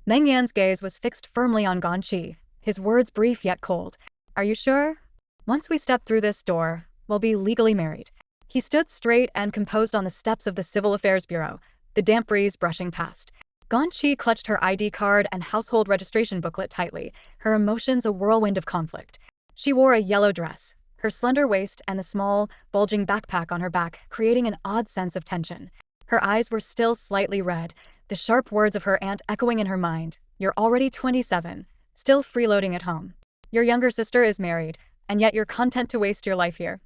Meng Yan's gaze was fixed firmly on Ganyi, his words brief yet cold. Are you sure? Once we step through this door, we'll be legally married. He stood straight and composed on the steps of the Civil Affairs Bureau, the damp breeze brushing past. Ganyi clutched her ID card and household registration booklet tightly, her emotions a whirlwind of conflict. She wore a yellow dress, her slender waist and the small, bulging backpack on her back creating an odd sense of tension. Her eyes were still slightly red, the sharp words of her aunt echoing in her mind. You're already 27, still freeloading at home. Your younger sister is married, and yet you're content to waste your life here.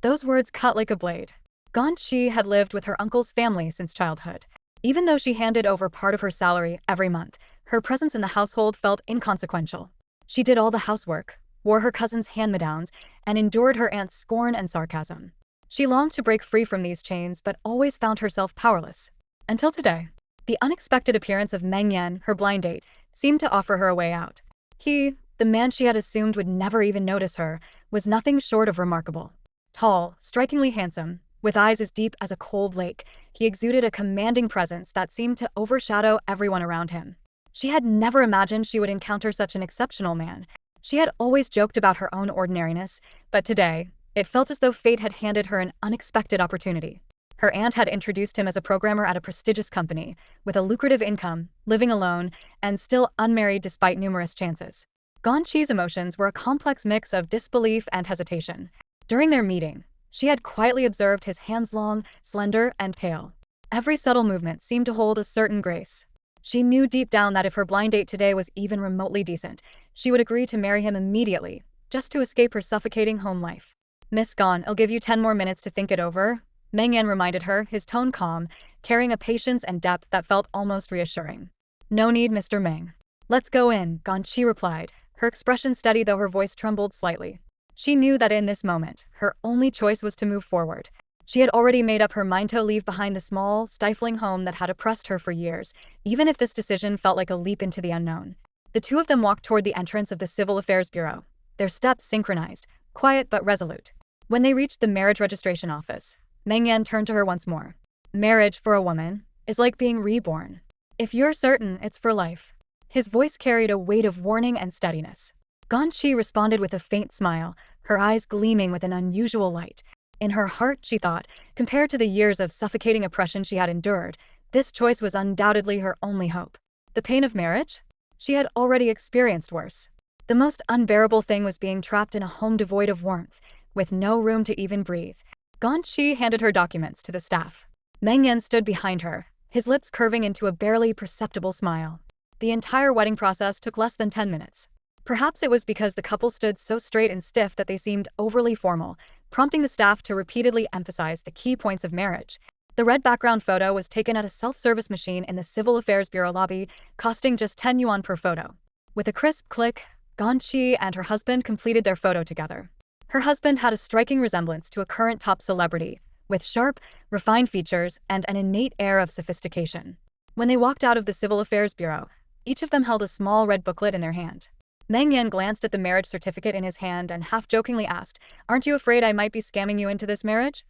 Those words cut like a blade. Ganyi had lived with her uncle's family since childhood. Even though she handed over part of her salary every month, her presence in the household felt inconsequential. She did all the housework, wore her cousin's hand-me-downs, and endured her aunt's scorn and sarcasm. She longed to break free from these chains but always found herself powerless. Until today. The unexpected appearance of Meng Yan, her blind date, seemed to offer her a way out. He, the man she had assumed would never even notice her, was nothing short of remarkable. Tall, strikingly handsome, with eyes as deep as a cold lake, he exuded a commanding presence that seemed to overshadow everyone around him. She had never imagined she would encounter such an exceptional man. She had always joked about her own ordinariness, but today, it felt as though fate had handed her an unexpected opportunity. Her aunt had introduced him as a programmer at a prestigious company, with a lucrative income, living alone, and still unmarried despite numerous chances. Ganyi's emotions were a complex mix of disbelief and hesitation. During their meeting, she had quietly observed his hands long, slender, and pale. Every subtle movement seemed to hold a certain grace. She knew deep down that if her blind date today was even remotely decent, she would agree to marry him immediately, just to escape her suffocating home life. Miss Gan, I'll give you 10 more minutes to think it over, Meng Yan reminded her, his tone calm, carrying a patience and depth that felt almost reassuring. No need, Mr. Meng. Let's go in, Ganyi replied, her expression steady though her voice trembled slightly. She knew that in this moment, her only choice was to move forward. She had already made up her mind to leave behind the small, stifling home that had oppressed her for years, even if this decision felt like a leap into the unknown. The two of them walked toward the entrance of the Civil Affairs Bureau, their steps synchronized, quiet but resolute. When they reached the marriage registration office, Meng Yan turned to her once more. Marriage, for a woman, is like being reborn. If you're certain, it's for life. His voice carried a weight of warning and steadiness. Ganyi responded with a faint smile, her eyes gleaming with an unusual light. In her heart, she thought, compared to the years of suffocating oppression she had endured, this choice was undoubtedly her only hope. The pain of marriage? She had already experienced worse. The most unbearable thing was being trapped in a home devoid of warmth, with no room to even breathe. Ganyi handed her documents to the staff. Meng Yan stood behind her, his lips curving into a barely perceptible smile. The entire wedding process took less than 10 minutes. Perhaps it was because the couple stood so straight and stiff that they seemed overly formal, prompting the staff to repeatedly emphasize the key points of marriage. The red background photo was taken at a self-service machine in the Civil Affairs Bureau lobby, costing just 10 yuan per photo. With a crisp click, Ganyi and her husband completed their photo together. Her husband had a striking resemblance to a current top celebrity, with sharp, refined features and an innate air of sophistication. When they walked out of the Civil Affairs Bureau, each of them held a small red booklet in their hand. Meng Yan glanced at the marriage certificate in his hand and half-jokingly asked, "Aren't you afraid I might be scamming you into this marriage?"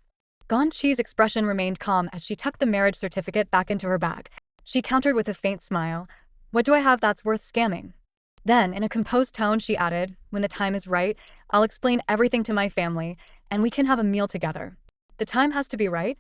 Ganyi's expression remained calm as she tucked the marriage certificate back into her bag. She countered with a faint smile, "What do I have that's worth scamming?" Then, in a composed tone, she added, "When the time is right, I'll explain everything to my family, and we can have a meal together." "The time has to be right?"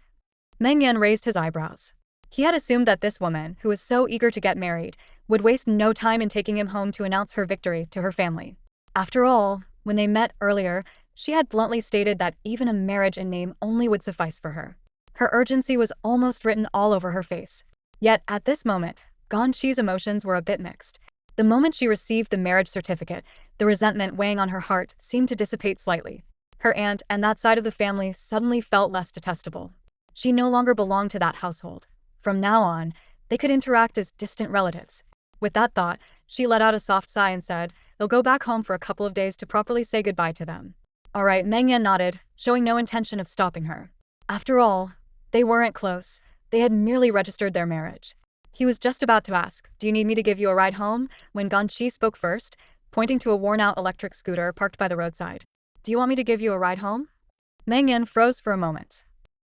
Meng Yan raised his eyebrows. He had assumed that this woman, who was so eager to get married, would waste no time in taking him home to announce her victory to her family. After all, when they met earlier, she had bluntly stated that even a marriage in name only would suffice for her. Her urgency was almost written all over her face. Yet, at this moment, Ganyi's emotions were a bit mixed. The moment she received the marriage certificate, the resentment weighing on her heart seemed to dissipate slightly. Her aunt and that side of the family suddenly felt less detestable. She no longer belonged to that household. From now on, they could interact as distant relatives. With that thought, she let out a soft sigh and said, "They'll go back home for a couple of days to properly say goodbye to them." "All right," Meng Yan nodded, showing no intention of stopping her. After all, they weren't close. They had merely registered their marriage. He was just about to ask, "Do you need me to give you a ride home?" when Ganyi spoke first, pointing to a worn-out electric scooter parked by the roadside. "Do you want me to give you a ride home?" Meng Yan froze for a moment.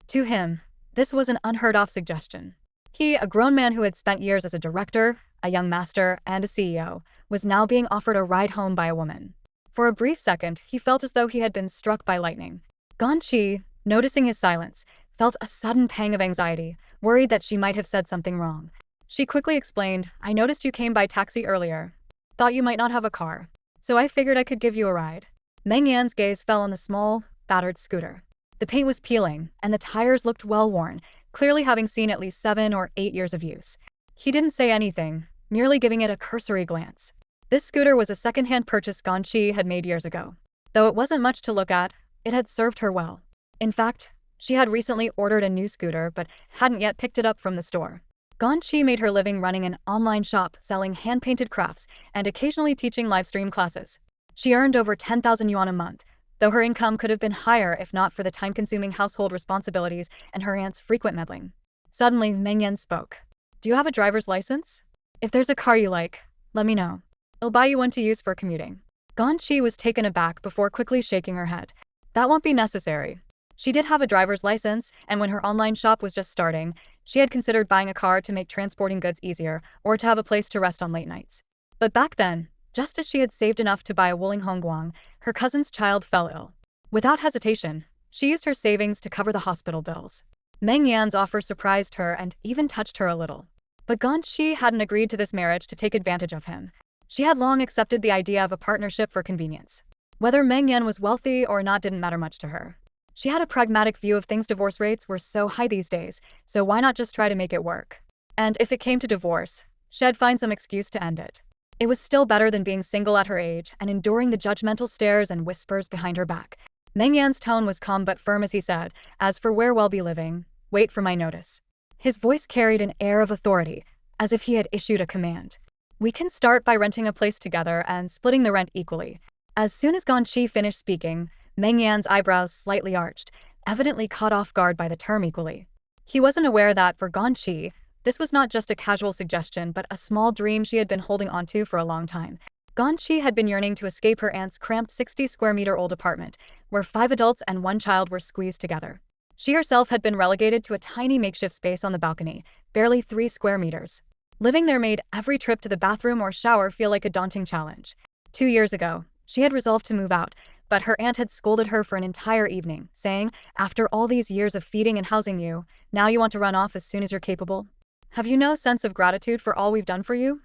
To him, this was an unheard-of suggestion. He, a grown man who had spent years as a director, a young master and a CEO, was now being offered a ride home by a woman. For a brief second, he felt as though he had been struck by lightning. Ganyi, noticing his silence, felt a sudden pang of anxiety, worried that she might have said something wrong. She quickly explained, "I noticed you came by taxi earlier. Thought you might not have a car. So I figured I could give you a ride." Meng Yan's gaze fell on the small, battered scooter. The paint was peeling, and the tires looked well-worn, clearly having seen at least 7 or 8 years of use. He didn't say anything, merely giving it a cursory glance. This scooter was a second-hand purchase Ganyi had made years ago. Though it wasn't much to look at, it had served her well. In fact, she had recently ordered a new scooter but hadn't yet picked it up from the store. Ganyi made her living running an online shop selling hand-painted crafts and occasionally teaching live-stream classes. She earned over 10,000 yuan a month, though her income could have been higher if not for the time-consuming household responsibilities and her aunt's frequent meddling. Suddenly, Meng Yan spoke. "Do you have a driver's license? If there's a car you like, let me know. I'll buy you one to use for commuting." Ganyi was taken aback before quickly shaking her head. "That won't be necessary." She did have a driver's license, and when her online shop was just starting, she had considered buying a car to make transporting goods easier or to have a place to rest on late nights. But back then, just as she had saved enough to buy a Wuling Hongguang, her cousin's child fell ill. Without hesitation, she used her savings to cover the hospital bills. Meng Yan's offer surprised her and even touched her a little. But Ganyi hadn't agreed to this marriage to take advantage of him. She had long accepted the idea of a partnership for convenience. Whether Meng Yan was wealthy or not didn't matter much to her. She had a pragmatic view of things. Divorce rates were so high these days, so why not just try to make it work? And if it came to divorce, she'd find some excuse to end it. It was still better than being single at her age and enduring the judgmental stares and whispers behind her back. Meng Yan's tone was calm but firm as he said, "As for where we'll be living, wait for my notice." His voice carried an air of authority, as if he had issued a command. "We can start by renting a place together and splitting the rent equally." As soon as Ganyi finished speaking, Meng Yan's eyebrows slightly arched, evidently caught off guard by the term equally. He wasn't aware that, for Ganyi, this was not just a casual suggestion but a small dream she had been holding onto for a long time. Ganyi had been yearning to escape her aunt's cramped 60-square-meter-old apartment, where 5 adults and 1 child were squeezed together. She herself had been relegated to a tiny makeshift space on the balcony, barely 3 square meters. Living there made every trip to the bathroom or shower feel like a daunting challenge. 2 years ago, she had resolved to move out, but her aunt had scolded her for an entire evening, saying, "After all these years of feeding and housing you, now you want to run off as soon as you're capable? Have you no sense of gratitude for all we've done for you?"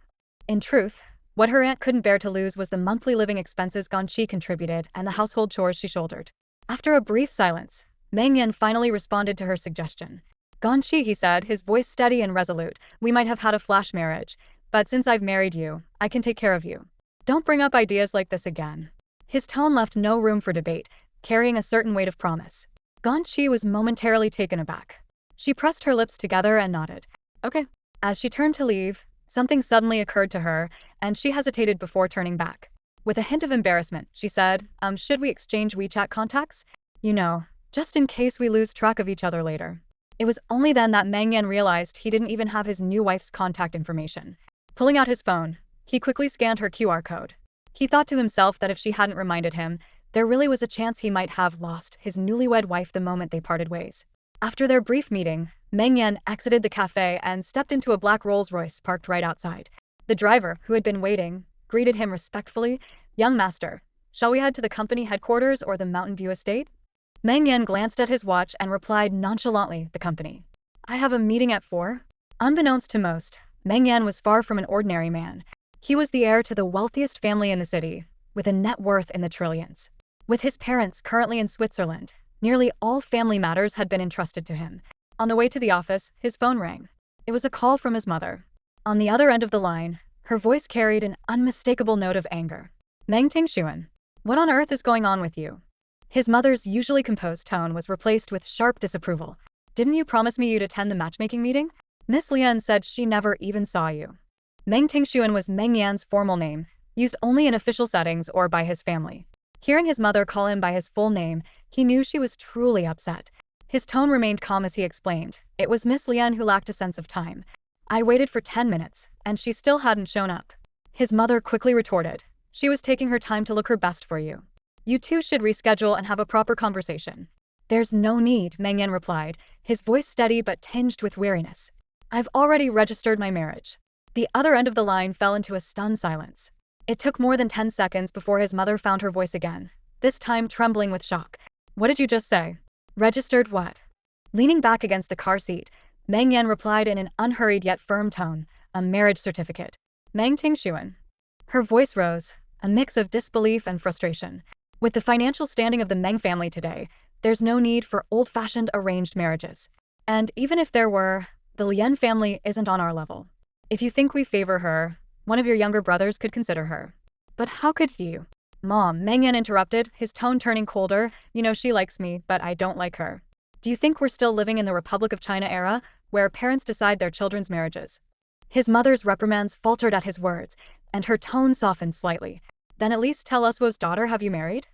In truth, what her aunt couldn't bear to lose was the monthly living expenses Ganyi contributed and the household chores she shouldered. After a brief silence, Meng Yan finally responded to her suggestion. "Ganyi," he said, his voice steady and resolute, "we might have had a flash marriage, but since I've married you, I can take care of you. Don't bring up ideas like this again." His tone left no room for debate, carrying a certain weight of promise. Ganyi was momentarily taken aback. She pressed her lips together and nodded. "Okay." As she turned to leave, something suddenly occurred to her, and she hesitated before turning back. With a hint of embarrassment, she said, "Should we exchange WeChat contacts? You know, just in case we lose track of each other later." It was only then that Meng Yan realized he didn't even have his new wife's contact information. Pulling out his phone, he quickly scanned her QR code. He thought to himself that if she hadn't reminded him, there really was a chance he might have lost his newlywed wife the moment they parted ways. After their brief meeting, Meng Yan exited the cafe and stepped into a black Rolls-Royce parked right outside. The driver, who had been waiting, greeted him respectfully. "Young master, shall we head to the company headquarters or the Mountain View estate?" Meng Yan glanced at his watch and replied nonchalantly, "The company. I have a meeting at 4. Unbeknownst to most, Meng Yan was far from an ordinary man. He was the heir to the wealthiest family in the city, with a net worth in the trillions. With his parents currently in Switzerland, nearly all family matters had been entrusted to him. On the way to the office, his phone rang. It was a call from his mother. On the other end of the line, her voice carried an unmistakable note of anger. "Meng Tingshuan, what on earth is going on with you?" His mother's usually composed tone was replaced with sharp disapproval. "Didn't you promise me you'd attend the matchmaking meeting? Miss Lian said she never even saw you." Meng Tingshuan was Meng Yan's formal name, used only in official settings or by his family. Hearing his mother call him by his full name, he knew she was truly upset. His tone remained calm as he explained, "It was Miss Lian who lacked a sense of time. I waited for 10 minutes, and she still hadn't shown up." His mother quickly retorted, "She was taking her time to look her best for you. You two should reschedule and have a proper conversation." "There's no need," Meng Yan replied, his voice steady but tinged with weariness. "I've already registered my marriage." The other end of the line fell into a stunned silence. It took more than 10 seconds before his mother found her voice again, this time trembling with shock. What did you just say? Registered what? Leaning back against the car seat, Meng Yan replied in an unhurried yet firm tone, a marriage certificate. Meng Tingshuan. Her voice rose, a mix of disbelief and frustration. With the financial standing of the Meng family today, there's no need for old-fashioned arranged marriages. And even if there were, the Lian family isn't on our level. If you think we favor her, one of your younger brothers could consider her. But how could you? Mom, Meng Yan interrupted, his tone turning colder. You know she likes me, but I don't like her. Do you think we're still living in the Republic of China era, where parents decide their children's marriages? His mother's reprimands faltered at his words, and her tone softened slightly. Then at least tell us whose daughter have you married?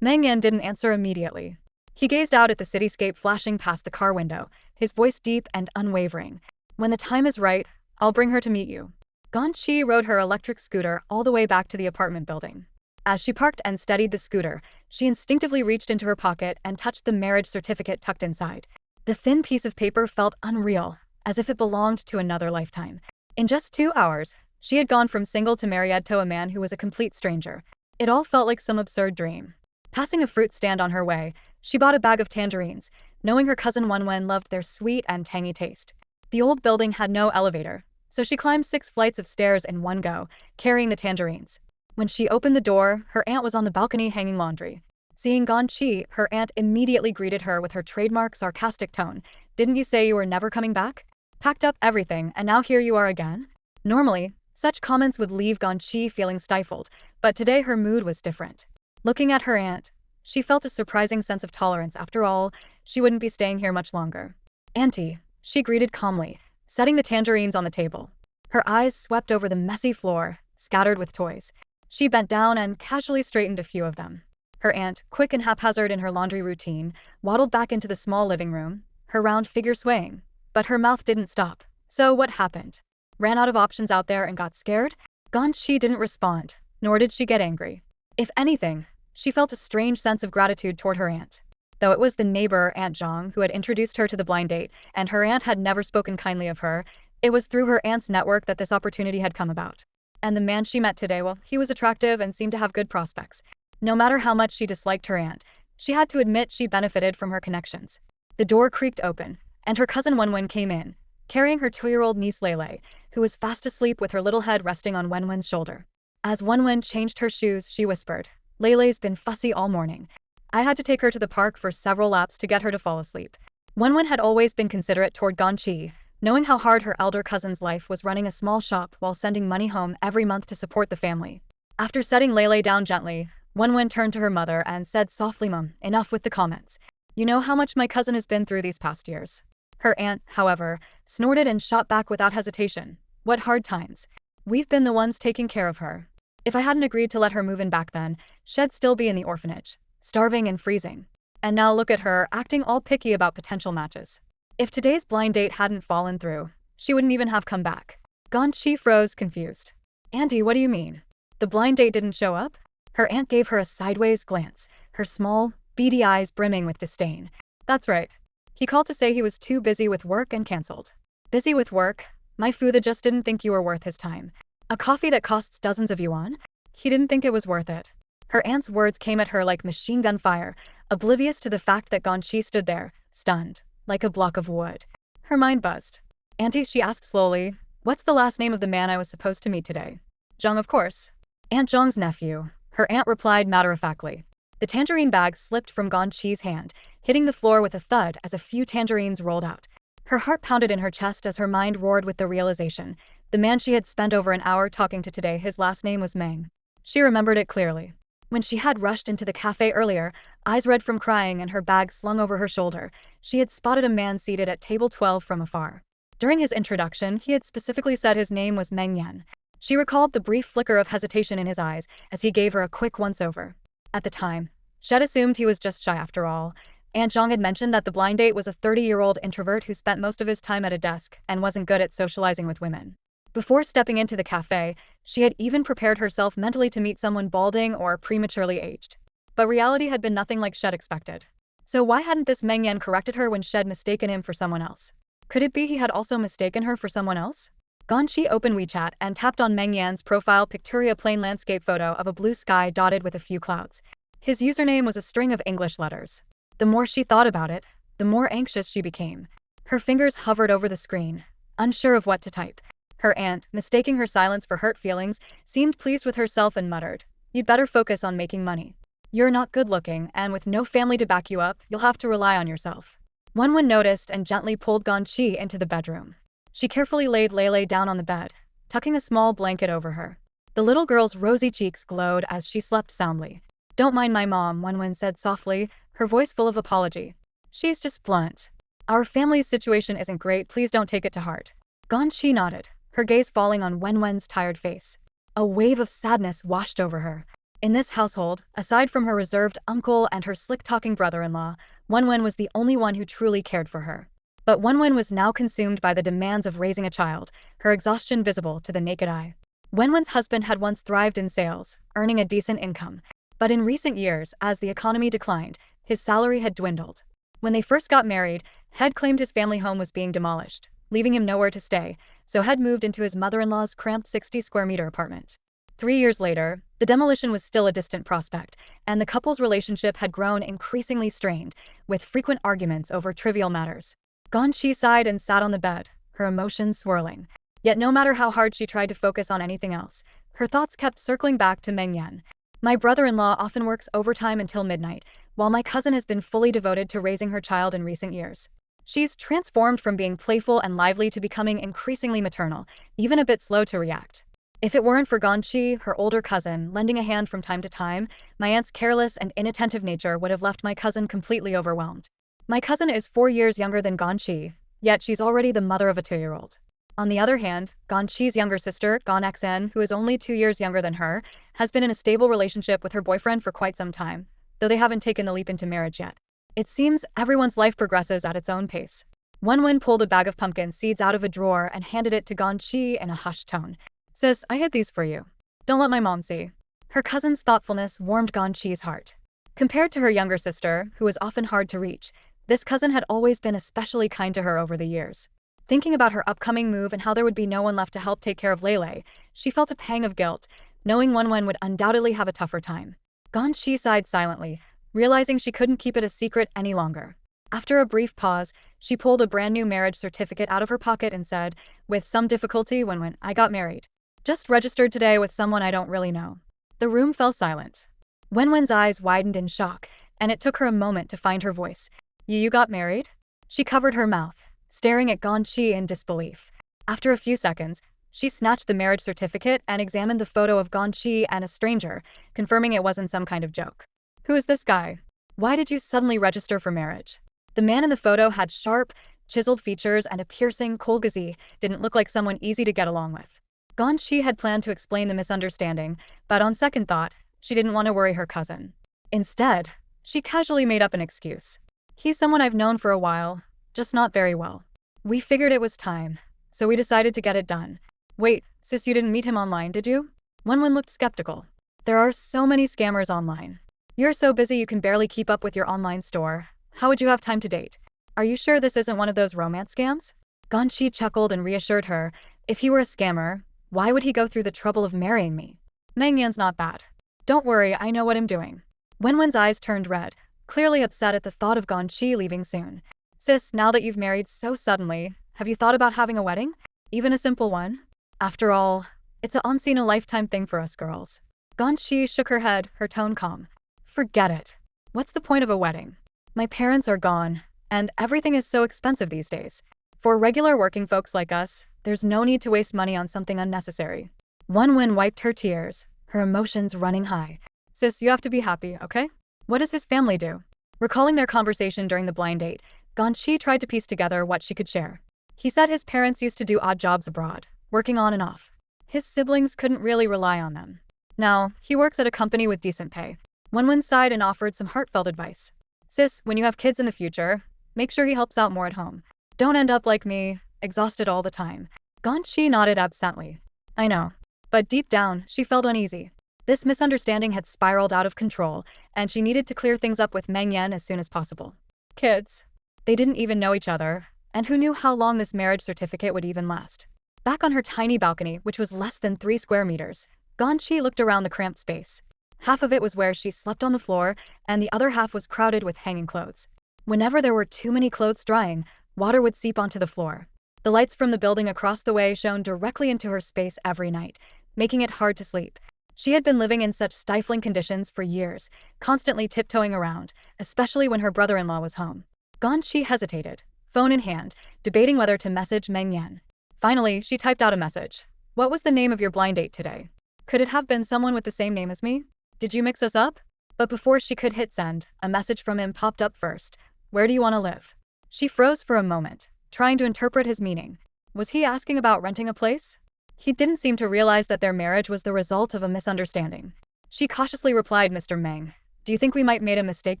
Meng Yan didn't answer immediately. He gazed out at the cityscape flashing past the car window, his voice deep and unwavering. When the time is right, I'll bring her to meet you. Ganyi rode her electric scooter all the way back to the apartment building. As she parked and steadied the scooter, she instinctively reached into her pocket and touched the marriage certificate tucked inside. The thin piece of paper felt unreal, as if it belonged to another lifetime. In just 2 hours, she had gone from single to married to a man who was a complete stranger. It all felt like some absurd dream. Passing a fruit stand on her way, she bought a bag of tangerines, knowing her cousin Wenwen loved their sweet and tangy taste. The old building had no elevator, so she climbed 6 flights of stairs in one go, carrying the tangerines. When she opened the door, her aunt was on the balcony hanging laundry. Seeing Ganyi, her aunt immediately greeted her with her trademark sarcastic tone. Didn't you say you were never coming back? Packed up everything, and now here you are again? Normally, such comments would leave Ganyi feeling stifled, but today her mood was different. Looking at her aunt, she felt a surprising sense of tolerance. After all, she wouldn't be staying here much longer. Auntie, she greeted calmly, setting the tangerines on the table. Her eyes swept over the messy floor, scattered with toys. She bent down and casually straightened a few of them. Her aunt, quick and haphazard in her laundry routine, waddled back into the small living room, her round figure swaying. But her mouth didn't stop. So what happened? Ran out of options out there and got scared? Ganyi didn't respond, nor did she get angry. If anything, she felt a strange sense of gratitude toward her aunt. Though it was the neighbor, Aunt Zhang, who had introduced her to the blind date, and her aunt had never spoken kindly of her, it was through her aunt's network that this opportunity had come about. And the man she met today, well, he was attractive and seemed to have good prospects. No matter how much she disliked her aunt, she had to admit she benefited from her connections. The door creaked open, and her cousin Wenwen came in, carrying her 2-year-old niece Lele, who was fast asleep with her little head resting on Wenwen's shoulder. As Wenwen changed her shoes, she whispered, Lele's been fussy all morning. I had to take her to the park for several laps to get her to fall asleep. Wenwen had always been considerate toward Ganyi, knowing how hard her elder cousin's life was running a small shop while sending money home every month to support the family. After setting Lele down gently, Wenwen turned to her mother and said softly, Mom, enough with the comments. You know how much my cousin has been through these past years. Her aunt, however, snorted and shot back without hesitation. What hard times. We've been the ones taking care of her. If I hadn't agreed to let her move in back then, she'd still be in the orphanage, starving and freezing. And now look at her, acting all picky about potential matches. If today's blind date hadn't fallen through, she wouldn't even have come back. Ganyi froze, confused. Auntie, what do you mean? The blind date didn't show up? Her aunt gave her a sideways glance, her small, beady eyes brimming with disdain. That's right. He called to say he was too busy with work and cancelled. Busy with work? My Fuda just didn't think you were worth his time. A coffee that costs dozens of yuan? He didn't think it was worth it. Her aunt's words came at her like machine gun fire, oblivious to the fact that Ganyi stood there, stunned, like a block of wood. Her mind buzzed. Auntie, she asked slowly, what's the last name of the man I was supposed to meet today? Zhang, of course. Aunt Zhang's nephew, her aunt replied matter-of-factly. The tangerine bag slipped from Ganyi's hand, hitting the floor with a thud as a few tangerines rolled out. Her heart pounded in her chest as her mind roared with the realization. The man she had spent over an hour talking to today, his last name was Meng. She remembered it clearly. When she had rushed into the cafe earlier, eyes red from crying and her bag slung over her shoulder, she had spotted a man seated at table 12 from afar. During his introduction, he had specifically said his name was Meng Yan. She recalled the brief flicker of hesitation in his eyes as he gave her a quick once-over. At the time, she'd assumed he was just shy after all. Aunt Zhang had mentioned that the blind date was a 30-year-old introvert who spent most of his time at a desk and wasn't good at socializing with women. Before stepping into the cafe, she had even prepared herself mentally to meet someone balding or prematurely aged. But reality had been nothing like she'd expected. So why hadn't this Meng Yan corrected her when she'd mistaken him for someone else? Could it be he had also mistaken her for someone else? Ganyi opened WeChat and tapped on Meng Yan's profile picture, a plain landscape photo of a blue sky dotted with a few clouds. His username was a string of English letters. The more she thought about it, the more anxious she became. Her fingers hovered over the screen, unsure of what to type. Her aunt, mistaking her silence for hurt feelings, seemed pleased with herself and muttered, "You'd better focus on making money. You're not good looking, and with no family to back you up, you'll have to rely on yourself." Wenwen noticed and gently pulled Ganyi into the bedroom. She carefully laid Lele down on the bed, tucking a small blanket over her. The little girl's rosy cheeks glowed as she slept soundly. "Don't mind my mom," Wenwen said softly, her voice full of apology. "She's just blunt. Our family's situation isn't great, please don't take it to heart." Ganyi nodded, her gaze falling on Wenwen's tired face. A wave of sadness washed over her. In this household, aside from her reserved uncle and her slick-talking brother-in-law, Wenwen was the only one who truly cared for her. But Wenwen was now consumed by the demands of raising a child, her exhaustion visible to the naked eye. Wenwen's husband had once thrived in sales, earning a decent income. But in recent years, as the economy declined, his salary had dwindled. When they first got married, Head claimed his family home was being demolished, leaving him nowhere to stay, so Head moved into his mother-in-law's cramped 60-square-meter apartment. 3 years later, the demolition was still a distant prospect, and the couple's relationship had grown increasingly strained, with frequent arguments over trivial matters. Ganyi sighed and sat on the bed, her emotions swirling. Yet no matter how hard she tried to focus on anything else, her thoughts kept circling back to Meng Yan. "My brother-in-law often works overtime until midnight, while my cousin has been fully devoted to raising her child in recent years. She's transformed from being playful and lively to becoming increasingly maternal, even a bit slow to react. If it weren't for Ganyi, her older cousin, lending a hand from time to time, my aunt's careless and inattentive nature would have left my cousin completely overwhelmed. My cousin is 4 years younger than Ganyi, yet she's already the mother of a 2-year-old. On the other hand, Ganyi's younger sister, Ganxen, who is only 2 years younger than her, has been in a stable relationship with her boyfriend for quite some time, though they haven't taken the leap into marriage yet. It seems everyone's life progresses at its own pace." Wenwen pulled a bag of pumpkin seeds out of a drawer and handed it to Ganyi in a hushed tone. "Sis, I hid these for you. Don't let my mom see." Her cousin's thoughtfulness warmed Ganyi's heart. Compared to her younger sister, who was often hard to reach, this cousin had always been especially kind to her over the years. Thinking about her upcoming move and how there would be no one left to help take care of Lele, she felt a pang of guilt, knowing Wenwen would undoubtedly have a tougher time. Ganyi sighed silently, realizing she couldn't keep it a secret any longer. After a brief pause, she pulled a brand new marriage certificate out of her pocket and said, with some difficulty, "Wenwen, I got married. Just registered today with someone I don't really know." The room fell silent. Wenwen's eyes widened in shock, and it took her a moment to find her voice. You got married?" She covered her mouth, staring at Ganyi in disbelief. After a few seconds, she snatched the marriage certificate and examined the photo of Ganyi and a stranger, confirming it wasn't some kind of joke. "Who is this guy? Why did you suddenly register for marriage?" The man in the photo had sharp, chiseled features and a piercing, cold gaze, didn't look like someone easy to get along with. Ganyi had planned to explain the misunderstanding, but on second thought, she didn't want to worry her cousin. Instead, she casually made up an excuse. "He's someone I've known for a while, just not very well. We figured it was time, so we decided to get it done." "Wait, sis, you didn't meet him online, did you?" Wenwen looked skeptical. "There are so many scammers online. You're so busy you can barely keep up with your online store. How would you have time to date? Are you sure this isn't one of those romance scams?" Ganyi chuckled and reassured her, "If he were a scammer, why would he go through the trouble of marrying me? Meng Yan's not bad. Don't worry, I know what I'm doing." Wenwen's eyes turned red, clearly upset at the thought of Ganyi leaving soon. "Sis, now that you've married so suddenly, have you thought about having a wedding? Even a simple one? After all, it's a once-in-a-lifetime thing for us girls." Ganyi shook her head, her tone calm. "Forget it. What's the point of a wedding? My parents are gone, and everything is so expensive these days. For regular working folks like us, there's no need to waste money on something unnecessary." Wenwen wiped her tears, her emotions running high. "Sis, you have to be happy, okay? What does his family do?" Recalling their conversation during the blind date, Ganyi tried to piece together what she could share. He said his parents used to do odd jobs abroad, working on and off. His siblings couldn't really rely on them. Now, he works at a company with decent pay. Wenwen sighed and offered some heartfelt advice. "Sis, when you have kids in the future, make sure he helps out more at home. Don't end up like me, exhausted all the time." Ganyi nodded absently. "I know." But deep down, she felt uneasy. This misunderstanding had spiraled out of control, and she needed to clear things up with Meng Yan as soon as possible. Kids. They didn't even know each other, and who knew how long this marriage certificate would even last? Back on her tiny balcony, which was less than 3 square meters, Ganyi looked around the cramped space. Half of it was where she slept on the floor, and the other half was crowded with hanging clothes. Whenever there were too many clothes drying, water would seep onto the floor. The lights from the building across the way shone directly into her space every night, making it hard to sleep. She had been living in such stifling conditions for years, constantly tiptoeing around, especially when her brother-in-law was home. Ganyi hesitated, phone in hand, debating whether to message Meng Yan. Finally, she typed out a message. "What was the name of your blind date today? Could it have been someone with the same name as me? Did you mix us up?" But before she could hit send, a message from him popped up first. "Where do you want to live?" She froze for a moment, trying to interpret his meaning. Was he asking about renting a place? He didn't seem to realize that their marriage was the result of a misunderstanding. She cautiously replied, "Mr. Meng, do you think we might made a mistake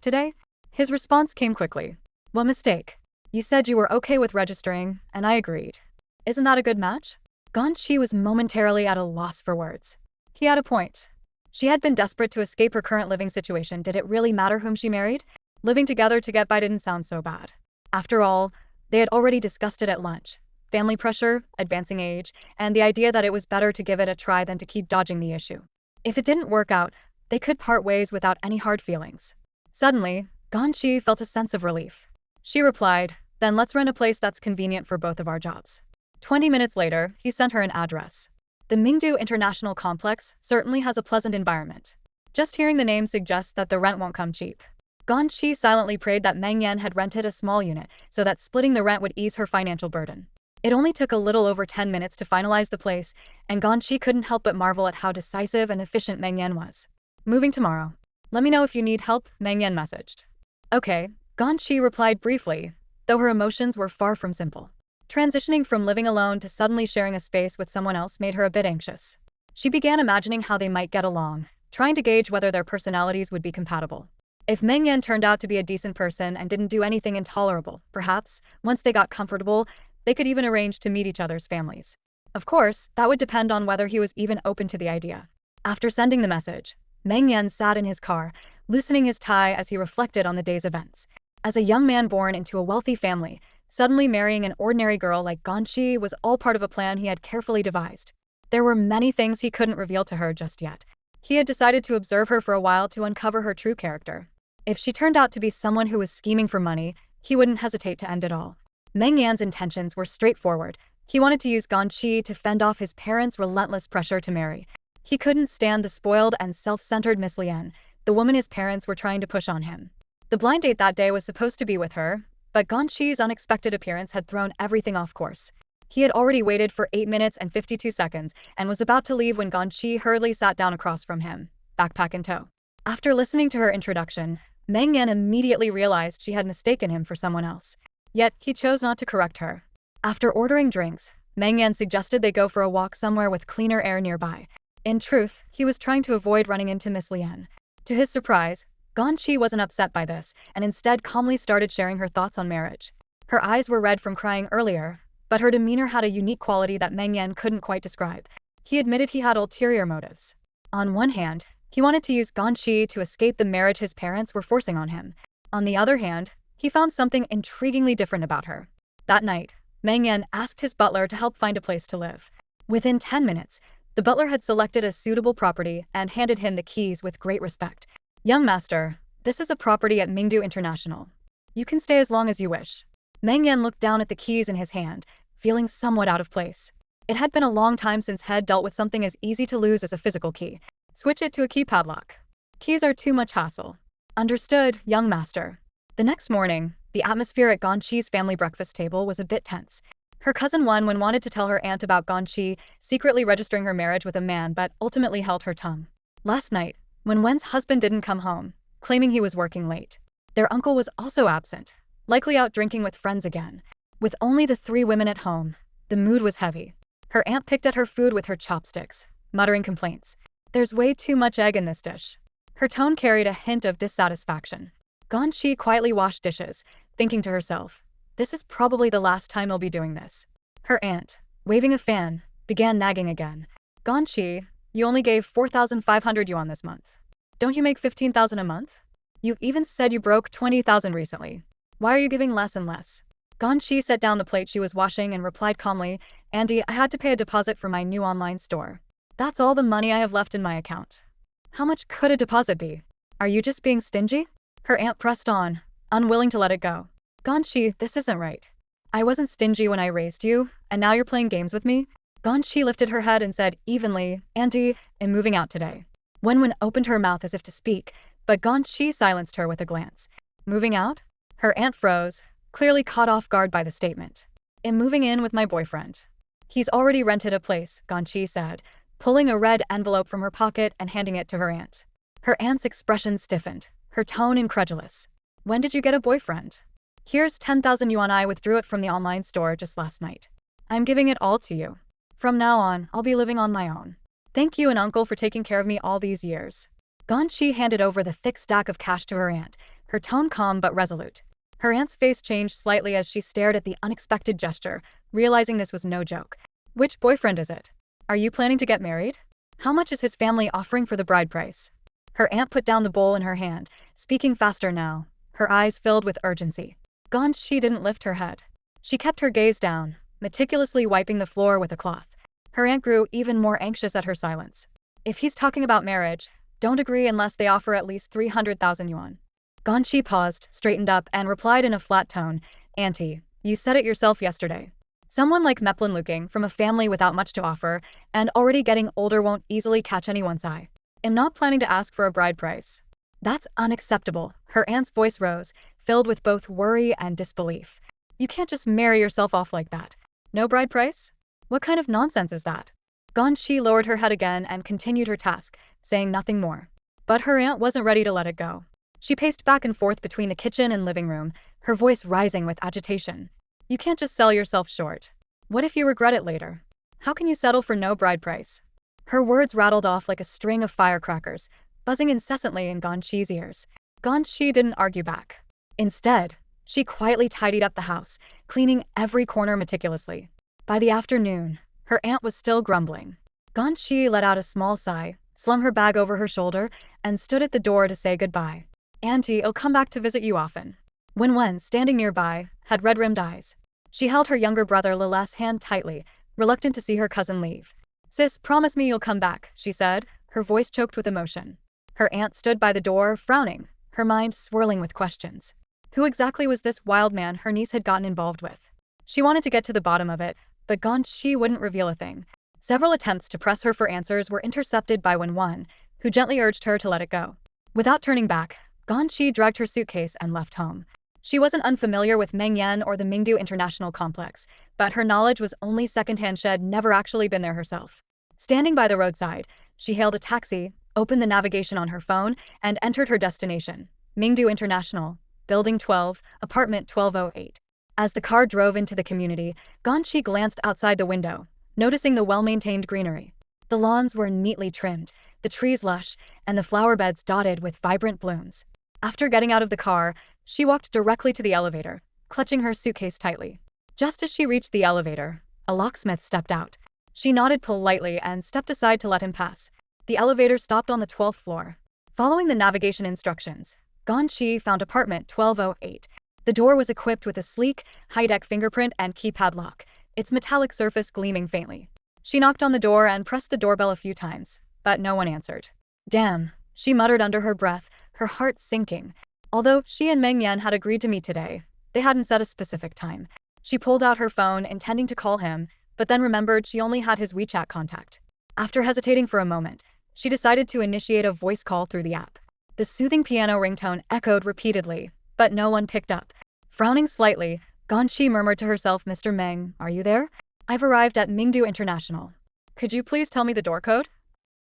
today?" His response came quickly. "What mistake? You said you were okay with registering, and I agreed. Isn't that a good match?" Ganyi was momentarily at a loss for words. He had a point. She had been desperate to escape her current living situation. Did it really matter whom she married? Living together to get by didn't sound so bad. After all, they had already discussed it at lunch. Family pressure, advancing age, and the idea that it was better to give it a try than to keep dodging the issue. If it didn't work out, they could part ways without any hard feelings. Suddenly, Ganyi felt a sense of relief. She replied, "Then let's rent a place that's convenient for both of our jobs." 20 minutes later, he sent her an address. The Mingdu International Complex certainly has a pleasant environment. Just hearing the name suggests that the rent won't come cheap. Ganyi silently prayed that Meng Yan had rented a small unit so that splitting the rent would ease her financial burden. It only took a little over 10 minutes to finalize the place, and Ganyi couldn't help but marvel at how decisive and efficient Meng Yan was. "Moving tomorrow. Let me know if you need help," Meng Yan messaged. "Okay," Ganyi replied briefly, though her emotions were far from simple. Transitioning from living alone to suddenly sharing a space with someone else made her a bit anxious. She began imagining how they might get along, trying to gauge whether their personalities would be compatible. If Meng Yan turned out to be a decent person and didn't do anything intolerable, perhaps, once they got comfortable, they could even arrange to meet each other's families. Of course, that would depend on whether he was even open to the idea. After sending the message, Meng Yan sat in his car, loosening his tie as he reflected on the day's events. As a young man born into a wealthy family, suddenly marrying an ordinary girl like Ganyi was all part of a plan he had carefully devised. There were many things he couldn't reveal to her just yet. He had decided to observe her for a while to uncover her true character. If she turned out to be someone who was scheming for money, he wouldn't hesitate to end it all. Meng Yan's intentions were straightforward. He wanted to use Ganyi to fend off his parents' relentless pressure to marry. He couldn't stand the spoiled and self-centered Miss Lian, the woman his parents were trying to push on him. The blind date that day was supposed to be with her, but Ganyi's unexpected appearance had thrown everything off course. He had already waited for 8 minutes and 52 seconds and was about to leave when Ganyi hurriedly sat down across from him, backpack in tow. After listening to her introduction, Meng Yan immediately realized she had mistaken him for someone else. Yet, he chose not to correct her. After ordering drinks, Meng Yan suggested they go for a walk somewhere with cleaner air nearby. In truth, he was trying to avoid running into Miss Lian. To his surprise, Ganyi wasn't upset by this, and instead calmly started sharing her thoughts on marriage. Her eyes were red from crying earlier, but her demeanor had a unique quality that Meng Yan couldn't quite describe. He admitted he had ulterior motives. On one hand, he wanted to use Ganyi to escape the marriage his parents were forcing on him. On the other hand, he found something intriguingly different about her. That night, Meng Yan asked his butler to help find a place to live. Within 10 minutes, the butler had selected a suitable property and handed him the keys with great respect. "Young master, this is a property at Mingdu International. You can stay as long as you wish." Meng Yan looked down at the keys in his hand, feeling somewhat out of place. It had been a long time since he had dealt with something as easy to lose as a physical key. Switch it to a key padlock. Keys are too much hassle. "Understood, young master." The next morning, the atmosphere at Ganyi's family breakfast table was a bit tense. Her cousin Wen wanted to tell her aunt about Ganyi secretly registering her marriage with a man but ultimately held her tongue. Last night, when Wen's husband didn't come home, claiming he was working late, their uncle was also absent, likely out drinking with friends again. With only the 3 women at home, the mood was heavy. Her aunt picked at her food with her chopsticks, muttering complaints. "There's way too much egg in this dish." Her tone carried a hint of dissatisfaction. Ganyi quietly washed dishes, thinking to herself, "This is probably the last time I'll be doing this." Her aunt, waving a fan, began nagging again. "Ganyi, you only gave 4,500 yuan this month. Don't you make 15,000 a month? You even said you broke 20,000 recently. Why are you giving less and less?" Ganyi set down the plate she was washing and replied calmly, Andy, I had to pay a deposit for my new online store. That's all the money I have left in my account. How much could a deposit be? Are you just being stingy? Her aunt pressed on, unwilling to let it go. Ganyi, this isn't right. I wasn't stingy when I raised you, and now you're playing games with me? Ganyi lifted her head and said evenly, Andy, I'm moving out today. Wenwen opened her mouth as if to speak, but Ganyi silenced her with a glance. Moving out? Her aunt froze, clearly caught off guard by the statement. I'm moving in with my boyfriend. He's already rented a place, Ganyi said, pulling a red envelope from her pocket and handing it to her aunt. Her aunt's expression stiffened, her tone incredulous. When did you get a boyfriend? Here's 10,000 yuan. I withdrew it from the online store just last night. I'm giving it all to you. From now on, I'll be living on my own. Thank you and uncle for taking care of me all these years. Ganyi handed over the thick stack of cash to her aunt, her tone calm but resolute. Her aunt's face changed slightly as she stared at the unexpected gesture, realizing this was no joke. Which boyfriend is it? Are you planning to get married? How much is his family offering for the bride price? Her aunt put down the bowl in her hand, speaking faster now, her eyes filled with urgency. Ganyi didn't lift her head. She kept her gaze down, meticulously wiping the floor with a cloth. Her aunt grew even more anxious at her silence. If he's talking about marriage, don't agree unless they offer at least 300,000 yuan. Ganyi paused, straightened up, and replied in a flat tone, Auntie, you said it yourself yesterday. Someone like Meplin looking from a family without much to offer and already getting older won't easily catch anyone's eye. I'm not planning to ask for a bride price. That's unacceptable. Her aunt's voice rose, filled with both worry and disbelief. You can't just marry yourself off like that. No bride price? What kind of nonsense is that? Ganyi lowered her head again and continued her task, saying nothing more. But her aunt wasn't ready to let it go. She paced back and forth between the kitchen and living room, her voice rising with agitation. You can't just sell yourself short. What if you regret it later? How can you settle for no bride price? Her words rattled off like a string of firecrackers, buzzing incessantly in Ganyi's ears. Ganyi didn't argue back. Instead, she quietly tidied up the house, cleaning every corner meticulously. By the afternoon, her aunt was still grumbling. Ganyi let out a small sigh, slung her bag over her shoulder, and stood at the door to say goodbye. Auntie, I'll come back to visit you often. Wenwen, standing nearby, had red-rimmed eyes. She held her younger brother Lileth's hand tightly, reluctant to see her cousin leave. Sis, promise me you'll come back, she said, her voice choked with emotion. Her aunt stood by the door, frowning, her mind swirling with questions. Who exactly was this wild man her niece had gotten involved with? She wanted to get to the bottom of it, but Ganyi wouldn't reveal a thing. Several attempts to press her for answers were intercepted by Wenwen, who gently urged her to let it go. Without turning back, Ganyi dragged her suitcase and left home. She wasn't unfamiliar with Meng Yan or the Mingdu International Complex, but her knowledge was only secondhand. She'd never actually been there herself. Standing by the roadside, she hailed a taxi, opened the navigation on her phone, and entered her destination, Mingdu International, Building 12, Apartment 1208. As the car drove into the community, Ganyi glanced outside the window, noticing the well-maintained greenery. The lawns were neatly trimmed, the trees lush, and the flower beds dotted with vibrant blooms. After getting out of the car, she walked directly to the elevator, clutching her suitcase tightly. Just as she reached the elevator, a locksmith stepped out. She nodded politely and stepped aside to let him pass. The elevator stopped on the 12th floor. Following the navigation instructions, Ganyi found apartment 1208. The door was equipped with a sleek, high-tech fingerprint and keypad lock, its metallic surface gleaming faintly. She knocked on the door and pressed the doorbell a few times, but no one answered. Damn, she muttered under her breath, her heart sinking. Although she and Meng Yan had agreed to meet today, they hadn't set a specific time. She pulled out her phone, intending to call him, but then remembered she only had his WeChat contact. After hesitating for a moment, she decided to initiate a voice call through the app. The soothing piano ringtone echoed repeatedly, but no one picked up. Frowning slightly, Ganyi murmured to herself, Mr. Meng, are you there? I've arrived at Mingdu International. Could you please tell me the door code?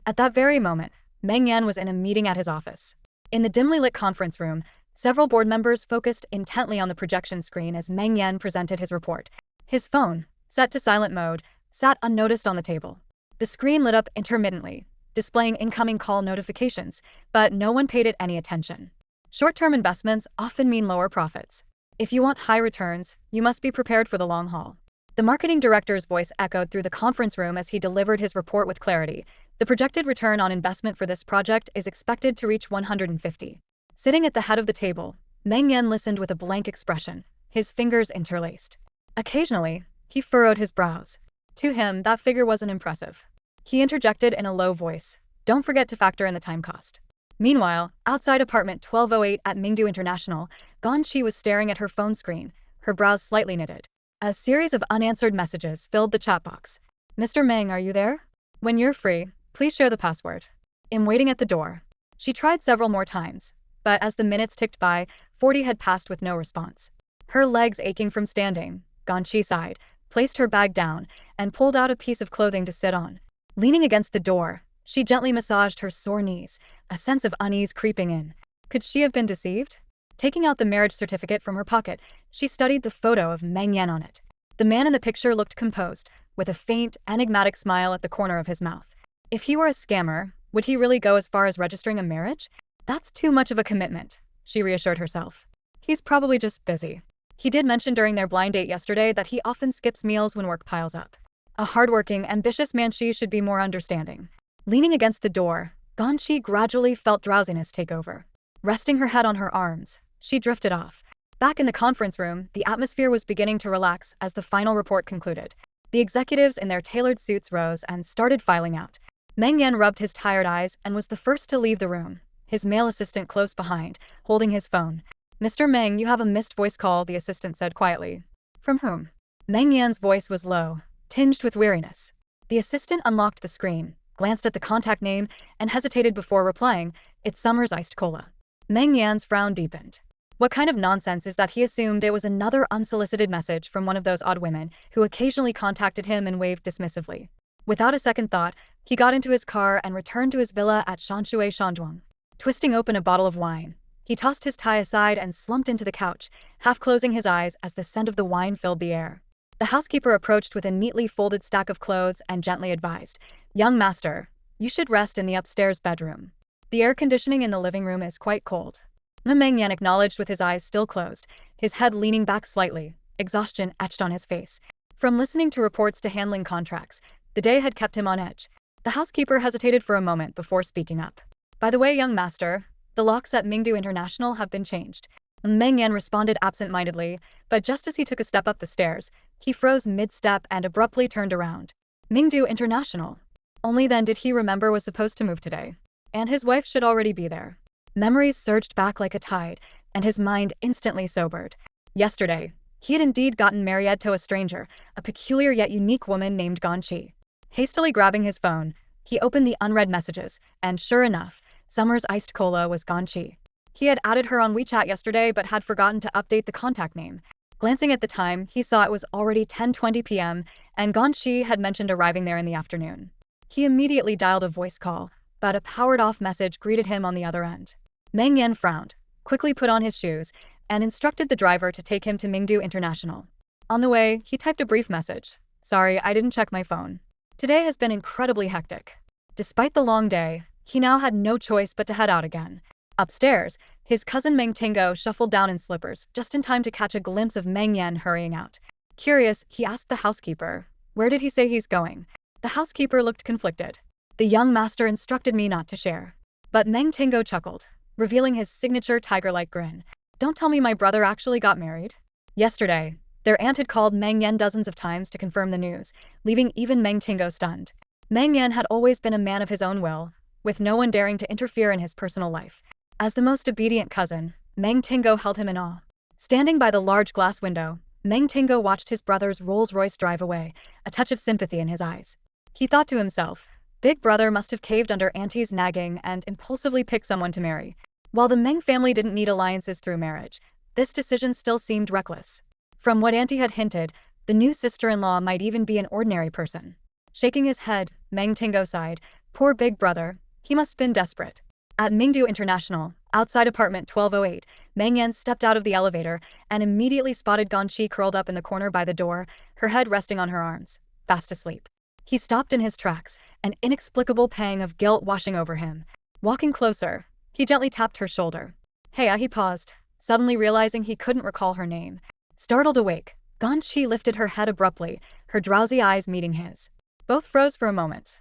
At that very moment, Meng Yan was in a meeting at his office. In the dimly lit conference room, several board members focused intently on the projection screen as Meng Yan presented his report. His phone, set to silent mode, sat unnoticed on the table. The screen lit up intermittently, displaying incoming call notifications, but no one paid it any attention. Short-term investments often mean lower profits. If you want high returns, you must be prepared for the long haul. The marketing director's voice echoed through the conference room as he delivered his report with clarity. The projected return on investment for this project is expected to reach 150. Sitting at the head of the table, Meng Yan listened with a blank expression, his fingers interlaced. Occasionally, he furrowed his brows. To him, that figure wasn't impressive. He interjected in a low voice, "Don't forget to factor in the time cost." Meanwhile, outside apartment 1208 at Mingdu International, Ganyi was staring at her phone screen, her brows slightly knitted. A series of unanswered messages filled the chat box. "Mr. Meng, are you there? When you're free, please share the password. I'm waiting at the door." She tried several more times, but as the minutes ticked by, 40 had passed with no response. Her legs aching from standing, Ganyi sighed, placed her bag down, and pulled out a piece of clothing to sit on. Leaning against the door, she gently massaged her sore knees, a sense of unease creeping in. Could she have been deceived? Taking out the marriage certificate from her pocket, she studied the photo of Meng Yan on it. The man in the picture looked composed, with a faint, enigmatic smile at the corner of his mouth. If he were a scammer, would he really go as far as registering a marriage? That's too much of a commitment, she reassured herself. He's probably just busy. He did mention during their blind date yesterday that he often skips meals when work piles up. A hardworking, ambitious man, she should be more understanding. Leaning against the door, Ganyi gradually felt drowsiness take over. Resting her head on her arms, she drifted off. Back in the conference room, the atmosphere was beginning to relax as the final report concluded. The executives in their tailored suits rose and started filing out. Meng Yan rubbed his tired eyes and was the first to leave the room, his male assistant close behind, holding his phone. "Mr. Meng, you have a missed voice call," the assistant said quietly. "From whom?" Meng Yan's voice was low, tinged with weariness. The assistant unlocked the screen, glanced at the contact name, and hesitated before replying, "It's Summer's iced cola." Meng Yan's frown deepened. What kind of nonsense is that? He assumed it was another unsolicited message from one of those odd women who occasionally contacted him and waved dismissively. Without a second thought, he got into his car and returned to his villa at Shanshui Shanzhuang. Twisting open a bottle of wine, he tossed his tie aside and slumped into the couch, half closing his eyes as the scent of the wine filled the air. The housekeeper approached with a neatly folded stack of clothes and gently advised, "Young master, you should rest in the upstairs bedroom. The air conditioning in the living room is quite cold." Meng Yan acknowledged with his eyes still closed, his head leaning back slightly, exhaustion etched on his face. From listening to reports to handling contracts, the day had kept him on edge. The housekeeper hesitated for a moment before speaking up. "By the way, young master, the locks at Mingdu International have been changed." Meng Yan responded absent-mindedly, but just as he took a step up the stairs, he froze mid-step and abruptly turned around. Mingdu International. Only then did he remember was supposed to move today. And his wife should already be there. Memories surged back like a tide, and his mind instantly sobered. Yesterday, he had indeed gotten married to a stranger, a peculiar yet unique woman named Ganyi. Hastily grabbing his phone, he opened the unread messages, and sure enough, Summer's iced cola was Ganyi. He had added her on WeChat yesterday but had forgotten to update the contact name. Glancing at the time, he saw it was already 10:20 p.m., and Ganyi had mentioned arriving there in the afternoon. He immediately dialed a voice call, but a powered-off message greeted him on the other end. Meng Yan frowned, quickly put on his shoes, and instructed the driver to take him to Mingdu International. On the way, he typed a brief message. "Sorry, I didn't check my phone. Today has been incredibly hectic." Despite the long day, he now had no choice but to head out again. Upstairs, his cousin Meng Tingo shuffled down in slippers, just in time to catch a glimpse of Meng Yan hurrying out. Curious, he asked the housekeeper, "Where did he say he's going?" The housekeeper looked conflicted. "The young master instructed me not to share." But Meng Tingo chuckled, revealing his signature tiger-like grin. "Don't tell me my brother actually got married?" Yesterday, their aunt had called Meng Yan dozens of times to confirm the news, leaving even Meng Tingo stunned. Meng Yan had always been a man of his own will, with no one daring to interfere in his personal life. As the most obedient cousin, Meng Tingo held him in awe. Standing by the large glass window, Meng Tingo watched his brother's Rolls-Royce drive away, a touch of sympathy in his eyes. He thought to himself, Big brother must have caved under Auntie's nagging and impulsively picked someone to marry. While the Meng family didn't need alliances through marriage, this decision still seemed reckless. From what Auntie had hinted, the new sister-in-law might even be an ordinary person. Shaking his head, Meng Tingo sighed, "Poor big brother, he must have been desperate." At Mingdu International, outside apartment 1208, Meng Yan stepped out of the elevator and immediately spotted Ganyi curled up in the corner by the door, her head resting on her arms, fast asleep. He stopped in his tracks, an inexplicable pang of guilt washing over him. Walking closer, he gently tapped her shoulder. "Hey," he paused, suddenly realizing he couldn't recall her name. Startled awake, Ganyi lifted her head abruptly, her drowsy eyes meeting his. Both froze for a moment.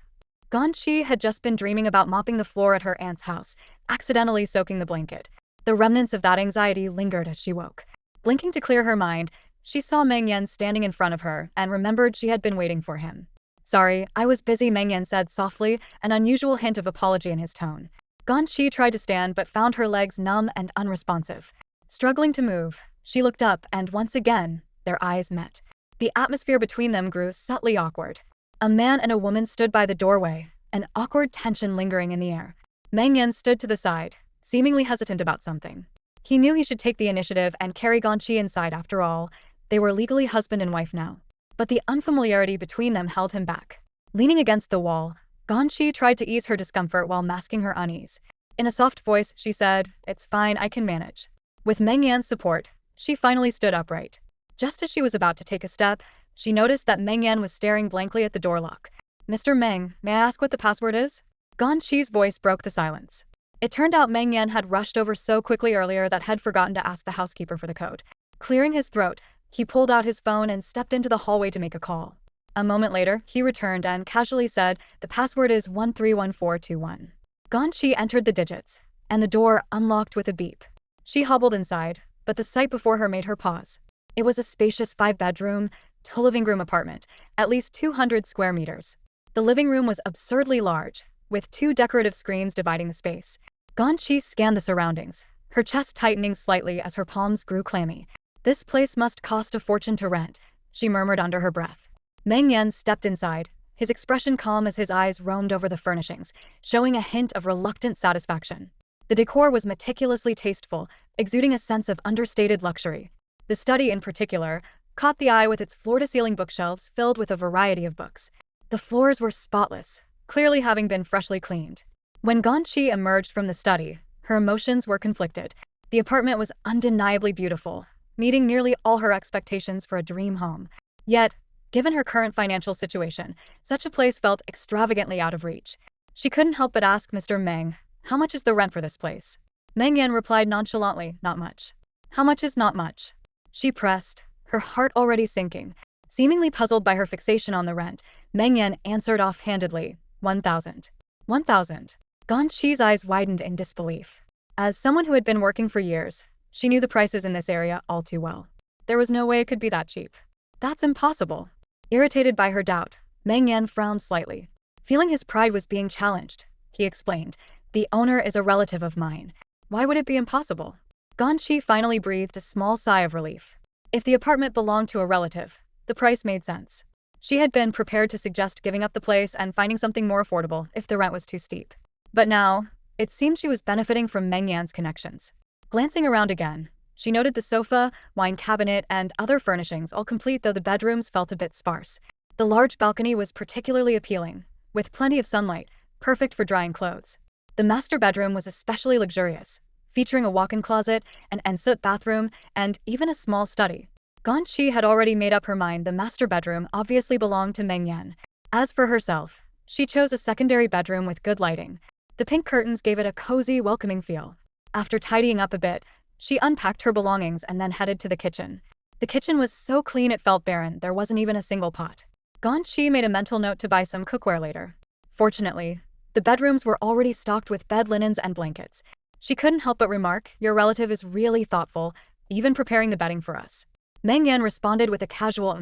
Ganyi had just been dreaming about mopping the floor at her aunt's house, accidentally soaking the blanket. The remnants of that anxiety lingered as she woke. Blinking to clear her mind, she saw Meng Yan standing in front of her and remembered she had been waiting for him. Sorry, I was busy, Meng Yan said softly, an unusual hint of apology in his tone. Ganyi tried to stand but found her legs numb and unresponsive. Struggling to move, she looked up and once again, their eyes met. The atmosphere between them grew subtly awkward. A man and a woman stood by the doorway, an awkward tension lingering in the air. Meng Yan stood to the side, seemingly hesitant about something. He knew he should take the initiative and carry Ganyi inside after all. They were legally husband and wife now. But the unfamiliarity between them held him back. Leaning against the wall, Ganyi tried to ease her discomfort while masking her unease. In a soft voice, she said, "It's fine, I can manage." With Meng Yan's support, she finally stood upright. Just as she was about to take a step, she noticed that Meng Yan was staring blankly at the door lock. "Mr. Meng, may I ask what the password is?" Ganyi's voice broke the silence. It turned out Meng Yan had rushed over so quickly earlier that had forgotten to ask the housekeeper for the code. Clearing his throat, he pulled out his phone and stepped into the hallway to make a call. A moment later, he returned and casually said, "The password is 131421. Ganyi entered the digits, and the door unlocked with a beep. She hobbled inside, but the sight before her made her pause. It was a spacious 5-bedroom, two-living room apartment, at least 200 square meters. The living room was absurdly large, with 2 decorative screens dividing the space. Ganyi scanned the surroundings, her chest tightening slightly as her palms grew clammy. "This place must cost a fortune to rent," she murmured under her breath. Meng Yan stepped inside, his expression calm as his eyes roamed over the furnishings, showing a hint of reluctant satisfaction. The decor was meticulously tasteful, exuding a sense of understated luxury. The study in particular caught the eye with its floor-to-ceiling bookshelves filled with a variety of books. The floors were spotless, clearly having been freshly cleaned. When Ganyi emerged from the study, her emotions were conflicted. The apartment was undeniably beautiful, meeting nearly all her expectations for a dream home. Yet, given her current financial situation, such a place felt extravagantly out of reach. She couldn't help but ask Mr. Meng, "How much is the rent for this place?" Meng Yan replied nonchalantly, "Not much." "How much is not much?" She pressed, her heart already sinking. Seemingly puzzled by her fixation on the rent, Meng Yan answered offhandedly, 1,000. 1,000. Ganyi's eyes widened in disbelief. As someone who had been working for years, she knew the prices in this area all too well. There was no way it could be that cheap. "That's impossible." Irritated by her doubt, Meng Yan frowned slightly. Feeling his pride was being challenged, he explained, "The owner is a relative of mine. Why would it be impossible?" Ganyi finally breathed a small sigh of relief. If the apartment belonged to a relative, the price made sense. She had been prepared to suggest giving up the place and finding something more affordable if the rent was too steep. But now, it seemed she was benefiting from Meng Yan's connections. Glancing around again, she noted the sofa, wine cabinet, and other furnishings, all complete though the bedrooms felt a bit sparse. The large balcony was particularly appealing, with plenty of sunlight, perfect for drying clothes. The master bedroom was especially luxurious, featuring a walk-in closet, an ensuite bathroom, and even a small study. Ganyi had already made up her mind the master bedroom obviously belonged to Meng Yan. As for herself, she chose a secondary bedroom with good lighting. The pink curtains gave it a cozy, welcoming feel. After tidying up a bit, she unpacked her belongings and then headed to the kitchen. The kitchen was so clean it felt barren, there wasn't even a single pot. Ganyi made a mental note to buy some cookware later. Fortunately, the bedrooms were already stocked with bed linens and blankets. She couldn't help but remark, "Your relative is really thoughtful, even preparing the bedding for us." Meng Yan responded with a casual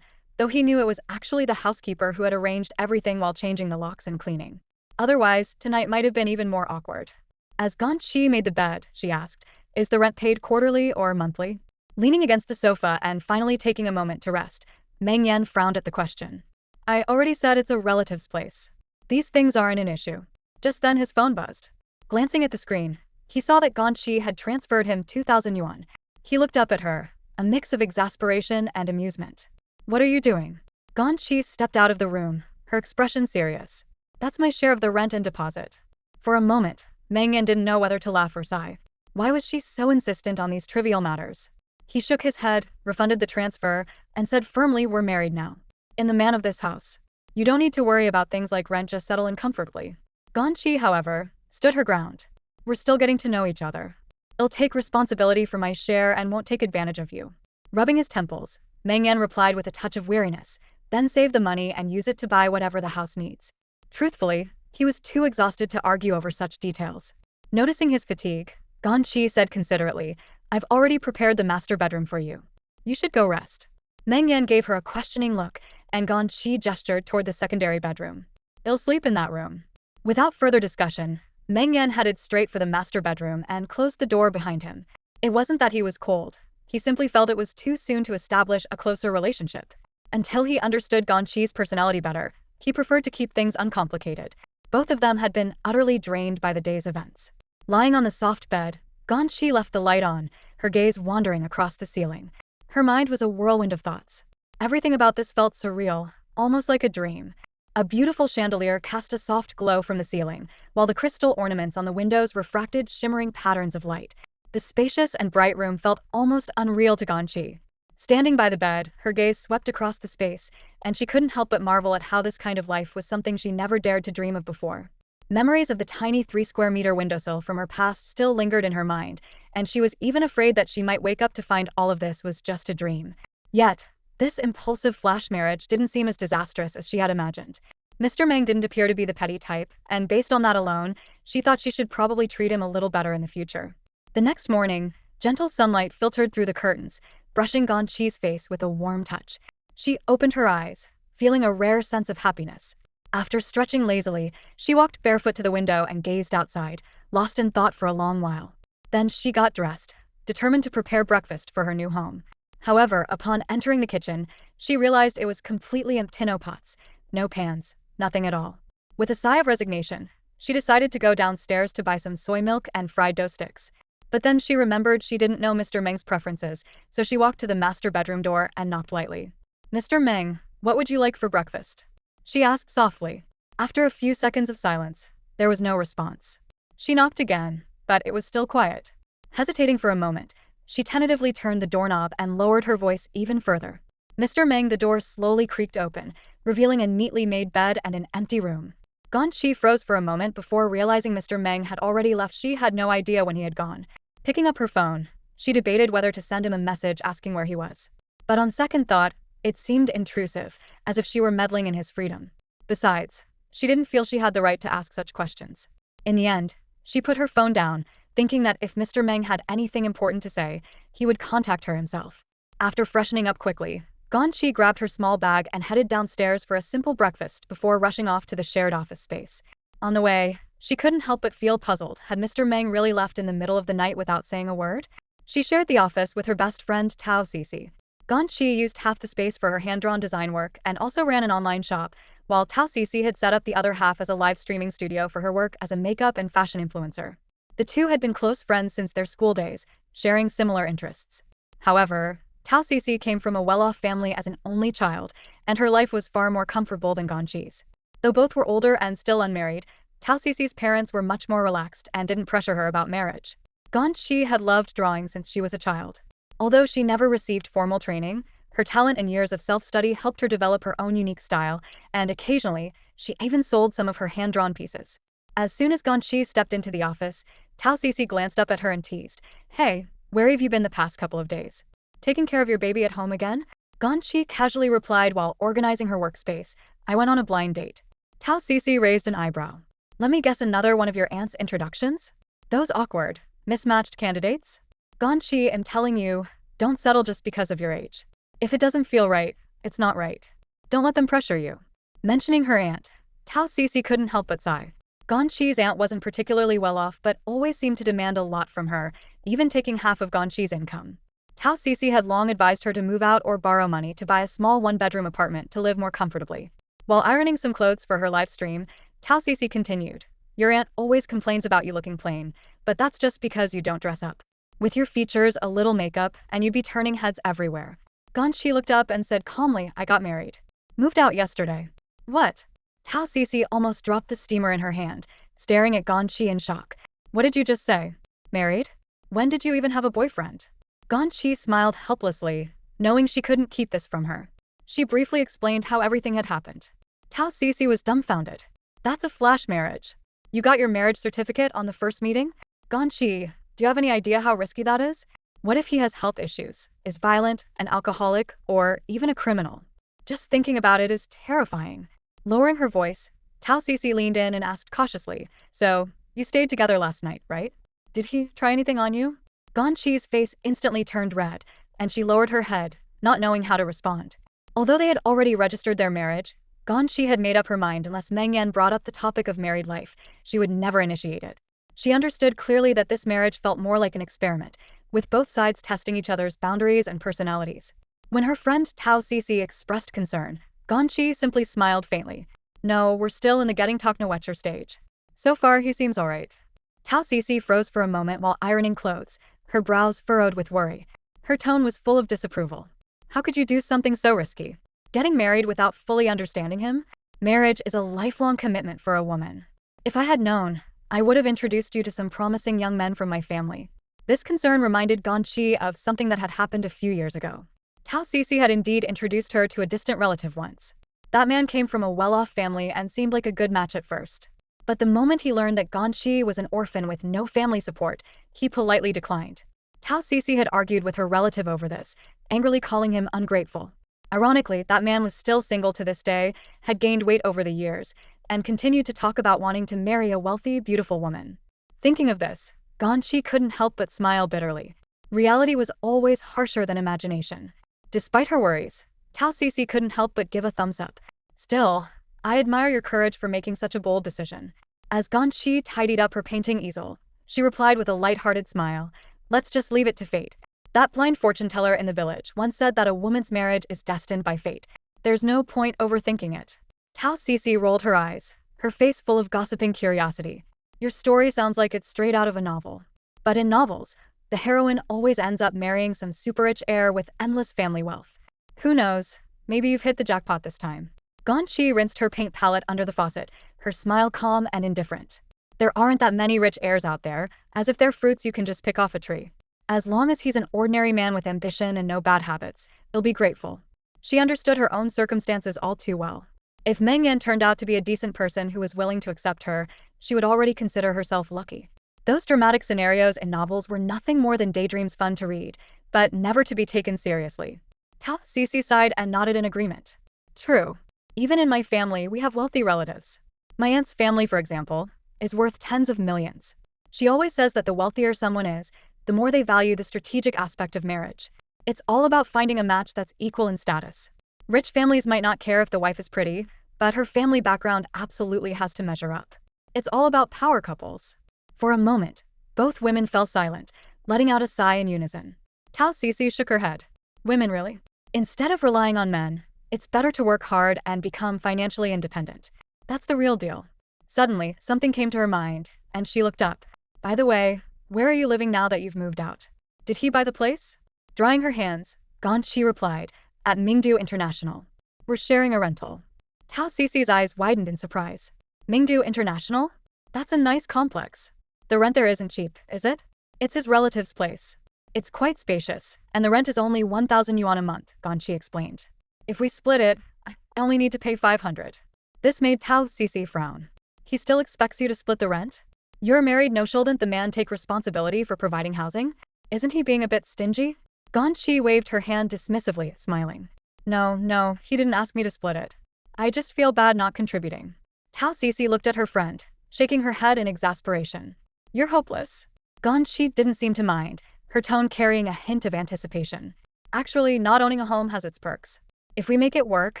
though he knew it was actually the housekeeper who had arranged everything while changing the locks and cleaning. Otherwise, tonight might have been even more awkward. As Ganyi made the bed, she asked, "Is the rent paid quarterly or monthly?" Leaning against the sofa and finally taking a moment to rest, Meng Yan frowned at the question. "I already said it's a relative's place. These things aren't an issue." Just then his phone buzzed. Glancing at the screen, he saw that Ganyi had transferred him 2,000 yuan. He looked up at her, a mix of exasperation and amusement. "What are you doing?" Ganyi stepped out of the room, her expression serious. "That's my share of the rent and deposit." For a moment, Meng Yan didn't know whether to laugh or sigh. Why was she so insistent on these trivial matters? He shook his head, refunded the transfer, and said firmly, "We're married now. In the man of this house. You don't need to worry about things like rent, just settle in comfortably." Ganyi, however, stood her ground. "We're still getting to know each other. I'll take responsibility for my share and won't take advantage of you." Rubbing his temples, Meng Yan replied with a touch of weariness, "Then save the money and use it to buy whatever the house needs." Truthfully, he was too exhausted to argue over such details. Noticing his fatigue, Ganyi said considerately. I've already prepared the master bedroom for you. You should go rest. Meng Yan gave her a questioning look, and Ganyi gestured toward the secondary bedroom. I'll sleep in that room. Without further discussion, Meng Yan headed straight for the master bedroom and closed the door behind him. It wasn't that he was cold. He simply felt it was too soon to establish a closer relationship. Until he understood Ganyi's personality better, he preferred to keep things uncomplicated. Both of them had been utterly drained by the day's events. Lying on the soft bed, Ganyi left the light on, her gaze wandering across the ceiling. Her mind was a whirlwind of thoughts. Everything about this felt surreal, almost like a dream. A beautiful chandelier cast a soft glow from the ceiling, while the crystal ornaments on the windows refracted shimmering patterns of light. The spacious and bright room felt almost unreal to Ganyi. Standing by the bed, her gaze swept across the space, and she couldn't help but marvel at how this kind of life was something she never dared to dream of before. Memories of the tiny 3-square-meter windowsill from her past still lingered in her mind, and she was even afraid that she might wake up to find all of this was just a dream. Yet, this impulsive flash marriage didn't seem as disastrous as she had imagined. Mr. Meng didn't appear to be the petty type, and based on that alone, she thought she should probably treat him a little better in the future. The next morning, gentle sunlight filtered through the curtains, brushing Ganyi's face with a warm touch. She opened her eyes, feeling a rare sense of happiness. After stretching lazily, she walked barefoot to the window and gazed outside, lost in thought for a long while. Then she got dressed, determined to prepare breakfast for her new home. However, upon entering the kitchen, she realized it was completely empty. No pots, no pans, nothing at all. With a sigh of resignation, she decided to go downstairs to buy some soy milk and fried dough sticks. But then she remembered she didn't know Mr. Meng's preferences, so she walked to the master bedroom door and knocked lightly. "Mr. Meng, what would you like for breakfast?" she asked softly. After a few seconds of silence, there was no response. She knocked again, but it was still quiet. Hesitating for a moment, she tentatively turned the doorknob and lowered her voice even further. "Mr. Meng," the door slowly creaked open, revealing a neatly made bed and an empty room. Ganyi froze for a moment before realizing Mr. Meng had already left. She had no idea when he had gone. Picking up her phone, she debated whether to send him a message asking where he was. But on second thought, it seemed intrusive, as if she were meddling in his freedom. Besides, she didn't feel she had the right to ask such questions. In the end, she put her phone down, thinking that if Mr. Meng had anything important to say, he would contact her himself. After freshening up quickly, Ganyi grabbed her small bag and headed downstairs for a simple breakfast before rushing off to the shared office space. On the way, she couldn't help but feel puzzled. Had Mr. Meng really left in the middle of the night without saying a word? She shared the office with her best friend Tao Cici. Ganyi used half the space for her hand-drawn design work and also ran an online shop, while Tao Cici had set up the other half as a live streaming studio for her work as a makeup and fashion influencer. The two had been close friends since their school days, sharing similar interests. However, Tao Cici came from a well-off family as an only child, and her life was far more comfortable than Ganyi's. Though both were older and still unmarried, Tao Cici's parents were much more relaxed and didn't pressure her about marriage. Ganyi had loved drawing since she was a child. Although she never received formal training, her talent and years of self-study helped her develop her own unique style, and occasionally, she even sold some of her hand-drawn pieces. As soon as Ganyi stepped into the office, Tao Cici glanced up at her and teased, "Hey, where have you been the past couple of days? Taking care of your baby at home again?" Ganyi casually replied while organizing her workspace, "I went on a blind date." Tao Cici raised an eyebrow. "Let me guess, another one of your aunt's introductions? Those awkward, mismatched candidates?" "Ganyi, I'm telling you, don't settle just because of your age. If it doesn't feel right, it's not right. Don't let them pressure you." Mentioning her aunt, Tao Cici couldn't help but sigh. Ganyi's aunt wasn't particularly well off but always seemed to demand a lot from her, even taking half of Ganyi's income. Tao Cici had long advised her to move out or borrow money to buy a small one-bedroom apartment to live more comfortably. While ironing some clothes for her live stream, Tao Cici continued, "Your aunt always complains about you looking plain, but that's just because you don't dress up. With your features, a little makeup, and you'd be turning heads everywhere." Ganyi looked up and said calmly, "I got married. Moved out yesterday." "What?" Tao Cici almost dropped the steamer in her hand, staring at Ganyi in shock. "What did you just say? Married? When did you even have a boyfriend?" Ganyi smiled helplessly, knowing she couldn't keep this from her. She briefly explained how everything had happened. Tao Cici was dumbfounded. "That's a flash marriage. You got your marriage certificate on the first meeting? Ganyi, do you have any idea how risky that is? What if he has health issues, is violent, an alcoholic, or even a criminal? Just thinking about it is terrifying." Lowering her voice, Tao Cici leaned in and asked cautiously, "So, you stayed together last night, right?" Did he try anything on you? Ganqi's face instantly turned red, and she lowered her head, not knowing how to respond. Although they had already registered their marriage, Ganyi had made up her mind unless Meng Yan brought up the topic of married life, she would never initiate it. She understood clearly that this marriage felt more like an experiment, with both sides testing each other's boundaries and personalities. When her friend Tao Cici expressed concern, Ganyi simply smiled faintly. No, we're still in the getting to know each other stage. So far, he seems alright. Tao Cici froze for a moment while ironing clothes, her brows furrowed with worry. Her tone was full of disapproval. How could you do something so risky? Getting married without fully understanding him? Marriage is a lifelong commitment for a woman. If I had known, I would have introduced you to some promising young men from my family. This concern reminded Ganyi of something that had happened a few years ago. Tao Cici had indeed introduced her to a distant relative once. That man came from a well-off family and seemed like a good match at first. But the moment he learned that Ganyi was an orphan with no family support, he politely declined. Tao Cici had argued with her relative over this, angrily calling him ungrateful. Ironically, that man was still single to this day, had gained weight over the years, and continued to talk about wanting to marry a wealthy, beautiful woman. Thinking of this, Ganyi couldn't help but smile bitterly. Reality was always harsher than imagination. Despite her worries, Tao Cici couldn't help but give a thumbs up. Still, I admire your courage for making such a bold decision. As Ganyi tidied up her painting easel, she replied with a light-hearted smile, let's just leave it to fate. That blind fortune teller in the village once said that a woman's marriage is destined by fate. There's no point overthinking it. Tao Cici rolled her eyes, her face full of gossiping curiosity. Your story sounds like it's straight out of a novel. But in novels, the heroine always ends up marrying some super-rich heir with endless family wealth. Who knows, maybe you've hit the jackpot this time. Ganyi rinsed her paint palette under the faucet, her smile calm and indifferent. There aren't that many rich heirs out there, as if they're fruits you can just pick off a tree. As long as he's an ordinary man with ambition and no bad habits, he'll be grateful. She understood her own circumstances all too well. If Meng Yan turned out to be a decent person who was willing to accept her, she would already consider herself lucky. Those dramatic scenarios in novels were nothing more than daydreams fun to read, but never to be taken seriously. Tao Cici sighed and nodded in agreement. True. Even in my family, we have wealthy relatives. My aunt's family, for example, is worth tens of millions. She always says that the wealthier someone is, the more they value the strategic aspect of marriage. It's all about finding a match that's equal in status. Rich families might not care if the wife is pretty, but her family background absolutely has to measure up. It's all about power couples. For a moment, both women fell silent, letting out a sigh in unison. Tao Cici shook her head. Women, really? Instead of relying on men, it's better to work hard and become financially independent. That's the real deal. Suddenly, something came to her mind, and she looked up. By the way, where are you living now that you've moved out? Did he buy the place? Drying her hands, Ganyi replied, at Mingdu International. We're sharing a rental. Tao Cici's eyes widened in surprise. Mingdu International? That's a nice complex. The rent there isn't cheap, is it? It's his relative's place. It's quite spacious, and the rent is only 1,000 yuan a month, Ganyi explained. If we split it, I only need to pay 500. This made Tao Cici frown. He still expects you to split the rent? You're married, no shouldn't the man take responsibility for providing housing? Isn't he being a bit stingy? Ganyi waved her hand dismissively, smiling. No, he didn't ask me to split it. I just feel bad not contributing. Tao Cici looked at her friend, shaking her head in exasperation. You're hopeless. Ganyi didn't seem to mind, her tone carrying a hint of anticipation. Actually, not owning a home has its perks. If we make it work,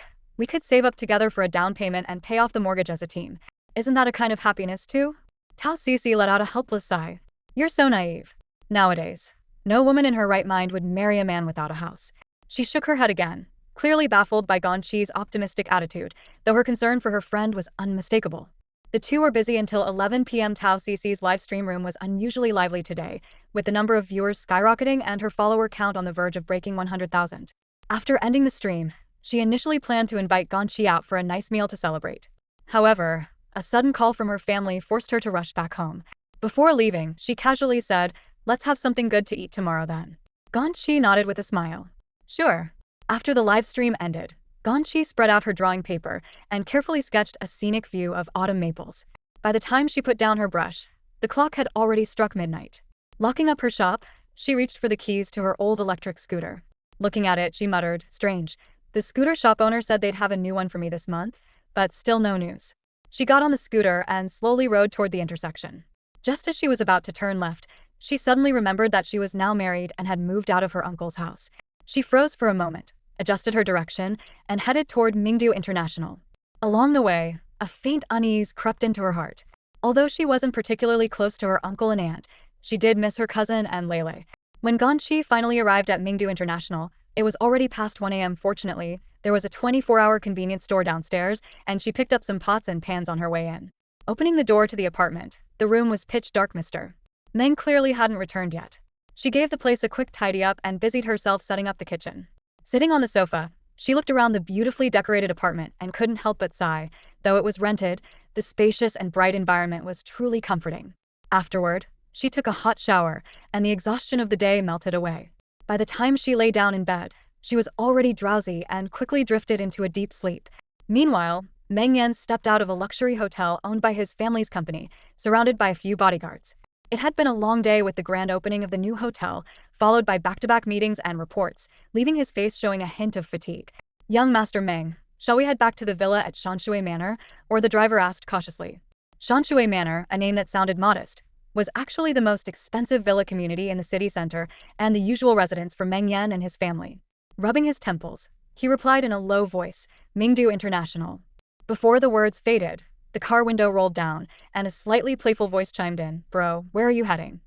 we could save up together for a down payment and pay off the mortgage as a team. Isn't that a kind of happiness too? Tao Cici let out a helpless sigh. You're so naive. Nowadays, no woman in her right mind would marry a man without a house. She shook her head again, clearly baffled by Ganyi's optimistic attitude, though her concern for her friend was unmistakable. The two were busy until 11 p.m. Tao Cici's live stream room was unusually lively today, with the number of viewers skyrocketing and her follower count on the verge of breaking 100,000. After ending the stream, she initially planned to invite Ganyi out for a nice meal to celebrate. However, a sudden call from her family forced her to rush back home. Before leaving, she casually said, let's have something good to eat tomorrow then. Ganyi nodded with a smile. Sure. After the live stream ended, Ganyi spread out her drawing paper and carefully sketched a scenic view of autumn maples. By the time she put down her brush, the clock had already struck midnight. Locking up her shop, she reached for the keys to her old electric scooter. Looking at it, she muttered, strange. The scooter shop owner said they'd have a new one for me this month, but still no news. She got on the scooter and slowly rode toward the intersection. Just as she was about to turn left, She suddenly remembered that she was now married and had moved out of her uncle's house. She froze for a moment, adjusted her direction, and headed toward Mingdu International. Along the way, a faint unease crept into her heart. Although she wasn't particularly close to her uncle and aunt, she did miss her cousin and Lele. When Ganyi finally arrived at Mingdu International, it was already past 1 a.m. Fortunately, there was a 24-hour convenience store downstairs, and she picked up some pots and pans on her way in. Opening the door to the apartment, the room was pitch dark. Mr. Meng clearly hadn't returned yet. She gave the place a quick tidy up and busied herself setting up the kitchen. Sitting on the sofa, she looked around the beautifully decorated apartment and couldn't help but sigh. Though it was rented, the spacious and bright environment was truly comforting. Afterward, she took a hot shower, and the exhaustion of the day melted away. By the time she lay down in bed, she was already drowsy and quickly drifted into a deep sleep. Meanwhile, Meng Yan stepped out of a luxury hotel owned by his family's company, surrounded by a few bodyguards. It had been a long day with the grand opening of the new hotel, followed by back-to-back meetings and reports, leaving his face showing a hint of fatigue. "Young Master Meng, shall we head back to the villa at Shanshui Manor?" or the driver asked cautiously. Shanshui Manor, a name that sounded modest, was actually the most expensive villa community in the city center and the usual residence for Meng Yan and his family. Rubbing his temples, he replied in a low voice, "Mingdu International." Before the words faded, the car window rolled down, and a slightly playful voice chimed in, "Bro, where are you heading?"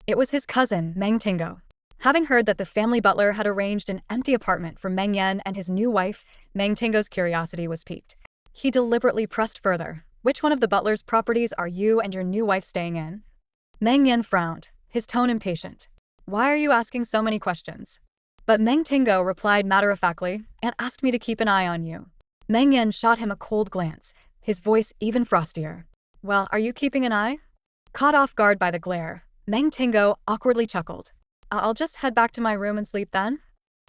It was his cousin, Meng Tingo. Having heard that the family butler had arranged an empty apartment for Meng Yan and his new wife, Meng Tingo's curiosity was piqued. He deliberately pressed further, "Which one of the butler's properties are you and your new wife staying in?" Meng Yan frowned, his tone impatient. "Why are you asking so many questions?" But Meng Tingo replied matter-of-factly, "And asked me to keep an eye on you." Meng Yan shot him a cold glance, his voice even frostier. "Well, are you keeping an eye?" Caught off guard by the glare, Meng Tingo awkwardly chuckled. "I'll just head back to my room and sleep then?"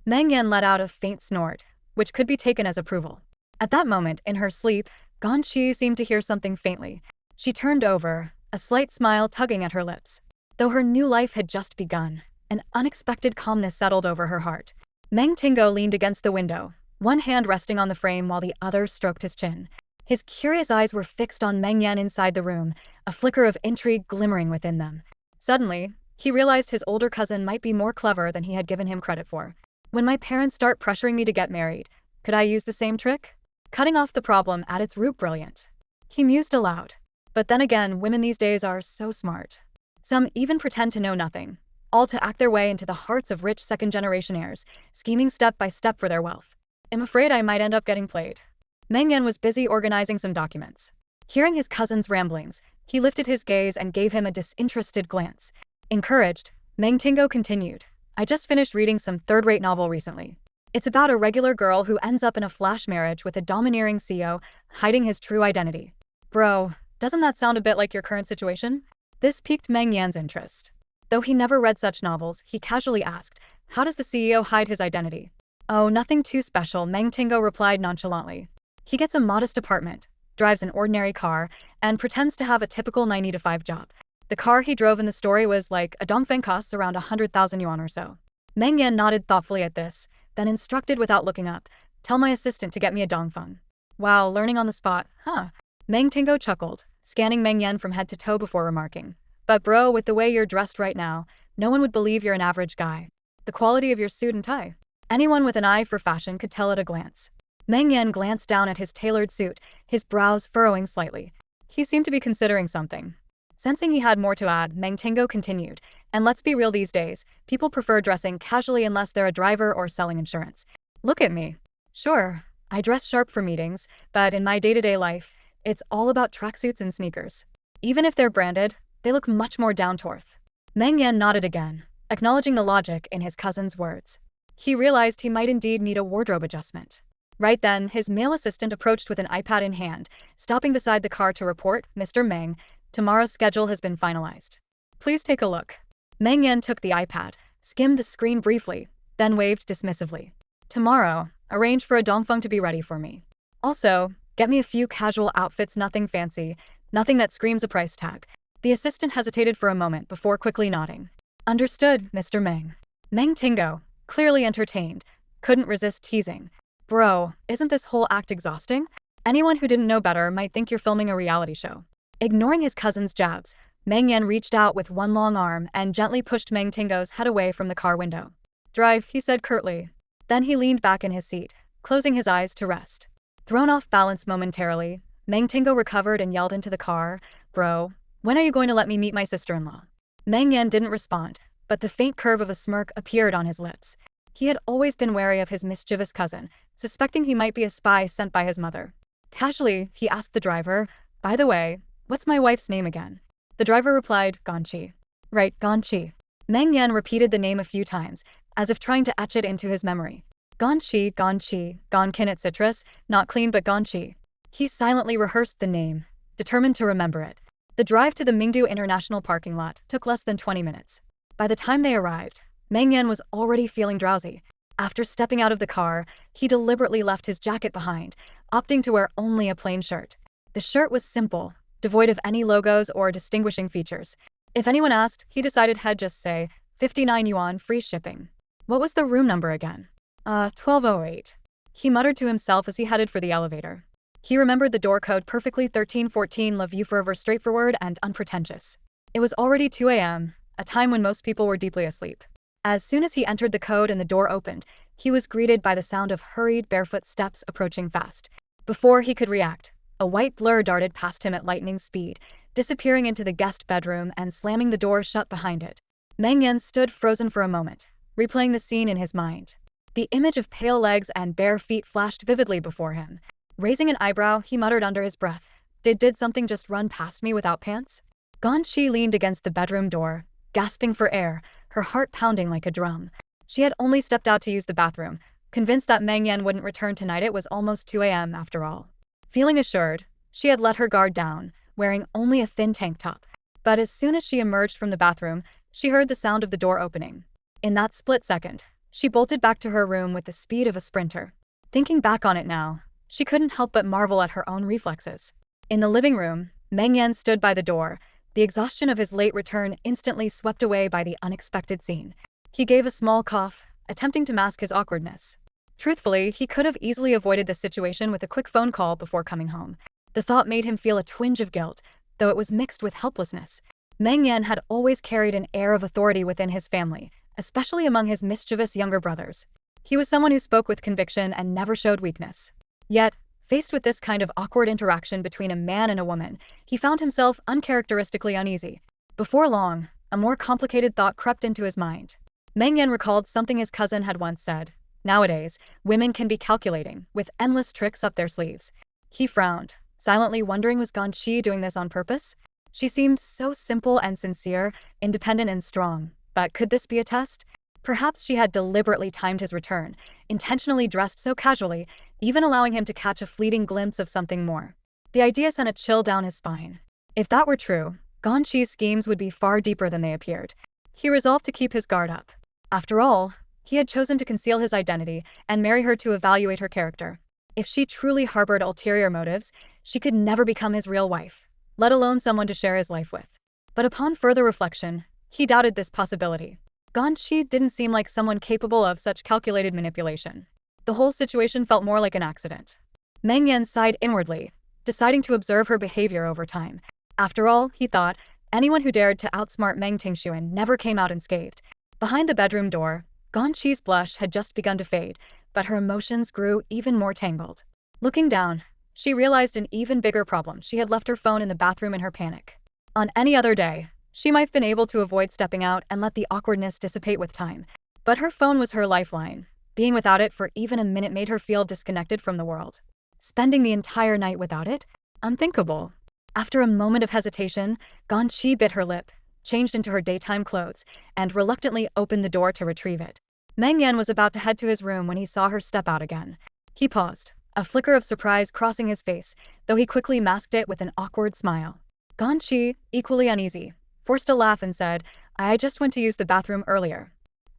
Meng Yan let out a faint snort, which could be taken as approval. At that moment, in her sleep, Ganyi seemed to hear something faintly. She turned over, a slight smile tugging at her lips. Though her new life had just begun, an unexpected calmness settled over her heart. Meng Tingo leaned against the window, one hand resting on the frame while the other stroked his chin. His curious eyes were fixed on Meng Yan inside the room, a flicker of intrigue glimmering within them. Suddenly, he realized his older cousin might be more clever than he had given him credit for. "When my parents start pressuring me to get married, could I use the same trick? Cutting off the problem at its root brilliant." He mused aloud. But then again, women these days are so smart. Some even pretend to know nothing, all to act their way into the hearts of rich second-generation heirs, scheming step by step for their wealth. "I'm afraid I might end up getting played." Meng Yan was busy organizing some documents. Hearing his cousin's ramblings, he lifted his gaze and gave him a disinterested glance. Encouraged, Meng Tingo continued, "I just finished reading some third-rate novel recently. It's about a regular girl who ends up in a flash marriage with a domineering CEO, hiding his true identity." "Bro, doesn't that sound a bit like your current situation?" This piqued Meng Yan's interest. Though he never read such novels, he casually asked, "How does the CEO hide his identity?" "Oh, nothing too special," Meng Tingo replied nonchalantly. "He gets a modest apartment, drives an ordinary car, and pretends to have a typical 9-to-5 job. The car he drove in the story was like a dongfeng, costs around 100,000 yuan or so." Meng Yan nodded thoughtfully at this, then instructed without looking up, "Tell my assistant to get me a dongfeng." "Wow, learning on the spot, huh?" Meng Tingo chuckled, scanning Meng Yan from head to toe before remarking, "But bro, with the way you're dressed right now, no one would believe you're an average guy. The quality of your suit and tie. Anyone with an eye for fashion could tell at a glance." Meng Yan glanced down at his tailored suit, his brows furrowing slightly. He seemed to be considering something. Sensing he had more to add, Meng Tingo continued, "And let's be real, these days, people prefer dressing casually unless they're a driver or selling insurance. Look at me. Sure, I dress sharp for meetings, but in my day-to-day life, it's all about tracksuits and sneakers. Even if they're branded, they look much more down-to-earth." Meng Yan nodded again, acknowledging the logic in his cousin's words. He realized he might indeed need a wardrobe adjustment. Right then, his male assistant approached with an iPad in hand, stopping beside the car to report, "Mr. Meng, tomorrow's schedule has been finalized. Please take a look." Meng Yan took the iPad, skimmed the screen briefly, then waved dismissively. "Tomorrow, arrange for a dongfeng to be ready for me. Also, get me a few casual outfits, nothing fancy, nothing that screams a price tag." The assistant hesitated for a moment before quickly nodding. "Understood, Mr. Meng." Meng Tingo, clearly entertained, couldn't resist teasing, "Bro, isn't this whole act exhausting? Anyone who didn't know better might think you're filming a reality show." Ignoring his cousin's jabs, Meng Yan reached out with one long arm and gently pushed Meng Tingo's head away from the car window. "Drive," he said curtly. Then he leaned back in his seat, closing his eyes to rest. Thrown off balance momentarily, Meng Tingo recovered and yelled into the car, "Bro, when are you going to let me meet my sister-in-law?" Meng Yan didn't respond, but the faint curve of a smirk appeared on his lips. He had always been wary of his mischievous cousin, suspecting he might be a spy sent by his mother. Casually, he asked the driver, "By the way, what's my wife's name again?" The driver replied, "Ganyi." "Right, Ganyi." Meng Yan repeated the name a few times, as if trying to etch it into his memory. Ganyi, Ganyi, Gonkin citrus, not clean but Ganyi. He silently rehearsed the name, determined to remember it. The drive to the Mingdu International parking lot took less than 20 minutes. By the time they arrived, Meng Yan was already feeling drowsy. After stepping out of the car, he deliberately left his jacket behind, opting to wear only a plain shirt. The shirt was simple, devoid of any logos or distinguishing features. If anyone asked, he decided he'd just say, 59 yuan free shipping. What was the room number again? 1208. He muttered to himself as he headed for the elevator. He remembered the door code perfectly, 1314, love you forever, straightforward and unpretentious. It was already 2 a.m., a time when most people were deeply asleep. As soon as he entered the code and the door opened, he was greeted by the sound of hurried, barefoot steps approaching fast. Before he could react, a white blur darted past him at lightning speed, disappearing into the guest bedroom and slamming the door shut behind it. Meng Yan stood frozen for a moment, replaying the scene in his mind. The image of pale legs and bare feet flashed vividly before him. Raising an eyebrow, he muttered under his breath, Did something just run past me without pants?" Ganyi leaned against the bedroom door, gasping for air, her heart pounding like a drum. She had only stepped out to use the bathroom, convinced that Meng Yan wouldn't return tonight. It was almost 2 a.m. after all. Feeling assured, she had let her guard down, wearing only a thin tank top. But as soon as she emerged from the bathroom, she heard the sound of the door opening. In that split second, she bolted back to her room with the speed of a sprinter. Thinking back on it now, she couldn't help but marvel at her own reflexes. In the living room, Meng Yan stood by the door, the exhaustion of his late return instantly swept away by the unexpected scene. He gave a small cough, attempting to mask his awkwardness. Truthfully, he could have easily avoided this situation with a quick phone call before coming home. The thought made him feel a twinge of guilt, though it was mixed with helplessness. Meng Yan had always carried an air of authority within his family, especially among his mischievous younger brothers. He was someone who spoke with conviction and never showed weakness. Yet, faced with this kind of awkward interaction between a man and a woman, he found himself uncharacteristically uneasy. Before long, a more complicated thought crept into his mind. Meng Yan recalled something his cousin had once said. Nowadays, women can be calculating, with endless tricks up their sleeves. He frowned, silently wondering, was Ganyi doing this on purpose? She seemed so simple and sincere, independent and strong, but could this be a test? Perhaps she had deliberately timed his return, intentionally dressed so casually, even allowing him to catch a fleeting glimpse of something more. The idea sent a chill down his spine. If that were true, Ganyi's schemes would be far deeper than they appeared. He resolved to keep his guard up. After all, he had chosen to conceal his identity and marry her to evaluate her character. If she truly harbored ulterior motives, she could never become his real wife, let alone someone to share his life with. But upon further reflection, he doubted this possibility. Ganyi didn't seem like someone capable of such calculated manipulation. The whole situation felt more like an accident. Meng Yan sighed inwardly, deciding to observe her behavior over time. After all, he thought, anyone who dared to outsmart Meng Tingshuan never came out unscathed. Behind the bedroom door, Ganyi's blush had just begun to fade, but her emotions grew even more tangled. Looking down, she realized an even bigger problem. She had left her phone in the bathroom in her panic. On any other day, she might have been able to avoid stepping out and let the awkwardness dissipate with time. But her phone was her lifeline. Being without it for even a minute made her feel disconnected from the world. Spending the entire night without it? Unthinkable. After a moment of hesitation, Ganyi bit her lip, changed into her daytime clothes, and reluctantly opened the door to retrieve it. Meng Yan was about to head to his room when he saw her step out again. He paused, a flicker of surprise crossing his face, though he quickly masked it with an awkward smile. Ganyi, equally uneasy, forced a laugh and said, I just went to use the bathroom earlier.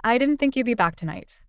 I didn't think you'd be back tonight.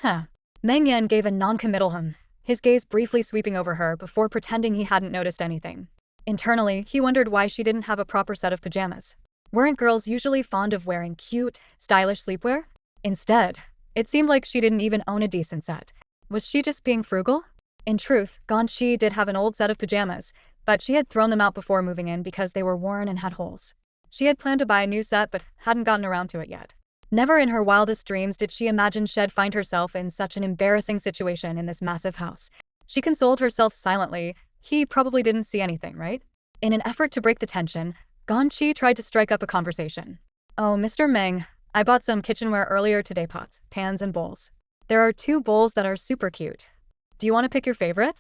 Huh. Meng Yan gave a non-committal hum, his gaze briefly sweeping over her before pretending he hadn't noticed anything. Internally, he wondered why she didn't have a proper set of pajamas. Weren't girls usually fond of wearing cute, stylish sleepwear? Instead, it seemed like she didn't even own a decent set. Was she just being frugal? In truth, Ganyi did have an old set of pajamas, but she had thrown them out before moving in because they were worn and had holes. She had planned to buy a new set but hadn't gotten around to it yet. Never in her wildest dreams did she imagine she'd find herself in such an embarrassing situation in this massive house. She consoled herself silently. He probably didn't see anything, right? In an effort to break the tension, Ganyi tried to strike up a conversation. Oh, Mr. Meng, I bought some kitchenware earlier today, pots, pans, and bowls. There are 2 bowls that are super cute. Do you want to pick your favorite?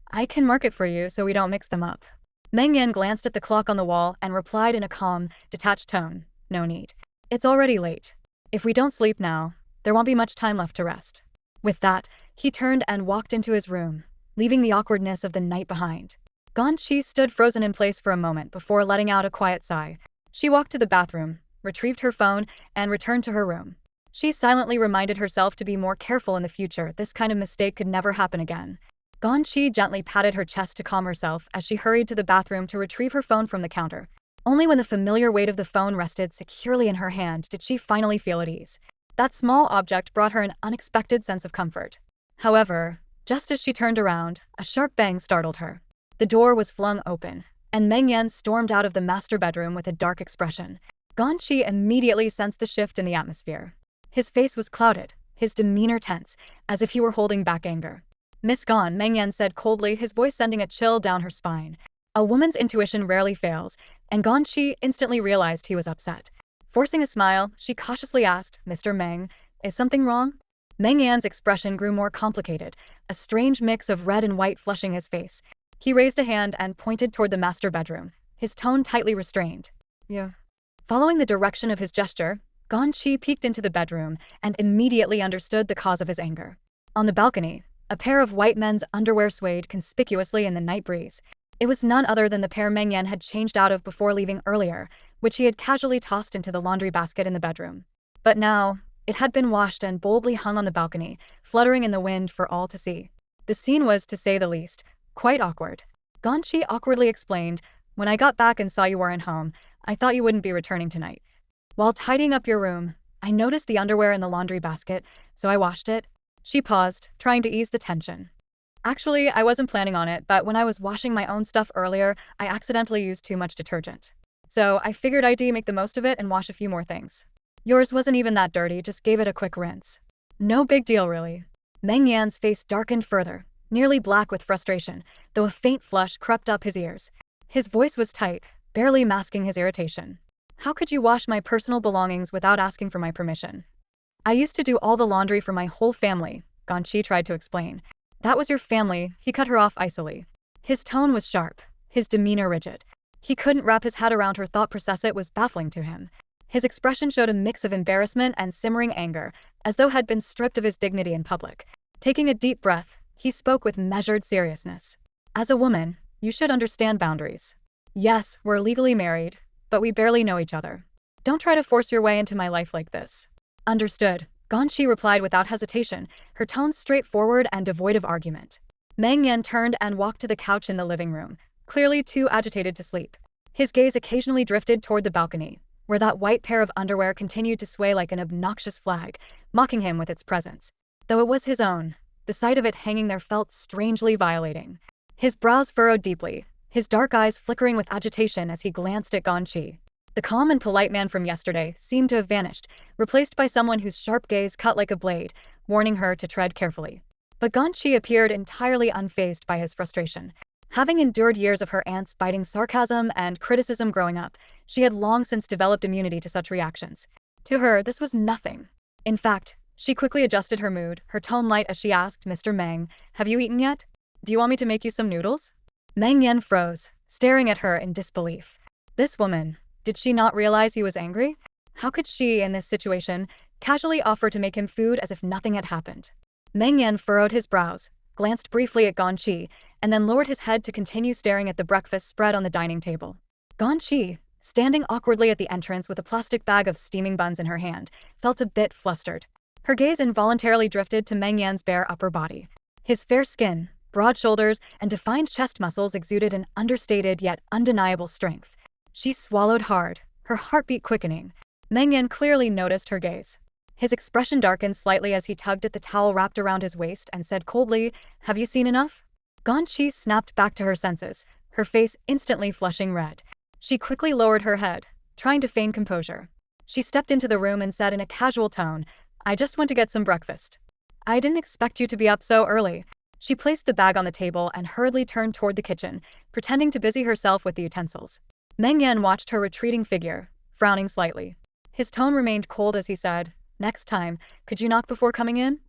I can mark it for you so we don't mix them up. Meng Yan glanced at the clock on the wall and replied in a calm, detached tone. No need. It's already late. If we don't sleep now, there won't be much time left to rest. With that, he turned and walked into his room, leaving the awkwardness of the night behind. Ganyi stood frozen in place for a moment before letting out a quiet sigh. She walked to the bathroom, retrieved her phone, and returned to her room. She silently reminded herself to be more careful in the future. This kind of mistake could never happen again. Ganyi gently patted her chest to calm herself as she hurried to the bathroom to retrieve her phone from the counter. Only when the familiar weight of the phone rested securely in her hand did she finally feel at ease. That small object brought her an unexpected sense of comfort. However, just as she turned around, a sharp bang startled her. The door was flung open, and Meng Yan stormed out of the master bedroom with a dark expression. Ganyi immediately sensed the shift in the atmosphere. His face was clouded, his demeanor tense, as if he were holding back anger. Miss Gan, Meng Yan said coldly, his voice sending a chill down her spine. A woman's intuition rarely fails, and Ganyi instantly realized he was upset. Forcing a smile, she cautiously asked, Mr. Meng, is something wrong? Meng Yan's expression grew more complicated, a strange mix of red and white flushing his face. He raised a hand and pointed toward the master bedroom, his tone tightly restrained. Yeah. Following the direction of his gesture, Ganyi peeked into the bedroom and immediately understood the cause of his anger. On the balcony, a pair of white men's underwear swayed conspicuously in the night breeze. It was none other than the pair Meng Yan had changed out of before leaving earlier, which he had casually tossed into the laundry basket in the bedroom. But now, it had been washed and boldly hung on the balcony, fluttering in the wind for all to see. The scene was, to say the least, quite awkward. Ganyi awkwardly explained, when I got back and saw you weren't home, I thought you wouldn't be returning tonight. While tidying up your room, I noticed the underwear in the laundry basket, so I washed it. She paused, trying to ease the tension. Actually, I wasn't planning on it, but when I was washing my own stuff earlier, I accidentally used too much detergent. So I figured I'd make the most of it and wash a few more things. Yours wasn't even that dirty, just gave it a quick rinse. No big deal, really. Meng Yan's face darkened further, nearly black with frustration, though a faint flush crept up his ears. His voice was tight, barely masking his irritation. How could you wash my personal belongings without asking for my permission? I used to do all the laundry for my whole family, Ganyi tried to explain. That was your family, he cut her off icily. His tone was sharp, his demeanor rigid. He couldn't wrap his head around her thought process. It was baffling to him. His expression showed a mix of embarrassment and simmering anger, as though had been stripped of his dignity in public. Taking a deep breath, he spoke with measured seriousness. As a woman, you should understand boundaries. Yes, we're legally married, but we barely know each other. Don't try to force your way into my life like this. Understood, Ganyi replied without hesitation, her tone straightforward and devoid of argument. Meng Yan turned and walked to the couch in the living room, clearly too agitated to sleep. His gaze occasionally drifted toward the balcony, where that white pair of underwear continued to sway like an obnoxious flag, mocking him with its presence. Though it was his own, the sight of it hanging there felt strangely violating. His brows furrowed deeply, his dark eyes flickering with agitation as he glanced at Ganyi. The calm and polite man from yesterday seemed to have vanished, replaced by someone whose sharp gaze cut like a blade, warning her to tread carefully. But Ganyi appeared entirely unfazed by his frustration. Having endured years of her aunt's biting sarcasm and criticism growing up, she had long since developed immunity to such reactions. To her, this was nothing. In fact, she quickly adjusted her mood, her tone light as she asked, Mr. Meng, have you eaten yet? Do you want me to make you some noodles? Meng Yan froze, staring at her in disbelief. This woman, did she not realize he was angry? How could she, in this situation, casually offer to make him food as if nothing had happened? Meng Yan furrowed his brows, glanced briefly at Ganyi, and then lowered his head to continue staring at the breakfast spread on the dining table. Ganyi, standing awkwardly at the entrance with a plastic bag of steaming buns in her hand, felt a bit flustered. Her gaze involuntarily drifted to Meng Yan's bare upper body. His fair skin, broad shoulders, and defined chest muscles exuded an understated yet undeniable strength. She swallowed hard, her heartbeat quickening. Meng Yan clearly noticed her gaze. His expression darkened slightly as he tugged at the towel wrapped around his waist and said coldly, have you seen enough? Ganyi snapped back to her senses, her face instantly flushing red. She quickly lowered her head, trying to feign composure. She stepped into the room and said in a casual tone, "I just went to get some breakfast." "I didn't expect you to be up so early." She placed the bag on the table and hurriedly turned toward the kitchen, pretending to busy herself with the utensils. Meng Yan watched her retreating figure, frowning slightly. His tone remained cold as he said, "Next time, could you knock before coming in?"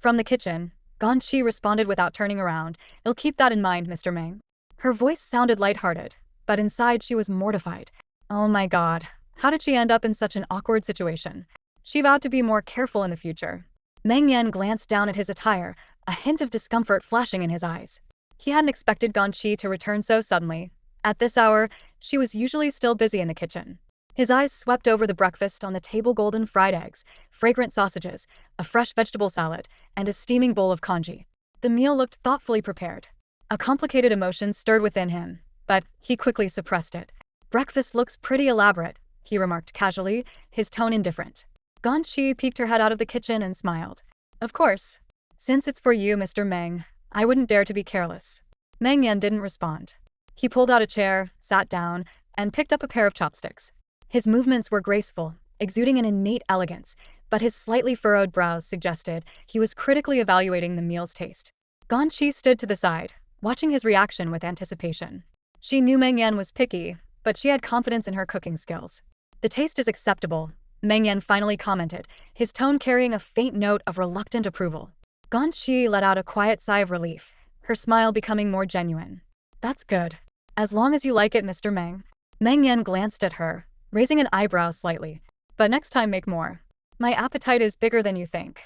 From the kitchen, Ganyi responded without turning around, "I'll keep that in mind, Mr. Meng." Her voice sounded lighthearted, but inside she was mortified. Oh my god, how did she end up in such an awkward situation? She vowed to be more careful in the future. Meng Yan glanced down at his attire, a hint of discomfort flashing in his eyes. He hadn't expected Ganyi to return so suddenly. At this hour, she was usually still busy in the kitchen. His eyes swept over the breakfast on the table: golden fried eggs, fragrant sausages, a fresh vegetable salad, and a steaming bowl of congee. The meal looked thoughtfully prepared. A complicated emotion stirred within him, but he quickly suppressed it. "Breakfast looks pretty elaborate," he remarked casually, his tone indifferent. Ganyi peeked her head out of the kitchen and smiled. "Of course. Since it's for you, Mr. Meng, I wouldn't dare to be careless." Meng Yan didn't respond. He pulled out a chair, sat down, and picked up a pair of chopsticks. His movements were graceful, exuding an innate elegance, but his slightly furrowed brows suggested he was critically evaluating the meal's taste. Ganyi stood to the side, watching his reaction with anticipation. She knew Meng Yan was picky, but she had confidence in her cooking skills. "The taste is acceptable," Meng Yan finally commented, his tone carrying a faint note of reluctant approval. Ganyi let out a quiet sigh of relief, her smile becoming more genuine. "That's good. As long as you like it, Mr. Meng." Meng Yan glanced at her, raising an eyebrow slightly. "But next time make more. My appetite is bigger than you think."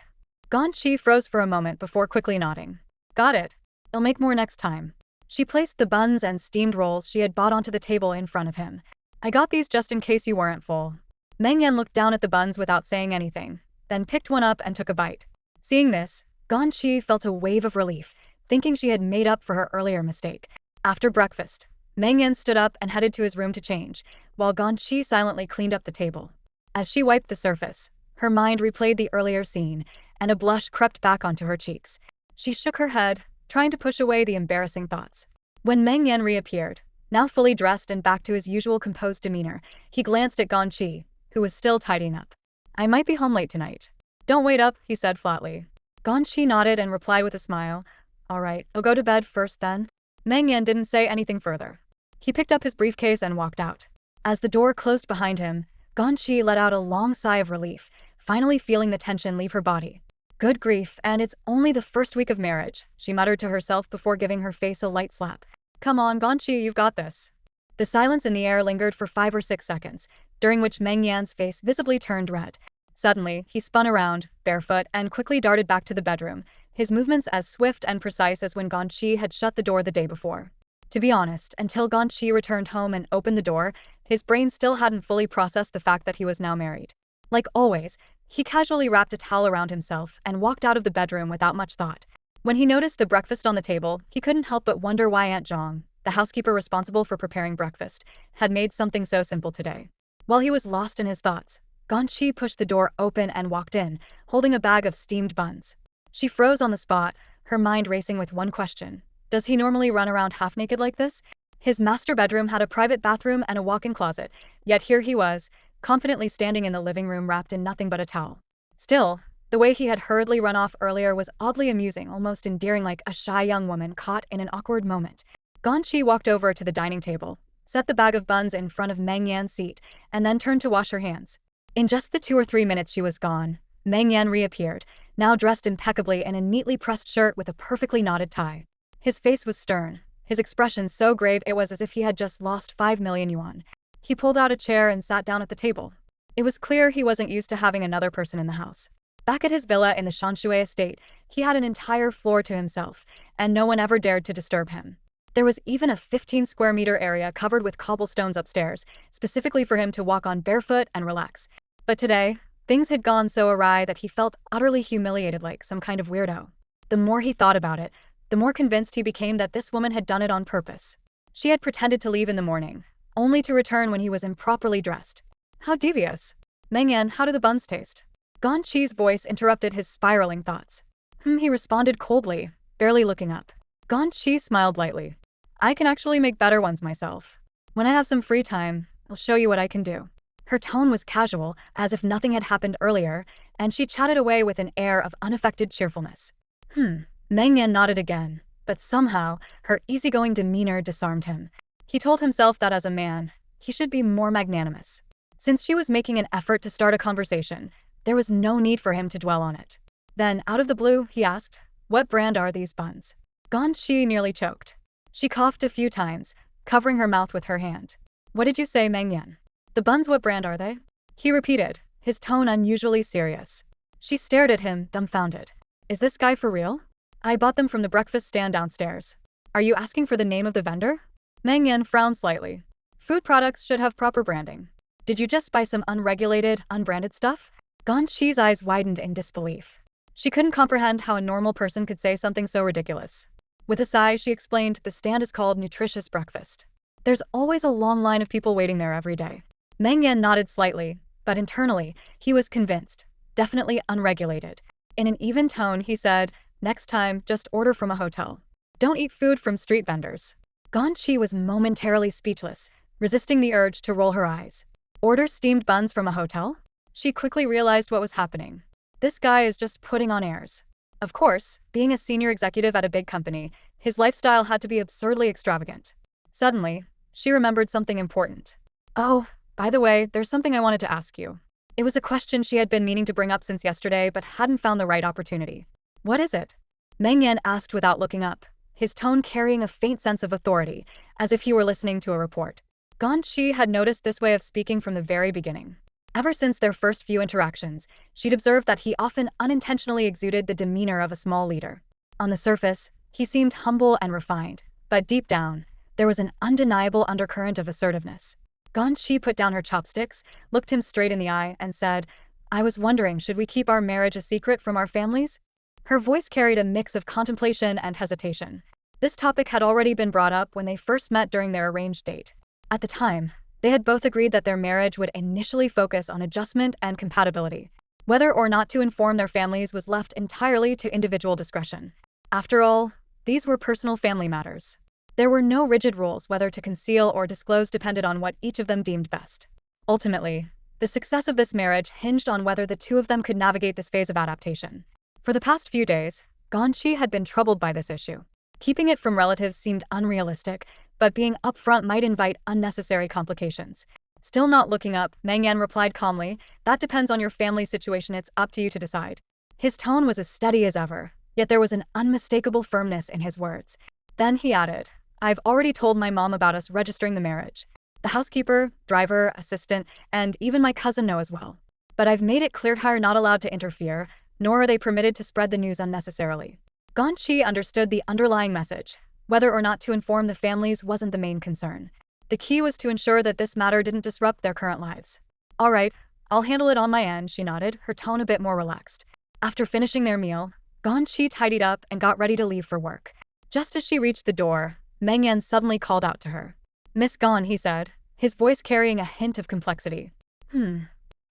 Ganyi froze for a moment before quickly nodding. "Got it. I'll make more next time." She placed the buns and steamed rolls she had bought onto the table in front of him. "I got these just in case you weren't full." Meng Yan looked down at the buns without saying anything, then picked one up and took a bite. Seeing this, Ganyi felt a wave of relief, thinking she had made up for her earlier mistake. After breakfast, Meng Yan stood up and headed to his room to change, while Ganyi silently cleaned up the table. As she wiped the surface, her mind replayed the earlier scene, and a blush crept back onto her cheeks. She shook her head, trying to push away the embarrassing thoughts. When Meng Yan reappeared, now fully dressed and back to his usual composed demeanor, he glanced at Ganyi, who was still tidying up. "I might be home late tonight." "Don't wait up," he said flatly. Ganyi nodded and replied with a smile, "All right, I'll go to bed first then." Meng Yan didn't say anything further. He picked up his briefcase and walked out. As the door closed behind him, Ganyi let out a long sigh of relief, finally feeling the tension leave her body. "Good grief, and it's only the first week of marriage," she muttered to herself before giving her face a light slap. "Come on, Ganyi, you've got this." The silence in the air lingered for 5 or 6 seconds, during which Meng Yan's face visibly turned red. Suddenly, he spun around, barefoot, and quickly darted back to the bedroom, his movements as swift and precise as when Ganyi had shut the door the day before. To be honest, until Ganyi returned home and opened the door, his brain still hadn't fully processed the fact that he was now married. Like always, he casually wrapped a towel around himself and walked out of the bedroom without much thought. When he noticed the breakfast on the table, he couldn't help but wonder why Aunt Zhang, the housekeeper responsible for preparing breakfast, had made something so simple today. While he was lost in his thoughts, Ganyi pushed the door open and walked in, holding a bag of steamed buns. She froze on the spot, her mind racing with one question. Does he normally run around half-naked like this? His master bedroom had a private bathroom and a walk-in closet, yet here he was, confidently standing in the living room wrapped in nothing but a towel. Still, the way he had hurriedly run off earlier was oddly amusing, almost endearing, like a shy young woman caught in an awkward moment. Ganyi walked over to the dining table, set the bag of buns in front of Meng Yan's seat, and then turned to wash her hands. In just the 2 or 3 minutes she was gone, Meng Yan reappeared, now dressed impeccably in a neatly pressed shirt with a perfectly knotted tie. His face was stern, his expression so grave it was as if he had just lost 5 million yuan. He pulled out a chair and sat down at the table. It was clear he wasn't used to having another person in the house. Back at his villa in the Shanshui estate, he had an entire floor to himself, and no one ever dared to disturb him. There was even a 15-square-meter area covered with cobblestones upstairs, specifically for him to walk on barefoot and relax. But today, things had gone so awry that he felt utterly humiliated, like some kind of weirdo. The more he thought about it, the more convinced he became that this woman had done it on purpose. She had pretended to leave in the morning, only to return when he was improperly dressed. How devious. "Meng Yan, how do the buns taste?" Ganyi's voice interrupted his spiraling thoughts. He responded coldly, barely looking up. Ganyi smiled lightly. "I can actually make better ones myself. When I have some free time, I'll show you what I can do." Her tone was casual, as if nothing had happened earlier, and she chatted away with an air of unaffected cheerfulness. Meng Yan nodded again, but somehow, her easygoing demeanor disarmed him. He told himself that as a man, he should be more magnanimous. Since she was making an effort to start a conversation, there was no need for him to dwell on it. Then, out of the blue, he asked, "What brand are these buns?" Ganyi nearly choked. She coughed a few times, covering her mouth with her hand. "What did you say, Meng Yan? The buns, what brand are they?" He repeated, his tone unusually serious. She stared at him, dumbfounded. "Is this guy for real?" "I bought them from the breakfast stand downstairs." "Are you asking for the name of the vendor?" Meng Yan frowned slightly. Food products should have proper branding. "Did you just buy some unregulated, unbranded stuff?" Ganyi's eyes widened in disbelief. She couldn't comprehend how a normal person could say something so ridiculous. With a sigh, she explained, "The stand is called Nutritious Breakfast. There's always a long line of people waiting there every day." Meng Yan nodded slightly, but internally, he was convinced. Definitely unregulated. In an even tone, he said, "Next time, just order from a hotel. Don't eat food from street vendors." Ganyi was momentarily speechless, resisting the urge to roll her eyes. Order steamed buns from a hotel? She quickly realized what was happening. This guy is just putting on airs. Of course, being a senior executive at a big company, his lifestyle had to be absurdly extravagant. Suddenly, she remembered something important. "Oh, by the way, there's something I wanted to ask you." It was a question she had been meaning to bring up since yesterday but hadn't found the right opportunity. "What is it?" Meng Yan asked without looking up, his tone carrying a faint sense of authority, as if he were listening to a report. Ganyi had noticed this way of speaking from the very beginning. Ever since their first few interactions, she'd observed that he often unintentionally exuded the demeanor of a small leader. On the surface, he seemed humble and refined, but deep down, there was an undeniable undercurrent of assertiveness. Ganyi put down her chopsticks, looked him straight in the eye, and said, "I was wondering, should we keep our marriage a secret from our families?" Her voice carried a mix of contemplation and hesitation. This topic had already been brought up when they first met during their arranged date. At the time, they had both agreed that their marriage would initially focus on adjustment and compatibility. Whether or not to inform their families was left entirely to individual discretion. After all, these were personal family matters. There were no rigid rules whether to conceal or disclose depended on what each of them deemed best. Ultimately, the success of this marriage hinged on whether the two of them could navigate this phase of adaptation. For the past few days, Ganyi had been troubled by this issue. Keeping it from relatives seemed unrealistic, but being upfront might invite unnecessary complications. Still not looking up, Meng Yan replied calmly, "That depends on your family situation, it's up to you to decide." His tone was as steady as ever, yet there was an unmistakable firmness in his words. Then he added, "I've already told my mom about us registering the marriage. The housekeeper, driver, assistant, and even my cousin know as well. But I've made it clear heir not allowed to interfere, nor are they permitted to spread the news unnecessarily." Ganyi understood the underlying message. Whether or not to inform the families wasn't the main concern. The key was to ensure that this matter didn't disrupt their current lives. "All right, I'll handle it on my end," she nodded, her tone a bit more relaxed. After finishing their meal, Ganyi tidied up and got ready to leave for work. Just as she reached the door, Meng Yan suddenly called out to her. "Miss Gan," he said, his voice carrying a hint of complexity.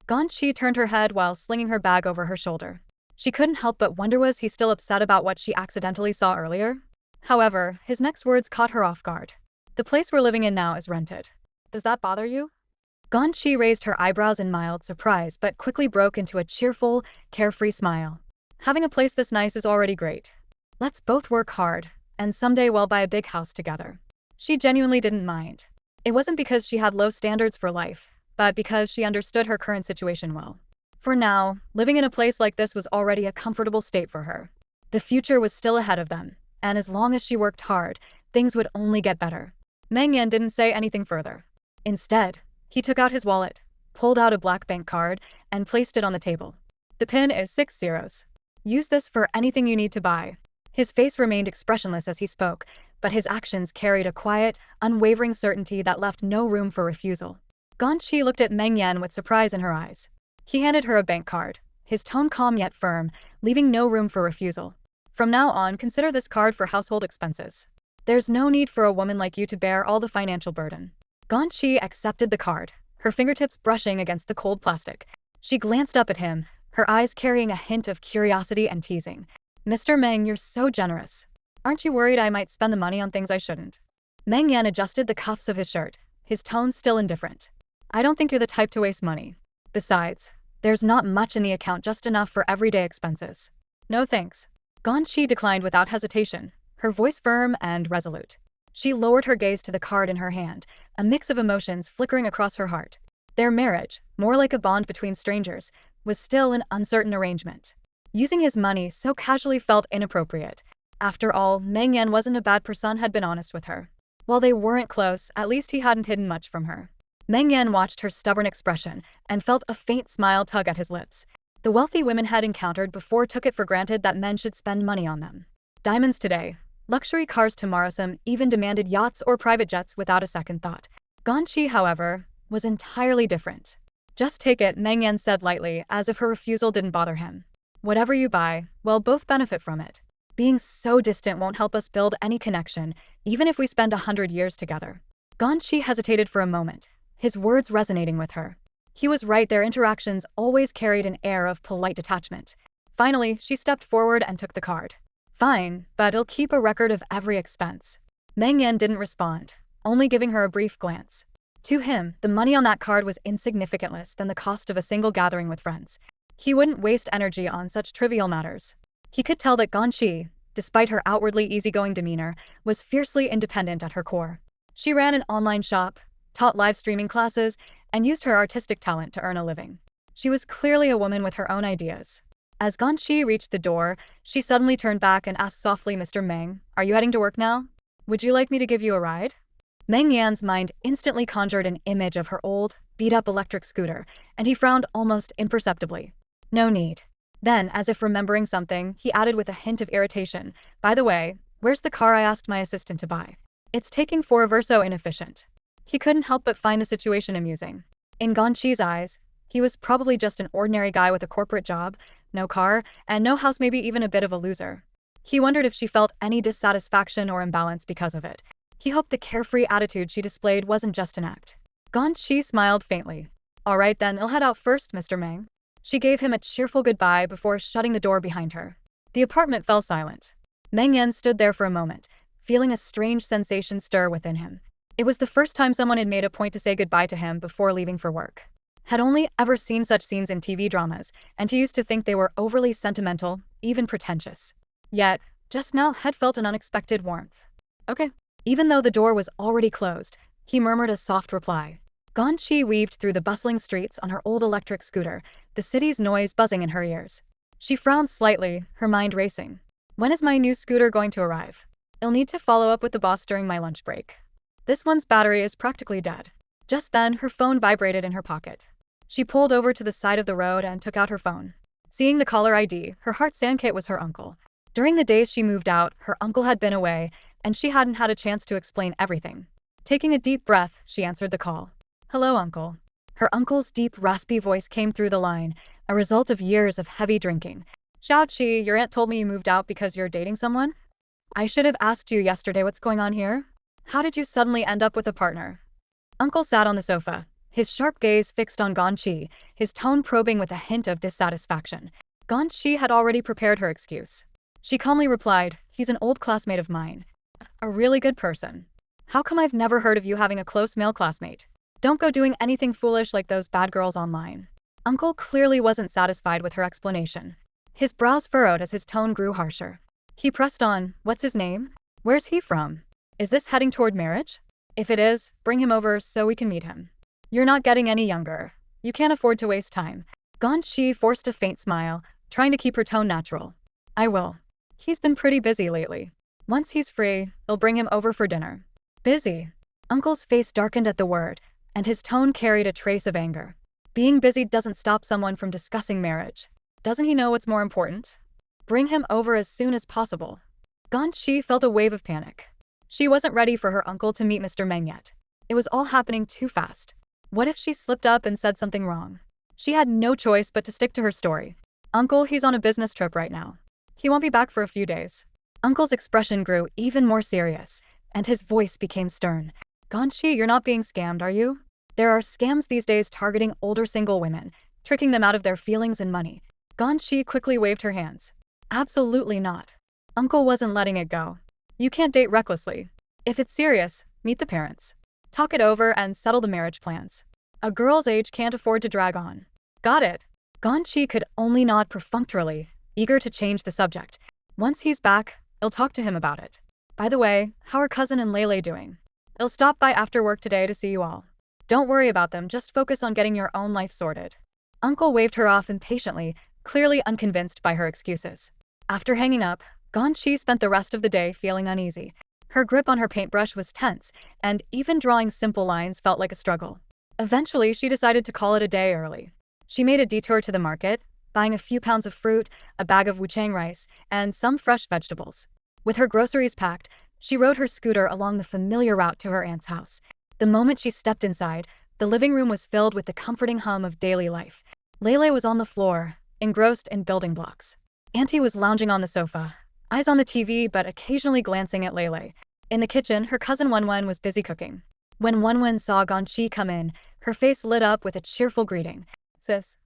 Ganyi turned her head while slinging her bag over her shoulder. She couldn't help but wonder, was he still upset about what she accidentally saw earlier? However, his next words caught her off guard. "The place we're living in now is rented. Does that bother you?" Ganyi raised her eyebrows in mild surprise but quickly broke into a cheerful, carefree smile. "Having a place this nice is already great. Let's both work hard, and someday we'll buy a big house together." She genuinely didn't mind. It wasn't because she had low standards for life, but because she understood her current situation well. For now, living in a place like this was already a comfortable state for her. The future was still ahead of them, and as long as she worked hard, things would only get better. Meng Yan didn't say anything further. Instead, he took out his wallet, pulled out a black bank card, and placed it on the table. "The pin is 6 zeros. Use this for anything you need to buy." His face remained expressionless as he spoke, but his actions carried a quiet, unwavering certainty that left no room for refusal. Ganyi looked at Meng Yan with surprise in her eyes. He handed her a bank card, his tone calm yet firm, leaving no room for refusal. "From now on, consider this card for household expenses. There's no need for a woman like you to bear all the financial burden." Ganyi accepted the card, her fingertips brushing against the cold plastic. She glanced up at him, her eyes carrying a hint of curiosity and teasing. "Mr. Meng, you're so generous. Aren't you worried I might spend the money on things I shouldn't?" Meng Yan adjusted the cuffs of his shirt, his tone still indifferent. I don't think you're the type to waste money. Besides, there's not much in the account, just enough for everyday expenses. No thanks. Ganyi declined without hesitation, her voice firm and resolute. She lowered her gaze to the card in her hand, a mix of emotions flickering across her heart. Their marriage, more like a bond between strangers, was still an uncertain arrangement. Using his money so casually felt inappropriate. After all, Meng Yan wasn't a bad person, had been honest with her. While they weren't close, at least he hadn't hidden much from her. Meng Yan watched her stubborn expression and felt a faint smile tug at his lips. The wealthy women had encountered before took it for granted that men should spend money on them. Diamonds today, luxury cars tomorrow, some even demanded yachts or private jets without a second thought. Ganyi, however, was entirely different. Just take it, Meng Yan said lightly, as if her refusal didn't bother him. Whatever you buy, we'll both benefit from it. Being so distant won't help us build any connection, even if we spend 100 years together. Ganyi hesitated for a moment, his words resonating with her. He was right, their interactions always carried an air of polite detachment. Finally, she stepped forward and took the card. Fine, but I'll keep a record of every expense. Meng Yan didn't respond, only giving her a brief glance. To him, the money on that card was insignificant, less than the cost of a single gathering with friends. He wouldn't waste energy on such trivial matters. He could tell that Ganyi, despite her outwardly easygoing demeanor, was fiercely independent at her core. She ran an online shop, taught live streaming classes, and used her artistic talent to earn a living. She was clearly a woman with her own ideas. As Ganyi reached the door, she suddenly turned back and asked softly, Mr. Meng, are you heading to work now? Would you like me to give you a ride? Meng Yan's mind instantly conjured an image of her old, beat-up electric scooter, and he frowned almost imperceptibly. No need. Then, as if remembering something, he added with a hint of irritation, by the way, where's the car I asked my assistant to buy? It's taking forever, so inefficient. He couldn't help but find the situation amusing. In Ganyi's eyes, he was probably just an ordinary guy with a corporate job, no car, and no house, maybe even a bit of a loser. He wondered if she felt any dissatisfaction or imbalance because of it. He hoped the carefree attitude she displayed wasn't just an act. Ganyi smiled faintly. All right then, I'll head out first, Mr. Meng. She gave him a cheerful goodbye before shutting the door behind her. The apartment fell silent. Meng Yan stood there for a moment, feeling a strange sensation stir within him. It was the first time someone had made a point to say goodbye to him before leaving for work. Had only ever seen such scenes in TV dramas, and he used to think they were overly sentimental, even pretentious. Yet, just now, had felt an unexpected warmth. Okay. Even though the door was already closed, he murmured a soft reply. Ganyi weaved through the bustling streets on her old electric scooter, the city's noise buzzing in her ears. She frowned slightly, her mind racing. When is my new scooter going to arrive? I'll need to follow up with the boss during my lunch break. This one's battery is practically dead. Just then, her phone vibrated in her pocket. She pulled over to the side of the road and took out her phone. Seeing the caller ID, her heart sank. It was her uncle. During the days she moved out, her uncle had been away, and she hadn't had a chance to explain everything. Taking a deep breath, she answered the call. Hello, Uncle. Her uncle's deep, raspy voice came through the line, a result of years of heavy drinking. Xiaoqi, your aunt told me you moved out because you're dating someone? I should have asked you yesterday what's going on here. How did you suddenly end up with a partner? Uncle sat on the sofa, his sharp gaze fixed on Ganyi, his tone probing with a hint of dissatisfaction. Ganyi had already prepared her excuse. She calmly replied, he's an old classmate of mine. A really good person. How come I've never heard of you having a close male classmate? Don't go doing anything foolish like those bad girls online. Uncle clearly wasn't satisfied with her explanation. His brows furrowed as his tone grew harsher. He pressed on, what's his name? Where's he from? Is this heading toward marriage? If it is, bring him over so we can meet him. You're not getting any younger. You can't afford to waste time. Ganyi forced a faint smile, trying to keep her tone natural. I will. He's been pretty busy lately. Once he's free, I'll bring him over for dinner. Busy? Uncle's face darkened at the word, and his tone carried a trace of anger. Being busy doesn't stop someone from discussing marriage. Doesn't he know what's more important? Bring him over as soon as possible. Ganyi felt a wave of panic. She wasn't ready for her uncle to meet Mr. Meng yet. It was all happening too fast. What if she slipped up and said something wrong? She had no choice but to stick to her story. Uncle, he's on a business trip right now. He won't be back for a few days. Uncle's expression grew even more serious, and his voice became stern. Ganyi, you're not being scammed, are you? There are scams these days targeting older single women, tricking them out of their feelings and money. Ganyi quickly waved her hands. Absolutely not. Uncle wasn't letting it go. You can't date recklessly. If it's serious, meet the parents. Talk it over and settle the marriage plans. A girl's age can't afford to drag on. Got it. Ganyi could only nod perfunctorily, eager to change the subject. Once he's back, I'll talk to him about it. By the way, how are cousin and Lele doing? I'll stop by after work today to see you all. Don't worry about them, just focus on getting your own life sorted. Uncle waved her off impatiently, clearly unconvinced by her excuses. After hanging up, Ganyi spent the rest of the day feeling uneasy. Her grip on her paintbrush was tense, and even drawing simple lines felt like a struggle. Eventually, she decided to call it a day early. She made a detour to the market, buying a few pounds of fruit, a bag of wuchang rice, and some fresh vegetables. With her groceries packed, she rode her scooter along the familiar route to her aunt's house. The moment she stepped inside, the living room was filled with the comforting hum of daily life. Lele was on the floor, engrossed in building blocks. Auntie was lounging on the sofa, eyes on the TV but occasionally glancing at Lele. In the kitchen, her cousin Wenwen was busy cooking. When Wenwen saw Ganyi come in, her face lit up with a cheerful greeting. Sis.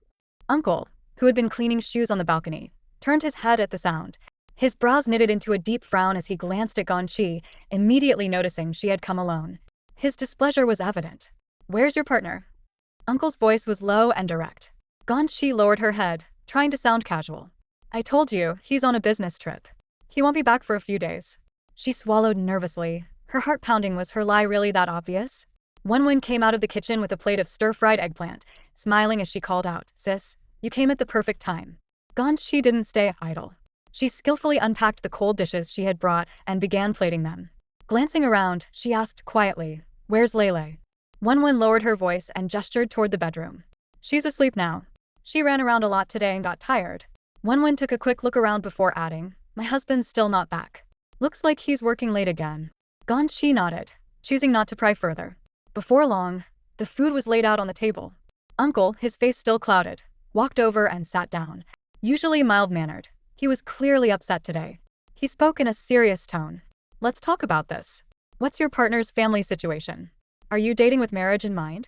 Uncle, who had been cleaning shoes on the balcony, turned his head at the sound. His brows knitted into a deep frown as he glanced at Ganyi, immediately noticing she had come alone. His displeasure was evident. Where's your partner? Uncle's voice was low and direct. Ganyi lowered her head, trying to sound casual. I told you, he's on a business trip. He won't be back for a few days. She swallowed nervously. Her heart pounding. Was her lie really that obvious? Wenwen came out of the kitchen with a plate of stir-fried eggplant, smiling as she called out, Sis, you came at the perfect time. Ganyi didn't stay idle. She skillfully unpacked the cold dishes she had brought and began plating them. Glancing around, she asked quietly, Where's Lele? Wenwen lowered her voice and gestured toward the bedroom. She's asleep now. She ran around a lot today and got tired. Wenwen took a quick look around before adding, My husband's still not back. Looks like he's working late again. Ganyi nodded, choosing not to pry further. Before long, the food was laid out on the table. Uncle, his face still clouded, walked over and sat down. Usually mild-mannered, he was clearly upset today. He spoke in a serious tone. Let's talk about this. What's your partner's family situation? Are you dating with marriage in mind?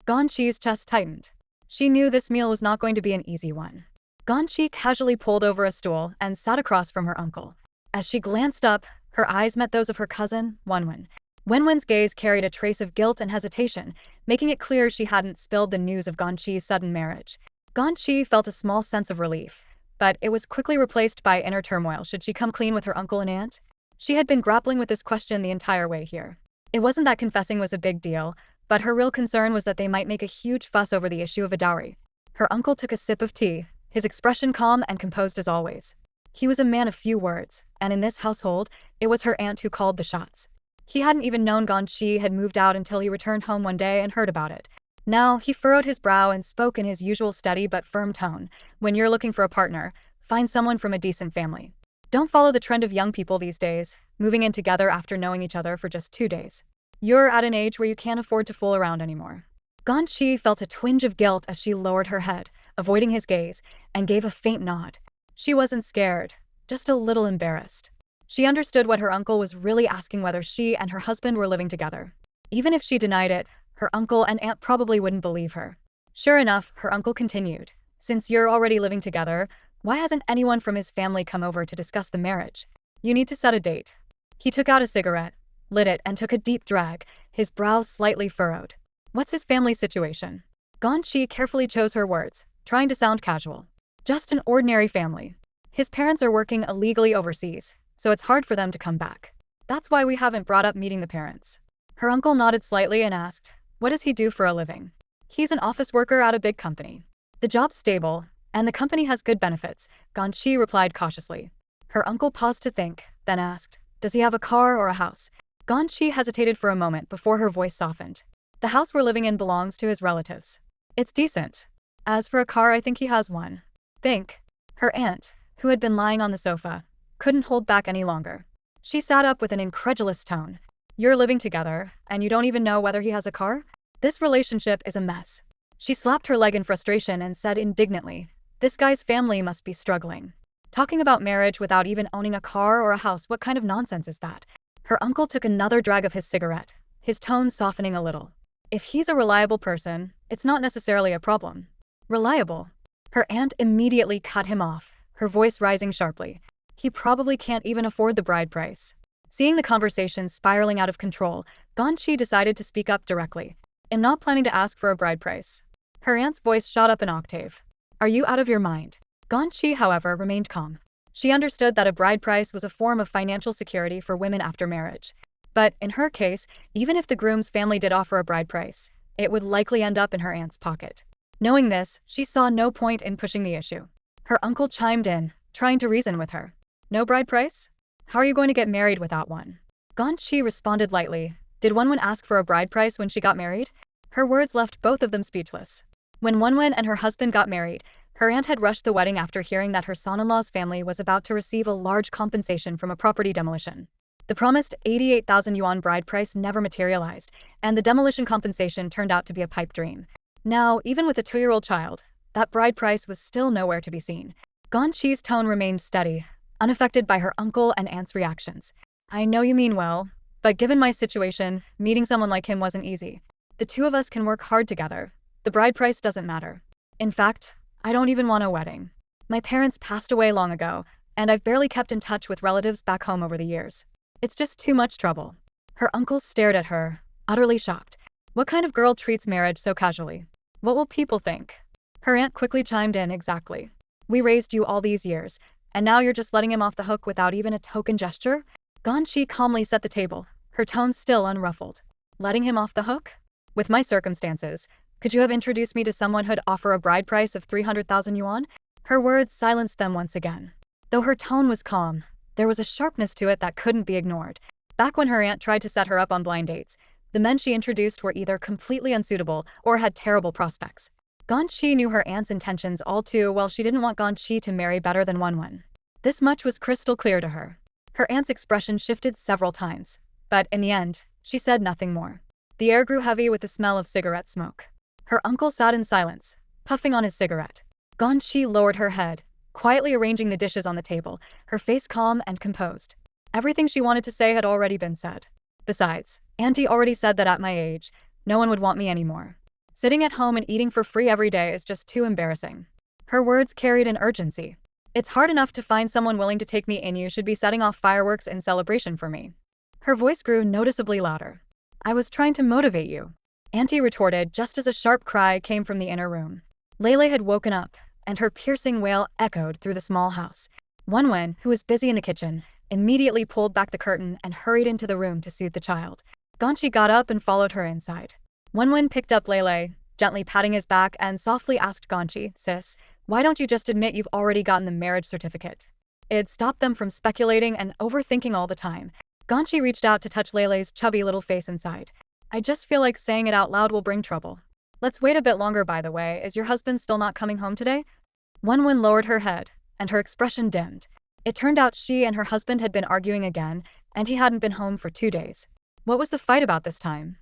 Ganyi's chest tightened. She knew this meal was not going to be an easy one. Ganyi casually pulled over a stool and sat across from her uncle. As she glanced up, her eyes met those of her cousin, Wenwen. Wenwen's gaze carried a trace of guilt and hesitation, making it clear she hadn't spilled the news of Ganyi's sudden marriage. Ganyi felt a small sense of relief, but it was quickly replaced by inner turmoil. Should she come clean with her uncle and aunt? She had been grappling with this question the entire way here. It wasn't that confessing was a big deal, but her real concern was that they might make a huge fuss over the issue of a dowry. Her uncle took a sip of tea, his expression calm and composed as always. He was a man of few words, and in this household, it was her aunt who called the shots. He hadn't even known Ganyi had moved out until he returned home one day and heard about it. Now, he furrowed his brow and spoke in his usual steady but firm tone. When you're looking for a partner, find someone from a decent family. Don't follow the trend of young people these days, moving in together after knowing each other for just 2 days. You're at an age where you can't afford to fool around anymore. Ganyi felt a twinge of guilt as she lowered her head, avoiding his gaze, and gave a faint nod. She wasn't scared, just a little embarrassed. She understood what her uncle was really asking, whether she and her husband were living together. Even if she denied it, her uncle and aunt probably wouldn't believe her. Sure enough, her uncle continued. Since you're already living together, why hasn't anyone from his family come over to discuss the marriage? You need to set a date. He took out a cigarette, lit it, and took a deep drag, his brows slightly furrowed. What's his family situation? Ganyi carefully chose her words, trying to sound casual. Just an ordinary family. His parents are working illegally overseas, so it's hard for them to come back. That's why we haven't brought up meeting the parents. Her uncle nodded slightly and asked, What does he do for a living? He's an office worker at a big company. The job's stable, and the company has good benefits, Ganyi replied cautiously. Her uncle paused to think, then asked, Does he have a car or a house? Ganyi hesitated for a moment before her voice softened. The house we're living in belongs to his relatives. It's decent. As for a car, I think he has one. Think. Her aunt, who had been lying on the sofa, couldn't hold back any longer. She sat up with an incredulous tone. You're living together, and you don't even know whether he has a car? This relationship is a mess. She slapped her leg in frustration and said indignantly, This guy's family must be struggling. Talking about marriage without even owning a car or a house, what kind of nonsense is that? Her uncle took another drag of his cigarette, his tone softening a little. If he's a reliable person, it's not necessarily a problem. Reliable? Her aunt immediately cut him off, her voice rising sharply. He probably can't even afford the bride price. Seeing the conversation spiraling out of control, Ganyi decided to speak up directly. am not planning to ask for a bride price. Her aunt's voice shot up an octave. Are you out of your mind? Ganyi, however, remained calm. She understood that a bride price was a form of financial security for women after marriage. But, in her case, even if the groom's family did offer a bride price, it would likely end up in her aunt's pocket. Knowing this, she saw no point in pushing the issue. Her uncle chimed in, trying to reason with her. No bride price? How are you going to get married without one? Ganyi responded lightly. Did Wenwen ask for a bride price when she got married? Her words left both of them speechless. When Wenwen and her husband got married, her aunt had rushed the wedding after hearing that her son-in-law's family was about to receive a large compensation from a property demolition. The promised 88,000 yuan bride price never materialized, and the demolition compensation turned out to be a pipe dream. Now, even with a 2-year-old child, that bride price was still nowhere to be seen. Ganyi's tone remained steady, unaffected by her uncle and aunt's reactions. I know you mean well, but given my situation, meeting someone like him wasn't easy. The two of us can work hard together. The bride price doesn't matter. In fact, I don't even want a wedding. My parents passed away long ago, and I've barely kept in touch with relatives back home over the years. It's just too much trouble. Her uncle stared at her, utterly shocked. What kind of girl treats marriage so casually? What will people think? Her aunt quickly chimed in, exactly. We raised you all these years, and now you're just letting him off the hook without even a token gesture? Ganyi calmly set the table, her tone still unruffled. Letting him off the hook? With my circumstances, could you have introduced me to someone who'd offer a bride price of 300,000 yuan? Her words silenced them once again. Though her tone was calm, there was a sharpness to it that couldn't be ignored. Back when her aunt tried to set her up on blind dates, the men she introduced were either completely unsuitable or had terrible prospects. Ganyi knew her aunt's intentions all too well. She didn't want Ganyi to marry better than Wenwen. This much was crystal clear to her. Her aunt's expression shifted several times, but in the end, she said nothing more. The air grew heavy with the smell of cigarette smoke. Her uncle sat in silence, puffing on his cigarette. Ganyi lowered her head, quietly arranging the dishes on the table, her face calm and composed. Everything she wanted to say had already been said. Besides, Auntie already said that at my age, no one would want me anymore. Sitting at home and eating for free every day is just too embarrassing. Her words carried an urgency. It's hard enough to find someone willing to take me in. You should be setting off fireworks in celebration for me. Her voice grew noticeably louder. I was trying to motivate you. Auntie retorted just as a sharp cry came from the inner room. Lele had woken up, and her piercing wail echoed through the small house. Wenwen, who was busy in the kitchen, immediately pulled back the curtain and hurried into the room to soothe the child. Ganyi got up and followed her inside. Wenwen picked up Lele, gently patting his back, and softly asked Ganyi, Sis, why don't you just admit you've already gotten the marriage certificate? It'd stop them from speculating and overthinking all the time. Ganyi reached out to touch Lele's chubby little face inside. I just feel like saying it out loud will bring trouble. Let's wait a bit longer. By the way, is your husband still not coming home today? Wenwen lowered her head, and her expression dimmed. It turned out she and her husband had been arguing again, and he hadn't been home for 2 days. What was the fight about this time?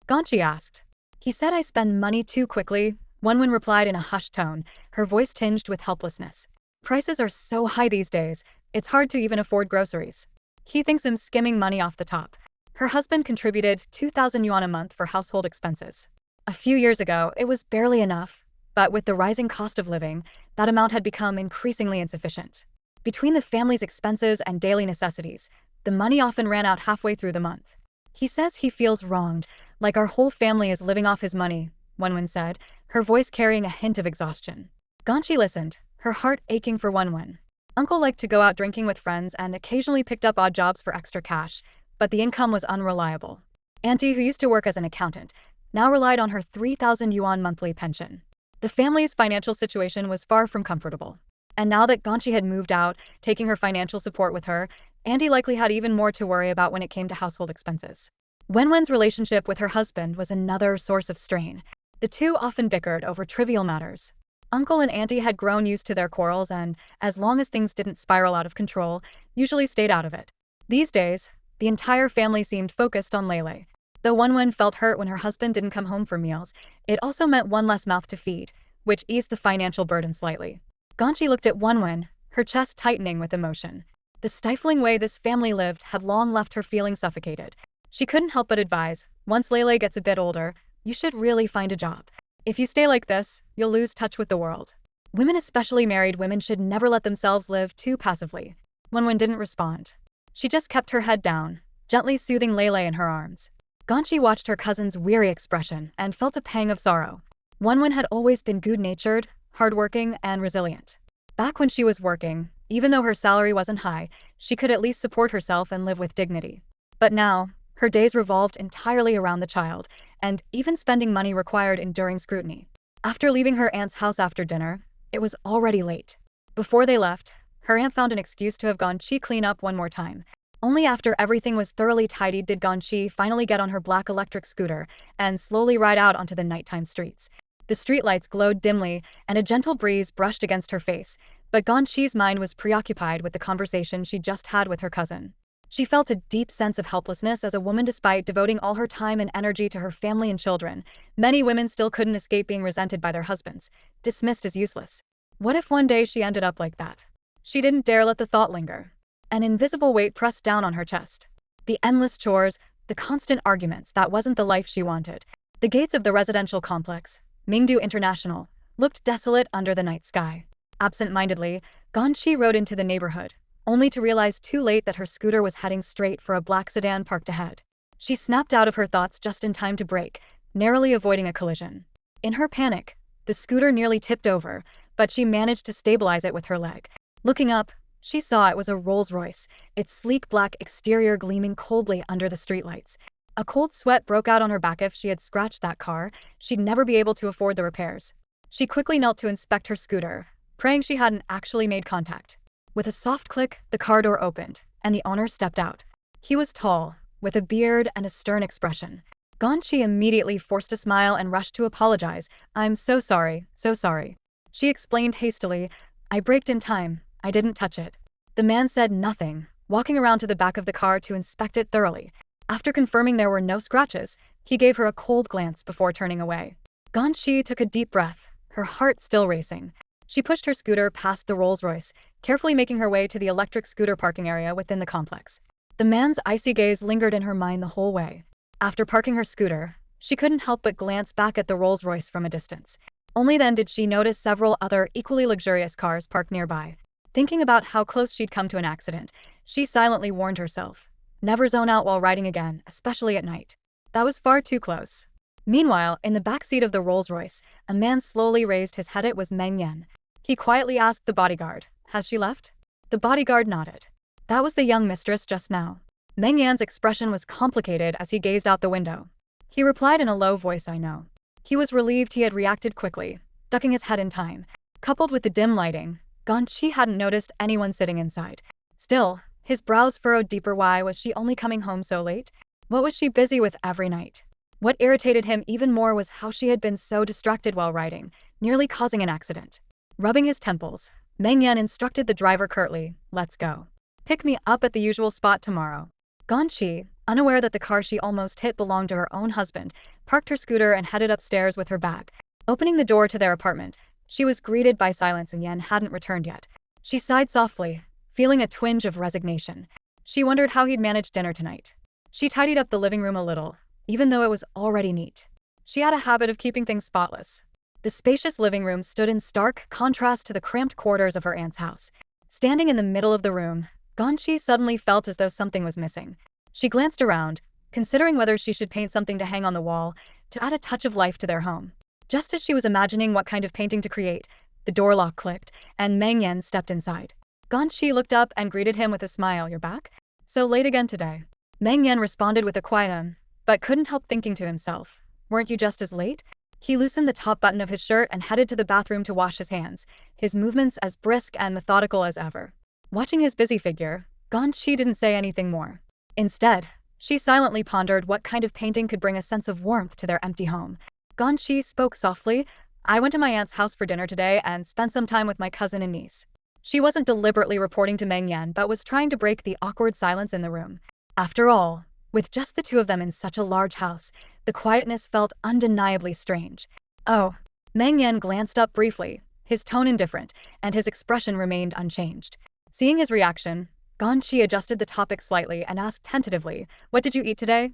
Ganyi asked. He said I spend money too quickly, Wenwen replied in a hushed tone, her voice tinged with helplessness. Prices are so high these days, it's hard to even afford groceries. He thinks I'm skimming money off the top. Her husband contributed 2,000 yuan a month for household expenses. A few years ago, it was barely enough, but with the rising cost of living, that amount had become increasingly insufficient. Between the family's expenses and daily necessities, the money often ran out halfway through the month. He says he feels wronged, like our whole family is living off his money, Wenwen said, her voice carrying a hint of exhaustion. Ganyi listened, her heart aching for Wenwen. Uncle liked to go out drinking with friends and occasionally picked up odd jobs for extra cash, but the income was unreliable. Auntie, who used to work as an accountant, now relied on her 3,000 yuan monthly pension. The family's financial situation was far from comfortable. And now that Ganyi had moved out, taking her financial support with her, Auntie likely had even more to worry about when it came to household expenses. Wenwen's relationship with her husband was another source of strain. The two often bickered over trivial matters. Uncle and Auntie had grown used to their quarrels and, as long as things didn't spiral out of control, usually stayed out of it. These days, the entire family seemed focused on Lele. Though Wenwen felt hurt when her husband didn't come home for meals, it also meant one less mouth to feed, which eased the financial burden slightly. Ganyi looked at Wenwen, her chest tightening with emotion. The stifling way this family lived had long left her feeling suffocated. She couldn't help but advise, once Lele gets a bit older, you should really find a job. If you stay like this, you'll lose touch with the world. Women, especially married women, should never let themselves live too passively. Wenwen didn't respond. She just kept her head down, gently soothing Lele in her arms. Ganyi watched her cousin's weary expression and felt a pang of sorrow. Wonwon had always been good-natured, hardworking, and resilient. Back when she was working, even though her salary wasn't high, she could at least support herself and live with dignity. But now, her days revolved entirely around the child, and even spending money required enduring scrutiny. After leaving her aunt's house after dinner, it was already late. Before they left, her aunt found an excuse to have Ganyi clean up one more time. Only after everything was thoroughly tidied did Ganyi finally get on her black electric scooter and slowly ride out onto the nighttime streets. The streetlights glowed dimly, and a gentle breeze brushed against her face, but Ganyi's mind was preoccupied with the conversation she just had with her cousin. She felt a deep sense of helplessness as a woman. Despite devoting all her time and energy to her family and children, many women still couldn't escape being resented by their husbands, dismissed as useless. What if one day she ended up like that? She didn't dare let the thought linger. An invisible weight pressed down on her chest. The endless chores, the constant arguments, that wasn't the life she wanted. The gates of the residential complex, Mingdu International, looked desolate under the night sky. Absent-mindedly, Ganyi rode into the neighborhood, only to realize too late that her scooter was heading straight for a black sedan parked ahead. She snapped out of her thoughts just in time to brake, narrowly avoiding a collision. In her panic, the scooter nearly tipped over, but she managed to stabilize it with her leg. Looking up, she saw it was a Rolls-Royce, its sleek black exterior gleaming coldly under the streetlights. A cold sweat broke out on her back. If she had scratched that car, she'd never be able to afford the repairs. She quickly knelt to inspect her scooter, praying she hadn't actually made contact. With a soft click, the car door opened, and the owner stepped out. He was tall, with a beard and a stern expression. Ganyi immediately forced a smile and rushed to apologize. "I'm so sorry, so sorry." She explained hastily, "I braked in time, I didn't touch it." The man said nothing, walking around to the back of the car to inspect it thoroughly. After confirming there were no scratches, he gave her a cold glance before turning away. Ganyi took a deep breath, her heart still racing. She pushed her scooter past the Rolls-Royce, carefully making her way to the electric scooter parking area within the complex. The man's icy gaze lingered in her mind the whole way. After parking her scooter, she couldn't help but glance back at the Rolls-Royce from a distance. Only then did she notice several other equally luxurious cars parked nearby. Thinking about how close she'd come to an accident, she silently warned herself, never zone out while riding again, especially at night. That was far too close. Meanwhile, in the backseat of the Rolls-Royce, a man slowly raised his head. It was Meng Yan. He quietly asked the bodyguard, "Has she left?" The bodyguard nodded. That was the young mistress just now. Meng Yan's expression was complicated as he gazed out the window. He replied in a low voice, "I know." He was relieved he had reacted quickly, ducking his head in time. Coupled with the dim lighting, Ganyi hadn't noticed anyone sitting inside. Still, his brows furrowed deeper. Why was she only coming home so late? What was she busy with every night? What irritated him even more was how she had been so distracted while riding, nearly causing an accident. Rubbing his temples, Meng Yan instructed the driver curtly, "Let's go. Pick me up at the usual spot tomorrow." Ganyi, unaware that the car she almost hit belonged to her own husband, parked her scooter and headed upstairs with her bag. Opening the door to their apartment, she was greeted by silence. Yan hadn't returned yet. She sighed softly, feeling a twinge of resignation. She wondered how he'd manage dinner tonight. She tidied up the living room a little, even though it was already neat. She had a habit of keeping things spotless. The spacious living room stood in stark contrast to the cramped quarters of her aunt's house. Standing in the middle of the room, Ganyi suddenly felt as though something was missing. She glanced around, considering whether she should paint something to hang on the wall, to add a touch of life to their home. Just as she was imagining what kind of painting to create, the door lock clicked, and Meng Yan stepped inside. Ganyi looked up and greeted him with a smile. "You're back? So late again today." Meng Yan responded with a quiet but couldn't help thinking to himself, "Weren't you just as late?" He loosened the top button of his shirt and headed to the bathroom to wash his hands, his movements as brisk and methodical as ever. Watching his busy figure, Ganyi didn't say anything more. Instead, she silently pondered what kind of painting could bring a sense of warmth to their empty home. Ganyi spoke softly, "I went to my aunt's house for dinner today and spent some time with my cousin and niece." She wasn't deliberately reporting to Meng Yan but was trying to break the awkward silence in the room. After all, with just the two of them in such a large house, the quietness felt undeniably strange. "Oh." Meng Yan glanced up briefly, his tone indifferent, and his expression remained unchanged. Seeing his reaction, Ganyi adjusted the topic slightly and asked tentatively, "What did you eat today?"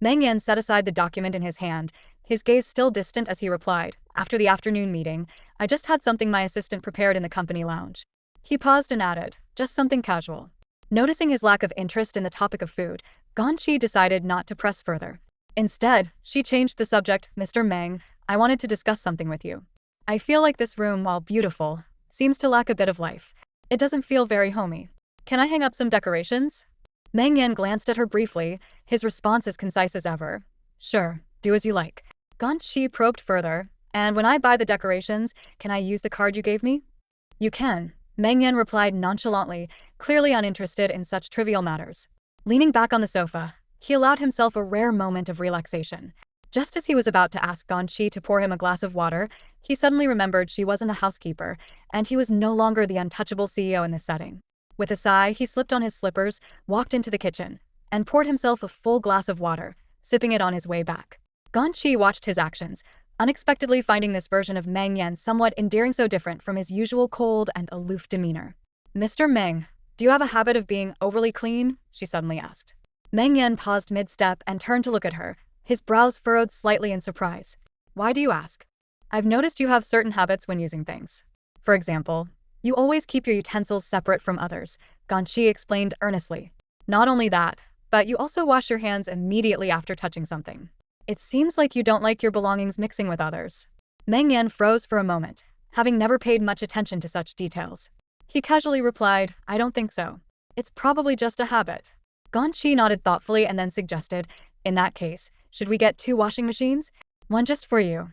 Meng Yan set aside the document in his hand, his gaze still distant as he replied, "After the afternoon meeting, I just had something my assistant prepared in the company lounge." He paused and added, "Just something casual." Noticing his lack of interest in the topic of food, Ganyi decided not to press further. Instead, she changed the subject. Mr. Meng, I wanted to discuss something with you. I feel like this room, while beautiful, seems to lack a bit of life. It doesn't feel very homey. Can I hang up some decorations? Meng Yan glanced at her briefly, his response as concise as ever. Sure, do as you like. Ganyi probed further. And when I buy the decorations, can I use the card you gave me? You can, Meng Yan replied nonchalantly, clearly uninterested in such trivial matters. Leaning back on the sofa, he allowed himself a rare moment of relaxation. Just as he was about to ask Ganyi to pour him a glass of water, he suddenly remembered she wasn't a housekeeper, and he was no longer the untouchable CEO in this setting. With a sigh, he slipped on his slippers, walked into the kitchen, and poured himself a full glass of water, sipping it on his way back. Ganyi watched his actions, unexpectedly finding this version of Meng Yan somewhat endearing, so different from his usual cold and aloof demeanor. Mr. Meng, do you have a habit of being overly clean? She suddenly asked. Meng Yan paused mid-step and turned to look at her, his brows furrowed slightly in surprise. Why do you ask? I've noticed you have certain habits when using things. For example, you always keep your utensils separate from others, Ganyi explained earnestly. Not only that, but you also wash your hands immediately after touching something. It seems like you don't like your belongings mixing with others. Meng Yan froze for a moment, having never paid much attention to such details. He casually replied, I don't think so. It's probably just a habit. Ganyi nodded thoughtfully and then suggested, in that case, should we get 2 washing machines? One just for you.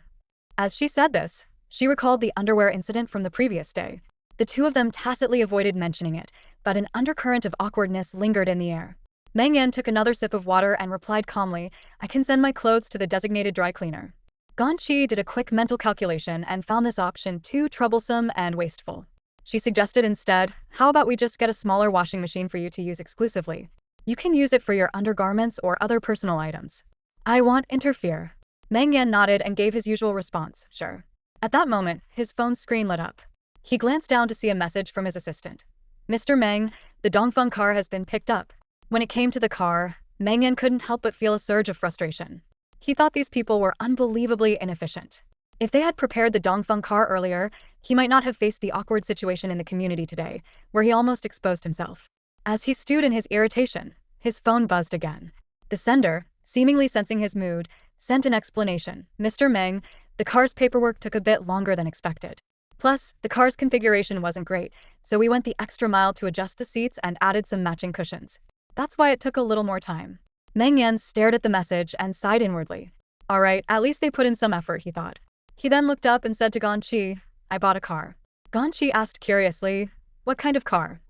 As she said this, she recalled the underwear incident from the previous day. The two of them tacitly avoided mentioning it, but an undercurrent of awkwardness lingered in the air. Meng Yan took another sip of water and replied calmly, I can send my clothes to the designated dry cleaner. Ganyi did a quick mental calculation and found this option too troublesome and wasteful. She suggested instead, how about we just get a smaller washing machine for you to use exclusively? You can use it for your undergarments or other personal items. I won't interfere. Meng Yan nodded and gave his usual response, sure. At that moment, his phone screen lit up. He glanced down to see a message from his assistant. Mr. Meng, the Dongfeng car has been picked up. When it came to the car, Meng Yan couldn't help but feel a surge of frustration. He thought these people were unbelievably inefficient. If they had prepared the Dongfeng car earlier, he might not have faced the awkward situation in the community today, where he almost exposed himself. As he stewed in his irritation, his phone buzzed again. The sender, seemingly sensing his mood, sent an explanation. Mr. Meng, the car's paperwork took a bit longer than expected. Plus, the car's configuration wasn't great, so we went the extra mile to adjust the seats and added some matching cushions. That's why it took a little more time. Meng Yan stared at the message and sighed inwardly. Alright, at least they put in some effort, he thought. He then looked up and said to Ganyi, I bought a car. Ganyi asked curiously, what kind of car?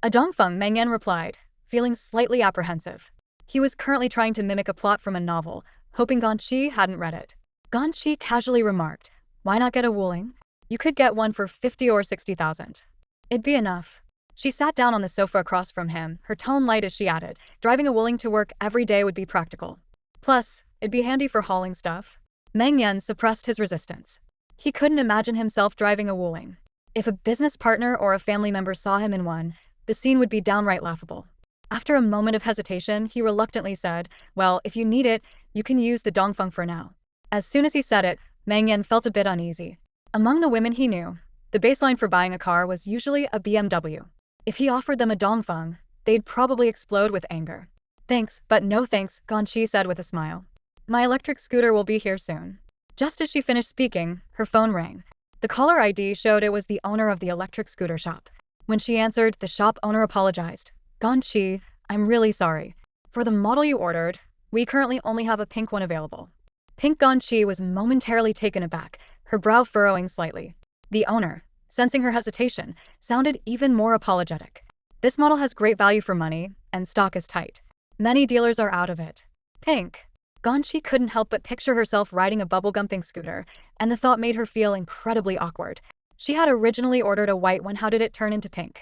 A Dongfeng, Meng Yan replied, feeling slightly apprehensive. He was currently trying to mimic a plot from a novel, hoping Ganyi hadn't read it. Ganyi casually remarked, why not get a Wuling? You could get one for 50 or 60,000. It'd be enough. She sat down on the sofa across from him, her tone light as she added, driving a Wuling to work every day would be practical. Plus, it'd be handy for hauling stuff. Meng Yan suppressed his resistance. He couldn't imagine himself driving a Wuling. If a business partner or a family member saw him in one, the scene would be downright laughable. After a moment of hesitation, he reluctantly said, well, if you need it, you can use the Dongfeng for now. As soon as he said it, Meng Yan felt a bit uneasy. Among the women he knew, the baseline for buying a car was usually a BMW. If he offered them a Dongfeng, they'd probably explode with anger. Thanks, but no thanks, Ganyi said with a smile. My electric scooter will be here soon. Just as she finished speaking, her phone rang. The caller ID showed it was the owner of the electric scooter shop. When she answered, the shop owner apologized. Ganyi, I'm really sorry. For the model you ordered, we currently only have a pink one available. Pink. Ganyi was momentarily taken aback, her brow furrowing slightly. The owner, sensing her hesitation, sounded even more apologetic. This model has great value for money, and stock is tight. Many dealers are out of it. Pink. Ganyi couldn't help but picture herself riding a bubblegum pink scooter, and the thought made her feel incredibly awkward. She had originally ordered a white one. How did it turn into pink?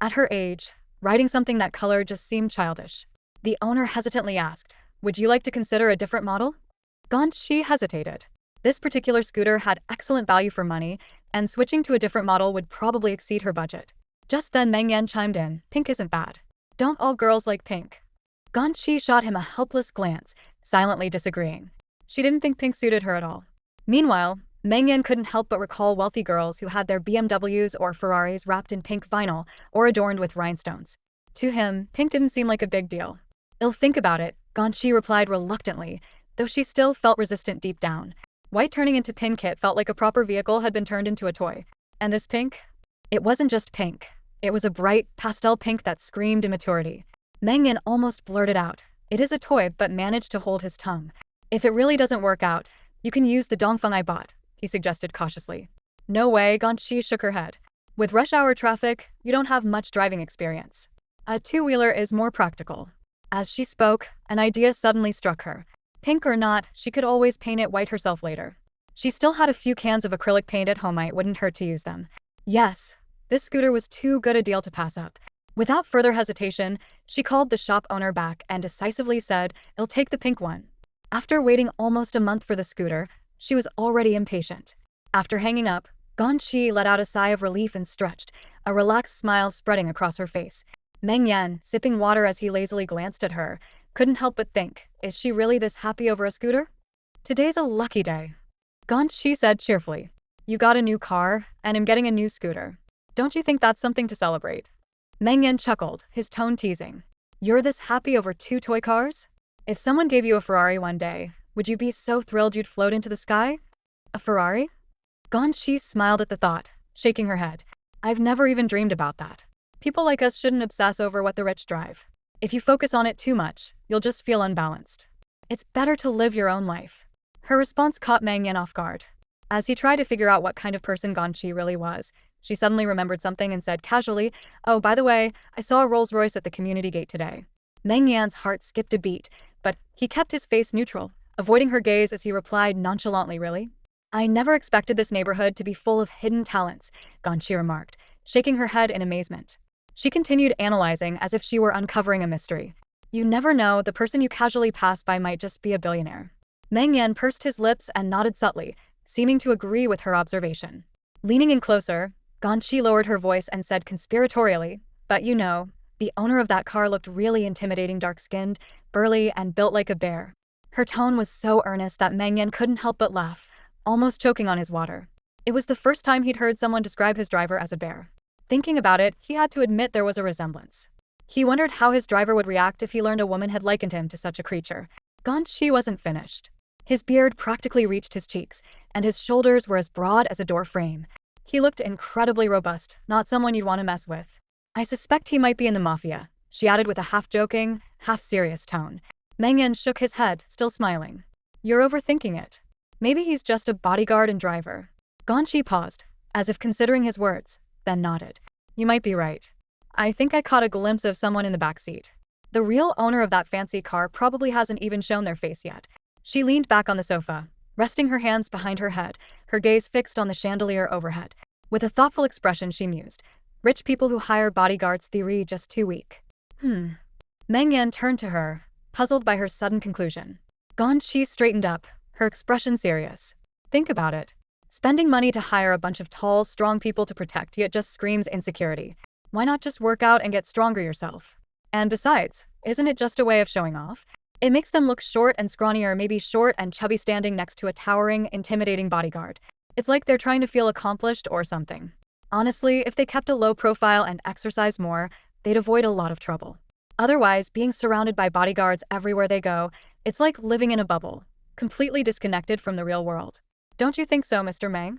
At her age, riding something that color just seemed childish. The owner hesitantly asked, would you like to consider a different model? Ganyi hesitated. This particular scooter had excellent value for money, and switching to a different model would probably exceed her budget. Just then Meng Yan chimed in, pink isn't bad. Don't all girls like pink? Ganyi shot him a helpless glance, silently disagreeing. She didn't think pink suited her at all. Meanwhile, Meng Yan couldn't help but recall wealthy girls who had their BMWs or Ferraris wrapped in pink vinyl or adorned with rhinestones. To him, pink didn't seem like a big deal. I'll think about it, Ganyi replied reluctantly, though she still felt resistant deep down. White turning into pink kit felt like a proper vehicle had been turned into a toy. And this pink? It wasn't just pink. It was a bright, pastel pink that screamed immaturity. Meng Yan almost blurted out, "It is a toy," but managed to hold his tongue. "If it really doesn't work out, you can use the dongfeng I bought," he suggested cautiously. "No way," Ganyi shook her head. "With rush hour traffic, you don't have much driving experience. A two-wheeler is more practical." As she spoke, an idea suddenly struck her. Pink or not, she could always paint it white herself later. She still had a few cans of acrylic paint at home, it wouldn't hurt to use them. Yes, this scooter was too good a deal to pass up. Without further hesitation, she called the shop owner back and decisively said, "I'll take the pink one." After waiting almost a month for the scooter, she was already impatient. After hanging up, Ganyi let out a sigh of relief and stretched, a relaxed smile spreading across her face. Meng Yan, sipping water as he lazily glanced at her, couldn't help but think, is she really this happy over a scooter? "Today's a lucky day," Ganyi said cheerfully. "You got a new car, and I'm getting a new scooter. Don't you think that's something to celebrate?" Meng Yan chuckled, his tone teasing. "You're this happy over two toy cars? If someone gave you a Ferrari one day, would you be so thrilled you'd float into the sky?" "A Ferrari?" Ganyi smiled at the thought, shaking her head. "I've never even dreamed about that. People like us shouldn't obsess over what the rich drive. If you focus on it too much, you'll just feel unbalanced. It's better to live your own life." Her response caught Meng Yan off guard. As he tried to figure out what kind of person Ganyi really was, she suddenly remembered something and said casually, "Oh, by the way, I saw a Rolls-Royce at the community gate today." Meng Yan's heart skipped a beat, but he kept his face neutral, avoiding her gaze as he replied nonchalantly, "Really? I never expected this neighborhood to be full of hidden talents," Ganyi remarked, shaking her head in amazement. She continued analyzing as if she were uncovering a mystery. "You never know, the person you casually pass by might just be a billionaire." Meng Yan pursed his lips and nodded subtly, seeming to agree with her observation. Leaning in closer, Ganyi lowered her voice and said conspiratorially, "But you know, the owner of that car looked really intimidating, dark-skinned, burly, and built like a bear." Her tone was so earnest that Meng Yan couldn't help but laugh, almost choking on his water. It was the first time he'd heard someone describe his driver as a bear. Thinking about it, he had to admit there was a resemblance. He wondered how his driver would react if he learned a woman had likened him to such a creature. Ganyi wasn't finished. His beard practically reached his cheeks, and his shoulders were as broad as a door frame. He looked incredibly robust, not someone you'd want to mess with. "I suspect he might be in the mafia," she added with a half-joking, half-serious tone. Meng Yan shook his head, still smiling. "You're overthinking it. Maybe he's just a bodyguard and driver." Ganyi paused, as if considering his words, then nodded. "You might be right. I think I caught a glimpse of someone in the back seat. The real owner of that fancy car probably hasn't even shown their face yet." She leaned back on the sofa, resting her hands behind her head, her gaze fixed on the chandelier overhead. With a thoughtful expression she mused, "Rich people who hire bodyguards theory just too weak." Meng Yan turned to her, puzzled by her sudden conclusion. Ganyi straightened up, her expression serious. "Think about it. Spending money to hire a bunch of tall, strong people to protect you just screams insecurity. Why not just work out and get stronger yourself? And besides, isn't it just a way of showing off? It makes them look short and scrawny, or maybe short and chubby standing next to a towering, intimidating bodyguard. It's like they're trying to feel accomplished or something. Honestly, if they kept a low profile and exercised more, they'd avoid a lot of trouble. Otherwise, being surrounded by bodyguards everywhere they go, it's like living in a bubble, completely disconnected from the real world. Don't you think so, Mr. Meng?"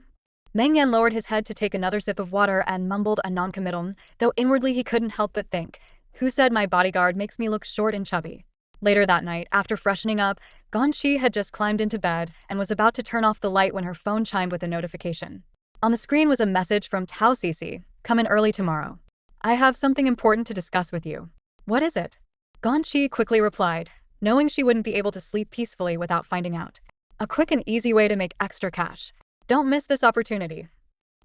Meng Yan lowered his head to take another sip of water and mumbled a noncommittal, though inwardly he couldn't help but think, "Who said my bodyguard makes me look short and chubby?" Later that night, after freshening up, Ganyi had just climbed into bed and was about to turn off the light when her phone chimed with a notification. On the screen was a message from Tao Cici, "Come in early tomorrow. I have something important to discuss with you." "What is it?" Ganyi quickly replied, knowing she wouldn't be able to sleep peacefully without finding out. "A quick and easy way to make extra cash. Don't miss this opportunity."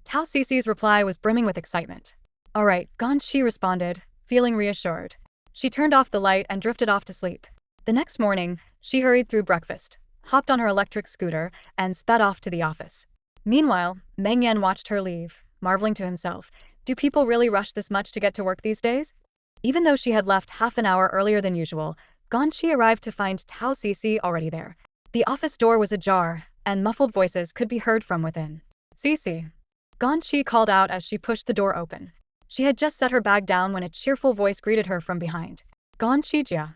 Tao Cici's reply was brimming with excitement. "All right," Ganyi responded, feeling reassured. She turned off the light and drifted off to sleep. The next morning, she hurried through breakfast, hopped on her electric scooter, and sped off to the office. Meanwhile, Meng Yan watched her leave, marveling to himself, do people really rush this much to get to work these days? Even though she had left half an hour earlier than usual, Ganyi arrived to find Tao Cici already there. The office door was ajar, and muffled voices could be heard from within. "Cici," Ganyi called out as she pushed the door open. She had just set her bag down when a cheerful voice greeted her from behind. "Ganyi-jia."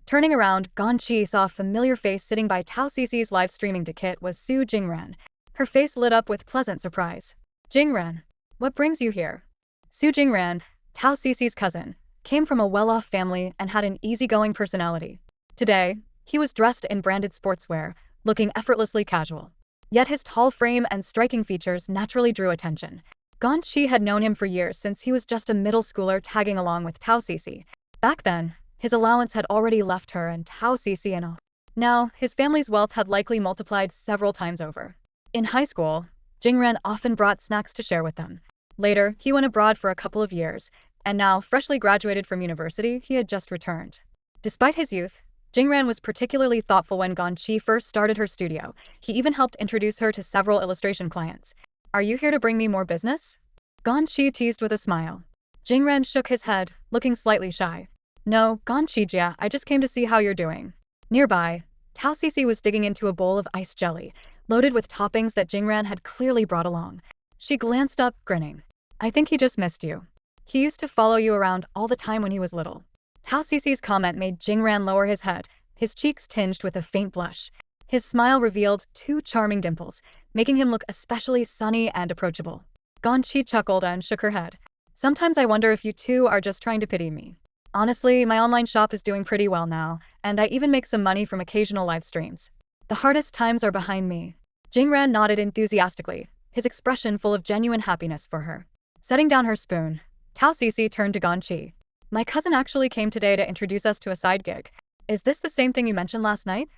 Turning around, Ganyi saw a familiar face sitting by Tao Cici's live streaming ticket was Su Jingran. Her face lit up with pleasant surprise. Jingran, what brings you here? Su Jingran, Tao Cici's cousin, came from a well-off family and had an easygoing personality. Today, he was dressed in branded sportswear, looking effortlessly casual. Yet his tall frame and striking features naturally drew attention. Ganyi had known him for years since he was just a middle schooler tagging along with Tao Cici. Back then, his allowance had already left her and Tao Cici and all. Now, his family's wealth had likely multiplied several times over. In high school, Jingran often brought snacks to share with them. Later, he went abroad for a couple of years, and now, freshly graduated from university, he had just returned. Despite his youth, Jingran was particularly thoughtful when Ganyi first started her studio. He even helped introduce her to several illustration clients. Are you here to bring me more business? Ganyi teased with a smile. Jingran shook his head, looking slightly shy. No, Ganyi, I just came to see how you're doing. Nearby, Tao Cici was digging into a bowl of iced jelly, loaded with toppings that Jingran had clearly brought along. She glanced up, grinning. I think he just missed you. He used to follow you around all the time when he was little. Tao Cici's comment made Jingran lower his head, his cheeks tinged with a faint blush. His smile revealed two charming dimples, making him look especially sunny and approachable. Ganyi chuckled and shook her head. Sometimes I wonder if you two are just trying to pity me. Honestly, my online shop is doing pretty well now, and I even make some money from occasional live streams. The hardest times are behind me. Jingran nodded enthusiastically, his expression full of genuine happiness for her. Setting down her spoon, Tao Cici turned to Ganyi. My cousin actually came today to introduce us to a side gig. Is this the same thing you mentioned last night?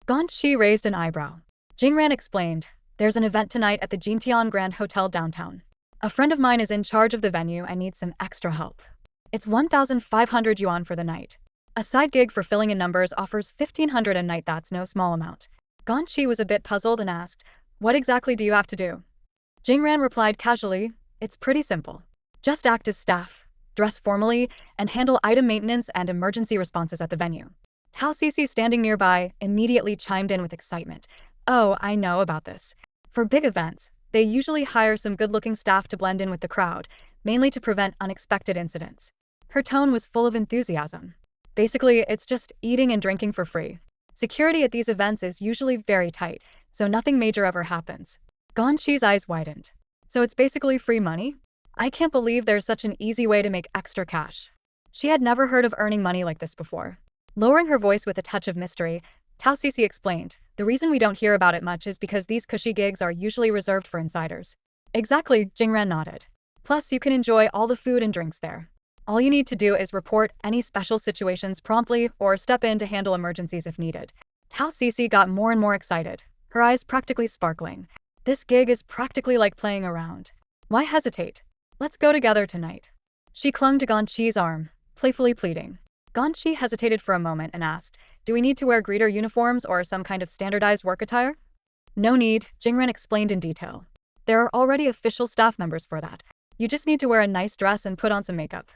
Ganyi raised an eyebrow. Jingran explained, there's an event tonight at the Jintian Grand Hotel downtown. A friend of mine is in charge of the venue and needs some extra help. It's 1,500 yuan for the night. A side gig for filling in numbers offers 1,500 a night. That's no small amount. Ganyi was a bit puzzled and asked, what exactly do you have to do? Jingran replied casually, it's pretty simple. Just act as staff, dress formally, and handle item maintenance and emergency responses at the venue. Tao Cici, standing nearby, immediately chimed in with excitement. Oh, I know about this. For big events, they usually hire some good-looking staff to blend in with the crowd, mainly to prevent unexpected incidents. Her tone was full of enthusiasm. Basically, it's just eating and drinking for free. Security at these events is usually very tight, so nothing major ever happens. Ganyi's eyes widened. So it's basically free money? I can't believe there's such an easy way to make extra cash. She had never heard of earning money like this before. Lowering her voice with a touch of mystery, Tao Cici explained, the reason we don't hear about it much is because these cushy gigs are usually reserved for insiders. Exactly, Jingran nodded. Plus, you can enjoy all the food and drinks there. All you need to do is report any special situations promptly or step in to handle emergencies if needed. Tao Cici got more and more excited, her eyes practically sparkling. This gig is practically like playing around. Why hesitate? Let's go together tonight. She clung to Ganyi's arm, playfully pleading. Ganyi hesitated for a moment and asked, do we need to wear greeter uniforms or some kind of standardized work attire? No need, Jingran explained in detail. There are already official staff members for that. You just need to wear a nice dress and put on some makeup.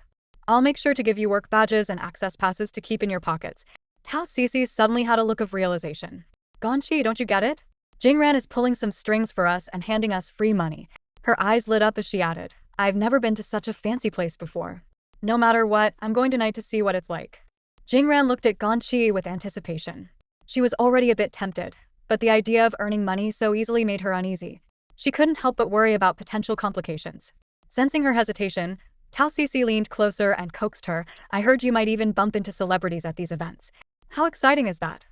I'll make sure to give you work badges and access passes to keep in your pockets. Tao Cici suddenly had a look of realization. Ganyi, don't you get it? Jingran is pulling some strings for us and handing us free money. Her eyes lit up as she added, I've never been to such a fancy place before. No matter what, I'm going tonight to see what it's like. Jingran looked at Ganyi with anticipation. She was already a bit tempted, but the idea of earning money so easily made her uneasy. She couldn't help but worry about potential complications. Sensing her hesitation, Tao Cici leaned closer and coaxed her, I heard you might even bump into celebrities at these events. How exciting is that?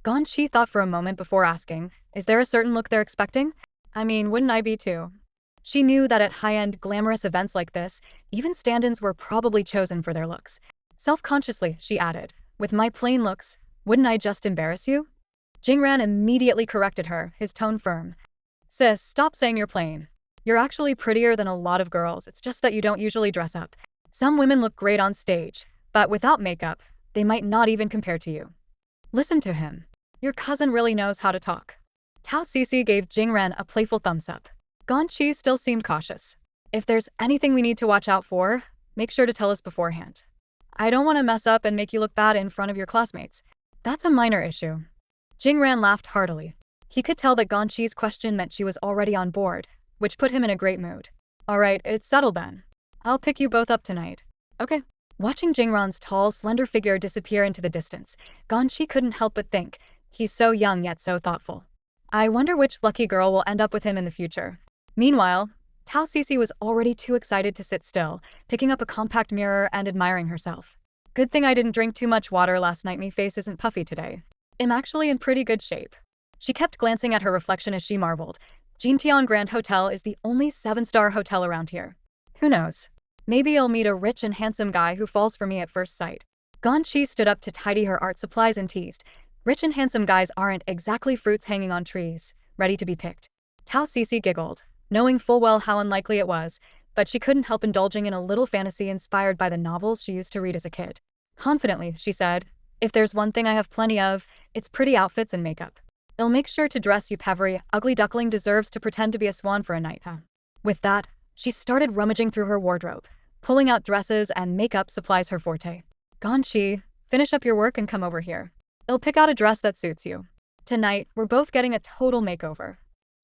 Ganyi thought for a moment before asking, is there a certain look they're expecting? I mean, wouldn't I be too? She knew that at high-end, glamorous events like this, even stand-ins were probably chosen for their looks. Self-consciously, she added, with my plain looks, wouldn't I just embarrass you? Jingran immediately corrected her, his tone firm. Sis, stop saying you're plain. You're actually prettier than a lot of girls, it's just that you don't usually dress up. Some women look great on stage, but without makeup, they might not even compare to you. Listen to him. Your cousin really knows how to talk. Tao Cici gave Jingran a playful thumbs up. Ganyi still seemed cautious. If there's anything we need to watch out for, make sure to tell us beforehand. I don't want to mess up and make you look bad in front of your classmates. That's a minor issue. Jingran laughed heartily. He could tell that Ganyi's question meant she was already on board, which put him in a great mood. Alright, it's settled then. I'll pick you both up tonight. Okay. Watching Jingran's tall, slender figure disappear into the distance, Ganyi couldn't help but think, he's so young yet so thoughtful. I wonder which lucky girl will end up with him in the future. Meanwhile, Tao Cece was already too excited to sit still, picking up a compact mirror and admiring herself. Good thing I didn't drink too much water last night, me face isn't puffy today. I'm actually in pretty good shape. She kept glancing at her reflection as she marveled. Jintian Grand Hotel is the only 7-star hotel around here. Who knows? Maybe I'll meet a rich and handsome guy who falls for me at first sight. Ganyi stood up to tidy her art supplies and teased. Rich and handsome guys aren't exactly fruits hanging on trees, ready to be picked. Tao Cece giggled, knowing full well how unlikely it was, but she couldn't help indulging in a little fantasy inspired by the novels she used to read as a kid. Confidently, she said, if there's one thing I have plenty of, it's pretty outfits and makeup. I'll make sure to dress you. Every ugly duckling deserves to pretend to be a swan for a night, huh? With that, she started rummaging through her wardrobe, pulling out dresses and makeup supplies her forte. Ganyi, finish up your work and come over here. I'll pick out a dress that suits you. Tonight, we're both getting a total makeover.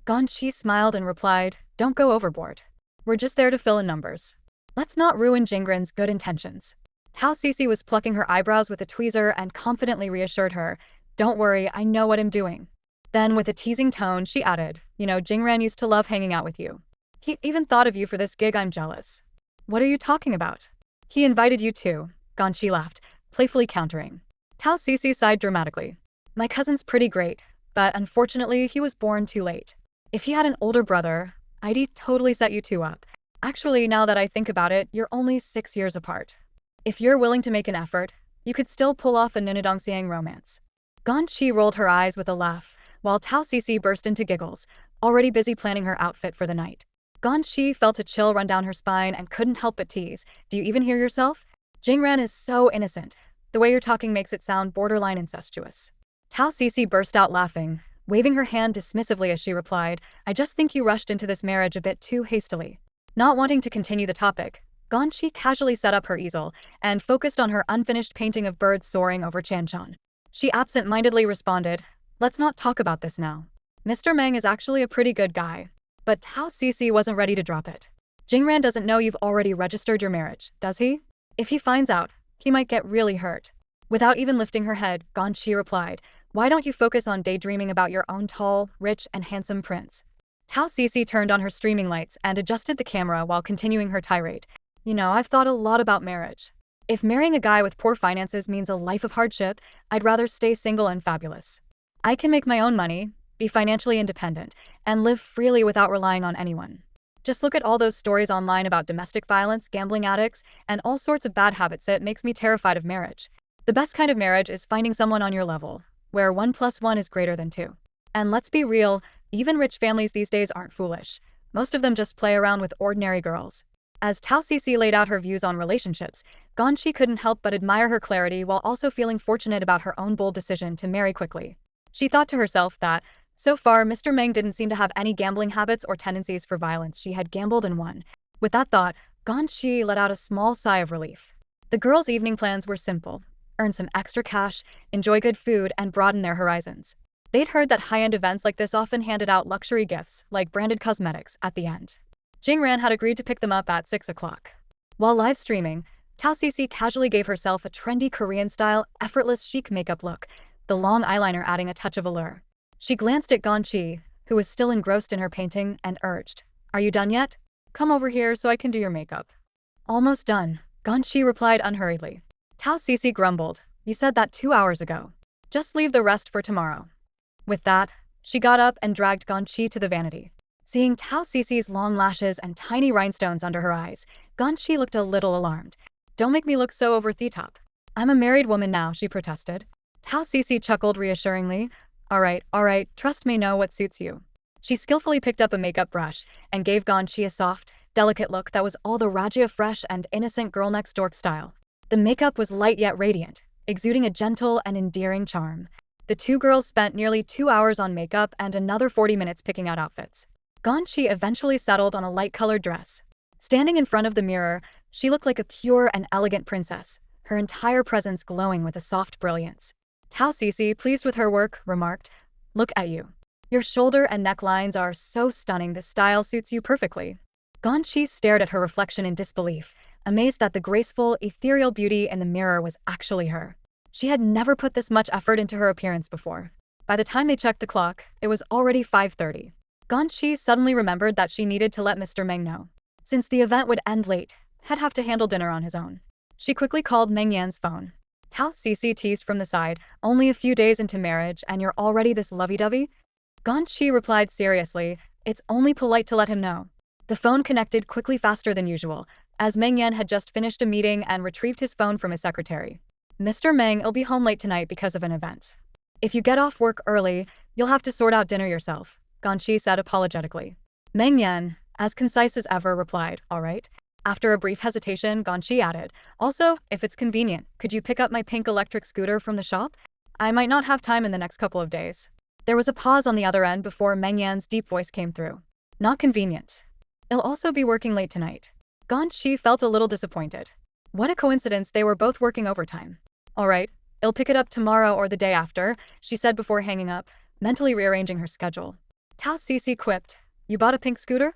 Ganyi smiled and replied, don't go overboard. We're just there to fill in numbers. Let's not ruin Jingran's good intentions. Tao Cece was plucking her eyebrows with a tweezer and confidently reassured her, don't worry, I know what I'm doing. Then, with a teasing tone, she added, Jingran used to love hanging out with you. He even thought of you for this gig. I'm jealous. What are you talking about? He invited you too, Ganyi laughed, playfully countering. Tao Cece sighed dramatically. My cousin's pretty great, but unfortunately he was born too late. If he had an older brother, I'd totally set you two up. Actually, now that I think about it, you're only 6 years apart. If you're willing to make an effort, you could still pull off a Nunadongxiang romance. Ganyi rolled her eyes with a laugh, while Tao Cece burst into giggles, already busy planning her outfit for the night. Ganyi felt a chill run down her spine and couldn't help but tease, do you even hear yourself? Jingran is so innocent. The way you're talking makes it sound borderline incestuous. Tao Cece burst out laughing, waving her hand dismissively as she replied, I just think you rushed into this marriage a bit too hastily. Not wanting to continue the topic, Ganyi casually set up her easel and focused on her unfinished painting of birds soaring over Chanchan. She absent-mindedly responded, let's not talk about this now. Mr. Meng is actually a pretty good guy. But Tao Cece wasn't ready to drop it. Jingran doesn't know you've already registered your marriage, does he? If he finds out, he might get really hurt. Without even lifting her head, Ganyi replied, why don't you focus on daydreaming about your own tall, rich, and handsome prince? Tao Cece turned on her streaming lights and adjusted the camera while continuing her tirade. I've thought a lot about marriage. If marrying a guy with poor finances means a life of hardship, I'd rather stay single and fabulous. I can make my own money, be financially independent, and live freely without relying on anyone. Just look at all those stories online about domestic violence, gambling addicts, and all sorts of bad habits. It makes me terrified of marriage. The best kind of marriage is finding someone on your level, where 1 + 1 is greater than 2. And let's be real, even rich families these days aren't foolish. Most of them just play around with ordinary girls. As Tao Cece laid out her views on relationships, Ganyi couldn't help but admire her clarity while also feeling fortunate about her own bold decision to marry quickly. She thought to herself that, so far, Mr. Meng didn't seem to have any gambling habits or tendencies for violence. She had gambled and won. With that thought, Ganyi let out a small sigh of relief. The girls' evening plans were simple. Earn some extra cash, enjoy good food, and broaden their horizons. They'd heard that high-end events like this often handed out luxury gifts, like branded cosmetics, at the end. Jingran had agreed to pick them up at 6 o'clock. While live streaming, Tao Cece casually gave herself a trendy Korean-style, effortless chic makeup look, the long eyeliner adding a touch of allure. She glanced at Ganyi, who was still engrossed in her painting, and urged, are you done yet? Come over here so I can do your makeup. Almost done, Ganyi replied unhurriedly. Tao Cece grumbled, you said that 2 hours ago. Just leave the rest for tomorrow. With that, she got up and dragged Ganyi to the vanity. Seeing Tao Cece's long lashes and tiny rhinestones under her eyes, Ganyi looked a little alarmed. Don't make me look so over the top. I'm a married woman now, she protested. Tao Cece chuckled reassuringly. All right, trust me, know what suits you. She skillfully picked up a makeup brush and gave Ganyi a soft, delicate look that was all the Rajia fresh and innocent girl next door style. The makeup was light yet radiant, exuding a gentle and endearing charm. The two girls spent nearly 2 hours on makeup and another 40 minutes picking out outfits. Ganyi eventually settled on a light-colored dress. Standing in front of the mirror, she looked like a pure and elegant princess, her entire presence glowing with a soft brilliance. Tao Cece, pleased with her work, remarked, look at you. Your shoulder and neck lines are so stunning, this style suits you perfectly. Ganyi stared at her reflection in disbelief, amazed that the graceful, ethereal beauty in the mirror was actually her. She had never put this much effort into her appearance before. By the time they checked the clock, it was already 5:30. Ganyi suddenly remembered that she needed to let Mr. Meng know. Since the event would end late, he'd have to handle dinner on his own. She quickly called Meng Yan's phone. Tao Cici teased from the side, only a few days into marriage and you're already this lovey-dovey? Ganyi replied seriously, it's only polite to let him know. The phone connected quickly faster than usual, as Meng Yan had just finished a meeting and retrieved his phone from his secretary. Mr. Meng will be home late tonight because of an event. If you get off work early, you'll have to sort out dinner yourself, Ganyi said apologetically. Meng Yan, as concise as ever, replied, all right. After a brief hesitation, Ganyi added, also, if it's convenient, could you pick up my pink electric scooter from the shop? I might not have time in the next couple of days. There was a pause on the other end before Meng Yan's deep voice came through. Not convenient. I'll also be working late tonight. Ganyi felt a little disappointed. What a coincidence, they were both working overtime. All right, I'll pick it up tomorrow or the day after, she said before hanging up, mentally rearranging her schedule. Tao Cici quipped, you bought a pink scooter?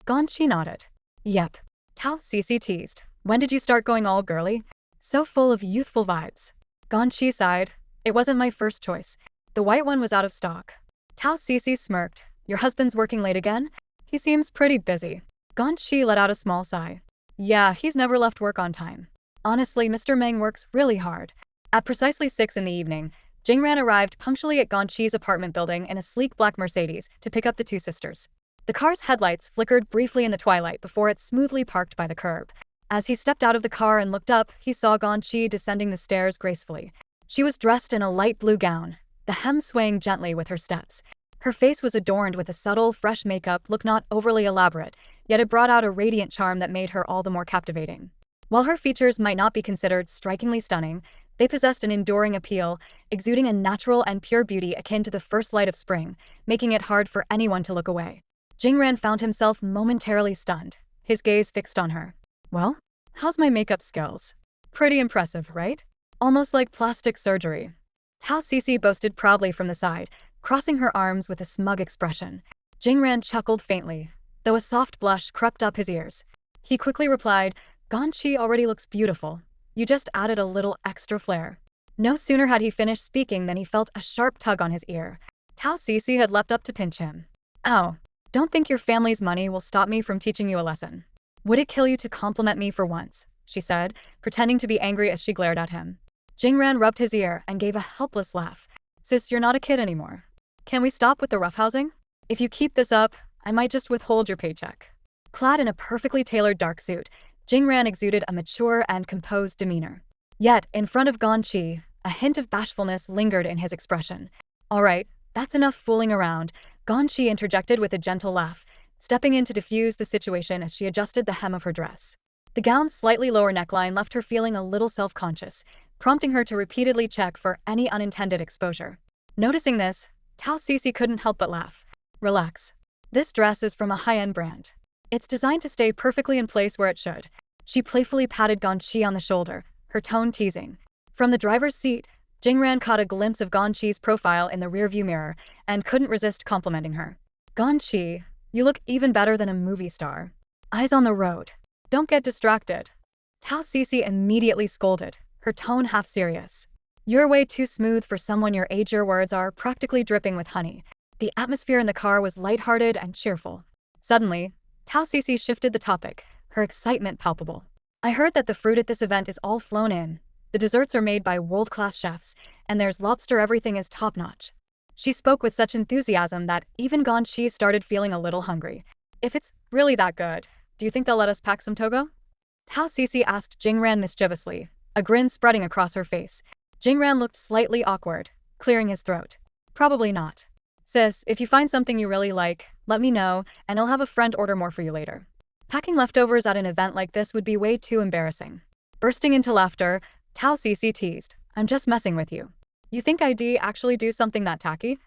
Ganyi nodded. Yep. Tao Cici teased, when did you start going all girly? So full of youthful vibes. Ganyi sighed, it wasn't my first choice. The white one was out of stock. Tao Cici smirked, your husband's working late again? He seems pretty busy. Ganyi let out a small sigh. Yeah, he's never left work on time. Honestly, Mr. Meng works really hard. At precisely 6 in the evening, Jingran arrived punctually at Ganyi's apartment building in a sleek black Mercedes to pick up the two sisters. The car's headlights flickered briefly in the twilight before it smoothly parked by the curb. As he stepped out of the car and looked up, he saw Ganyi descending the stairs gracefully. She was dressed in a light blue gown, the hem swaying gently with her steps. Her face was adorned with a subtle, fresh makeup look not overly elaborate, yet it brought out a radiant charm that made her all the more captivating. While her features might not be considered strikingly stunning, they possessed an enduring appeal, exuding a natural and pure beauty akin to the first light of spring, making it hard for anyone to look away. Jingran found himself momentarily stunned, his gaze fixed on her. Well, how's my makeup skills? Pretty impressive, right? Almost like plastic surgery. Tao Cici boasted proudly from the side, crossing her arms with a smug expression. Jingran chuckled faintly, though a soft blush crept up his ears. He quickly replied, Ganyi already looks beautiful. You just added a little extra flair. No sooner had he finished speaking than he felt a sharp tug on his ear. Tao Cici had leapt up to pinch him. Oh, don't think your family's money will stop me from teaching you a lesson. Would it kill you to compliment me for once? She said, pretending to be angry as she glared at him. Jingran rubbed his ear and gave a helpless laugh. Sis, you're not a kid anymore. Can we stop with the roughhousing? If you keep this up, I might just withhold your paycheck. Clad in a perfectly tailored dark suit, Jingran exuded a mature and composed demeanor. Yet, in front of Ganyi, a hint of bashfulness lingered in his expression. All right, that's enough fooling around, Ganyi interjected with a gentle laugh, stepping in to diffuse the situation as she adjusted the hem of her dress. The gown's slightly lower neckline left her feeling a little self-conscious, prompting her to repeatedly check for any unintended exposure. Noticing this, Tao Cici couldn't help but laugh. Relax. This dress is from a high-end brand. It's designed to stay perfectly in place where it should. She playfully patted Ganyi on the shoulder, her tone teasing. From the driver's seat, Jingran caught a glimpse of Ganyi's profile in the rearview mirror and couldn't resist complimenting her. Ganyi, you look even better than a movie star. Eyes on the road. Don't get distracted. Tao Cici immediately scolded, her tone half serious. You're way too smooth for someone your age. Your words are practically dripping with honey. The atmosphere in the car was lighthearted and cheerful. Suddenly, Tao Cici shifted the topic, her excitement palpable. I heard that the fruit at this event is all flown in. The desserts are made by world-class chefs, and there's lobster. Everything is top-notch. She spoke with such enthusiasm that even Ganyi started feeling a little hungry. If it's really that good, do you think they'll let us pack some togo? Tao Cici asked Jingran mischievously, a grin spreading across her face. Jingran looked slightly awkward, clearing his throat. Probably not. Sis, if you find something you really like, let me know, and I'll have a friend order more for you later. Packing leftovers at an event like this would be way too embarrassing. Bursting into laughter, Tao Cici teased, I'm just messing with you. You think I'd actually do something that tacky?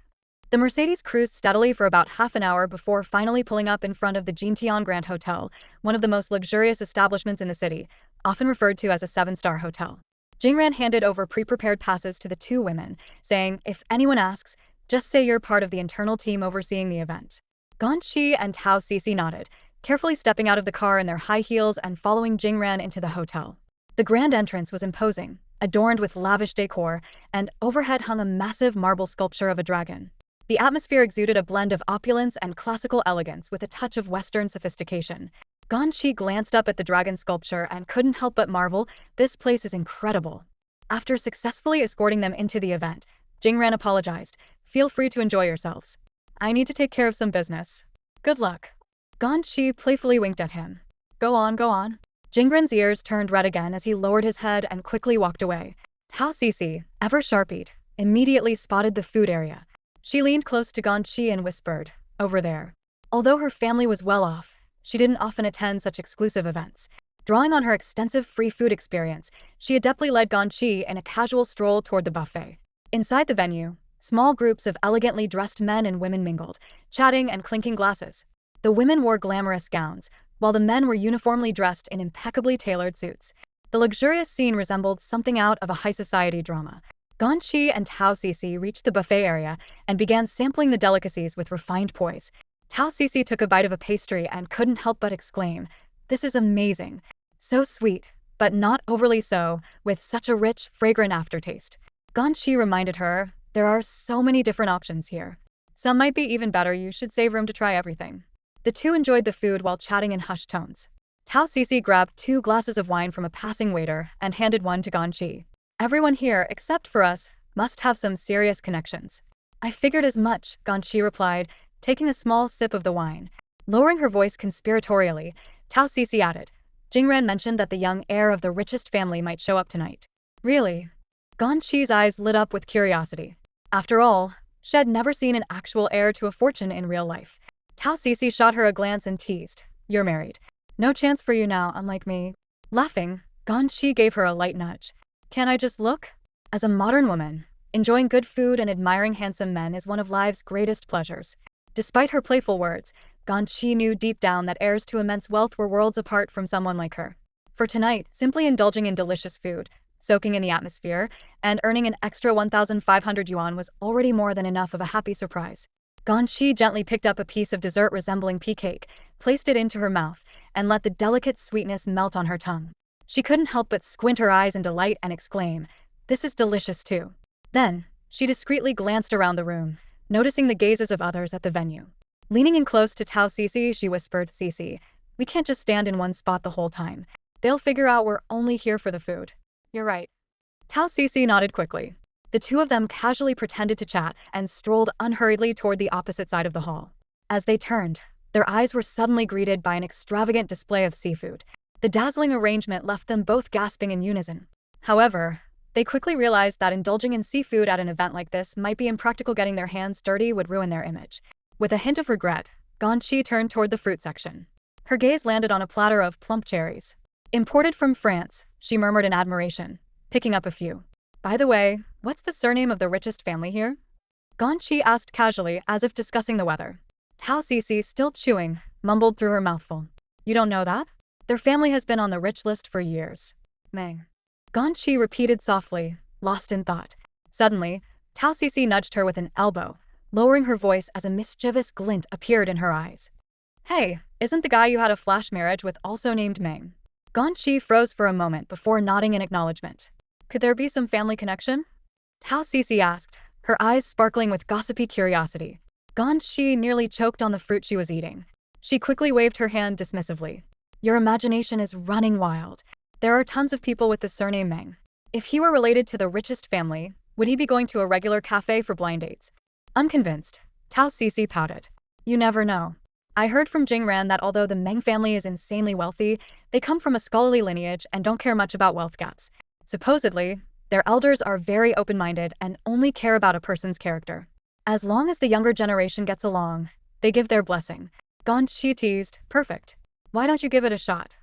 The Mercedes cruised steadily for about half an hour before finally pulling up in front of the Jintian Grand Hotel, one of the most luxurious establishments in the city, often referred to as a 7-star hotel. Jingran handed over pre-prepared passes to the two women, saying, if anyone asks, just say you're part of the internal team overseeing the event. Ganyi and Tao Cici nodded, carefully stepping out of the car in their high heels and following Jingran into the hotel. The grand entrance was imposing, adorned with lavish decor, and overhead hung a massive marble sculpture of a dragon. The atmosphere exuded a blend of opulence and classical elegance with a touch of Western sophistication. Ganyi glanced up at the dragon sculpture and couldn't help but marvel, this place is incredible. After successfully escorting them into the event, Jingran apologized, feel free to enjoy yourselves. I need to take care of some business. Good luck. Ganyi playfully winked at him. Go on, go on. Jingran's ears turned red again as he lowered his head and quickly walked away. Tao Cici, ever sharp-eyed, immediately spotted the food area. She leaned close to Ganyi and whispered, over there. Although her family was well off, she didn't often attend such exclusive events. Drawing on her extensive free food experience, she adeptly led Ganyi in a casual stroll toward the buffet. Inside the venue, small groups of elegantly dressed men and women mingled, chatting and clinking glasses. The women wore glamorous gowns, while the men were uniformly dressed in impeccably tailored suits. The luxurious scene resembled something out of a high society drama. Ganyi and Tao Cici reached the buffet area and began sampling the delicacies with refined poise. Tao Cici took a bite of a pastry and couldn't help but exclaim, "This is amazing. So sweet, but not overly so, with such a rich, fragrant aftertaste." Ganyi reminded her, "There are so many different options here. Some might be even better, you should save room to try everything." The two enjoyed the food while chatting in hushed tones. Tao Cici grabbed 2 glasses of wine from a passing waiter and handed one to Ganyi. "Everyone here, except for us, must have some serious connections." "I figured as much," Ganyi replied, taking a small sip of the wine. Lowering her voice conspiratorially, Tao Cici added, "Jingran mentioned that the young heir of the richest family might show up tonight." "Really?" Ganyi's eyes lit up with curiosity. After all, she had never seen an actual heir to a fortune in real life. Tao Cici shot her a glance and teased, "You're married. No chance for you now, unlike me." Laughing, Ganyi gave her a light nudge. "Can I just look?" As a modern woman, enjoying good food and admiring handsome men is one of life's greatest pleasures. Despite her playful words, Ganyi knew deep down that heirs to immense wealth were worlds apart from someone like her. For tonight, simply indulging in delicious food, soaking in the atmosphere, and earning an extra 1,500 yuan was already more than enough of a happy surprise. Ganyi gently picked up a piece of dessert resembling pea cake, placed it into her mouth, and let the delicate sweetness melt on her tongue. She couldn't help but squint her eyes in delight and exclaim, "This is delicious too." Then, she discreetly glanced around the room, noticing the gazes of others at the venue. Leaning in close to Tao Cici, she whispered, "Cici, we can't just stand in one spot the whole time. They'll figure out we're only here for the food." "You're right." Tao Cici nodded quickly. The two of them casually pretended to chat and strolled unhurriedly toward the opposite side of the hall. As they turned, their eyes were suddenly greeted by an extravagant display of seafood. The dazzling arrangement left them both gasping in unison. However, they quickly realized that indulging in seafood at an event like this might be impractical. Getting their hands dirty would ruin their image. With a hint of regret, Ganyi turned toward the fruit section. Her gaze landed on a platter of plump cherries. "Imported from France," she murmured in admiration, picking up a few. "By the way, what's the surname of the richest family here?" Ganyi asked casually, as if discussing the weather. Tao Cici, still chewing, mumbled through her mouthful. "You don't know that? Their family has been on the rich list for years." Meng. Ganyi repeated softly, lost in thought. Suddenly, Tao Cici nudged her with an elbow, lowering her voice as a mischievous glint appeared in her eyes. "Hey, isn't the guy you had a flash marriage with also named Meng?" Ganyi froze for a moment before nodding in acknowledgement. "Could there be some family connection?" Tao Cici asked, her eyes sparkling with gossipy curiosity. Ganyi nearly choked on the fruit she was eating. She quickly waved her hand dismissively. "Your imagination is running wild. There are tons of people with the surname Meng. If he were related to the richest family, would he be going to a regular cafe for blind dates?" Unconvinced, Tao Cici pouted. "You never know. I heard from Jingran that although the Meng family is insanely wealthy, they come from a scholarly lineage and don't care much about wealth gaps. Supposedly, their elders are very open-minded and only care about a person's character. As long as the younger generation gets along, they give their blessing." Ganyi teased, "Perfect. Why don't you give it a shot?"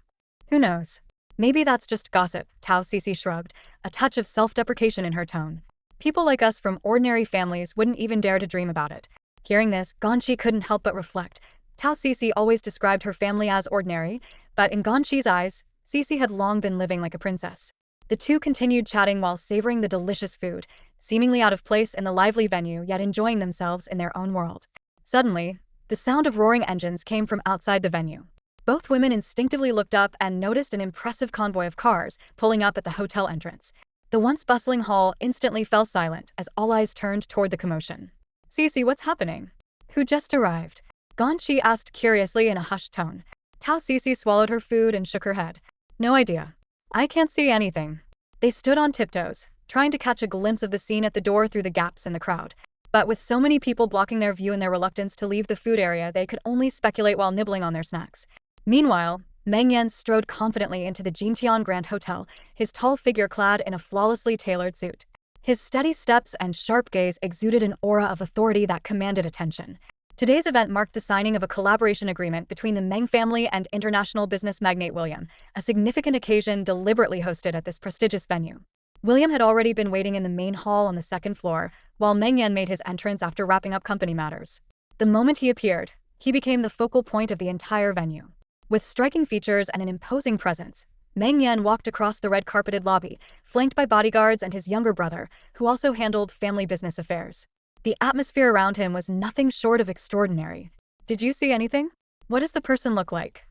"Who knows? Maybe that's just gossip," Tao Cici shrugged, a touch of self-deprecation in her tone. "People like us from ordinary families wouldn't even dare to dream about it." Hearing this, Ganyi couldn't help but reflect. Tao Cici always described her family as ordinary, but in Ganyi's eyes, Cici had long been living like a princess. The two continued chatting while savoring the delicious food, seemingly out of place in the lively venue yet enjoying themselves in their own world. Suddenly, the sound of roaring engines came from outside the venue. Both women instinctively looked up and noticed an impressive convoy of cars pulling up at the hotel entrance. The once bustling hall instantly fell silent as all eyes turned toward the commotion. Cece, what's happening? Who just arrived? Ganyi asked curiously in a hushed tone. Tao Cece swallowed her food and shook her head. No idea. I can't see anything. They stood on tiptoes, trying to catch a glimpse of the scene at the door through the gaps in the crowd. But with so many people blocking their view and their reluctance to leave the food area, they could only speculate while nibbling on their snacks. Meanwhile, Meng Yan strode confidently into the Jintian Grand Hotel, his tall figure clad in a flawlessly tailored suit. His steady steps and sharp gaze exuded an aura of authority that commanded attention. Today's event marked the signing of a collaboration agreement between the Meng family and international business magnate William, a significant occasion deliberately hosted at this prestigious venue. William had already been waiting in the main hall on the second floor, while Meng Yan made his entrance after wrapping up company matters. The moment he appeared, he became the focal point of the entire venue. With striking features and an imposing presence, Meng Yan walked across the red-carpeted lobby, flanked by bodyguards and his younger brother, who also handled family business affairs. The atmosphere around him was nothing short of extraordinary. Did you see anything? What does the person look like?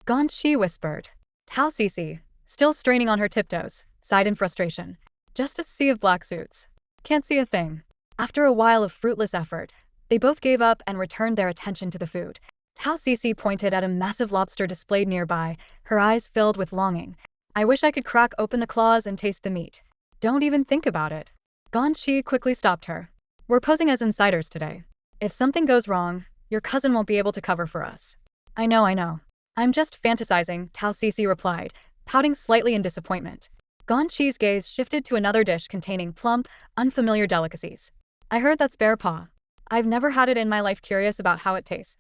Ganyi whispered. Tao Cece, still straining on her tiptoes, sighed in frustration. Just a sea of black suits. Can't see a thing. After a while of fruitless effort, they both gave up and returned their attention to the food. Tao Cece pointed at a massive lobster displayed nearby, her eyes filled with longing. I wish I could crack open the claws and taste the meat. Don't even think about it. Ganyi quickly stopped her. We're posing as insiders today. If something goes wrong, your cousin won't be able to cover for us. I know. I'm just fantasizing, Tao Cece replied, pouting slightly in disappointment. Ganyi's gaze shifted to another dish containing plump, unfamiliar delicacies. I heard that's bear paw. I've never had it in my life, curious about how it tastes.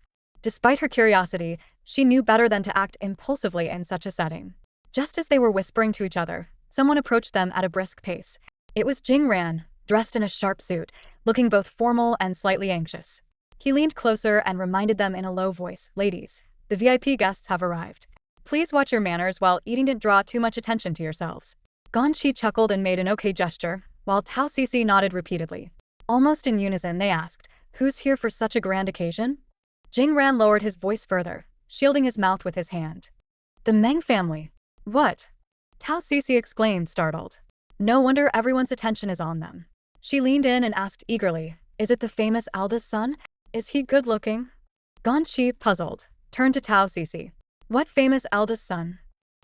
Despite her curiosity, she knew better than to act impulsively in such a setting. Just as they were whispering to each other, someone approached them at a brisk pace. It was Jing Ran, dressed in a sharp suit, looking both formal and slightly anxious. He leaned closer and reminded them in a low voice, Ladies, the VIP guests have arrived. Please watch your manners while eating, don't draw too much attention to yourselves. Ganyi chuckled and made an okay gesture, while Tao Cece nodded repeatedly. Almost in unison they asked, Who's here for such a grand occasion? Jing Ran lowered his voice further, shielding his mouth with his hand. The Meng family. What? Tao Cece exclaimed, startled. No wonder everyone's attention is on them. She leaned in and asked eagerly, Is it the famous eldest son? Is he good-looking? Ganyi, puzzled, turned to Tao Cece. What famous eldest son?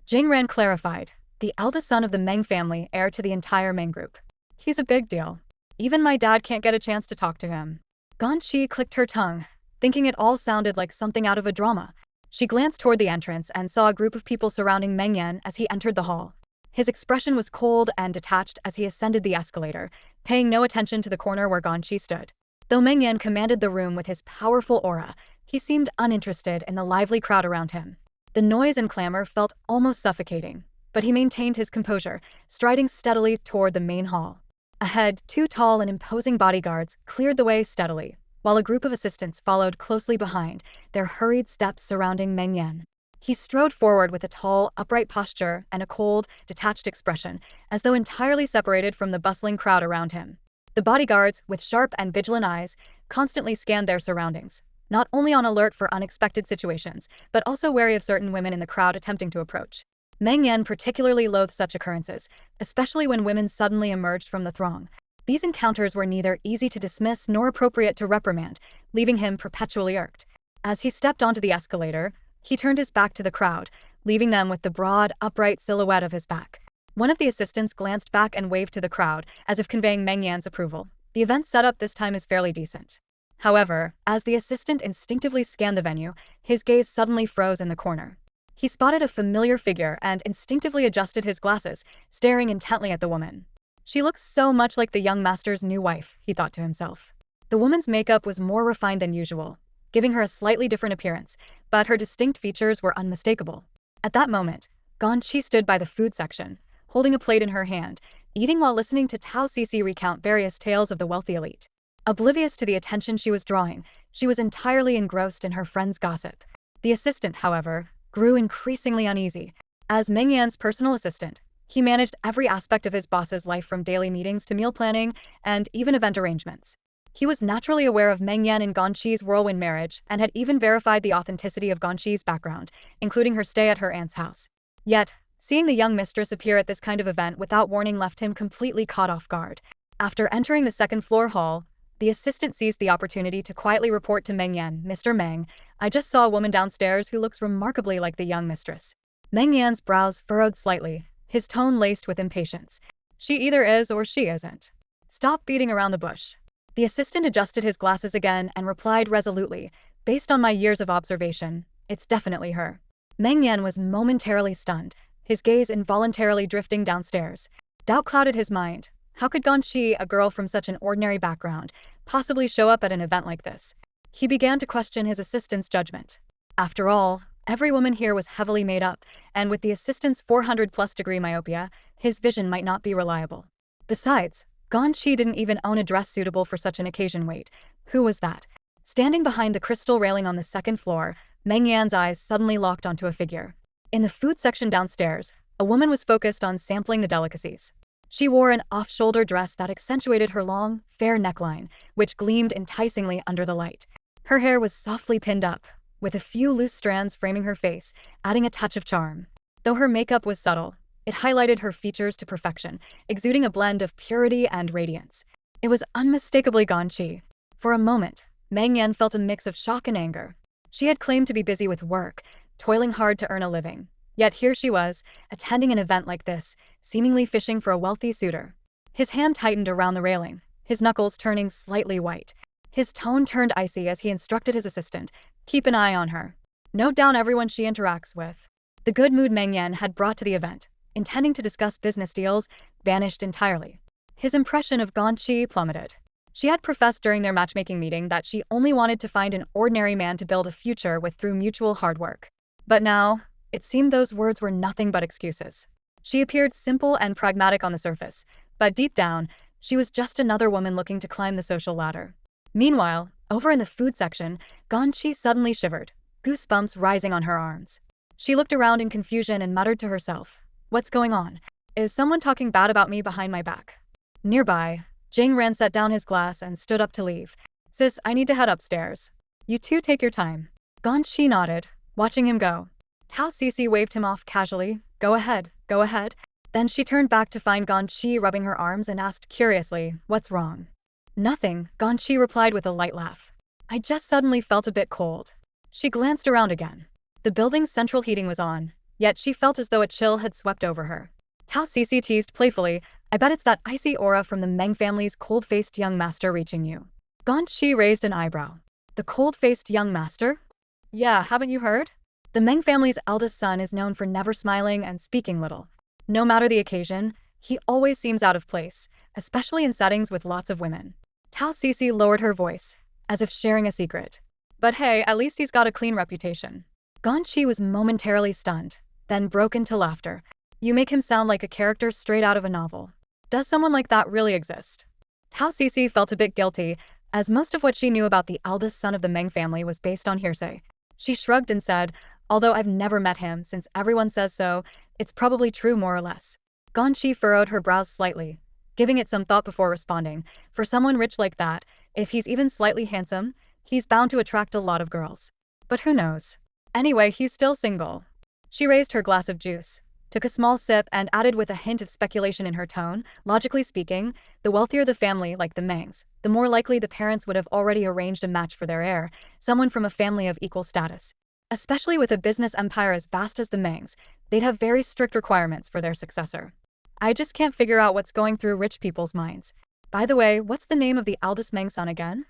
Jing Ran clarified, the eldest son of the Meng family, heir to the entire Meng group. He's a big deal. Even my dad can't get a chance to talk to him. Ganyi clicked her tongue, thinking it all sounded like something out of a drama. She glanced toward the entrance and saw a group of people surrounding Meng Yan as he entered the hall. His expression was cold and detached as he ascended the escalator, paying no attention to the corner where Ganyi stood. Though Meng Yan commanded the room with his powerful aura, he seemed uninterested in the lively crowd around him. The noise and clamor felt almost suffocating, but he maintained his composure, striding steadily toward the main hall. Ahead, two tall and imposing bodyguards cleared the way steadily, while a group of assistants followed closely behind, their hurried steps surrounding Meng Yan. He strode forward with a tall, upright posture and a cold, detached expression, as though entirely separated from the bustling crowd around him. The bodyguards, with sharp and vigilant eyes, constantly scanned their surroundings, not only on alert for unexpected situations, but also wary of certain women in the crowd attempting to approach. Meng Yan particularly loathed such occurrences, especially when women suddenly emerged from the throng. These encounters were neither easy to dismiss nor appropriate to reprimand, leaving him perpetually irked. As he stepped onto the escalator, he turned his back to the crowd, leaving them with the broad, upright silhouette of his back. One of the assistants glanced back and waved to the crowd, as if conveying Meng Yan's approval. The event setup this time is fairly decent. However, as the assistant instinctively scanned the venue, his gaze suddenly froze in the corner. He spotted a familiar figure and instinctively adjusted his glasses, staring intently at the woman. She looks so much like the young master's new wife, he thought to himself. The woman's makeup was more refined than usual, giving her a slightly different appearance, but her distinct features were unmistakable. At that moment, Ganyi stood by the food section, holding a plate in her hand, eating while listening to Tao Cece recount various tales of the wealthy elite. Oblivious to the attention she was drawing, she was entirely engrossed in her friend's gossip. The assistant, however, grew increasingly uneasy. As Meng Yan's personal assistant, he managed every aspect of his boss's life, from daily meetings to meal planning and even event arrangements. He was naturally aware of Meng Yan and Ganyi's whirlwind marriage and had even verified the authenticity of Ganyi's background, including her stay at her aunt's house. Yet, seeing the young mistress appear at this kind of event without warning left him completely caught off guard. After entering the second-floor hall, the assistant seized the opportunity to quietly report to Meng Yan, "Mr. Meng, I just saw a woman downstairs who looks remarkably like the young mistress." Meng Yan's brows furrowed slightly, his tone laced with impatience. "She either is or she isn't. Stop beating around the bush." The assistant adjusted his glasses again and replied resolutely, "Based on my years of observation, it's definitely her." Meng Yan was momentarily stunned, his gaze involuntarily drifting downstairs. Doubt clouded his mind. How could Ganyi, a girl from such an ordinary background, possibly show up at an event like this? He began to question his assistant's judgment. After all, every woman here was heavily made up, and with the assistant's 400+ degree myopia, his vision might not be reliable. Besides, Ganyi didn't even own a dress suitable for such an occasion. Wait, who was that? Standing behind the crystal railing on the second floor, Meng Yan's eyes suddenly locked onto a figure. In the food section downstairs, a woman was focused on sampling the delicacies. She wore an off-shoulder dress that accentuated her long, fair neckline, which gleamed enticingly under the light. Her hair was softly pinned up, with a few loose strands framing her face, adding a touch of charm. Though her makeup was subtle, it highlighted her features to perfection, exuding a blend of purity and radiance. It was unmistakably Ganyi. For a moment, Meng Yan felt a mix of shock and anger. She had claimed to be busy with work, toiling hard to earn a living. Yet here she was, attending an event like this, seemingly fishing for a wealthy suitor. His hand tightened around the railing, his knuckles turning slightly white. His tone turned icy as he instructed his assistant, "Keep an eye on her. Note down everyone she interacts with." The good mood Meng Yan had brought to the event, intending to discuss business deals, vanished entirely. His impression of Ganyi plummeted. She had professed during their matchmaking meeting that she only wanted to find an ordinary man to build a future with through mutual hard work. But now, it seemed those words were nothing but excuses. She appeared simple and pragmatic on the surface, but deep down, she was just another woman looking to climb the social ladder. Meanwhile, over in the food section, Ganyi suddenly shivered, goosebumps rising on her arms. She looked around in confusion and muttered to herself, "What's going on? Is someone talking bad about me behind my back?" Nearby, Ran set down his glass and stood up to leave. "Sis, I need to head upstairs. You two take your time." Ganyi nodded, watching him go. Tao Cici waved him off casually, "Go ahead, go ahead." Then she turned back to find Ganyi rubbing her arms and asked curiously, "What's wrong?" "Nothing," Ganyi replied with a light laugh. "I just suddenly felt a bit cold." She glanced around again. The building's central heating was on, yet she felt as though a chill had swept over her. Tao Cici teased playfully, "I bet it's that icy aura from the Meng family's cold-faced young master reaching you." Ganyi raised an eyebrow. "The cold-faced young master?" "Yeah, haven't you heard? The Meng family's eldest son is known for never smiling and speaking little. No matter the occasion, he always seems out of place, especially in settings with lots of women." Tao Cici lowered her voice, as if sharing a secret. "But hey, at least he's got a clean reputation." Ganyi was momentarily stunned, then broke into laughter. "You make him sound like a character straight out of a novel. Does someone like that really exist?" Tao Cici felt a bit guilty, as most of what she knew about the eldest son of the Meng family was based on hearsay. She shrugged and said, "Although I've never met him, since everyone says so, it's probably true more or less." Ganyi furrowed her brows slightly, giving it some thought before responding. For someone rich like that, if he's even slightly handsome, he's bound to attract a lot of girls. But who knows? Anyway, he's still single. She raised her glass of juice, took a small sip and added with a hint of speculation in her tone, "Logically speaking, the wealthier the family, like the Mengs, the more likely the parents would have already arranged a match for their heir, someone from a family of equal status. Especially with a business empire as vast as the Mengs, they'd have very strict requirements for their successor. I just can't figure out what's going through rich people's minds. By the way, what's the name of the eldest Meng son again?"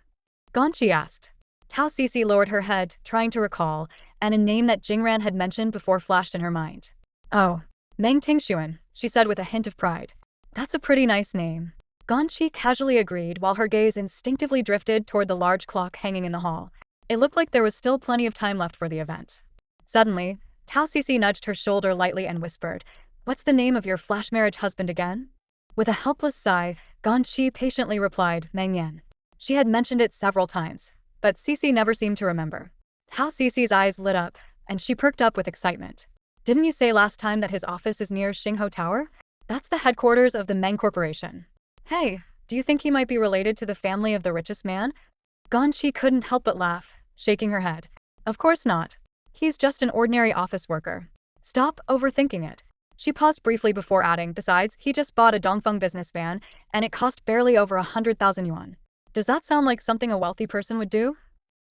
Ganyi asked. Tao Cici lowered her head, trying to recall, and a name that Ran had mentioned before flashed in her mind. "Oh, Meng Tingshuan," she said with a hint of pride. "That's a pretty nice name." Ganyi casually agreed while her gaze instinctively drifted toward the large clock hanging in the hall. It looked like there was still plenty of time left for the event. Suddenly, Tao Cici nudged her shoulder lightly and whispered, "What's the name of your flash marriage husband again?" With a helpless sigh, Ganyi patiently replied, "Meng Yan." She had mentioned it several times, but Cici never seemed to remember. Tao Cici's eyes lit up, and she perked up with excitement. "Didn't you say last time that his office is near Xingho Tower? That's the headquarters of the Meng Corporation." "Hey, Do you think he might be related to the family of the richest man? Ganyi couldn't help but laugh, shaking her head. Of course not. He's just an ordinary office worker. Stop overthinking it. She paused briefly before adding, besides, he just bought a Dongfeng business van, and it cost barely over 100,000 yuan. Does that sound like something a wealthy person would do?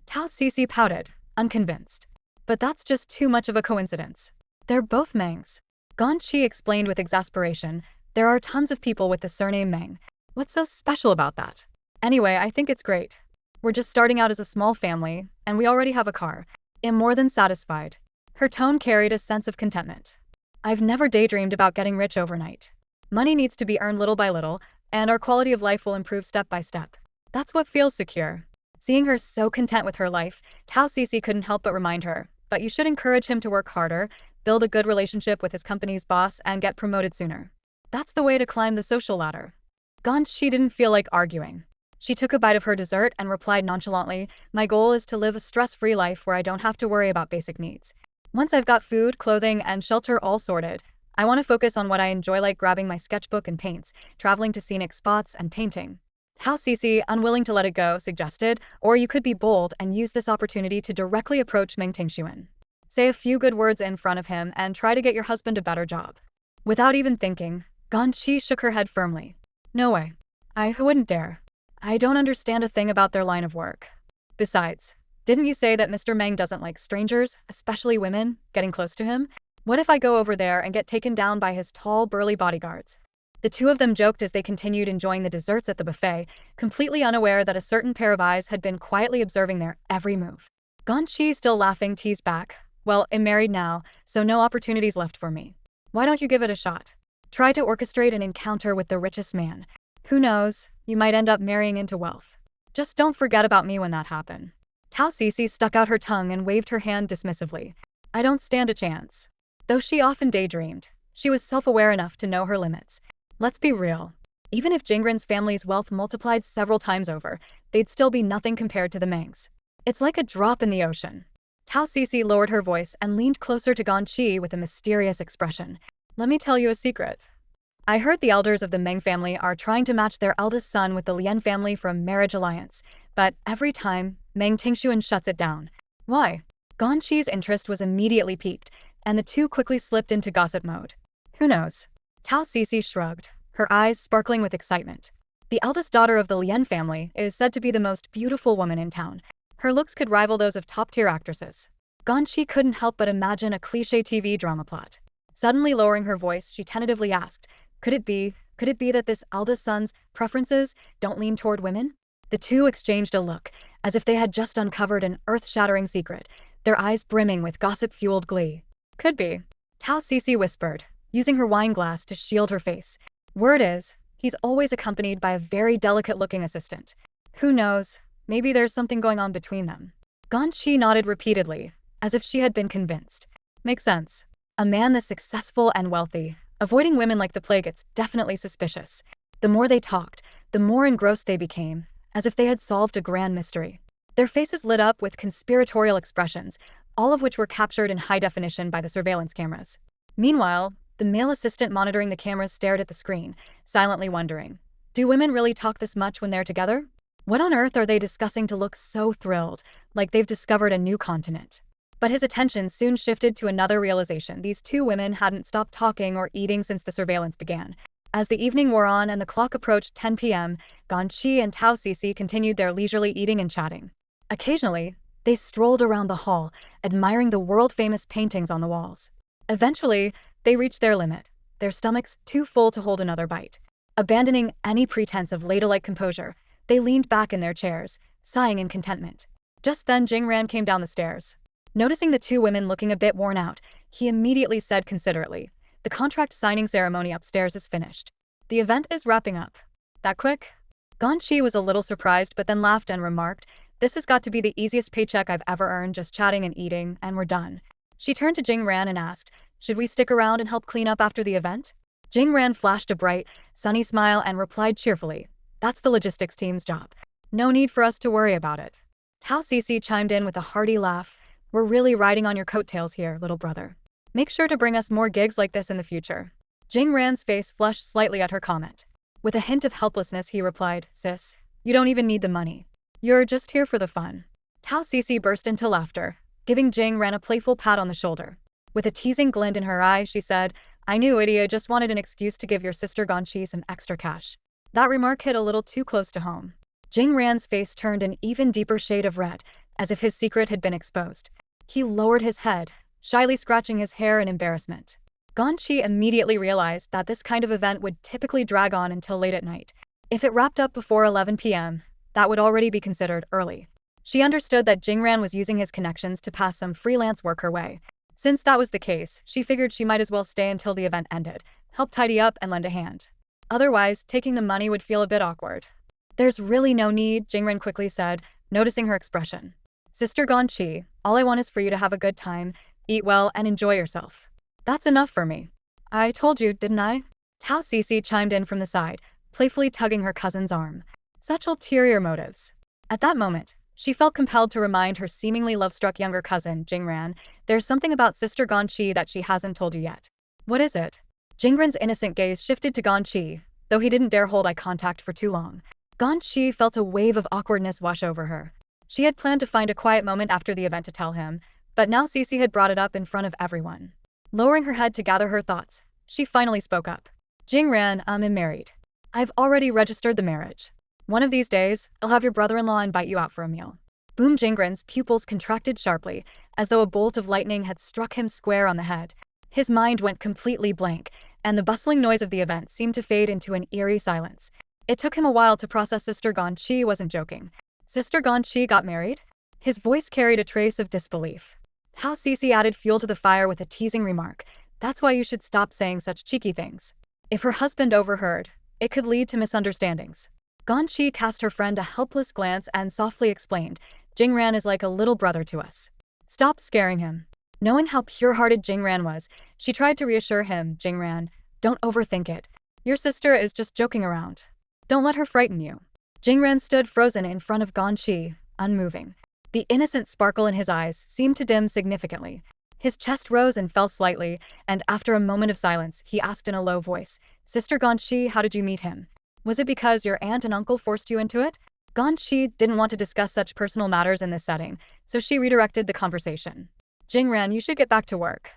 Tao Cici pouted, unconvinced. But that's just too much of a coincidence. They're both Mengs. Ganyi explained with exasperation, there are tons of people with the surname Meng. What's so special about that? Anyway, I think it's great. We're just starting out as a small family, and we already have a car. I'm more than satisfied. Her tone carried a sense of contentment. I've never daydreamed about getting rich overnight. Money needs to be earned little by little, and our quality of life will improve step by step. That's what feels secure. Seeing her so content with her life, Tao Cici couldn't help but remind her, but you should encourage him to work harder, build a good relationship with his company's boss, and get promoted sooner. That's the way to climb the social ladder. Ganyi didn't feel like arguing. She took a bite of her dessert and replied nonchalantly, my goal is to live a stress-free life where I don't have to worry about basic needs. Once I've got food, clothing, and shelter all sorted, I want to focus on what I enjoy, like grabbing my sketchbook and paints, traveling to scenic spots, and painting. Tao Cici, unwilling to let it go, suggested, or you could be bold and use this opportunity to directly approach Meng Tingshuan. Say a few good words in front of him and try to get your husband a better job. Without even thinking, Ganyi shook her head firmly. No way. I wouldn't dare. I don't understand a thing about their line of work. Besides, didn't you say that Mr. Meng doesn't like strangers, especially women, getting close to him? What if I go over there and get taken down by his tall, burly bodyguards? The two of them joked as they continued enjoying the desserts at the buffet, completely unaware that a certain pair of eyes had been quietly observing their every move. Ganyi, still laughing, teased back. Well, I'm married now, so no opportunities left for me. Why don't you give it a shot? Try to orchestrate an encounter with the richest man. Who knows, you might end up marrying into wealth. Just don't forget about me when that happens. Tao Cici stuck out her tongue and waved her hand dismissively. I don't stand a chance. Though she often daydreamed, she was self-aware enough to know her limits. Let's be real. Even if Jingren's family's wealth multiplied several times over, they'd still be nothing compared to the Mengs. It's like a drop in the ocean. Tao Cici lowered her voice and leaned closer to Ganyi with a mysterious expression. Let me tell you a secret. I heard the elders of the Meng family are trying to match their eldest son with the Lian family for a marriage alliance, but every time, Meng Tingshuan shuts it down. Why? Ganyi's interest was immediately piqued, and the two quickly slipped into gossip mode. Who knows? Tao Cici shrugged, her eyes sparkling with excitement. The eldest daughter of the Lian family is said to be the most beautiful woman in town. Her looks could rival those of top-tier actresses. Ganyi couldn't help but imagine a cliché TV drama plot. Suddenly lowering her voice, she tentatively asked, Could it be that this eldest son's preferences don't lean toward women? The two exchanged a look, as if they had just uncovered an earth-shattering secret, their eyes brimming with gossip-fueled glee. Could be. Tao Cici whispered, using her wine glass to shield her face. Word is, he's always accompanied by a very delicate-looking assistant. Who knows, maybe there's something going on between them. Ganyi nodded repeatedly, as if she had been convinced. Makes sense. A man this successful and wealthy, avoiding women like the plague, it's definitely suspicious. The more they talked, the more engrossed they became, as if they had solved a grand mystery. Their faces lit up with conspiratorial expressions, all of which were captured in high definition by the surveillance cameras. Meanwhile, the male assistant monitoring the cameras stared at the screen, silently wondering, do women really talk this much when they're together? What on earth are they discussing to look so thrilled, like they've discovered a new continent? But his attention soon shifted to another realization. These two women hadn't stopped talking or eating since the surveillance began. As the evening wore on and the clock approached 10 p.m., Ganyi and Tao Cici continued their leisurely eating and chatting. Occasionally, they strolled around the hall, admiring the world-famous paintings on the walls. Eventually, they reached their limit, their stomachs too full to hold another bite. Abandoning any pretense of ladylike composure, they leaned back in their chairs, sighing in contentment. Just then Jingran came down the stairs. Noticing the two women looking a bit worn out, he immediately said considerately, the contract signing ceremony upstairs is finished. The event is wrapping up. That quick? Ganyi was a little surprised but then laughed and remarked, this has got to be the easiest paycheck I've ever earned, just chatting and eating, and we're done. She turned to Jingran and asked, should we stick around and help clean up after the event? Jingran flashed a bright, sunny smile and replied cheerfully, that's the logistics team's job. No need for us to worry about it. Tao Cici chimed in with a hearty laugh, we're really riding on your coattails here, little brother. Make sure to bring us more gigs like this in the future. Jingran's face flushed slightly at her comment. With a hint of helplessness he replied, "Sis, you don't even need the money. You're just here for the fun." Tao Cece burst into laughter, giving Jing Ran a playful pat on the shoulder. With a teasing glint in her eye, she said, "I knew Idia just wanted an excuse to give your sister Ganyi some extra cash." That remark hit a little too close to home. Jing Ran's face turned an even deeper shade of red, as if his secret had been exposed. He lowered his head, shyly scratching his hair in embarrassment. Ganyi immediately realized that this kind of event would typically drag on until late at night. If it wrapped up before 11 p.m., that would already be considered early. She understood that Jing Ran was using his connections to pass some freelance work her way. Since that was the case, she figured she might as well stay until the event ended, help tidy up and lend a hand. Otherwise, taking the money would feel a bit awkward. "There's really no need," Jing Ran quickly said, noticing her expression. "Sister Ganyi, all I want is for you to have a good time, eat well, and enjoy yourself. That's enough for me." "I told you, didn't I?" Tao Cece chimed in from the side, playfully tugging her cousin's arm. Such ulterior motives. At that moment, she felt compelled to remind her seemingly love-struck younger cousin, Jing Ran, "There's something about Sister Ganyi that she hasn't told you yet." "What is it?" Jing Ran's innocent gaze shifted to Ganyi, though he didn't dare hold eye contact for too long. Ganyi felt a wave of awkwardness wash over her. She had planned to find a quiet moment after the event to tell him, but now Cece had brought it up in front of everyone. Lowering her head to gather her thoughts, she finally spoke up. "Jing Ran, I'm married. I've already registered the marriage. One of these days, I'll have your brother-in-law invite you out for a meal." Boom Jingran's pupils contracted sharply, as though a bolt of lightning had struck him square on the head. His mind went completely blank, and the bustling noise of the event seemed to fade into an eerie silence. It took him a while to process Sister Ganyi wasn't joking. Sister Ganyi got married? His voice carried a trace of disbelief. Tao Cece added fuel to the fire with a teasing remark. "That's why you should stop saying such cheeky things." If her husband overheard, it could lead to misunderstandings. Ganyi cast her friend a helpless glance and softly explained, "Jing Ran is like a little brother to us. Stop scaring him." Knowing how pure-hearted Jing Ran was, she tried to reassure him, "Jing Ran, don't overthink it. Your sister is just joking around. Don't let her frighten you." Jing Ran stood frozen in front of Ganyi, unmoving. The innocent sparkle in his eyes seemed to dim significantly. His chest rose and fell slightly, and after a moment of silence, he asked in a low voice, "Sister Ganyi, how did you meet him? Was it because your aunt and uncle forced you into it?" Ganyi didn't want to discuss such personal matters in this setting, so she redirected the conversation. "Jing Ran, you should get back to work.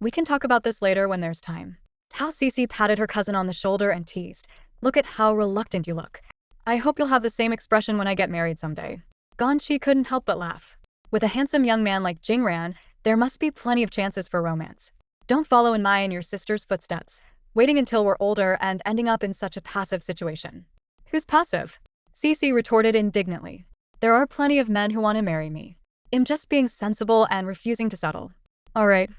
We can talk about this later when there's time." Tao Cece patted her cousin on the shoulder and teased, "Look at how reluctant you look. I hope you'll have the same expression when I get married someday." Ganyi couldn't help but laugh. With a handsome young man like Jing Ran, there must be plenty of chances for romance. Don't follow in my and your sister's footsteps, waiting until we're older and ending up in such a passive situation. "Who's passive?" Cece retorted indignantly. "There are plenty of men who want to marry me. I'm just being sensible and refusing to settle." All right.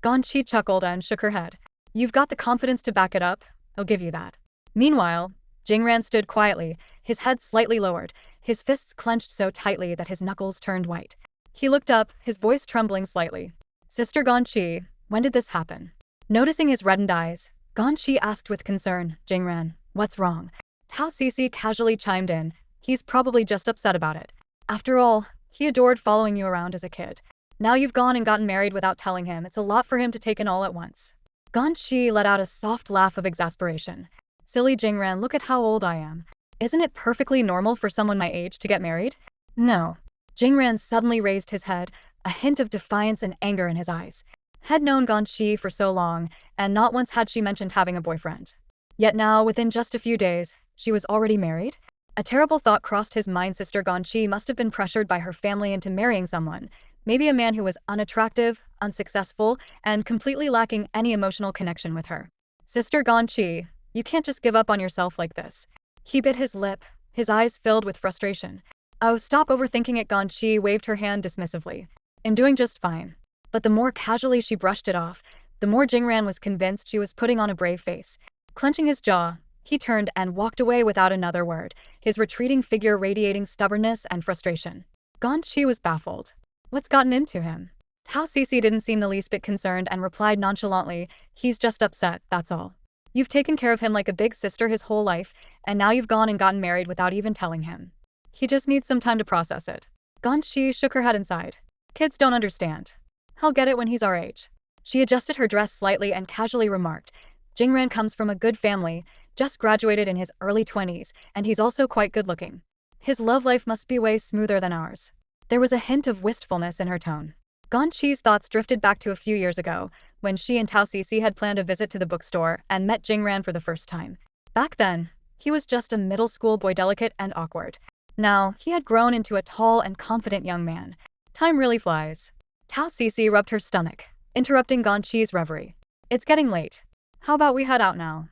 Ganyi chuckled and shook her head. "You've got the confidence to back it up, I'll give you that." Meanwhile, Jing Ran stood quietly, his head slightly lowered, his fists clenched so tightly that his knuckles turned white. He looked up, his voice trembling slightly. "Sister Ganyi, when did this happen?" Noticing his reddened eyes, Ganyi asked with concern, "Jing Ran, what's wrong?" Tao Cece casually chimed in, "He's probably just upset about it. After all, he adored following you around as a kid. Now you've gone and gotten married without telling him, it's a lot for him to take in all at once." Ganyi let out a soft laugh of exasperation. "Silly Jing Ran, look at how old I am. Isn't it perfectly normal for someone my age to get married?" "No." Jing Ran suddenly raised his head, a hint of defiance and anger in his eyes. Had known Ganyi for so long, and not once had she mentioned having a boyfriend. Yet now, within just a few days, she was already married? A terrible thought crossed his mind. Sister Ganyi must have been pressured by her family into marrying someone, maybe a man who was unattractive, unsuccessful, and completely lacking any emotional connection with her. "Sister Ganyi, you can't just give up on yourself like this." He bit his lip, his eyes filled with frustration. "Oh, stop overthinking it." Ganyi waved her hand dismissively. "I'm doing just fine." But the more casually she brushed it off, the more Jing Ran was convinced she was putting on a brave face. Clenching his jaw, he turned and walked away without another word, his retreating figure radiating stubbornness and frustration. Ganyi was baffled. What's gotten into him? Tao Cece didn't seem the least bit concerned and replied nonchalantly, "He's just upset, that's all. You've taken care of him like a big sister his whole life, and now you've gone and gotten married without even telling him. He just needs some time to process it." Ganyi shook her head and sighed. "Kids don't understand. He'll get it when he's our age." She adjusted her dress slightly and casually remarked, Jingran comes from a good family, just graduated in his early 20s, and he's also quite good looking. His love life must be way smoother than ours. There was a hint of wistfulness in her tone. Ganqi's thoughts drifted back to a few years ago, when she and Tao Cici had planned a visit to the bookstore and met Jingran for the first time. Back then, he was just a middle school boy, delicate and awkward. Now, he had grown into a tall and confident young man. Time really flies. Tao Cici rubbed her stomach, interrupting Ganqi's reverie. It's getting late. How about we head out now?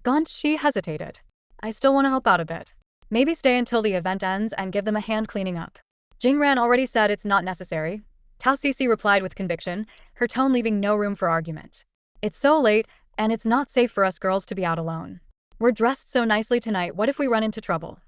Ganqi hesitated. I still want to help out a bit. Maybe stay until the event ends and give them a hand cleaning up. Jingran already said it's not necessary. Tao Cici replied with conviction, her tone leaving no room for argument. It's so late, and it's not safe for us girls to be out alone. We're dressed so nicely tonight, what if we run into trouble?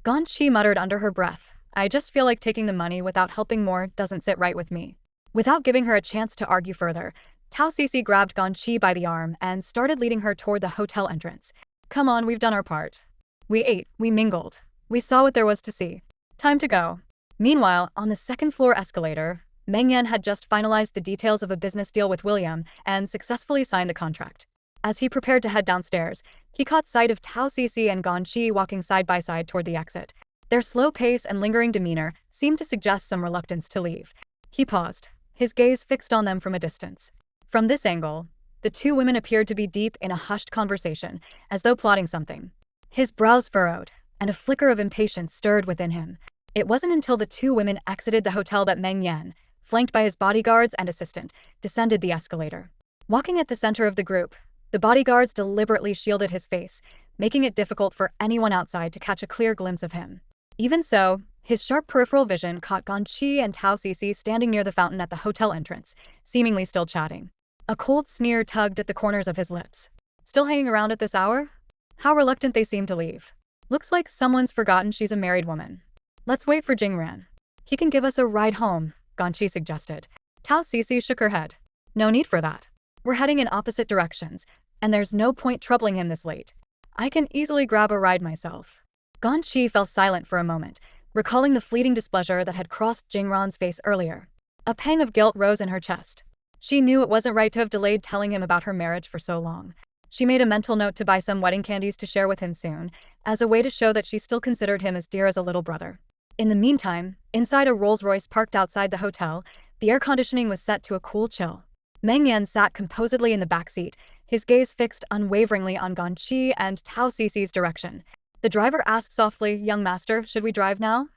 Ganqi muttered under her breath. I just feel like taking the money without helping more doesn't sit right with me. Without giving her a chance to argue further, Tao Cici grabbed Ganqi by the arm and started leading her toward the hotel entrance. Come on, we've done our part. We ate, we mingled. We saw what there was to see. Time to go. Meanwhile, on the second-floor escalator, Meng Yan had just finalized the details of a business deal with William and successfully signed the contract. As he prepared to head downstairs, he caught sight of Tao Cici and Ganqi walking side by side toward the exit. Their slow pace and lingering demeanor seemed to suggest some reluctance to leave. He paused, his gaze fixed on them from a distance. From this angle, the two women appeared to be deep in a hushed conversation, as though plotting something. His brows furrowed, and a flicker of impatience stirred within him. It wasn't until the two women exited the hotel that Meng Yan, flanked by his bodyguards and assistant, descended the escalator. Walking at the center of the group, the bodyguards deliberately shielded his face, making it difficult for anyone outside to catch a clear glimpse of him. Even so, his sharp peripheral vision caught Ganqi and Tao Cici standing near the fountain at the hotel entrance, seemingly still chatting. A cold sneer tugged at the corners of his lips. Still hanging around at this hour? How reluctant they seem to leave. Looks like someone's forgotten she's a married woman. Let's wait for Jingran. He can give us a ride home, Ganqi suggested. Tao Cici shook her head. No need for that. We're heading in opposite directions, and there's no point troubling him this late. I can easily grab a ride myself. Ganqi fell silent for a moment, recalling the fleeting displeasure that had crossed Jingran's face earlier. A pang of guilt rose in her chest. She knew it wasn't right to have delayed telling him about her marriage for so long. She made a mental note to buy some wedding candies to share with him soon, as a way to show that she still considered him as dear as a little brother. In the meantime, inside a Rolls-Royce parked outside the hotel, the air conditioning was set to a cool chill. Meng Yan sat composedly in the back seat, his gaze fixed unwaveringly on Ganqi and Tao Cici's direction. The driver asked softly, "Young master, should we drive now?"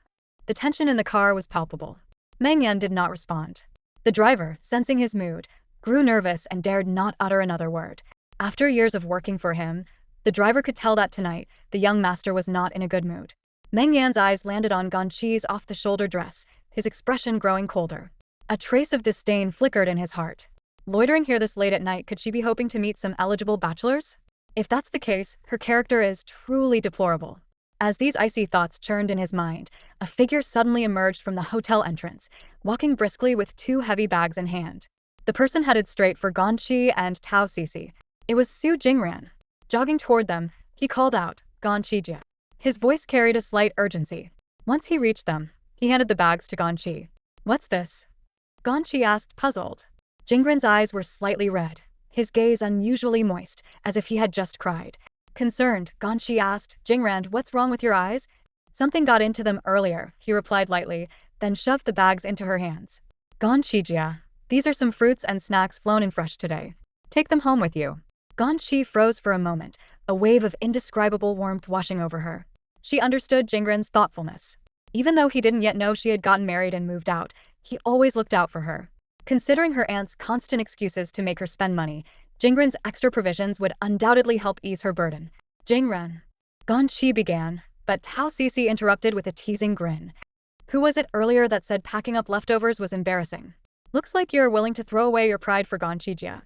The tension in the car was palpable. Meng Yan did not respond. The driver, sensing his mood, grew nervous and dared not utter another word. After years of working for him, the driver could tell that tonight, the young master was not in a good mood. Meng Yan's eyes landed on Ganqi's off-the-shoulder dress, his expression growing colder. A trace of disdain flickered in his heart. Loitering here this late at night, could she be hoping to meet some eligible bachelors? If that's the case, her character is truly deplorable. As these icy thoughts churned in his mind, a figure suddenly emerged from the hotel entrance, walking briskly with two heavy bags in hand. The person headed straight for Ganqi and Tao Cici. It was Su Jingran. Jogging toward them, he called out, "Ganqi." His voice carried a slight urgency. Once he reached them, he handed the bags to Ganqi. "What's this?" Ganqi asked, puzzled. Jingran's eyes were slightly red, his gaze unusually moist, as if he had just cried. Concerned, Ganqi asked, "Jingran, what's wrong with your eyes?" "Something got into them earlier," he replied lightly, then shoved the bags into her hands. "Ganqi, these are some fruits and snacks flown in fresh today. Take them home with you." Ganqi froze for a moment, a wave of indescribable warmth washing over her. She understood Jingran's thoughtfulness. Even though he didn't yet know she had gotten married and moved out, he always looked out for her. Considering her aunt's constant excuses to make her spend money, Jingran's extra provisions would undoubtedly help ease her burden. "Jingran," Ganqi began, but Tao Cici interrupted with a teasing grin. "Who was it earlier that said packing up leftovers was embarrassing? Looks like you're willing to throw away your pride for Ganqi."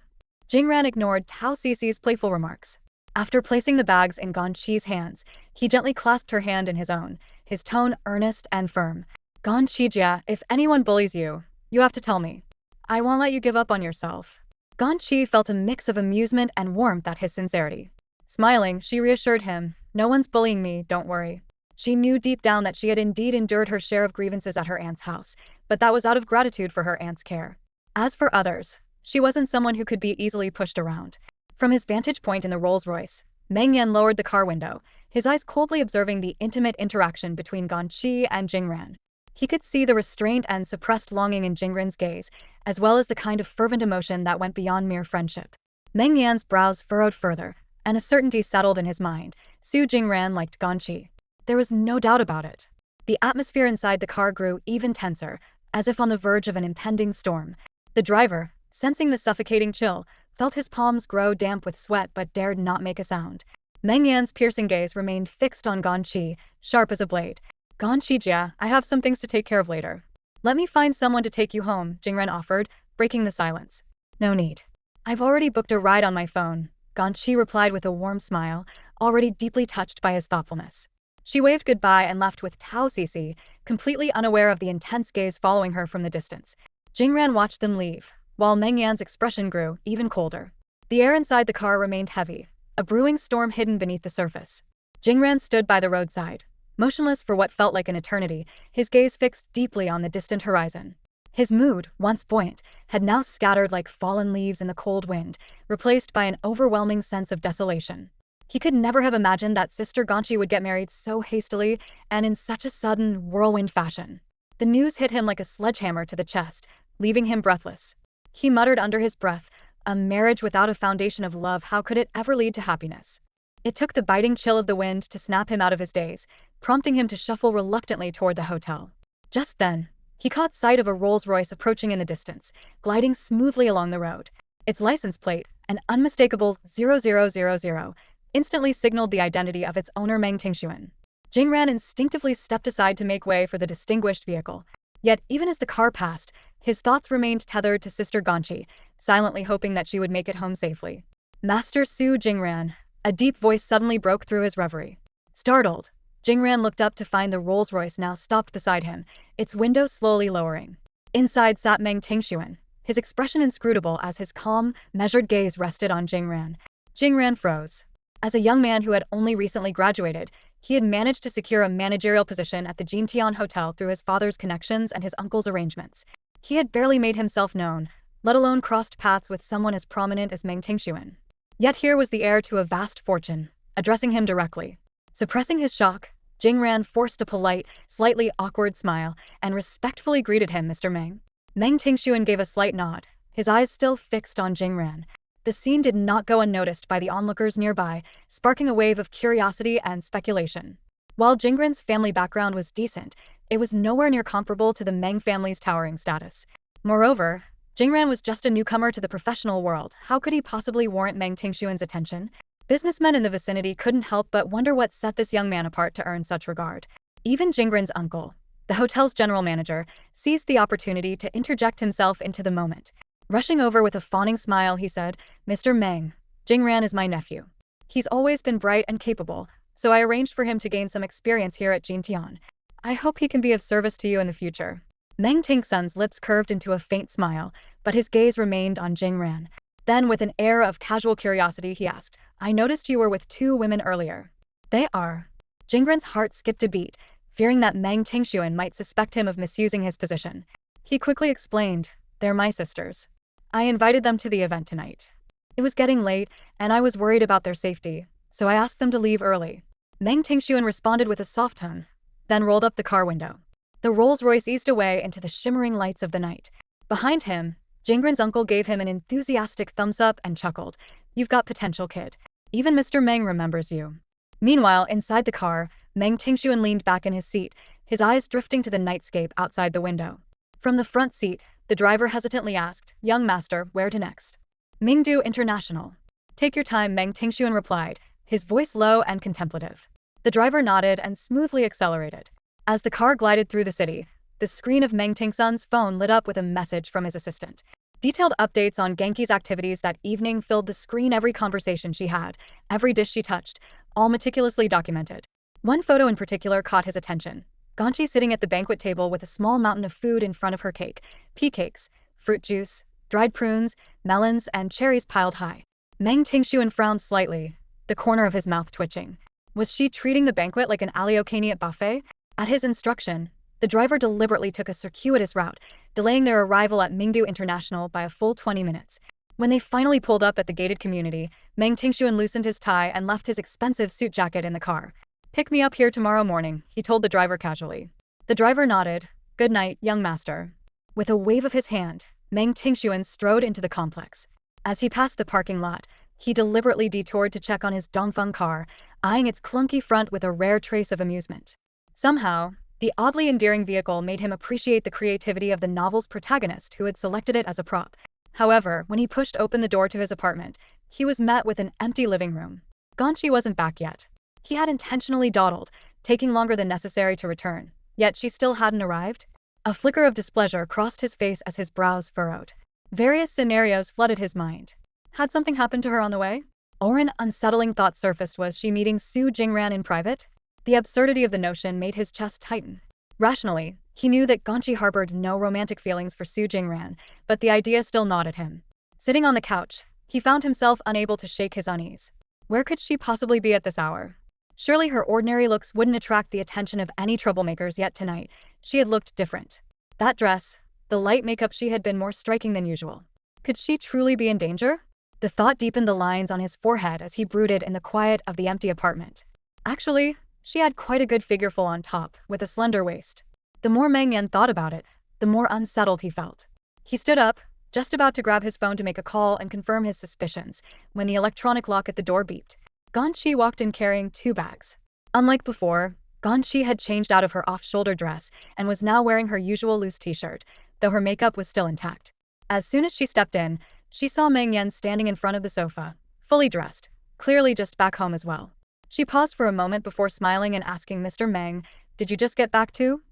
Jingran ignored Tao Cici's playful remarks. After placing the bags in Ganqi's hands, he gently clasped her hand in his own, his tone earnest and firm. "Ganqi, if anyone bullies you, you have to tell me. I won't let you give up on yourself." Ganqi felt a mix of amusement and warmth at his sincerity. Smiling, she reassured him, "No one's bullying me, don't worry." She knew deep down that she had indeed endured her share of grievances at her aunt's house, but that was out of gratitude for her aunt's care. As for others, she wasn't someone who could be easily pushed around. From his vantage point in the Rolls-Royce, Meng Yan lowered the car window, his eyes coldly observing the intimate interaction between Ganyi and Jingran. He could see the restraint and suppressed longing in Jingran's gaze, as well as the kind of fervent emotion that went beyond mere friendship. Meng Yan's brows furrowed further, and a certainty settled in his mind. Su Jingran liked Ganyi. There was no doubt about it. The atmosphere inside the car grew even tenser, as if on the verge of an impending storm. The driver, sensing the suffocating chill, felt his palms grow damp with sweat but dared not make a sound. Meng Yan's piercing gaze remained fixed on Ganyi, sharp as a blade. Ganyi, Jia, I have some things to take care of later. Let me find someone to take you home, Jingran offered, breaking the silence. No need. I've already booked a ride on my phone, Ganyi replied with a warm smile, already deeply touched by his thoughtfulness. She waved goodbye and left with Tao Cici, completely unaware of the intense gaze following her from the distance. Jingran watched them leave, while Meng Yan's expression grew even colder. The air inside the car remained heavy, a brewing storm hidden beneath the surface. Jingran stood by the roadside, motionless for what felt like an eternity, his gaze fixed deeply on the distant horizon. His mood, once buoyant, had now scattered like fallen leaves in the cold wind, replaced by an overwhelming sense of desolation. He could never have imagined that Sister Ganyi would get married so hastily and in such a sudden, whirlwind fashion. The news hit him like a sledgehammer to the chest, leaving him breathless. He muttered under his breath, a marriage without a foundation of love, how could it ever lead to happiness? It took the biting chill of the wind to snap him out of his daze, prompting him to shuffle reluctantly toward the hotel. Just then, he caught sight of a Rolls-Royce approaching in the distance, gliding smoothly along the road. Its license plate, an unmistakable 0000, instantly signaled the identity of its owner Meng Tingxuan. Jingran instinctively stepped aside to make way for the distinguished vehicle. Yet, even as the car passed, his thoughts remained tethered to Sister Ganyi, silently hoping that she would make it home safely. Master Su Jingran, a deep voice suddenly broke through his reverie. Startled, Jingran looked up to find the Rolls-Royce now stopped beside him, its window slowly lowering. Inside sat Meng Tingxuan, his expression inscrutable as his calm, measured gaze rested on Jingran. Jingran froze. As a young man who had only recently graduated, he had managed to secure a managerial position at the Jintian Hotel through his father's connections and his uncle's arrangements. He had barely made himself known, let alone crossed paths with someone as prominent as Meng Tingxuan. Yet here was the heir to a vast fortune, addressing him directly. Suppressing his shock, Jingran forced a polite, slightly awkward smile and respectfully greeted him, Mr. Meng. Meng Tingxuan gave a slight nod, his eyes still fixed on Jingran. The scene did not go unnoticed by the onlookers nearby, sparking a wave of curiosity and speculation. While Jingran's family background was decent, it was nowhere near comparable to the Meng family's towering status. Moreover, Jingran was just a newcomer to the professional world. How could he possibly warrant Meng Tingxuan's attention? Businessmen in the vicinity couldn't help but wonder what set this young man apart to earn such regard. Even Jingran's uncle, the hotel's general manager, seized the opportunity to interject himself into the moment. Rushing over with a fawning smile, he said, Mr. Meng, Jingran is my nephew. He's always been bright and capable, so I arranged for him to gain some experience here at Jintian. I hope he can be of service to you in the future. Meng Tingxuan's lips curved into a faint smile, but his gaze remained on Jingran. Then, with an air of casual curiosity, he asked, I noticed you were with 2 women earlier. They are. Jingran's heart skipped a beat, fearing that Meng Tingxuan might suspect him of misusing his position. He quickly explained, they're my sisters. I invited them to the event tonight. It was getting late, and I was worried about their safety, so I asked them to leave early. Meng Tingxuan responded with a soft tone, then rolled up the car window. The Rolls-Royce eased away into the shimmering lights of the night. Behind him, Jingran's uncle gave him an enthusiastic thumbs up and chuckled, You've got potential, kid. Even Mr. Meng remembers you. Meanwhile, inside the car, Meng Tingxuan leaned back in his seat, his eyes drifting to the nightscape outside the window. From the front seat, the driver hesitantly asked, Young master, where to next? Mingdu International. Take your time, Meng Tingxuan replied, his voice low and contemplative. The driver nodded and smoothly accelerated. As the car glided through the city, the screen of Meng Tingxuan's phone lit up with a message from his assistant. Detailed updates on Ganyi's activities that evening filled the screen, every conversation she had, every dish she touched, all meticulously documented. One photo in particular caught his attention. Ganyi sitting at the banquet table with a small mountain of food in front of her, pea cakes, fruit juice, dried prunes, melons, and cherries piled high. Meng Tingxuan frowned slightly, the corner of his mouth twitching. Was she treating the banquet like an all-you-can-eat buffet? At his instruction, the driver deliberately took a circuitous route, delaying their arrival at Mingdu International by a full 20 minutes. When they finally pulled up at the gated community, Meng Tingshuan loosened his tie and left his expensive suit jacket in the car. "Pick me up here tomorrow morning," he told the driver casually. The driver nodded. "Good night, young master." With a wave of his hand, Meng Tingshuan strode into the complex. As he passed the parking lot, he deliberately detoured to check on his Dongfeng car, eyeing its clunky front with a rare trace of amusement. Somehow, the oddly endearing vehicle made him appreciate the creativity of the novel's protagonist who had selected it as a prop. However, when he pushed open the door to his apartment, he was met with an empty living room. Ganyi wasn't back yet. He had intentionally dawdled, taking longer than necessary to return, yet she still hadn't arrived. A flicker of displeasure crossed his face as his brows furrowed. Various scenarios flooded his mind. Had something happened to her on the way? Or an unsettling thought surfaced: was she meeting Su Jingran in private? The absurdity of the notion made his chest tighten. Rationally, he knew that Ganyi harbored no romantic feelings for Su Jingran, but the idea still gnawed at him. Sitting on the couch, he found himself unable to shake his unease. Where could she possibly be at this hour? Surely her ordinary looks wouldn't attract the attention of any troublemakers, yet tonight, she had looked different. That dress, the light makeup, she had been more striking than usual. Could she truly be in danger? The thought deepened the lines on his forehead as he brooded in the quiet of the empty apartment. Actually, she had quite a good figure, full on top, with a slender waist. The more Meng Yan thought about it, the more unsettled he felt. He stood up, just about to grab his phone to make a call and confirm his suspicions, when the electronic lock at the door beeped. Ganyi walked in carrying 2 bags. Unlike before, Ganyi had changed out of her off-shoulder dress and was now wearing her usual loose t-shirt, though her makeup was still intact. As soon as she stepped in, she saw Meng Yan standing in front of the sofa, fully dressed, clearly just back home as well. She paused for a moment before smiling and asking, "Mr. Meng, did you just get back too?"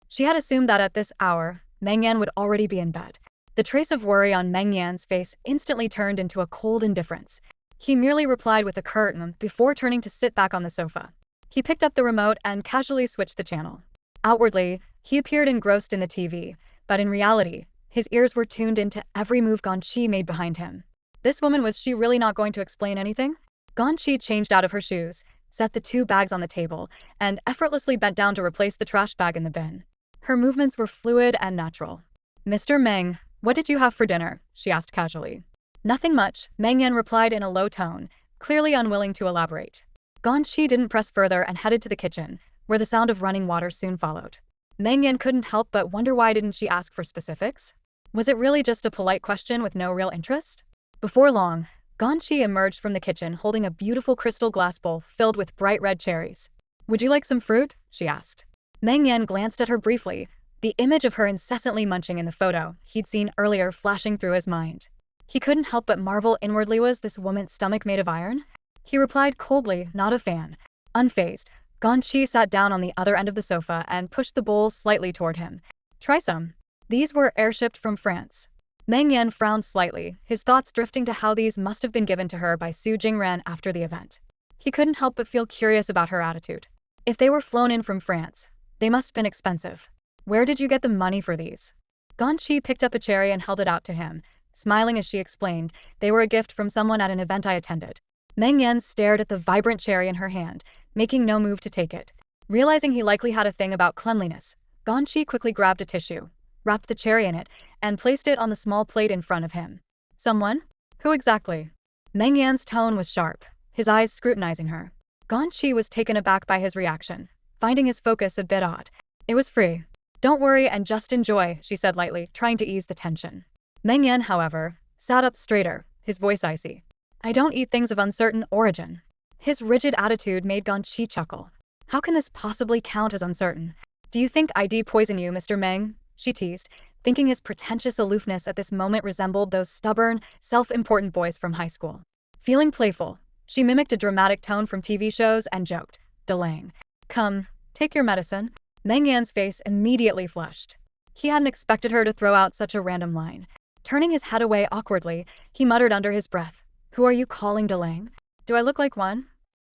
She had assumed that at this hour, Meng Yan would already be in bed. The trace of worry on Meng Yan's face instantly turned into a cold indifference. He merely replied with a curt before turning to sit back on the sofa. He picked up the remote and casually switched the channel. Outwardly, he appeared engrossed in the TV, but in reality, his ears were tuned into every move Ganyi made behind him. This woman, was she really not going to explain anything? Ganyi changed out of her shoes, set the 2 bags on the table, and effortlessly bent down to replace the trash bag in the bin. Her movements were fluid and natural. "Mr. Meng, what did you have for dinner?" she asked casually. "Nothing much," Meng Yan replied in a low tone, clearly unwilling to elaborate. Ganyi didn't press further and headed to the kitchen, where the sound of running water soon followed. Meng Yan couldn't help but wonder, why didn't she ask for specifics? Was it really just a polite question with no real interest? Before long, Ganyi emerged from the kitchen holding a beautiful crystal glass bowl filled with bright red cherries. "Would you like some fruit?" she asked. Meng Yan glanced at her briefly, the image of her incessantly munching in the photo he'd seen earlier flashing through his mind. He couldn't help but marvel inwardly, was this woman's stomach made of iron? He replied coldly, not a fan. Unfazed, Ganyi sat down on the other end of the sofa and pushed the bowl slightly toward him. "Try some." These were airshipped from France. Meng Yan frowned slightly, his thoughts drifting to how these must have been given to her by Su Jingran after the event. He couldn't help but feel curious about her attitude. If they were flown in from France, they must have been expensive. "Where did you get the money for these?" Ganyi picked up a cherry and held it out to him, smiling as she explained, "They were a gift from someone at an event I attended." Meng Yan stared at the vibrant cherry in her hand, making no move to take it. Realizing he likely had a thing about cleanliness, Ganyi quickly grabbed a tissue, wrapped the cherry in it, and placed it on the small plate in front of him. "Someone? Who exactly?" Meng Yan's tone was sharp, his eyes scrutinizing her. Ganyi was taken aback by his reaction, finding his focus a bit odd. "It was free. Don't worry and just enjoy," she said lightly, trying to ease the tension. Meng Yan, however, sat up straighter, his voice icy. "I don't eat things of uncertain origin." His rigid attitude made Ganyi chuckle. "How can this possibly count as uncertain? Do you think I'd poison you, Mr. Meng?" she teased, thinking his pretentious aloofness at this moment resembled those stubborn, self-important boys from high school. Feeling playful, she mimicked a dramatic tone from TV shows and joked, delaying. "Come, take your medicine." Meng Yan's face immediately flushed. He hadn't expected her to throw out such a random line. Turning his head away awkwardly, he muttered under his breath, "Who are you calling delaying? Do I look like one?"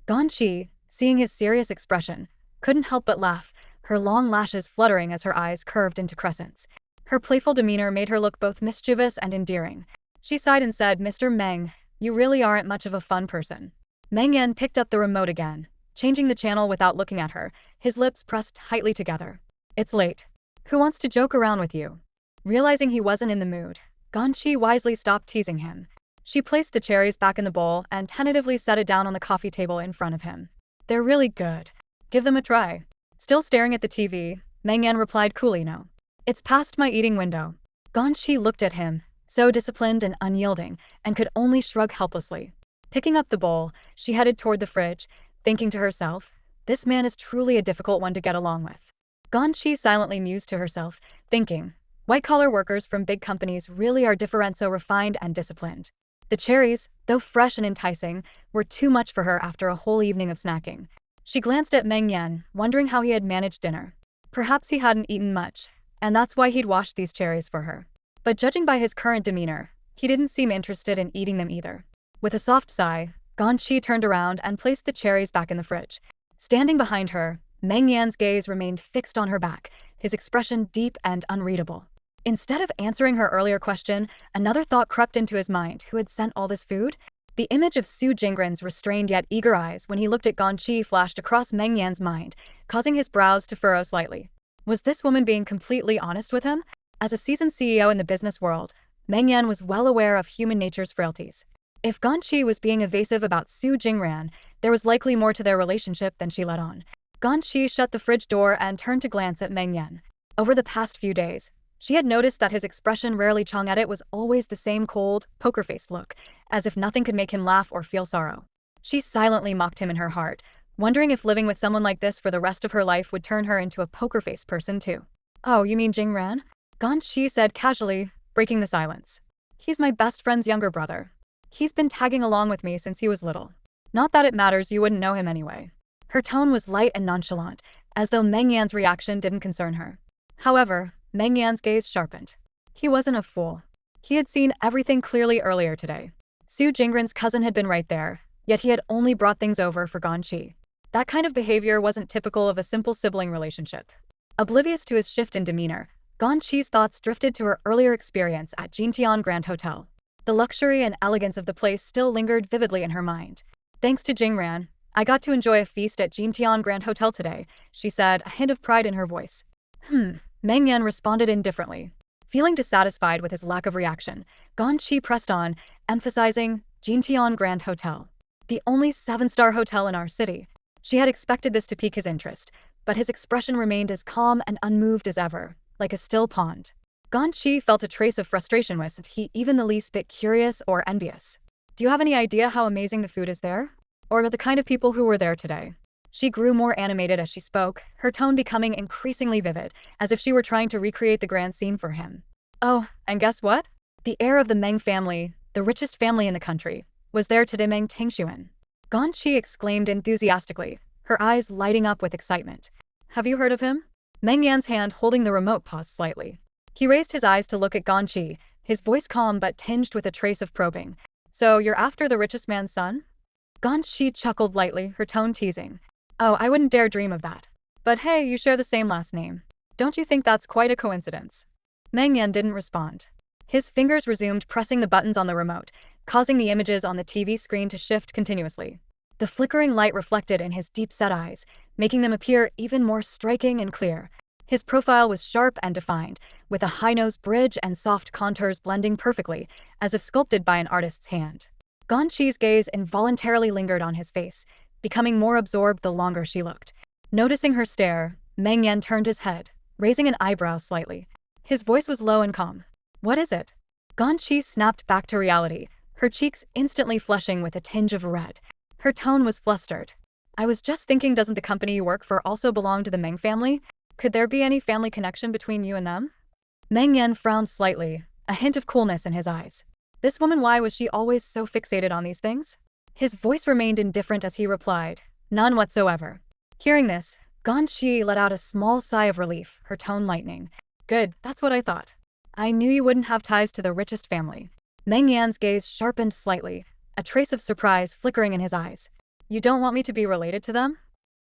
Ganyi, seeing his serious expression, couldn't help but laugh, her long lashes fluttering as her eyes curved into crescents. Her playful demeanor made her look both mischievous and endearing. She sighed and said, "Mr. Meng, you really aren't much of a fun person." Meng Yan picked up the remote again, changing the channel without looking at her, his lips pressed tightly together. "It's late. Who wants to joke around with you?" Realizing he wasn't in the mood, Ganyi wisely stopped teasing him. She placed the cherries back in the bowl and tentatively set it down on the coffee table in front of him. They're really good. Give them a try. Still staring at the TV, Meng Yan replied coolly no. It's past my eating window. Ganyi looked at him, so disciplined and unyielding, and could only shrug helplessly. Picking up the bowl, she headed toward the fridge, thinking to herself, this man is truly a difficult one to get along with. Ganyi silently mused to herself, thinking, white-collar workers from big companies really are different, so refined and disciplined. The cherries, though fresh and enticing, were too much for her after a whole evening of snacking. She glanced at Meng Yan, wondering how he had managed dinner. Perhaps he hadn't eaten much, and that's why he'd washed these cherries for her. But judging by his current demeanor, he didn't seem interested in eating them either. With a soft sigh, Ganyi turned around and placed the cherries back in the fridge. Standing behind her, Meng Yan's gaze remained fixed on her back, his expression deep and unreadable. Instead of answering her earlier question, another thought crept into his mind. Who had sent all this food? The image of Su Jingren's restrained yet eager eyes when he looked at Ganyi flashed across Meng Yan's mind, causing his brows to furrow slightly. Was this woman being completely honest with him? As a seasoned CEO in the business world, Meng Yan was well aware of human nature's frailties. If Ganyi was being evasive about Su Jingren, there was likely more to their relationship than she let on. Ganyi shut the fridge door and turned to glance at Meng Yan. Over the past few days, she had noticed that his expression rarely changed. It was always the same cold, poker-faced look, as if nothing could make him laugh or feel sorrow. She silently mocked him in her heart, wondering if living with someone like this for the rest of her life would turn her into a poker-faced person too. Oh, you mean Jingren? Ganyi said casually, breaking the silence. He's my best friend's younger brother. He's been tagging along with me since he was little. Not that it matters, you wouldn't know him anyway. Her tone was light and nonchalant, as though Meng Yan's reaction didn't concern her. However, Meng Yan's gaze sharpened. He wasn't a fool. He had seen everything clearly earlier today. Su Jingren's cousin had been right there, yet he had only brought things over for Ganyi. That kind of behavior wasn't typical of a simple sibling relationship. Oblivious to his shift in demeanor, Ganyi's thoughts drifted to her earlier experience at Jintian Grand Hotel. The luxury and elegance of the place still lingered vividly in her mind. Thanks to Jingren, I got to enjoy a feast at Jintian Grand Hotel today, she said, a hint of pride in her voice. Meng Yan responded indifferently. Feeling dissatisfied with his lack of reaction, Ganyi pressed on, emphasizing, Jintian Grand Hotel. The only 7-star hotel in our city. She had expected this to pique his interest, but his expression remained as calm and unmoved as ever, like a still pond. Ganyi felt a trace of frustration. Wasn't he even the least bit curious or envious? Do you have any idea how amazing the food is there? Or about the kind of people who were there today? She grew more animated as she spoke, her tone becoming increasingly vivid, as if she were trying to recreate the grand scene for him. Oh, and guess what? The heir of the Meng family, the richest family in the country, was there today. Meng Tingshuan. Ganyi exclaimed enthusiastically, her eyes lighting up with excitement. Have you heard of him? Meng Yan's hand holding the remote paused slightly. He raised his eyes to look at Ganyi, his voice calm but tinged with a trace of probing. So you're after the richest man's son? Ganyi chuckled lightly, her tone teasing. Oh, I wouldn't dare dream of that. But hey, you share the same last name. Don't you think that's quite a coincidence? Meng Yan didn't respond. His fingers resumed pressing the buttons on the remote, causing the images on the TV screen to shift continuously. The flickering light reflected in his deep-set eyes, making them appear even more striking and clear. His profile was sharp and defined, with a high-nose bridge and soft contours blending perfectly, as if sculpted by an artist's hand. Ganyi's gaze involuntarily lingered on his face, becoming more absorbed the longer she looked. Noticing her stare, Meng Yan turned his head, raising an eyebrow slightly. His voice was low and calm. What is it? Ganyi snapped back to reality, her cheeks instantly flushing with a tinge of red. Her tone was flustered. I was just thinking, doesn't the company you work for also belong to the Meng family? Could there be any family connection between you and them? Meng Yan frowned slightly, a hint of coolness in his eyes. This woman, why was she always so fixated on these things? His voice remained indifferent as he replied, none whatsoever. Hearing this, Ganyi let out a small sigh of relief, her tone lightening. Good, that's what I thought. I knew you wouldn't have ties to the richest family. Meng Yan's gaze sharpened slightly, a trace of surprise flickering in his eyes. You don't want me to be related to them?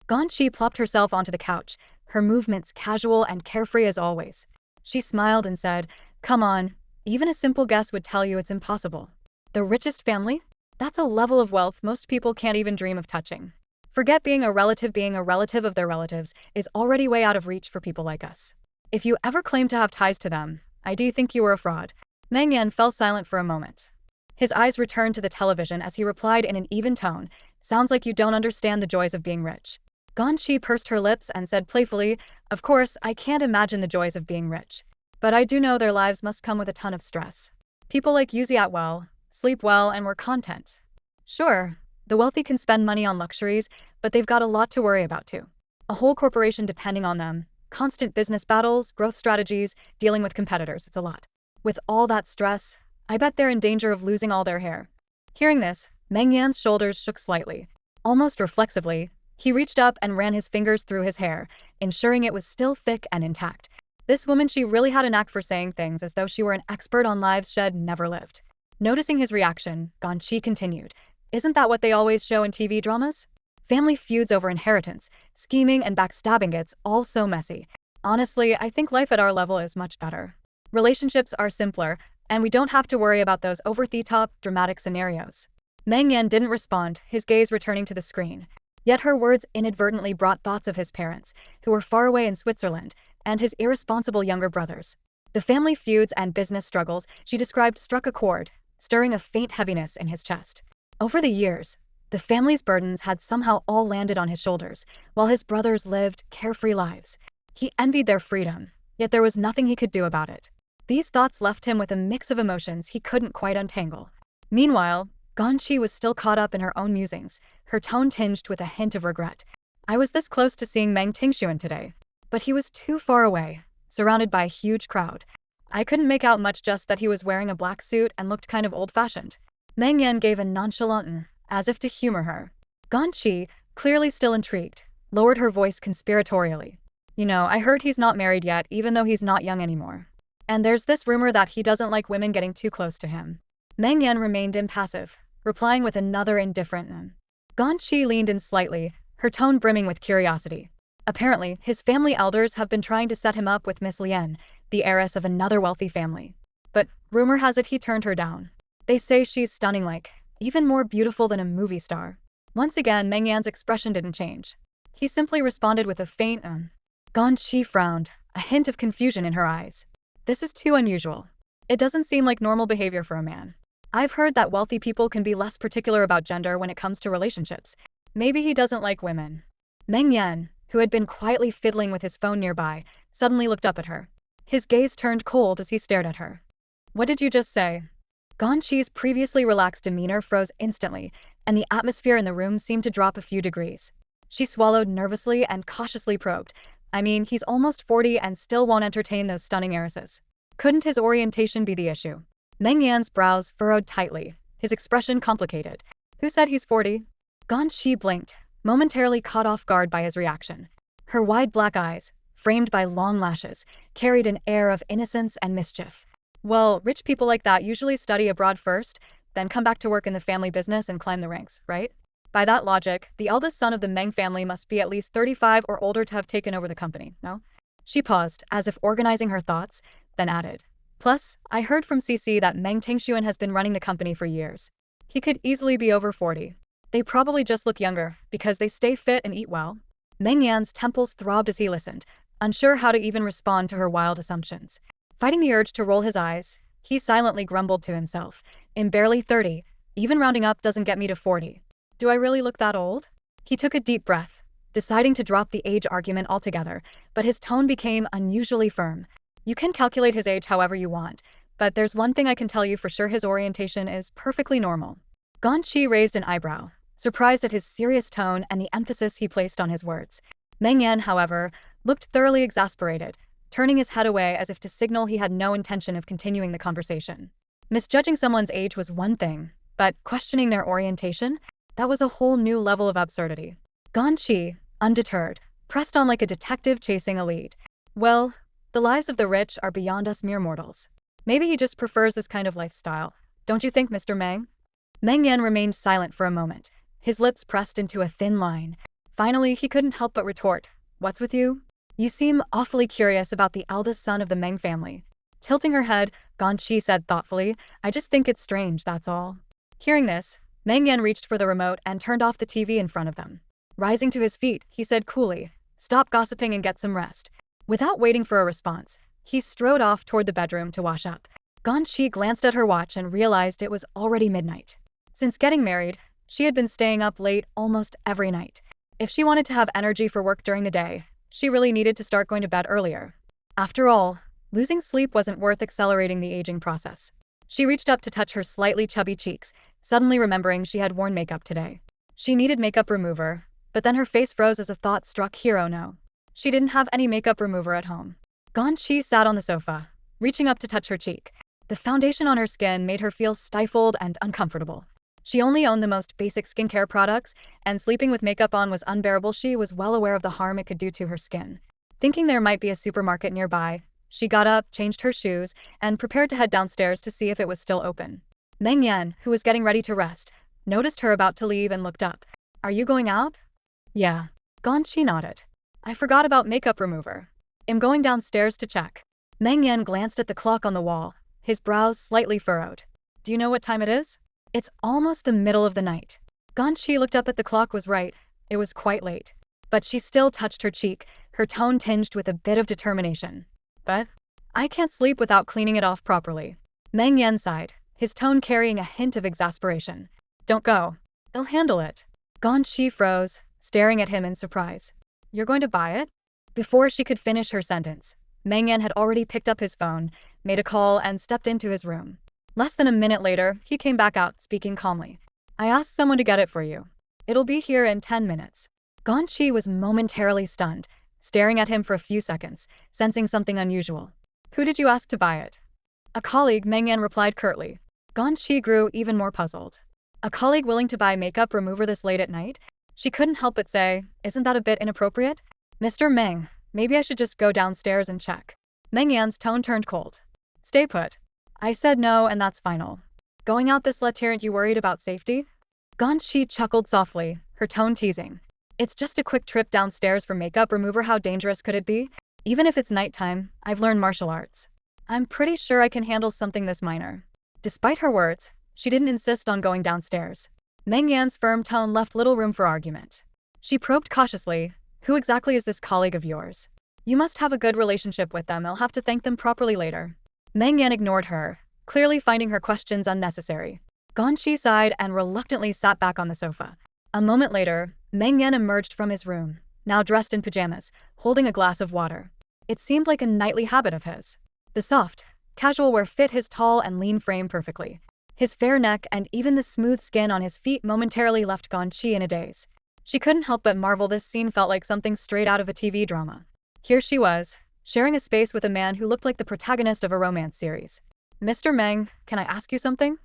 Ganyi plopped herself onto the couch, her movements casual and carefree as always. She smiled and said, come on, even a simple guess would tell you it's impossible. The richest family? That's a level of wealth most people can't even dream of touching. Forget being a relative of their relatives is already way out of reach for people like us. If you ever claim to have ties to them, I do think you were a fraud. Meng Yan fell silent for a moment. His eyes returned to the television as he replied in an even tone, "Sounds like you don't understand the joys of being rich." Ganyi pursed her lips and said playfully, "Of course, I can't imagine the joys of being rich. But I do know their lives must come with a ton of stress. People like you eat well, sleep well, and we're content. Sure, the wealthy can spend money on luxuries, but they've got a lot to worry about too. A whole corporation depending on them, constant business battles, growth strategies, dealing with competitors, it's a lot. With all that stress, I bet they're in danger of losing all their hair." Hearing this, Meng Yan's shoulders shook slightly. Almost reflexively, he reached up and ran his fingers through his hair, ensuring it was still thick and intact. This woman, she really had a knack for saying things as though she were an expert on lives she'd never lived. Noticing his reaction, Ganyi continued, "Isn't that what they always show in TV dramas? Family feuds over inheritance, scheming and backstabbing, it's all so messy. Honestly, I think life at our level is much better. Relationships are simpler, and we don't have to worry about those over-the-top, dramatic scenarios." Meng Yan didn't respond, his gaze returning to the screen. Yet her words inadvertently brought thoughts of his parents, who were far away in Switzerland, and his irresponsible younger brothers. The family feuds and business struggles she described struck a chord, stirring a faint heaviness in his chest. Over the years, the family's burdens had somehow all landed on his shoulders, while his brothers lived carefree lives. He envied their freedom, yet there was nothing he could do about it. These thoughts left him with a mix of emotions he couldn't quite untangle. Meanwhile, Ganyi was still caught up in her own musings, her tone tinged with a hint of regret. "I was this close to seeing Meng Tingshuan today, but he was too far away, surrounded by a huge crowd. I couldn't make out much, just that he was wearing a black suit and looked kind of old-fashioned." Meng Yan gave a nonchalant as if to humor her. Ganyi, clearly still intrigued, lowered her voice conspiratorially. "You know, I heard he's not married yet, even though he's not young anymore. And there's this rumor that he doesn't like women getting too close to him." Meng Yan remained impassive, replying with another indifferent. Ganyi leaned in slightly, her tone brimming with curiosity. Apparently, his family elders have been trying to set him up with Miss Lian, the heiress of another wealthy family. But rumor has it he turned her down. They say she's stunning, like, even more beautiful than a movie star. Once again, Meng Yan's expression didn't change. He simply responded with a faint Ganyi frowned, a hint of confusion in her eyes. "This is too unusual. It doesn't seem like normal behavior for a man. I've heard that wealthy people can be less particular about gender when it comes to relationships. Maybe he doesn't like women." Meng Yan, who had been quietly fiddling with his phone nearby, suddenly looked up at her. His gaze turned cold as he stared at her. "What did you just say?" Ganyi's previously relaxed demeanor froze instantly, and the atmosphere in the room seemed to drop a few degrees. She swallowed nervously and cautiously probed. "I mean, he's almost 40 and still won't entertain those stunning heiresses. Couldn't his orientation be the issue?" Meng Yan's brows furrowed tightly, his expression complicated. "Who said he's 40? Ganyi blinked, momentarily caught off guard by his reaction. Her wide black eyes, framed by long lashes, carried an air of innocence and mischief. "Well, rich people like that usually study abroad first, then come back to work in the family business and climb the ranks, right? By that logic, the eldest son of the Meng family must be at least 35 or older to have taken over the company, no?" She paused, as if organizing her thoughts, then added, "Plus, I heard from CC that Meng Tingshuan has been running the company for years. He could easily be over 40. They probably just look younger, because they stay fit and eat well." Meng Yan's temples throbbed as he listened, unsure how to even respond to her wild assumptions. Fighting the urge to roll his eyes, he silently grumbled to himself, "I'm barely 30, even rounding up doesn't get me to 40. Do I really look that old?" He took a deep breath, deciding to drop the age argument altogether, but his tone became unusually firm. "You can calculate his age however you want, but there's one thing I can tell you for sure: his orientation is perfectly normal." Ganyi raised an eyebrow, surprised at his serious tone and the emphasis he placed on his words. Meng Yan, however, looked thoroughly exasperated, turning his head away as if to signal he had no intention of continuing the conversation. Misjudging someone's age was one thing, but questioning their orientation? That was a whole new level of absurdity. Ganyi, undeterred, pressed on like a detective chasing a lead. "Well, the lives of the rich are beyond us mere mortals. Maybe he just prefers this kind of lifestyle. Don't you think, Mr. Meng?" Meng Yan remained silent for a moment, his lips pressed into a thin line. Finally, he couldn't help but retort, "What's with you? You seem awfully curious about the eldest son of the Meng family." Tilting her head, Ganyi said thoughtfully, "I just think it's strange, that's all." Hearing this, Meng Yan reached for the remote and turned off the TV in front of them. Rising to his feet, he said coolly, "Stop gossiping and get some rest." Without waiting for a response, he strode off toward the bedroom to wash up. Ganyi glanced at her watch and realized it was already midnight. Since getting married, she had been staying up late almost every night. If she wanted to have energy for work during the day, she really needed to start going to bed earlier. After all, losing sleep wasn't worth accelerating the aging process. She reached up to touch her slightly chubby cheeks, suddenly remembering she had worn makeup today. She needed makeup remover, but then her face froze as a thought struck her. Oh no. She didn't have any makeup remover at home. Ganyi sat on the sofa, reaching up to touch her cheek. The foundation on her skin made her feel stifled and uncomfortable. She only owned the most basic skincare products, and sleeping with makeup on was unbearable. She was well aware of the harm it could do to her skin. Thinking there might be a supermarket nearby, she got up, changed her shoes, and prepared to head downstairs to see if it was still open. Meng Yan, who was getting ready to rest, noticed her about to leave and looked up. Are you going out? Yeah. Ganyi nodded. I forgot about makeup remover. I'm going downstairs to check. Meng Yan glanced at the clock on the wall, his brows slightly furrowed. Do you know what time it is? It's almost the middle of the night. Ganyi looked up at the clock. Was right. It was quite late. But she still touched her cheek, her tone tinged with a bit of determination. But I can't sleep without cleaning it off properly. Meng Yan sighed, his tone carrying a hint of exasperation. Don't go. I'll handle it. Ganyi froze, staring at him in surprise. You're going to buy it? Before she could finish her sentence, Meng Yan had already picked up his phone, made a call, and stepped into his room. Less than a minute later, he came back out, speaking calmly. I asked someone to get it for you. It'll be here in 10 minutes. Ganyi was momentarily stunned, staring at him for a few seconds, sensing something unusual. Who did you ask to buy it? A colleague, Meng Yan replied curtly. Ganyi grew even more puzzled. A colleague willing to buy makeup remover this late at night? She couldn't help but say, isn't that a bit inappropriate? Mr. Meng, maybe I should just go downstairs and check. Meng Yan's tone turned cold. Stay put. I said no, and that's final. Going out this late, aren't you worried about safety? Ganyi chuckled softly, her tone teasing. It's just a quick trip downstairs for makeup remover. How dangerous could it be? Even if it's nighttime, I've learned martial arts. I'm pretty sure I can handle something this minor. Despite her words, she didn't insist on going downstairs. Meng Yan's firm tone left little room for argument. She probed cautiously, who exactly is this colleague of yours? You must have a good relationship with them. I'll have to thank them properly later. Meng Yan ignored her, clearly finding her questions unnecessary. Ganyi sighed and reluctantly sat back on the sofa. A moment later, Meng Yan emerged from his room, now dressed in pajamas, holding a glass of water. It seemed like a nightly habit of his. The soft, casual wear fit his tall and lean frame perfectly. His fair neck and even the smooth skin on his feet momentarily left Ganyi in a daze. She couldn't help but marvel. This scene felt like something straight out of a TV drama. Here she was, sharing a space with a man who looked like the protagonist of a romance series. Mr. Meng, can I ask you something?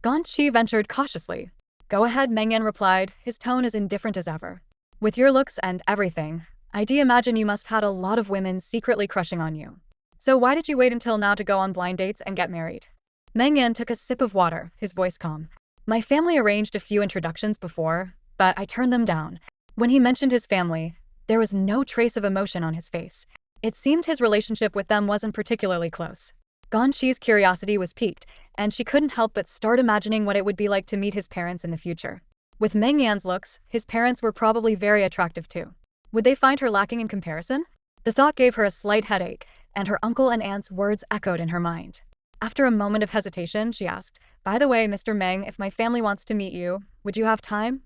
Ganyi ventured cautiously. Go ahead, Meng Yan replied, his tone as indifferent as ever. With your looks and everything, I imagine you must have had a lot of women secretly crushing on you. So why did you wait until now to go on blind dates and get married? Meng Yan took a sip of water, his voice calm. My family arranged a few introductions before, but I turned them down. When he mentioned his family, there was no trace of emotion on his face. It seemed his relationship with them wasn't particularly close. Ganyi's curiosity was piqued, and she couldn't help but start imagining what it would be like to meet his parents in the future. With Meng Yan's looks, his parents were probably very attractive too. Would they find her lacking in comparison? The thought gave her a slight headache, and her uncle and aunt's words echoed in her mind. After a moment of hesitation, she asked, By the way, Mr. Meng, if my family wants to meet you, would you have time?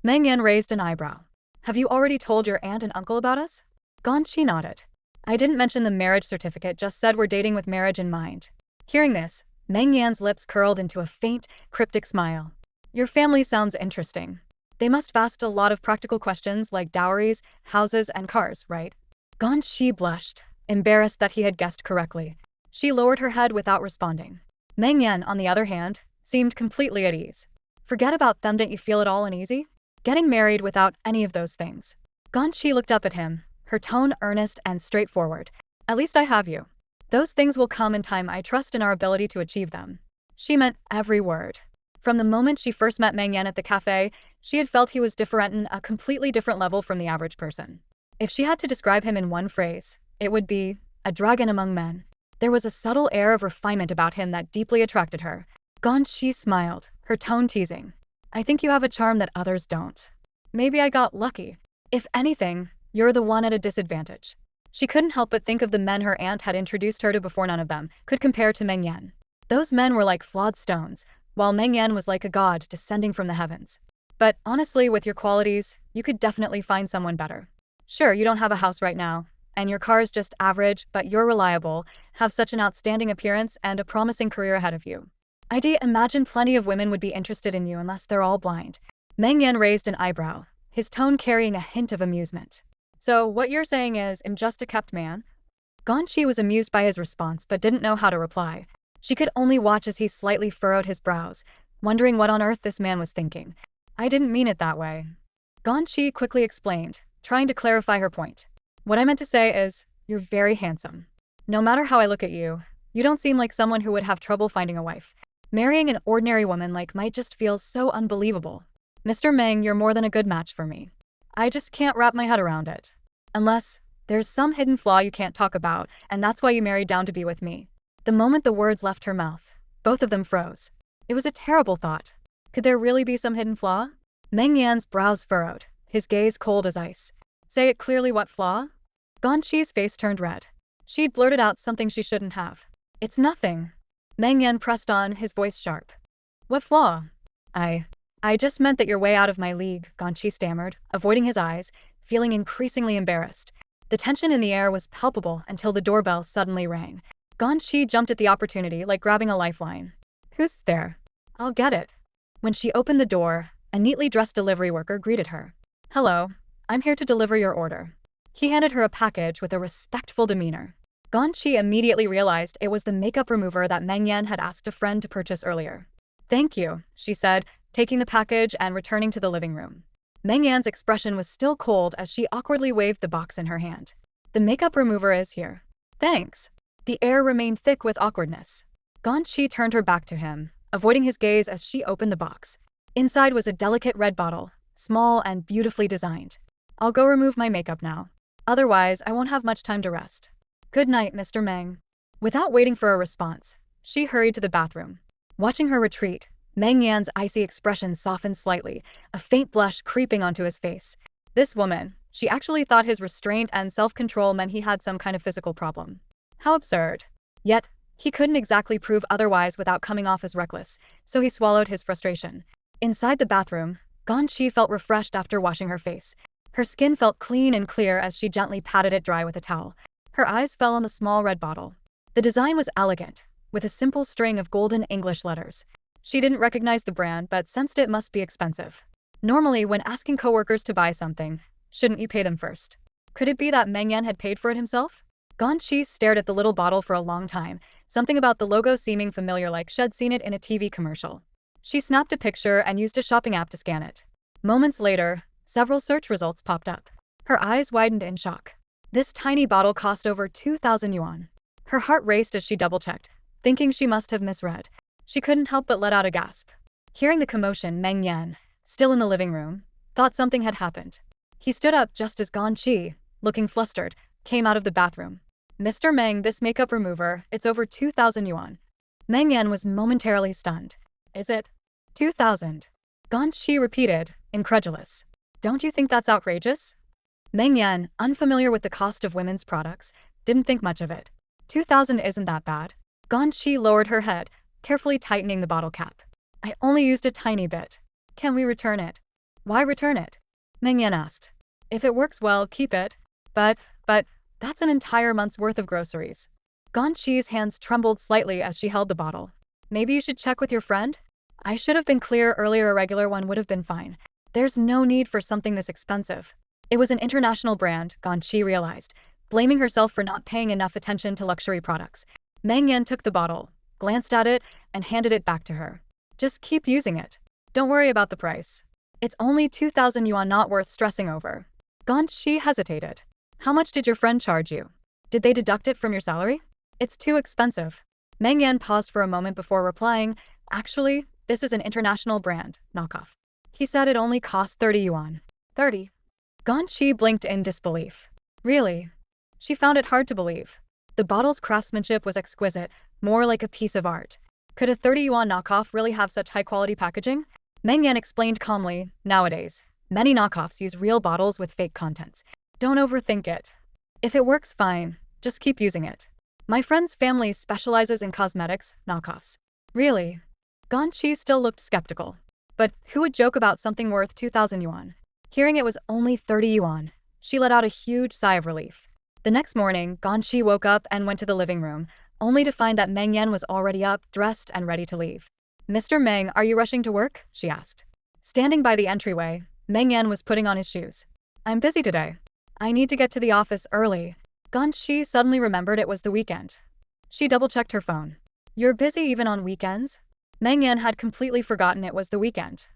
Meng Yan raised an eyebrow. Have you already told your aunt and uncle about us? Ganyi nodded. I didn't mention the marriage certificate, just said we're dating with marriage in mind. Hearing this, Meng Yan's lips curled into a faint, cryptic smile. Your family sounds interesting. They must have asked a lot of practical questions like dowries, houses, and cars, right? Ganyi blushed, embarrassed that he had guessed correctly. She lowered her head without responding. Meng Yan, on the other hand, seemed completely at ease. Forget about them, didn't you feel at all uneasy? Getting married without any of those things. Ganyi looked up at him, her tone earnest and straightforward. At least I have you. Those things will come in time. I trust in our ability to achieve them. She meant every word. From the moment she first met Meng Yan at the cafe, she had felt he was different on a completely different level from the average person. If she had to describe him in one phrase, it would be, a dragon among men. There was a subtle air of refinement about him that deeply attracted her. Ganyi smiled, her tone teasing. I think you have a charm that others don't. Maybe I got lucky. If anything, you're the one at a disadvantage. She couldn't help but think of the men her aunt had introduced her to before. None of them could compare to Meng Yan. Those men were like flawed stones, while Meng Yan was like a god descending from the heavens. But honestly, with your qualities, you could definitely find someone better. Sure, you don't have a house right now, and your car is just average, but you're reliable, have such an outstanding appearance, and a promising career ahead of you. I'd imagine plenty of women would be interested in you unless they're all blind. Meng Yan raised an eyebrow, his tone carrying a hint of amusement. So, what you're saying is, I'm just a kept man? Ganyi was amused by his response but didn't know how to reply. She could only watch as he slightly furrowed his brows, wondering what on earth this man was thinking. I didn't mean it that way. Ganyi quickly explained, trying to clarify her point. What I meant to say is, you're very handsome. No matter how I look at you, you don't seem like someone who would have trouble finding a wife. Marrying an ordinary woman like might just feel so unbelievable. Mr. Meng, you're more than a good match for me. I just can't wrap my head around it. Unless, there's some hidden flaw you can't talk about, and that's why you married down to be with me. The moment the words left her mouth, both of them froze. It was a terrible thought. Could there really be some hidden flaw? Meng Yan's brows furrowed, his gaze cold as ice. Say it clearly, what flaw? Ganyi's face turned red. She'd blurted out something she shouldn't have. It's nothing. Meng Yan pressed on, his voice sharp. What flaw? I just meant that you're way out of my league, Ganyi stammered, avoiding his eyes, feeling increasingly embarrassed. The tension in the air was palpable until the doorbell suddenly rang. Ganyi jumped at the opportunity like grabbing a lifeline. Who's there? I'll get it. When she opened the door, a neatly dressed delivery worker greeted her. Hello, I'm here to deliver your order. He handed her a package with a respectful demeanor. Ganyi immediately realized it was the makeup remover that Meng Yan had asked a friend to purchase earlier. Thank you, she said, taking the package and returning to the living room. Meng Yan's expression was still cold as she awkwardly waved the box in her hand. The makeup remover is here. Thanks. The air remained thick with awkwardness. Ganyi turned her back to him, avoiding his gaze as she opened the box. Inside was a delicate red bottle, small and beautifully designed. I'll go remove my makeup now. Otherwise, I won't have much time to rest. Good night, Mr. Meng. Without waiting for a response, she hurried to the bathroom. Watching her retreat, Meng Yan's icy expression softened slightly, a faint blush creeping onto his face. This woman, she actually thought his restraint and self-control meant he had some kind of physical problem. How absurd. Yet, he couldn't exactly prove otherwise without coming off as reckless, so he swallowed his frustration. Inside the bathroom, Ganyi felt refreshed after washing her face. Her skin felt clean and clear as she gently patted it dry with a towel. Her eyes fell on the small red bottle. The design was elegant, with a simple string of golden English letters. She didn't recognize the brand but sensed it must be expensive. Normally, when asking coworkers to buy something, shouldn't you pay them first? Could it be that Meng Yan had paid for it himself? Ganyi stared at the little bottle for a long time, something about the logo seeming familiar like she'd seen it in a TV commercial. She snapped a picture and used a shopping app to scan it. Moments later, several search results popped up. Her eyes widened in shock. This tiny bottle cost over 2,000 yuan. Her heart raced as she double-checked, thinking she must have misread. She couldn't help but let out a gasp. Hearing the commotion, Meng Yan, still in the living room, thought something had happened. He stood up just as Ganyi, looking flustered, came out of the bathroom. Mr. Meng, this makeup remover, it's over 2,000 yuan. Meng Yan was momentarily stunned. Is it? 2,000? Ganyi repeated, incredulous. Don't you think that's outrageous? Meng Yan, unfamiliar with the cost of women's products, didn't think much of it. 2,000 isn't that bad. Ganyi lowered her head, carefully tightening the bottle cap. I only used a tiny bit. Can we return it? Why return it? Meng Yan asked. If it works well, keep it. But, that's an entire month's worth of groceries. Ganyi's hands trembled slightly as she held the bottle. Maybe you should check with your friend? I should have been clear earlier, a regular one would have been fine. There's no need for something this expensive. It was an international brand, Ganyi realized, blaming herself for not paying enough attention to luxury products. Meng Yan took the bottle, glanced at it, and handed it back to her. Just keep using it. Don't worry about the price. It's only 2,000 yuan, not worth stressing over. Ganyi hesitated. How much did your friend charge you? Did they deduct it from your salary? It's too expensive. Meng Yan paused for a moment before replying, actually, this is an international brand, knockoff. He said it only cost 30 yuan. 30? Ganyi blinked in disbelief. Really? She found it hard to believe. The bottle's craftsmanship was exquisite, more like a piece of art. Could a 30 yuan knockoff really have such high-quality packaging? Meng Yan explained calmly, nowadays, many knockoffs use real bottles with fake contents. Don't overthink it. If it works, fine. Just keep using it. My friend's family specializes in cosmetics knockoffs. Really? Ganyi still looked skeptical. But who would joke about something worth 2,000 yuan? Hearing it was only 30 yuan, she let out a huge sigh of relief. The next morning, Ganyi woke up and went to the living room, only to find that Meng Yan was already up, dressed, and ready to leave. Mr. Meng, are you rushing to work? She asked. Standing by the entryway, Meng Yan was putting on his shoes. I'm busy today. I need to get to the office early. Ganyi suddenly remembered it was the weekend. She double-checked her phone. You're busy even on weekends? Meng Yan had completely forgotten it was the weekend.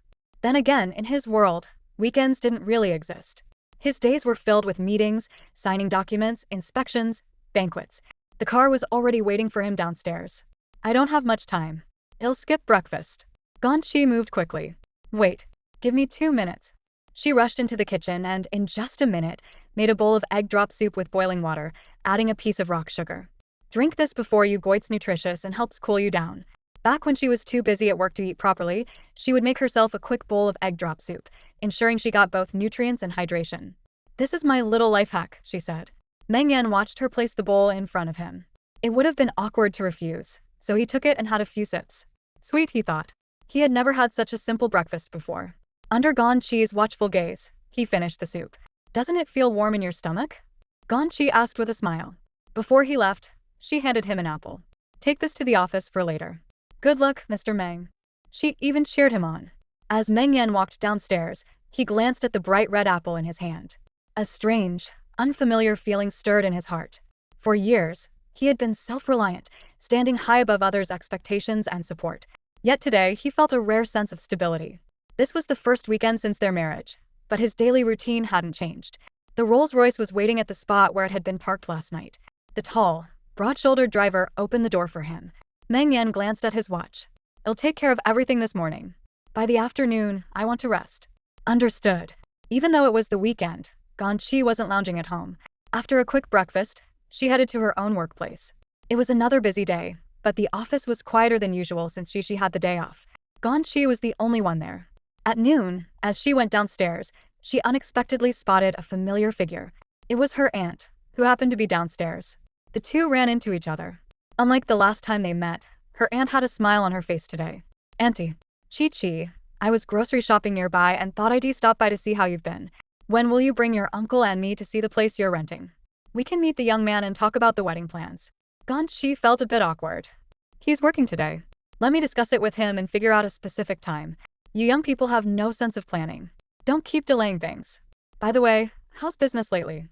Then again, in his world, weekends didn't really exist. His days were filled with meetings, signing documents, inspections, banquets. The car was already waiting for him downstairs. I don't have much time. I'll skip breakfast. Ganyi moved quickly. Wait, give me 2 minutes. She rushed into the kitchen and, in just a minute, made a bowl of egg drop soup with boiling water, adding a piece of rock sugar. Drink this before you go, it's nutritious and helps cool you down. Back when she was too busy at work to eat properly, she would make herself a quick bowl of egg drop soup, ensuring she got both nutrients and hydration. This is my little life hack, she said. Meng Yan watched her place the bowl in front of him. It would have been awkward to refuse, so he took it and had a few sips. Sweet, he thought. He had never had such a simple breakfast before. Under Ganyi's watchful gaze, he finished the soup. Doesn't it feel warm in your stomach? Ganyi asked with a smile. Before he left, she handed him an apple. Take this to the office for later. Good luck, Mr. Meng. She even cheered him on. As Meng Yan walked downstairs, he glanced at the bright red apple in his hand. A strange, unfamiliar feeling stirred in his heart. For years, he had been self-reliant, standing high above others' expectations and support. Yet today, he felt a rare sense of stability. This was the first weekend since their marriage, but his daily routine hadn't changed. The Rolls-Royce was waiting at the spot where it had been parked last night. The tall, broad-shouldered driver opened the door for him. Meng Yan glanced at his watch. I'll take care of everything this morning. By the afternoon, I want to rest. Understood. Even though it was the weekend, Ganyi wasn't lounging at home. After a quick breakfast, she headed to her own workplace. It was another busy day, but the office was quieter than usual since she had the day off. Ganyi was the only one there. At noon, as she went downstairs, she unexpectedly spotted a familiar figure. It was her aunt, who happened to be downstairs. The two ran into each other. Unlike the last time they met, her aunt had a smile on her face today. Auntie. Chi, I was grocery shopping nearby and thought I'd stop by to see how you've been. When will you bring your uncle and me to see the place you're renting? We can meet the young man and talk about the wedding plans. Ganyi felt a bit awkward. He's working today. Let me discuss it with him and figure out a specific time. You young people have no sense of planning. Don't keep delaying things. By the way, how's business lately?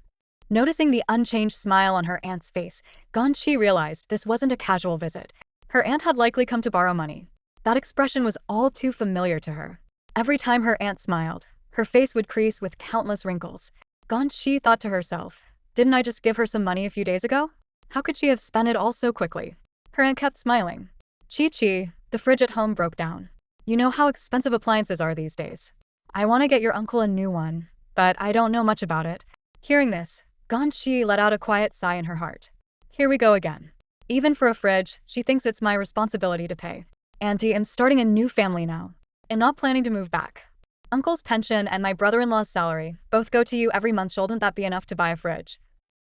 Noticing the unchanged smile on her aunt's face, Ganyi realized this wasn't a casual visit. Her aunt had likely come to borrow money. That expression was all too familiar to her. Every time her aunt smiled, her face would crease with countless wrinkles. Ganyi thought to herself, didn't I just give her some money a few days ago? How could she have spent it all so quickly? Her aunt kept smiling. Chi, the fridge at home broke down. You know how expensive appliances are these days. I want to get your uncle a new one, but I don't know much about it. Hearing this, Ganyi let out a quiet sigh in her heart. Here we go again. Even for a fridge, she thinks it's my responsibility to pay. Auntie, I'm starting a new family now. I'm not planning to move back. Uncle's pension and my brother-in-law's salary both go to you every month. Shouldn't that be enough to buy a fridge?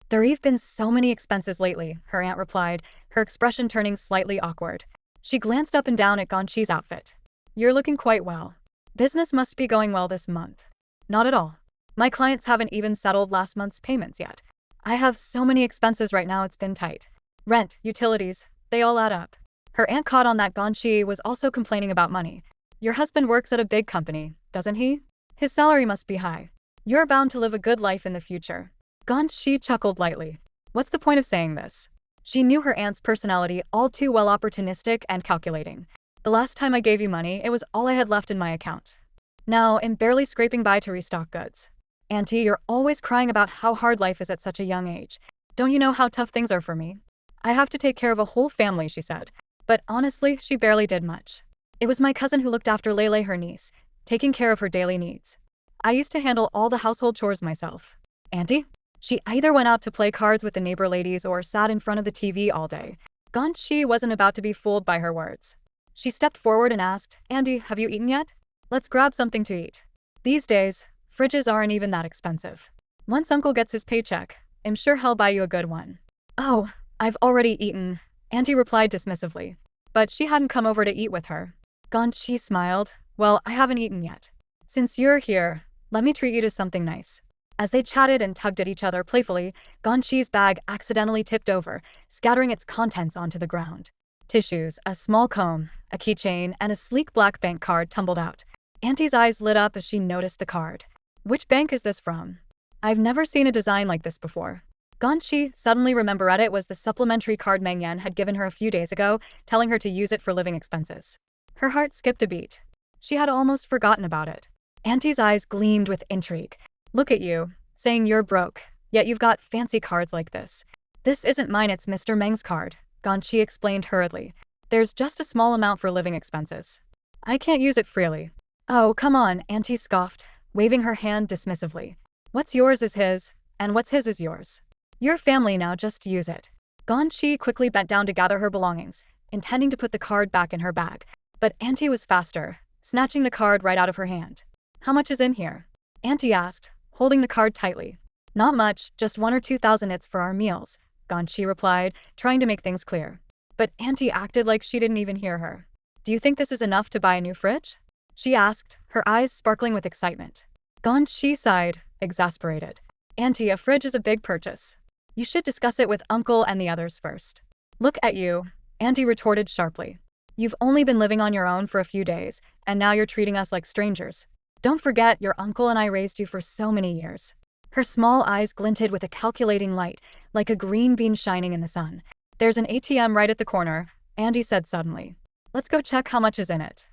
There've been so many expenses lately, her aunt replied, her expression turning slightly awkward. She glanced up and down at Ganyi's outfit. You're looking quite well. Business must be going well this month. Not at all. My clients haven't even settled last month's payments yet. I have so many expenses right now it's been tight. Rent, utilities, they all add up. Her aunt caught on that Ganyi was also complaining about money. Your husband works at a big company, doesn't he? His salary must be high. You're bound to live a good life in the future. Ganyi chuckled lightly. What's the point of saying this? She knew her aunt's personality all too well, opportunistic and calculating. The last time I gave you money, it was all I had left in my account. Now, I'm barely scraping by to restock goods. Auntie, you're always crying about how hard life is at such a young age. Don't you know how tough things are for me? I have to take care of a whole family, she said. But honestly, she barely did much. It was my cousin who looked after Lele, her niece, taking care of her daily needs. I used to handle all the household chores myself. Auntie? She either went out to play cards with the neighbor ladies or sat in front of the TV all day. Ganyi wasn't about to be fooled by her words. She stepped forward and asked, Andy, have you eaten yet? Let's grab something to eat. These days, fridges aren't even that expensive. Once Uncle gets his paycheck, I'm sure he'll buy you a good one. Oh, I've already eaten, Auntie replied dismissively. But she hadn't come over to eat with her. Ganyi smiled. Well, I haven't eaten yet. Since you're here, let me treat you to something nice. As they chatted and tugged at each other playfully, Ganyi's bag accidentally tipped over, scattering its contents onto the ground. Tissues, a small comb, a keychain, and a sleek black bank card tumbled out. Auntie's eyes lit up as she noticed the card. Which bank is this from? I've never seen a design like this before. Ganyi suddenly remembered it was the supplementary card Meng Yan had given her a few days ago, telling her to use it for living expenses. Her heart skipped a beat. She had almost forgotten about it. Auntie's eyes gleamed with intrigue. Look at you, saying you're broke, yet you've got fancy cards like this. This isn't mine, it's Mr. Meng's card, Ganyi explained hurriedly. There's just a small amount for living expenses. I can't use it freely. Oh, come on, Auntie scoffed, waving her hand dismissively. What's yours is his, and what's his is yours. You're family now, just use it. Ganyi quickly bent down to gather her belongings, intending to put the card back in her bag. But Auntie was faster, snatching the card right out of her hand. How much is in here? Auntie asked, holding the card tightly. Not much, just 1 or 2,000 it's for our meals, Ganyi replied, trying to make things clear. But Auntie acted like she didn't even hear her. Do you think this is enough to buy a new fridge? She asked, her eyes sparkling with excitement. Ganyi sighed, exasperated. Auntie, a fridge is a big purchase. You should discuss it with Uncle and the others first. Look at you, Auntie retorted sharply. You've only been living on your own for a few days, and now you're treating us like strangers. Don't forget, your uncle and I raised you for so many years. Her small eyes glinted with a calculating light, like a green bean shining in the sun. There's an ATM right at the corner, Auntie said suddenly. Let's go check how much is in it.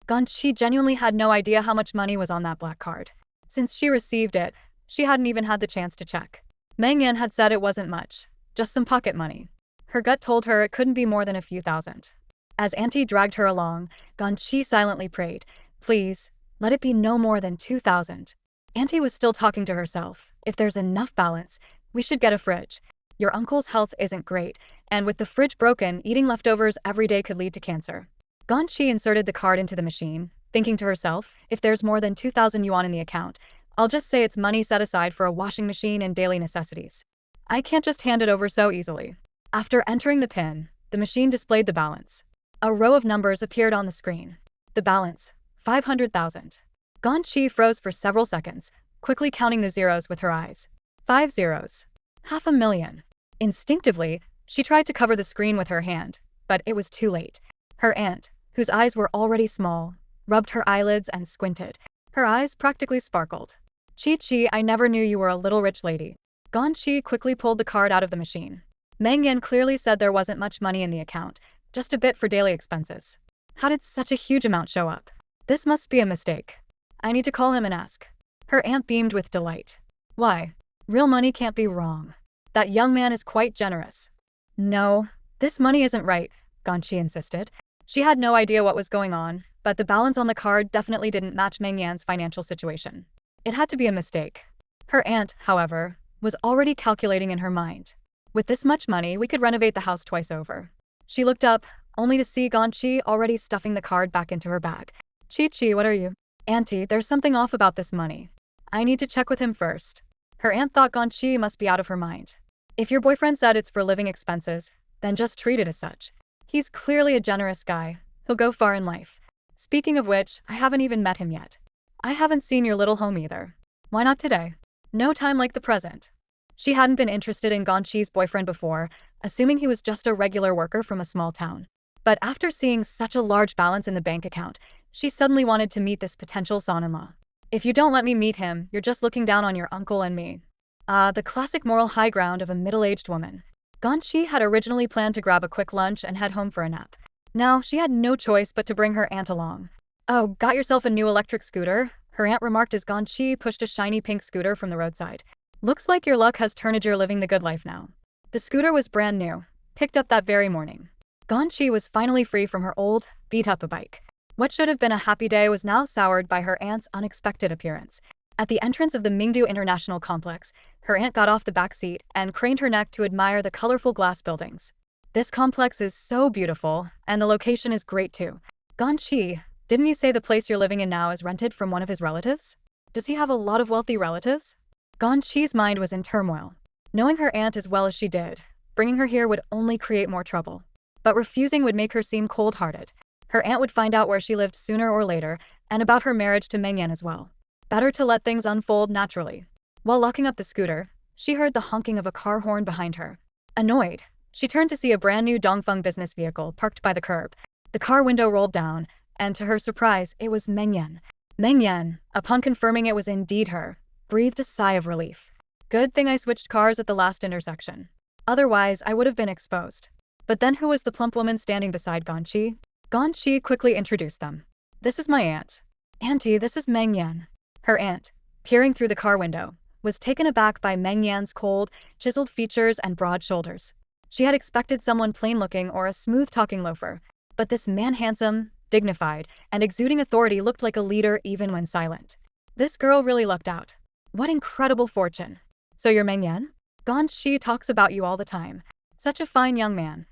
Ganyi genuinely had no idea how much money was on that black card. Since she received it, she hadn't even had the chance to check. Meng Yan had said it wasn't much, just some pocket money. Her gut told her it couldn't be more than a few thousand. As Auntie dragged her along, Ganyi silently prayed, please, let it be no more than 2,000. Auntie was still talking to herself. If there's enough balance, we should get a fridge. Your uncle's health isn't great, and with the fridge broken, eating leftovers every day could lead to cancer. Ganyi inserted the card into the machine, thinking to herself, if there's more than 2,000 yuan in the account, I'll just say it's money set aside for a washing machine and daily necessities. I can't just hand it over so easily. After entering the PIN, the machine displayed the balance. A row of numbers appeared on the screen. The balance, 500,000. Ganyi froze for several seconds, quickly counting the zeros with her eyes. 5 zeros. 500,000. Instinctively, she tried to cover the screen with her hand, but it was too late. Her aunt, whose eyes were already small, rubbed her eyelids and squinted. Her eyes practically sparkled. Chi, I never knew you were a little rich lady. Ganyi quickly pulled the card out of the machine. Meng Yan clearly said there wasn't much money in the account, just a bit for daily expenses. How did such a huge amount show up? This must be a mistake. I need to call him and ask. Her aunt beamed with delight. Why? Real money can't be wrong. That young man is quite generous. No, this money isn't right, Ganyi insisted. She had no idea what was going on, but the balance on the card definitely didn't match Meng Yan's financial situation. It had to be a mistake. Her aunt, however, was already calculating in her mind. With this much money, we could renovate the house twice over. She looked up, only to see Ganyi already stuffing the card back into her bag. Chi, what are you? Auntie, there's something off about this money. I need to check with him first. Her aunt thought Ganyi must be out of her mind. If your boyfriend said it's for living expenses, then just treat it as such. He's clearly a generous guy. He'll go far in life. Speaking of which, I haven't even met him yet. I haven't seen your little home either. Why not today? No time like the present. She hadn't been interested in Ganyi's boyfriend before, assuming he was just a regular worker from a small town. But after seeing such a large balance in the bank account, she suddenly wanted to meet this potential son-in-law. If you don't let me meet him, you're just looking down on your uncle and me. The classic moral high ground of a middle-aged woman. Ganyi had originally planned to grab a quick lunch and head home for a nap. Now, she had no choice but to bring her aunt along. Oh, got yourself a new electric scooter? Her aunt remarked as Ganyi pushed a shiny pink scooter from the roadside. Looks like your luck has turned, you're living the good life now. The scooter was brand new, picked up that very morning. Ganyi was finally free from her old, beat-up bike. What should have been a happy day was now soured by her aunt's unexpected appearance. At the entrance of the Mingdu International Complex, her aunt got off the back seat and craned her neck to admire the colorful glass buildings. This complex is so beautiful, and the location is great too. Ganyi, didn't you say the place you're living in now is rented from one of his relatives? Does he have a lot of wealthy relatives? Ganyi's mind was in turmoil. Knowing her aunt as well as she did, Bringing her here would only create more trouble. But refusing would make her seem cold-hearted. Her aunt would find out where she lived sooner or later, and about her marriage to Meng Yan as well. Better to let things unfold naturally. While locking up the scooter, she heard the honking of a car horn behind her. Annoyed, she turned to see a brand new Dongfeng business vehicle parked by the curb. The car window rolled down, and to her surprise, it was Meng Yan. Meng Yan, upon confirming it was indeed her, breathed a sigh of relief. Good thing I switched cars at the last intersection. Otherwise, I would have been exposed. But then who was the plump woman standing beside Ganyi? Ganyi quickly introduced them. This is my aunt. Auntie, this is Meng Yan. Her aunt, peering through the car window, was taken aback by Meng Yan's cold, chiseled features and broad shoulders. She had expected someone plain-looking or a smooth-talking loafer, but this man handsome, dignified, and exuding authority looked like a leader even when silent. This girl really lucked out. What incredible fortune. So you're Meng Yan? Ganyi talks about you all the time. Such a fine young man.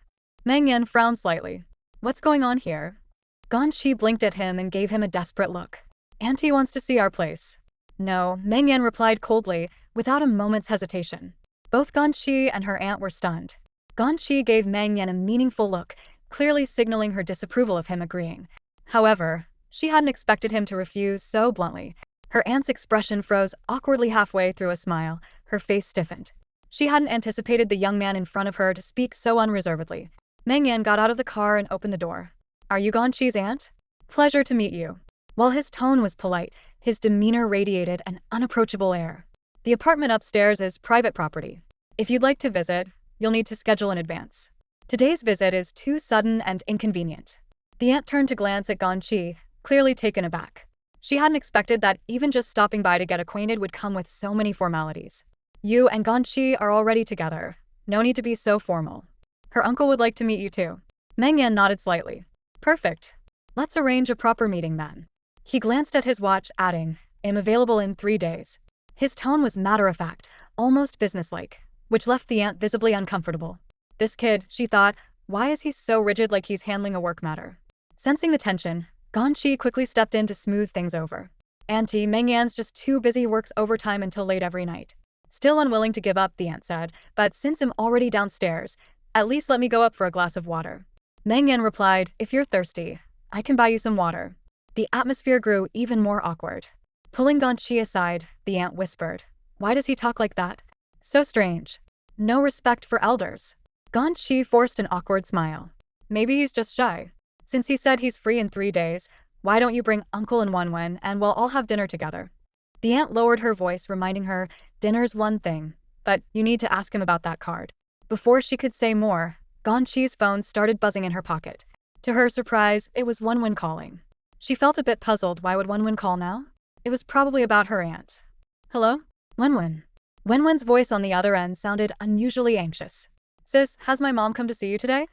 Meng Yan frowned slightly. What's going on here? Ganyi blinked at him and gave him a desperate look. Auntie wants to see our place. No, Meng Yan replied coldly, without a moment's hesitation. Both Ganyi and her aunt were stunned. Ganyi gave Meng Yan a meaningful look, clearly signaling her disapproval of him agreeing. However, she hadn't expected him to refuse so bluntly. Her aunt's expression froze awkwardly halfway through a smile, her face stiffened. She hadn't anticipated the young man in front of her to speak so unreservedly. Meng Yan got out of the car and opened the door. Are you Ganyi's aunt? Pleasure to meet you. While his tone was polite, his demeanor radiated an unapproachable air. The apartment upstairs is private property. If you'd like to visit, you'll need to schedule in advance. Today's visit is too sudden and inconvenient. The aunt turned to glance at Ganyi, clearly taken aback. She hadn't expected that even just stopping by to get acquainted would come with so many formalities. You and Ganyi are already together. No need to be so formal. Her uncle would like to meet you too. Meng Yan nodded slightly. Perfect. Let's arrange a proper meeting then. He glanced at his watch, adding, I'm available in 3 days. His tone was matter-of-fact, almost businesslike, which left the aunt visibly uncomfortable. This kid, she thought, why is he so rigid like he's handling a work matter? Sensing the tension, Ganyi quickly stepped in to smooth things over. Auntie, Meng Yan's just too busy, works overtime until late every night. Still unwilling to give up, the aunt said, but since I'm already downstairs, at least let me go up for a glass of water. Meng Yan replied, if you're thirsty, I can buy you some water. The atmosphere grew even more awkward. Pulling Ganyi aside, the aunt whispered, why does he talk like that? So strange. No respect for elders. Ganyi forced an awkward smile. Maybe he's just shy. Since he said he's free in 3 days, why don't you bring Uncle and Wenwen and we'll all have dinner together? The aunt lowered her voice, reminding her, dinner's one thing, but you need to ask him about that card. Before she could say more, Ganyi's phone started buzzing in her pocket. To her surprise, it was Wenwen calling. She felt a bit puzzled. Why would Wenwen call now? It was probably about her aunt. Hello? Wenwen. Wenwen's voice on the other end sounded unusually anxious. Sis, has my mom come to see you today?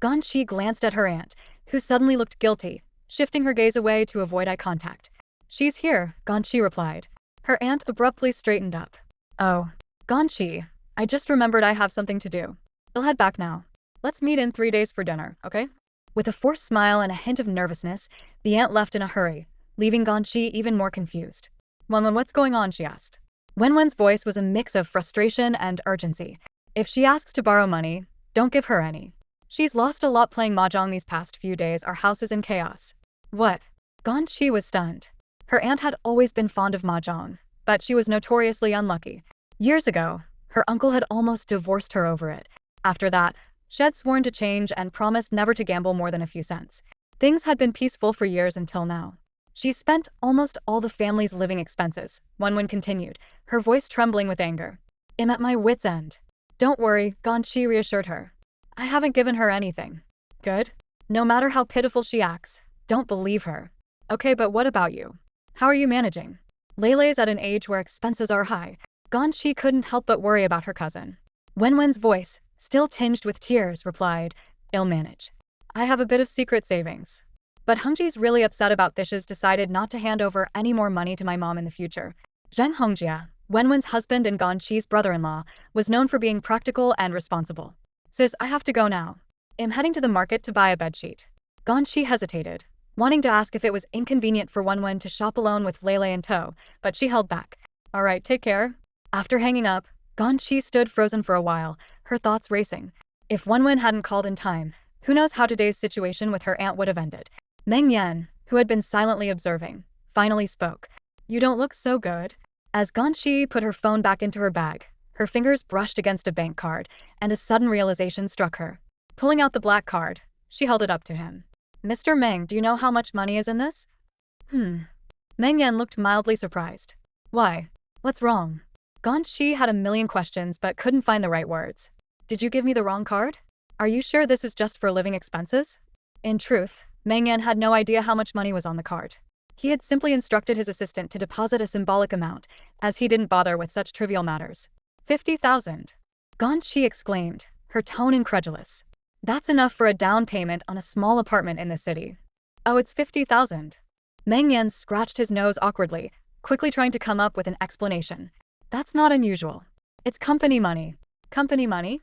Ganyi glanced at her aunt, who suddenly looked guilty, shifting her gaze away to avoid eye contact. She's here, Ganyi replied. Her aunt abruptly straightened up. Oh. Ganyi, I just remembered I have something to do. I'll head back now. Let's meet in 3 days for dinner, okay? With a forced smile and a hint of nervousness, the aunt left in a hurry, leaving Ganyi even more confused. Wenwen, what's going on? She asked. Wenwen's voice was a mix of frustration and urgency. If she asks to borrow money, don't give her any. She's lost a lot playing mahjong these past few days. Our house is in chaos. What? Ganyi was stunned. Her aunt had always been fond of mahjong, but she was notoriously unlucky. Years ago, her uncle had almost divorced her over it. After that, she had sworn to change and promised never to gamble more than a few cents. Things had been peaceful for years until now. She spent almost all the family's living expenses, Wenwen continued, her voice trembling with anger. I'm at my wit's end. Don't worry, Ganyi reassured her. I haven't given her anything. Good. No matter how pitiful she acts, don't believe her. Okay, but what about you? How are you managing? Lele's at an age where expenses are high. Ganyi couldn't help but worry about her cousin. Wenwen's voice, still tinged with tears, replied, I'll manage. I have a bit of secret savings. But Hongji's really upset about this. Has decided not to hand over any more money to my mom in the future. Zheng Hongjia, Wenwen's husband and Ganyi's brother-in-law, was known for being practical and responsible. Sis, I have to go now. I'm heading to the market to buy a bedsheet. Ganyi hesitated, wanting to ask if it was inconvenient for Wenwen to shop alone with Lele in tow, but she held back. Alright, take care. After hanging up, Ganyi stood frozen for a while, her thoughts racing. If Wenwen hadn't called in time, who knows how today's situation with her aunt would have ended. Meng Yan, who had been silently observing, finally spoke. You don't look so good. As Ganyi put her phone back into her bag, her fingers brushed against a bank card, and a sudden realization struck her. Pulling out the black card, she held it up to him. Mr. Meng, do you know how much money is in this? Meng Yan looked mildly surprised. Why? What's wrong? Ganyi had a million questions but couldn't find the right words. Did you give me the wrong card? Are you sure this is just for living expenses? In truth, Meng Yan had no idea how much money was on the card. He had simply instructed his assistant to deposit a symbolic amount, as he didn't bother with such trivial matters. 50,000. Ganyi exclaimed, her tone incredulous. That's enough for a down payment on a small apartment in the city. Oh, it's 50,000. Meng Yan scratched his nose awkwardly, quickly trying to come up with an explanation. That's not unusual. It's company money. Company money?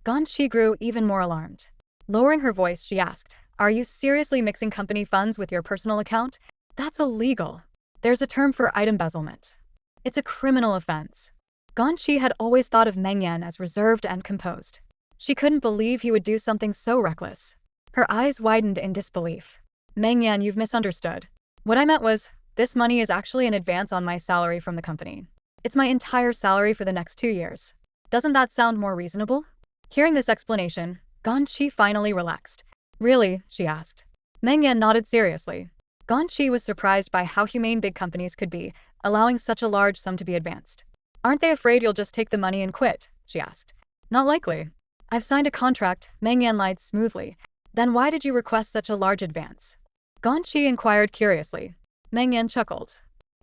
Ganyi grew even more alarmed. Lowering her voice, she asked, Are you seriously mixing company funds with your personal account? That's illegal. There's a term for item embezzlement. It's a criminal offense. Ganyi had always thought of Meng Yan as reserved and composed. She couldn't believe he would do something so reckless. Her eyes widened in disbelief. Meng Yan, you've misunderstood. What I meant was, this money is actually an advance on my salary from the company. It's my entire salary for the next 2 years. Doesn't that sound more reasonable? Hearing this explanation, Ganyi finally relaxed. Really? She asked. Meng Yan nodded seriously. Ganyi was surprised by how humane big companies could be, allowing such a large sum to be advanced. Aren't they afraid you'll just take the money and quit? She asked. Not likely. I've signed a contract, Meng Yan lied smoothly. Then why did you request such a large advance? Ganyi inquired curiously. Meng Yan chuckled.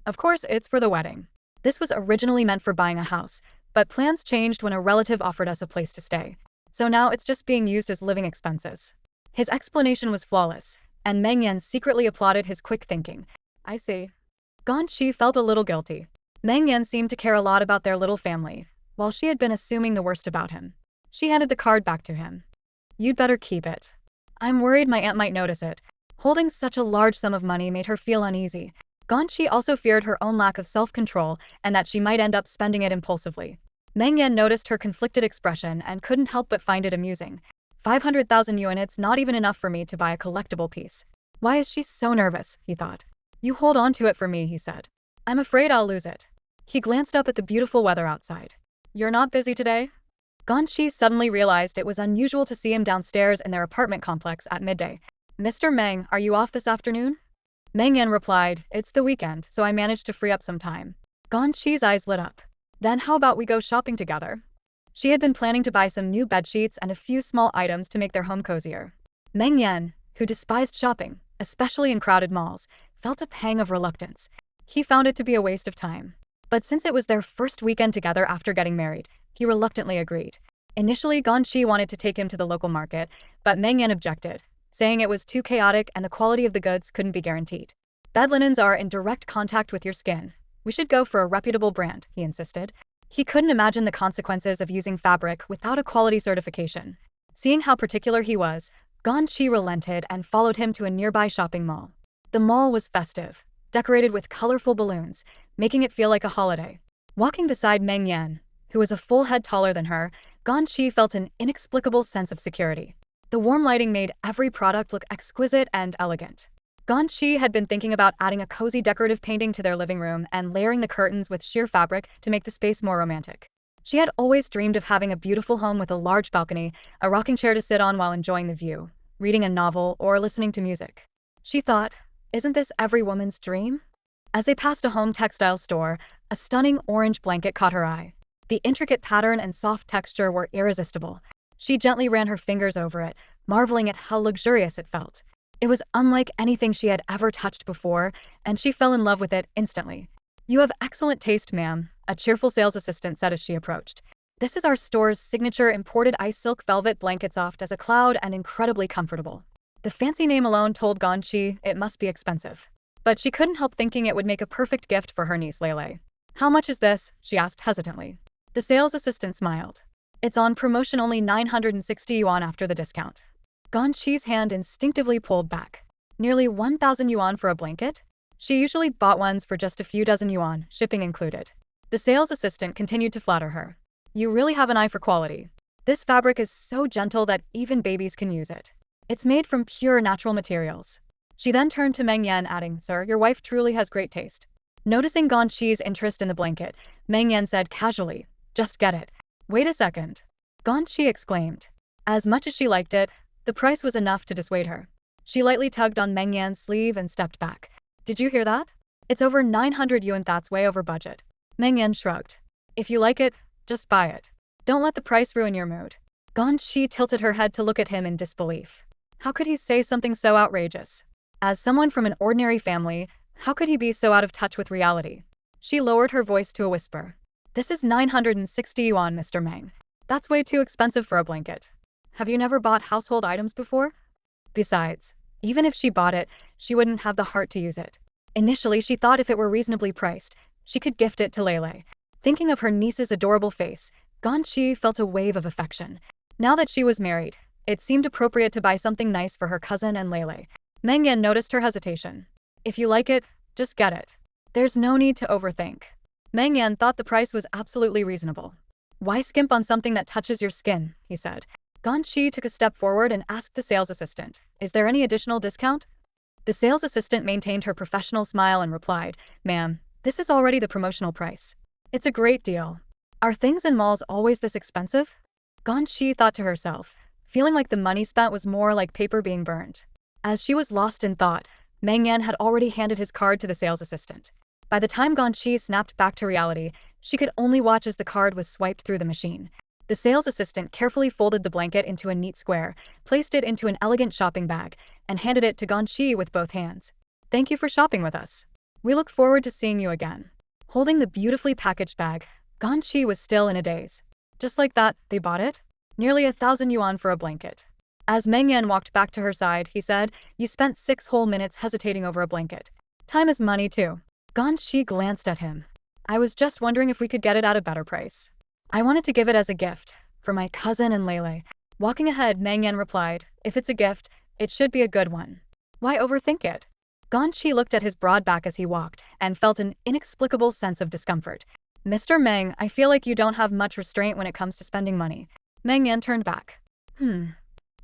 Of course, it's for the wedding. This was originally meant for buying a house, but plans changed when a relative offered us a place to stay. So now it's just being used as living expenses. His explanation was flawless, and Meng Yan secretly applauded his quick thinking. I see. Ganyi felt a little guilty. Meng Yan seemed to care a lot about their little family, while she had been assuming the worst about him. She handed the card back to him. You'd better keep it. I'm worried my aunt might notice it. Holding such a large sum of money made her feel uneasy. Ganyi also feared her own lack of self-control and that she might end up spending it impulsively. Meng Yan noticed her conflicted expression and couldn't help but find it amusing. 500,000 yuan, it's not even enough for me to buy a collectible piece. Why is she so nervous, he thought. You hold on to it for me, he said. I'm afraid I'll lose it. He glanced up at the beautiful weather outside. You're not busy today? Ganyi suddenly realized it was unusual to see him downstairs in their apartment complex at midday. Mr. Meng, are you off this afternoon? Meng Yan replied, It's the weekend, so I managed to free up some time. Ganyi's eyes lit up. Then how about we go shopping together? She had been planning to buy some new bedsheets and a few small items to make their home cozier. Meng Yan, who despised shopping, especially in crowded malls, felt a pang of reluctance. He found it to be a waste of time. But since it was their first weekend together after getting married, he reluctantly agreed. Initially, Ganyi wanted to take him to the local market, but Meng Yan objected, saying it was too chaotic and the quality of the goods couldn't be guaranteed. Bed linens are in direct contact with your skin. We should go for a reputable brand, he insisted. He couldn't imagine the consequences of using fabric without a quality certification. Seeing how particular he was, Ganyi relented and followed him to a nearby shopping mall. The mall was festive, decorated with colorful balloons, making it feel like a holiday. Walking beside Meng Yan, who was a full head taller than her, Ganyi felt an inexplicable sense of security. The warm lighting made every product look exquisite and elegant. Ganyi had been thinking about adding a cozy decorative painting to their living room and layering the curtains with sheer fabric to make the space more romantic. She had always dreamed of having a beautiful home with a large balcony, a rocking chair to sit on while enjoying the view, reading a novel, or listening to music. She thought, isn't this every woman's dream? As they passed a home textile store, a stunning orange blanket caught her eye. The intricate pattern and soft texture were irresistible. She gently ran her fingers over it, marveling at how luxurious it felt. It was unlike anything she had ever touched before, and she fell in love with it instantly. You have excellent taste, ma'am, a cheerful sales assistant said as she approached. This is our store's signature imported ice silk velvet blanket, soft as a cloud and incredibly comfortable. The fancy name alone told Ganyi it must be expensive. But she couldn't help thinking it would make a perfect gift for her niece Lele. How much is this? She asked hesitantly. The sales assistant smiled. It's on promotion, only 960 yuan after the discount. Ganyi's hand instinctively pulled back. Nearly 1,000 yuan for a blanket? She usually bought ones for just a few dozen yuan, shipping included. The sales assistant continued to flatter her. You really have an eye for quality. This fabric is so gentle that even babies can use it. It's made from pure natural materials. She then turned to Meng Yan, adding, Sir, your wife truly has great taste. Noticing Ganyi's interest in the blanket, Meng Yan said casually, Just get it. Wait a second. Ganyi exclaimed. As much as she liked it, the price was enough to dissuade her. She lightly tugged on Meng Yan's sleeve and stepped back. Did you hear that? It's over 900 yuan, that's way over budget. Meng Yan shrugged. If you like it, just buy it. Don't let the price ruin your mood. Ganyi tilted her head to look at him in disbelief. How could he say something so outrageous? As someone from an ordinary family, how could he be so out of touch with reality? She lowered her voice to a whisper. This is 960 yuan, Mr. Meng. That's way too expensive for a blanket. Have you never bought household items before? Besides, even if she bought it, she wouldn't have the heart to use it. Initially, she thought if it were reasonably priced, she could gift it to Lele. Thinking of her niece's adorable face, Ganyi felt a wave of affection. Now that she was married, it seemed appropriate to buy something nice for her cousin and Lele. Meng Yan noticed her hesitation. If you like it, just get it. There's no need to overthink. Meng Yan thought the price was absolutely reasonable. Why skimp on something that touches your skin, he said. Ganyi took a step forward and asked the sales assistant, Is there any additional discount? The sales assistant maintained her professional smile and replied, Ma'am, this is already the promotional price. It's a great deal. Are things in malls always this expensive? Ganyi thought to herself, feeling like the money spent was more like paper being burned. As she was lost in thought, Meng Yan had already handed his card to the sales assistant. By the time Ganyi snapped back to reality, she could only watch as the card was swiped through the machine. The sales assistant carefully folded the blanket into a neat square, placed it into an elegant shopping bag, and handed it to Ganyi with both hands. Thank you for shopping with us. We look forward to seeing you again. Holding the beautifully packaged bag, Ganyi was still in a daze. Just like that, they bought it? Nearly 1,000 yuan for a blanket. As Meng Yan walked back to her side, he said, You spent 6 whole minutes hesitating over a blanket. Time is money too. Ganyi glanced at him. I was just wondering if we could get it at a better price. I wanted to give it as a gift, for my cousin and Lele. Walking ahead, Meng Yan replied, If it's a gift, it should be a good one. Why overthink it? Ganyi looked at his broad back as he walked, and felt an inexplicable sense of discomfort. Mr. Meng, I feel like you don't have much restraint when it comes to spending money. Meng Yan turned back.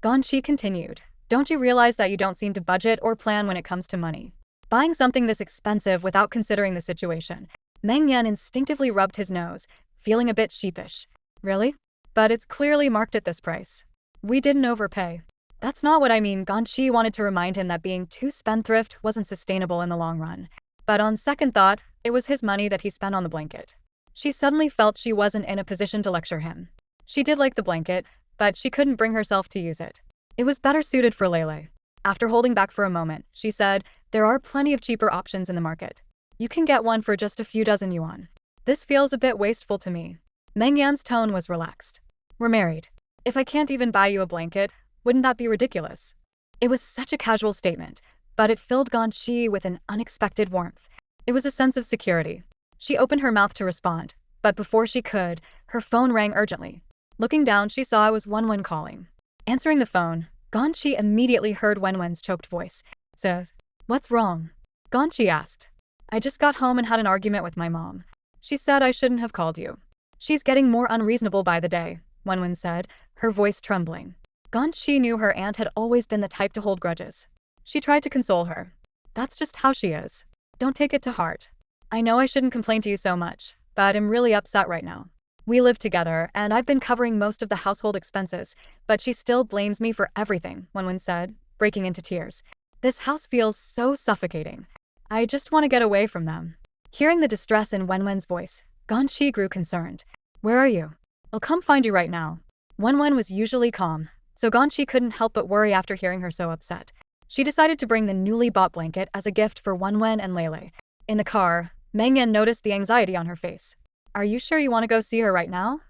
Ganyi continued. Don't you realize that you don't seem to budget or plan when it comes to money? Buying something this expensive without considering the situation. Meng Yan instinctively rubbed his nose, feeling a bit sheepish. Really? But it's clearly marked at this price. We didn't overpay. That's not what I mean. Ganyi wanted to remind him that being too spendthrift wasn't sustainable in the long run. But on second thought, it was his money that he spent on the blanket. She suddenly felt she wasn't in a position to lecture him. She did like the blanket, but she couldn't bring herself to use it. It was better suited for Lele. After holding back for a moment, she said, There are plenty of cheaper options in the market. You can get one for just a few dozen yuan. This feels a bit wasteful to me. Meng Yan's tone was relaxed. We're married. If I can't even buy you a blanket, wouldn't that be ridiculous? It was such a casual statement, but it filled Ganyi with an unexpected warmth. It was a sense of security. She opened her mouth to respond, but before she could, her phone rang urgently. Looking down, she saw it was Wenwen calling. Answering the phone, Ganyi immediately heard Wenwen's choked voice. Says, What's wrong? Ganyi asked. I just got home and had an argument with my mom. She said I shouldn't have called you. She's getting more unreasonable by the day, Wenwen said, her voice trembling. Ganyi knew her aunt had always been the type to hold grudges. She tried to console her. That's just how she is. Don't take it to heart. I know I shouldn't complain to you so much, but I'm really upset right now. We live together, and I've been covering most of the household expenses, but she still blames me for everything, Wenwen said, breaking into tears. This house feels so suffocating. I just want to get away from them. Hearing the distress in Wenwen's voice, Ganyi grew concerned. Where are you? I'll come find you right now. Wenwen was usually calm, so Ganyi couldn't help but worry after hearing her so upset. She decided to bring the newly bought blanket as a gift for Wenwen and Lele. In the car, Meng Yan noticed the anxiety on her face. Are you sure you want to go see her right now?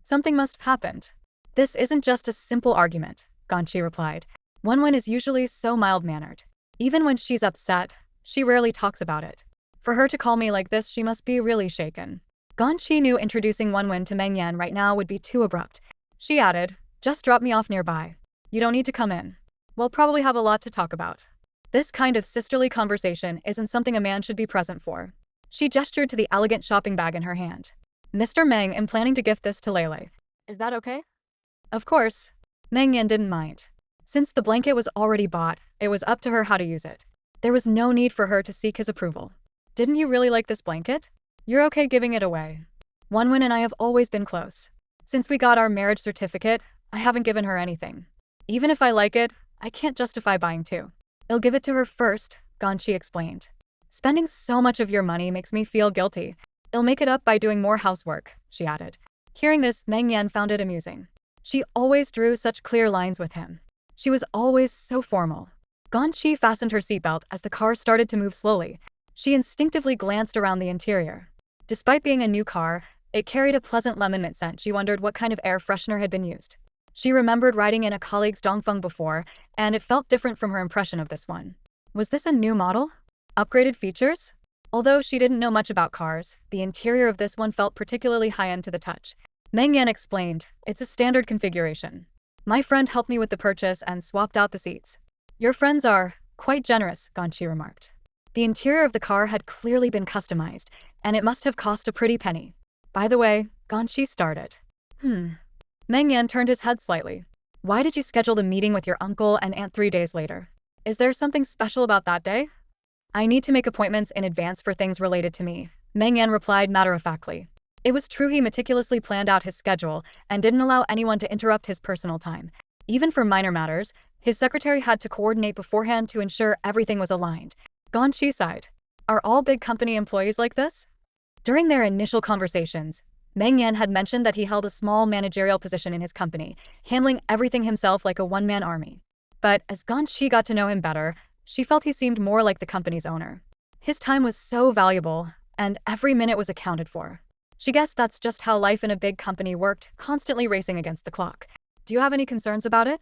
Something must have happened. This isn't just a simple argument, Ganyi replied. Wenwen is usually so mild-mannered. Even when she's upset, she rarely talks about it. For her to call me like this, she must be really shaken. Ganyi knew introducing Wenwen to Meng Yan right now would be too abrupt. She added, Just drop me off nearby. You don't need to come in. We'll probably have a lot to talk about. This kind of sisterly conversation isn't something a man should be present for. She gestured to the elegant shopping bag in her hand. Mr. Meng, am planning to gift this to Lele. Is that okay? Of course. Meng Yan didn't mind. Since the blanket was already bought, it was up to her how to use it. There was no need for her to seek his approval. Didn't you really like this blanket? You're okay giving it away. Won and I have always been close. Since we got our marriage certificate, I haven't given her anything. Even if I like it, I can't justify buying two. I'll give it to her first, Ganyi explained. Spending so much of your money makes me feel guilty. I'll make it up by doing more housework, she added. Hearing this, Meng Yan found it amusing. She always drew such clear lines with him. She was always so formal. Ganyi fastened her seatbelt as the car started to move slowly. She instinctively glanced around the interior. Despite being a new car, it carried a pleasant lemon mint scent. She wondered what kind of air freshener had been used. She remembered riding in a colleague's Dongfeng before, and it felt different from her impression of this one. Was this a new model? Upgraded features? Although she didn't know much about cars, the interior of this one felt particularly high-end to the touch. Meng Yan explained, it's a standard configuration. My friend helped me with the purchase and swapped out the seats. Your friends are quite generous, Ganyi remarked. The interior of the car had clearly been customized, and it must have cost a pretty penny. By the way, Ganyi started. Meng Yan turned his head slightly. Why did you schedule the meeting with your uncle and aunt 3 days later? Is there something special about that day? I need to make appointments in advance for things related to me, Meng Yan replied matter-of-factly. It was true he meticulously planned out his schedule and didn't allow anyone to interrupt his personal time. Even for minor matters, his secretary had to coordinate beforehand to ensure everything was aligned. Ganyi sighed. Are all big company employees like this? During their initial conversations, Meng Yan had mentioned that he held a small managerial position in his company, handling everything himself like a one-man army. But as Ganyi got to know him better, she felt he seemed more like the company's owner. His time was so valuable, and every minute was accounted for. She guessed that's just how life in a big company worked, constantly racing against the clock. Do you have any concerns about it?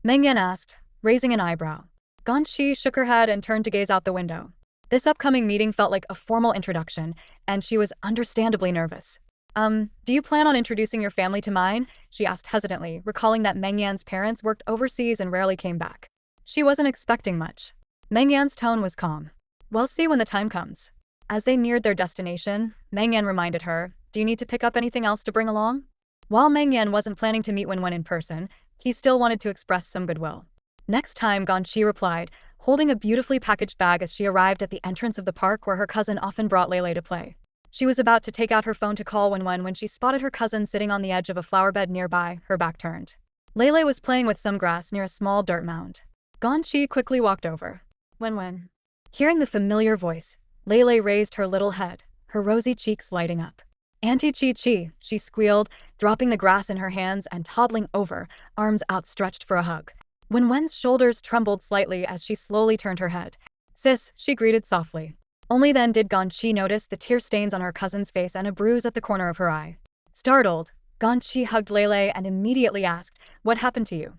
Meng Yan asked, raising an eyebrow. Ganyi shook her head and turned to gaze out the window. This upcoming meeting felt like a formal introduction, and she was understandably nervous. Do you plan on introducing your family to mine? She asked hesitantly, recalling that Meng Yan's parents worked overseas and rarely came back. She wasn't expecting much. Meng Yan's tone was calm. We'll see when the time comes. As they neared their destination, Meng Yan reminded her, do you need to pick up anything else to bring along? While Meng Yan wasn't planning to meet Wen in person, he still wanted to express some goodwill. Next time, Ganyi replied, holding a beautifully packaged bag as she arrived at the entrance of the park where her cousin often brought Lele to play. She was about to take out her phone to call Wen when she spotted her cousin sitting on the edge of a flower bed nearby, her back turned. Lele was playing with some grass near a small dirt mound. Ganyi quickly walked over. Wen. Hearing the familiar voice, Lele raised her little head, her rosy cheeks lighting up. Auntie Chi, she squealed, dropping the grass in her hands and toddling over, arms outstretched for a hug. Wen's shoulders trembled slightly as she slowly turned her head. Sis, she greeted softly. Only then did Ganyi notice the tear stains on her cousin's face and a bruise at the corner of her eye. Startled, Ganyi hugged Lele and immediately asked, what happened to you?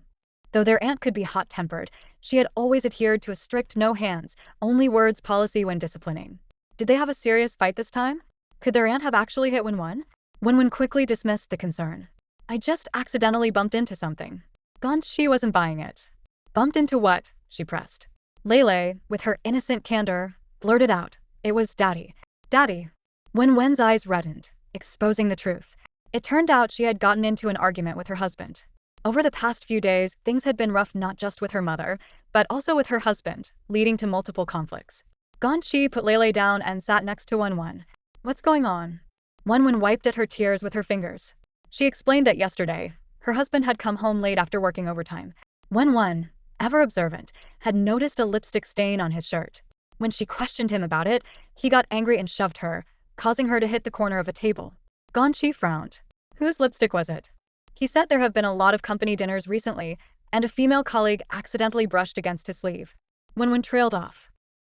Though their aunt could be hot-tempered, she had always adhered to a strict no hands, only words policy when disciplining. Did they have a serious fight this time? Could their aunt have actually hit Wen? Wen quickly dismissed the concern. I just accidentally bumped into something. Ganyi wasn't buying it. Bumped into what? She pressed. Lele, with her innocent candor, blurted out. It was Daddy. Daddy. Wen's eyes reddened, exposing the truth. It turned out she had gotten into an argument with her husband. Over the past few days, things had been rough not just with her mother, but also with her husband, leading to multiple conflicts. Ganyi put Lele down and sat next to Wen. What's going on? Wen wiped at her tears with her fingers. She explained that yesterday, her husband had come home late after working overtime. Wen, ever observant, had noticed a lipstick stain on his shirt. When she questioned him about it, he got angry and shoved her, causing her to hit the corner of a table. Ganyi frowned. Whose lipstick was it? He said there have been a lot of company dinners recently, and a female colleague accidentally brushed against his sleeve. Wen trailed off.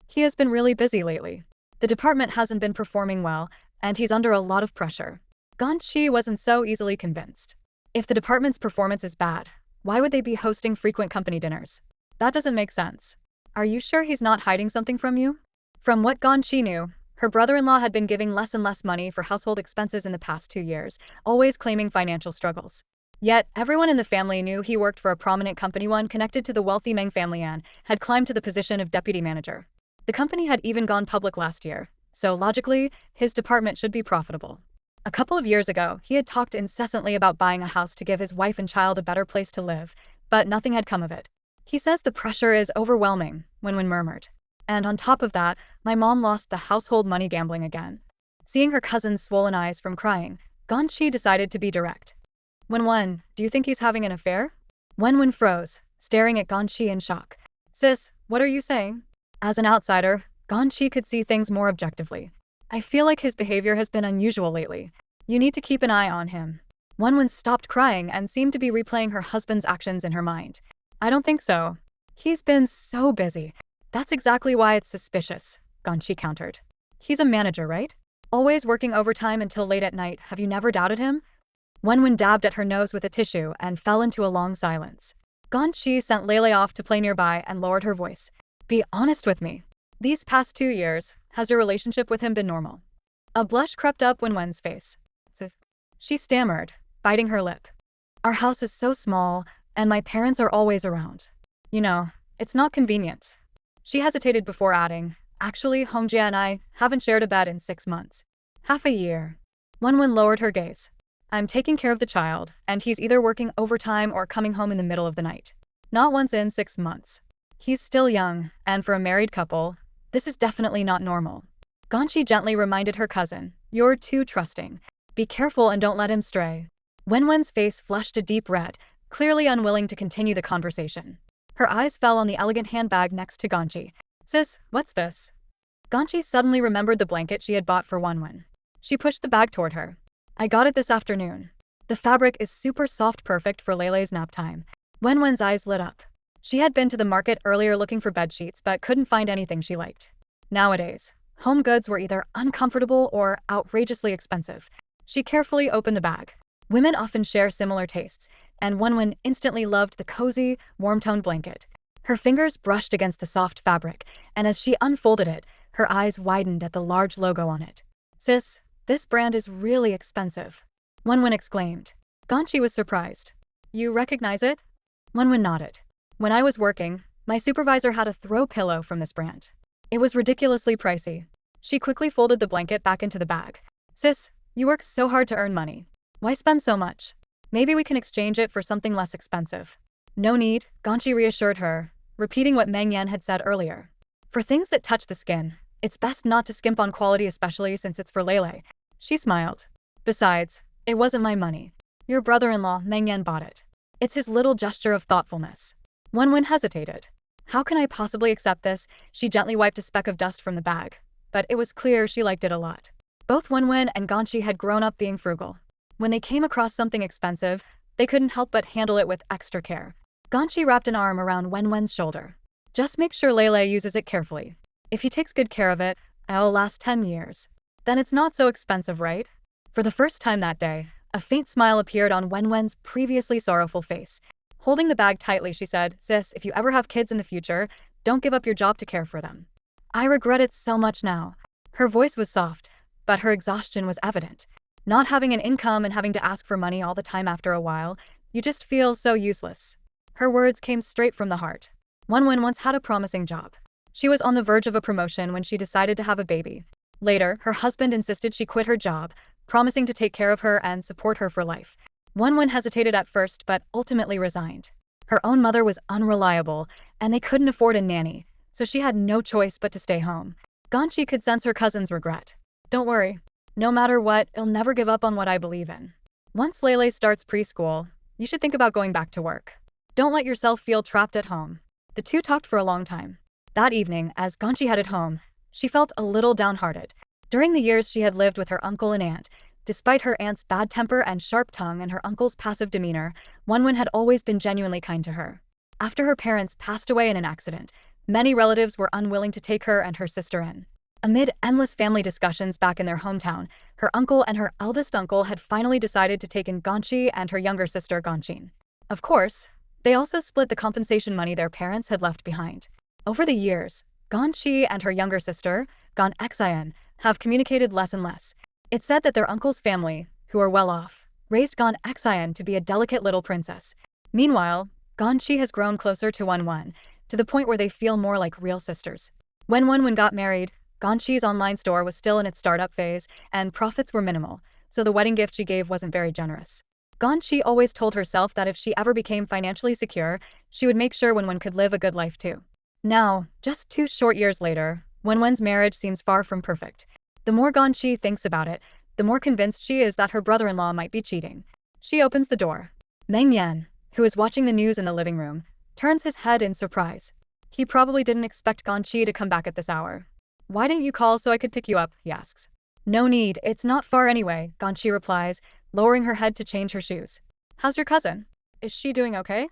He has been really busy lately. The department hasn't been performing well, and he's under a lot of pressure. Ganyi wasn't so easily convinced. If the department's performance is bad, why would they be hosting frequent company dinners? That doesn't make sense. Are you sure he's not hiding something from you? From what Ganyi knew, her brother-in-law had been giving less and less money for household expenses in the past 2 years, always claiming financial struggles. Yet, everyone in the family knew he worked for a prominent company. One connected to the wealthy Meng family Yan had climbed to the position of deputy manager. The company had even gone public last year, so logically, his department should be profitable. A couple of years ago, he had talked incessantly about buying a house to give his wife and child a better place to live, but nothing had come of it. He says the pressure is overwhelming, Wen murmured. And on top of that, my mom lost the household money gambling again. Seeing her cousin's swollen eyes from crying, Ganyi decided to be direct. Wen, do you think he's having an affair? Wen froze, staring at Ganyi in shock. Sis, what are you saying? As an outsider, Ganyi could see things more objectively. I feel like his behavior has been unusual lately. You need to keep an eye on him. Wen stopped crying and seemed to be replaying her husband's actions in her mind. I don't think so. He's been so busy. That's exactly why it's suspicious, Ganyi countered. He's a manager, right? Always working overtime until late at night. Have you never doubted him? Wen dabbed at her nose with a tissue and fell into a long silence. Ganyi sent Lele off to play nearby and lowered her voice. Be honest with me. These past 2 years, has your relationship with him been normal? A blush crept up Wen's face. She stammered, biting her lip. Our house is so small, and my parents are always around. You know, it's not convenient. She hesitated before adding, actually, Hongjia and I haven't shared a bed in 6 months. Half a year. Wen lowered her gaze. I'm taking care of the child, and he's either working overtime or coming home in the middle of the night. Not once in 6 months. He's still young, and for a married couple, this is definitely not normal. Ganyi gently reminded her cousin, you're too trusting. Be careful and don't let him stray. Wen's face flushed a deep red, clearly unwilling to continue the conversation. Her eyes fell on the elegant handbag next to Ganyi. Sis, what's this? Ganyi suddenly remembered the blanket she had bought for Wen. She pushed the bag toward her. I got it this afternoon. The fabric is super soft, perfect for Lele's nap time. Wen's eyes lit up. She had been to the market earlier looking for bedsheets but couldn't find anything she liked. Nowadays, home goods were either uncomfortable or outrageously expensive. She carefully opened the bag. Women often share similar tastes, and Wen instantly loved the cozy, warm-toned blanket. Her fingers brushed against the soft fabric, and as she unfolded it, her eyes widened at the large logo on it. Sis, this brand is really expensive. Wen exclaimed. Ganyi was surprised. You recognize it? Wen nodded. When I was working, my supervisor had a throw pillow from this brand. It was ridiculously pricey. She quickly folded the blanket back into the bag. Sis, you work so hard to earn money. Why spend so much? Maybe we can exchange it for something less expensive. No need, Ganyi reassured her, repeating what Meng Yan had said earlier. For things that touch the skin, it's best not to skimp on quality, especially since it's for Lele. She smiled. Besides, it wasn't my money. Your brother-in-law, Meng Yan, bought it. It's his little gesture of thoughtfulness. Wen hesitated. How can I possibly accept this? She gently wiped a speck of dust from the bag. But it was clear she liked it a lot. Both Wen and Ganyi had grown up being frugal. When they came across something expensive, they couldn't help but handle it with extra care. Ganyi wrapped an arm around Wen's shoulder. Just make sure Lele uses it carefully. If he takes good care of it, it'll last 10 years. Then it's not so expensive, right? For the first time that day, a faint smile appeared on Wen's previously sorrowful face. Holding the bag tightly, she said, Sis, if you ever have kids in the future, don't give up your job to care for them. I regret it so much now. Her voice was soft, but her exhaustion was evident. Not having an income and having to ask for money all the time, after a while, you just feel so useless. Her words came straight from the heart. Wen once had a promising job. She was on the verge of a promotion when she decided to have a baby. Later, her husband insisted she quit her job, promising to take care of her and support her for life. Wen hesitated at first but ultimately resigned. Her own mother was unreliable, and they couldn't afford a nanny, so she had no choice but to stay home. Ganyi could sense her cousin's regret. Don't worry. No matter what, I'll never give up on what I believe in. Once Lele starts preschool, you should think about going back to work. Don't let yourself feel trapped at home. The two talked for a long time. That evening, as Ganyi headed home, she felt a little downhearted. During the years she had lived with her uncle and aunt, despite her aunt's bad temper and sharp tongue and her uncle's passive demeanor, Wen had always been genuinely kind to her. After her parents passed away in an accident, many relatives were unwilling to take her and her sister in. Amid endless family discussions back in their hometown, her uncle and her eldest uncle had finally decided to take in Ganyi and her younger sister Ganjin. Of course, they also split the compensation money their parents had left behind. Over the years, Ganyi and her younger sister, Ganyi, have communicated less and less. It's said that their uncle's family, who are well off, raised Ganyi to be a delicate little princess. Meanwhile, Ganyi has grown closer to Wen, to the point where they feel more like real sisters. When Wen got married, Ganyi's online store was still in its startup phase, and profits were minimal. so the wedding gift she gave wasn't very generous. Ganyi always told herself that if she ever became financially secure, she would make sure Wenwen could live a good life too. Now, just 2 short years later, Wenwen's marriage seems far from perfect. The more Ganyi thinks about it, the more convinced she is that her brother-in-law might be cheating. She opens the door. Meng Yan, who is watching the news in the living room, turns his head in surprise. He probably didn't expect Ganyi to come back at this hour. "Why didn't you call so I could pick you up?" he asks. "No need, it's not far anyway," Ganyi replies, lowering her head to change her shoes. "How's your cousin? Is she doing okay?"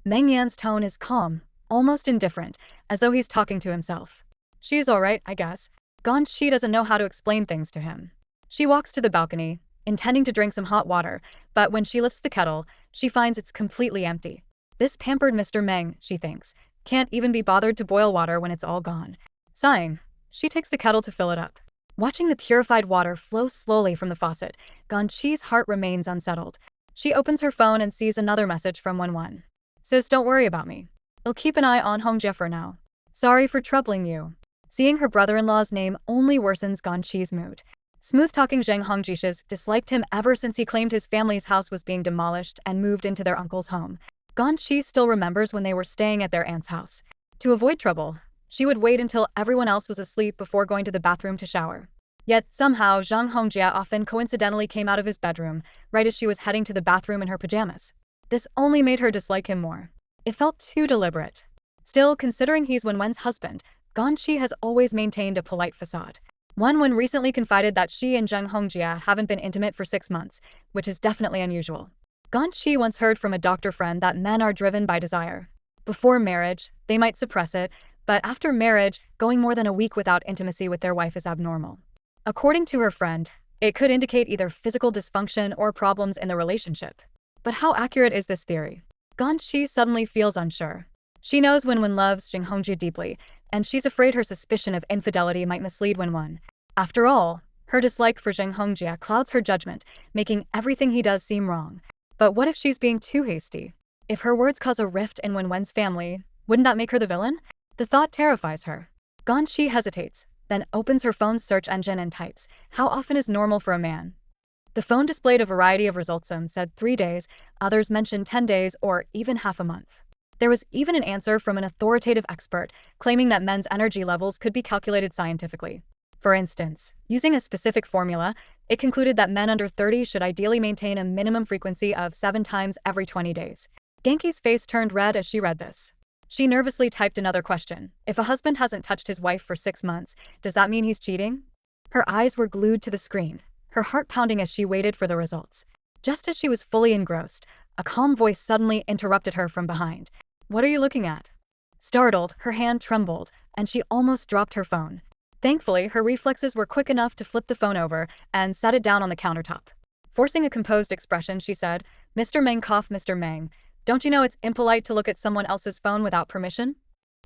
Meng Yan's tone is calm, almost indifferent, as though he's talking to himself. "She's alright, I guess." Ganyi doesn't know how to explain things to him. She walks to the balcony, intending to drink some hot water, but when she lifts the kettle, she finds it's completely empty. This pampered Mr. Meng, she thinks, can't even be bothered to boil water when it's all gone. Sighing, she takes the kettle to fill it up. Watching the purified water flow slowly from the faucet, Ganyi's heart remains unsettled. She opens her phone and sees another message from Wenwen. "Sis, don't worry about me. I'll keep an eye on Hongjie for now. Sorry for troubling you." Seeing her brother-in-law's name only worsens Ganyi's mood. Smooth-talking Zheng Hongjie disliked him ever since he claimed his family's house was being demolished and moved into their uncle's home. Ganyi still remembers when they were staying at their aunt's house. To avoid trouble, she would wait until everyone else was asleep before going to the bathroom to shower. Yet somehow Zheng Hongjie often coincidentally came out of his bedroom, right as she was heading to the bathroom in her pajamas. This only made her dislike him more. It felt too deliberate. Still, considering he's Wenwen's husband, Ganyi has always maintained a polite facade. Wenwen recently confided that she and Zheng Hongjie haven't been intimate for 6 months, which is definitely unusual. Ganyi once heard from a doctor friend that men are driven by desire. Before marriage, they might suppress it, but after marriage, going more than a week without intimacy with their wife is abnormal. According to her friend, it could indicate either physical dysfunction or problems in the relationship. But how accurate is this theory? Ganyi suddenly feels unsure. She knows Wenwen loves Zheng Hongjie deeply, and she's afraid her suspicion of infidelity might mislead Wenwen. After all, her dislike for Zheng Hongjie clouds her judgment, making everything he does seem wrong. But what if she's being too hasty? If her words cause a rift in Wenwen's family, wouldn't that make her the villain? The thought terrifies her. Ganyi hesitates, then opens her phone's search engine and types, "How often is normal for a man?" The phone displayed a variety of results. Some said 3 days, others mentioned 10 days, or even half a month. There was even an answer from an authoritative expert, claiming that men's energy levels could be calculated scientifically. For instance, using a specific formula, it concluded that men under 30 should ideally maintain a minimum frequency of 7 times every 20 days. Ganyi's face turned red as she read this. She nervously typed another question. If a husband hasn't touched his wife for 6 months, does that mean he's cheating? Her eyes were glued to the screen, her heart pounding as she waited for the results. Just as she was fully engrossed, a calm voice suddenly interrupted her from behind. "What are you looking at?" Startled, her hand trembled, and she almost dropped her phone. Thankfully, her reflexes were quick enough to flip the phone over and set it down on the countertop. Forcing a composed expression, she said, "Mr. Meng, Mr. Meng, don't you know it's impolite to look at someone else's phone without permission?"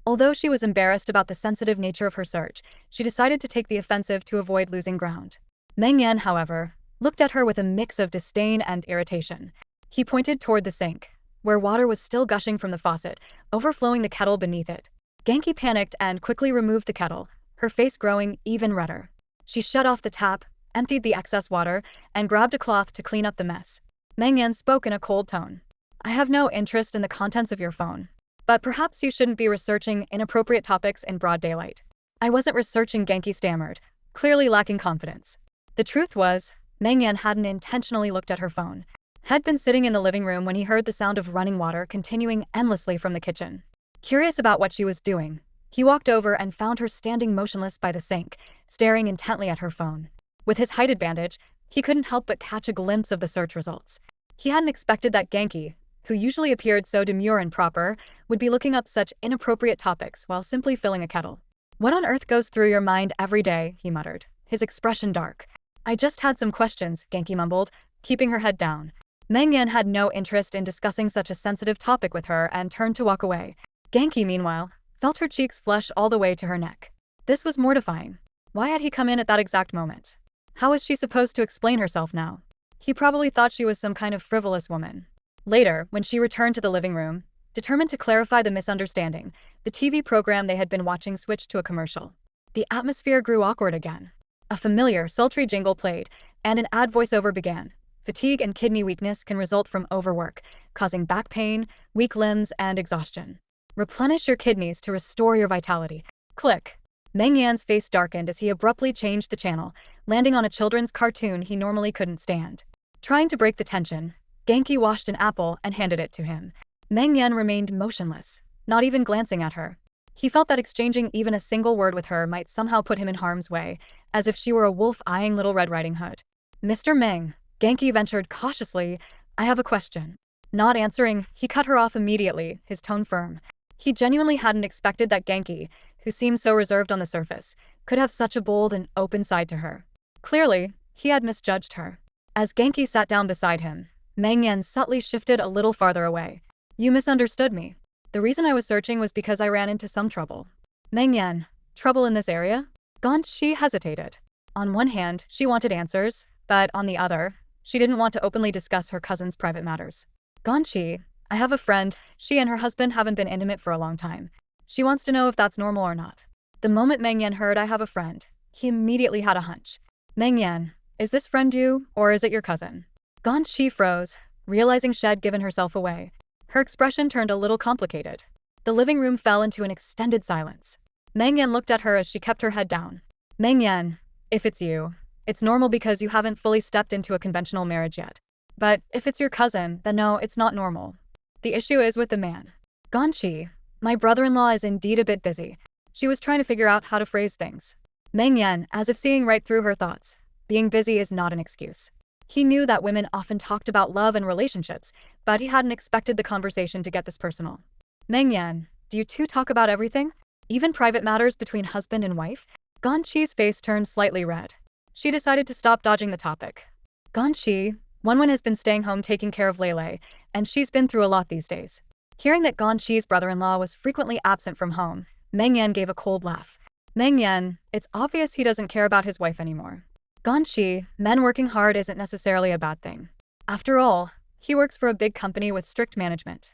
Although she was embarrassed about the sensitive nature of her search, she decided to take the offensive to avoid losing ground. Meng Yan, however, looked at her with a mix of disdain and irritation. He pointed toward the sink, where water was still gushing from the faucet, overflowing the kettle beneath it. Ganyi panicked and quickly removed the kettle, her face growing even redder. She shut off the tap, emptied the excess water, and grabbed a cloth to clean up the mess. Meng Yan spoke in a cold tone. "I have no interest in the contents of your phone. But perhaps you shouldn't be researching inappropriate topics in broad daylight." "I wasn't researching," Ganyi stammered, clearly lacking confidence. The truth was, Meng Yan hadn't intentionally looked at her phone. Had been sitting in the living room when he heard the sound of running water continuing endlessly from the kitchen. Curious about what she was doing, he walked over and found her standing motionless by the sink, staring intently at her phone. With his height advantage, he couldn't help but catch a glimpse of the search results. He hadn't expected that Ganyi, who usually appeared so demure and proper, would be looking up such inappropriate topics while simply filling a kettle. "What on earth goes through your mind every day?" he muttered, his expression dark. "I just had some questions," Ganyi mumbled, keeping her head down. Meng Yan had no interest in discussing such a sensitive topic with her and turned to walk away. Ganyi, meanwhile, felt her cheeks flush all the way to her neck. This was mortifying. Why had he come in at that exact moment? How was she supposed to explain herself now? He probably thought she was some kind of frivolous woman. Later, when she returned to the living room, determined to clarify the misunderstanding, the TV program they had been watching switched to a commercial. The atmosphere grew awkward again. A familiar, sultry jingle played, and an ad voiceover began. Fatigue and kidney weakness can result from overwork, causing back pain, weak limbs, and exhaustion. Replenish your kidneys to restore your vitality. Click. Meng Yan's face darkened as he abruptly changed the channel, landing on a children's cartoon he normally couldn't stand. Trying to break the tension, Ganyi washed an apple and handed it to him. Meng Yan remained motionless, not even glancing at her. He felt that exchanging even a single word with her might somehow put him in harm's way, as if she were a wolf eyeing Little Red Riding Hood. Mr. Meng, Ganyi ventured cautiously, I have a question. Not answering, he cut her off immediately, his tone firm. He genuinely hadn't expected that Ganyi, who seemed so reserved on the surface, could have such a bold and open side to her. Clearly, he had misjudged her. As Ganyi sat down beside him, Meng Yan subtly shifted a little farther away. You misunderstood me. The reason I was searching was because I ran into some trouble. Meng Yan, trouble in this area? Ganyi hesitated. On one hand, she wanted answers, but on the other, she didn't want to openly discuss her cousin's private matters. Ganyi, I have a friend, she and her husband haven't been intimate for a long time. She wants to know if that's normal or not. The moment Meng Yan heard I have a friend, he immediately had a hunch. Meng Yan, is this friend you, or is it your cousin? Ganyi froze, realizing she'd given herself away. Her expression turned a little complicated. The living room fell into an extended silence. Meng Yan looked at her as she kept her head down. Meng Yan, if it's you, it's normal because you haven't fully stepped into a conventional marriage yet. But if it's your cousin, then no, it's not normal. The issue is with the man. Ganyi, my brother-in-law is indeed a bit busy. She was trying to figure out how to phrase things. Meng Yan, as if seeing right through her thoughts. Being busy is not an excuse. He knew that women often talked about love and relationships, but he hadn't expected the conversation to get this personal. Meng Yan, do you two talk about everything? Even private matters between husband and wife? Ganyi's face turned slightly red. She decided to stop dodging the topic. Ganyi, Wenwen has been staying home taking care of Lele, and she's been through a lot these days. Hearing that Ganyi's brother-in-law was frequently absent from home, Meng Yan gave a cold laugh. Meng Yan, it's obvious he doesn't care about his wife anymore. Ganyi, men working hard isn't necessarily a bad thing. After all, he works for a big company with strict management.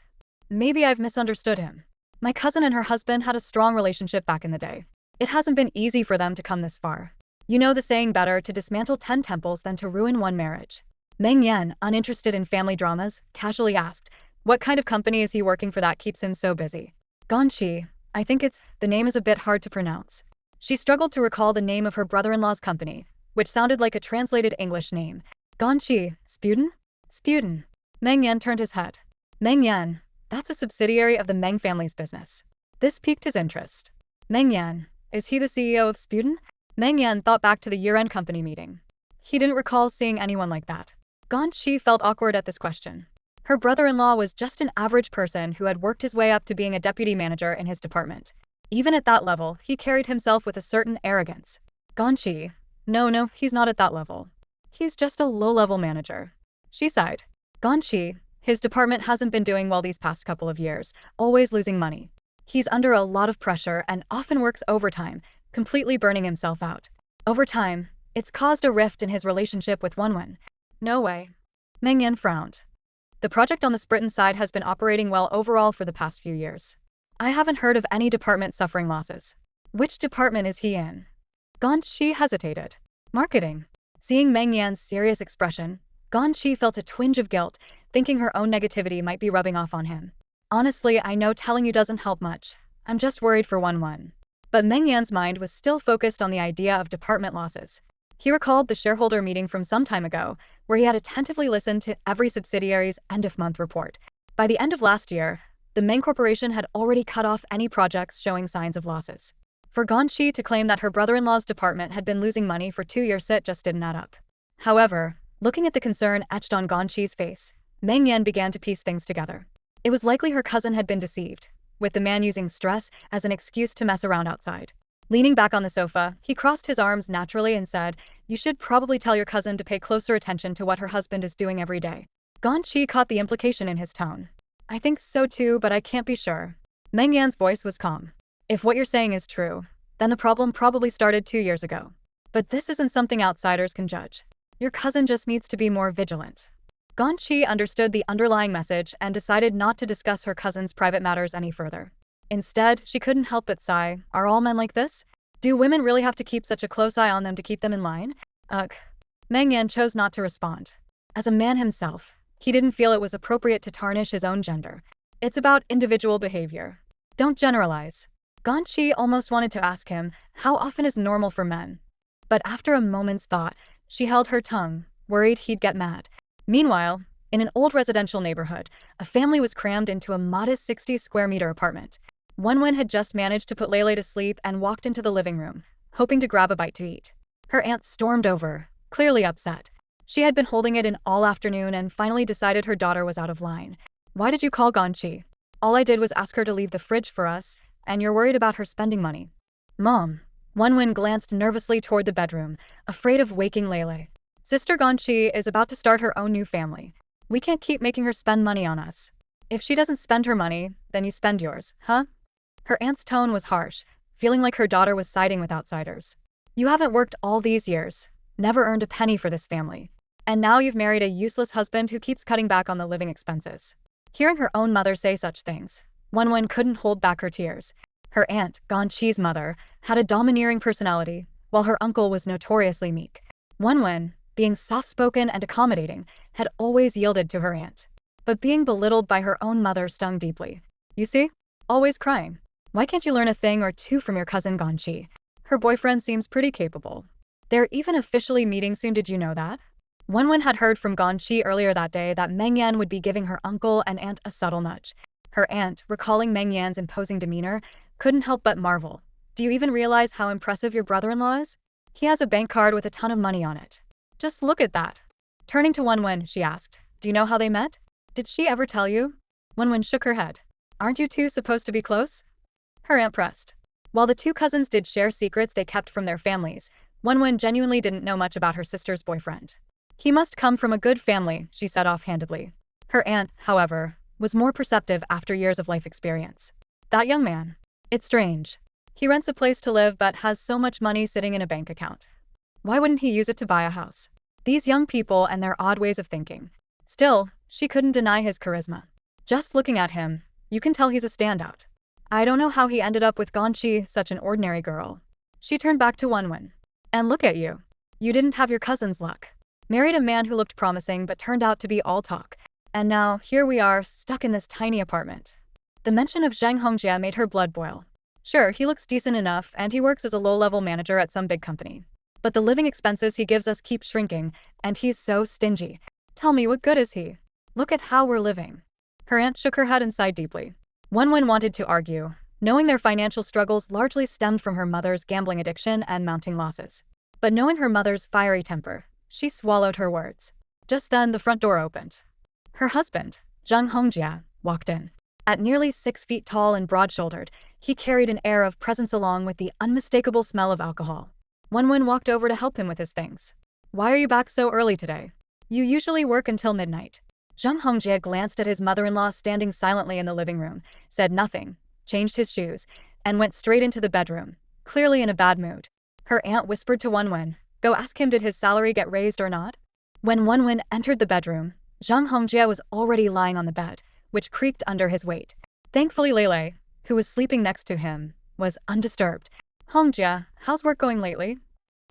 Maybe I've misunderstood him. My cousin and her husband had a strong relationship back in the day. It hasn't been easy for them to come this far. You know the saying, better to dismantle 10 temples than to ruin one marriage. Meng Yan, uninterested in family dramas, casually asked, what kind of company is he working for that keeps him so busy? Ganyi, I think the name is a bit hard to pronounce. She struggled to recall the name of her brother-in-law's company, which sounded like a translated English name. Ganyi, Spuden? Spuden. Meng Yan turned his head. Meng Yan, that's a subsidiary of the Meng family's business. This piqued his interest. Meng Yan, is he the CEO of Spuden? Meng Yan thought back to the year-end company meeting. He didn't recall seeing anyone like that. Ganyi felt awkward at this question. Her brother-in-law was just an average person who had worked his way up to being a deputy manager in his department. Even at that level, he carried himself with a certain arrogance. Ganyi, no, he's not at that level. He's just a low-level manager. She sighed. Ganyi, his department hasn't been doing well these past couple of years, always losing money. He's under a lot of pressure and often works overtime, completely burning himself out. Over time, it's caused a rift in his relationship with Wenwen. No way. Meng Yan frowned. The project on the Spritan side has been operating well overall for the past few years. I haven't heard of any department suffering losses. Which department is he in? Ganyi hesitated. Marketing. Seeing Meng Yan's serious expression, Ganyi felt a twinge of guilt, thinking her own negativity might be rubbing off on him. Honestly, I know telling you doesn't help much. I'm just worried for Wenwen. But Meng Yan's mind was still focused on the idea of department losses. He recalled the shareholder meeting from some time ago, where he had attentively listened to every subsidiary's end-of-month report. By the end of last year, the Meng Corporation had already cut off any projects showing signs of losses. For Ganyi to claim that her brother-in-law's department had been losing money for 2 years just didn't add up. However, looking at the concern etched on Ganyi's face, Meng Yan began to piece things together. It was likely her cousin had been deceived, with the man using stress as an excuse to mess around outside. Leaning back on the sofa, he crossed his arms naturally and said, you should probably tell your cousin to pay closer attention to what her husband is doing every day. Ganyi caught the implication in his tone. I think so too, but I can't be sure. Meng Yan's voice was calm. If what you're saying is true, then the problem probably started 2 years ago. But this isn't something outsiders can judge. Your cousin just needs to be more vigilant. Ganyi understood the underlying message and decided not to discuss her cousin's private matters any further. Instead, she couldn't help but sigh, are all men like this? Do women really have to keep such a close eye on them to keep them in line? Ugh. Meng Yan chose not to respond. As a man himself, he didn't feel it was appropriate to tarnish his own gender. It's about individual behavior. Don't generalize. Ganyi almost wanted to ask him, how often is normal for men? But after a moment's thought, she held her tongue, worried he'd get mad. Meanwhile, in an old residential neighborhood, a family was crammed into a modest 60-square-meter apartment. Wenwen had just managed to put Lele to sleep and walked into the living room, hoping to grab a bite to eat. Her aunt stormed over, clearly upset. She had been holding it in all afternoon and finally decided her daughter was out of line. Why did you call Ganyi? All I did was ask her to leave the fridge for us, and you're worried about her spending money. Mom. Wenwen glanced nervously toward the bedroom, afraid of waking Lele. Sister Ganyi is about to start her own new family. We can't keep making her spend money on us. If she doesn't spend her money, then you spend yours, huh? Her aunt's tone was harsh, feeling like her daughter was siding with outsiders. You haven't worked all these years, never earned a penny for this family. And now you've married a useless husband who keeps cutting back on the living expenses. Hearing her own mother say such things, Wenwen couldn't hold back her tears. Her aunt, Ganyi's mother, had a domineering personality, while her uncle was notoriously meek. Wenwen, being soft-spoken and accommodating, had always yielded to her aunt. But being belittled by her own mother stung deeply. You see? Always crying. Why can't you learn a thing or two from your cousin Ganyi? Her boyfriend seems pretty capable. They're even officially meeting soon, did you know that? Wenwen had heard from Ganyi earlier that day that Meng Yan would be giving her uncle and aunt a subtle nudge. Her aunt, recalling Meng Yan's imposing demeanor, couldn't help but marvel. Do you even realize how impressive your brother-in-law is? He has a bank card with a ton of money on it. Just look at that. Turning to Wenwen, she asked, do you know how they met? Did she ever tell you? Wenwen shook her head. Aren't you two supposed to be close? Her aunt pressed. While the two cousins did share secrets they kept from their families, Wenwen genuinely didn't know much about her sister's boyfriend. He must come from a good family, she said offhandedly. Her aunt, however, was more perceptive after years of life experience. That young man. It's strange. He rents a place to live but has so much money sitting in a bank account. Why wouldn't he use it to buy a house? These young people and their odd ways of thinking. Still, she couldn't deny his charisma. Just looking at him, you can tell he's a standout. I don't know how he ended up with Ganyi, such an ordinary girl. She turned back to Wenwen. And look at you. You didn't have your cousin's luck. Married a man who looked promising but turned out to be all talk. And now, here we are, stuck in this tiny apartment. The mention of Zhang Hongjia made her blood boil. Sure, he looks decent enough and he works as a low-level manager at some big company. But the living expenses he gives us keep shrinking, and he's so stingy. Tell me, what good is he? Look at how we're living. Her aunt shook her head and sighed deeply. Wenwen wanted to argue, knowing their financial struggles largely stemmed from her mother's gambling addiction and mounting losses. But knowing her mother's fiery temper, she swallowed her words. Just then the front door opened. Her husband, Zhang Hongjia, walked in. At nearly 6 feet tall and broad-shouldered, he carried an air of presence along with the unmistakable smell of alcohol. Wenwen walked over to help him with his things. Why are you back so early today? You usually work until midnight. Zhang Hongjia glanced at his mother-in-law standing silently in the living room, said nothing, changed his shoes, and went straight into the bedroom, clearly in a bad mood. Her aunt whispered to Wenwen, go ask him did his salary get raised or not? When Wenwen entered the bedroom, Zhang Hongjia was already lying on the bed, which creaked under his weight. Thankfully Lele, who was sleeping next to him, was undisturbed. Hongjia, how's work going lately?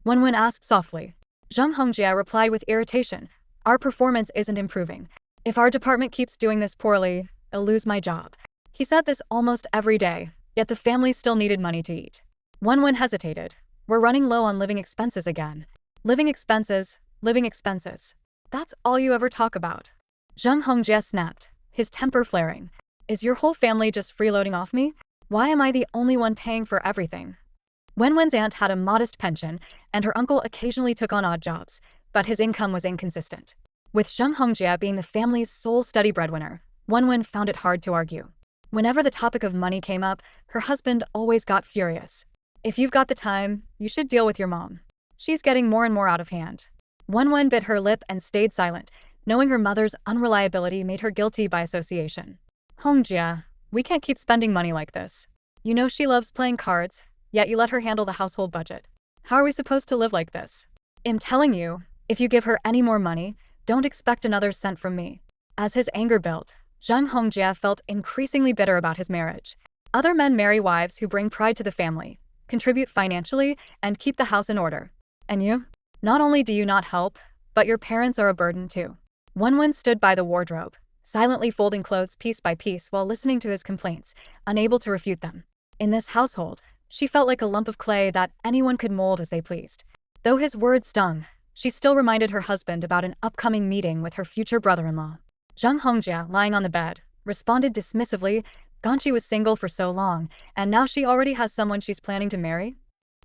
Wenwen asked softly. Zhang Hongjia replied with irritation. Our performance isn't improving. If our department keeps doing this poorly, I'll lose my job. He said this almost every day, yet the family still needed money to eat. Wenwen hesitated. We're running low on living expenses again. Living expenses, living expenses. That's all you ever talk about. Zhang Hongjia snapped, his temper flaring. Is your whole family just freeloading off me? Why am I the only one paying for everything? Wenwen's aunt had a modest pension, and her uncle occasionally took on odd jobs, but his income was inconsistent. With Zhang Hongjia being the family's sole steady breadwinner, Wenwen found it hard to argue. Whenever the topic of money came up, her husband always got furious. If you've got the time, you should deal with your mom. She's getting more and more out of hand. Wenwen bit her lip and stayed silent, knowing her mother's unreliability made her guilty by association. Hongjia, we can't keep spending money like this. You know she loves playing cards, yet you let her handle the household budget. How are we supposed to live like this? I'm telling you, if you give her any more money, don't expect another cent from me. As his anger built, Zhang Hongjia felt increasingly bitter about his marriage. Other men marry wives who bring pride to the family, contribute financially, and keep the house in order. And you? Not only do you not help, but your parents are a burden too. Won stood by the wardrobe, silently folding clothes piece by piece while listening to his complaints, unable to refute them. In this household, she felt like a lump of clay that anyone could mold as they pleased. Though his words stung, she still reminded her husband about an upcoming meeting with her future brother-in-law. Zheng Hongjia, lying on the bed, responded dismissively. Ganyi was single for so long, and now she already has someone she's planning to marry?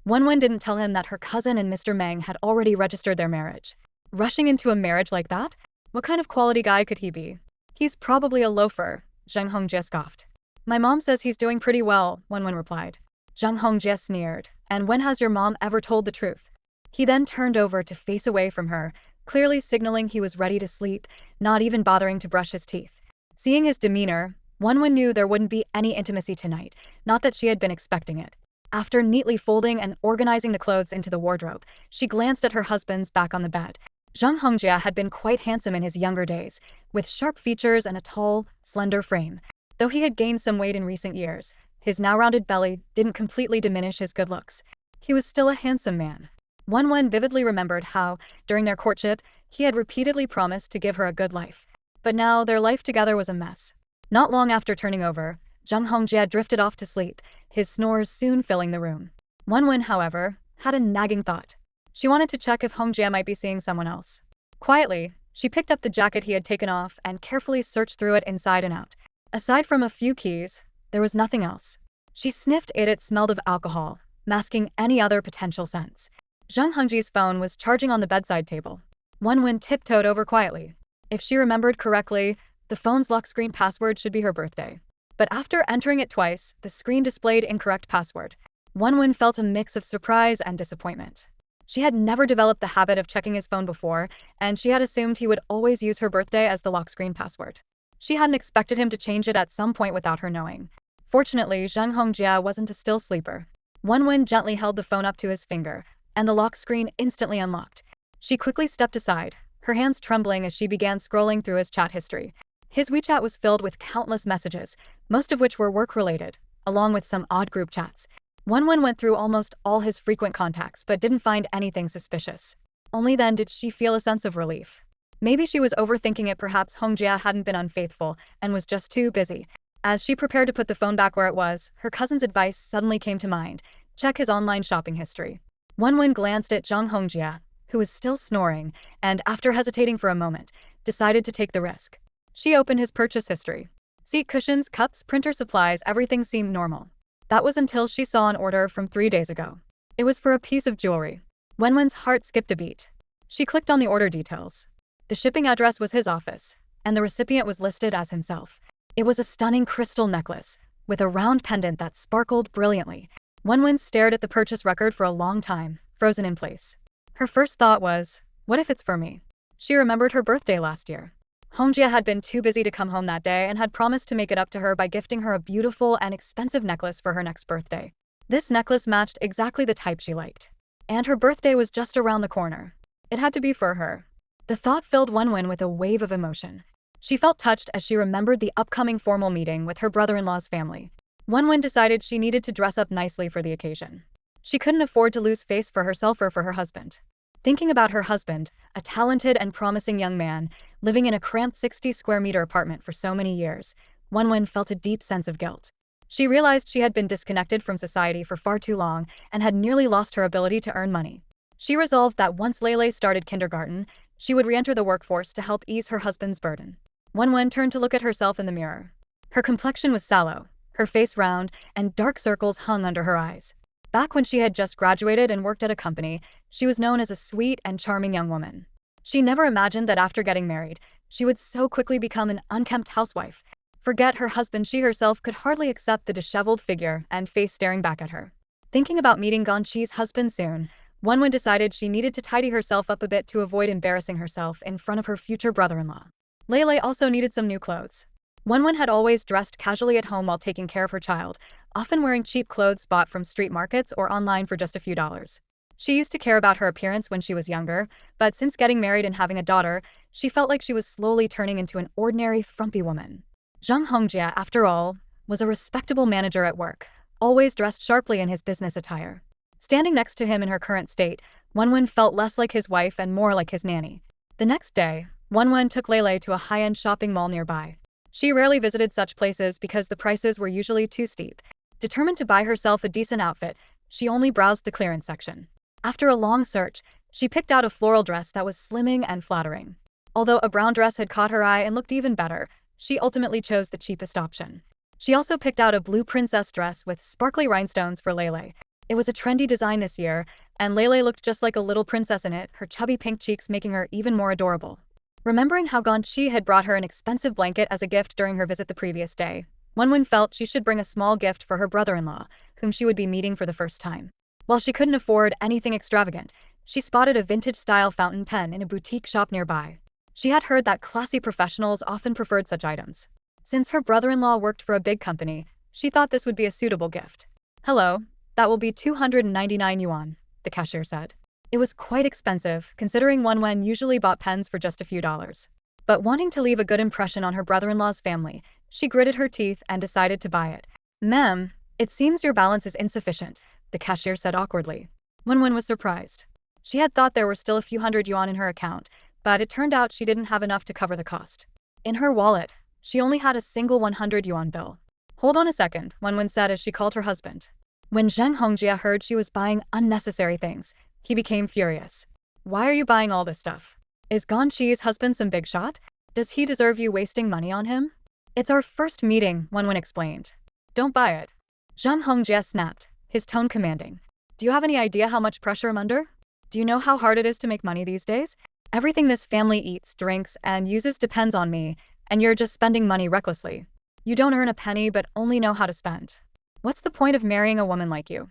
Wen didn't tell him that her cousin and Mr. Meng had already registered their marriage. Rushing into a marriage like that? What kind of quality guy could he be? He's probably a loafer, Zheng Hongjia scoffed. My mom says he's doing pretty well, Wen replied. Zheng Hongjia sneered. And when has your mom ever told the truth? He then turned over to face away from her, clearly signaling he was ready to sleep, not even bothering to brush his teeth. Seeing his demeanor, Wen knew there wouldn't be any intimacy tonight, not that she had been expecting it. After neatly folding and organizing the clothes into the wardrobe, she glanced at her husband's back on the bed. Zheng Hongjia had been quite handsome in his younger days, with sharp features and a tall, slender frame. Though he had gained some weight in recent years, his now rounded belly didn't completely diminish his good looks. He was still a handsome man. Wen vividly remembered how, during their courtship, he had repeatedly promised to give her a good life. But now their life together was a mess. Not long after turning over, Zheng Hongjia drifted off to sleep, his snores soon filling the room. Wen, however, had a nagging thought. She wanted to check if Hongjia might be seeing someone else. Quietly, she picked up the jacket he had taken off and carefully searched through it inside and out. Aside from a few keys, there was nothing else. She sniffed it smelled of alcohol, masking any other potential scents. Zheng Hongji's phone was charging on the bedside table. Wen tiptoed over quietly. If she remembered correctly, the phone's lock screen password should be her birthday. But after entering it twice, the screen displayed incorrect password. Wen felt a mix of surprise and disappointment. She had never developed the habit of checking his phone before, and she had assumed he would always use her birthday as the lock screen password. She hadn't expected him to change it at some point without her knowing. Fortunately, Zheng Hongjia wasn't a still sleeper. Wen gently held the phone up to his finger, and the lock screen instantly unlocked. She quickly stepped aside, her hands trembling as she began scrolling through his chat history. His WeChat was filled with countless messages, most of which were work-related, along with some odd group chats. Wen went through almost all his frequent contacts but didn't find anything suspicious. Only then did she feel a sense of relief. Maybe she was overthinking it, perhaps Hongjia hadn't been unfaithful and was just too busy. As she prepared to put the phone back where it was, her cousin's advice suddenly came to mind. Check his online shopping history. Wen glanced at Zheng Hongjia, who was still snoring, and after hesitating for a moment, decided to take the risk. She opened his purchase history. Seat cushions, cups, printer supplies, everything seemed normal. That was until she saw an order from 3 days ago. It was for a piece of jewelry. Wen's heart skipped a beat. She clicked on the order details. The shipping address was his office, and the recipient was listed as himself. It was a stunning crystal necklace, with a round pendant that sparkled brilliantly. Wen stared at the purchase record for a long time, frozen in place. Her first thought was, what if it's for me? She remembered her birthday last year. Hongjia had been too busy to come home that day and had promised to make it up to her by gifting her a beautiful and expensive necklace for her next birthday. This necklace matched exactly the type she liked. And her birthday was just around the corner. It had to be for her. The thought filled Wen with a wave of emotion. She felt touched as she remembered the upcoming formal meeting with her brother-in-law's family. Wen decided she needed to dress up nicely for the occasion. She couldn't afford to lose face for herself or for her husband. Thinking about her husband, a talented and promising young man, living in a cramped 60-square-meter apartment for so many years, Wen felt a deep sense of guilt. She realized she had been disconnected from society for far too long and had nearly lost her ability to earn money. She resolved that once Lele started kindergarten, she would re-enter the workforce to help ease her husband's burden. Wen turned to look at herself in the mirror. Her complexion was sallow, her face round, and dark circles hung under her eyes. Back when she had just graduated and worked at a company, she was known as a sweet and charming young woman. She never imagined that after getting married, she would so quickly become an unkempt housewife. Forget her husband, she herself could hardly accept the disheveled figure and face staring back at her. Thinking about meeting Ganyi's husband soon, Wen decided she needed to tidy herself up a bit to avoid embarrassing herself in front of her future brother-in-law. Lele also needed some new clothes. Wen had always dressed casually at home while taking care of her child, often wearing cheap clothes bought from street markets or online for just a few dollars. She used to care about her appearance when she was younger, but since getting married and having a daughter, she felt like she was slowly turning into an ordinary, frumpy woman. Zheng Hongjia, after all, was a respectable manager at work, always dressed sharply in his business attire. Standing next to him in her current state, Wenwen felt less like his wife and more like his nanny. The next day, Wenwen took Lele to a high-end shopping mall nearby. She rarely visited such places because the prices were usually too steep. Determined to buy herself a decent outfit, she only browsed the clearance section. After a long search, she picked out a floral dress that was slimming and flattering. Although a brown dress had caught her eye and looked even better, she ultimately chose the cheapest option. She also picked out a blue princess dress with sparkly rhinestones for Lele. It was a trendy design this year, and Lele looked just like a little princess in it, her chubby pink cheeks making her even more adorable. Remembering how Ganyi had brought her an expensive blanket as a gift during her visit the previous day, Wenwen felt she should bring a small gift for her brother-in-law, whom she would be meeting for the first time. While she couldn't afford anything extravagant, she spotted a vintage-style fountain pen in a boutique shop nearby. She had heard that classy professionals often preferred such items. Since her brother-in-law worked for a big company, she thought this would be a suitable gift. "Hello, that will be 299 yuan, the cashier said. It was quite expensive, considering Wenwen usually bought pens for just a few dollars. But wanting to leave a good impression on her brother-in-law's family, she gritted her teeth and decided to buy it. "Ma'am, it seems your balance is insufficient," the cashier said awkwardly. Wenwen was surprised. She had thought there were still a few hundred yuan in her account, but it turned out she didn't have enough to cover the cost. In her wallet, she only had a single 100 yuan bill. "Hold on a second," Wenwen said as she called her husband. When Zheng Hongjia heard she was buying unnecessary things, he became furious. "Why are you buying all this stuff? Is Ganyi's husband some big shot? Does he deserve you wasting money on him?" "It's our first meeting," Wenwen explained. "Don't buy it." Zheng Hongjia snapped, his tone commanding. "Do you have any idea how much pressure I'm under? Do you know how hard it is to make money these days? Everything this family eats, drinks, and uses depends on me, and you're just spending money recklessly. You don't earn a penny but only know how to spend. What's the point of marrying a woman like you?"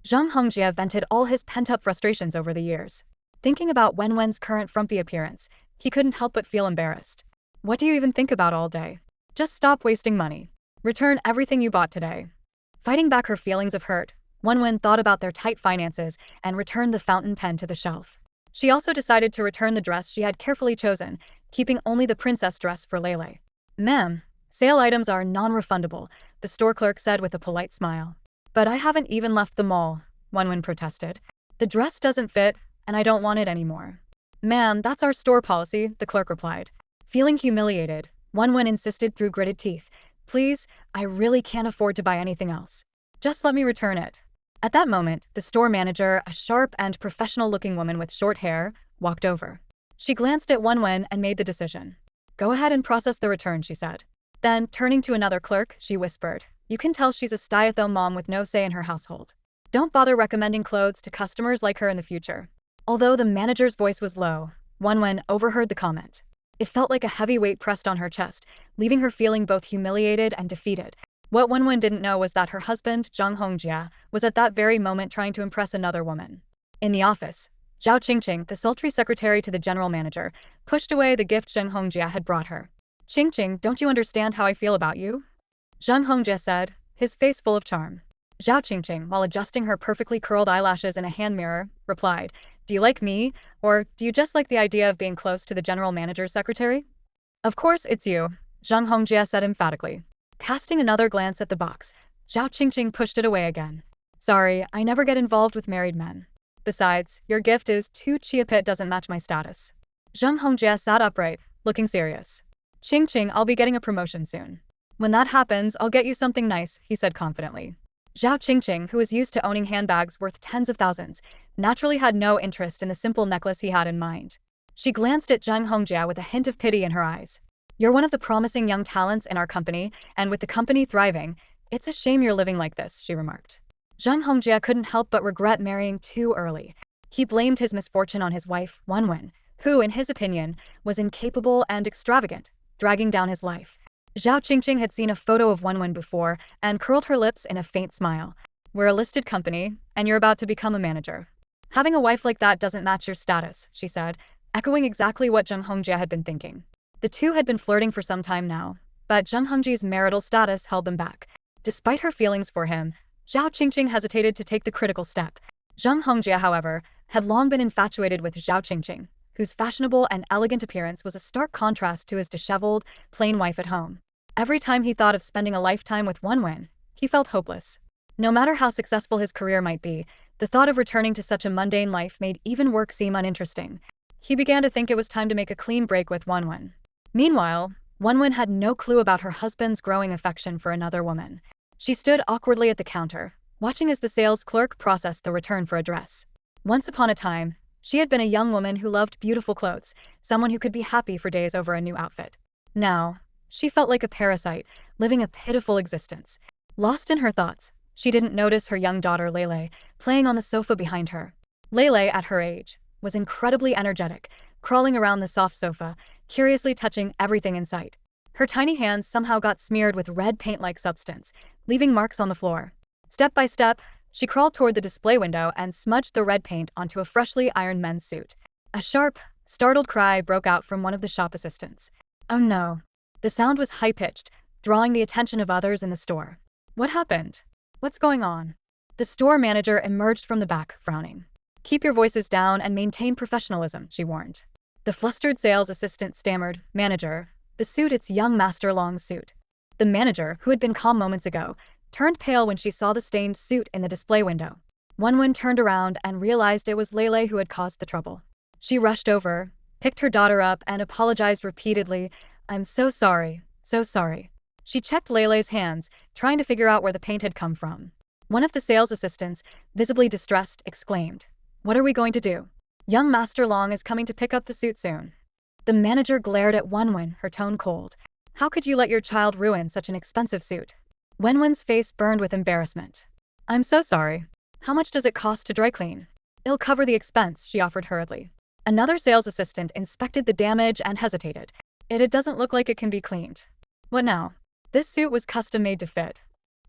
Zheng Hongjia vented all his pent-up frustrations over the years. Thinking about Wenwen's current frumpy appearance, he couldn't help but feel embarrassed. "What do you even think about all day? Just stop wasting money. Return everything you bought today." Fighting back her feelings of hurt, Wenwen thought about their tight finances and returned the fountain pen to the shelf. She also decided to return the dress she had carefully chosen, keeping only the princess dress for Lele. "Ma'am, sale items are non-refundable," the store clerk said with a polite smile. "But I haven't even left the mall," Wenwen protested. "The dress doesn't fit, and I don't want it anymore." "Ma'am, that's our store policy," the clerk replied. Feeling humiliated, Wenwen insisted through gritted teeth, "Please, I really can't afford to buy anything else. Just let me return it." At that moment, the store manager, a sharp and professional-looking woman with short hair, walked over. She glanced at Wenwen and made the decision. "Go ahead and process the return," she said. Then, turning to another clerk, she whispered, "You can tell she's a stay-at-home mom with no say in her household. Don't bother recommending clothes to customers like her in the future." Although the manager's voice was low, Wenwen overheard the comment. It felt like a heavy weight pressed on her chest, leaving her feeling both humiliated and defeated. What Wenwen didn't know was that her husband, Zheng Hongjia, was at that very moment trying to impress another woman. In the office, Zhao Qingqing, the sultry secretary to the general manager, pushed away the gift Zheng Hongjia had brought her. "Qingqing, don't you understand how I feel about you?" Zheng Hongjia said, his face full of charm. Zhao Qingqing, while adjusting her perfectly curled eyelashes in a hand mirror, replied, "Do you like me, or do you just like the idea of being close to the general manager's secretary?" "Of course it's you," Zheng Hongjia said emphatically. Casting another glance at the box, Zhao Qingqing pushed it away again. "Sorry, I never get involved with married men. Besides, your gift is too cheap, it doesn't match my status." Zheng Hongjia sat upright, looking serious. "Qingqing, I'll be getting a promotion soon. When that happens, I'll get you something nice," he said confidently. Zhao Qingqing, who was used to owning handbags worth tens of thousands, naturally had no interest in the simple necklace he had in mind. She glanced at Zheng Hongjia with a hint of pity in her eyes. "You're one of the promising young talents in our company, and with the company thriving, it's a shame you're living like this," she remarked. Zheng Hongjia couldn't help but regret marrying too early. He blamed his misfortune on his wife, Wenwen, who, in his opinion, was incapable and extravagant, dragging down his life. Zhao Qingqing had seen a photo of Wenwen before and curled her lips in a faint smile. "We're a listed company, and you're about to become a manager. Having a wife like that doesn't match your status," she said, echoing exactly what Zheng Hongjia had been thinking. The two had been flirting for some time now, but Zheng Hongji's marital status held them back. Despite her feelings for him, Zhao Qingqing hesitated to take the critical step. Zheng Hongjia, however, had long been infatuated with Zhao Qingqing, whose fashionable and elegant appearance was a stark contrast to his disheveled, plain wife at home. Every time he thought of spending a lifetime with Wenwen, he felt hopeless. No matter how successful his career might be, the thought of returning to such a mundane life made even work seem uninteresting. He began to think it was time to make a clean break with Wonwon. Meanwhile, Wonwon had no clue about her husband's growing affection for another woman. She stood awkwardly at the counter, watching as the sales clerk processed the return for a dress. Once upon a time, she had been a young woman who loved beautiful clothes, someone who could be happy for days over a new outfit. Now, she felt like a parasite, living a pitiful existence. Lost in her thoughts, she didn't notice her young daughter Lele, playing on the sofa behind her. Lele, at her age, was incredibly energetic, crawling around the soft sofa, curiously touching everything in sight. Her tiny hands somehow got smeared with red paint-like substance, leaving marks on the floor. Step by step, she crawled toward the display window and smudged the red paint onto a freshly ironed men's suit. A sharp, startled cry broke out from one of the shop assistants. Oh no. The sound was high-pitched, drawing the attention of others in the store. What happened? What's going on? The store manager emerged from the back, frowning. Keep your voices down and maintain professionalism, she warned. The flustered sales assistant stammered, Manager, the suit, it's young Master Long's suit. The manager, who had been calm moments ago, turned pale when she saw the stained suit in the display window. Wonwon turned around and realized it was Lele who had caused the trouble. She rushed over, picked her daughter up and apologized repeatedly. I'm so sorry, so sorry. She checked Lele's hands, trying to figure out where the paint had come from. One of the sales assistants, visibly distressed, exclaimed, What are we going to do? Young Master Long is coming to pick up the suit soon. The manager glared at Wonwon, her tone cold. How could you let your child ruin such an expensive suit? Wonwon's face burned with embarrassment. I'm so sorry. How much does it cost to dry clean? It'll cover the expense, she offered hurriedly. Another sales assistant inspected the damage and hesitated. It doesn't look like it can be cleaned. What now? This suit was custom made to fit.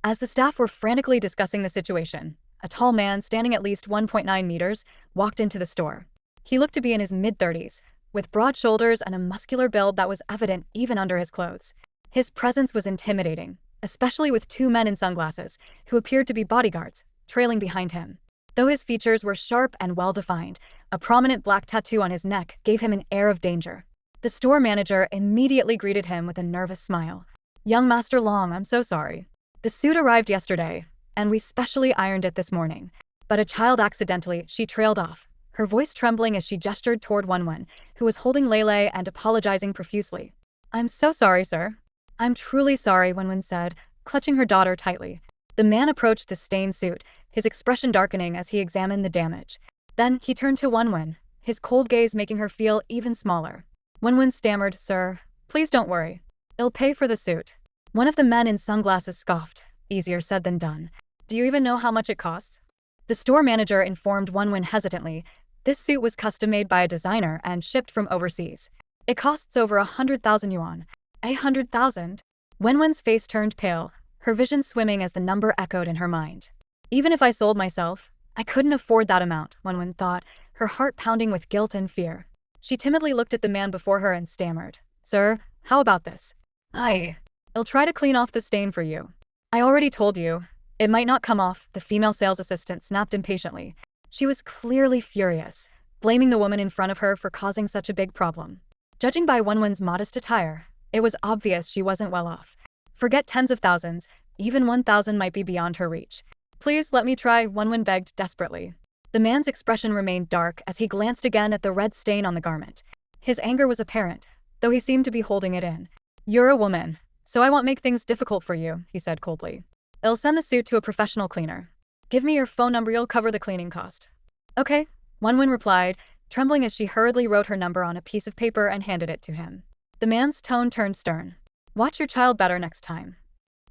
As the staff were frantically discussing the situation, a tall man standing at least 1.9 meters walked into the store. He looked to be in his mid-30s, with broad shoulders and a muscular build that was evident even under his clothes. His presence was intimidating, especially with two men in sunglasses, who appeared to be bodyguards, trailing behind him. Though his features were sharp and well-defined, a prominent black tattoo on his neck gave him an air of danger. The store manager immediately greeted him with a nervous smile. Young Master Long, I'm so sorry. The suit arrived yesterday, and we specially ironed it this morning. But a child accidentally, she trailed off, her voice trembling as she gestured toward Wonwon, who was holding Lele and apologizing profusely. I'm so sorry, sir. I'm truly sorry, Wonwon said, clutching her daughter tightly. The man approached the stained suit, his expression darkening as he examined the damage. Then he turned to Wonwon, his cold gaze making her feel even smaller. Wonwon stammered, Sir, please don't worry. I'll pay for the suit. One of the men in sunglasses scoffed. Easier said than done. Do you even know how much it costs? The store manager informed Wonwon hesitantly. This suit was custom-made by a designer and shipped from overseas. It costs over 100,000 yuan. 100,000? Wonwon's face turned pale, her vision swimming as the number echoed in her mind. Even if I sold myself, I couldn't afford that amount, Wonwon thought, her heart pounding with guilt and fear. She timidly looked at the man before her and stammered. Sir, how about this? I'll try to clean off the stain for you. I already told you. It might not come off, the female sales assistant snapped impatiently. She was clearly furious, blaming the woman in front of her for causing such a big problem. Judging by Wonwon's modest attire, it was obvious she wasn't well off. Forget tens of thousands, even 1,000 might be beyond her reach. Please let me try, Wonwon begged desperately. The man's expression remained dark as he glanced again at the red stain on the garment. His anger was apparent, though he seemed to be holding it in. You're a woman, so I won't make things difficult for you, he said coldly. I'll send the suit to a professional cleaner. Give me your phone number, you'll cover the cleaning cost. Okay, Wonwon replied, trembling as she hurriedly wrote her number on a piece of paper and handed it to him. The man's tone turned stern. Watch your child better next time.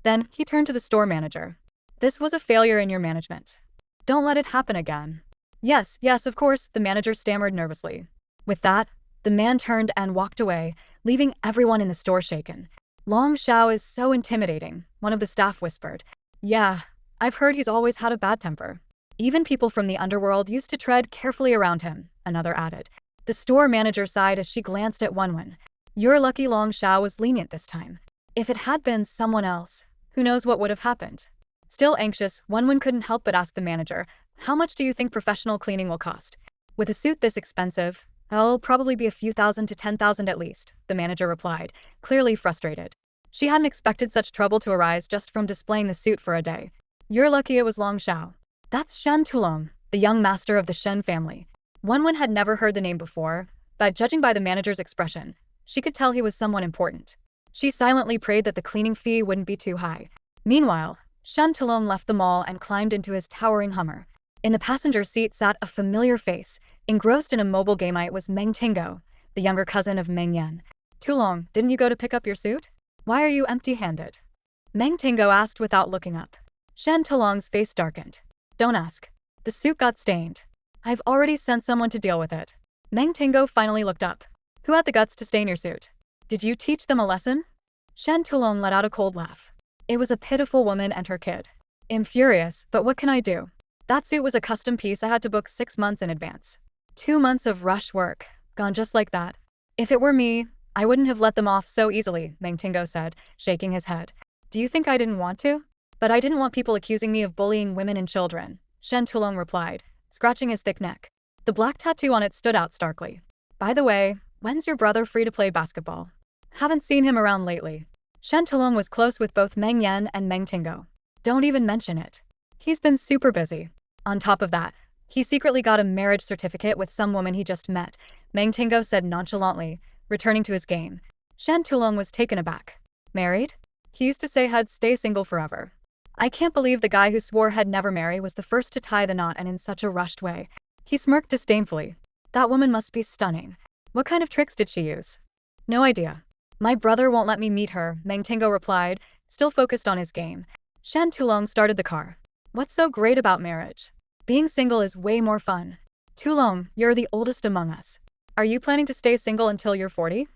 Then, he turned to the store manager. This was a failure in your management. Don't let it happen again. Yes, of course, the manager stammered nervously. With that, the man turned and walked away, leaving everyone in the store shaken. Long Xiao is so intimidating, one of the staff whispered. Yeah, I've heard he's always had a bad temper. Even people from the underworld used to tread carefully around him, another added. The store manager sighed as she glanced at Wonwon. You're lucky Long Xiao was lenient this time. If it had been someone else, who knows what would have happened. Still anxious, Wonwon couldn't help but ask the manager, how much do you think professional cleaning will cost? With a suit this expensive, it'll probably be a few thousand to 10,000 at least, the manager replied, clearly frustrated. She hadn't expected such trouble to arise just from displaying the suit for a day. You're lucky it was Long Shao. That's Shen Tulong, the young master of the Shen family. Wen had never heard the name before, but judging by the manager's expression, she could tell he was someone important. She silently prayed that the cleaning fee wouldn't be too high. Meanwhile, Shen Tulong left the mall and climbed into his towering Hummer. In the passenger seat sat a familiar face. Engrossed in a mobile gameite was Meng Tingo, the younger cousin of Meng Yan. Tulong, didn't you go to pick up your suit? Why are you empty-handed? Meng Tingo asked without looking up. Shen Tulong's face darkened. Don't ask. The suit got stained. I've already sent someone to deal with it. Meng Tingo finally looked up. Who had the guts to stain your suit? Did you teach them a lesson? Shen Tulong let out a cold laugh. It was a pitiful woman and her kid. I'm furious, but what can I do? That suit was a custom piece I had to book 6 months in advance. 2 months of rush work, gone just like that. If it were me, I wouldn't have let them off so easily, Meng Tingo said, shaking his head. Do you think I didn't want to? But I didn't want people accusing me of bullying women and children, Shen Tulong replied, scratching his thick neck. The black tattoo on it stood out starkly. By the way, when's your brother free to play basketball? Haven't seen him around lately. Shen Tulong was close with both Meng Yan and Meng Tingo. Don't even mention it. He's been super busy. On top of that, he secretly got a marriage certificate with some woman he just met, Meng Tingo said nonchalantly, returning to his game. Shen Tulong was taken aback. Married? He used to say he'd stay single forever. I can't believe the guy who swore he'd never marry was the first to tie the knot and in such a rushed way. He smirked disdainfully. That woman must be stunning. What kind of tricks did she use? No idea. My brother won't let me meet her, Meng Tingo replied, still focused on his game. Shen Tulong started the car. What's so great about marriage? Being single is way more fun. Tulong, you're the oldest among us. Are you planning to stay single until you're 40?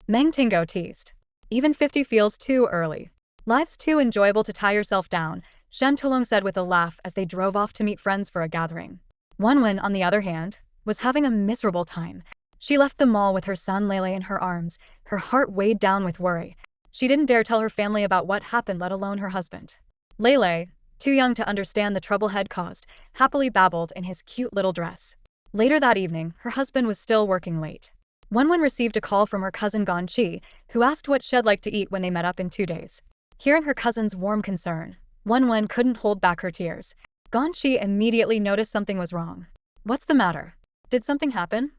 Meng Tingo teased. Even 50 feels too early. Life's too enjoyable to tie yourself down, Shen Tulong said with a laugh as they drove off to meet friends for a gathering. Wen, on the other hand, was having a miserable time. She left the mall with her son Lele in her arms, her heart weighed down with worry. She didn't dare tell her family about what happened, let alone her husband. Lele, too young to understand the trouble had caused, happily babbled in his cute little dress. Later that evening, her husband was still working late. Wen received a call from her cousin Ganyi, who asked what she'd like to eat when they met up in 2 days. Hearing her cousin's warm concern, Wen couldn't hold back her tears. Ganyi immediately noticed something was wrong. What's the matter? Did something happen?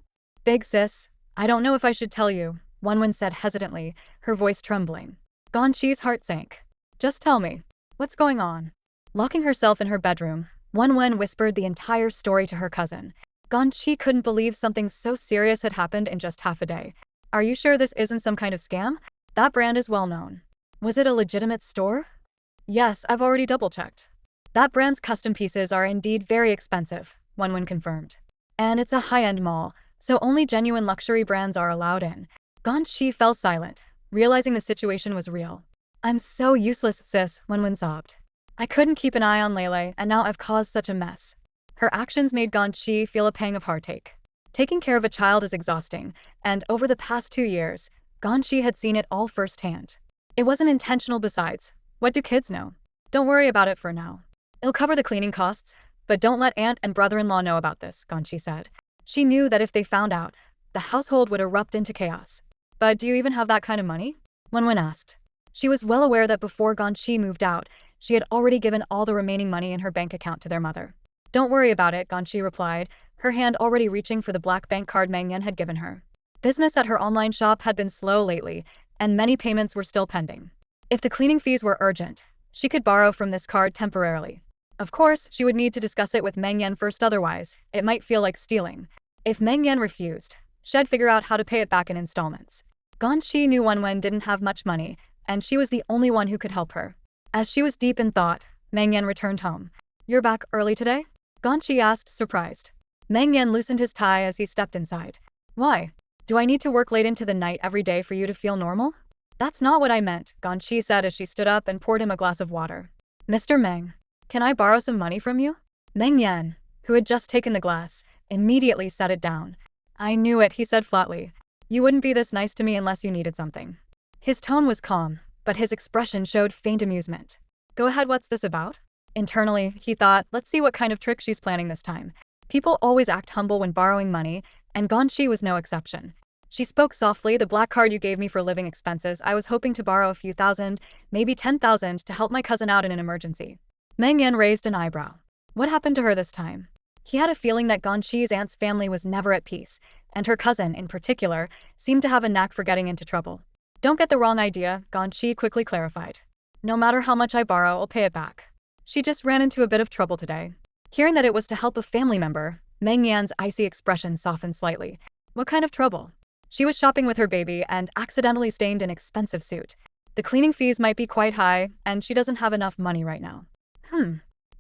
Big sis, I don't know if I should tell you, Wen said hesitantly, her voice trembling. Ganyi's heart sank. Just tell me. What's going on? Locking herself in her bedroom, Wen whispered the entire story to her cousin. Ganyi couldn't believe something so serious had happened in just half a day. Are you sure this isn't some kind of scam? That brand is well known. Was it a legitimate store? Yes, I've already double-checked. That brand's custom pieces are indeed very expensive, Wen confirmed. And it's a high-end mall, so only genuine luxury brands are allowed in. Ganyi fell silent, realizing the situation was real. I'm so useless, sis, Wen sobbed. I couldn't keep an eye on Lele, and now I've caused such a mess. Her actions made Ganyi feel a pang of heartache. Taking care of a child is exhausting, and over the past 2 years, Ganyi had seen it all firsthand. It wasn't intentional besides. What do kids know? Don't worry about it for now. It'll cover the cleaning costs, but don't let aunt and brother-in-law know about this, Ganyi said. She knew that if they found out, the household would erupt into chaos. But do you even have that kind of money? Wen asked. She was well aware that before Ganyi moved out, she had already given all the remaining money in her bank account to their mother. Don't worry about it, Ganyi replied, her hand already reaching for the black bank card Meng Yan had given her. Business at her online shop had been slow lately, and many payments were still pending. If the cleaning fees were urgent, she could borrow from this card temporarily. Of course, she would need to discuss it with Meng Yan first, otherwise, it might feel like stealing. If Meng Yan refused, she'd figure out how to pay it back in installments. Ganyi knew Wen didn't have much money, and she was the only one who could help her. As she was deep in thought, Meng Yan returned home. You're back early today? Ganyi asked, surprised. Meng Yan loosened his tie as he stepped inside. Why? Do I need to work late into the night every day for you to feel normal? That's not what I meant, Ganyi said as she stood up and poured him a glass of water. Mr. Meng, can I borrow some money from you? Meng Yan, who had just taken the glass, immediately set it down. I knew it, he said flatly. You wouldn't be this nice to me unless you needed something. His tone was calm, but his expression showed faint amusement. Go ahead, what's this about? Internally, he thought, let's see what kind of trick she's planning this time. People always act humble when borrowing money, and Ganyi was no exception. She spoke softly. The black card you gave me for living expenses, I was hoping to borrow a few thousand, maybe 10,000, to help my cousin out in an emergency. Meng Yan raised an eyebrow. What happened to her this time? He had a feeling that Ganyi's aunt's family was never at peace, and her cousin, in particular, seemed to have a knack for getting into trouble. Don't get the wrong idea, Ganyi quickly clarified. No matter how much I borrow, I'll pay it back. She just ran into a bit of trouble today. Hearing that it was to help a family member, Meng Yan's icy expression softened slightly. What kind of trouble? She was shopping with her baby and accidentally stained an expensive suit. The cleaning fees might be quite high, and she doesn't have enough money right now.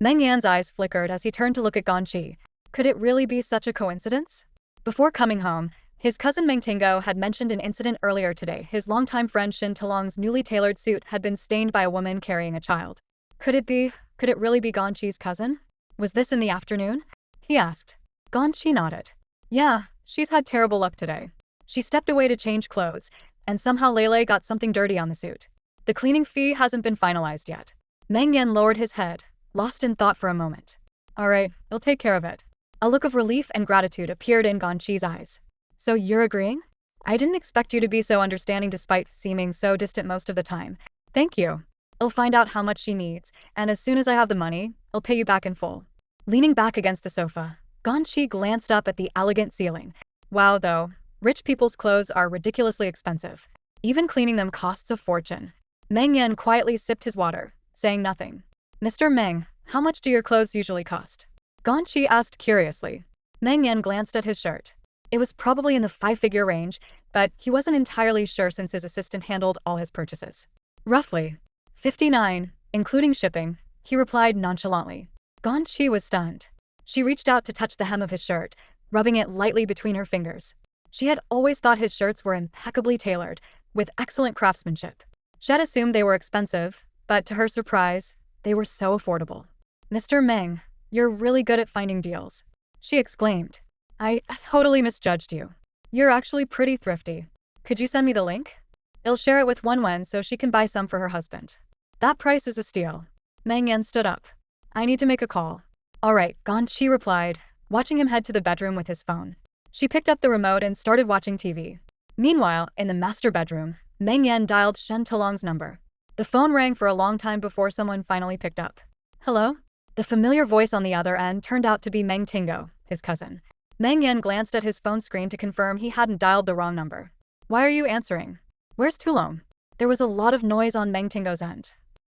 Meng Yan's eyes flickered as he turned to look at Ganyi. Could it really be such a coincidence? Before coming home, his cousin Meng Tingo had mentioned an incident earlier today. His longtime friend Shin Talong's newly tailored suit had been stained by a woman carrying a child. Could it really be Ganyi's cousin? Was this in the afternoon? He asked. Ganyi nodded. Yeah, she's had terrible luck today. She stepped away to change clothes, and somehow Lele got something dirty on the suit. The cleaning fee hasn't been finalized yet. Meng Yan lowered his head, lost in thought for a moment. Alright, I'll take care of it. A look of relief and gratitude appeared in Ganyi's eyes. So you're agreeing? I didn't expect you to be so understanding despite seeming so distant most of the time. Thank you. I'll find out how much she needs, and as soon as I have the money, I'll pay you back in full. Leaning back against the sofa, Ganyi glanced up at the elegant ceiling. Wow though, rich people's clothes are ridiculously expensive. Even cleaning them costs a fortune. Meng Yan quietly sipped his water, saying nothing. Mr. Meng, how much do your clothes usually cost? Ganyi asked curiously. Meng Yan glanced at his shirt. It was probably in the 5-figure range, but he wasn't entirely sure since his assistant handled all his purchases. Roughly 59, including shipping, he replied nonchalantly. Ganyi was stunned. She reached out to touch the hem of his shirt, rubbing it lightly between her fingers. She had always thought his shirts were impeccably tailored, with excellent craftsmanship. She had assumed they were expensive, but to her surprise, they were so affordable. Mr. Meng, you're really good at finding deals, she exclaimed. I totally misjudged you. You're actually pretty thrifty. Could you send me the link? I'll share it with Wen so she can buy some for her husband. That price is a steal. Meng Yan stood up. I need to make a call. Alright, Ganyi replied, watching him head to the bedroom with his phone. She picked up the remote and started watching TV. Meanwhile, in the master bedroom, Meng Yan dialed Shen Talong's number. The phone rang for a long time before someone finally picked up. Hello? The familiar voice on the other end turned out to be Meng Tingo, his cousin. Meng Yan glanced at his phone screen to confirm he hadn't dialed the wrong number. Why are you answering? Where's Tulong? There was a lot of noise on Meng Tingo's end.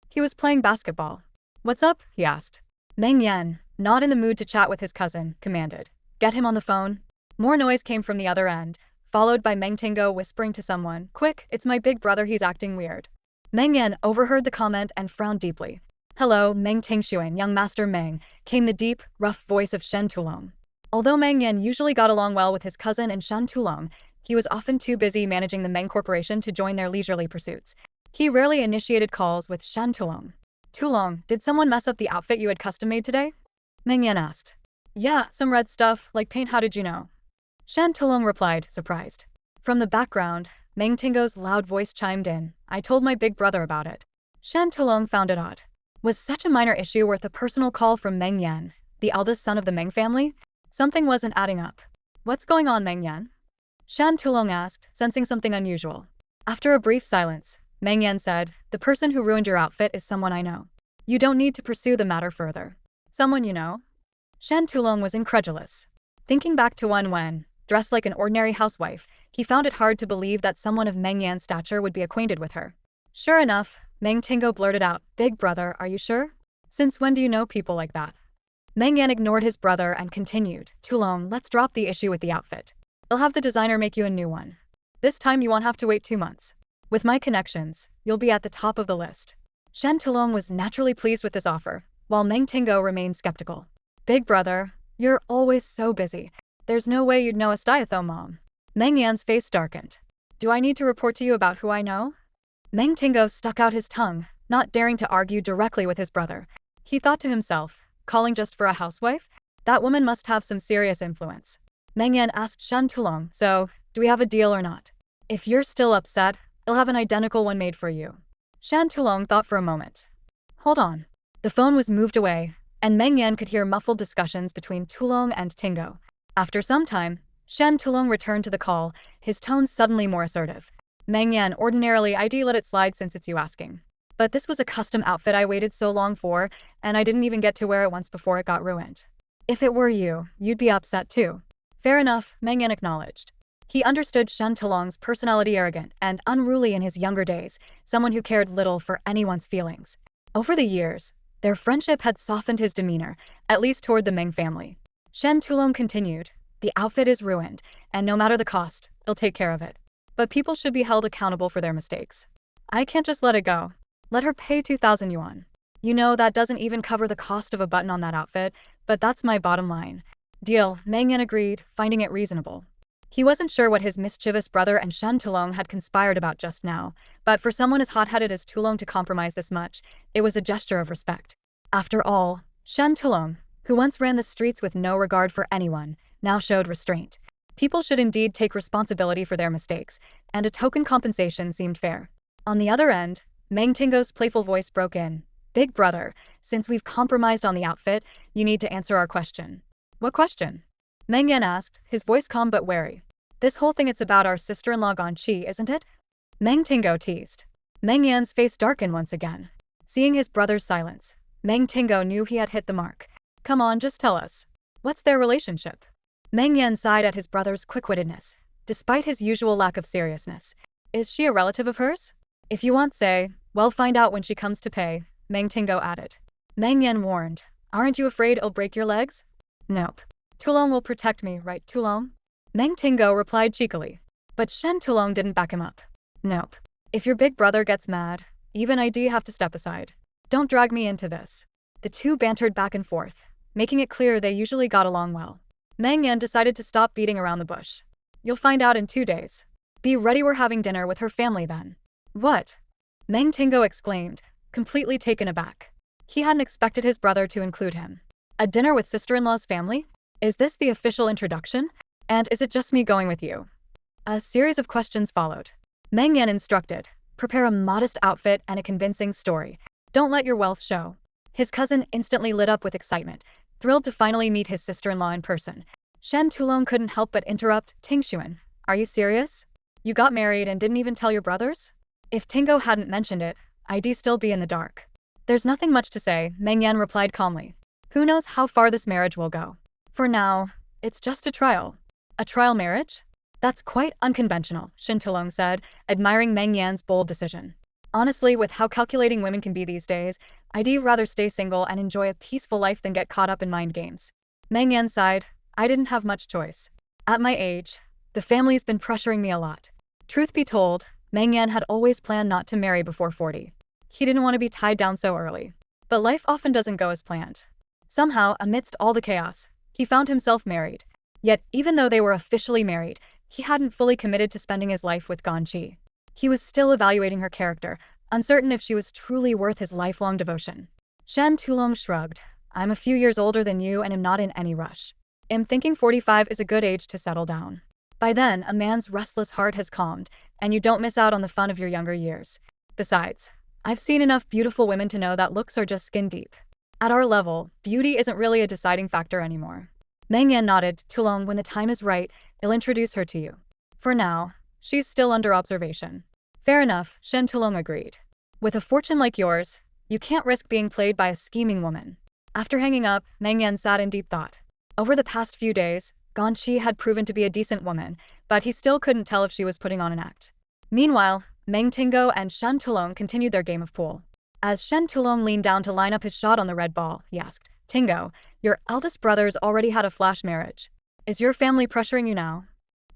He was playing basketball. What's up? He asked. Meng Yan, not in the mood to chat with his cousin, commanded. Get him on the phone. More noise came from the other end, followed by Meng Tingo whispering to someone, Quick, it's my big brother, he's acting weird. Meng Yan overheard the comment and frowned deeply. Hello, Meng Tingshuan, young master Meng, came the deep, rough voice of Shen Tulong. Although Meng Yan usually got along well with his cousin and Shen Tulong, he was often too busy managing the Meng Corporation to join their leisurely pursuits. He rarely initiated calls with Shen Tulong. Tulong, did someone mess up the outfit you had custom-made today? Meng Yan asked. Yeah, some red stuff, like paint, how did you know? Shen Tulong replied, surprised. From the background, Meng Tingo's loud voice chimed in. I told my big brother about it. Shen Tulong found it odd. Was such a minor issue worth a personal call from Meng Yan, the eldest son of the Meng family? Something wasn't adding up. What's going on, Meng Yan? Shen Tulong asked, sensing something unusual. After a brief silence, Meng Yan said, The person who ruined your outfit is someone I know. You don't need to pursue the matter further. Someone you know? Shen Tulong was incredulous. Thinking back to Wen, dressed like an ordinary housewife, he found it hard to believe that someone of Meng Yan's stature would be acquainted with her. Sure enough, Meng Tingo blurted out, Big brother, are you sure? Since when do you know people like that? Meng Yan ignored his brother and continued, Tulong, let's drop the issue with the outfit. I'll have the designer make you a new one. This time you won't have to wait 2 months. With my connections, you'll be at the top of the list. Shen Tulong was naturally pleased with this offer, while Meng Tingo remained skeptical. Big brother, you're always so busy. There's no way you'd know a styatho mom. Meng Yan's face darkened. Do I need to report to you about who I know? Meng Tingo stuck out his tongue, not daring to argue directly with his brother. He thought to himself, calling just for a housewife? That woman must have some serious influence. Meng Yan asked Shen Tulong, so, do we have a deal or not? If you're still upset, I'll have an identical one made for you. Shen Tulong thought for a moment. Hold on. The phone was moved away, and Meng Yan could hear muffled discussions between Tulong and Tingo. After some time, Shen Tulong returned to the call, his tone suddenly more assertive. Meng Yan, ordinarily I'd let it slide since it's you asking. But this was a custom outfit I waited so long for, and I didn't even get to wear it once before it got ruined. If it were you, you'd be upset too. Fair enough, Meng Yan acknowledged. He understood Shen Tulong's personality, arrogant and unruly in his younger days, someone who cared little for anyone's feelings. Over the years, their friendship had softened his demeanor, at least toward the Meng family. Shen Tulong continued, the outfit is ruined, and no matter the cost, I'll take care of it. But people should be held accountable for their mistakes. I can't just let it go. Let her pay 2,000 yuan. You know, that doesn't even cover the cost of a button on that outfit, but that's my bottom line. Deal, Meng Yan agreed, finding it reasonable. He wasn't sure what his mischievous brother and Shen Tulong had conspired about just now, but for someone as hot-headed as Tulong to compromise this much, it was a gesture of respect. After all, Shen Tulong, who once ran the streets with no regard for anyone, now showed restraint. People should indeed take responsibility for their mistakes, and a token compensation seemed fair. On the other end, Meng Tingo's playful voice broke in. Big brother, since we've compromised on the outfit, you need to answer our question. What question? Meng Yan asked, his voice calm but wary. This whole thing, it's about our sister-in-law Ganyi, isn't it? Meng Tingo teased. Meng Yan's face darkened once again. Seeing his brother's silence, Meng Tingo knew he had hit the mark. Come on, just tell us. What's their relationship? Meng Yan sighed at his brother's quick-wittedness, despite his usual lack of seriousness. Is she a relative of hers? If you want say, well, find out when she comes to pay, Meng Tingo added. Meng Yan warned. Aren't you afraid it'll break your legs? Nope. Tulong will protect me, right, Tulong? Meng Tingo replied cheekily. But Shen Tulong didn't back him up. Nope. If your big brother gets mad, even I'd have to step aside. Don't drag me into this. The two bantered back and forth, making it clear they usually got along well. Meng Yan decided to stop beating around the bush. You'll find out in 2 days. Be ready, we're having dinner with her family then. What? Meng Tingo exclaimed, completely taken aback. He hadn't expected his brother to include him. A dinner with sister-in-law's family? Is this the official introduction? And is it just me going with you? A series of questions followed. Meng Yan instructed, prepare a modest outfit and a convincing story. Don't let your wealth show. His cousin instantly lit up with excitement, thrilled to finally meet his sister-in-law in person. Shen Tulong couldn't help but interrupt, Tingshuan, are you serious? You got married and didn't even tell your brothers? If Tingo hadn't mentioned it, I'd still be in the dark. There's nothing much to say, Meng Yan replied calmly. Who knows how far this marriage will go? For now, it's just a trial. A trial marriage? That's quite unconventional, Shen Tulong said, admiring Meng Yan's bold decision. Honestly, with how calculating women can be these days, I'd rather stay single and enjoy a peaceful life than get caught up in mind games. Meng Yan sighed. I didn't have much choice. At my age, the family's been pressuring me a lot. Truth be told, Meng Yan had always planned not to marry before 40. He didn't want to be tied down so early. But life often doesn't go as planned. Somehow, amidst all the chaos, he found himself married. Yet, even though they were officially married, he hadn't fully committed to spending his life with Ganyi. He was still evaluating her character, uncertain if she was truly worth his lifelong devotion. Shen Tulong shrugged. I'm a few years older than you and am not in any rush. I'm thinking 45 is a good age to settle down. By then, a man's restless heart has calmed, and you don't miss out on the fun of your younger years. Besides, I've seen enough beautiful women to know that looks are just skin deep. At our level, beauty isn't really a deciding factor anymore. Meng Yan nodded. Tulong, when the time is right, I'll introduce her to you. For now, she's still under observation. Fair enough, Shen Tulong agreed. With a fortune like yours, you can't risk being played by a scheming woman. After hanging up, Meng Yan sat in deep thought. Over the past few days, Ganyi had proven to be a decent woman, but he still couldn't tell if she was putting on an act. Meanwhile, Meng Tingo and Shen Tulong continued their game of pool. As Shen Tulong leaned down to line up his shot on the red ball, he asked, Tingo, your eldest brother's already had a flash marriage. Is your family pressuring you now?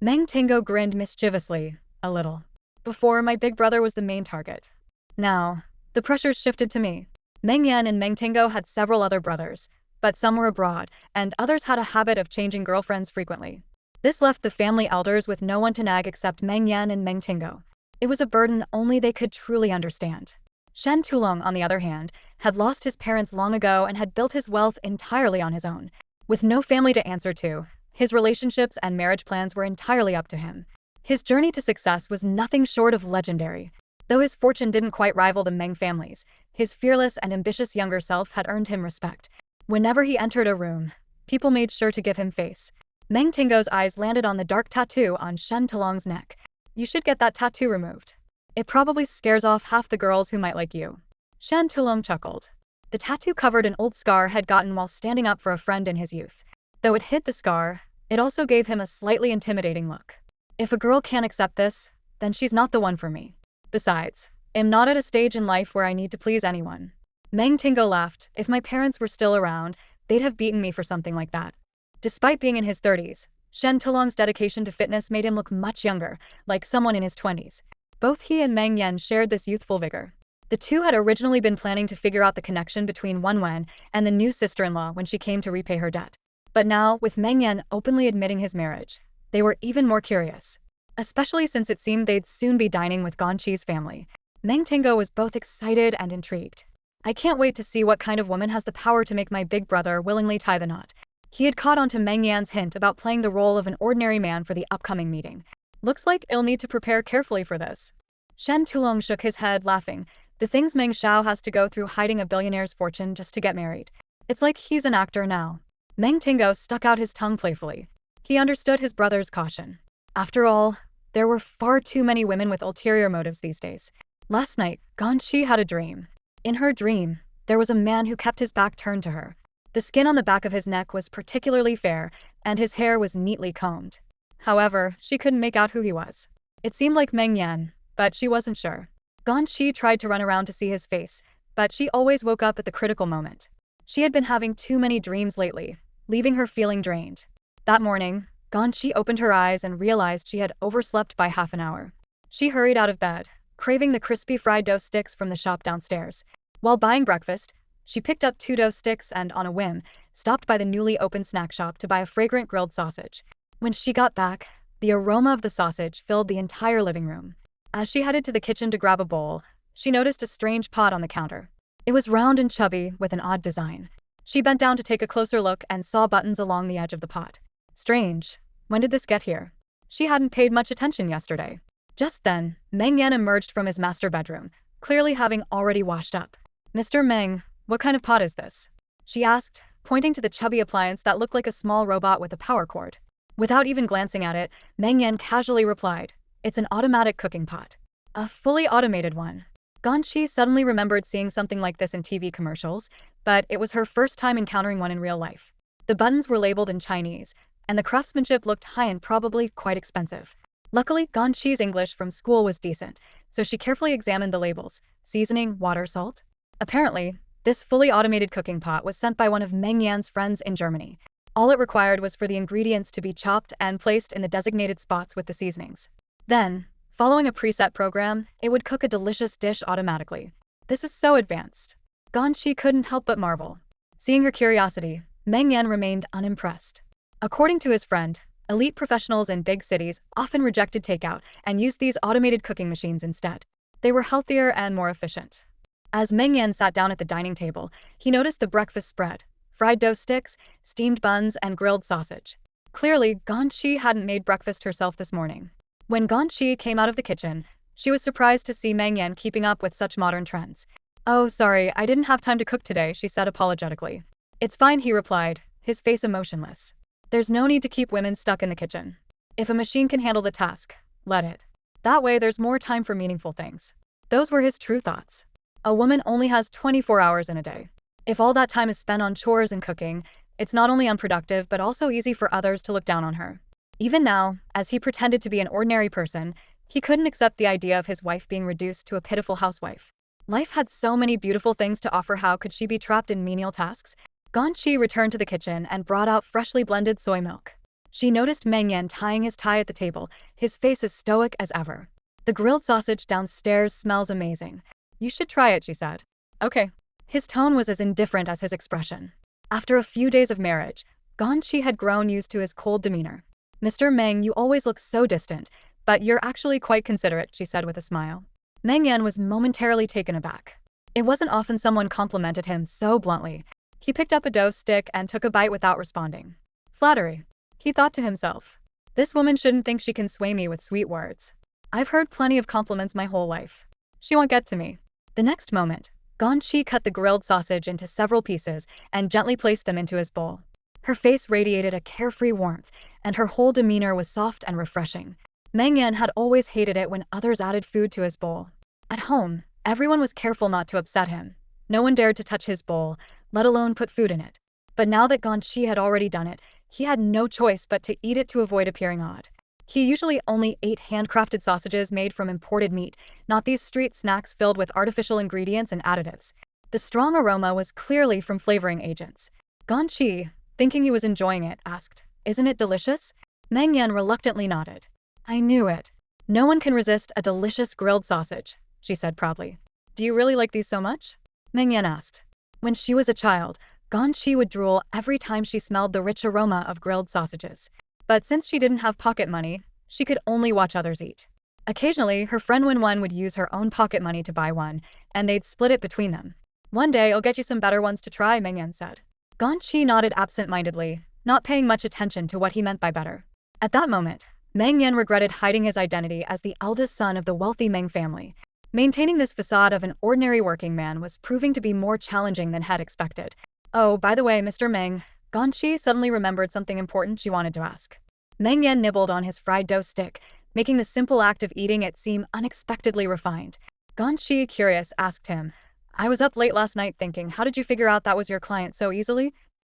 Meng Tingo grinned mischievously, a little. Before, my big brother was the main target. Now, the pressure's shifted to me. Meng Yan and Meng Tingo had several other brothers, but some were abroad, and others had a habit of changing girlfriends frequently. This left the family elders with no one to nag except Meng Yan and Meng Tingo. It was a burden only they could truly understand. Shen Tulong, on the other hand, had lost his parents long ago and had built his wealth entirely on his own. With no family to answer to, his relationships and marriage plans were entirely up to him. His journey to success was nothing short of legendary. Though his fortune didn't quite rival the Meng family's, his fearless and ambitious younger self had earned him respect. Whenever he entered a room, people made sure to give him face. Meng Tingo's eyes landed on the dark tattoo on Shen Tulong's neck. You should get that tattoo removed. It probably scares off half the girls who might like you. Shan Tulong chuckled. The tattoo covered an old scar had gotten while standing up for a friend in his youth. Though it hid the scar, it also gave him a slightly intimidating look. If a girl can't accept this, then she's not the one for me. Besides, I'm not at a stage in life where I need to please anyone. Meng Tingo laughed. If my parents were still around, they'd have beaten me for something like that. Despite being in his 30s, Shen Tulong's dedication to fitness made him look much younger, like someone in his 20s. Both he and Meng Yan shared this youthful vigor. The two had originally been planning to figure out the connection between Wen and the new sister-in-law when she came to repay her debt. But now, with Meng Yan openly admitting his marriage, they were even more curious. Especially since it seemed they'd soon be dining with Ganyi's family. Meng Tingo was both excited and intrigued. I can't wait to see what kind of woman has the power to make my big brother willingly tie the knot. He had caught on to Meng Yan's hint about playing the role of an ordinary man for the upcoming meeting. Looks like I'll need to prepare carefully for this. Shen Tulong shook his head, laughing. The things Meng Xiao has to go through hiding a billionaire's fortune just to get married. It's like he's an actor now. Meng Tingo stuck out his tongue playfully. He understood his brother's caution. After all, there were far too many women with ulterior motives these days. Last night, Ganyi had a dream. In her dream, there was a man who kept his back turned to her. The skin on the back of his neck was particularly fair, and his hair was neatly combed. However, she couldn't make out who he was. It seemed like Meng Yan, but she wasn't sure. Ganyi tried to run around to see his face, but she always woke up at the critical moment. She had been having too many dreams lately, leaving her feeling drained. That morning, Ganyi opened her eyes and realized she had overslept by half an hour. She hurried out of bed, craving the crispy fried dough sticks from the shop downstairs. While buying breakfast, she picked up 2 dough sticks and, on a whim, stopped by the newly opened snack shop to buy a fragrant grilled sausage. When she got back, the aroma of the sausage filled the entire living room. As she headed to the kitchen to grab a bowl, she noticed a strange pot on the counter. It was round and chubby, with an odd design. She bent down to take a closer look and saw buttons along the edge of the pot. Strange. When did this get here? She hadn't paid much attention yesterday. Just then, Meng Yan emerged from his master bedroom, clearly having already washed up. Mr. Meng, what kind of pot is this? She asked, pointing to the chubby appliance that looked like a small robot with a power cord. Without even glancing at it, Meng Yan casually replied, "It's an automatic cooking pot." A fully automated one. Ganyi suddenly remembered seeing something like this in TV commercials, but it was her first time encountering one in real life. The buttons were labeled in Chinese, and the craftsmanship looked high and probably quite expensive. Luckily, Ganyi's English from school was decent, so she carefully examined the labels: seasoning, water, salt. Apparently, this fully automated cooking pot was sent by one of Meng Yan's friends in Germany. All it required was for the ingredients to be chopped and placed in the designated spots with the seasonings. Then, following a preset program, it would cook a delicious dish automatically. This is so advanced. Ganyi couldn't help but marvel. Seeing her curiosity, Meng Yan remained unimpressed. According to his friend, elite professionals in big cities often rejected takeout and used these automated cooking machines instead. They were healthier and more efficient. As Meng Yan sat down at the dining table, he noticed the breakfast spread: fried dough sticks, steamed buns, and grilled sausage. Clearly, Ganyi hadn't made breakfast herself this morning. When Ganyi came out of the kitchen, she was surprised to see Meng Yan keeping up with such modern trends. "Oh, sorry, I didn't have time to cook today," she said apologetically. "It's fine," he replied, his face emotionless. "There's no need to keep women stuck in the kitchen. If a machine can handle the task, let it. That way there's more time for meaningful things." Those were his true thoughts. A woman only has 24 hours in a day. If all that time is spent on chores and cooking, it's not only unproductive but also easy for others to look down on her. Even now, as he pretended to be an ordinary person, he couldn't accept the idea of his wife being reduced to a pitiful housewife. Life had so many beautiful things to offer. How could she be trapped in menial tasks? Ganyi returned to the kitchen and brought out freshly blended soy milk. She noticed Meng Yan tying his tie at the table, his face as stoic as ever. "The grilled sausage downstairs smells amazing. You should try it," she said. "Okay." His tone was as indifferent as his expression. After a few days of marriage, Ganyi had grown used to his cold demeanor. "Mr. Meng, you always look so distant, but you're actually quite considerate," she said with a smile. Meng Yan was momentarily taken aback. It wasn't often someone complimented him so bluntly. He picked up a dough stick and took a bite without responding. Flattery. He thought to himself. This woman shouldn't think she can sway me with sweet words. I've heard plenty of compliments my whole life. She won't get to me. The next moment, Ganyi cut the grilled sausage into several pieces and gently placed them into his bowl. Her face radiated a carefree warmth, and her whole demeanor was soft and refreshing. Meng Yan had always hated it when others added food to his bowl. At home, Everyone was careful not to upset him. No one dared to touch his bowl, let alone put food in it. But now that Ganyi had already done it, he had no choice but to eat it to avoid appearing odd. He usually only ate handcrafted sausages made from imported meat, not these street snacks filled with artificial ingredients and additives. The strong aroma was clearly from flavoring agents. Ganyi, thinking he was enjoying it, asked, "Isn't it delicious?" Meng Yan reluctantly nodded. "I knew it. No one can resist a delicious grilled sausage," she said proudly. "Do you really like these so much?" Meng Yan asked. When she was a child, Ganyi would drool every time she smelled the rich aroma of grilled sausages. But since she didn't have pocket money, she could only watch others eat. Occasionally, her friend Wen would use her own pocket money to buy one, and they'd split it between them. "One day I'll get you some better ones to try," Meng Yan said. Ganyi nodded absent-mindedly, not paying much attention to what he meant by better. At that moment, Meng Yan regretted hiding his identity as the eldest son of the wealthy Meng family. Maintaining this facade of an ordinary working man was proving to be more challenging than had expected. "Oh, by the way, Mr. Meng," Ganyi suddenly remembered something important she wanted to ask. Meng Yan nibbled on his fried dough stick, making the simple act of eating it seem unexpectedly refined. Ganyi, curious, asked him, "I was up late last night thinking, how did you figure out that was your client so easily?"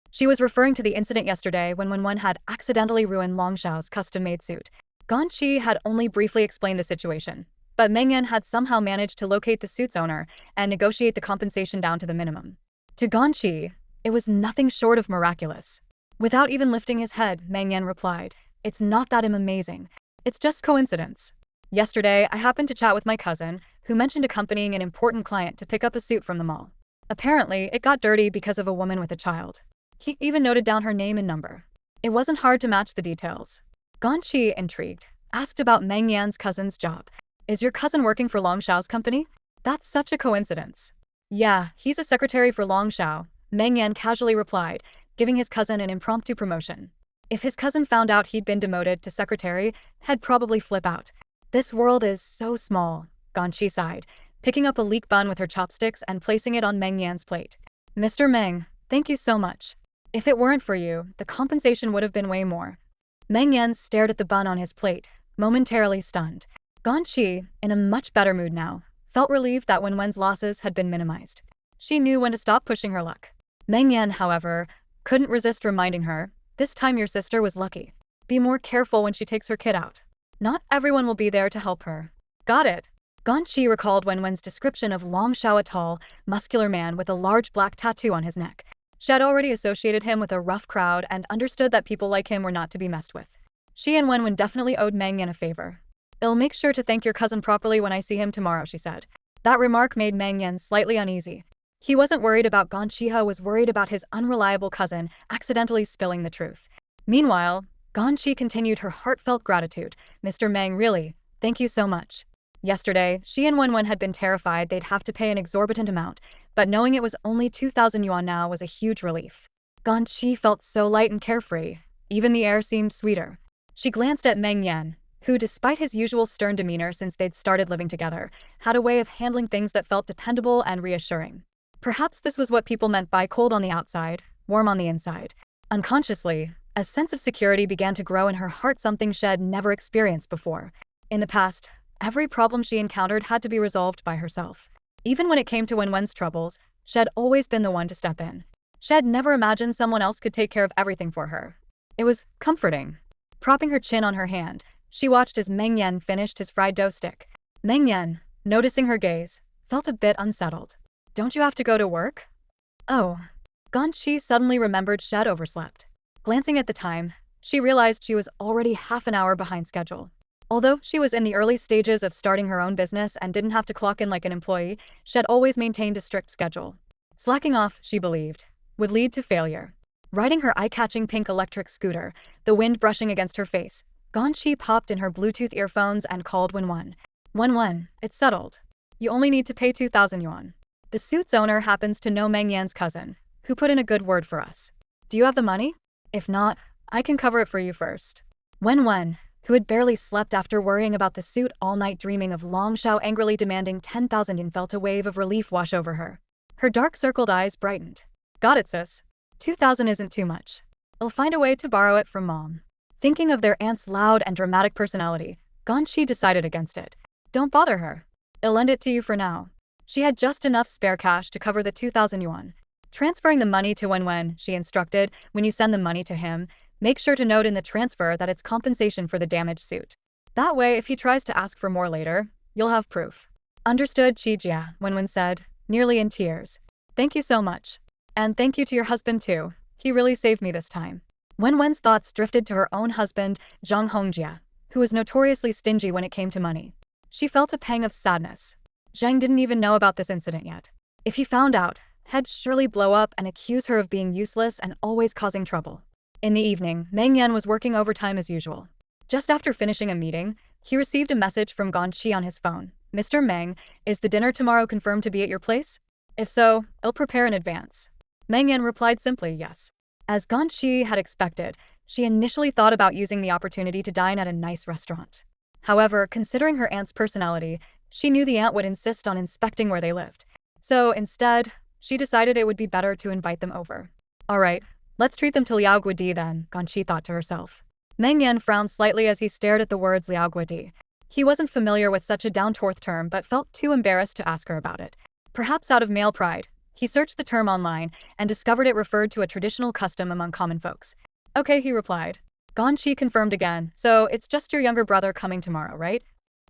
She was referring to the incident yesterday when Wen had accidentally ruined Long Xiao's custom-made suit. Ganyi had only briefly explained the situation, but Meng Yan had somehow managed to locate the suit's owner and negotiate the compensation down to the minimum. To Ganyi, it was nothing short of miraculous. Without even lifting his head, Meng Yan replied, "It's not that amazing. It's just coincidence. Yesterday, I happened to chat with my cousin, who mentioned accompanying an important client to pick up a suit from the mall. Apparently, it got dirty because of a woman with a child. He even noted down her name and number. It wasn't hard to match the details." Ganyi, intrigued, asked about Meng Yan's cousin's job. "Is your cousin working for Long Xiao's company?" "That's such a coincidence." "Yeah, he's a secretary for Long Xiao," Meng Yan casually replied, giving his cousin an impromptu promotion. If his cousin found out he'd been demoted to secretary, he'd probably flip out. "This world is so small," Ganyi sighed, picking up a leek bun with her chopsticks and placing it on Meng Yan's plate. "Mr. Meng, thank you so much. If it weren't for you, the compensation would have been way more." Meng Yan stared at the bun on his plate, momentarily stunned. Ganyi, in a much better mood now, felt relieved that Wen's losses had been minimized. She knew when to stop pushing her luck. Meng Yan, however, couldn't resist reminding her, "This time your sister was lucky. Be more careful when she takes her kid out. Not everyone will be there to help her." "Got it." Ganyi recalled Wen's description of Long Xiao, a tall, muscular man with a large black tattoo on his neck. She had already associated him with a rough crowd and understood that people like him were not to be messed with. She and Wen definitely owed Meng Yan a favor. "I'll make sure to thank your cousin properly when I see him tomorrow," she said. That remark made Meng Yan slightly uneasy. He wasn't worried about Ganyi, was worried about his unreliable cousin accidentally spilling the truth. Meanwhile, Ganyi continued her heartfelt gratitude. "Mr. Meng, really, thank you so much." Yesterday, she and Wen had been terrified they'd have to pay an exorbitant amount, but knowing it was only 2,000 yuan now was a huge relief. Ganyi felt so light and carefree. Even the air seemed sweeter. She glanced at Meng Yan, who, despite his usual stern demeanor since they'd started living together, had a way of handling things that felt dependable and reassuring. Perhaps this was what people meant by cold on the outside, warm on the inside. Unconsciously, a sense of security began to grow in her heart, something she'd never experienced before. In the past, every problem she encountered had to be resolved by herself. Even when it came to Wen's troubles, she'd always been the one to step in. She'd never imagined someone else could take care of everything for her. It was comforting. Propping her chin on her hand, she watched as Meng Yan finished his fried dough stick. Meng Yan, noticing her gaze, felt a bit unsettled. "Don't you have to go to work?" "Oh." Ganyi suddenly remembered she'd overslept. Glancing at the time, she realized she was already half an hour behind schedule. Although she was in the early stages of starting her own business and didn't have to clock in like an employee, she'd always maintained a strict schedule. Slacking off, she believed, would lead to failure. Riding her eye-catching pink electric scooter, the wind brushing against her face, Ganyi popped in her Bluetooth earphones and called Wen. "Wen, it's settled. You only need to pay 2,000 yuan. The suit's owner happens to know Meng Yan's cousin, who put in a good word for us. Do you have the money? If not, I can cover it for you first." Wen, who had barely slept after worrying about the suit all night, dreaming of Long Xiao angrily demanding 10,000 yuan, felt a wave of relief wash over her. Her dark-circled eyes brightened. "Got it, sis. 2,000 isn't too much. I'll find a way to borrow it from Mom." Thinking of their aunt's loud and dramatic personality, Ganyi decided against it. "Don't bother her. I'll lend it to you for now." She had just enough spare cash to cover the 2,000 yuan. Transferring the money to Wen, she instructed, when you send the money to him, make sure to note in the transfer that it's compensation for the damaged suit. That way, if he tries to ask for more later, you'll have proof. Understood, Qijia, Wen said, nearly in tears. Thank you so much. And thank you to your husband too. He really saved me this time. Wen's thoughts drifted to her own husband, Zhang Hongjia, who was notoriously stingy when it came to money. She felt a pang of sadness. Zhang didn't even know about this incident yet. If he found out, he'd surely blow up and accuse her of being useless and always causing trouble. In the evening, Meng Yan was working overtime as usual. Just after finishing a meeting, he received a message from Ganyi on his phone. Mr. Meng, is the dinner tomorrow confirmed to be at your place? If so, I'll prepare in advance. Meng Yan replied simply yes. As Ganyi had expected, she initially thought about using the opportunity to dine at a nice restaurant. However, considering her aunt's personality, she knew the aunt would insist on inspecting where they lived. So instead, she decided it would be better to invite them over. Alright, let's treat them to Liao Guidi then, Ganyi thought to herself. Meng Yan frowned slightly as he stared at the words Liao Guidi. He wasn't familiar with such a down-to-earth term but felt too embarrassed to ask her about it. Perhaps out of male pride, he searched the term online and discovered it referred to a traditional custom among common folks. Okay, he replied. Ganyi confirmed again, so it's just your younger brother coming tomorrow, right?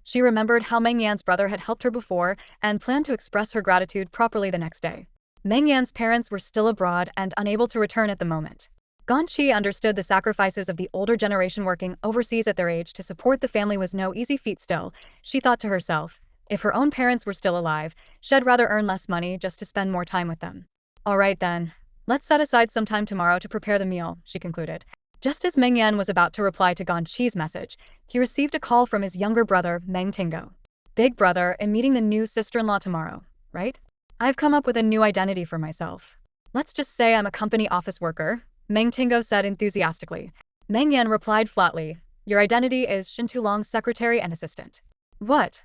She remembered how Meng Yan's brother had helped her before and planned to express her gratitude properly the next day. Meng Yan's parents were still abroad and unable to return at the moment. Ganyi understood the sacrifices of the older generation working overseas at their age to support the family was no easy feat still, she thought to herself. If her own parents were still alive, she'd rather earn less money just to spend more time with them. Alright then. Let's set aside some time tomorrow to prepare the meal, she concluded. Just as Meng Yan was about to reply to Ganyi's message, he received a call from his younger brother, Meng Tingo. Big brother, I'm meeting the new sister-in-law tomorrow, right? I've come up with a new identity for myself. Let's just say I'm a company office worker, Meng Tingo said enthusiastically. Meng Yan replied flatly, your identity is Shintulong's secretary and assistant. What?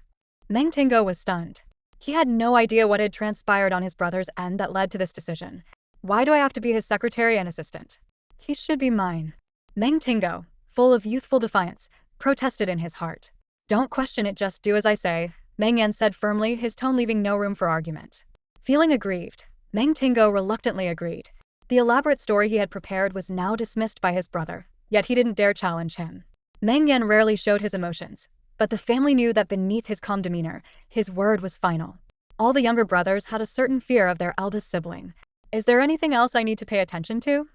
Meng Tingo was stunned. He had no idea what had transpired on his brother's end that led to this decision. Why do I have to be his secretary and assistant? He should be mine. Meng Tingo, full of youthful defiance, protested in his heart. Don't question it, just do as I say, Meng Yan said firmly, his tone leaving no room for argument. Feeling aggrieved, Meng Tingo reluctantly agreed. The elaborate story he had prepared was now dismissed by his brother, yet he didn't dare challenge him. Meng Yan rarely showed his emotions, but the family knew that beneath his calm demeanor, his word was final. All the younger brothers had a certain fear of their eldest sibling. Is there anything else I need to pay attention to?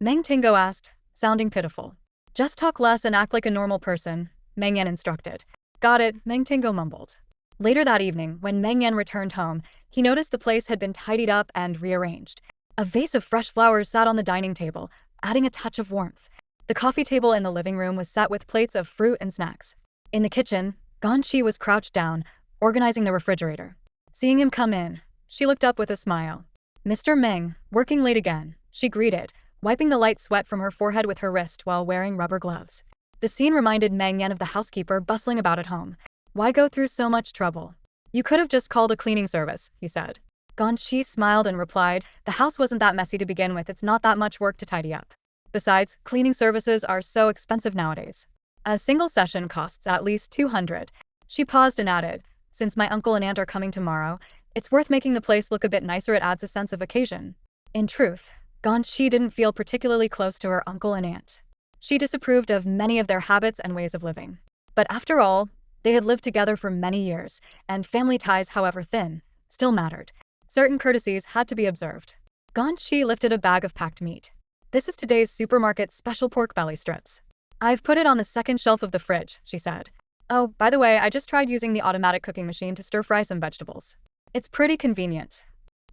Meng Tingo asked, sounding pitiful. Just talk less and act like a normal person, Meng Yan instructed. Got it, Meng Tingo mumbled. Later that evening, when Meng Yan returned home, he noticed the place had been tidied up and rearranged. A vase of fresh flowers sat on the dining table, adding a touch of warmth. The coffee table in the living room was set with plates of fruit and snacks. In the kitchen, Ganyi was crouched down, organizing the refrigerator. Seeing him come in, she looked up with a smile. Mr. Meng, working late again, she greeted, wiping the light sweat from her forehead with her wrist while wearing rubber gloves. The scene reminded Meng Yan of the housekeeper bustling about at home. Why go through so much trouble? You could have just called a cleaning service, he said. Ganyi smiled and replied, the house wasn't that messy to begin with, it's not that much work to tidy up. Besides, cleaning services are so expensive nowadays. A single session costs at least 200. She paused and added, since my uncle and aunt are coming tomorrow, it's worth making the place look a bit nicer, it adds a sense of occasion. In truth, Ganyi didn't feel particularly close to her uncle and aunt. She disapproved of many of their habits and ways of living. But after all, they had lived together for many years, and family ties, however thin, still mattered. Certain courtesies had to be observed. Ganyi lifted a bag of packed meat. This is today's supermarket special pork belly strips. I've put it on the second shelf of the fridge, she said. Oh, by the way, I just tried using the automatic cooking machine to stir-fry some vegetables. It's pretty convenient.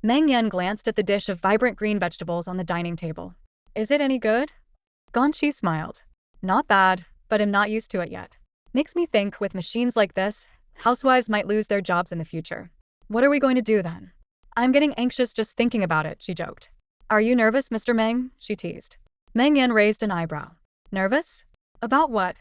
Meng Yan glanced at the dish of vibrant green vegetables on the dining table. Is it any good? Ganyi smiled. Not bad, but I'm not used to it yet. Makes me think, with machines like this, housewives might lose their jobs in the future. What are we going to do then? I'm getting anxious just thinking about it, she joked. Are you nervous, Mr. Meng? She teased. Meng Yan raised an eyebrow. Nervous? About what?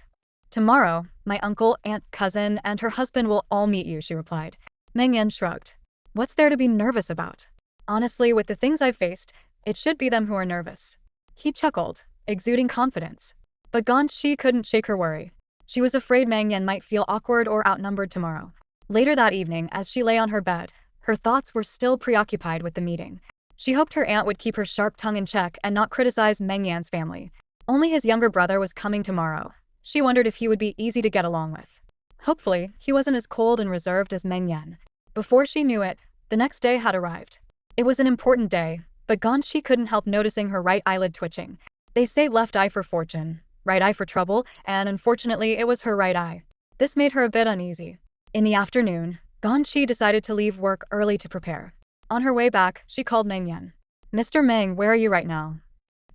Tomorrow, my uncle, aunt, cousin, and her husband will all meet you, she replied. Meng Yan shrugged. What's there to be nervous about? Honestly, with the things I've faced, it should be them who are nervous. He chuckled, exuding confidence. But Ganyi couldn't shake her worry. She was afraid Meng Yan might feel awkward or outnumbered tomorrow. Later that evening, as she lay on her bed, Her thoughts were still preoccupied with the meeting. She hoped her aunt would keep her sharp tongue in check and not criticize Meng Yan's family. Only his younger brother was coming tomorrow. She wondered if he would be easy to get along with. Hopefully, he wasn't as cold and reserved as Meng Yan. Before she knew it, the next day had arrived. It was an important day, but Ganyi couldn't help noticing her right eyelid twitching. They say left eye for fortune, right eye for trouble, and unfortunately it was her right eye. This made her a bit uneasy. In the afternoon, Ganyi decided to leave work early to prepare. On her way back, she called Meng Yan. "Mr. Meng, where are you right now?"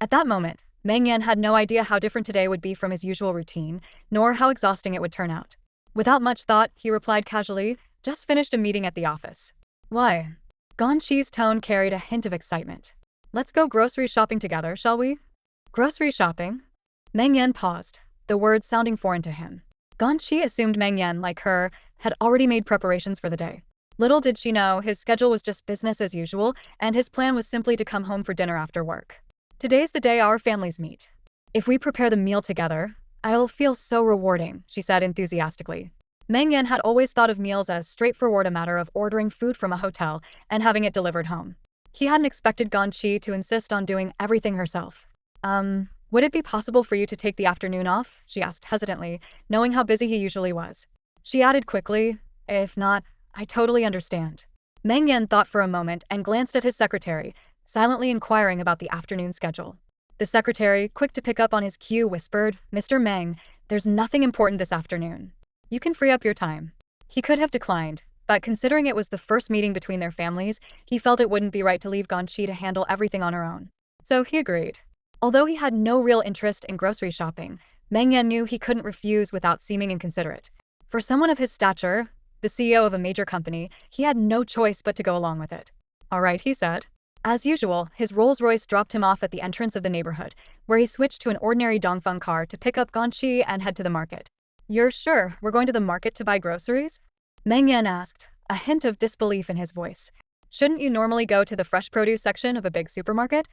At that moment, Meng Yan had no idea how different today would be from his usual routine, nor how exhausting it would turn out. Without much thought, he replied casually, "Just finished a meeting at the office." "Why?" Ganyi's tone carried a hint of excitement. "Let's go grocery shopping together, shall we?" "Grocery shopping?" Meng Yan paused, the words sounding foreign to him. Ganyi assumed Meng Yan, like her, had already made preparations for the day. Little did she know his schedule was just business as usual, and his plan was simply to come home for dinner after work. "Today's the day our families meet. If we prepare the meal together, I'll feel so rewarding," she said enthusiastically. Meng Yan had always thought of meals as straightforward a matter of ordering food from a hotel and having it delivered home. He hadn't expected Ganyi to insist on doing everything herself. Would it be possible for you to take the afternoon off?" she asked hesitantly, knowing how busy he usually was. She added quickly, "If not, I totally understand." Meng Yan thought for a moment and glanced at his secretary, silently inquiring about the afternoon schedule. The secretary, quick to pick up on his cue, whispered, "Mr. Meng, there's nothing important this afternoon. You can free up your time." He could have declined, but considering it was the first meeting between their families, he felt it wouldn't be right to leave Ganyi to handle everything on her own. So he agreed. Although he had no real interest in grocery shopping, Meng Yan knew he couldn't refuse without seeming inconsiderate. For someone of his stature, the CEO of a major company, he had no choice but to go along with it. "All right," he said. As usual, his Rolls-Royce dropped him off at the entrance of the neighborhood, where he switched to an ordinary Dongfeng car to pick up Ganyi and head to the market. "You're sure we're going to the market to buy groceries?" Meng Yan asked, a hint of disbelief in his voice. "Shouldn't you normally go to the fresh produce section of a big supermarket?"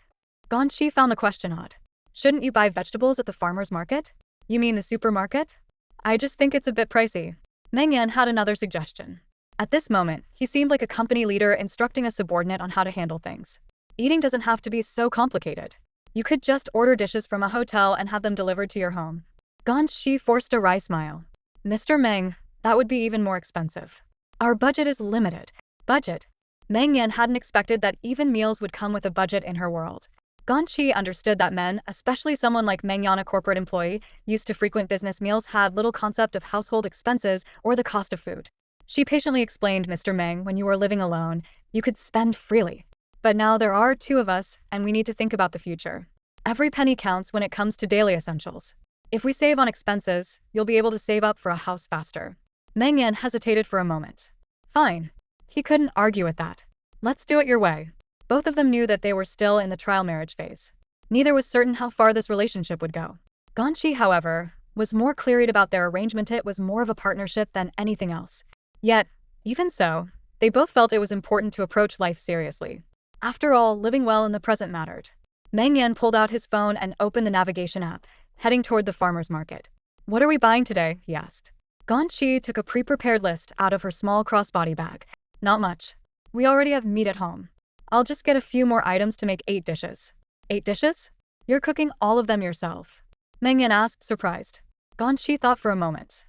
Ganyi found the question odd. "Shouldn't you buy vegetables at the farmer's market?" "You mean the supermarket?" "I just think it's a bit pricey." Meng Yan had another suggestion. At this moment, he seemed like a company leader instructing a subordinate on how to handle things. "Eating doesn't have to be so complicated. You could just order dishes from a hotel and have them delivered to your home." Ganyi forced a wry smile. "Mr. Meng, that would be even more expensive. Our budget is limited." Budget? Meng Yan hadn't expected that even meals would come with a budget in her world. Ganyi understood that men, especially someone like Meng Yan, a corporate employee, used to frequent business meals, had little concept of household expenses or the cost of food. She patiently explained, "Mr. Meng, when you were living alone, you could spend freely. But now there are two of us, and we need to think about the future. Every penny counts when it comes to daily essentials. If we save on expenses, you'll be able to save up for a house faster." Meng Yan hesitated for a moment. Fine. He couldn't argue with that. "Let's do it your way." Both of them knew that they were still in the trial marriage phase. Neither was certain how far this relationship would go. Ganyi, however, was more clear-eyed about their arrangement. It was more of a partnership than anything else. Yet, even so, they both felt it was important to approach life seriously. After all, living well in the present mattered. Meng Yan pulled out his phone and opened the navigation app, heading toward the farmer's market. "What are we buying today?" he asked. Ganyi took a pre-prepared list out of her small crossbody bag. "Not much. We already have meat at home. I'll just get a few more items to make 8 dishes." 8 dishes? You're cooking all of them yourself?" Meng Yan asked, surprised. Ganyi thought for a moment.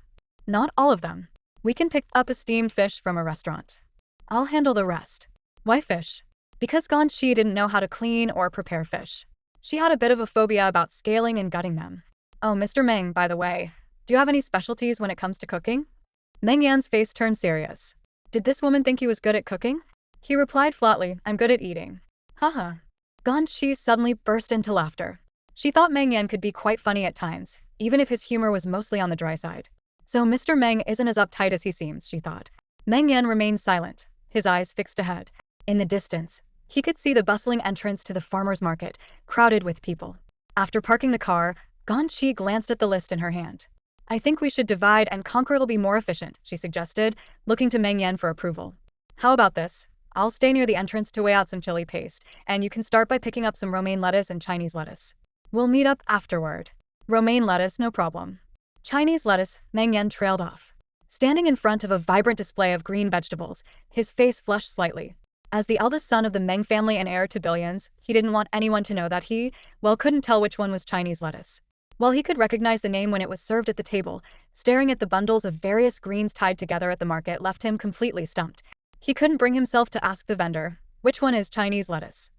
"Not all of them. We can pick up a steamed fish from a restaurant. I'll handle the rest." "Why fish?" Because Ganyi didn't know how to clean or prepare fish. She had a bit of a phobia about scaling and gutting them. "Oh, Mr. Meng, by the way, do you have any specialties when it comes to cooking?" Meng Yan's face turned serious. Did this woman think he was good at cooking? He replied flatly, "I'm good at eating." Haha. Ganyi suddenly burst into laughter. She thought Meng Yan could be quite funny at times, even if his humor was mostly on the dry side. So Mr. Meng isn't as uptight as he seems, she thought. Meng Yan remained silent, his eyes fixed ahead. In the distance, he could see the bustling entrance to the farmer's market, crowded with people. After parking the car, Ganyi glanced at the list in her hand. "I think we should divide and conquer. It'll be more efficient," she suggested, looking to Meng Yan for approval. "How about this? I'll stay near the entrance to weigh out some chili paste, and you can start by picking up some romaine lettuce and Chinese lettuce. We'll meet up afterward." "Romaine lettuce, no problem. Chinese lettuce," Meng Yan trailed off. Standing in front of a vibrant display of green vegetables, his face flushed slightly. As the eldest son of the Meng family and heir to billions, he didn't want anyone to know that he, well, couldn't tell which one was Chinese lettuce. While he could recognize the name when it was served at the table, staring at the bundles of various greens tied together at the market left him completely stumped. He couldn't bring himself to ask the vendor, which one is Chinese lettuce?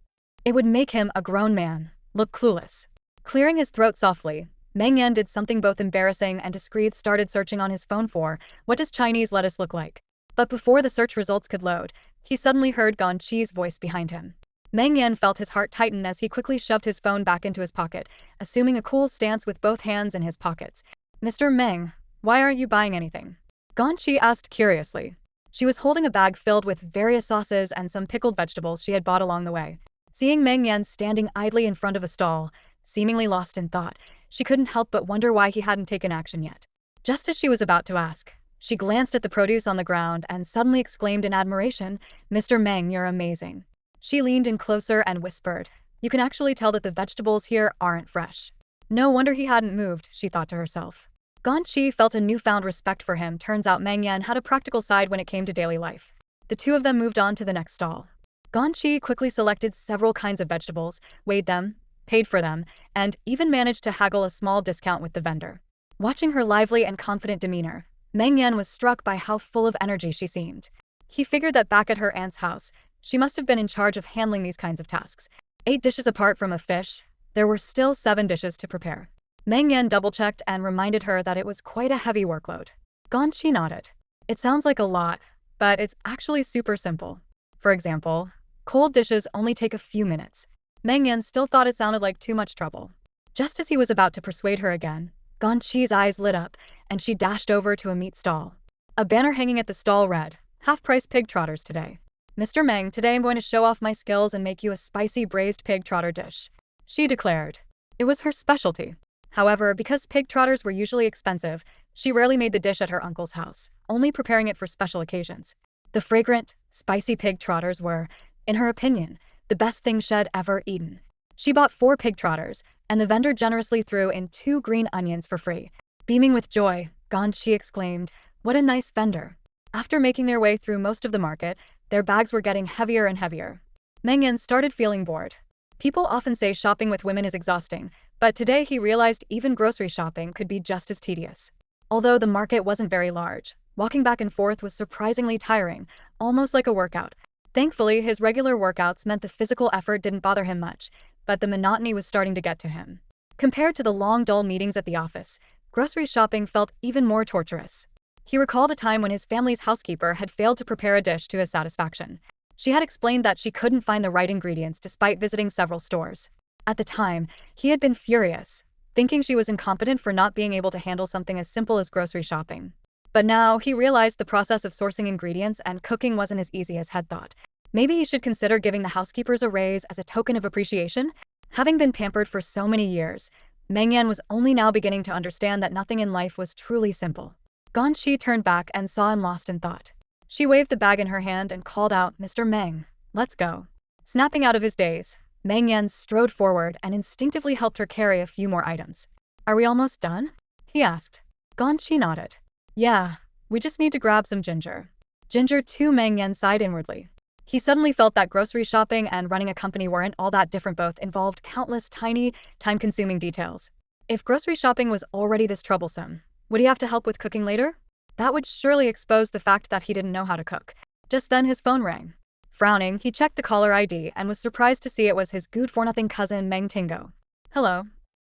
It would make him, a grown man, look clueless. Clearing his throat softly, Meng Yan did something both embarrassing and discreet, started searching on his phone for, what does Chinese lettuce look like? But before the search results could load, he suddenly heard Ganyi's voice behind him. Meng Yan felt his heart tighten as he quickly shoved his phone back into his pocket, assuming a cool stance with both hands in his pockets. Mr. Meng, why aren't you buying anything? Ganyi asked curiously. She was holding a bag filled with various sauces and some pickled vegetables she had bought along the way. Seeing Meng Yan standing idly in front of a stall, seemingly lost in thought, she couldn't help but wonder why he hadn't taken action yet. Just as she was about to ask, she glanced at the produce on the ground and suddenly exclaimed in admiration, Mr. Meng, you're amazing. She leaned in closer and whispered, you can actually tell that the vegetables here aren't fresh. No wonder he hadn't moved, she thought to herself. Ganyi felt a newfound respect for him. Turns out Meng Yan had a practical side when it came to daily life. The two of them moved on to the next stall. Ganyi quickly selected several kinds of vegetables, weighed them, paid for them, and even managed to haggle a small discount with the vendor. Watching her lively and confident demeanor, Meng Yan was struck by how full of energy she seemed. He figured that back at her aunt's house, she must have been in charge of handling these kinds of tasks. 8 dishes apart from a fish, there were still 7 dishes to prepare. Meng Yan double-checked and reminded her that it was quite a heavy workload. Ganyi nodded. It sounds like a lot, but it's actually super simple. For example, cold dishes only take a few minutes. Meng Yan still thought it sounded like too much trouble. Just as he was about to persuade her again, Ganyi's eyes lit up, and she dashed over to a meat stall. A banner hanging at the stall read, half-price pig trotters today. Mr. Meng, today I'm going to show off my skills and make you a spicy braised pig trotter dish, she declared. It was her specialty. However, because pig trotters were usually expensive, she rarely made the dish at her uncle's house, only preparing it for special occasions. The fragrant, spicy pig trotters were, in her opinion, the best thing she'd ever eaten. She bought 4 pig trotters, and the vendor generously threw in 2 green onions for free. Beaming with joy, Ganyi exclaimed, what a nice vendor. After making their way through most of the market, their bags were getting heavier and heavier. Meng Yan started feeling bored. People often say shopping with women is exhausting, but today he realized even grocery shopping could be just as tedious. Although the market wasn't very large, walking back and forth was surprisingly tiring, almost like a workout. Thankfully, his regular workouts meant the physical effort didn't bother him much, but the monotony was starting to get to him. Compared to the long, dull meetings at the office, grocery shopping felt even more torturous. He recalled a time when his family's housekeeper had failed to prepare a dish to his satisfaction. She had explained that she couldn't find the right ingredients despite visiting several stores. At the time, he had been furious, thinking she was incompetent for not being able to handle something as simple as grocery shopping. But now, he realized the process of sourcing ingredients and cooking wasn't as easy as had thought. Maybe he should consider giving the housekeepers a raise as a token of appreciation? Having been pampered for so many years, Meng Yan was only now beginning to understand that nothing in life was truly simple. Ganyi turned back and saw him lost in thought. She waved the bag in her hand and called out, Mr. Meng, let's go. Snapping out of his daze, Meng Yan strode forward and instinctively helped her carry a few more items. Are we almost done? He asked. Ganyi nodded. Yeah, we just need to grab some ginger. Ginger too, Meng Yan sighed inwardly. He suddenly felt that grocery shopping and running a company weren't all that different. Both involved countless tiny, time-consuming details. If grocery shopping was already this troublesome, would he have to help with cooking later? That would surely expose the fact that he didn't know how to cook. Just then his phone rang. Frowning, he checked the caller ID and was surprised to see it was his good-for-nothing cousin Meng Tingo. Hello.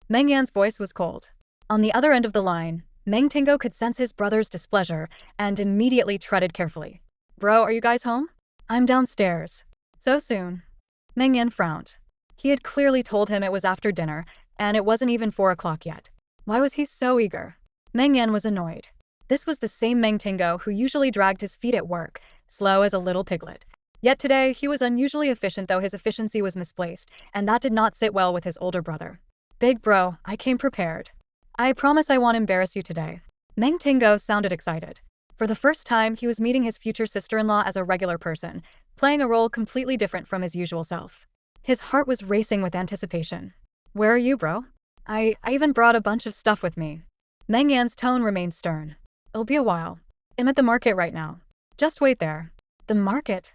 Meng Yan's voice was cold. On the other end of the line, Meng Tingo could sense his brother's displeasure and immediately treaded carefully. Bro, are you guys home? I'm downstairs. So soon. Meng Yan frowned. He had clearly told him it was after dinner, and it wasn't even 4 o'clock yet. Why was he so eager? Meng Yan was annoyed. This was the same Meng Tingo who usually dragged his feet at work, slow as a little piglet. Yet today, he was unusually efficient, though his efficiency was misplaced, and that did not sit well with his older brother. Big bro, I came prepared. I promise I won't embarrass you today. Meng Tingo sounded excited. For the first time, he was meeting his future sister-in-law as a regular person, playing a role completely different from his usual self. His heart was racing with anticipation. Where are you, bro? I even brought a bunch of stuff with me. Meng Yan's tone remained stern. It'll be a while. I'm at the market right now. Just wait there. The market?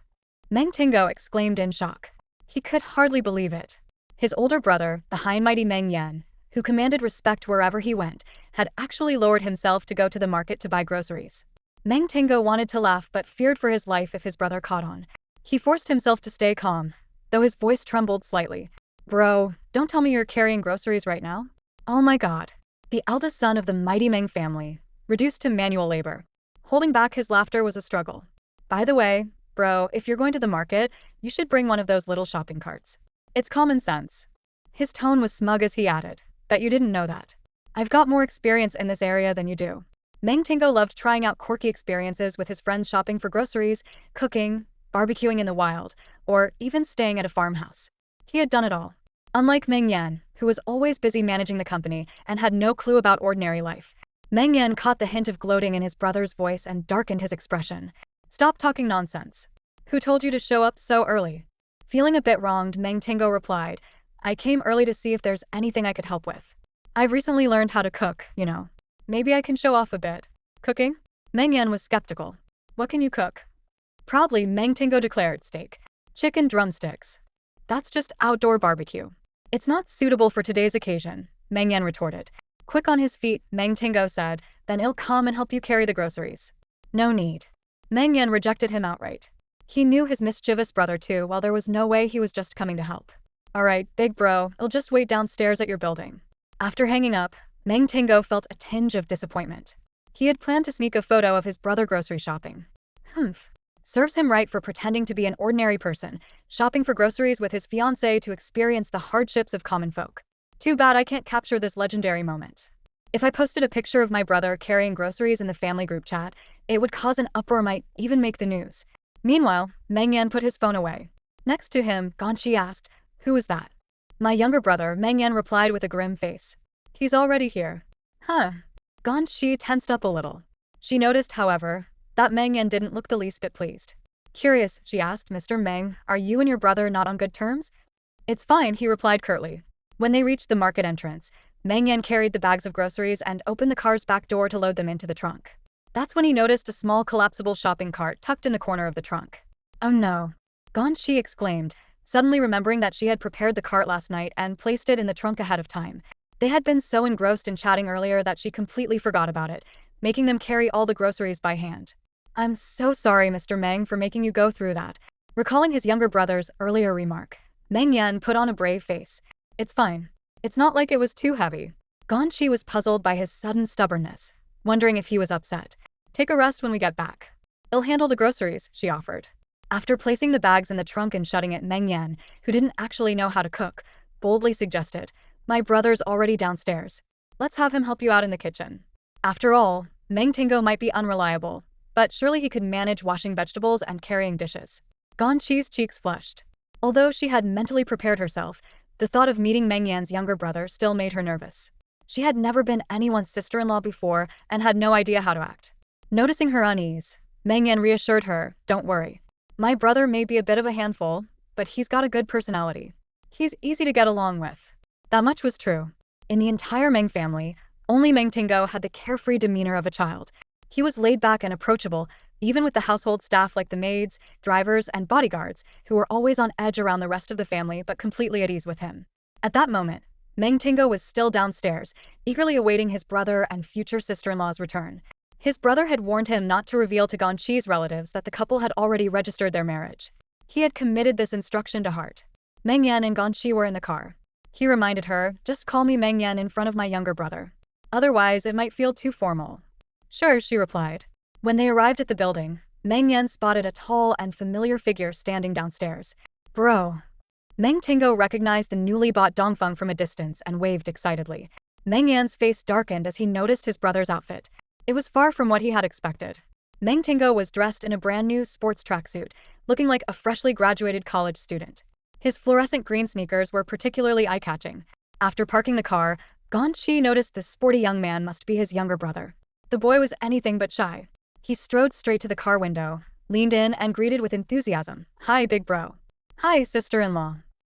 Meng Tingo exclaimed in shock. He could hardly believe it. His older brother, the high and mighty Meng Yan, who commanded respect wherever he went, had actually lowered himself to go to the market to buy groceries. Meng Tingo wanted to laugh but feared for his life if his brother caught on. He forced himself to stay calm, though his voice trembled slightly. Bro, don't tell me you're carrying groceries right now? Oh my god. The eldest son of the mighty Meng family, reduced to manual labor. Holding back his laughter was a struggle. By the way, bro, if you're going to the market, you should bring one of those little shopping carts. It's common sense. His tone was smug as he added, bet you didn't know that. I've got more experience in this area than you do. Meng Tingo loved trying out quirky experiences with his friends shopping for groceries, cooking, barbecuing in the wild, or even staying at a farmhouse. He had done it all. Unlike Meng Yan, who was always busy managing the company and had no clue about ordinary life, Meng Yan caught the hint of gloating in his brother's voice and darkened his expression. Stop talking nonsense. Who told you to show up so early? Feeling a bit wronged, Meng Tingo replied, I came early to see if there's anything I could help with. I've recently learned how to cook, you know. Maybe I can show off a bit. Cooking? Meng Yan was skeptical. What can you cook? Proudly, Meng Tingo declared steak. Chicken drumsticks. That's just outdoor barbecue. It's not suitable for today's occasion, Meng Yan retorted. Quick on his feet, Meng Tingo said, then I'll come and help you carry the groceries. No need. Meng Yan rejected him outright. He knew his mischievous brother too, while there was no way he was just coming to help. Alright, big bro, I'll just wait downstairs at your building. After hanging up, Meng Tingo felt a tinge of disappointment. He had planned to sneak a photo of his brother grocery shopping. Humph. Serves him right for pretending to be an ordinary person, shopping for groceries with his fiancée to experience the hardships of common folk. Too bad I can't capture this legendary moment. If I posted a picture of my brother carrying groceries in the family group chat, it would cause an uproar, might even make the news. Meanwhile, Meng Yan put his phone away. Next to him, Ganyi asked, Who is that? My younger brother, Meng Yan replied with a grim face. He's already here. Huh. Ganyi tensed up a little. She noticed, however, that Meng Yan didn't look the least bit pleased. Curious, she asked, Mr. Meng, are you and your brother not on good terms? It's fine, he replied curtly. When they reached the market entrance, Meng Yan carried the bags of groceries and opened the car's back door to load them into the trunk. That's when he noticed a small collapsible shopping cart tucked in the corner of the trunk. Oh no. Ganyi exclaimed, suddenly remembering that she had prepared the cart last night and placed it in the trunk ahead of time. They had been so engrossed in chatting earlier that she completely forgot about it, making them carry all the groceries by hand. I'm so sorry, Mr. Meng, for making you go through that. Recalling his younger brother's earlier remark, Meng Yan put on a brave face. It's fine. It's not like it was too heavy. Ganyi was puzzled by his sudden stubbornness, wondering if he was upset. Take a rest when we get back. I'll handle the groceries, she offered. After placing the bags in the trunk and shutting it, Meng Yan, who didn't actually know how to cook, boldly suggested, My brother's already downstairs. Let's have him help you out in the kitchen. After all, Meng Tingo might be unreliable, but surely he could manage washing vegetables and carrying dishes. Ganyi's cheeks flushed. Although she had mentally prepared herself, the thought of meeting Meng Yan's younger brother still made her nervous. She had never been anyone's sister-in-law before and had no idea how to act. Noticing her unease, Meng Yan reassured her, Don't worry. My brother may be a bit of a handful, but he's got a good personality. He's easy to get along with. That much was true. In the entire Meng family, only Meng Tingo had the carefree demeanor of a child. He was laid back and approachable, even with the household staff like the maids, drivers, and bodyguards, who were always on edge around the rest of the family but completely at ease with him. At that moment, Meng Tingo was still downstairs, eagerly awaiting his brother and future sister-in-law's return. His brother had warned him not to reveal to Ganyi's relatives that the couple had already registered their marriage. He had committed this instruction to heart. Meng Yan and Ganyi were in the car. He reminded her, Just call me Meng Yan in front of my younger brother. Otherwise, it might feel too formal. Sure, she replied. When they arrived at the building, Meng Yan spotted a tall and familiar figure standing downstairs. Bro. Meng Tingo recognized the newly bought Dongfeng from a distance and waved excitedly. Meng Yan's face darkened as he noticed his brother's outfit. It was far from what he had expected. Meng Tingo was dressed in a brand new sports tracksuit, looking like a freshly graduated college student. His fluorescent green sneakers were particularly eye-catching. After parking the car, Ganyi noticed this sporty young man must be his younger brother. The boy was anything but shy. He strode straight to the car window, leaned in and greeted with enthusiasm, Hi, big bro. Hi, sister-in-law.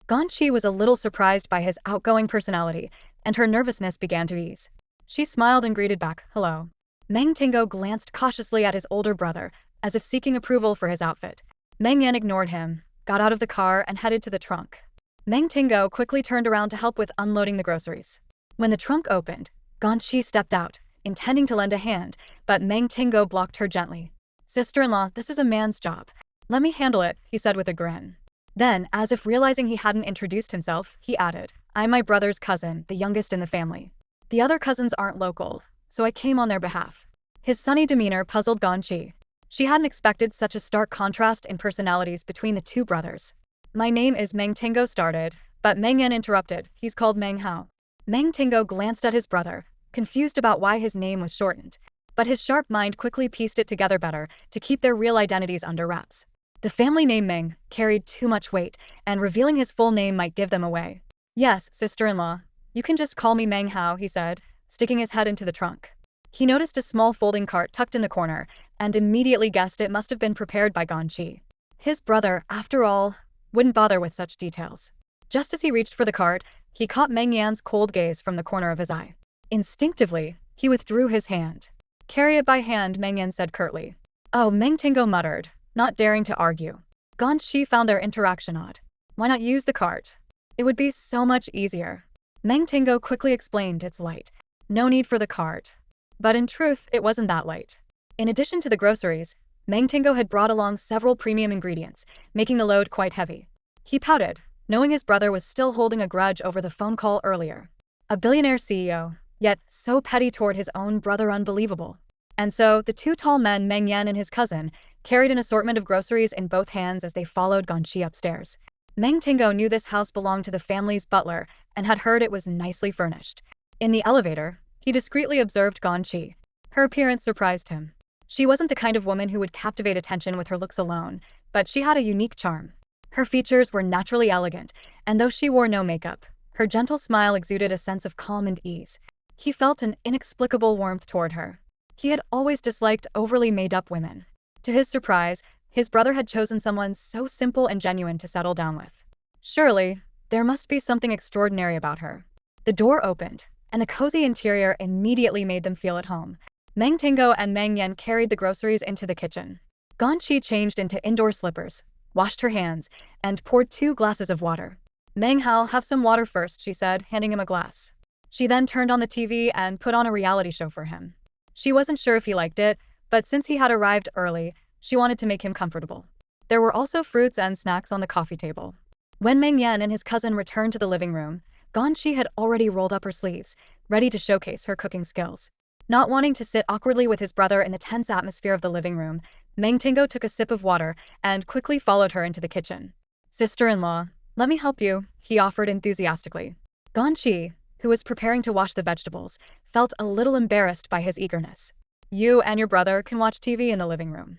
Ganyi was a little surprised by his outgoing personality, and her nervousness began to ease. She smiled and greeted back, Hello. Meng Tingo glanced cautiously at his older brother, as if seeking approval for his outfit. Meng Yan ignored him, got out of the car and headed to the trunk. Meng Tingo quickly turned around to help with unloading the groceries. When the trunk opened, Ganyi stepped out, intending to lend a hand, but Meng Tingo blocked her gently. "Sister-in-law, this is a man's job. Let me handle it," he said with a grin. Then, as if realizing he hadn't introduced himself, he added, "I'm my brother's cousin, the youngest in the family. The other cousins aren't local, so I came on their behalf." His sunny demeanor puzzled Ganyi. She hadn't expected such a stark contrast in personalities between the two brothers. "My name is Meng Tingo," started, but Meng Yan interrupted. "He's called Meng Hao." Meng Tingo glanced at his brother, confused about why his name was shortened. But his sharp mind quickly pieced it together better to keep their real identities under wraps. The family name Meng carried too much weight, and revealing his full name might give them away. "Yes, sister-in-law. You can just call me Meng Hao," he said, sticking his head into the trunk. He noticed a small folding cart tucked in the corner, and immediately guessed it must have been prepared by Ganyi. His brother, after all, wouldn't bother with such details. Just as he reached for the cart, he caught Meng Yan's cold gaze from the corner of his eye. Instinctively, he withdrew his hand. "Carry it by hand," Meng Yan said curtly. "Oh," Meng Tingo muttered, not daring to argue. Ganyi found their interaction odd. "Why not use the cart? It would be so much easier." Meng Tingo quickly explained, "It's light. No need for the cart." But in truth, it wasn't that light. In addition to the groceries, Meng Tingo had brought along several premium ingredients, making the load quite heavy. He pouted, knowing his brother was still holding a grudge over the phone call earlier. A billionaire CEO, yet so petty toward his own brother, unbelievable. And so, the two tall men, Meng Yan and his cousin, carried an assortment of groceries in both hands as they followed Ganyi upstairs. Meng Tingo knew this house belonged to the family's butler and had heard it was nicely furnished. In the elevator, he discreetly observed Ganyi. Her appearance surprised him. She wasn't the kind of woman who would captivate attention with her looks alone, but she had a unique charm. Her features were naturally elegant, and though she wore no makeup, her gentle smile exuded a sense of calm and ease. He felt an inexplicable warmth toward her. He had always disliked overly made-up women. To his surprise, his brother had chosen someone so simple and genuine to settle down with. Surely, there must be something extraordinary about her. The door opened, and the cozy interior immediately made them feel at home. Meng Tingo and Meng Yan carried the groceries into the kitchen. Ganyi changed into indoor slippers, washed her hands, and poured 2 glasses of water. "Meng Hao, have some water first," she said, handing him a glass. She then turned on the TV and put on a reality show for him. She wasn't sure if he liked it, but since he had arrived early, she wanted to make him comfortable. There were also fruits and snacks on the coffee table. When Meng Yan and his cousin returned to the living room, Ganyi had already rolled up her sleeves, ready to showcase her cooking skills. Not wanting to sit awkwardly with his brother in the tense atmosphere of the living room, Meng Tingo took a sip of water and quickly followed her into the kitchen. "Sister-in-law, let me help you," he offered enthusiastically. Ganyi, who was preparing to wash the vegetables, felt a little embarrassed by his eagerness. "You and your brother can watch TV in the living room.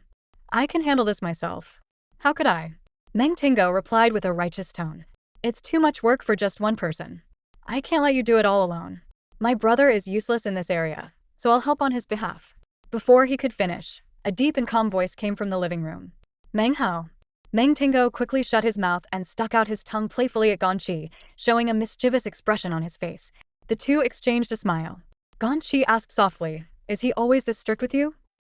I can handle this myself." "How could I?" Meng Tingo replied with a righteous tone. "It's too much work for just one person. I can't let you do it all alone. My brother is useless in this area, so I'll help on his behalf." Before he could finish, a deep and calm voice came from the living room. "Meng Hao." Meng Tingo quickly shut his mouth and stuck out his tongue playfully at Ganyi, showing a mischievous expression on his face. The two exchanged a smile. Ganyi asked softly, "Is he always this strict with you?"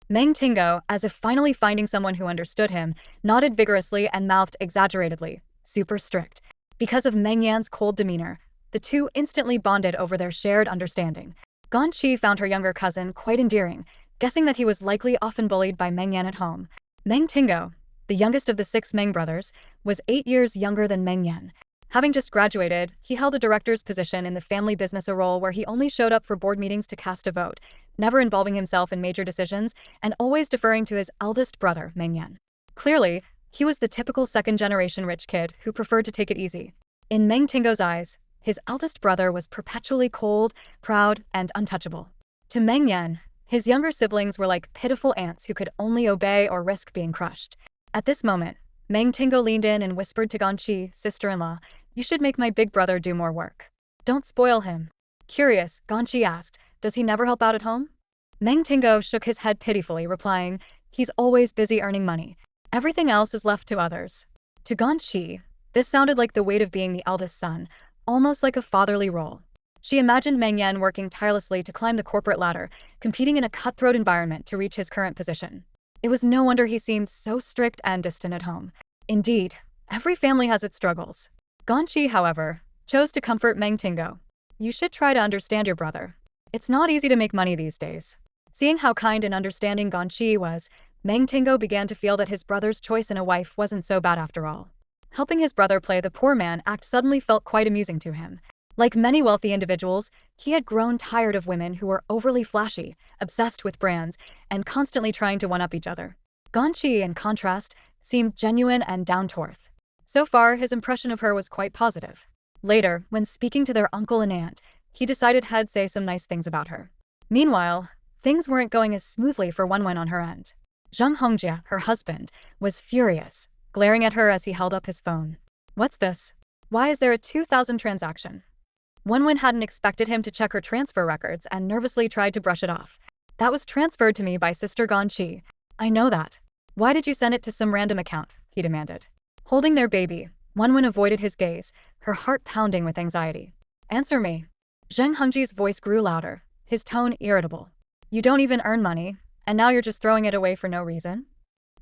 Meng Tingo, as if finally finding someone who understood him, nodded vigorously and mouthed exaggeratedly, "Super strict." Because of Meng Yan's cold demeanor, the two instantly bonded over their shared understanding. Ganyi found her younger cousin quite endearing, guessing that he was likely often bullied by Meng Yan at home. Meng Tingo, the youngest of the 6 Meng brothers, was 8 years younger than Meng Yan. Having just graduated, he held a director's position in the family business, a role where he only showed up for board meetings to cast a vote, never involving himself in major decisions, and always deferring to his eldest brother, Meng Yan. Clearly, he was the typical second-generation rich kid who preferred to take it easy. In Meng Tingo's eyes, his eldest brother was perpetually cold, proud, and untouchable. To Meng Yan, his younger siblings were like pitiful ants who could only obey or risk being crushed. At this moment, Meng Tingo leaned in and whispered to Ganyi, "Sister-in-law, you should make my big brother do more work. Don't spoil him." Curious, Ganyi asked, "Does he never help out at home?" Meng Tingo shook his head pitifully, replying, "He's always busy earning money. Everything else is left to others." To Ganyi, this sounded like the weight of being the eldest son, almost like a fatherly role. She imagined Meng Yan working tirelessly to climb the corporate ladder, competing in a cutthroat environment to reach his current position. It was no wonder he seemed so strict and distant at home. Indeed, every family has its struggles. Ganyi, however, chose to comfort Meng Tingo. You should try to understand your brother. It's not easy to make money these days. Seeing how kind and understanding Ganyi was, Meng Tingo began to feel that his brother's choice in a wife wasn't so bad after all. Helping his brother play the poor man act suddenly felt quite amusing to him. Like many wealthy individuals, he had grown tired of women who were overly flashy, obsessed with brands, and constantly trying to one-up each other. Ganyi, in contrast, seemed genuine and down-to-earth. So far, his impression of her was quite positive. Later, when speaking to their uncle and aunt, he decided he'd say some nice things about her. Meanwhile, things weren't going as smoothly for Wenwen on her end. Zheng Hongjie, her husband, was furious, glaring at her as he held up his phone. What's this? Why is there a 2,000 transaction? Wenwen hadn't expected him to check her transfer records and nervously tried to brush it off. That was transferred to me by Sister Ganyi. I know that. Why did you send it to some random account? He demanded. Holding their baby, Wenwen avoided his gaze, her heart pounding with anxiety. Answer me. Zheng Hongjie's voice grew louder, his tone irritable. You don't even earn money, and now you're just throwing it away for no reason?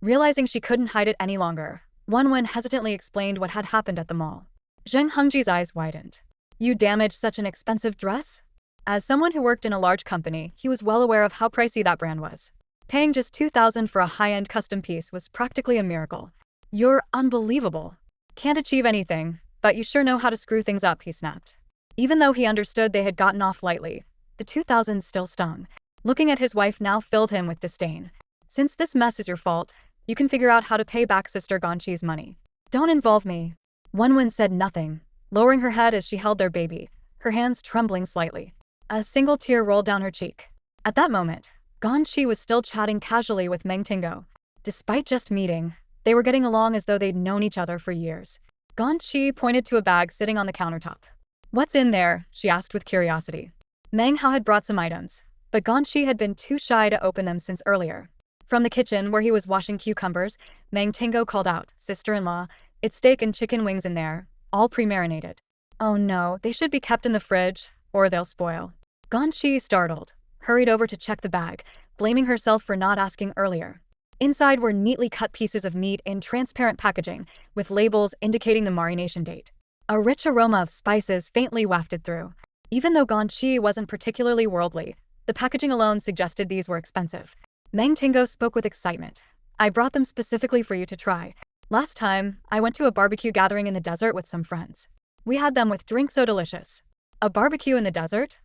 Realizing she couldn't hide it any longer, Wenwen hesitantly explained what had happened at the mall. Zheng Hongjie's eyes widened. You damaged such an expensive dress? As someone who worked in a large company, he was well aware of how pricey that brand was. Paying just 2,000 for a high-end custom piece was practically a miracle. You're unbelievable. Can't achieve anything, but you sure know how to screw things up, he snapped. Even though he understood they had gotten off lightly, the 2,000 still stung. Looking at his wife now filled him with disdain. Since this mess is your fault, you can figure out how to pay back Sister Ganyi's money. Don't involve me. Wenwen said nothing, lowering her head as she held their baby, her hands trembling slightly. A single tear rolled down her cheek. At that moment, Ganyi was still chatting casually with Meng Tingo. Despite just meeting, they were getting along as though they'd known each other for years. Ganyi pointed to a bag sitting on the countertop. What's in there? She asked with curiosity. Meng Hao had brought some items, but Ganyi had been too shy to open them since earlier. From the kitchen, where he was washing cucumbers, Meng Tingo called out, Sister-in-law, it's steak and chicken wings in there, all pre-marinated. Oh no, they should be kept in the fridge, or they'll spoil. Ganyi, startled, hurried over to check the bag, blaming herself for not asking earlier. Inside were neatly cut pieces of meat in transparent packaging, with labels indicating the marination date. A rich aroma of spices faintly wafted through. Even though Ganyi wasn't particularly worldly, the packaging alone suggested these were expensive. Meng Tingo spoke with excitement. I brought them specifically for you to try. Last time, I went to a barbecue gathering in the desert with some friends. We had them with drinks so delicious. A barbecue in the desert?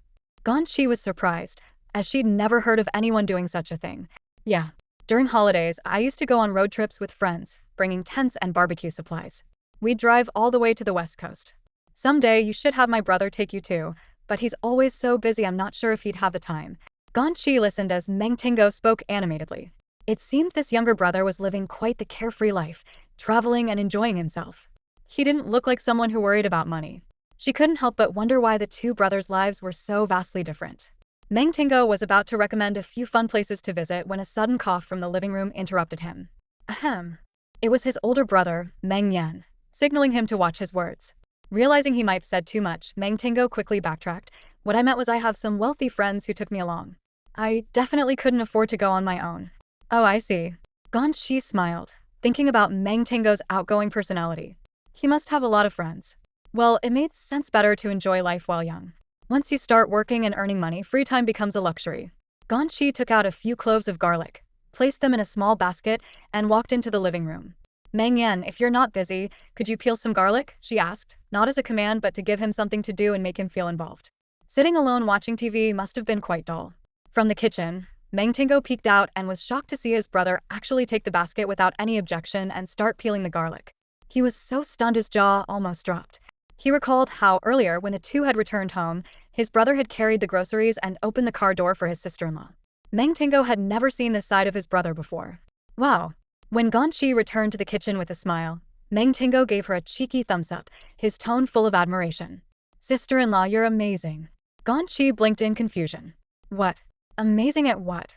Ganyi was surprised, as she'd never heard of anyone doing such a thing. Yeah. During holidays, I used to go on road trips with friends, bringing tents and barbecue supplies. We'd drive all the way to the West Coast. Someday you should have my brother take you too, but he's always so busy I'm not sure if he'd have the time. Ganyi listened as Meng Tingo spoke animatedly. It seemed this younger brother was living quite the carefree life, traveling and enjoying himself. He didn't look like someone who worried about money. She couldn't help but wonder why the two brothers' lives were so vastly different. Meng Tingo was about to recommend a few fun places to visit when a sudden cough from the living room interrupted him. Ahem. It was his older brother, Meng Yan, signaling him to watch his words. Realizing he might have said too much, Meng Tingo quickly backtracked. What I meant was I have some wealthy friends who took me along. I definitely couldn't afford to go on my own. Oh, I see. Ganyi smiled, thinking about Meng Tingo's outgoing personality. He must have a lot of friends. Well, it made sense better to enjoy life while young. Once you start working and earning money, free time becomes a luxury. Ganyi took out a few cloves of garlic, placed them in a small basket, and walked into the living room. Meng Yan, if you're not busy, could you peel some garlic? She asked, not as a command but to give him something to do and make him feel involved. Sitting alone watching TV must have been quite dull. From the kitchen, Meng Tingo peeked out and was shocked to see his brother actually take the basket without any objection and start peeling the garlic. He was so stunned his jaw almost dropped. He recalled how earlier, when the two had returned home, his brother had carried the groceries and opened the car door for his sister-in-law. Meng Tingo had never seen this side of his brother before. Wow. When Ganyi returned to the kitchen with a smile, Meng Tingo gave her a cheeky thumbs up, his tone full of admiration. Sister-in-law, you're amazing. Ganyi blinked in confusion. What? Amazing at what?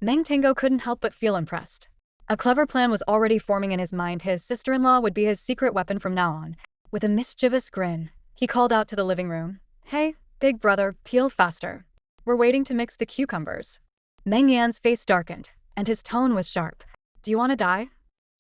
Meng Tingo couldn't help but feel impressed. A clever plan was already forming in his mind. His sister-in-law would be his secret weapon from now on. With a mischievous grin, he called out to the living room. Hey, Big brother, peel faster. We're waiting to mix the cucumbers. Meng Yan's face darkened, and his tone was sharp. Do you want to die?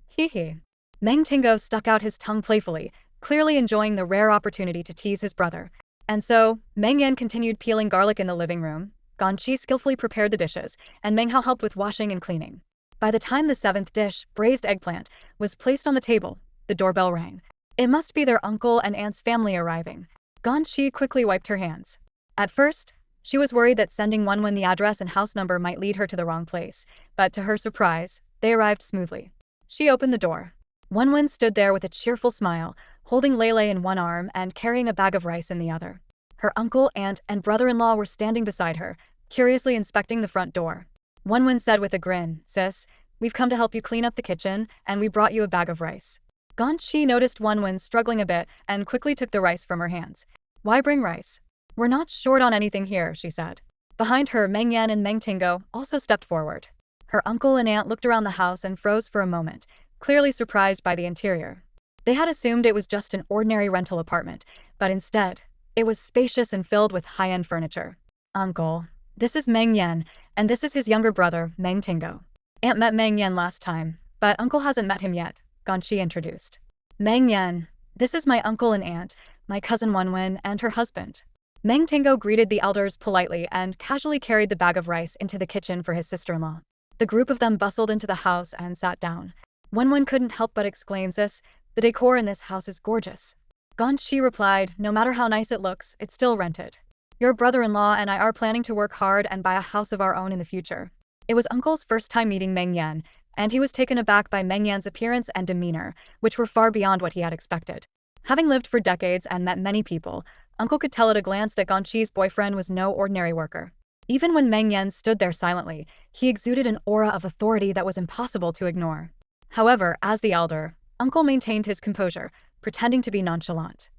Hee hee. Meng Tingo stuck out his tongue playfully, clearly enjoying the rare opportunity to tease his brother. And so, Meng Yan continued peeling garlic in the living room. Ganyi skillfully prepared the dishes, and Meng Hao helped with washing and cleaning. By the time the seventh dish, braised eggplant, was placed on the table, the doorbell rang. It must be their uncle and aunt's family arriving. Ganyi quickly wiped her hands. At first, she was worried that sending Wenwen the address and house number might lead her to the wrong place, but to her surprise, they arrived smoothly. She opened the door. Wenwen stood there with a cheerful smile, holding Lele in one arm and carrying a bag of rice in the other. Her uncle, aunt, and brother-in-law were standing beside her, curiously inspecting the front door. Wenwen said with a grin, "Sis, we've come to help you clean up the kitchen, and we brought you a bag of rice." Ganyi noticed Wenwen struggling a bit and quickly took the rice from her hands. "Why bring rice? We're not short on anything here," she said. Behind her, Meng Yan and Meng Tingo also stepped forward. Her uncle and aunt looked around the house and froze for a moment, clearly surprised by the interior. They had assumed it was just an ordinary rental apartment, but instead, it was spacious and filled with high-end furniture. "Uncle, this is Meng Yan, and this is his younger brother, Meng Tingo. Aunt met Meng Yan last time, but uncle hasn't met him yet," Ganyi introduced. "Meng Yan, this is my uncle and aunt, my cousin Wenwen, and her husband." Meng Tingo greeted the elders politely and casually carried the bag of rice into the kitchen for his sister-in-law. The group of them bustled into the house and sat down. Wenwen couldn't help but exclaim, "Sis, the decor in this house is gorgeous." Ganyi replied, "No matter how nice it looks, it's still rented. Your brother-in-law and I are planning to work hard and buy a house of our own in the future." It was uncle's first time meeting Meng Yan, and he was taken aback by Meng Yan's appearance and demeanor, which were far beyond what he had expected. Having lived for decades and met many people, uncle could tell at a glance that Ganyi's boyfriend was no ordinary worker. Even when Meng Yan stood there silently, he exuded an aura of authority that was impossible to ignore. However, as the elder, uncle maintained his composure, pretending to be nonchalant.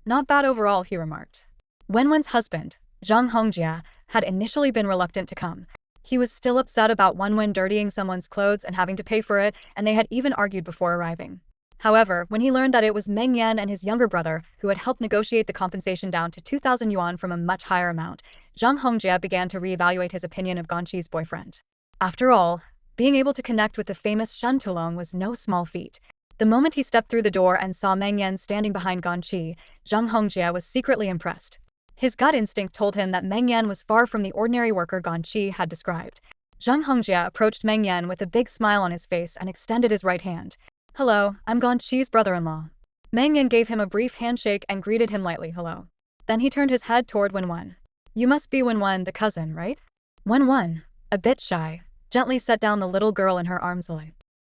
Not bad overall," he remarked. Wenwen's husband, Zhang Hongjia, had initially been reluctant to come. He was still upset about Wenwen dirtying someone's clothes and having to pay for it, and they had even argued before arriving. However, when he learned that it was Meng Yan and his younger brother who had helped negotiate the compensation down to 2,000 yuan from a much higher amount, Zhang Hongjia began to reevaluate his opinion of Ganyi's boyfriend. After all, being able to connect with the famous Shen Tulong was no small feat. The moment he stepped through the door and saw Meng Yan standing behind Ganyi, Zhang Hongjia was secretly impressed. His gut instinct told him that Meng Yan was far from the ordinary worker Ganyi had described. Zhang Hongjia approached Meng Yan with a big smile on his face and extended his right hand. "Hello, I'm Ganyi's brother-in-law." Meng Yan gave him a brief handshake and greeted him lightly, "Hello." Then he turned his head toward Wenwen. "You must be Wenwen, the cousin, right?" Wenwen, a bit shy, gently set down the little girl in her arms.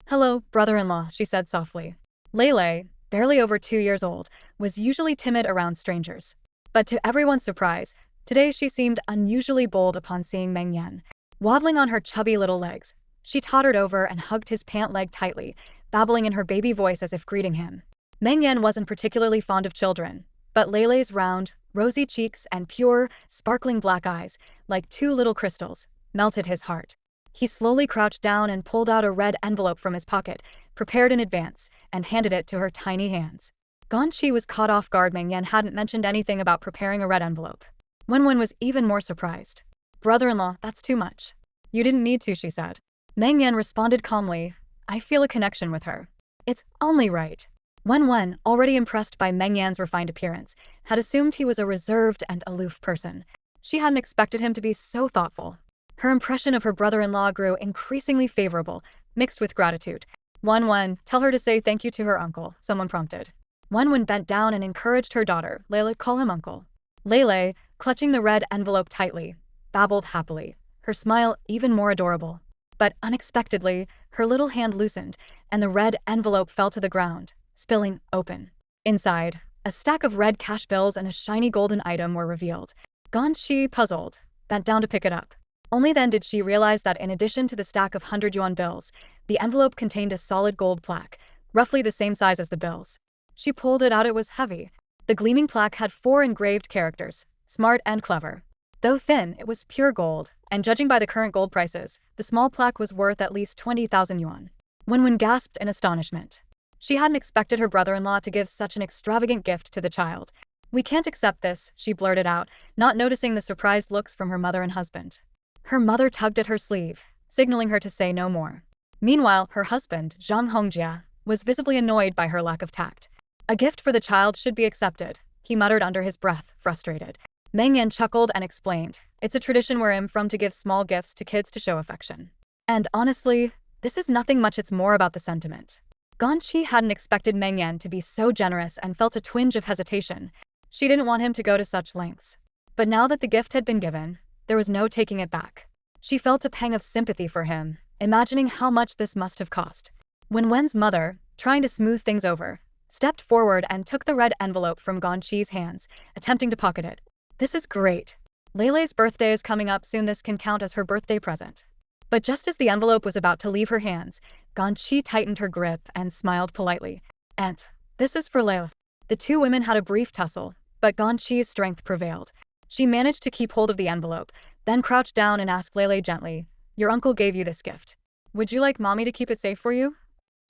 "Hello, brother-in-law," she said softly. Lele, barely over 2 years old, was usually timid around strangers. But to everyone's surprise, today she seemed unusually bold upon seeing Meng Yan. Waddling on her chubby little legs, she tottered over and hugged his pant leg tightly, babbling in her baby voice as if greeting him. Meng Yan wasn't particularly fond of children, but Lele's round, rosy cheeks and pure, sparkling black eyes, like 2 little crystals, melted his heart. He slowly crouched down and pulled out a red envelope from his pocket, prepared in advance, and handed it to her tiny hands. Ganyi was caught off guard. Meng Yan hadn't mentioned anything about preparing a red envelope. Wenwen was even more surprised. "Brother-in-law, that's too much." "You didn't need to," she said. Meng Yan responded calmly, "I feel a connection with her. It's only right." Wenwen, already impressed by Meng Yan's refined appearance, had assumed he was a reserved and aloof person. She hadn't expected him to be so thoughtful. Her impression of her brother-in-law grew increasingly favorable, mixed with gratitude. "Wenwen, tell her to say thank you to her uncle," someone prompted. Wenwen bent down and encouraged her daughter, "Lele, call him uncle." Lele, clutching the red envelope tightly, babbled happily, her smile even more adorable. But unexpectedly, her little hand loosened, and the red envelope fell to the ground, spilling open. Inside, a stack of red cash bills and a shiny golden item were revealed. Ganyi, puzzled, bent down to pick it up. Only then did she realize that in addition to the stack of 100 yuan bills, the envelope contained a solid gold plaque, roughly the same size as the bills. She pulled it out. It was heavy. The gleaming plaque had 4 engraved characters, smart and clever. Though thin, it was pure gold, and judging by the current gold prices, the small plaque was worth at least 20,000 yuan. Wenwen gasped in astonishment. She hadn't expected her brother-in-law to give such an extravagant gift to the child. "We can't accept this," she blurted out, not noticing the surprised looks from her mother and husband. Her mother tugged at her sleeve, signaling her to say no more. Meanwhile, her husband, Zhang Hongjia, was visibly annoyed by her lack of tact. "A gift for the child should be accepted," he muttered under his breath, frustrated. Meng Yan chuckled and explained, "It's a tradition where I'm from to give small gifts to kids to show affection. And honestly, this is nothing much, it's more about the sentiment." Ganyi hadn't expected Meng Yan to be so generous and felt a twinge of hesitation. She didn't want him to go to such lengths. But now that the gift had been given, there was no taking it back. She felt a pang of sympathy for him, imagining how much this must have cost. When Wen's mother, trying to smooth things over, stepped forward and took the red envelope from Ganyi's hands, attempting to pocket it. "This is great. Leilei's birthday is coming up soon, this can count as her birthday present." But just as the envelope was about to leave her hands, Ganyi tightened her grip and smiled politely. "Aunt, this is for Leila." The two women had a brief tussle, but Ganyi's strength prevailed. She managed to keep hold of the envelope, then crouched down and asked Leilei gently, "Your uncle gave you this gift. Would you like mommy to keep it safe for you?"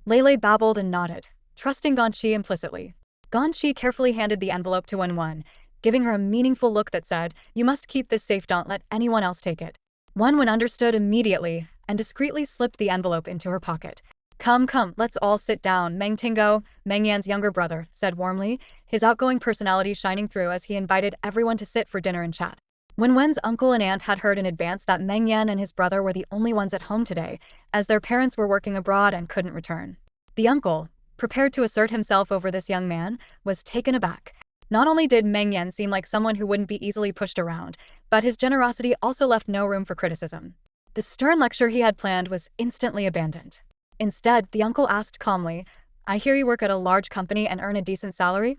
Leilei babbled and nodded, trusting Ganyi implicitly. Ganyi carefully handed the envelope to Wen, giving her a meaningful look that said, "You must keep this safe, don't let anyone else take it." Wen understood immediately and discreetly slipped the envelope into her pocket. Come, let's all sit down," Meng Tingo, Meng Yan's younger brother, said warmly, his outgoing personality shining through as he invited everyone to sit for dinner and chat. When Wen's uncle and aunt had heard in advance that Meng Yan and his brother were the only ones at home today, as their parents were working abroad and couldn't return. The uncle, prepared to assert himself over this young man, was taken aback. Not only did Meng Yan seem like someone who wouldn't be easily pushed around, but his generosity also left no room for criticism. The stern lecture he had planned was instantly abandoned. Instead, the uncle asked calmly, "I hear you work at a large company and earn a decent salary?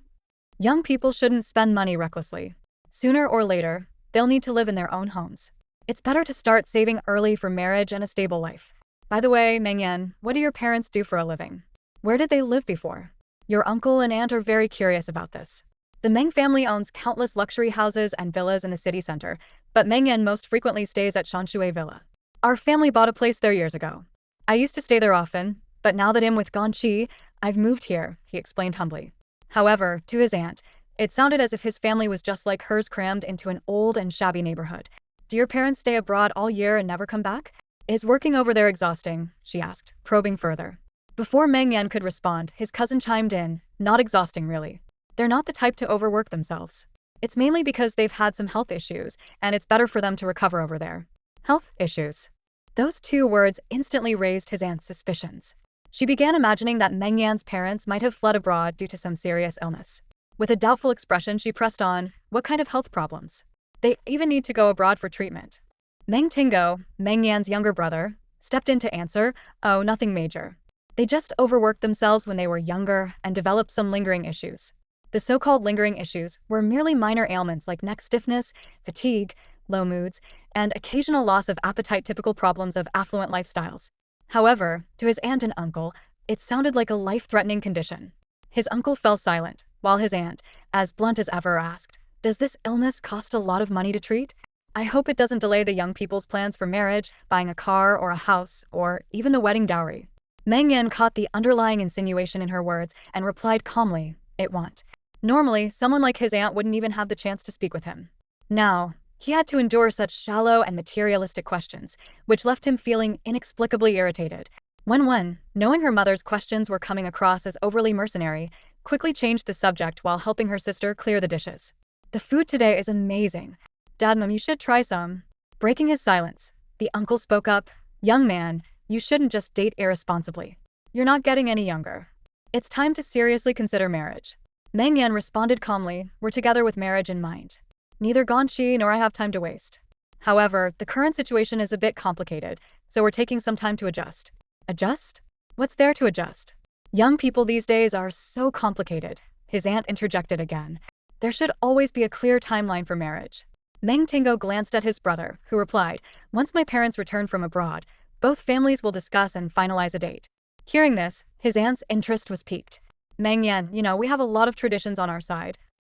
Young people shouldn't spend money recklessly. Sooner or later, they'll need to live in their own homes. It's better to start saving early for marriage and a stable life. By the way, Meng Yan, what do your parents do for a living? Where did they live before? Your uncle and aunt are very curious about this." The Meng family owns countless luxury houses and villas in the city center, but Meng Yan most frequently stays at Shanshui Villa. "Our family bought a place there years ago. I used to stay there often, but now that I'm with Ganyi, I've moved here," he explained humbly. However, to his aunt, it sounded as if his family was just like hers, crammed into an old and shabby neighborhood. "Do your parents stay abroad all year and never come back? Is working over there exhausting?" she asked, probing further. Before Meng Yan could respond, his cousin chimed in, "Not exhausting, really. They're not the type to overwork themselves. It's mainly because they've had some health issues, and it's better for them to recover over there." Health issues. Those two words instantly raised his aunt's suspicions. She began imagining that Meng Yan's parents might have fled abroad due to some serious illness. With a doubtful expression, she pressed on, "What kind of health problems? They even need to go abroad for treatment?" Meng Tingo, Meng Yan's younger brother, stepped in to answer, "Oh, nothing major. They just overworked themselves when they were younger and developed some lingering issues." The so-called lingering issues were merely minor ailments like neck stiffness, fatigue, low moods, and occasional loss of appetite, typical problems of affluent lifestyles. However, to his aunt and uncle, it sounded like a life-threatening condition. His uncle fell silent, while his aunt, as blunt as ever, asked, "Does this illness cost a lot of money to treat? I hope it doesn't delay the young people's plans for marriage, buying a car or a house, or even the wedding dowry." Meng Yan caught the underlying insinuation in her words and replied calmly, "It won't." Normally, someone like his aunt wouldn't even have the chance to speak with him. Now, he had to endure such shallow and materialistic questions, which left him feeling inexplicably irritated. Wen, knowing her mother's questions were coming across as overly mercenary, quickly changed the subject while helping her sister clear the dishes. "The food today is amazing. Dad, Mom, you should try some." Breaking his silence, the uncle spoke up, "Young man, you shouldn't just date irresponsibly. You're not getting any younger. It's time to seriously consider marriage." Meng Yan responded calmly, "We're together with marriage in mind. Neither Ganyi nor I have time to waste. However, the current situation is a bit complicated, so we're taking some time to adjust." "Adjust? What's there to adjust? Young people these days are so complicated," his aunt interjected again. "There should always be a clear timeline for marriage." Meng Tingo glanced at his brother, who replied, "Once my parents return from abroad, both families will discuss and finalize a date." Hearing this, his aunt's interest was piqued. "Meng Yan, we have a lot of traditions on our side."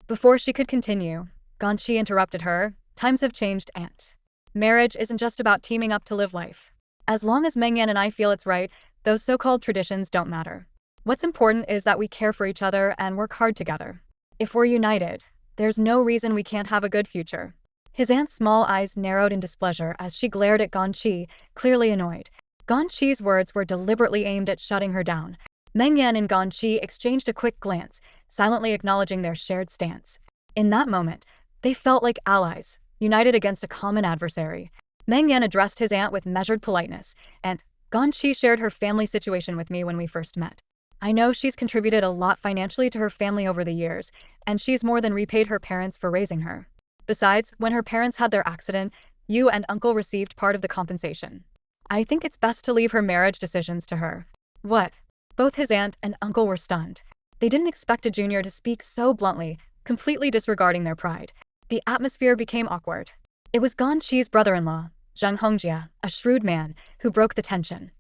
Before she could continue, Ganyi interrupted her, "Times have changed, aunt. Marriage isn't just about teaming up to live life. As long as Meng Yan and I feel it's right, those so-called traditions don't matter. What's important is that we care for each other and work hard together. If we're united, There's no reason we can't have a good future. His aunt's small eyes narrowed in displeasure as she glared at Ganyi, clearly annoyed. Ganyi's words were deliberately aimed at shutting her down. Meng Yan and Ganyi exchanged a quick glance, silently acknowledging their shared stance. In that moment, they felt like allies, united against a common adversary. Meng Yan addressed his aunt with measured politeness, and Ganyi shared her family situation with me when we first met. I know she's contributed a lot financially to her family over the years, and she's more than repaid her parents for raising her. Besides, when her parents had their accident, you and uncle received part of the compensation. I think it's best to leave her marriage decisions to her. What? Both his aunt and uncle were stunned. They didn't expect a junior to speak so bluntly, completely disregarding their pride. The atmosphere became awkward. It was Ganyi's brother-in-law, Zheng Hongjia, a shrewd man, who broke the tension.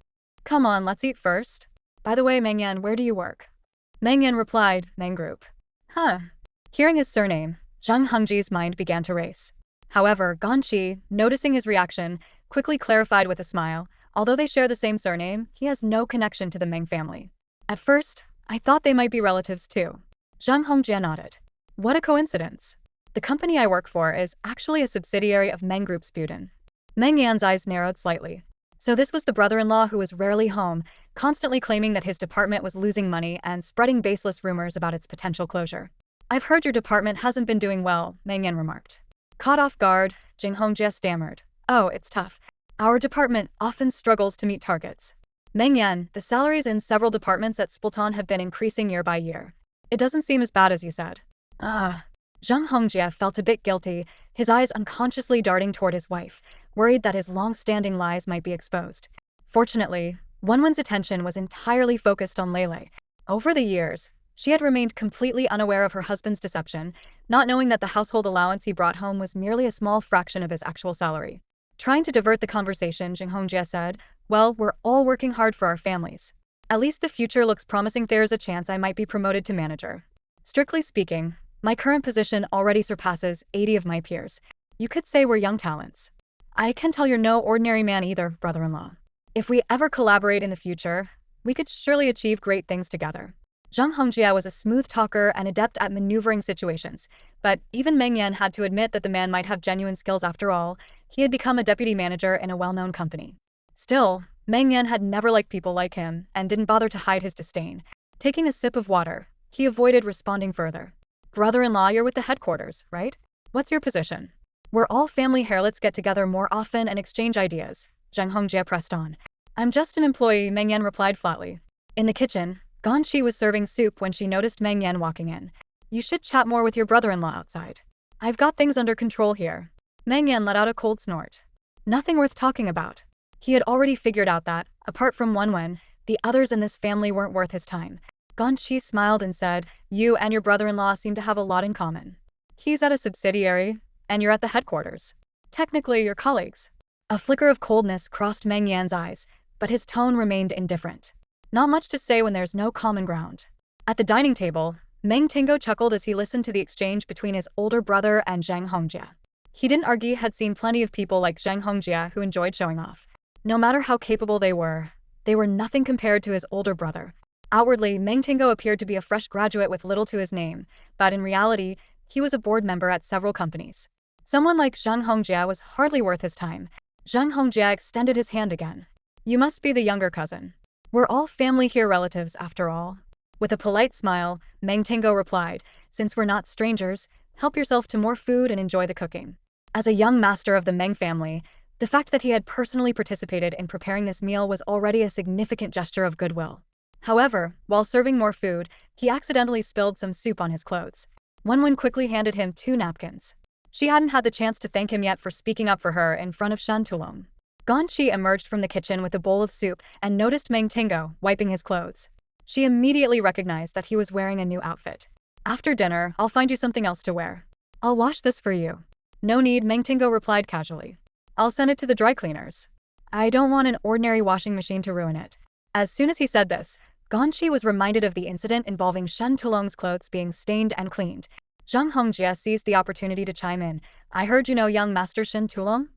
Come on, let's eat first. By the way, Meng Yan, where do you work? Meng Yan replied, Meng Group. Huh. Hearing his surname, Zheng Hongji's mind began to race. However, Ganyi, noticing his reaction, quickly clarified with a smile, although they share the same surname, he has no connection to the Meng family. At first, I thought they might be relatives too. Zheng Hongjia nodded. What a coincidence. The company I work for is actually a subsidiary of Meng Group's Buden. Meng Yan's eyes narrowed slightly. So this was the brother-in-law who was rarely home, constantly claiming that his department was losing money and spreading baseless rumors about its potential closure. I've heard your department hasn't been doing well, Meng Yan remarked. Caught off guard, Zheng Hongjia stammered. Oh, it's tough. Our department often struggles to meet targets. Meng Yan, the salaries in several departments at Spulton have been increasing year by year. It doesn't seem as bad as you said. Zheng Hongjia felt a bit guilty, his eyes unconsciously darting toward his wife, worried that his long-standing lies might be exposed. Fortunately, Wenwen's attention was entirely focused on Lele. Over the years, she had remained completely unaware of her husband's deception, not knowing that the household allowance he brought home was merely a small fraction of his actual salary. Trying to divert the conversation, Zheng Hongjia said, well, we're all working hard for our families. At least the future looks promising. There's a chance I might be promoted to manager. Strictly speaking, my current position already surpasses 80 of my peers. You could say we're young talents. I can tell you're no ordinary man either, brother-in-law. If we ever collaborate in the future, we could surely achieve great things together. Zheng Hongjia was a smooth talker and adept at maneuvering situations, but even Meng Yan had to admit that the man might have genuine skills. After all, he had become a deputy manager in a well-known company. Still, Meng Yan had never liked people like him and didn't bother to hide his disdain. Taking a sip of water, he avoided responding further. Brother-in-law, you're with the headquarters, right? What's your position? We're all family here. Let's get together more often and exchange ideas. Zheng Hongjia pressed on. I'm just an employee, Meng Yan replied flatly. In the kitchen, Ganyi was serving soup when she noticed Meng Yan walking in. You should chat more with your brother-in-law outside. I've got things under control here. Meng Yan let out a cold snort. Nothing worth talking about. He had already figured out that, apart from Wenwen, the others in this family weren't worth his time. Ganyi smiled and said, you and your brother-in-law seem to have a lot in common. He's at a subsidiary, and you're at the headquarters. Technically, you're colleagues. A flicker of coldness crossed Meng Yan's eyes, but his tone remained indifferent. Not much to say when there's no common ground. At the dining table, Meng Tingo chuckled as he listened to the exchange between his older brother and Zheng Hongjia. He didn't argue, had seen plenty of people like Zheng Hongjia who enjoyed showing off. No matter how capable they were nothing compared to his older brother. Outwardly, Meng Tingo appeared to be a fresh graduate with little to his name, but in reality, he was a board member at several companies. Someone like Zheng Hongjia was hardly worth his time. Zheng Hongjia extended his hand again. You must be the younger cousin. We're all family here, relatives after all. With a polite smile, Meng Tingo replied, since we're not strangers, help yourself to more food and enjoy the cooking. As a young master of the Meng family, the fact that he had personally participated in preparing this meal was already a significant gesture of goodwill. However, while serving more food, he accidentally spilled some soup on his clothes. Wenwen quickly handed him 2 napkins. She hadn't had the chance to thank him yet for speaking up for her in front of Shen Tulong. Ganyi emerged from the kitchen with a bowl of soup and noticed Meng Tingo wiping his clothes. She immediately recognized that he was wearing a new outfit. After dinner, I'll find you something else to wear. I'll wash this for you. No need, Meng Tingo replied casually. I'll send it to the dry cleaners. I don't want an ordinary washing machine to ruin it. As soon as he said this, Ganyi was reminded of the incident involving Shen Tulong's clothes being stained and cleaned. Zheng Hongjia seized the opportunity to chime in. I heard you know young Master Shen Tulong?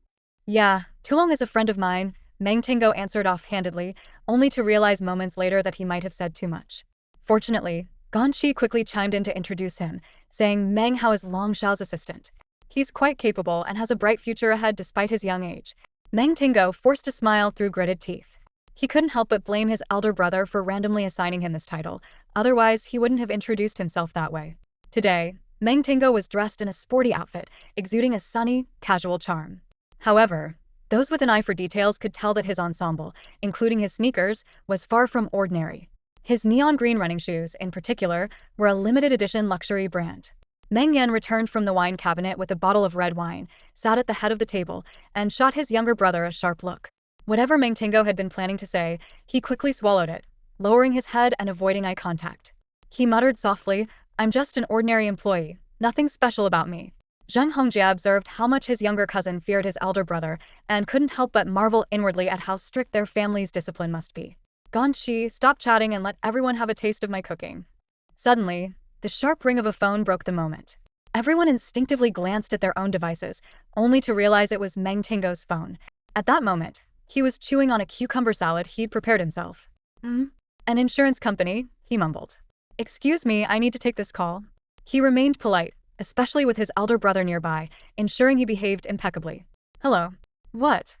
Yeah, Tulong is a friend of mine, Meng Tingo answered offhandedly, only to realize moments later that he might have said too much. Fortunately, Ganyi quickly chimed in to introduce him, saying Meng Hao is Long Xiao's assistant. He's quite capable and has a bright future ahead despite his young age. Meng Tingo forced a smile through gritted teeth. He couldn't help but blame his elder brother for randomly assigning him this title, otherwise he wouldn't have introduced himself that way. Today, Meng Tingo was dressed in a sporty outfit, exuding a sunny, casual charm. However, those with an eye for details could tell that his ensemble, including his sneakers, was far from ordinary. His neon green running shoes, in particular, were a limited edition luxury brand. Meng Yan returned from the wine cabinet with a bottle of red wine, sat at the head of the table, and shot his younger brother a sharp look. Whatever Meng Tingo had been planning to say, he quickly swallowed it, lowering his head and avoiding eye contact. He muttered softly, "I'm just an ordinary employee, nothing special about me." Zheng Hongjia observed how much his younger cousin feared his elder brother, and couldn't help but marvel inwardly at how strict their family's discipline must be. Ganyi, stop chatting and let everyone have a taste of my cooking. Suddenly, the sharp ring of a phone broke the moment. Everyone instinctively glanced at their own devices, only to realize it was Meng Tingo's phone. At that moment, he was chewing on a cucumber salad he'd prepared himself. An insurance company, he mumbled. Excuse me, I need to take this call. He remained polite, especially with his elder brother nearby, ensuring he behaved impeccably. Hello. What?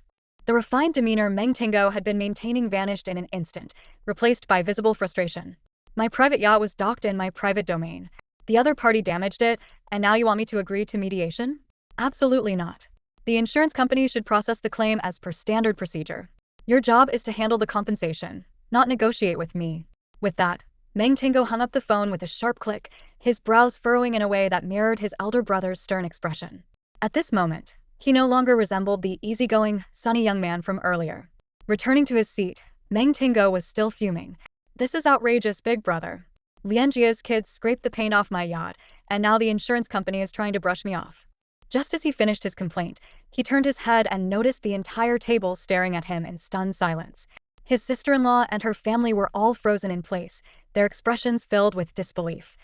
The refined demeanor Meng Tingo had been maintaining vanished in an instant, replaced by visible frustration. My private yacht was docked in my private domain. The other party damaged it, and now you want me to agree to mediation? Absolutely not. The insurance company should process the claim as per standard procedure. Your job is to handle the compensation, not negotiate with me. With that, Meng Tingo hung up the phone with a sharp click, his brows furrowing in a way that mirrored his elder brother's stern expression. At this moment, he no longer resembled the easygoing, sunny young man from earlier. Returning to his seat, Meng Tingo was still fuming. This is outrageous, big brother. Lianjia's kids scraped the paint off my yacht, and now the insurance company is trying to brush me off. Just as he finished his complaint, he turned his head and noticed the entire table staring at him in stunned silence. His sister-in-law and her family were all frozen in place, their expressions filled with disbelief.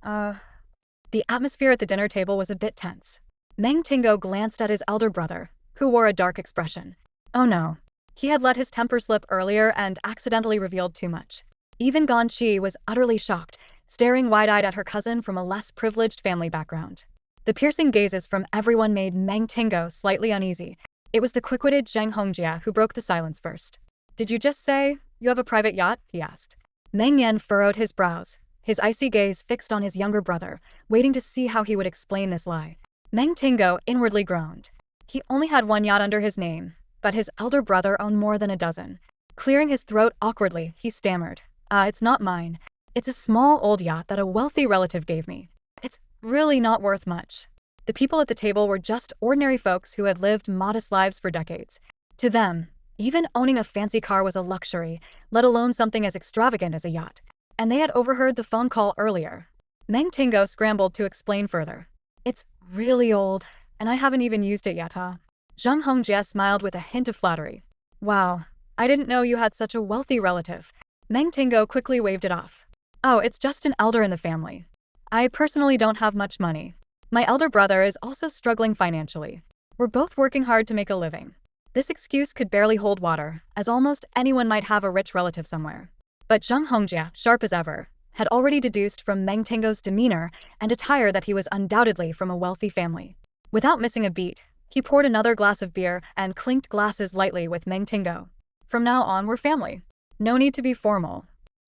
The atmosphere at the dinner table was a bit tense. Meng Tingo glanced at his elder brother, who wore a dark expression. Oh no. He had let his temper slip earlier and accidentally revealed too much. Even Ganyi was utterly shocked, staring wide-eyed at her cousin from a less privileged family background. The piercing gazes from everyone made Meng Tingo slightly uneasy. It was the quick-witted Zheng Hongjia who broke the silence first. Did you just say you have a private yacht? He asked. Meng Yan furrowed his brows, his icy gaze fixed on his younger brother, waiting to see how he would explain this lie. Meng Tingo inwardly groaned. He only had one yacht under his name, but his elder brother owned more than a dozen. Clearing his throat awkwardly, he stammered. It's not mine. It's a small old yacht that a wealthy relative gave me. It's really not worth much. The people at the table were just ordinary folks who had lived modest lives for decades. To them, even owning a fancy car was a luxury, let alone something as extravagant as a yacht. And they had overheard the phone call earlier. Meng Tingo scrambled to explain further. It's really old, and I haven't even used it yet, huh? Zheng Hongjia smiled with a hint of flattery. Wow, I didn't know you had such a wealthy relative. Meng Tingo quickly waved it off. Oh, it's just an elder in the family. I personally don't have much money. My elder brother is also struggling financially. We're both working hard to make a living. This excuse could barely hold water, as almost anyone might have a rich relative somewhere. But Zheng Hongjia, sharp as ever, had already deduced from Meng Tingo's demeanor and attire that he was undoubtedly from a wealthy family. Without missing a beat, he poured another glass of beer and clinked glasses lightly with Meng Tingo. From now on, we're family. No need to be formal.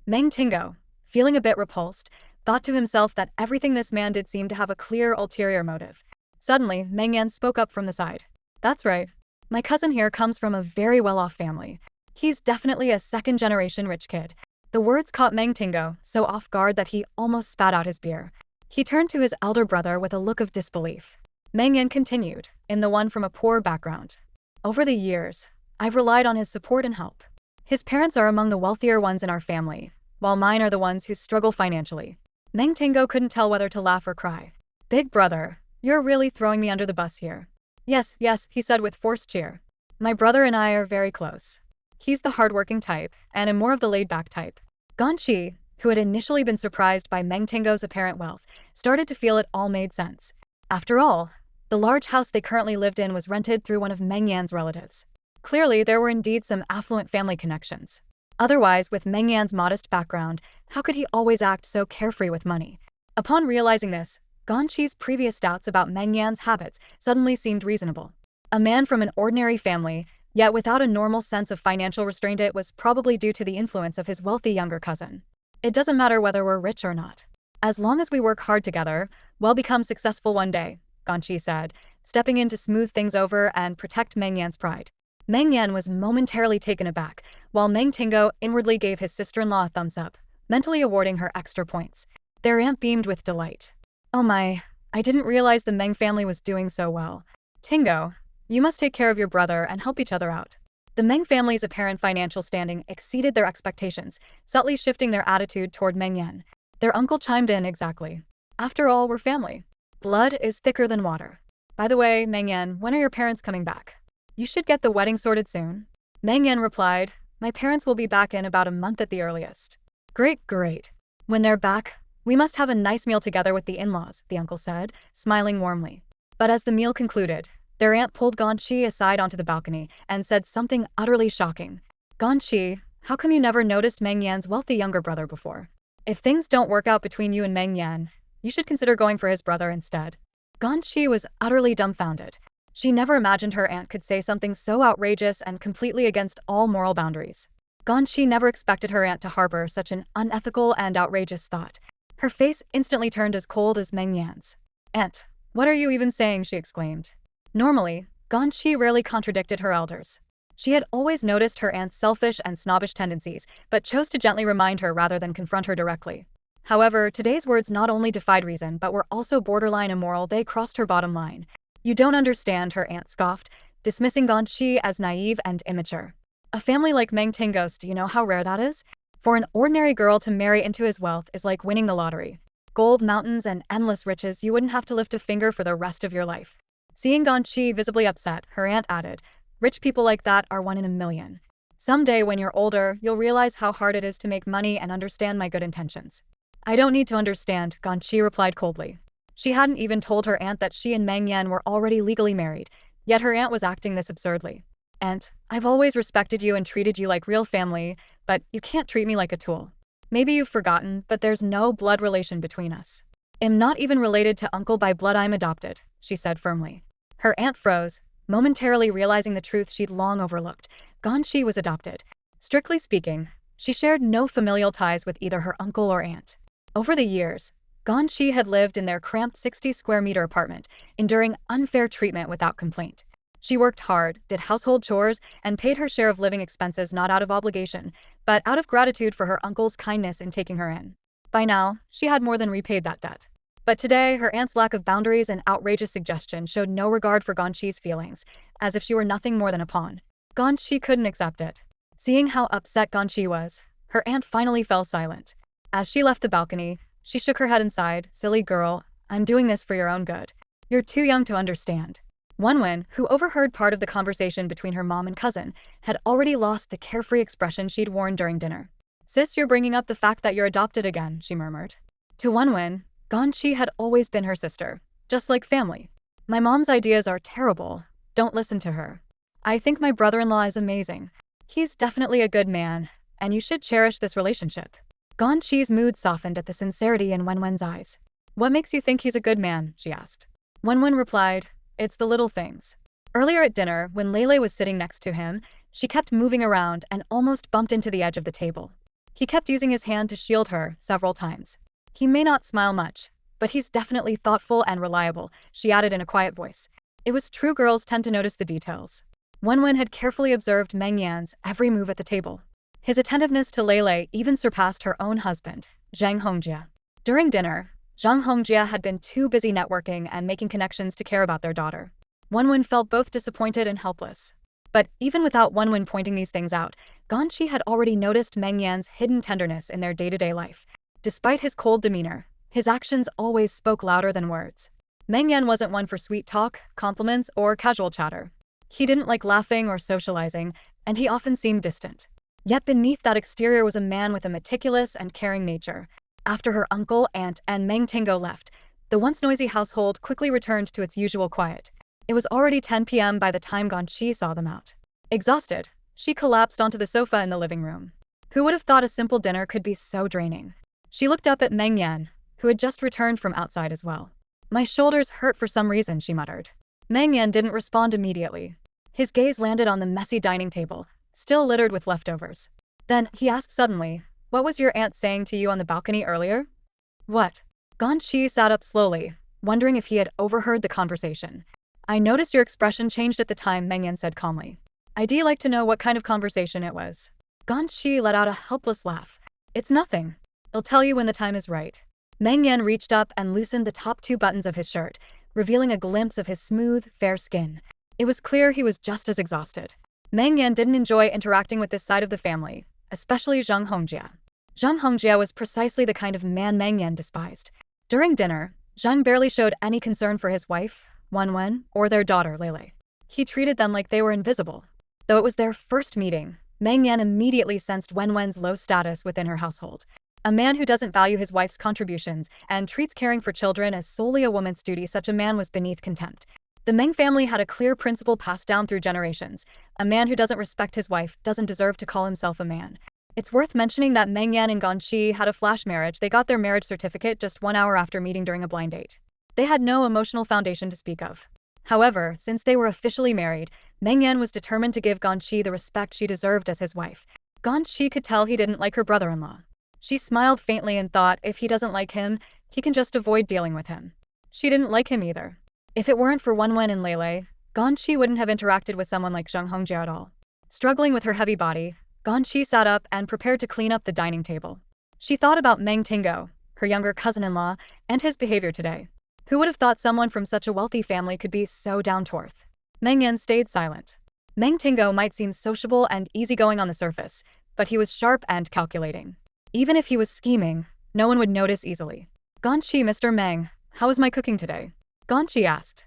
Meng Tingo, feeling a bit repulsed, thought to himself that everything this man did seemed to have a clear ulterior motive. Suddenly, Meng Yan spoke up from the side. That's right. My cousin here comes from a very well-off family. He's definitely a second-generation rich kid. The words caught Meng Tingo so off guard that he almost spat out his beer. He turned to his elder brother with a look of disbelief. Meng Yan continued, in the one from a poor background. Over the years, I've relied on his support and help. His parents are among the wealthier ones in our family, while mine are the ones who struggle financially. Meng Tingo couldn't tell whether to laugh or cry. Big brother, you're really throwing me under the bus here. Yes, he said with forced cheer. My brother and I are very close. He's the hardworking type, and I'm more of the laid-back type. Ganyi, who had initially been surprised by Meng Tingo's apparent wealth, started to feel it all made sense. After all, the large house they currently lived in was rented through one of Meng Yan's relatives. Clearly, there were indeed some affluent family connections. Otherwise, with Meng Yan's modest background, how could he always act so carefree with money? Upon realizing this, Ganqi's previous doubts about Meng Yan's habits suddenly seemed reasonable. A man from an ordinary family, yet without a normal sense of financial restraint, it was probably due to the influence of his wealthy younger cousin. It doesn't matter whether we're rich or not. As long as we work hard together, we'll become successful one day, Ganyi said, stepping in to smooth things over and protect Meng Yan's pride. Meng Yan was momentarily taken aback, while Meng Tingo inwardly gave his sister-in-law a thumbs up, mentally awarding her extra points. Their aunt beamed with delight. Oh my, I didn't realize the Meng family was doing so well. Tingo, you must take care of your brother and help each other out. The Meng family's apparent financial standing exceeded their expectations, subtly shifting their attitude toward Meng Yan. Their uncle chimed in exactly. After all, we're family. Blood is thicker than water. By the way, Meng Yan, when are your parents coming back? You should get the wedding sorted soon. Meng Yan replied, my parents will be back in about a month at the earliest. Great, great. When they're back, we must have a nice meal together with the in-laws, the uncle said, smiling warmly. But as the meal concluded, their aunt pulled Ganyi aside onto the balcony and said something utterly shocking. Ganyi, how come you never noticed Meng Yan's wealthy younger brother before? If things don't work out between you and Meng Yan, you should consider going for his brother instead. Ganyi was utterly dumbfounded. She never imagined her aunt could say something so outrageous and completely against all moral boundaries. Ganyi never expected her aunt to harbor such an unethical and outrageous thought. Her face instantly turned as cold as Meng Yan's. Aunt, what are you even saying? She exclaimed. Normally, Ganyi rarely contradicted her elders. She had always noticed her aunt's selfish and snobbish tendencies, but chose to gently remind her rather than confront her directly. However, today's words not only defied reason but were also borderline immoral. They crossed her bottom line. You don't understand, her aunt scoffed, dismissing Ganyi as naive and immature. A family like Meng Tingo's, do you know how rare that is? For an ordinary girl to marry into his wealth is like winning the lottery. Gold, mountains, and endless riches you wouldn't have to lift a finger for the rest of your life. Seeing Ganyi visibly upset, her aunt added, rich people like that are one in a million. Someday when you're older, you'll realize how hard it is to make money and understand my good intentions. I don't need to understand, Ganyi replied coldly. She hadn't even told her aunt that she and Meng Yan were already legally married, yet her aunt was acting this absurdly. Aunt, I've always respected you and treated you like real family, but you can't treat me like a tool. Maybe you've forgotten, but there's no blood relation between us. I'm not even related to uncle by blood, I'm adopted, she said firmly. Her aunt froze, momentarily realizing the truth she'd long overlooked. Ganyi was adopted. Strictly speaking, she shared no familial ties with either her uncle or aunt. Over the years, Ganyi had lived in their cramped 60-square-meter apartment, enduring unfair treatment without complaint. She worked hard, did household chores, and paid her share of living expenses not out of obligation, but out of gratitude for her uncle's kindness in taking her in. By now, she had more than repaid that debt. But today, her aunt's lack of boundaries and outrageous suggestion showed no regard for Ganyi's feelings, as if she were nothing more than a pawn. Ganyi couldn't accept it. Seeing how upset Ganyi was, her aunt finally fell silent. As she left the balcony, she shook her head and sighed, silly girl, I'm doing this for your own good. You're too young to understand. Wenwen, who overheard part of the conversation between her mom and cousin, had already lost the carefree expression she'd worn during dinner. Sis, you're bringing up the fact that you're adopted again, she murmured. To Wenwen, Ganyi had always been her sister, just like family. My mom's ideas are terrible. Don't listen to her. I think my brother-in-law is amazing. He's definitely a good man, and you should cherish this relationship. Ganyi's mood softened at the sincerity in Wenwen's eyes. What makes you think he's a good man? She asked. Wenwen replied, it's the little things. Earlier at dinner, when Lele was sitting next to him, she kept moving around and almost bumped into the edge of the table. He kept using his hand to shield her several times. He may not smile much, but he's definitely thoughtful and reliable, she added in a quiet voice. It was true, girls tend to notice the details. Wenwen had carefully observed Meng Yan's every move at the table. His attentiveness to Lele even surpassed her own husband, Zhang Hongjia. During dinner, Zhang Hongjia had been too busy networking and making connections to care about their daughter. Wenwen felt both disappointed and helpless. But even without Wenwen pointing these things out, Ganyi had already noticed Meng Yan's hidden tenderness in their day-to-day life. Despite his cold demeanor, his actions always spoke louder than words. Meng Yan wasn't one for sweet talk, compliments, or casual chatter. He didn't like laughing or socializing, and he often seemed distant. Yet beneath that exterior was a man with a meticulous and caring nature. After her uncle, aunt, and Meng Tingo left, the once noisy household quickly returned to its usual quiet. It was already 10 p.m. by the time Ganyi saw them out. Exhausted, she collapsed onto the sofa in the living room. Who would have thought a simple dinner could be so draining? She looked up at Meng Yan, who had just returned from outside as well. My shoulders hurt for some reason, she muttered. Meng Yan didn't respond immediately. His gaze landed on the messy dining table, still littered with leftovers. Then, he asked suddenly, "What was your aunt saying to you on the balcony earlier?" "What?" Ganyi sat up slowly, wondering if he had overheard the conversation. "I noticed your expression changed at the time," Meng Yan said calmly. "I'd like to know what kind of conversation it was." Ganyi let out a helpless laugh. "It's nothing. I'll tell you when the time is right." Meng Yan reached up and loosened the top 2 buttons of his shirt, revealing a glimpse of his smooth, fair skin. It was clear he was just as exhausted. Meng Yan didn't enjoy interacting with this side of the family, especially Zhang Hongjia. Zhang Hongjia was precisely the kind of man Meng Yan despised. During dinner, Zhang barely showed any concern for his wife, Wenwen, or their daughter, Lele. He treated them like they were invisible. Though it was their first meeting, Meng Yan immediately sensed Wenwen's low status within her household. A man who doesn't value his wife's contributions and treats caring for children as solely a woman's duty, such a man was beneath contempt. The Meng family had a clear principle passed down through generations. A man who doesn't respect his wife doesn't deserve to call himself a man. It's worth mentioning that Meng Yan and Ganyi had a flash marriage. They got their marriage certificate just 1 hour after meeting during a blind date. They had no emotional foundation to speak of. However, since they were officially married, Meng Yan was determined to give Ganyi the respect she deserved as his wife. Ganyi could tell he didn't like her brother-in-law. She smiled faintly and thought, if he doesn't like him, he can just avoid dealing with him. She didn't like him either. If it weren't for Wenwen and Lele, Ganyi wouldn't have interacted with someone like Zhang Hongjia at all. Struggling with her heavy body, Ganyi sat up and prepared to clean up the dining table. She thought about Meng Tingo, her younger cousin-in-law, and his behavior today. Who would have thought someone from such a wealthy family could be so down-to-earth? Meng Yan stayed silent. Meng Tingo might seem sociable and easygoing on the surface, but he was sharp and calculating. Even if he was scheming, no one would notice easily. "Ganyi, Mr. Meng, how was my cooking today?" Ganyi asked.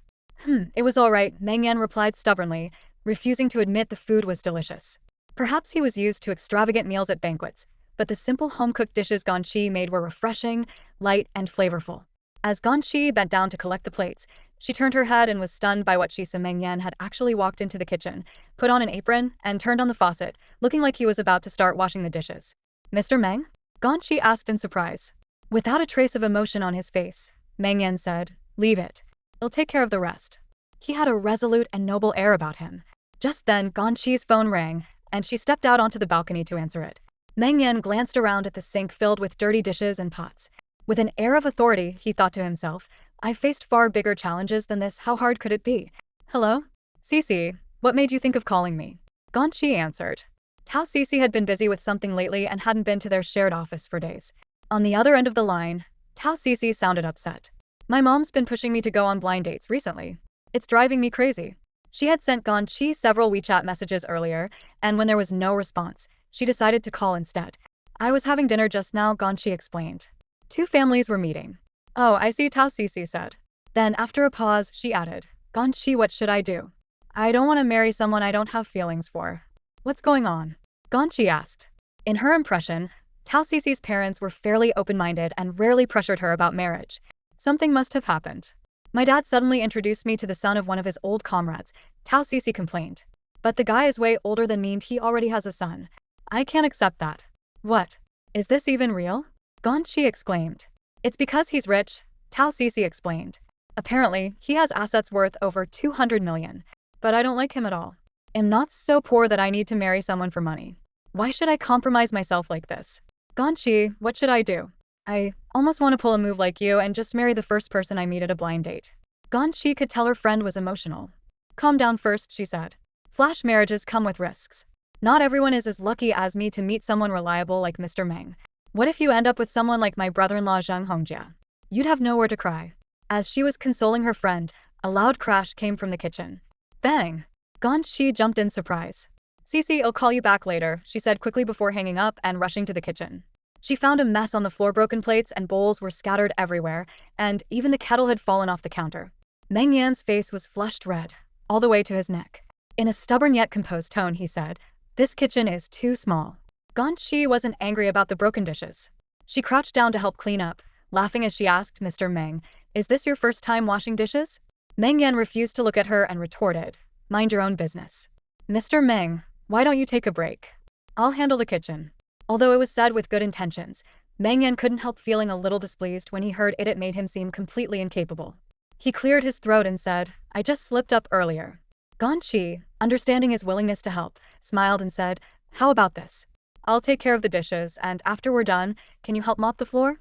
It was all right," Meng Yan replied stubbornly, refusing to admit the food was delicious. Perhaps he was used to extravagant meals at banquets, but the simple home-cooked dishes Ganyi made were refreshing, light, and flavorful. As Ganyi bent down to collect the plates, she turned her head and was stunned by what she saw. Meng Yan had actually walked into the kitchen, put on an apron, and turned on the faucet, looking like he was about to start washing the dishes. "Mr. Meng?" Ganyi asked in surprise. Without a trace of emotion on his face, Meng Yan said, "Leave it. I'll take care of the rest." He had a resolute and noble air about him. Just then, Ganyi's phone rang, and she stepped out onto the balcony to answer it. Meng Yan glanced around at the sink filled with dirty dishes and pots. With an air of authority, he thought to himself, "I've faced far bigger challenges than this. How hard could it be?" "Hello? Cece, what made you think of calling me?" Ganyi answered. Tao Cece had been busy with something lately and hadn't been to their shared office for days. On the other end of the line, Tao Cece sounded upset. "My mom's been pushing me to go on blind dates recently. It's driving me crazy." She had sent Ganyi several WeChat messages earlier, and when there was no response, she decided to call instead. "I was having dinner just now," Ganyi explained. 2 families were meeting. "Oh, I see," Tao Cece said. Then, after a pause, she added, "Ganyi, what should I do? I don't want to marry someone I don't have feelings for." "What's going on?" Ganyi asked. In her impression, Tao Cece's parents were fairly open-minded and rarely pressured her about marriage. Something must have happened. "My dad suddenly introduced me to the son of one of his old comrades," Tao Cece complained. "But the guy is way older than me and he already has a son. I can't accept that." "What? Is this even real?" Ganyi exclaimed. "It's because he's rich," Tao Cece explained. "Apparently, he has assets worth over 200 million. But I don't like him at all. I'm not so poor that I need to marry someone for money. Why should I compromise myself like this?" "Ganyi, what should I do? I almost want to pull a move like you and just marry the first person I meet at a blind date." Ganyi could tell her friend was emotional. "Calm down first," she said. "Flash marriages come with risks. Not everyone is as lucky as me to meet someone reliable like Mr. Meng. What if you end up with someone like my brother-in-law Zhang Hongjia? You'd have nowhere to cry." As she was consoling her friend, a loud crash came from the kitchen. Bang! Ganyi jumped in surprise. "Cece, I'll call you back later," she said quickly before hanging up and rushing to the kitchen. She found a mess on the floor. Broken plates and bowls were scattered everywhere, and even the kettle had fallen off the counter. Meng Yan's face was flushed red, all the way to his neck. In a stubborn yet composed tone, he said, "This kitchen is too small." Ganyi wasn't angry about the broken dishes. She crouched down to help clean up, laughing as she asked, "Mr. Meng, is this your first time washing dishes?" Meng Yan refused to look at her and retorted, "Mind your own business." "Mr. Meng, why don't you take a break? I'll handle the kitchen." Although it was said with good intentions, Meng Yan couldn't help feeling a little displeased when he heard it made him seem completely incapable. He cleared his throat and said, "I just slipped up earlier." Ganyi, understanding his willingness to help, smiled and said, "How about this? I'll take care of the dishes, and after we're done, can you help mop the floor?"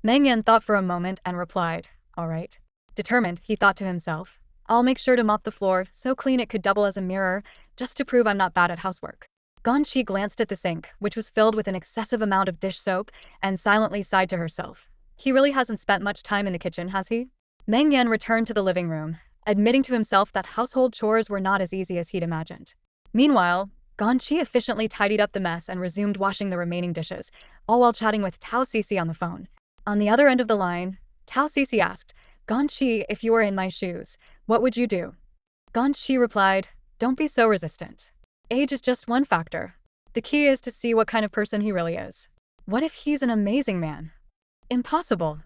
Meng Yan thought for a moment and replied, "All right." Determined, he thought to himself, "I'll make sure to mop the floor so clean it could double as a mirror, just to prove I'm not bad at housework." Ganyi glanced at the sink, which was filled with an excessive amount of dish soap, and silently sighed to herself. He really hasn't spent much time in the kitchen, has he? Meng Yan returned to the living room, admitting to himself that household chores were not as easy as he'd imagined. Meanwhile, Ganyi efficiently tidied up the mess and resumed washing the remaining dishes, all while chatting with Tao Cici on the phone. On the other end of the line, Tao Cici asked, "Ganyi, if you were in my shoes, what would you do?" Ganyi replied, "Don't be so resistant. Age is just one factor. The key is to see what kind of person he really is. What if he's an amazing man?" "Impossible!"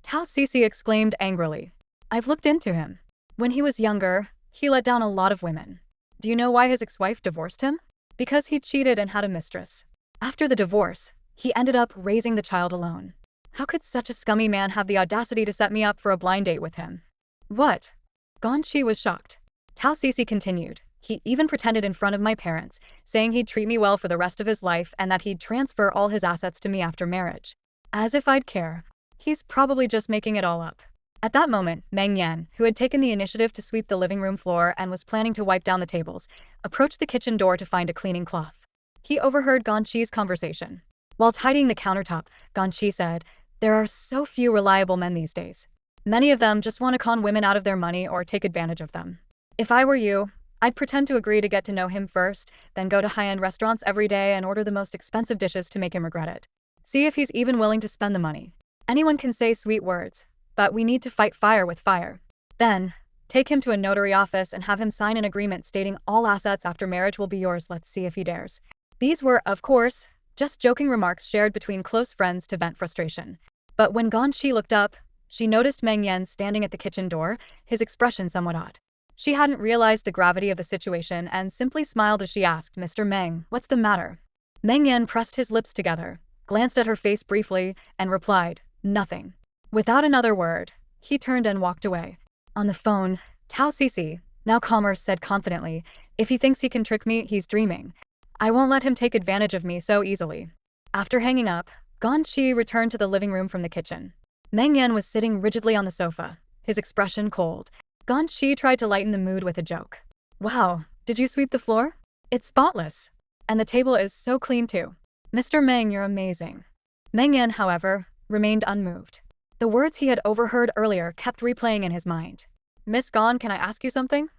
Tao Cici exclaimed angrily. "I've looked into him. When he was younger, he let down a lot of women. Do you know why his ex-wife divorced him? Because he cheated and had a mistress. After the divorce, he ended up raising the child alone. How could such a scummy man have the audacity to set me up for a blind date with him?" "What?" Ganyi was shocked. Tao Cici continued, "He even pretended in front of my parents, saying he'd treat me well for the rest of his life and that he'd transfer all his assets to me after marriage. As if I'd care. He's probably just making it all up." At that moment, Meng Yan, who had taken the initiative to sweep the living room floor and was planning to wipe down the tables, approached the kitchen door to find a cleaning cloth. He overheard Ganyi's conversation. While tidying the countertop, Ganyi said, "There are so few reliable men these days. Many of them just want to con women out of their money or take advantage of them. If I were you, I'd pretend to agree to get to know him first, then go to high-end restaurants every day and order the most expensive dishes to make him regret it. See if he's even willing to spend the money. Anyone can say sweet words, but we need to fight fire with fire. Then, take him to a notary office and have him sign an agreement stating all assets after marriage will be yours. Let's see if he dares." These were, of course, just joking remarks shared between close friends to vent frustration. But when Ganyi looked up, she noticed Meng Yan standing at the kitchen door, his expression somewhat odd. She hadn't realized the gravity of the situation and simply smiled as she asked, "Mr. Meng, what's the matter?" Meng Yan pressed his lips together, glanced at her face briefly, and replied, "Nothing." Without another word, he turned and walked away. On the phone, Tao Cici, now calmer, said confidently, "If he thinks he can trick me, he's dreaming. I won't let him take advantage of me so easily." After hanging up, Ganyi returned to the living room from the kitchen. Meng Yan was sitting rigidly on the sofa, his expression cold. Ganyi tried to lighten the mood with a joke. "Wow, did you sweep the floor? It's spotless. And the table is so clean too. Mr. Meng, you're amazing." Meng Yan, however, remained unmoved. The words he had overheard earlier kept replaying in his mind. "Miss Gan, can I ask you something?"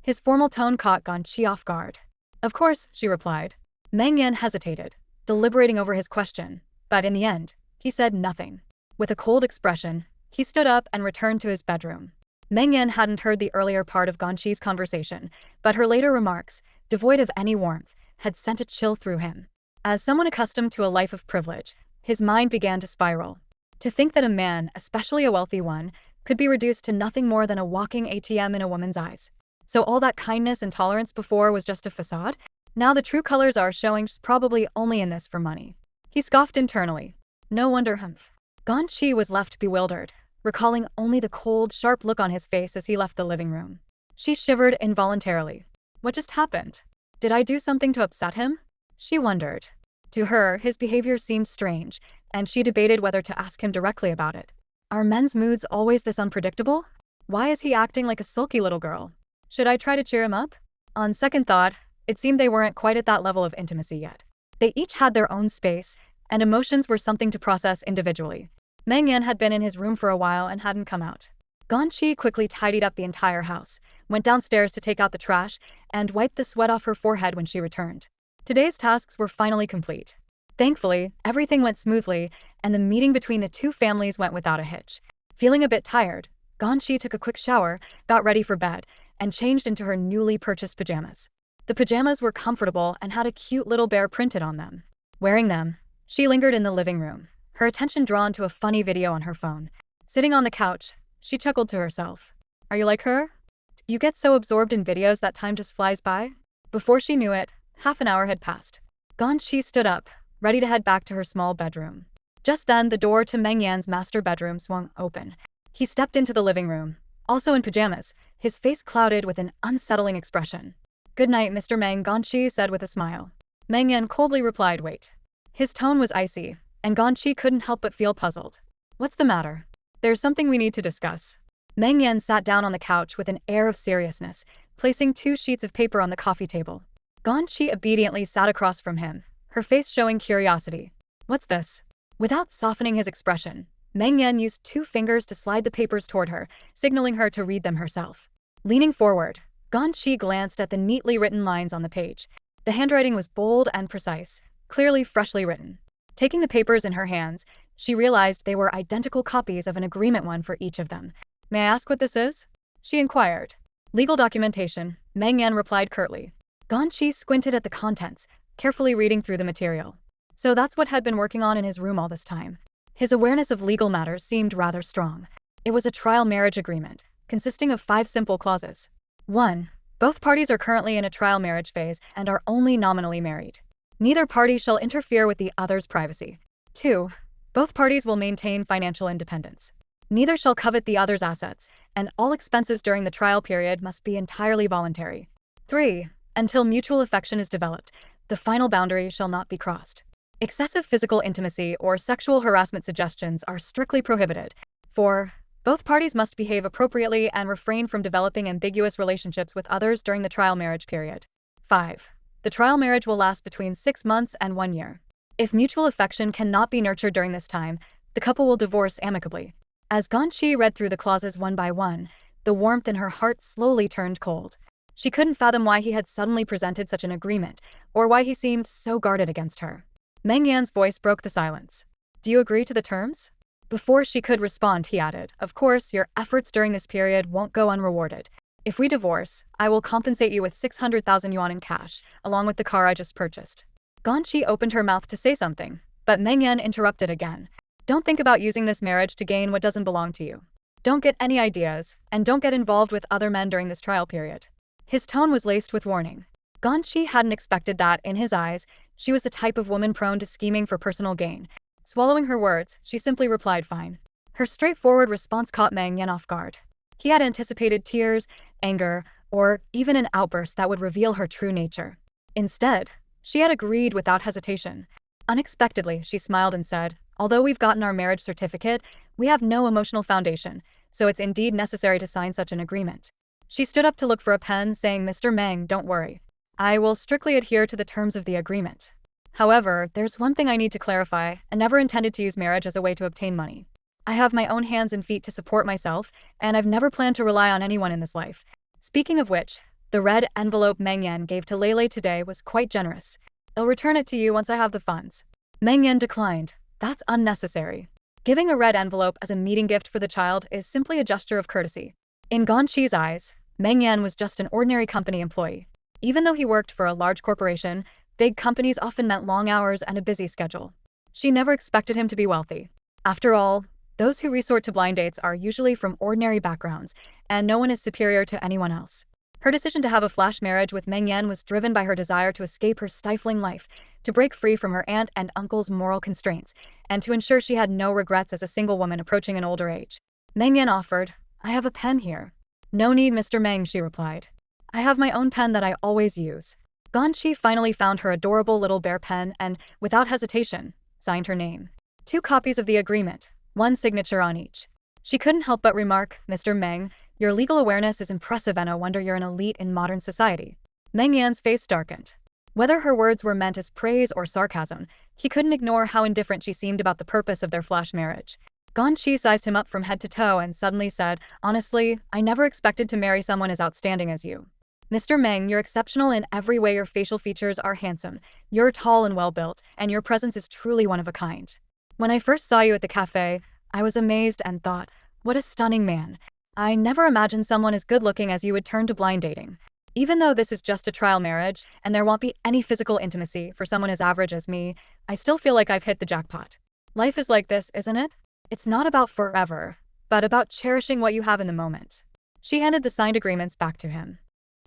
His formal tone caught Ganyi off guard. "Of course," she replied. Meng Yan hesitated, deliberating over his question, but in the end, he said nothing. With a cold expression, he stood up and returned to his bedroom. Meng Yan hadn't heard the earlier part of Ganyi's conversation, but her later remarks, devoid of any warmth, had sent a chill through him. As someone accustomed to a life of privilege, his mind began to spiral. To think that a man, especially a wealthy one, could be reduced to nothing more than a walking ATM in a woman's eyes. So all that kindness and tolerance before was just a facade? Now the true colors are showing, probably only in this for money. He scoffed internally. No wonder Ganyi was left bewildered, recalling only the cold, sharp look on his face as he left the living room. She shivered involuntarily. What just happened? Did I do something to upset him? She wondered. To her, his behavior seemed strange, and she debated whether to ask him directly about it. Are men's moods always this unpredictable? Why is he acting like a sulky little girl? Should I try to cheer him up? On second thought, it seemed they weren't quite at that level of intimacy yet. They each had their own space, and emotions were something to process individually. Meng Yan had been in his room for a while and hadn't come out. Ganyi quickly tidied up the entire house, went downstairs to take out the trash, and wiped the sweat off her forehead when she returned. Today's tasks were finally complete. Thankfully, everything went smoothly, and the meeting between the two families went without a hitch. Feeling a bit tired, Ganyi took a quick shower, got ready for bed, and changed into her newly purchased pajamas. The pajamas were comfortable and had a cute little bear printed on them. Wearing them, she lingered in the living room, her attention drawn to a funny video on her phone. Sitting on the couch, she chuckled to herself. "Are you like her? You get so absorbed in videos that time just flies by?" Before she knew it, half an hour had passed. Ganyi stood up, ready to head back to her small bedroom. Just then, the door to Meng Yan's master bedroom swung open. He stepped into the living room, also in pajamas, his face clouded with an unsettling expression. "Good night, Mr. Meng," Ganyi said with a smile. Meng Yan coldly replied, "Wait." His tone was icy, and Ganyi couldn't help but feel puzzled. "What's the matter?" "There's something we need to discuss." Meng Yan sat down on the couch with an air of seriousness, placing 2 sheets of paper on the coffee table. Ganyi obediently sat across from him, her face showing curiosity. "What's this?" Without softening his expression, Meng Yan used 2 fingers to slide the papers toward her, signaling her to read them herself. Leaning forward, Ganyi glanced at the neatly written lines on the page. The handwriting was bold and precise, clearly freshly written. Taking the papers in her hands, she realized they were identical copies of an agreement, one for each of them. "May I ask what this is?" she inquired. "Legal documentation," Meng Yan replied curtly. Ganyi squinted at the contents, carefully reading through the material. So that's what had been working on in his room all this time. His awareness of legal matters seemed rather strong. It was a trial marriage agreement, consisting of 5 simple clauses. 1. Both parties are currently in a trial marriage phase and are only nominally married. Neither party shall interfere with the other's privacy. 2. Both parties will maintain financial independence. Neither shall covet the other's assets, and all expenses during the trial period must be entirely voluntary. 3. Until mutual affection is developed, the final boundary shall not be crossed. Excessive physical intimacy or sexual harassment suggestions are strictly prohibited. 4. Both parties must behave appropriately and refrain from developing ambiguous relationships with others during the trial marriage period. 5. The trial marriage will last between 6 months and 1 year. If mutual affection cannot be nurtured during this time, the couple will divorce amicably. As Ganyi read through the clauses one by one, the warmth in her heart slowly turned cold. She couldn't fathom why he had suddenly presented such an agreement, or why he seemed so guarded against her. Meng Yan's voice broke the silence. "Do you agree to the terms?" Before she could respond, he added, "Of course, your efforts during this period won't go unrewarded. If we divorce, I will compensate you with 600,000 yuan in cash, along with the car I just purchased." Ganyi opened her mouth to say something, but Meng Yan interrupted again. "Don't think about using this marriage to gain what doesn't belong to you. Don't get any ideas, and don't get involved with other men during this trial period." His tone was laced with warning. Ganyi hadn't expected that, in his eyes, she was the type of woman prone to scheming for personal gain. Swallowing her words, she simply replied, "Fine." Her straightforward response caught Meng Yan off guard. He had anticipated tears, anger, or even an outburst that would reveal her true nature. Instead, she had agreed without hesitation. Unexpectedly, she smiled and said, "Although we've gotten our marriage certificate, we have no emotional foundation, so it's indeed necessary to sign such an agreement." She stood up to look for a pen, saying, "Mr. Meng, don't worry. I will strictly adhere to the terms of the agreement. However, there's one thing I need to clarify. I never intended to use marriage as a way to obtain money. I have my own hands and feet to support myself, and I've never planned to rely on anyone in this life." Speaking of which, the red envelope Meng Yan gave to Lele today was quite generous. "I'll return it to you once I have the funds." Meng Yan declined. "That's unnecessary. Giving a red envelope as a meeting gift for the child is simply a gesture of courtesy." In Ganyi's eyes, Meng Yan was just an ordinary company employee. Even though he worked for a large corporation, big companies often meant long hours and a busy schedule. She never expected him to be wealthy. After all, those who resort to blind dates are usually from ordinary backgrounds, and no one is superior to anyone else. Her decision to have a flash marriage with Meng Yan was driven by her desire to escape her stifling life, to break free from her aunt and uncle's moral constraints, and to ensure she had no regrets as a single woman approaching an older age. Meng Yan offered, "I have a pen here." "No need, Mr. Meng," she replied. "I have my own pen that I always use." Ganyi finally found her adorable little bear pen and, without hesitation, signed her name. 2 copies of the agreement, 1 signature on each. She couldn't help but remark, "Mr. Meng, your legal awareness is impressive and no wonder you're an elite in modern society." Meng Yan's face darkened. Whether her words were meant as praise or sarcasm, he couldn't ignore how indifferent she seemed about the purpose of their flash marriage. Ganyi sized him up from head to toe and suddenly said, "Honestly, I never expected to marry someone as outstanding as you. Mr. Meng, you're exceptional in every way. Your facial features are handsome, you're tall and well-built, and your presence is truly one of a kind. When I first saw you at the cafe, I was amazed and thought, what a stunning man. I never imagined someone as good-looking as you would turn to blind dating. Even though this is just a trial marriage, and there won't be any physical intimacy for someone as average as me, I still feel like I've hit the jackpot. Life is like this, isn't it? It's not about forever, but about cherishing what you have in the moment." She handed the signed agreements back to him.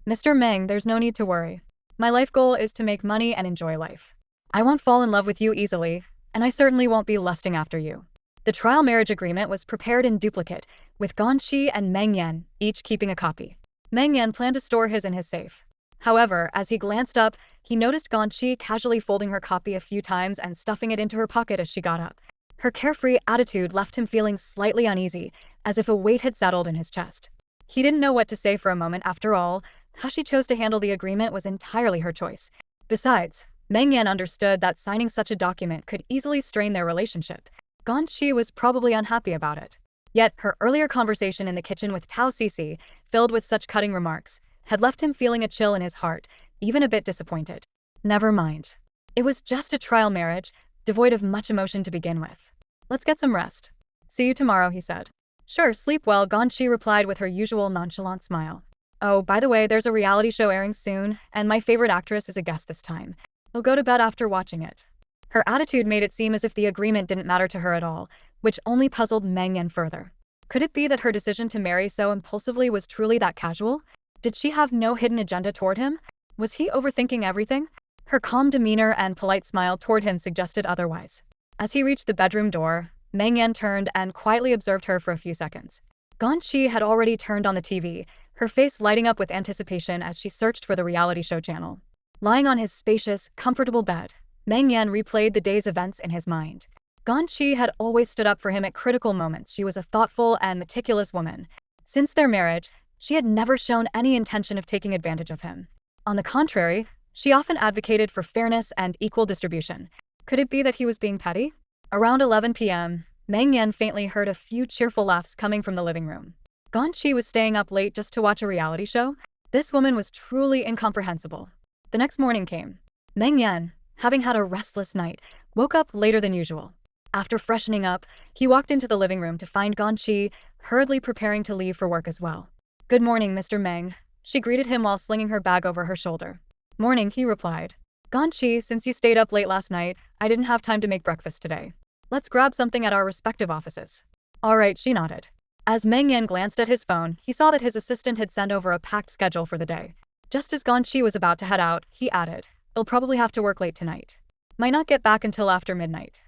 "Mr. Meng, there's no need to worry. My life goal is to make money and enjoy life. I won't fall in love with you easily, and I certainly won't be lusting after you. The trial marriage agreement was prepared in duplicate, with Ganyi and Meng Yan each keeping a copy. Meng Yan planned to store his in his safe. However, as he glanced up, he noticed Ganyi casually folding her copy a few times and stuffing it into her pocket as she got up. Her carefree attitude left him feeling slightly uneasy, as if a weight had settled in his chest. He didn't know what to say for a moment. After all, how she chose to handle the agreement was entirely her choice. Besides, Meng Yan understood that signing such a document could easily strain their relationship. Ganyi was probably unhappy about it. Yet, her earlier conversation in the kitchen with Tao Cici, filled with such cutting remarks, had left him feeling a chill in his heart, even a bit disappointed. Never mind. It was just a trial marriage, devoid of much emotion to begin with. Let's get some rest. See you tomorrow, he said. Sure, sleep well, Ganyi replied with her usual nonchalant smile. Oh, by the way, there's a reality show airing soon, and my favorite actress is a guest this time. You'll go to bed after watching it. Her attitude made it seem as if the agreement didn't matter to her at all, which only puzzled Meng Yan further. Could it be that her decision to marry so impulsively was truly that casual? Did she have no hidden agenda toward him? Was he overthinking everything? Her calm demeanor and polite smile toward him suggested otherwise. As he reached the bedroom door, Meng Yan turned and quietly observed her for a few seconds. Ganyi had already turned on the TV, her face lighting up with anticipation as she searched for the reality show channel. Lying on his spacious, comfortable bed, Meng Yan replayed the day's events in his mind. Ganyi had always stood up for him at critical moments. She was a thoughtful and meticulous woman. Since their marriage, she had never shown any intention of taking advantage of him. On the contrary, she often advocated for fairness and equal distribution. Could it be that he was being petty? Around 11 p.m., Meng Yan faintly heard a few cheerful laughs coming from the living room. Ganyi was staying up late just to watch a reality show? This woman was truly incomprehensible. The next morning came. Meng Yan, having had a restless night, woke up later than usual. After freshening up, he walked into the living room to find Ganyi hurriedly preparing to leave for work as well. Good morning, Mr. Meng, she greeted him while slinging her bag over her shoulder. Morning, he replied. Ganyi, since you stayed up late last night, I didn't have time to make breakfast today. Let's grab something at our respective offices. All right, she nodded. As Meng Yan glanced at his phone, he saw that his assistant had sent over a packed schedule for the day. Just as Ganyi was about to head out, he added, "You'll probably have to work late tonight. Might not get back until after midnight."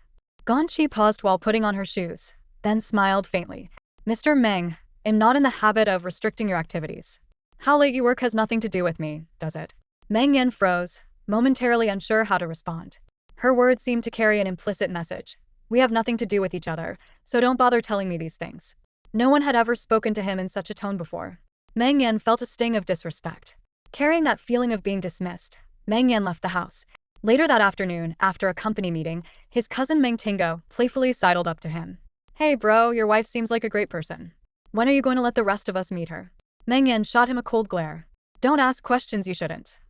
Ganyi paused while putting on her shoes, then smiled faintly. Mr. Meng, I'm not in the habit of restricting your activities. How late you work has nothing to do with me, does it? Meng Yan froze, momentarily unsure how to respond. Her words seemed to carry an implicit message. We have nothing to do with each other, so don't bother telling me these things. No one had ever spoken to him in such a tone before. Meng Yan felt a sting of disrespect. Carrying that feeling of being dismissed, Meng Yan left the house. Later that afternoon, after a company meeting, his cousin Meng Tingo playfully sidled up to him. Hey bro, your wife seems like a great person. When are you going to let the rest of us meet her? Meng Yan shot him a cold glare. Don't ask questions you shouldn't.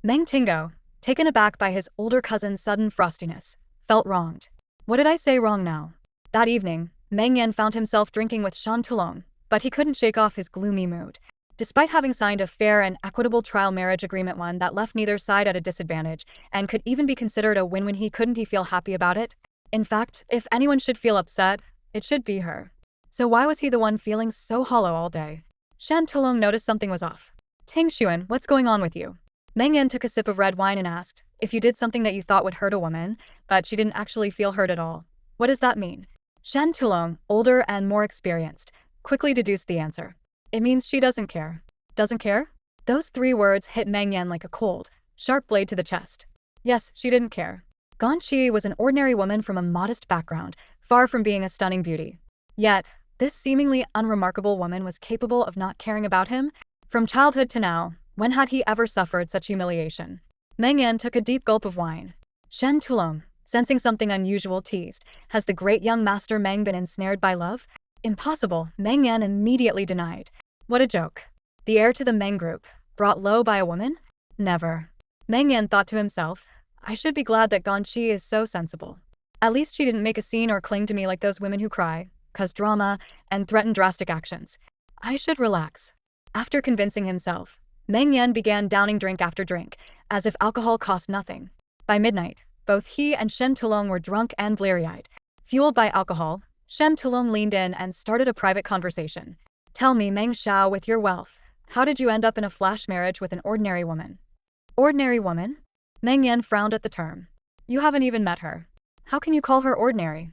Meng Tingo, taken aback by his older cousin's sudden frostiness, felt wronged. What did I say wrong now? That evening, Meng Yan found himself drinking with Shan Tulong, but he couldn't shake off his gloomy mood. Despite having signed a fair and equitable trial marriage agreement, one that left neither side at a disadvantage and could even be considered a win-win, he feel happy about it. In fact, if anyone should feel upset, it should be her. So why was he the one feeling so hollow all day? Shan Tulong noticed something was off. Ting Xuan, what's going on with you? Meng Yan took a sip of red wine and asked, if you did something that you thought would hurt a woman, but she didn't actually feel hurt at all. What does that mean? Shan Tulong, older and more experienced, quickly deduced the answer. It means she doesn't care. Doesn't care? Those 3 words hit Meng Yan like a cold, sharp blade to the chest. Yes, she didn't care. Ganyi was an ordinary woman from a modest background, far from being a stunning beauty. Yet, this seemingly unremarkable woman was capable of not caring about him? From childhood to now, when had he ever suffered such humiliation? Meng Yan took a deep gulp of wine. Shan Tulong, sensing something unusual, teased, has the great young master Meng been ensnared by love? Impossible, Meng Yan immediately denied. What a joke. The heir to the Meng group, brought low by a woman? Never. Meng Yan thought to himself, I should be glad that Ganyi is so sensible. At least she didn't make a scene or cling to me like those women who cry, cause drama, and threaten drastic actions. I should relax. After convincing himself, Meng Yan began downing drink after drink, as if alcohol cost nothing. By midnight, both he and Shen Tulong were drunk and bleary-eyed. Fueled by alcohol, Shen Tulong leaned in and started a private conversation. Tell me, Meng Xiao, with your wealth, how did you end up in a flash marriage with an ordinary woman? Ordinary woman? Meng Yan frowned at the term. You haven't even met her. How can you call her ordinary?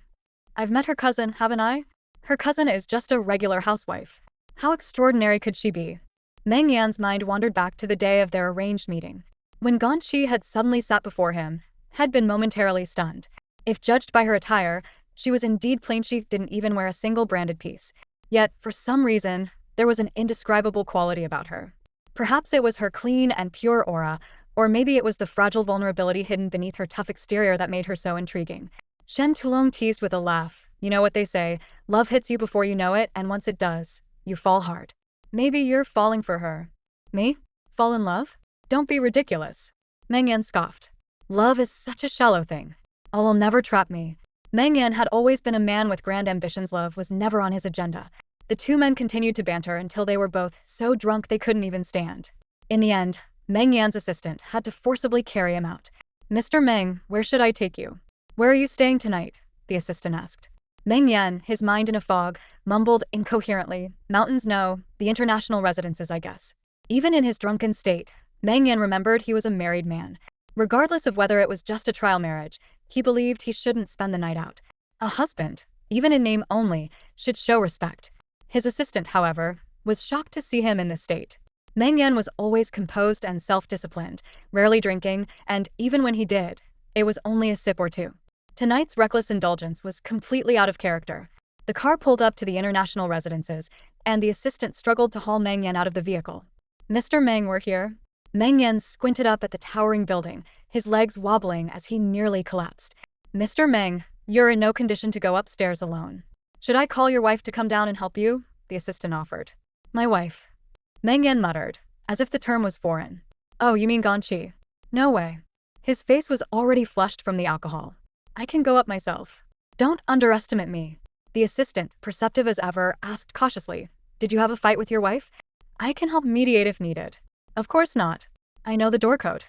I've met her cousin, haven't I? Her cousin is just a regular housewife. How extraordinary could she be? Meng Yan's mind wandered back to the day of their arranged meeting. When Ganyi had suddenly sat before him, had been momentarily stunned. If judged by her attire, she was indeed plain. She didn't even wear a single branded piece. Yet, for some reason, there was an indescribable quality about her. Perhaps it was her clean and pure aura, or maybe it was the fragile vulnerability hidden beneath her tough exterior that made her so intriguing. Shen Tulong teased with a laugh. You know what they say, love hits you before you know it, and once it does, you fall hard. Maybe you're falling for her. Me? Fall in love? Don't be ridiculous. Meng Yan scoffed. Love is such a shallow thing. Oh, will never trap me. Meng Yan had always been a man with grand ambitions. Love was never on his agenda. The two men continued to banter until they were both so drunk they couldn't even stand. In the end, Meng Yan's assistant had to forcibly carry him out. Mr. Meng, where should I take you? Where are you staying tonight? The assistant asked. Meng Yan, his mind in a fog, mumbled incoherently, mountains no, the international residences I guess. Even in his drunken state, Meng Yan remembered he was a married man. Regardless of whether it was just a trial marriage, he believed he shouldn't spend the night out. A husband, even in name only, should show respect. His assistant, however, was shocked to see him in this state. Meng Yan was always composed and self-disciplined, rarely drinking, and even when he did, it was only a sip or two. Tonight's reckless indulgence was completely out of character. The car pulled up to the international residences, and the assistant struggled to haul Meng Yan out of the vehicle. Mr. Meng, we're here. Meng Yan squinted up at the towering building, his legs wobbling as he nearly collapsed. Mr. Meng, you're in no condition to go upstairs alone. Should I call your wife to come down and help you? The assistant offered. My wife. Meng Yan muttered, as if the term was foreign. Oh, you mean Ganyi? No way. His face was already flushed from the alcohol. I can go up myself. Don't underestimate me. The assistant, perceptive as ever, asked cautiously. Did you have a fight with your wife? I can help mediate if needed. Of course not. I know the door code.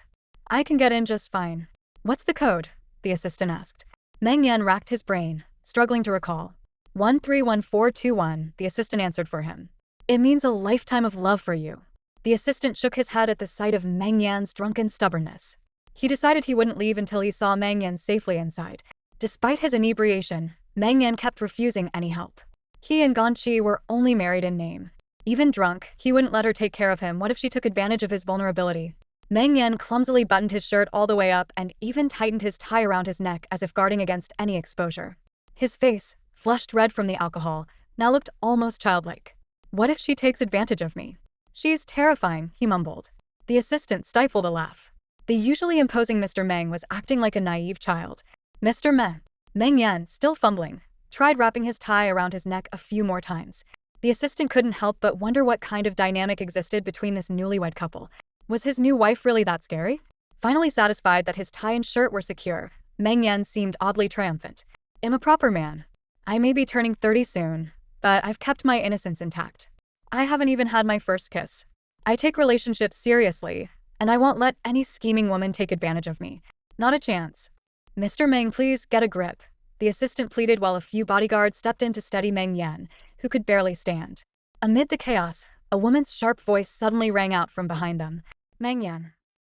I can get in just fine. What's the code? The assistant asked. Meng Yan racked his brain, struggling to recall. 131421, the assistant answered for him. It means a lifetime of love for you. The assistant shook his head at the sight of Meng Yan's drunken stubbornness. He decided he wouldn't leave until he saw Meng Yan safely inside. Despite his inebriation, Meng Yan kept refusing any help. He and Ganyi were only married in name. Even drunk, he wouldn't let her take care of him. What if she took advantage of his vulnerability? Meng Yan clumsily buttoned his shirt all the way up and even tightened his tie around his neck as if guarding against any exposure. His face, flushed red from the alcohol, now looked almost childlike. What if she takes advantage of me? She's terrifying, he mumbled. The assistant stifled a laugh. The usually imposing Mr. Meng was acting like a naive child. Mr. Meng. Meng Yan, still fumbling, tried wrapping his tie around his neck a few more times. The assistant couldn't help but wonder what kind of dynamic existed between this newlywed couple. Was his new wife really that scary? Finally satisfied that his tie and shirt were secure, Meng Yan seemed oddly triumphant. I'm a proper man. I may be turning 30 soon, but I've kept my innocence intact. I haven't even had my first kiss. I take relationships seriously, and I won't let any scheming woman take advantage of me. Not a chance. Mr. Meng, please get a grip. The assistant pleaded while a few bodyguards stepped in to steady Meng Yan, who could barely stand. Amid the chaos, a woman's sharp voice suddenly rang out from behind them. Meng Yan.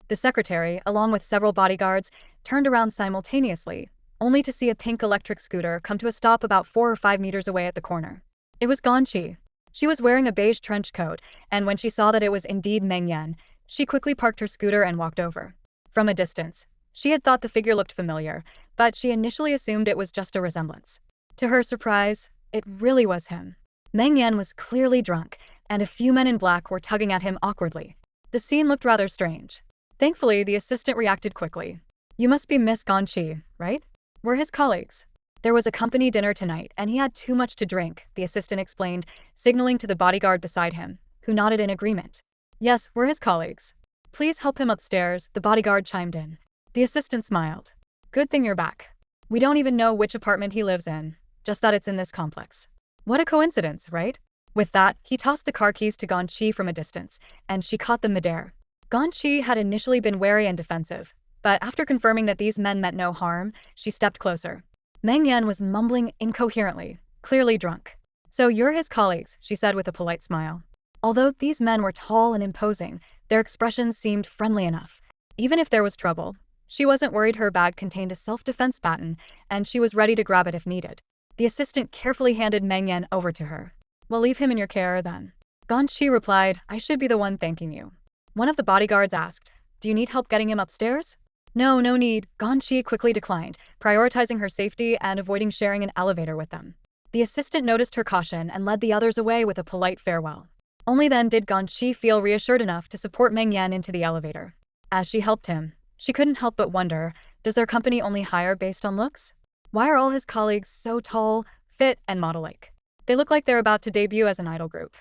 The secretary, along with several bodyguards, turned around simultaneously, only to see a pink electric scooter come to a stop about 4 or 5 meters away at the corner. It was Ganyi. She was wearing a beige trench coat, and when she saw that it was indeed Meng Yan, she quickly parked her scooter and walked over. From a distance, she had thought the figure looked familiar, but she initially assumed it was just a resemblance. To her surprise, it really was him. Meng Yan was clearly drunk, and a few men in black were tugging at him awkwardly. The scene looked rather strange. Thankfully, the assistant reacted quickly. You must be Miss Ganyi, right? We're his colleagues. There was a company dinner tonight, and he had too much to drink, the assistant explained, signaling to the bodyguard beside him, who nodded in agreement. Yes, we're his colleagues. Please help him upstairs, the bodyguard chimed in. The assistant smiled. Good thing you're back. We don't even know which apartment he lives in, just that it's in this complex. What a coincidence, right? With that, he tossed the car keys to Ganyi from a distance, and she caught them midair. Ganyi had initially been wary and defensive, but after confirming that these men meant no harm, she stepped closer. Meng Yan was mumbling incoherently, clearly drunk. So you're his colleagues, she said with a polite smile. Although these men were tall and imposing, their expressions seemed friendly enough. Even if there was trouble, She wasn't worried. Her bag contained a self-defense baton, and she was ready to grab it if needed. The assistant carefully handed Meng Yan over to her. "We'll leave him in your care, then." Ganyi replied, "I should be the one thanking you." One of the bodyguards asked, "Do you need help getting him upstairs?" "No, no need," Ganyi quickly declined, prioritizing her safety and avoiding sharing an elevator with them. The assistant noticed her caution and led the others away with a polite farewell. Only then did Ganyi feel reassured enough to support Meng Yan into the elevator. As she helped him, she couldn't help but wonder, does their company only hire based on looks? Why are all his colleagues so tall, fit, and model-like? They look like they're about to debut as an idol group.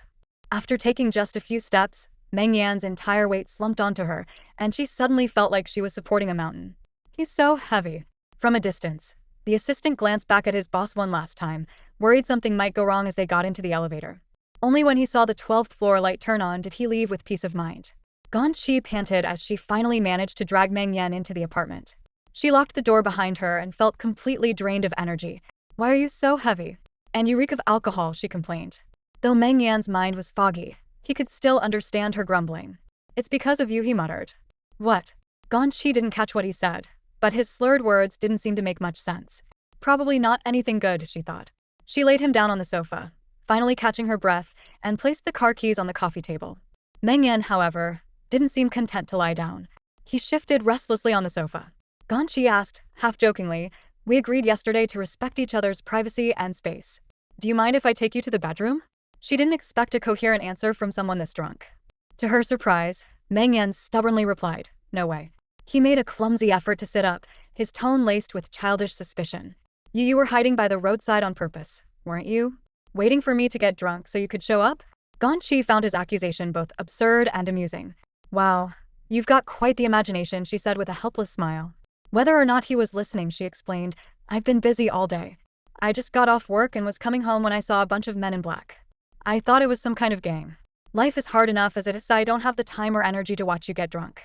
After taking just a few steps, Meng Yan's entire weight slumped onto her, and she suddenly felt like she was supporting a mountain. "He's so heavy." From a distance, the assistant glanced back at his boss one last time, worried something might go wrong as they got into the elevator. Only when he saw the 12th floor light turn on did he leave with peace of mind. Ganyi panted as she finally managed to drag Meng Yan into the apartment. She locked the door behind her and felt completely drained of energy. "Why are you so heavy? And you reek of alcohol," she complained. Though Meng Yan's mind was foggy, he could still understand her grumbling. "It's because of you," he muttered. "What?" Ganyi didn't catch what he said, but his slurred words didn't seem to make much sense. Probably not anything good, she thought. She laid him down on the sofa, finally catching her breath, and placed the car keys on the coffee table. Meng Yan, however, didn't seem content to lie down. He shifted restlessly on the sofa. Ganyi asked, half jokingly, "We agreed yesterday to respect each other's privacy and space. Do you mind if I take you to the bedroom?" She didn't expect a coherent answer from someone this drunk. To her surprise, Meng Yan stubbornly replied, "No way." He made a clumsy effort to sit up, his tone laced with childish suspicion. You were hiding by the roadside on purpose, weren't you? Waiting for me to get drunk so you could show up?" Ganyi found his accusation both absurd and amusing. "Wow, you've got quite the imagination," she said with a helpless smile. Whether or not he was listening, she explained, "I've been busy all day. I just got off work and was coming home when I saw a bunch of men in black. I thought it was some kind of gang. Life is hard enough as it is, so I don't have the time or energy to watch you get drunk.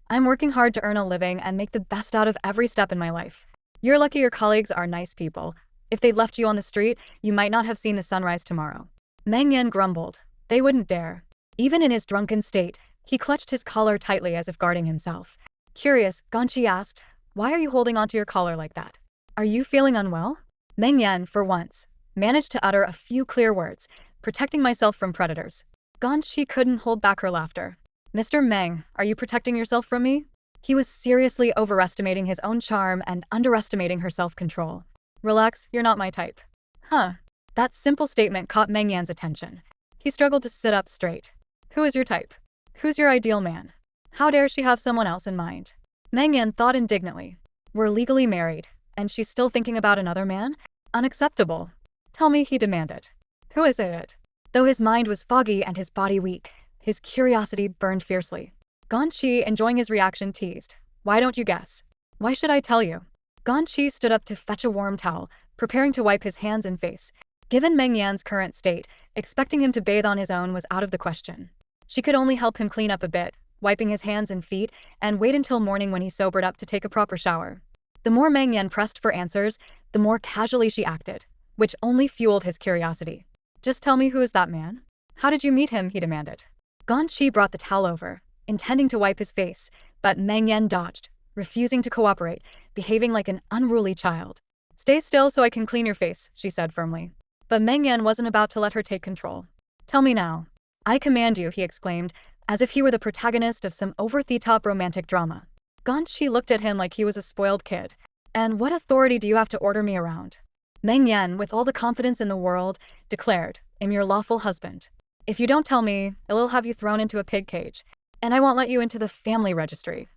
I'm working hard to earn a living and make the best out of every step in my life. You're lucky your colleagues are nice people. If they'd left you on the street, you might not have seen the sunrise tomorrow." Meng Yan grumbled. They wouldn't dare. Even in his drunken state, he clutched his collar tightly as if guarding himself. Curious, Ganyi asked, "Why are you holding onto your collar like that? Are you feeling unwell?" Meng Yan, for once, managed to utter a few clear words, "Protecting myself from predators." Ganyi couldn't hold back her laughter. "Mr. Meng, are you protecting yourself from me?" He was seriously overestimating his own charm and underestimating her self-control. "Relax, you're not my type." Huh. That simple statement caught Meng Yan's attention. He struggled to sit up straight. "Who is your type? Who's your ideal man? How dare she have someone else in mind?" Meng Yan thought indignantly. "We're legally married, and she's still thinking about another man? Unacceptable." "Tell me," he demanded. "Who is it?" Though his mind was foggy and his body weak, his curiosity burned fiercely. Ganyi, enjoying his reaction, teased, "Why don't you guess?" "Why should I tell you?" Ganyi stood up to fetch a warm towel, preparing to wipe his hands and face. Given Meng Yan's current state, expecting him to bathe on his own was out of the question. She could only help him clean up a bit, wiping his hands and feet, and wait until morning when he sobered up to take a proper shower. The more Meng Yan pressed for answers, the more casually she acted, which only fueled his curiosity. "Just tell me, who is that man? How did you meet him?" he demanded. Ganyi brought the towel over, intending to wipe his face, but Meng Yan dodged, refusing to cooperate, behaving like an unruly child. "Stay still so I can clean your face," she said firmly. But Meng Yan wasn't about to let her take control. "Tell me now." "I command you," he exclaimed, as if he were the protagonist of some over-the-top romantic drama. Ganyi looked at him like he was a spoiled kid. "And what authority do you have to order me around?" Meng Yan, with all the confidence in the world, declared, "I'm your lawful husband. If you don't tell me, I'll have you thrown into a pig cage, and I won't let you into the family registry."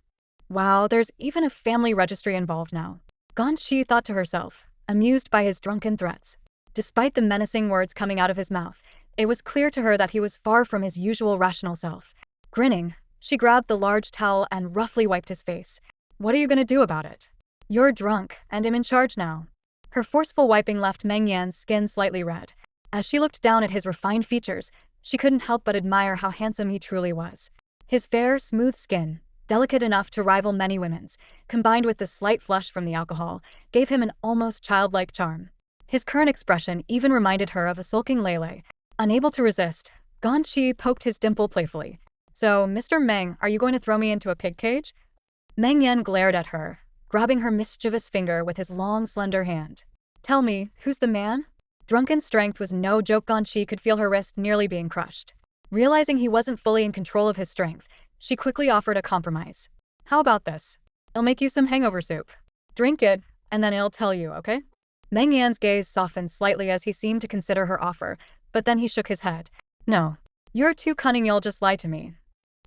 Wow, there's even a family registry involved now. Ganyi thought to herself, amused by his drunken threats. Despite the menacing words coming out of his mouth, it was clear to her that he was far from his usual rational self. Grinning, she grabbed the large towel and roughly wiped his face. "What are you gonna do about it? You're drunk, and I'm in charge now." Her forceful wiping left Meng Yan's skin slightly red. As she looked down at his refined features, she couldn't help but admire how handsome he truly was. His fair, smooth skin, delicate enough to rival many women's, combined with the slight flush from the alcohol, gave him an almost childlike charm. His current expression even reminded her of a sulking Lele. Unable to resist, Ganyi poked his dimple playfully. "So, Mr. Meng, are you going to throw me into a pig cage?" Meng Yan glared at her, grabbing her mischievous finger with his long, slender hand. Tell me, who's the man? Drunken strength was no joke. Ganyi could feel her wrist nearly being crushed. Realizing he wasn't fully in control of his strength, she quickly offered a compromise. How about this? I'll make you some hangover soup. Drink it, and then I'll tell you, okay? Meng Yan's gaze softened slightly as he seemed to consider her offer, but then he shook his head. No. You're too cunning. You'll just lie to me.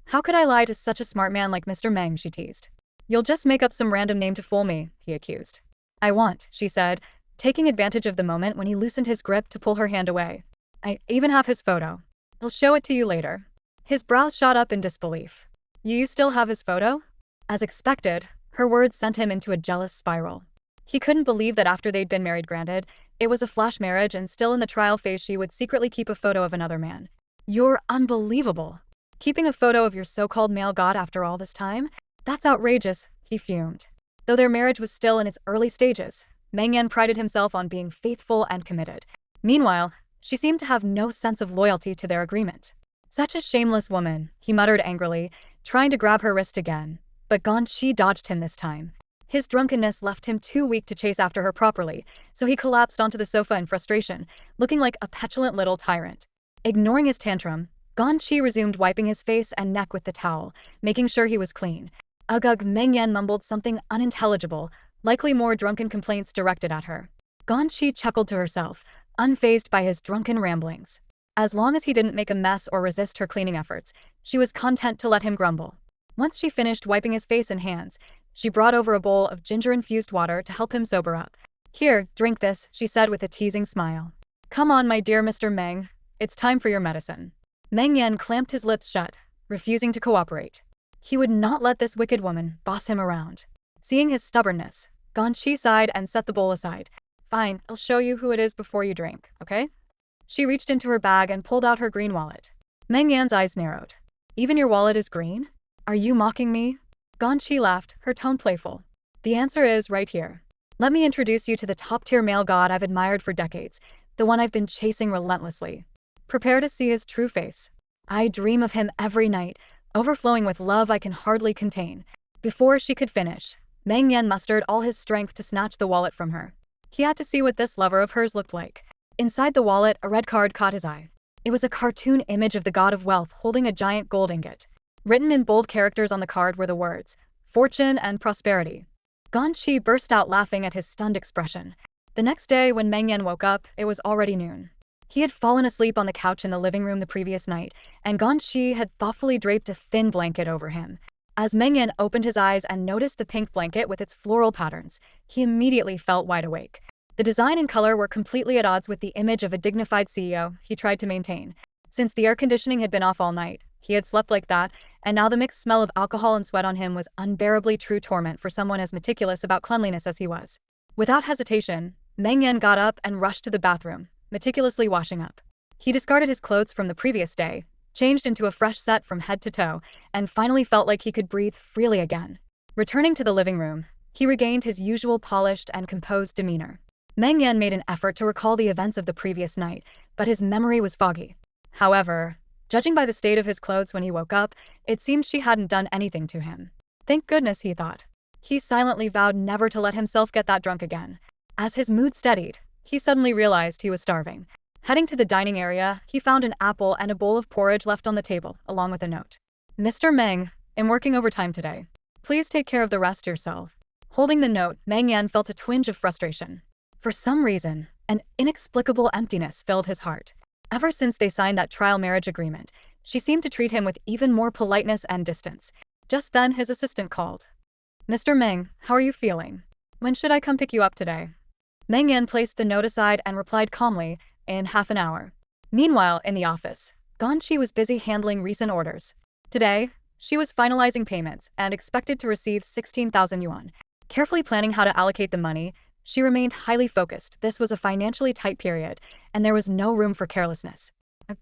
How could I lie to such a smart man like Mr. Meng? She teased. You'll just make up some random name to fool me, he accused. I want, she said, taking advantage of the moment when he loosened his grip to pull her hand away. I even have his photo. I'll show it to you later. His brows shot up in disbelief. You still have his photo? As expected, her words sent him into a jealous spiral. He couldn't believe that after they'd been married, granted, it was a flash marriage and still in the trial phase, she would secretly keep a photo of another man. You're unbelievable. Keeping a photo of your so-called male god after all this time? That's outrageous, he fumed. Though their marriage was still in its early stages, Meng Yan prided himself on being faithful and committed. Meanwhile, she seemed to have no sense of loyalty to their agreement. Such a shameless woman, he muttered angrily, trying to grab her wrist again. But Ganyi dodged him this time. His drunkenness left him too weak to chase after her properly, so he collapsed onto the sofa in frustration, looking like a petulant little tyrant. Ignoring his tantrum, Ganyi resumed wiping his face and neck with the towel, making sure he was clean. Ugh, Meng Yan mumbled something unintelligible, likely more drunken complaints directed at her. Ganyi chuckled to herself, unfazed by his drunken ramblings. As long as he didn't make a mess or resist her cleaning efforts, she was content to let him grumble. Once she finished wiping his face and hands, she brought over a bowl of ginger-infused water to help him sober up. Here, drink this, she said with a teasing smile. Come on, my dear Mr. Meng, it's time for your medicine. Meng Yan clamped his lips shut, refusing to cooperate. He would not let this wicked woman boss him around. Seeing his stubbornness, Ganyi sighed and set the bowl aside. Fine, I'll show you who it is before you drink, okay? She reached into her bag and pulled out her green wallet. Meng Yan's eyes narrowed. Even your wallet is green? Are you mocking me? Ganyi laughed, her tone playful. The answer is right here. Let me introduce you to the top-tier male god I've admired for decades, the one I've been chasing relentlessly. Prepare to see his true face. I dream of him every night, overflowing with love I can hardly contain. Before she could finish, Meng Yan mustered all his strength to snatch the wallet from her. He had to see what this lover of hers looked like. Inside the wallet, a red card caught his eye. It was a cartoon image of the god of wealth holding a giant gold ingot. Written in bold characters on the card were the words, fortune and prosperity. Ganyi burst out laughing at his stunned expression. The next day, when Meng Yan woke up, it was already noon. He had fallen asleep on the couch in the living room the previous night, and Ganyi had thoughtfully draped a thin blanket over him. As Meng Yan opened his eyes and noticed the pink blanket with its floral patterns, he immediately felt wide awake. The design and color were completely at odds with the image of a dignified CEO he tried to maintain. Since the air conditioning had been off all night, he had slept like that, and now the mixed smell of alcohol and sweat on him was unbearably true torment for someone as meticulous about cleanliness as he was. Without hesitation, Meng Yan got up and rushed to the bathroom, meticulously washing up. He discarded his clothes from the previous day, changed into a fresh set from head to toe, and finally felt like he could breathe freely again. Returning to the living room, he regained his usual polished and composed demeanor. Meng Yan made an effort to recall the events of the previous night, but his memory was foggy. However, judging by the state of his clothes when he woke up, it seemed she hadn't done anything to him. Thank goodness, he thought. He silently vowed never to let himself get that drunk again. As his mood steadied, he suddenly realized he was starving. Heading to the dining area, he found an apple and a bowl of porridge left on the table, along with a note. Mr. Meng, I'm working overtime today. Please take care of the rest yourself. Holding the note, Meng Yan felt a twinge of frustration. For some reason, an inexplicable emptiness filled his heart. Ever since they signed that trial marriage agreement, she seemed to treat him with even more politeness and distance. Just then, his assistant called. Mr. Meng, how are you feeling? When should I come pick you up today? Meng Yan placed the note aside and replied calmly, in half an hour. Meanwhile, in the office, Ganyi was busy handling recent orders. Today, she was finalizing payments and expected to receive 16,000 yuan. Carefully planning how to allocate the money, she remained highly focused. This was a financially tight period, and there was no room for carelessness.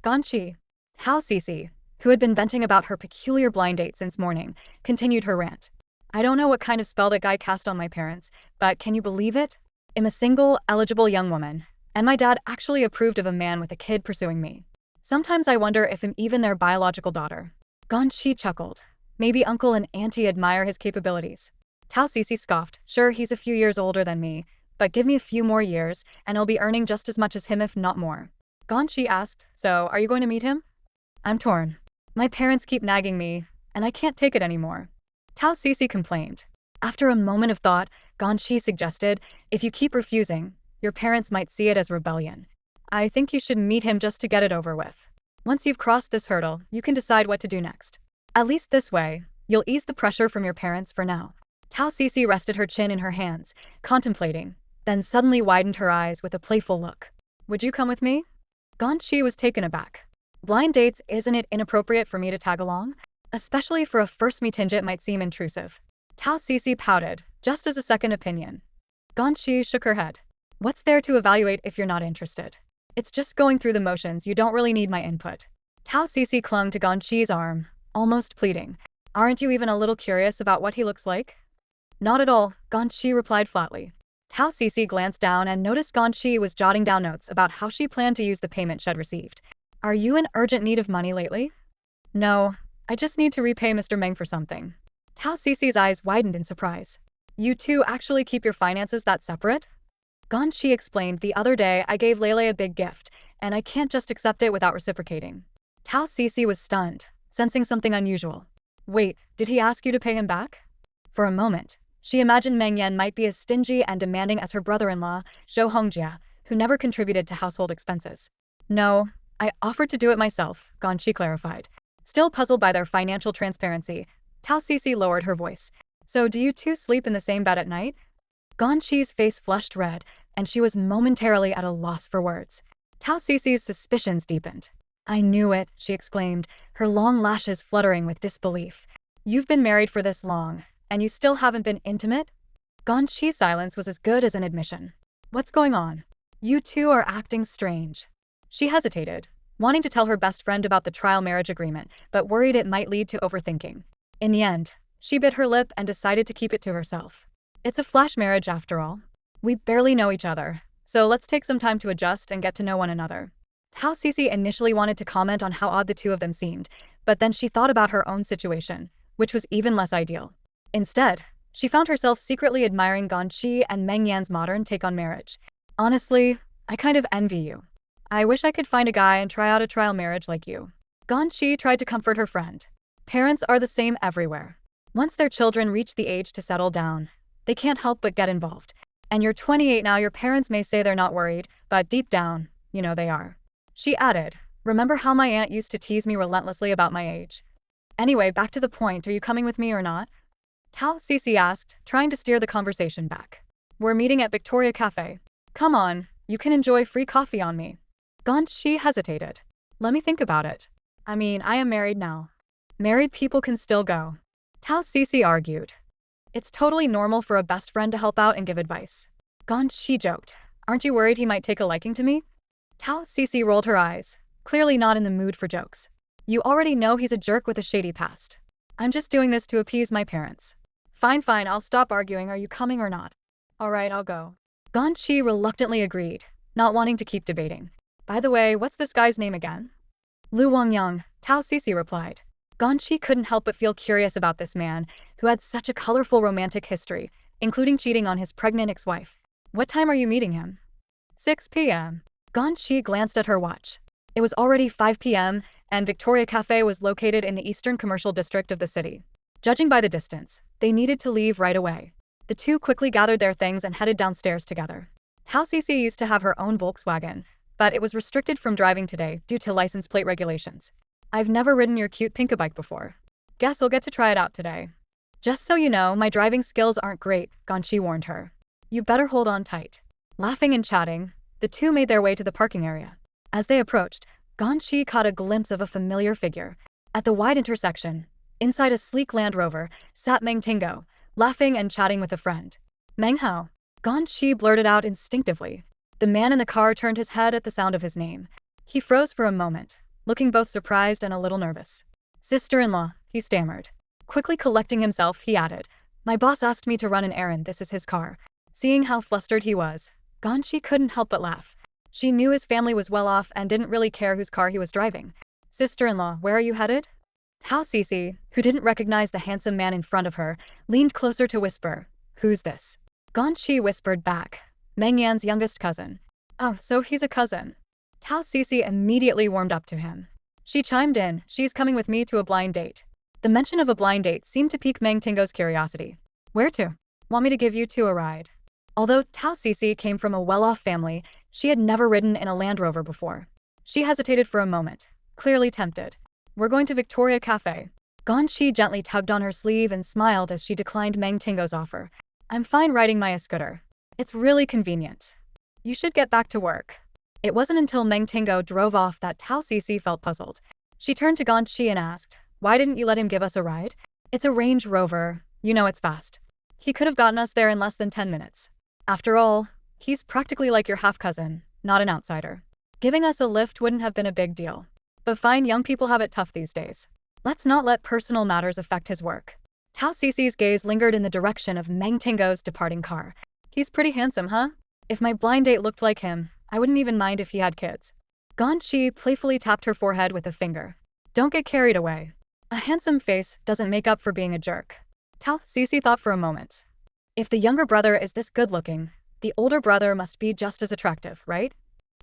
Ganyi, how Cece, who had been venting about her peculiar blind date since morning, continued her rant. I don't know what kind of spell that guy cast on my parents, but can you believe it? I'm a single, eligible young woman, and my dad actually approved of a man with a kid pursuing me. Sometimes I wonder if I'm even their biological daughter. Ganyi chuckled. Maybe uncle and auntie admire his capabilities. Tao Sisi scoffed. Sure, he's a few years older than me, but give me a few more years, and I'll be earning just as much as him if not more. Ganshi asked, so, are you going to meet him? I'm torn. My parents keep nagging me, and I can't take it anymore. Tao Sisi complained. After a moment of thought, Ganshi suggested, if you keep refusing, your parents might see it as rebellion. I think you should meet him just to get it over with. Once you've crossed this hurdle, you can decide what to do next. At least this way, you'll ease the pressure from your parents for now. Tao Sisi rested her chin in her hands, contemplating, then suddenly widened her eyes with a playful look. Would you come with me? Ganshi was taken aback. Blind dates, isn't it inappropriate for me to tag along? Especially for a first meeting, it might seem intrusive. Tao Sisi pouted, just as a second opinion. Ganshi shook her head. What's there to evaluate if you're not interested? It's just going through the motions, you don't really need my input. Tao Sisi clung to Ganshi's arm, almost pleading. Aren't you even a little curious about what he looks like? Not at all, Ganshi replied flatly. Tao Sisi glanced down and noticed Ganshi was jotting down notes about how she planned to use the payment she'd received. Are you in urgent need of money lately? No, I just need to repay Mr. Meng for something. Tao Sisi's eyes widened in surprise. You two actually keep your finances that separate? Ganshi explained, the other day I gave Lele a big gift, and I can't just accept it without reciprocating. Tao Sisi was stunned, sensing something unusual. Wait, did he ask you to pay him back? For a moment, she imagined Meng Yan might be as stingy and demanding as her brother-in-law, Zhou Hongjia, who never contributed to household expenses. No, I offered to do it myself, Ganshi clarified. Still puzzled by their financial transparency, Tao Sisi lowered her voice. So do you two sleep in the same bed at night? Ganshi's face flushed red, and she was momentarily at a loss for words. Tao Sisi's suspicions deepened. I knew it, she exclaimed, her long lashes fluttering with disbelief. You've been married for this long, and you still haven't been intimate? Ganshi's silence was as good as an admission. What's going on? You two are acting strange. She hesitated, wanting to tell her best friend about the trial marriage agreement, but worried it might lead to overthinking. In the end, she bit her lip and decided to keep it to herself. It's a flash marriage after all. We barely know each other, so let's take some time to adjust and get to know one another. Tao Sisi initially wanted to comment on how odd the two of them seemed, but then she thought about her own situation, which was even less ideal. Instead, she found herself secretly admiring Ganshi and Meng Yan's modern take on marriage. Honestly, I kind of envy you. I wish I could find a guy and try out a trial marriage like you. Ganshi tried to comfort her friend. Parents are the same everywhere. Once their children reach the age to settle down, they can't help but get involved. And you're 28 now, your parents may say they're not worried, but deep down, you know they are. She added, remember how my aunt used to tease me relentlessly about my age? Anyway, back to the point, are you coming with me or not? Tao Sisi asked, trying to steer the conversation back. We're meeting at Victoria Cafe. Come on, you can enjoy free coffee on me. Ganshi hesitated. Let me think about it. I mean, I am married now. Married people can still go. Tao Sisi argued. It's totally normal for a best friend to help out and give advice. Ganshi joked. Aren't you worried he might take a liking to me? Tao Sisi rolled her eyes, clearly not in the mood for jokes. You already know he's a jerk with a shady past. I'm just doing this to appease my parents. Fine, I'll stop arguing. Are you coming or not? Alright, I'll go. Ganshi reluctantly agreed, not wanting to keep debating. By the way, what's this guy's name again? Lu Wangyang, Tao Sisi replied. Ganshi couldn't help but feel curious about this man, who had such a colorful romantic history, including cheating on his pregnant ex-wife. What time are you meeting him? 6 p.m. Ganshi glanced at her watch. It was already 5 p.m., and Victoria Cafe was located in the eastern commercial district of the city. Judging by the distance, they needed to leave right away. The two quickly gathered their things and headed downstairs together. Tao Sisi used to have her own Volkswagen, but it was restricted from driving today due to license plate regulations. I've never ridden your cute pinka bike before. Guess I'll get to try it out today. Just so you know, my driving skills aren't great, Ganshi warned her. You better hold on tight. Laughing and chatting, the two made their way to the parking area. As they approached, Ganshi caught a glimpse of a familiar figure. At the wide intersection, inside a sleek Land Rover, sat Meng Tingo, laughing and chatting with a friend. Meng Hao. Ganshi blurted out instinctively. The man in the car turned his head at the sound of his name. He froze for a moment, looking both surprised and a little nervous. Sister-in-law, he stammered. Quickly collecting himself, he added, my boss asked me to run an errand, this is his car. Seeing how flustered he was, Ganshi couldn't help but laugh. She knew his family was well off and didn't really care whose car he was driving. Sister-in-law, where are you headed? Tao Cece, who didn't recognize the handsome man in front of her, leaned closer to whisper, "Who's this?" Ganyi whispered back, "Meng Yan's youngest cousin." "Oh, so he's a cousin." Tao Cece immediately warmed up to him. She chimed in, "She's coming with me to a blind date." The mention of a blind date seemed to pique Meng Tingo's curiosity. "Where to?" "Want me to give you two a ride?" Although Tao Cece came from a well-off family, she had never ridden in a Land Rover before. She hesitated for a moment, clearly tempted. "We're going to Victoria Cafe." Ganyi gently tugged on her sleeve and smiled as she declined Meng Tingo's offer. "I'm fine riding my scooter. It's really convenient. You should get back to work." It wasn't until Meng Tingo drove off that Tao Cece felt puzzled. She turned to Ganyi and asked, "Why didn't you let him give us a ride?" "It's a Range Rover. You know it's fast. He could have gotten us there in less than 10 minutes. After all, he's practically like your half-cousin, not an outsider. Giving us a lift wouldn't have been a big deal. But fine, young people have it tough these days. Let's not let personal matters affect his work." Tao Cece's gaze lingered in the direction of Meng Tingo's departing car. "He's pretty handsome, huh? If my blind date looked like him, I wouldn't even mind if he had kids." Ganyi playfully tapped her forehead with a finger. "Don't get carried away. A handsome face doesn't make up for being a jerk." Tao Cece thought for a moment. If the younger brother is this good-looking, the older brother must be just as attractive, right?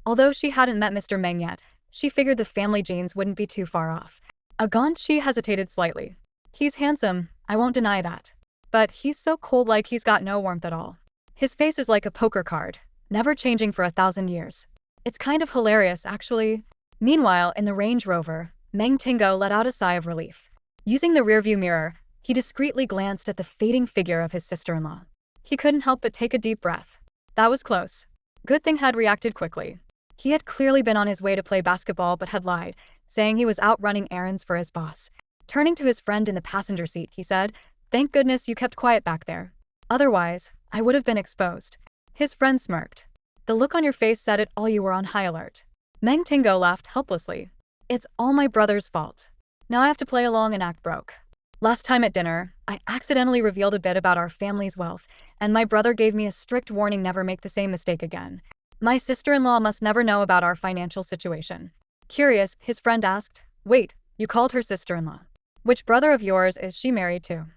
Although she hadn't met Mr. Meng yet, she figured the family genes wouldn't be too far off. Ganyi hesitated slightly. "He's handsome, I won't deny that. But he's so cold, like he's got no warmth at all. His face is like a poker card, never changing for 1,000 years. It's kind of hilarious, actually." Meanwhile, in the Range Rover, Meng Tingo let out a sigh of relief. Using the rearview mirror, he discreetly glanced at the fading figure of his sister-in-law. He couldn't help but take a deep breath. That was close. Good thing had reacted quickly. He had clearly been on his way to play basketball but had lied, saying he was out running errands for his boss. Turning to his friend in the passenger seat, he said, "Thank goodness you kept quiet back there. Otherwise, I would have been exposed." His friend smirked. "The look on your face said it all, you were on high alert." Meng Tingo laughed helplessly. "It's all my brother's fault. Now I have to play along and act broke. Last time at dinner, I accidentally revealed a bit about our family's wealth, and my brother gave me a strict warning, never make the same mistake again. My sister-in-law must never know about our financial situation." Curious, his friend asked, "Wait, you called her sister-in-law? Which brother of yours is she married to?"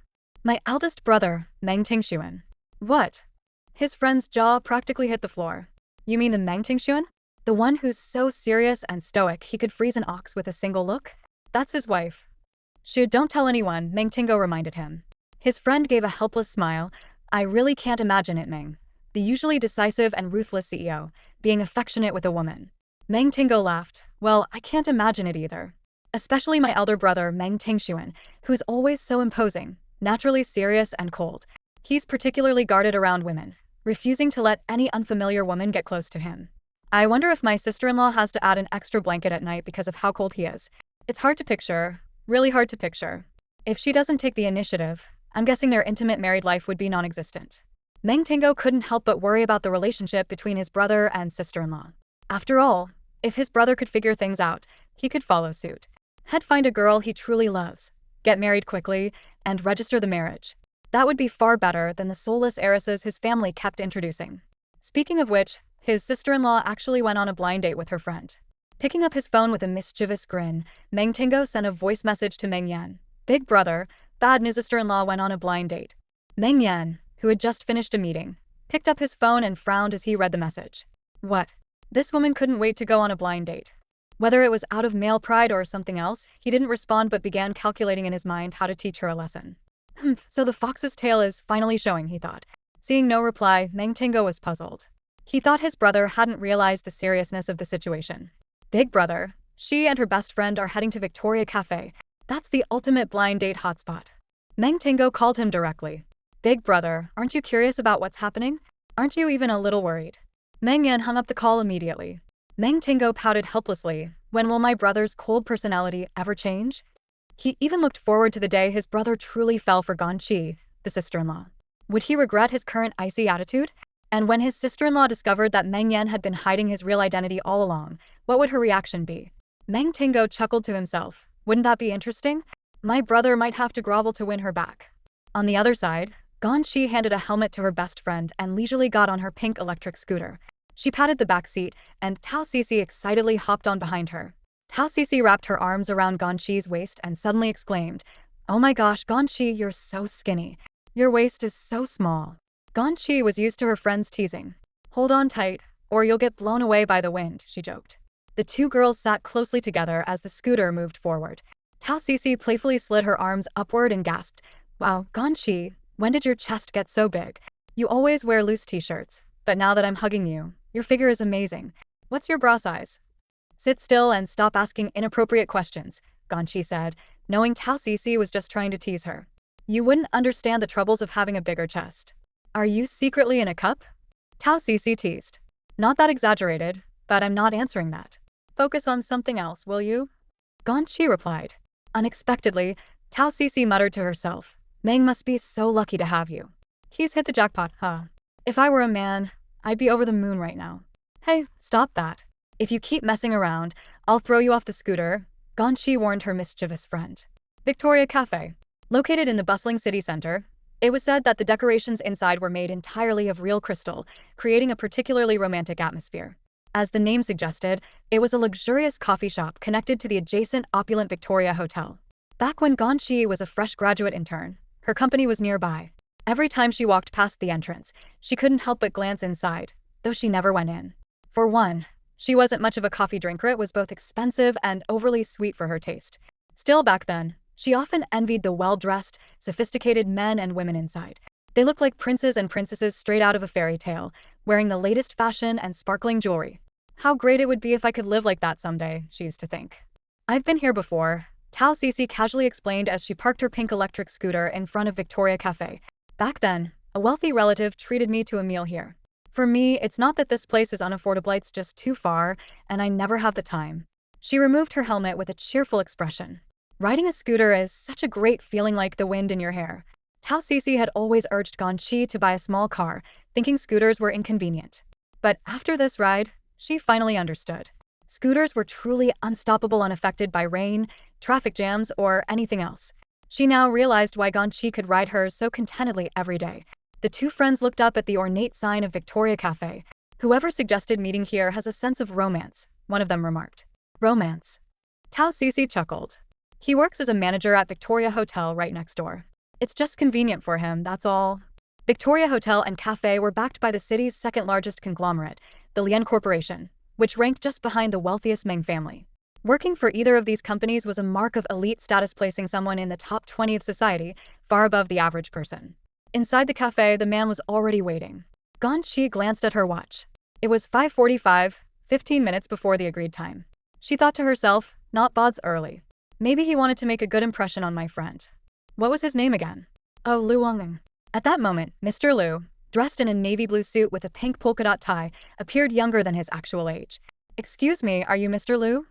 "My eldest brother, Meng Tingshuan." "What?" His friend's jaw practically hit the floor. "You mean the Meng Tingshuan? The one who's so serious and stoic he could freeze an ox with a single look? That's his wife." "Shh, don't tell anyone," Meng Tingo reminded him. His friend gave a helpless smile. "I really can't imagine it, Meng. The usually decisive and ruthless CEO, being affectionate with a woman." Meng Tingo laughed. "Well, I can't imagine it either. Especially my elder brother, Meng Tingshuan, who's always so imposing, naturally serious and cold. He's particularly guarded around women, refusing to let any unfamiliar woman get close to him. I wonder if my sister-in-law has to add an extra blanket at night because of how cold he is. It's hard to picture, really hard to picture. If she doesn't take the initiative, I'm guessing their intimate married life would be non-existent." Meng Tingo couldn't help but worry about the relationship between his brother and sister-in-law. After all, if his brother could figure things out, he could follow suit. He'd find a girl he truly loves, get married quickly, and register the marriage. That would be far better than the soulless heiresses his family kept introducing. Speaking of which, his sister-in-law actually went on a blind date with her friend. Picking up his phone with a mischievous grin, Meng Tingo sent a voice message to Meng Yan. "Big brother, bad news, sister-in-law went on a blind date." Meng Yan, who had just finished a meeting, picked up his phone and frowned as he read the message. What? This woman couldn't wait to go on a blind date. Whether it was out of male pride or something else, he didn't respond but began calculating in his mind how to teach her a lesson. So the fox's tail is finally showing, he thought. Seeing no reply, Meng Tingo was puzzled. He thought his brother hadn't realized the seriousness of the situation. "Big brother, she and her best friend are heading to Victoria Cafe. That's the ultimate blind date hotspot." Meng Tingo called him directly. "Big brother, aren't you curious about what's happening? Aren't you even a little worried?" Meng Yan hung up the call immediately. Meng Tingo pouted helplessly. "When will my brother's cold personality ever change?" He even looked forward to the day his brother truly fell for Ganyi, the sister-in-law. Would he regret his current icy attitude? And when his sister-in-law discovered that Meng Yan had been hiding his real identity all along, what would her reaction be? Meng Tingo chuckled to himself. Wouldn't that be interesting? My brother might have to grovel to win her back. On the other side, Ganyi handed a helmet to her best friend and leisurely got on her pink electric scooter. She patted the back seat, and Tao Cece excitedly hopped on behind her. Tao Cece wrapped her arms around Ganchi's waist and suddenly exclaimed, "Oh my gosh, Ganchi, you're so skinny. Your waist is so small." Ganchi was used to her friend's teasing. "Hold on tight, or you'll get blown away by the wind," she joked. The two girls sat closely together as the scooter moved forward. Tao Cece playfully slid her arms upward and gasped, "Wow, Ganchi, when did your chest get so big? You always wear loose t-shirts, but now that I'm hugging you, your figure is amazing. What's your bra size?" "Sit still and stop asking inappropriate questions," Ganchi said, knowing Tao Cece was just trying to tease her. "You wouldn't understand the troubles of having a bigger chest." "Are you secretly in a cup?" Tao Cece teased. "Not that exaggerated, but I'm not answering that. Focus on something else, will you?" Ganchi replied. Unexpectedly, Tao Cece muttered to herself, "Meng must be so lucky to have you. He's hit the jackpot, huh? If I were a man, I'd be over the moon right now." "Hey, stop that. If you keep messing around, I'll throw you off the scooter," Ganchi warned her mischievous friend. Victoria Cafe. Located in the bustling city center, it was said that the decorations inside were made entirely of real crystal, creating a particularly romantic atmosphere. As the name suggested, it was a luxurious coffee shop connected to the adjacent opulent Victoria Hotel. Back when Ganchi was a fresh graduate intern, her company was nearby. Every time she walked past the entrance, she couldn't help but glance inside, though she never went in. For one, she wasn't much of a coffee drinker. It was both expensive and overly sweet for her taste. Still, back then, she often envied the well-dressed, sophisticated men and women inside. They looked like princes and princesses straight out of a fairy tale, wearing the latest fashion and sparkling jewelry. "How great it would be if I could live like that someday," she used to think. "I've been here before," Tao Cece casually explained as she parked her pink electric scooter in front of Victoria Cafe. "Back then, a wealthy relative treated me to a meal here. For me, it's not that this place is unaffordable, it's just too far, and I never have the time." She removed her helmet with a cheerful expression. Riding a scooter is such a great feeling, like the wind in your hair. Tao Cece had always urged Ganchi to buy a small car, thinking scooters were inconvenient. But after this ride, she finally understood. Scooters were truly unstoppable, unaffected by rain, traffic jams, or anything else. She now realized why Ganchi could ride hers so contentedly every day. The two friends looked up at the ornate sign of Victoria Cafe. "Whoever suggested meeting here has a sense of romance," one of them remarked. "Romance?" Tao Cece chuckled. "He works as a manager at Victoria Hotel right next door. It's just convenient for him, that's all." Victoria Hotel and Cafe were backed by the city's second-largest conglomerate, the Lian Corporation, which ranked just behind the wealthiest Meng family. Working for either of these companies was a mark of elite status, placing someone in the top 20 of society, far above the average person. Inside the cafe, the man was already waiting. Ganchi glanced at her watch. It was 5:45, 15 minutes before the agreed time. She thought to herself, not bods early. Maybe he wanted to make a good impression on my friend. What was his name again? Oh, Lu Wangming. At that moment, Mr. Lu, dressed in a navy blue suit with a pink polka dot tie, appeared younger than his actual age. "Excuse me, are you Mr. Lu?"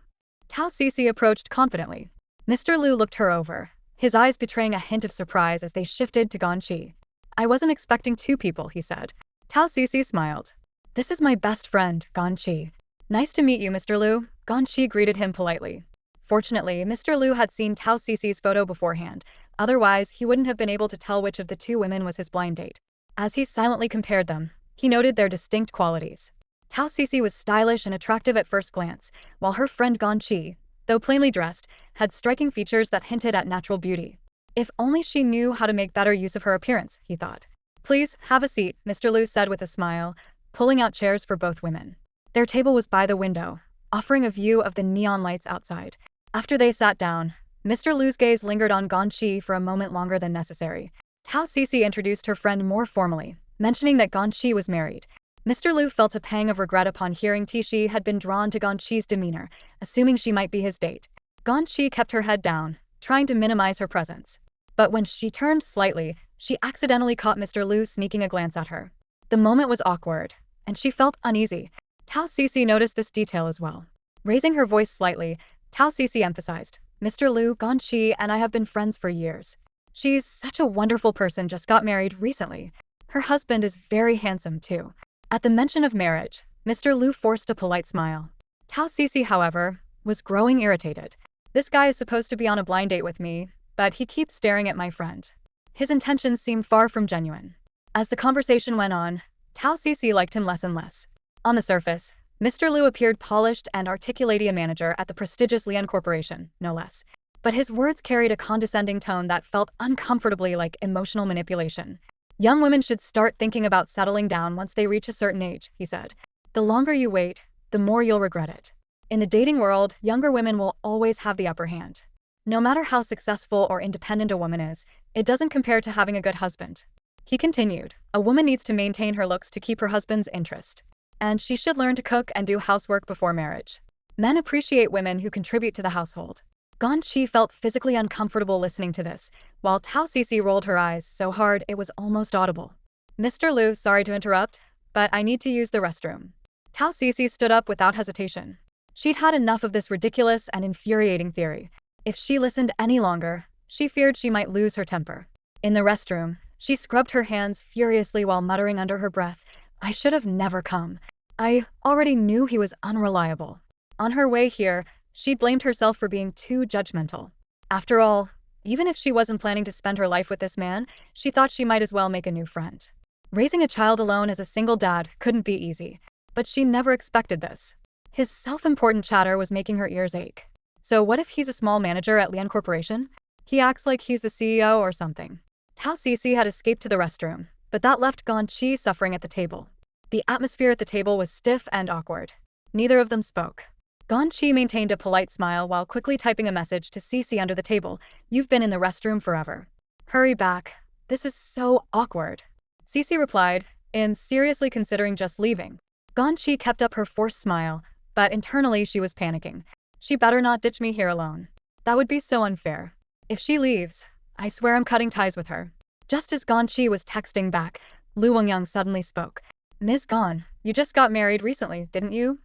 Tao Cece approached confidently. Mr. Lu looked her over, his eyes betraying a hint of surprise as they shifted to Ganchi. "I wasn't expecting two people," he said. Tao Cece smiled. "This is my best friend, Ganchi." "Nice to meet you, Mr. Lu," Ganchi greeted him politely. Fortunately, Mr. Lu had seen Tao Cece's photo beforehand, otherwise he wouldn't have been able to tell which of the two women was his blind date. As he silently compared them, he noted their distinct qualities. Tao Cece was stylish and attractive at first glance, while her friend Ganchi, though plainly dressed, had striking features that hinted at natural beauty. If only she knew how to make better use of her appearance, he thought. "Please, have a seat," Mr. Lu said with a smile, pulling out chairs for both women. Their table was by the window, offering a view of the neon lights outside. After they sat down, Mr. Lu's gaze lingered on Ganchi for a moment longer than necessary. Tao Cece introduced her friend more formally, mentioning that Ganchi was married. Mr. Lu felt a pang of regret upon hearing Tishi had been drawn to Ganchi's demeanor, assuming she might be his date. Ganchi kept her head down, trying to minimize her presence. But when she turned slightly, she accidentally caught Mr. Lu sneaking a glance at her. The moment was awkward, and she felt uneasy. Tao Cece noticed this detail as well. Raising her voice slightly, Tao Cece emphasized, "Mr. Lu, Ganchi and I have been friends for years. She's such a wonderful person, just got married recently. Her husband is very handsome too." At the mention of marriage, Mr. Lu forced a polite smile. Tao Cece, however, was growing irritated. "This guy is supposed to be on a blind date with me, but he keeps staring at my friend. His intentions seem far from genuine." As the conversation went on, Tao Cece liked him less and less. On the surface, Mr. Liu appeared polished and articulate, a manager at the prestigious Lian Corporation, no less. But his words carried a condescending tone that felt uncomfortably like emotional manipulation. Young women should start thinking about settling down once they reach a certain age, he said. The longer you wait, the more you'll regret it. In the dating world, younger women will always have the upper hand. No matter how successful or independent a woman is, it doesn't compare to having a good husband. He continued, a woman needs to maintain her looks to keep her husband's interest. And she should learn to cook and do housework before marriage. Men appreciate women who contribute to the household. Ganyi felt physically uncomfortable listening to this, while Tao Cici rolled her eyes so hard it was almost audible. Mr. Liu, sorry to interrupt, but I need to use the restroom. Tao Cici stood up without hesitation. She'd had enough of this ridiculous and infuriating theory. If she listened any longer, she feared she might lose her temper. In the restroom, she scrubbed her hands furiously while muttering under her breath, I should have never come. I already knew he was unreliable. On her way here, she blamed herself for being too judgmental. After all, even if she wasn't planning to spend her life with this man, she thought she might as well make a new friend. Raising a child alone as a single dad couldn't be easy, but she never expected this. His self-important chatter was making her ears ache. So what if he's a small manager at Lian Corporation? He acts like he's the CEO or something. Tao Cici had escaped to the restroom, but that left Ganyi suffering at the table. The atmosphere at the table was stiff and awkward. Neither of them spoke. Ganyi maintained a polite smile while quickly typing a message to Cici under the table. You've been in the restroom forever. Hurry back. This is so awkward. Cici replied, I'm seriously considering just leaving. Ganyi kept up her forced smile, but internally she was panicking. She better not ditch me here alone. That would be so unfair. If she leaves, I swear I'm cutting ties with her. Just as Ganyi was texting back, Lu Wengyang suddenly spoke. Ms. Gan, you just got married recently, didn't you?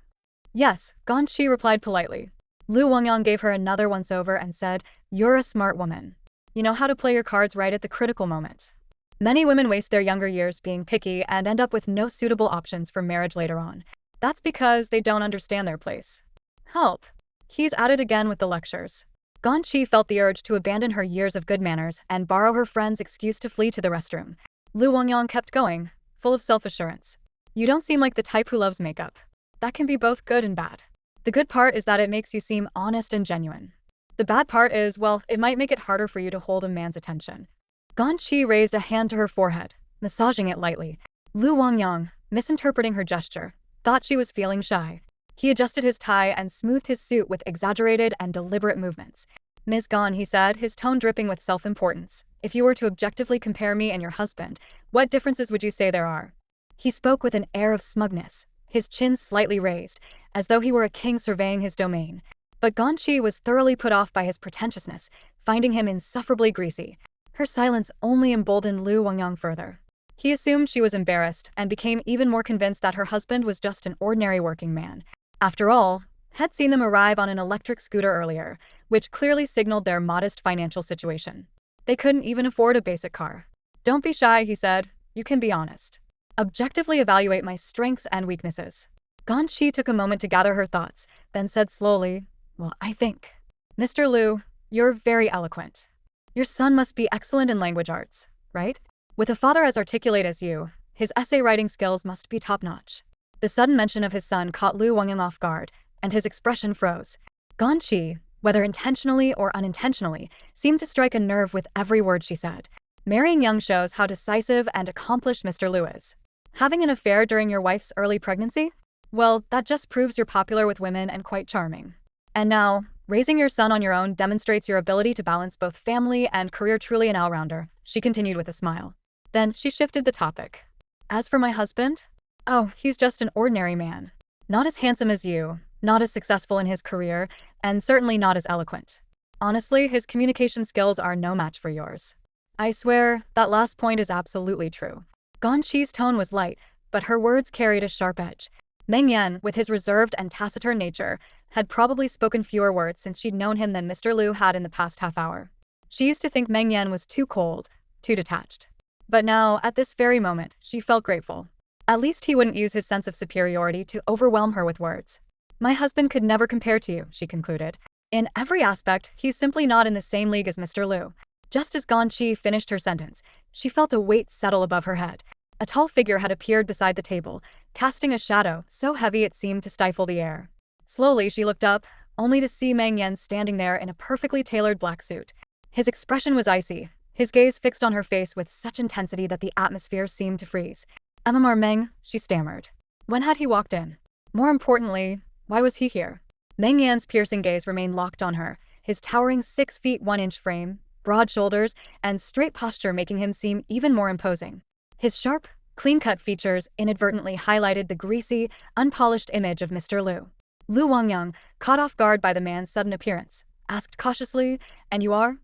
Yes, Ganyi replied politely. Lu Wengyang gave her another once-over and said, you're a smart woman. You know how to play your cards right at the critical moment. Many women waste their younger years being picky and end up with no suitable options for marriage later on. That's because they don't understand their place. Help. He's at it again with the lectures. Ganyi felt the urge to abandon her years of good manners and borrow her friend's excuse to flee to the restroom. Lu Wengyang kept going, full of self-assurance. You don't seem like the type who loves makeup. That can be both good and bad. The good part is that it makes you seem honest and genuine. The bad part is, well, it might make it harder for you to hold a man's attention. Ganyi raised a hand to her forehead, massaging it lightly. Lu Wengyang, misinterpreting her gesture, thought she was feeling shy. He adjusted his tie and smoothed his suit with exaggerated and deliberate movements. Ms. Gan, he said, his tone dripping with self-importance. If you were to objectively compare me and your husband, what differences would you say there are? He spoke with an air of smugness, his chin slightly raised, as though he were a king surveying his domain. But Ganyi was thoroughly put off by his pretentiousness, finding him insufferably greasy. Her silence only emboldened Lu Wengyang further. He assumed she was embarrassed and became even more convinced that her husband was just an ordinary working man. After all, had seen them arrive on an electric scooter earlier, which clearly signaled their modest financial situation. They couldn't even afford a basic car. Don't be shy, he said. You can be honest. Objectively evaluate my strengths and weaknesses. Ganyi took a moment to gather her thoughts, then said slowly, well, I think. Mr. Liu, you're very eloquent. Your son must be excellent in language arts, right? With a father as articulate as you, his essay writing skills must be top-notch. The sudden mention of his son caught Lu Wengyang off guard, and his expression froze. Ganyi, whether intentionally or unintentionally, seemed to strike a nerve with every word she said. Marrying young shows how decisive and accomplished Mr. Liu is. Having an affair during your wife's early pregnancy? Well, that just proves you're popular with women and quite charming. And now, raising your son on your own demonstrates your ability to balance both family and career, truly an all-rounder, she continued with a smile. Then she shifted the topic. As for my husband? Oh, he's just an ordinary man. Not as handsome as you, not as successful in his career, and certainly not as eloquent. Honestly, his communication skills are no match for yours. I swear, that last point is absolutely true. Ganyi's tone was light, but her words carried a sharp edge. Meng Yan, with his reserved and taciturn nature, had probably spoken fewer words since she'd known him than Mr. Liu had in the past half hour. She used to think Meng Yan was too cold, too detached. But now, at this very moment, she felt grateful. At least he wouldn't use his sense of superiority to overwhelm her with words. My husband could never compare to you, she concluded. In every aspect, he's simply not in the same league as Mr. Liu. Just as Ganyi finished her sentence, she felt a weight settle above her head. A tall figure had appeared beside the table, casting a shadow so heavy it seemed to stifle the air. Slowly she looked up, only to see Meng Yan standing there in a perfectly tailored black suit. His expression was icy, his gaze fixed on her face with such intensity that the atmosphere seemed to freeze. "MMR Meng," she stammered. When had he walked in? More importantly, why was he here? Meng Yan's piercing gaze remained locked on her, his towering 6 feet 1 inch frame, broad shoulders, and straight posture making him seem even more imposing. His sharp, clean-cut features inadvertently highlighted the greasy, unpolished image of Mr. Liu. Lu Wangyang, caught off guard by the man's sudden appearance, asked cautiously, "And you are?"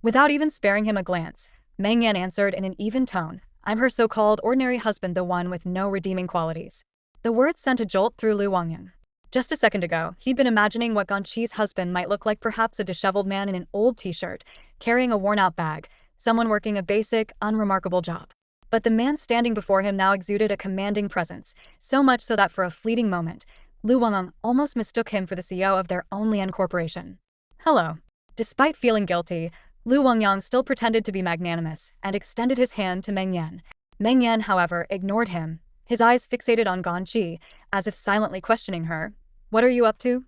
Without even sparing him a glance, Meng Yan answered in an even tone, "I'm her so-called ordinary husband, the one with no redeeming qualities." The words sent a jolt through Lu Wangyang. Just a second ago, he'd been imagining what Ganyi's husband might look like, perhaps a disheveled man in an old t-shirt, carrying a worn-out bag, someone working a basic, unremarkable job. But the man standing before him now exuded a commanding presence, so much so that for a fleeting moment, Lu Wangyang almost mistook him for the CEO of their own Lian corporation. "Hello." Despite feeling guilty, Lu Wangyang still pretended to be magnanimous and extended his hand to Meng Yan. Meng Yan, however, ignored him, his eyes fixated on Ganyi, as if silently questioning her. "What are you up to?"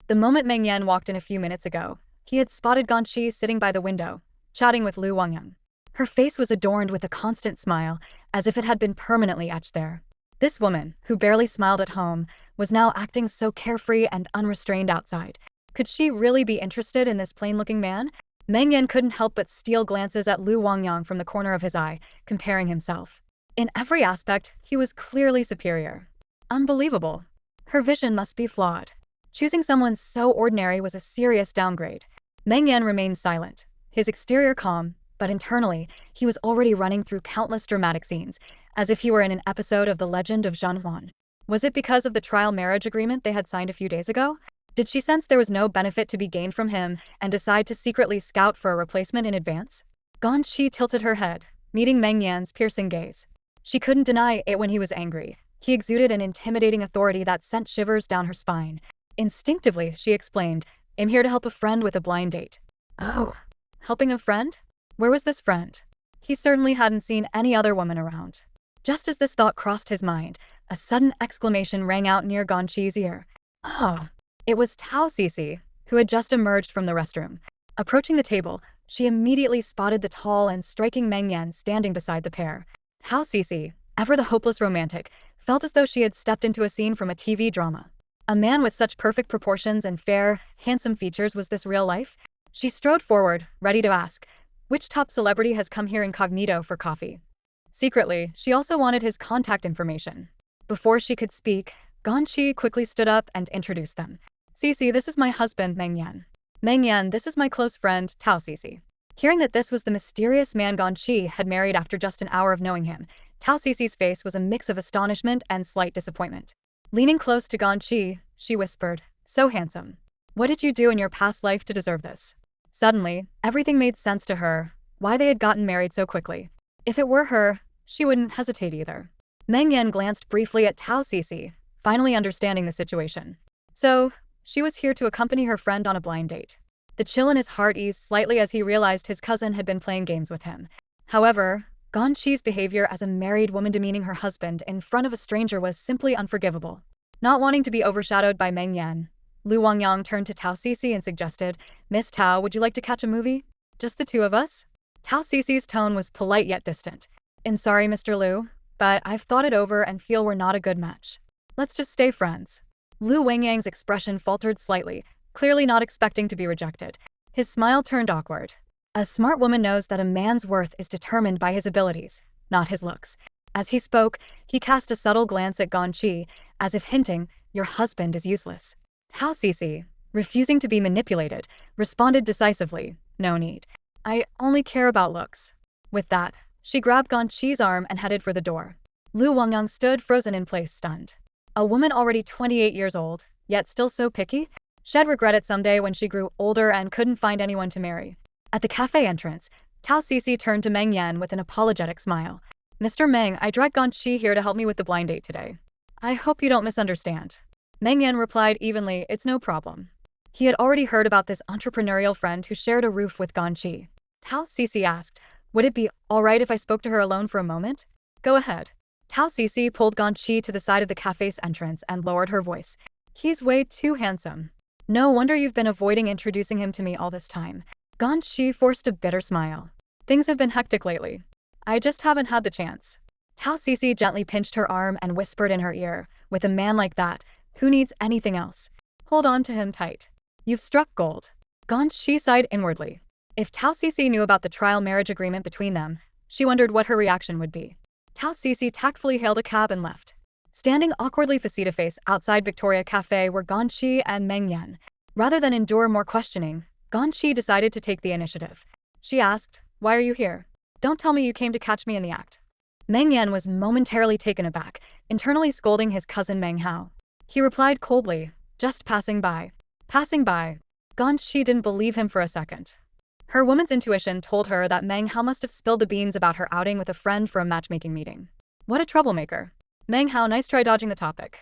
The moment Meng Yan walked in a few minutes ago, he had spotted Ganyi sitting by the window, chatting with Lu Wangyang. Her face was adorned with a constant smile, as if it had been permanently etched there. This woman, who barely smiled at home, was now acting so carefree and unrestrained outside. Could she really be interested in this plain-looking man? Meng Yan couldn't help but steal glances at Lu Wangyang from the corner of his eye, comparing himself. In every aspect, he was clearly superior. Unbelievable. Her vision must be flawed. Choosing someone so ordinary was a serious downgrade. Meng Yan remained silent, his exterior calm, but internally, he was already running through countless dramatic scenes, as if he were in an episode of The Legend of Zhan Huan. Was it because of the trial marriage agreement they had signed a few days ago? Did she sense there was no benefit to be gained from him and decide to secretly scout for a replacement in advance? Ganyi tilted her head, meeting Meng Yan's piercing gaze. She couldn't deny it when he was angry. He exuded an intimidating authority that sent shivers down her spine. Instinctively, she explained, "I'm here to help a friend with a blind date." Oh, helping a friend? Where was this friend? He certainly hadn't seen any other woman around. Just as this thought crossed his mind, a sudden exclamation rang out near Ganyi's ear. Oh! It was Tao Cici, who had just emerged from the restroom. Approaching the table, she immediately spotted the tall and striking Meng Yan standing beside the pair. Tao Cici, ever the hopeless romantic, felt as though she had stepped into a scene from a TV drama. A man with such perfect proportions and fair, handsome features, was this real life? She strode forward, ready to ask, which top celebrity has come here incognito for coffee? Secretly, she also wanted his contact information. Before she could speak, Ganyi quickly stood up and introduced them. "Cici, this is my husband, Meng Yan. Meng Yan, this is my close friend, Tao Cici." Hearing that this was the mysterious man Ganyi had married after just an hour of knowing him, Tao Cici's face was a mix of astonishment and slight disappointment. Leaning close to Ganyi, she whispered, "So handsome. What did you do in your past life to deserve this?" Suddenly, everything made sense to her, why they had gotten married so quickly. If it were her, she wouldn't hesitate either. Meng Yan glanced briefly at Tao Cici, finally understanding the situation. So, she was here to accompany her friend on a blind date. The chill in his heart eased slightly as he realized his cousin had been playing games with him. However, Ganyi's behavior as a married woman demeaning her husband in front of a stranger was simply unforgivable. Not wanting to be overshadowed by Meng Yan, Lu Wangyang turned to Tao Cici and suggested, "Miss Tao, would you like to catch a movie? Just the two of us?" Tao Cici's tone was polite yet distant. "I'm sorry, Mr. Liu, but I've thought it over and feel we're not a good match. Let's just stay friends." Lu Wangyang's expression faltered slightly, clearly not expecting to be rejected. His smile turned awkward. A smart woman knows that a man's worth is determined by his abilities, not his looks. As he spoke, he cast a subtle glance at Ganyi, as if hinting, "Your husband is useless." Tao Cici, refusing to be manipulated, responded decisively, "No need. I only care about looks." With that, she grabbed Ganyi's arm and headed for the door. Lu Wangyang stood frozen in place, stunned. A woman already 28 years old, yet still so picky? She'd regret it someday when she grew older and couldn't find anyone to marry. At the cafe entrance, Tao Cici turned to Meng Yan with an apologetic smile. "Mr. Meng, I dragged Ganyi here to help me with the blind date today. I hope you don't misunderstand." Meng Yan replied evenly, "It's no problem." He had already heard about this entrepreneurial friend who shared a roof with Ganyi. Tao Cici asked, "Would it be alright if I spoke to her alone for a moment?" "Go ahead." Tao Cece pulled Ganyi to the side of the cafe's entrance and lowered her voice. He's way too handsome. No wonder you've been avoiding introducing him to me all this time. Ganyi forced a bitter smile. Things have been hectic lately. I just haven't had the chance. Tao Cece gently pinched her arm and whispered in her ear, with a man like that, who needs anything else? Hold on to him tight. You've struck gold. Ganyi sighed inwardly. If Tao Cece knew about the trial marriage agreement between them, she wondered what her reaction would be. Tao Cece tactfully hailed a cab and left. Standing awkwardly face-to-face outside Victoria Cafe were Ganyi and Meng Yan. Rather than endure more questioning, Ganyi decided to take the initiative. She asked, "Why are you here? Don't tell me you came to catch me in the act." Meng Yan was momentarily taken aback, internally scolding his cousin Meng Hao. He replied coldly, "Just passing by." Passing by. Ganyi didn't believe him for a second. Her woman's intuition told her that Meng Hao must have spilled the beans about her outing with a friend for a matchmaking meeting. What a troublemaker. Meng Hao, nice try dodging the topic.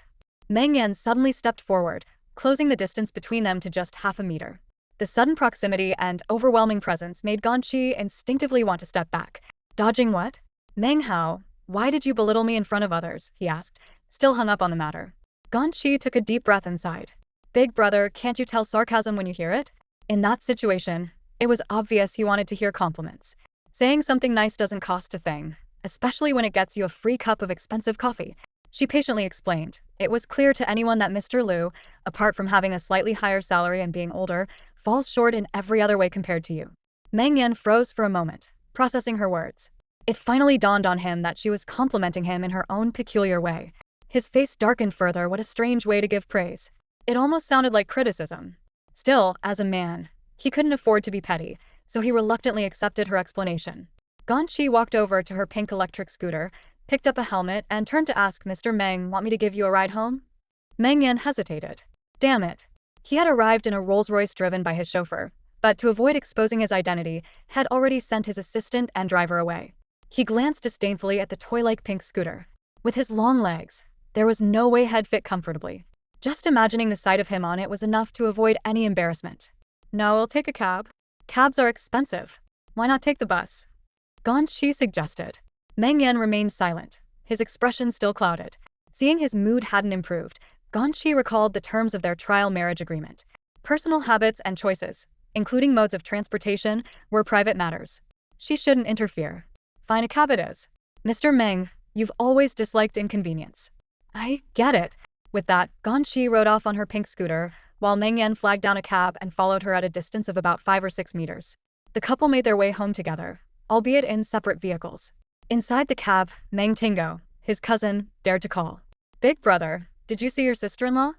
Meng Yan suddenly stepped forward, closing the distance between them to just half a meter. The sudden proximity and overwhelming presence made Ganyi instinctively want to step back. Dodging what? Meng Hao, why did you belittle me in front of others? He asked, still hung up on the matter. Ganyi took a deep breath and sighed. Big brother, can't you tell sarcasm when you hear it? In that situation, it was obvious he wanted to hear compliments. Saying something nice doesn't cost a thing, especially when it gets you a free cup of expensive coffee. She patiently explained. It was clear to anyone that Mr. Liu, apart from having a slightly higher salary and being older, falls short in every other way compared to you. Meng Yan froze for a moment, processing her words. It finally dawned on him that she was complimenting him in her own peculiar way. His face darkened further. What a strange way to give praise. It almost sounded like criticism. Still, as a man, he couldn't afford to be petty, so he reluctantly accepted her explanation. Ganyi walked over to her pink electric scooter, picked up a helmet, and turned to ask, "Mr. Meng, want me to give you a ride home?" Meng Yan hesitated. Damn it. He had arrived in a Rolls-Royce driven by his chauffeur, but to avoid exposing his identity, had already sent his assistant and driver away. He glanced disdainfully at the toy-like pink scooter. With his long legs, there was no way he'd fit comfortably. Just imagining the sight of him on it was enough to avoid any embarrassment. "No, I'll take a cab." "Cabs are expensive. Why not take the bus?" Ganyi suggested. Meng Yan remained silent, his expression still clouded. Seeing his mood hadn't improved, Ganyi recalled the terms of their trial marriage agreement. Personal habits and choices, including modes of transportation, were private matters. She shouldn't interfere. Fine, a cab it is. "Mr. Meng, you've always disliked inconvenience." "I get it." With that, Ganyi rode off on her pink scooter, while Meng Yan flagged down a cab and followed her at a distance of about 5 or 6 meters. The couple made their way home together, albeit in separate vehicles. Inside the cab, Meng Tingo, his cousin, dared to call. "Big brother, did you see your sister-in-law?"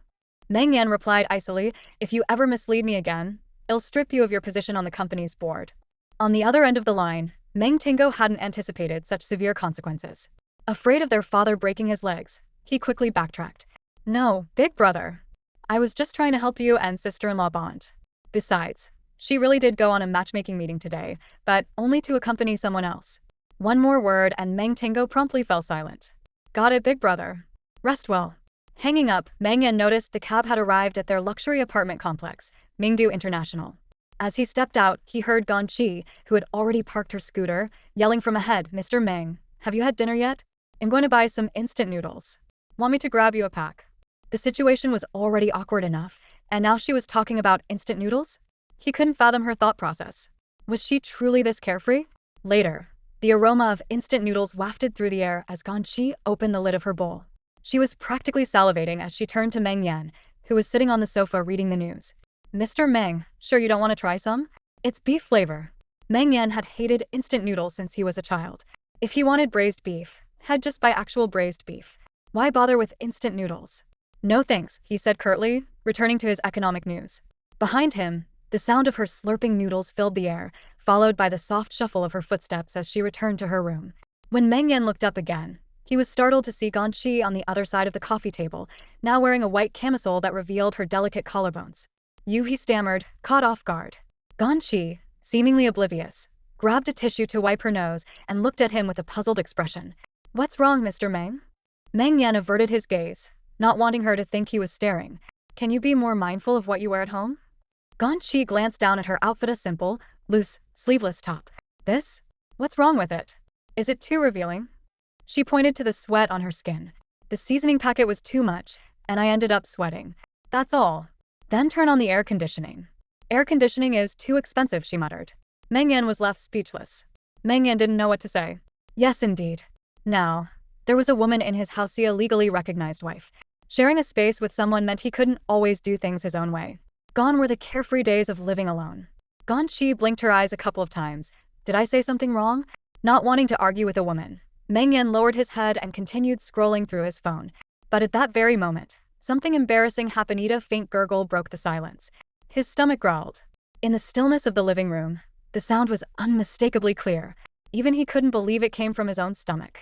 Meng Yan replied icily, "If you ever mislead me again, I'll strip you of your position on the company's board." On the other end of the line, Meng Tingo hadn't anticipated such severe consequences. Afraid of their father breaking his legs, he quickly backtracked. "No, big brother. I was just trying to help you and sister-in-law bond. Besides, she really did go on a matchmaking meeting today, but only to accompany someone else." One more word and Meng Tingo promptly fell silent. "Got it, big brother. Rest well." Hanging up, Meng Yan noticed the cab had arrived at their luxury apartment complex, Mingdu International. As he stepped out, he heard Ganyi, who had already parked her scooter, yelling from ahead, "Mr. Meng, have you had dinner yet? I'm going to buy some instant noodles. Want me to grab you a pack?" The situation was already awkward enough, and now she was talking about instant noodles? He couldn't fathom her thought process. Was she truly this carefree? Later, the aroma of instant noodles wafted through the air as Ganyi opened the lid of her bowl. She was practically salivating as she turned to Meng Yan, who was sitting on the sofa reading the news. "Mr. Meng, sure you don't want to try some? It's beef flavor." Meng Yan had hated instant noodles since he was a child. If he wanted braised beef, he'd just buy actual braised beef. Why bother with instant noodles? "No thanks," he said curtly, returning to his economic news. Behind him, the sound of her slurping noodles filled the air, followed by the soft shuffle of her footsteps as she returned to her room. When Meng Yan looked up again, he was startled to see Ganyi on the other side of the coffee table, now wearing a white camisole that revealed her delicate collarbones. "You," he stammered, caught off guard. Ganyi, seemingly oblivious, grabbed a tissue to wipe her nose and looked at him with a puzzled expression. "What's wrong, Mr. Meng?" Meng Yan averted his gaze, not wanting her to think he was staring. "Can you be more mindful of what you wear at home?" Ganyi glanced down at her outfit, a simple, loose, sleeveless top. "This? What's wrong with it? Is it too revealing?" She pointed to the sweat on her skin. The seasoning packet was too much, and I ended up sweating. That's all. Then turn on the air conditioning. Air conditioning is too expensive, she muttered. Meng Yan was left speechless. Meng Yan didn't know what to say. Yes, indeed. Now, there was a woman in his house, a legally recognized wife. Sharing a space with someone meant he couldn't always do things his own way. Gone were the carefree days of living alone. Ganyi blinked her eyes a couple of times. Did I say something wrong? Not wanting to argue with a woman, Meng Yan lowered his head and continued scrolling through his phone. But at that very moment, something embarrassing happened. A faint gurgle broke the silence. His stomach growled. In the stillness of the living room, the sound was unmistakably clear. Even he couldn't believe it came from his own stomach.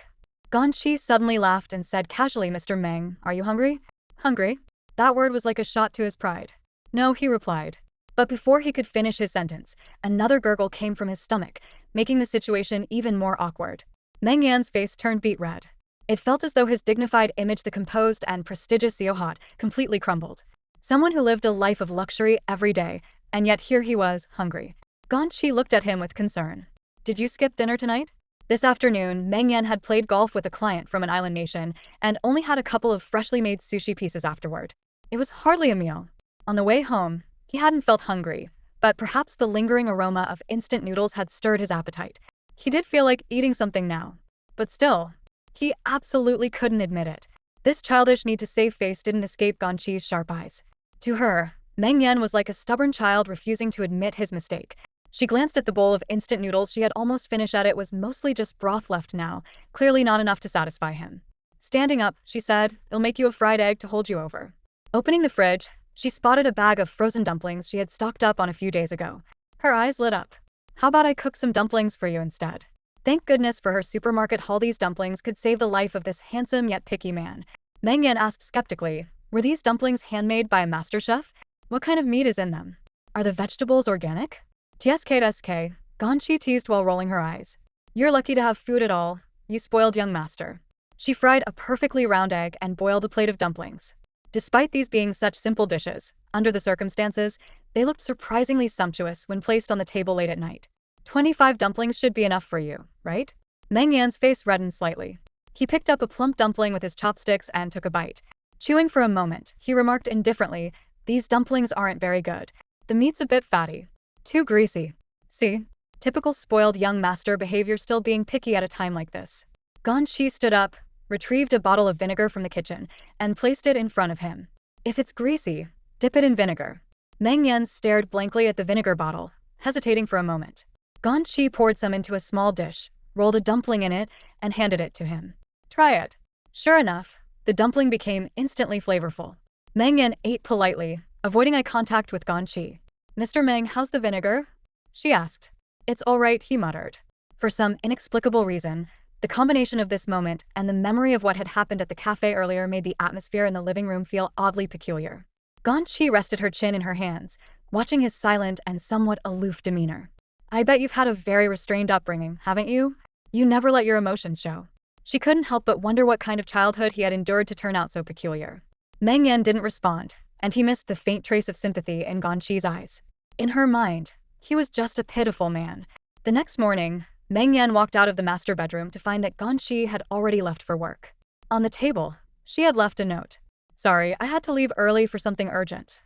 Ganyi suddenly laughed and said casually, Mr. Meng, are you hungry? Hungry? That word was like a shot to his pride. No, he replied. But before he could finish his sentence, another gurgle came from his stomach, making the situation even more awkward. Meng Yan's face turned beet red. It felt as though his dignified image, the composed and prestigious Siohot, completely crumbled. Someone who lived a life of luxury every day, and yet here he was, hungry. Ganyi looked at him with concern. Did you skip dinner tonight? This afternoon, Meng Yan had played golf with a client from an island nation and only had a couple of freshly made sushi pieces afterward. It was hardly a meal. On the way home, he hadn't felt hungry, but perhaps the lingering aroma of instant noodles had stirred his appetite. He did feel like eating something now. But still, he absolutely couldn't admit it. This childish need to save face didn't escape Ganyi's sharp eyes. To her, Meng Yan was like a stubborn child refusing to admit his mistake. She glanced at the bowl of instant noodles she had almost finished. It was mostly just broth left now, clearly not enough to satisfy him. Standing up, she said, I'll make you a fried egg to hold you over. Opening the fridge, she spotted a bag of frozen dumplings she had stocked up on a few days ago. Her eyes lit up. How about I cook some dumplings for you instead? Thank goodness for her supermarket haul. These dumplings could save the life of this handsome yet picky man. Meng Yan asked skeptically, were these dumplings handmade by a master chef? What kind of meat is in them? Are the vegetables organic? TSK, Ganyi teased while rolling her eyes. You're lucky to have food at all, you spoiled young master. She fried a perfectly round egg and boiled a plate of dumplings. Despite these being such simple dishes, under the circumstances, they looked surprisingly sumptuous when placed on the table late at night. 25 dumplings should be enough for you, right? Meng Yan's face reddened slightly. He picked up a plump dumpling with his chopsticks and took a bite. Chewing for a moment, he remarked indifferently, these dumplings aren't very good. The meat's a bit fatty. Too greasy. See? Typical spoiled young master behavior, still being picky at a time like this. Ganyi stood up, retrieved a bottle of vinegar from the kitchen, and placed it in front of him. If it's greasy, dip it in vinegar. Meng Yan stared blankly at the vinegar bottle, hesitating for a moment. Ganyi poured some into a small dish, rolled a dumpling in it, and handed it to him. Try it. Sure enough, the dumpling became instantly flavorful. Meng Yan ate politely, avoiding eye contact with Ganyi. Mr. Meng, how's the vinegar? She asked. It's all right, he muttered. For some inexplicable reason, the combination of this moment and the memory of what had happened at the cafe earlier made the atmosphere in the living room feel oddly peculiar. Ganyi rested her chin in her hands, watching his silent and somewhat aloof demeanor. I bet you've had a very restrained upbringing, haven't you? You never let your emotions show. She couldn't help but wonder what kind of childhood he had endured to turn out so peculiar. Meng Yan didn't respond, and he missed the faint trace of sympathy in Ganyi's eyes. In her mind, he was just a pitiful man. The next morning, Meng Yan walked out of the master bedroom to find that Ganyi had already left for work. On the table, she had left a note. Sorry, I had to leave early for something urgent.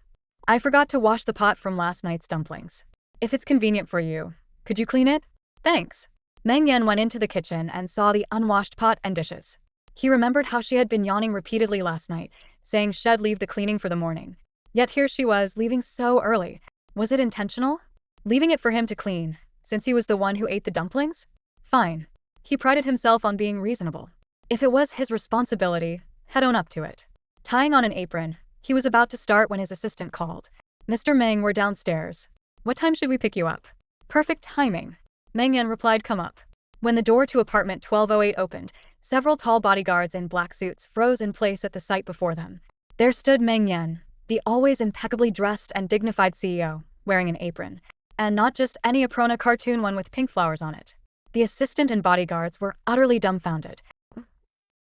I forgot to wash the pot from last night's dumplings. If it's convenient for you, could you clean it? Thanks. Meng Yan went into the kitchen and saw the unwashed pot and dishes. He remembered how she had been yawning repeatedly last night, saying she'd leave the cleaning for the morning. Yet here she was, leaving so early. Was it intentional? Leaving it for him to clean, since he was the one who ate the dumplings? Fine. He prided himself on being reasonable. If it was his responsibility, he'd own up to it. Tying on an apron, he was about to start when his assistant called. Mr. Meng, we're downstairs. What time should we pick you up? Perfect timing. Meng Yan replied, come up. When the door to apartment 1208 opened, several tall bodyguards in black suits froze in place at the sight before them. There stood Meng Yan, the always impeccably dressed and dignified CEO, wearing an apron. And not just any Aprona cartoon one with pink flowers on it. The assistant and bodyguards were utterly dumbfounded.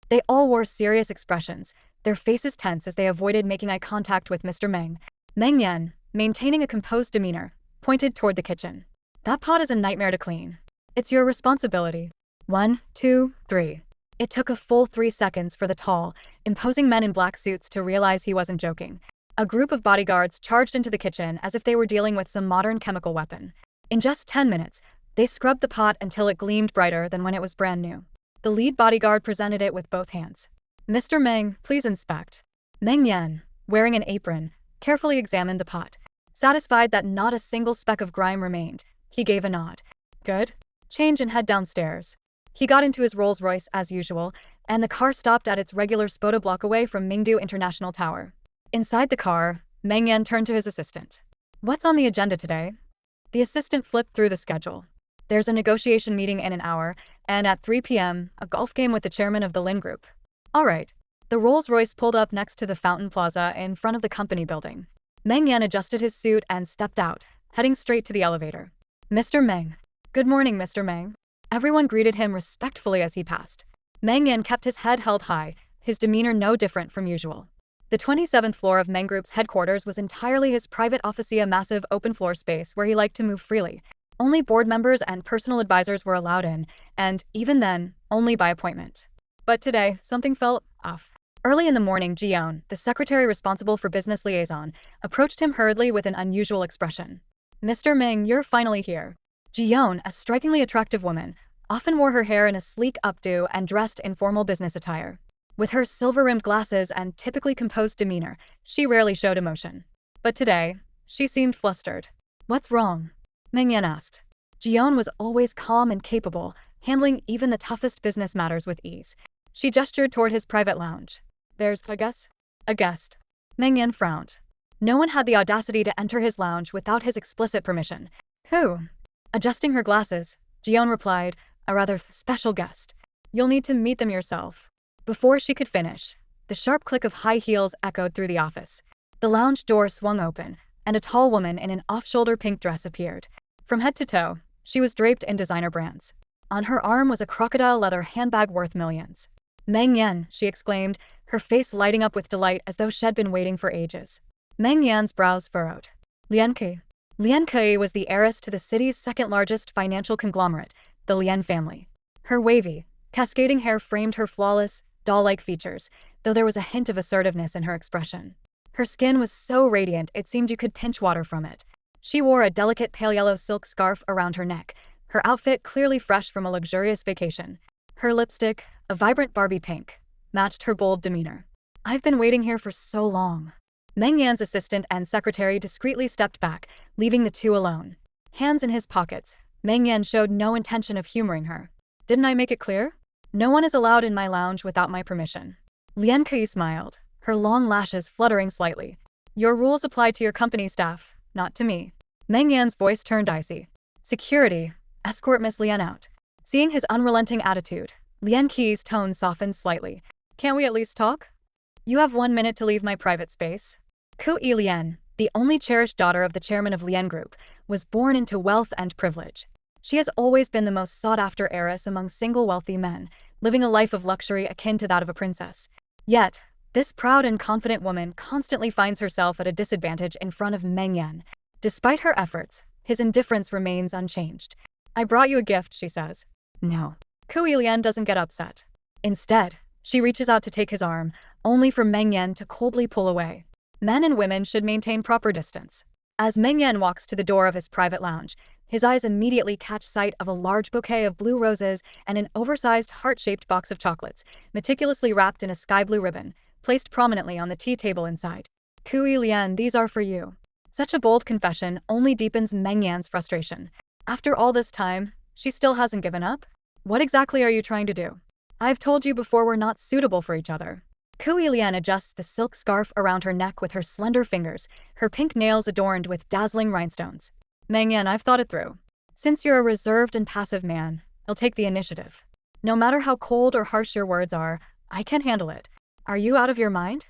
They all wore serious expressions, their faces tense as they avoided making eye contact with Mr. Meng. Meng Yan, maintaining a composed demeanor, pointed toward the kitchen. That pot is a nightmare to clean. It's your responsibility. 1, 2, 3. It took a full 3 seconds for the tall, imposing men in black suits to realize he wasn't joking. A group of bodyguards charged into the kitchen as if they were dealing with some modern chemical weapon. In just 10 minutes, they scrubbed the pot until it gleamed brighter than when it was brand new. The lead bodyguard presented it with both hands. "Mr. Meng, please inspect." Meng Yan, wearing an apron, carefully examined the pot. Satisfied that not a single speck of grime remained, he gave a nod. "Good. Change and head downstairs." He got into his Rolls-Royce as usual, and the car stopped at its regular spot a block away from Mingdu International Tower. Inside the car, Meng Yan turned to his assistant. "What's on the agenda today?" The assistant flipped through the schedule. "There's a negotiation meeting in an hour, and at 3 p.m., a golf game with the chairman of the Lin Group." "All right." The Rolls-Royce pulled up next to the Fountain Plaza in front of the company building. Meng Yan adjusted his suit and stepped out, heading straight to the elevator. "Mr. Meng." "Good morning, Mr. Meng." Everyone greeted him respectfully as he passed. Meng Yan kept his head held high, his demeanor no different from usual. The 27th floor of Meng Group's headquarters was entirely his private office, a massive open-floor space where he liked to move freely. Only board members and personal advisors were allowed in, and, even then, only by appointment. But today, something felt off. Early in the morning, Jion, the secretary responsible for business liaison, approached him hurriedly with an unusual expression. "Mr. Meng, you're finally here." Jion, a strikingly attractive woman, often wore her hair in a sleek updo and dressed in formal business attire. With her silver-rimmed glasses and typically composed demeanor, she rarely showed emotion. But today, she seemed flustered. "What's wrong?" Meng Yan asked. Jion was always calm and capable, handling even the toughest business matters with ease. She gestured toward his private lounge. "There's a guest?" "A guest." Meng Yan frowned. No one had the audacity to enter his lounge without his explicit permission. "Who?" Adjusting her glasses, Jion replied, "A rather special guest. You'll need to meet them yourself." Before she could finish, the sharp click of high heels echoed through the office. The lounge door swung open, and a tall woman in an off-shoulder pink dress appeared. From head to toe, she was draped in designer brands. On her arm was a crocodile leather handbag worth millions. "Meng Yan," she exclaimed, her face lighting up with delight as though she'd been waiting for ages. Meng Yan's brows furrowed. Lianke. Lianke was the heiress to the city's second-largest financial conglomerate, the Lian family. Her wavy, cascading hair framed her flawless, doll-like features, though there was a hint of assertiveness in her expression. Her skin was so radiant it seemed you could pinch water from it. She wore a delicate pale yellow silk scarf around her neck, her outfit clearly fresh from a luxurious vacation. Her lipstick, a vibrant Barbie pink, matched her bold demeanor. "I've been waiting here for so long." Meng Yan's assistant and secretary discreetly stepped back, leaving the two alone. Hands in his pockets, Meng Yan showed no intention of humoring her. "Didn't I make it clear? No one is allowed in my lounge without my permission." Lian Kui smiled, her long lashes fluttering slightly. "Your rules apply to your company staff, not to me." Meng Yan's voice turned icy. "Security, escort Miss Lian out." Seeing his unrelenting attitude, Lian Kui's tone softened slightly. "Can't we at least talk? You have 1 minute to leave my private space." Kui Lian, the only cherished daughter of the chairman of Lian Group, was born into wealth and privilege. She has always been the most sought-after heiress among single wealthy men, living a life of luxury akin to that of a princess. Yet, this proud and confident woman constantly finds herself at a disadvantage in front of Meng Yan. Despite her efforts, his indifference remains unchanged. "I brought you a gift," she says. "No." Kui Lian doesn't get upset. Instead, she reaches out to take his arm, only for Meng Yan to coldly pull away. Men and women should maintain proper distance. As Meng Yan walks to the door of his private lounge, his eyes immediately catch sight of a large bouquet of blue roses and an oversized heart-shaped box of chocolates, meticulously wrapped in a sky-blue ribbon, placed prominently on the tea table inside. "Kui Lian, these are for you." Such a bold confession only deepens Meng Yan's frustration. After all this time, she still hasn't given up? "What exactly are you trying to do? I've told you before we're not suitable for each other." Kui Lian adjusts the silk scarf around her neck with her slender fingers, her pink nails adorned with dazzling rhinestones. "Meng Yan, I've thought it through. Since you're a reserved and passive man, I'll take the initiative. No matter how cold or harsh your words are, I can handle it. Are you out of your mind?"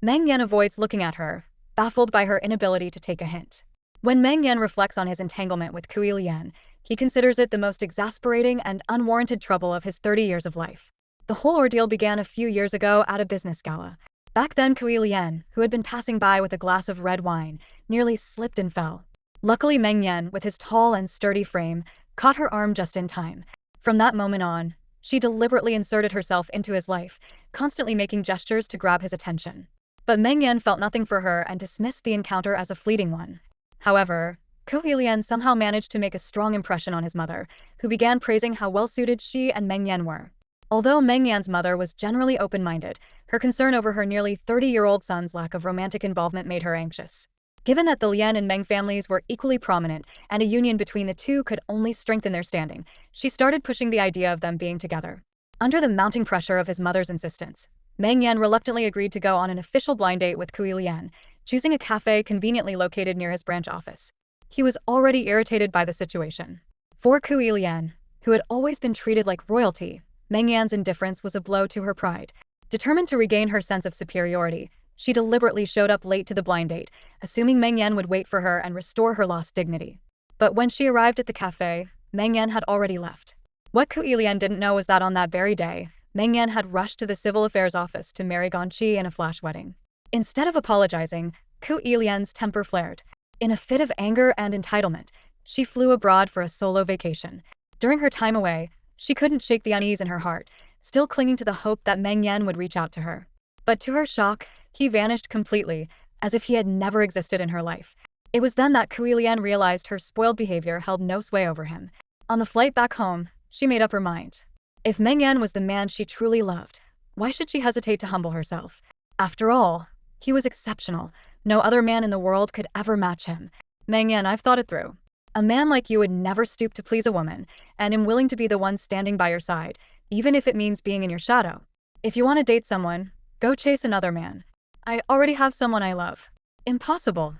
Meng Yan avoids looking at her, baffled by her inability to take a hint. When Meng Yan reflects on his entanglement with Kui Lian, he considers it the most exasperating and unwarranted trouble of his 30 years of life. The whole ordeal began a few years ago at a business gala. Back then Kui Lian, who had been passing by with a glass of red wine, nearly slipped and fell. Luckily Meng Yan, with his tall and sturdy frame, caught her arm just in time. From that moment on, She deliberately inserted herself into his life, constantly making gestures to grab his attention. But Meng Yan felt nothing for her and dismissed the encounter as a fleeting one. However, Ku Lian somehow managed to make a strong impression on his mother, who began praising how well-suited she and Meng Yan were. Although Meng Yan's mother was generally open-minded, her concern over her nearly 30-year-old son's lack of romantic involvement made her anxious. Given that the Lian and Meng families were equally prominent and a union between the two could only strengthen their standing, she started pushing the idea of them being together. Under the mounting pressure of his mother's insistence, Meng Yan reluctantly agreed to go on an official blind date with Ku Lian, choosing a cafe conveniently located near his branch office. He was already irritated by the situation. For Ku Lian, who had always been treated like royalty, Meng Yan's indifference was a blow to her pride. Determined to regain her sense of superiority, she deliberately showed up late to the blind date, assuming Meng Yan would wait for her and restore her lost dignity. But when she arrived at the cafe, Meng Yan had already left. What Ku Lian didn't know was that on that very day, Meng Yan had rushed to the civil affairs office to marry Ganyi in a flash wedding. Instead of apologizing, Ku Lian's temper flared. In a fit of anger and entitlement, she flew abroad for a solo vacation. During her time away, she couldn't shake the unease in her heart, still clinging to the hope that Meng Yan would reach out to her. But to her shock, he vanished completely, as if he had never existed in her life. It was then that Ku Lian realized her spoiled behavior held no sway over him. On the flight back home, she made up her mind. If Meng Yan was the man she truly loved, why should she hesitate to humble herself? After all, he was exceptional. No other man in the world could ever match him. Meng Yan, I've thought it through. A man like you would never stoop to please a woman, and am willing to be the one standing by your side, even if it means being in your shadow. If you want to date someone, go chase another man. I already have someone I love. Impossible.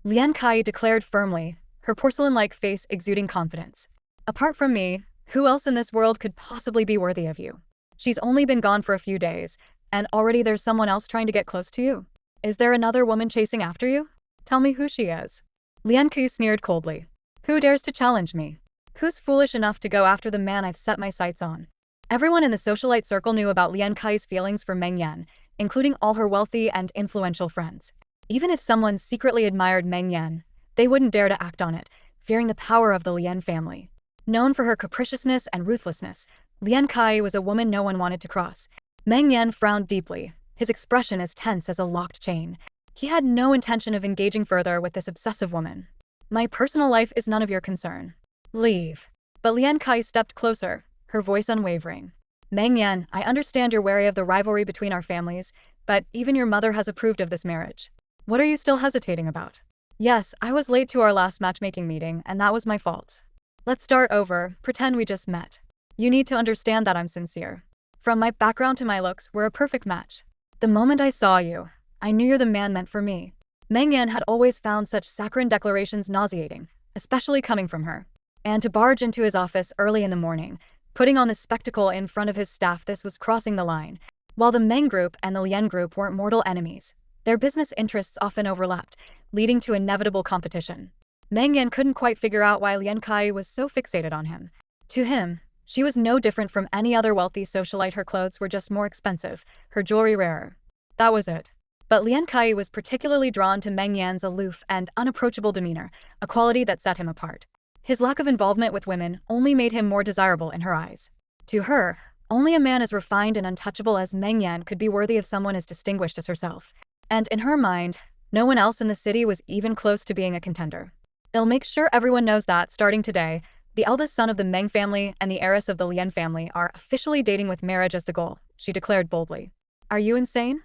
Lian Kai declared firmly, her porcelain-like face exuding confidence. Apart from me, who else in this world could possibly be worthy of you? She's only been gone for a few days, and already there's someone else trying to get close to you. Is there another woman chasing after you? Tell me who she is. Lian Kai sneered coldly. Who dares to challenge me? Who's foolish enough to go after the man I've set my sights on? Everyone in the socialite circle knew about Lian Kai's feelings for Meng Yan, including all her wealthy and influential friends. Even if someone secretly admired Meng Yan, they wouldn't dare to act on it, fearing the power of the Lian family. Known for her capriciousness and ruthlessness, Lian Kai was a woman no one wanted to cross. Meng Yan frowned deeply, his expression as tense as a locked chain. He had no intention of engaging further with this obsessive woman. My personal life is none of your concern. Leave. But Lian Kai stepped closer, her voice unwavering. Meng Yan, I understand you're wary of the rivalry between our families, but even your mother has approved of this marriage. What are you still hesitating about? Yes, I was late to our last matchmaking meeting, and that was my fault. Let's start over, pretend we just met. You need to understand that I'm sincere. From my background to my looks, we're a perfect match. The moment I saw you, I knew you're the man meant for me. Meng Yan had always found such saccharine declarations nauseating, especially coming from her. And to barge into his office early in the morning, putting on this spectacle in front of his staff, this was crossing the line. While the Meng group and the Lian group weren't mortal enemies, their business interests often overlapped, leading to inevitable competition. Meng Yan couldn't quite figure out why Lian Kai was so fixated on him. To him, she was no different from any other wealthy socialite. Her clothes were just more expensive, her jewelry rarer. That was it. But Lian Kai was particularly drawn to Meng Yan's aloof and unapproachable demeanor, a quality that set him apart. His lack of involvement with women only made him more desirable in her eyes. To her, only a man as refined and untouchable as Meng Yan could be worthy of someone as distinguished as herself. And in her mind, no one else in the city was even close to being a contender. I'll make sure everyone knows that, starting today, the eldest son of the Meng family and the heiress of the Lian family are officially dating with marriage as the goal, she declared boldly. Are you insane?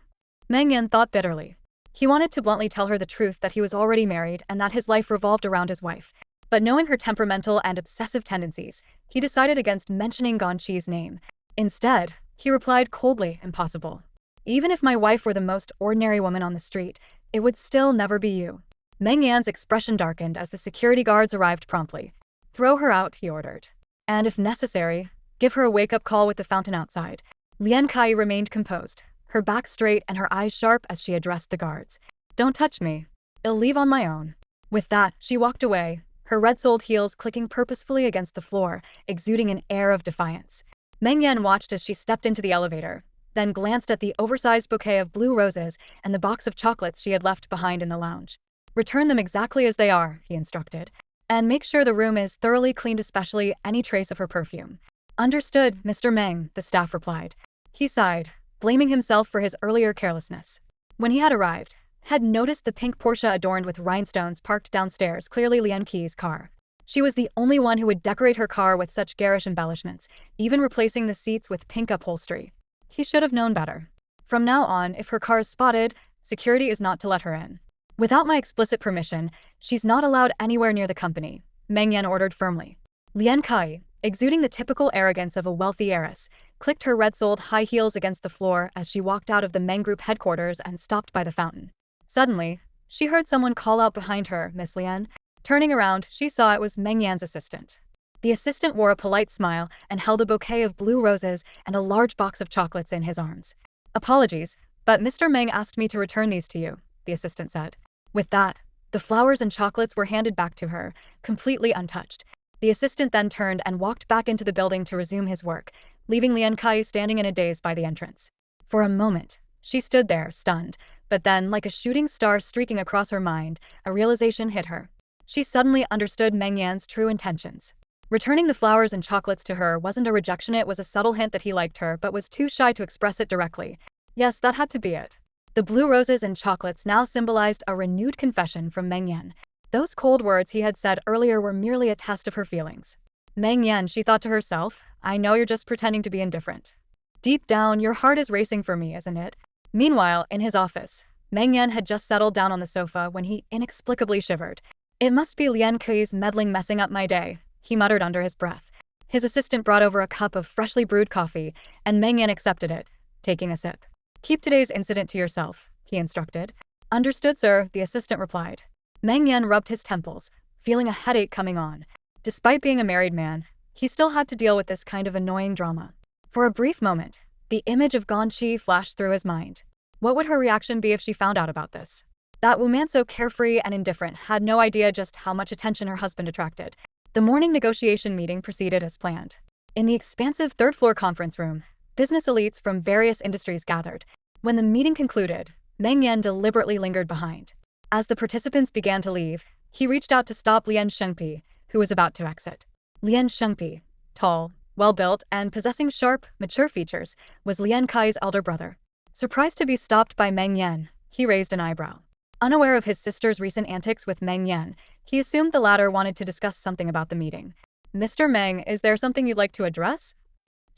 Meng Yan thought bitterly. He wanted to bluntly tell her the truth that he was already married and that his life revolved around his wife. But knowing her temperamental and obsessive tendencies, he decided against mentioning Ganyi's name. Instead, he replied coldly, impossible. Even if my wife were the most ordinary woman on the street, it would still never be you. Meng Yan's expression darkened as the security guards arrived promptly. Throw her out, he ordered. And if necessary, give her a wake-up call with the fountain outside. Lian Kai remained composed, her back straight and her eyes sharp as she addressed the guards. Don't touch me. I'll leave on my own. With that, she walked away, her red-soled heels clicking purposefully against the floor, exuding an air of defiance. Meng Yan watched as she stepped into the elevator, then glanced at the oversized bouquet of blue roses and the box of chocolates she had left behind in the lounge. Return them exactly as they are, he instructed, and make sure the room is thoroughly cleaned, especially any trace of her perfume. Understood, Mr. Meng, the staff replied. He sighed, blaming himself for his earlier carelessness. When he had arrived, had noticed the pink Porsche adorned with rhinestones parked downstairs, clearly Lian Qi's car. She was the only one who would decorate her car with such garish embellishments, even replacing the seats with pink upholstery. He should have known better. From now on, if her car is spotted, security is not to let her in. Without my explicit permission, she's not allowed anywhere near the company, Meng Yan ordered firmly. Lian Qi, exuding the typical arrogance of a wealthy heiress, clicked her red-soled high heels against the floor as she walked out of the Meng Group headquarters and stopped by the fountain. Suddenly, she heard someone call out behind her, Miss Lian. Turning around, she saw it was Meng Yan's assistant. The assistant wore a polite smile and held a bouquet of blue roses and a large box of chocolates in his arms. Apologies, but Mr. Meng asked me to return these to you, the assistant said. With that, the flowers and chocolates were handed back to her, completely untouched. The assistant then turned and walked back into the building to resume his work, leaving Lian Qi standing in a daze by the entrance. For a moment, she stood there, stunned, but then, like a shooting star streaking across her mind, a realization hit her. She suddenly understood Meng Yan's true intentions. Returning the flowers and chocolates to her wasn't a rejection, it was a subtle hint that he liked her but was too shy to express it directly. Yes, that had to be it. The blue roses and chocolates now symbolized a renewed confession from Meng Yan. Those cold words he had said earlier were merely a test of her feelings. Meng Yan, she thought to herself, I know you're just pretending to be indifferent. Deep down, your heart is racing for me, isn't it? Meanwhile, in his office, Meng Yan had just settled down on the sofa when he inexplicably shivered. It must be Lian Qi's meddling messing up my day, he muttered under his breath. His assistant brought over a cup of freshly brewed coffee, and Meng Yan accepted it, taking a sip. Keep today's incident to yourself, he instructed. Understood, sir, the assistant replied. Meng Yan rubbed his temples, feeling a headache coming on. Despite being a married man, he still had to deal with this kind of annoying drama. For a brief moment, the image of Ganyi flashed through his mind. What would her reaction be if she found out about this? That woman so carefree and indifferent had no idea just how much attention her husband attracted. The morning negotiation meeting proceeded as planned. In the expansive third-floor conference room, business elites from various industries gathered. When the meeting concluded, Meng Yan deliberately lingered behind. As the participants began to leave, he reached out to stop Lian Shengpi, who was about to exit. Lian Shengpi, tall, well-built, and possessing sharp, mature features, was Lian Qi's elder brother. Surprised to be stopped by Meng Yan, he raised an eyebrow. Unaware of his sister's recent antics with Meng Yan, he assumed the latter wanted to discuss something about the meeting. Mr. Meng, is there something you'd like to address?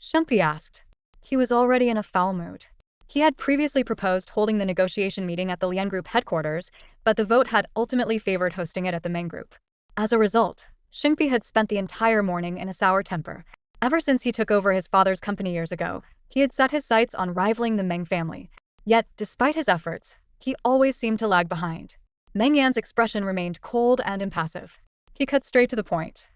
Shengpi asked. He was already in a foul mood. He had previously proposed holding the negotiation meeting at the Lian Group headquarters, but the vote had ultimately favored hosting it at the Meng Group. As a result, Shengpi had spent the entire morning in a sour temper. Ever since he took over his father's company years ago, he had set his sights on rivaling the Meng family. Yet, despite his efforts, he always seemed to lag behind. Meng Yan's expression remained cold and impassive. He cut straight to the point.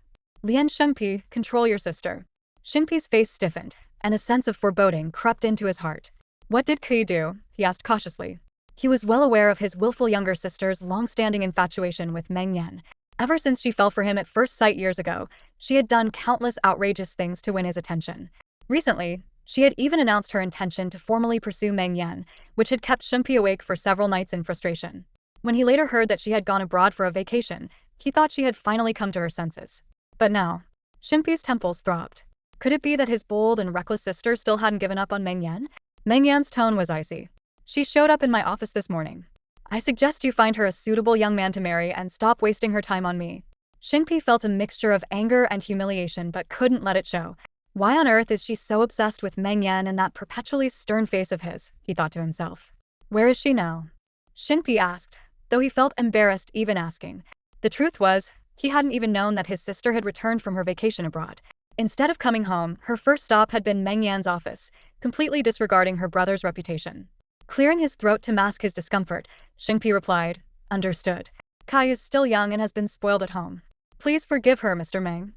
Lian Shengpi, control your sister. Shengpi's face stiffened, and a sense of foreboding crept into his heart. What did Qi do? He asked cautiously. He was well aware of his willful younger sister's long-standing infatuation with Meng Yan. Ever since she fell for him at first sight years ago, she had done countless outrageous things to win his attention. Recently, she had even announced her intention to formally pursue Meng Yan, which had kept Shengpi awake for several nights in frustration. When he later heard that she had gone abroad for a vacation, he thought she had finally come to her senses. But now, Shengpi's temples throbbed. Could it be that his bold and reckless sister still hadn't given up on Meng Yan? Meng Yan's tone was icy. She showed up in my office this morning. I suggest you find her a suitable young man to marry and stop wasting her time on me. Shengpi felt a mixture of anger and humiliation but couldn't let it show. Why on earth is she so obsessed with Meng Yan and that perpetually stern face of his, he thought to himself. Where is she now? Shengpi asked, though he felt embarrassed even asking. The truth was, he hadn't even known that his sister had returned from her vacation abroad. Instead of coming home, her first stop had been Meng Yan's office, completely disregarding her brother's reputation. Clearing his throat to mask his discomfort, Shengpi replied, Understood. Qi is still young and has been spoiled at home. Please forgive her, Mr. Meng.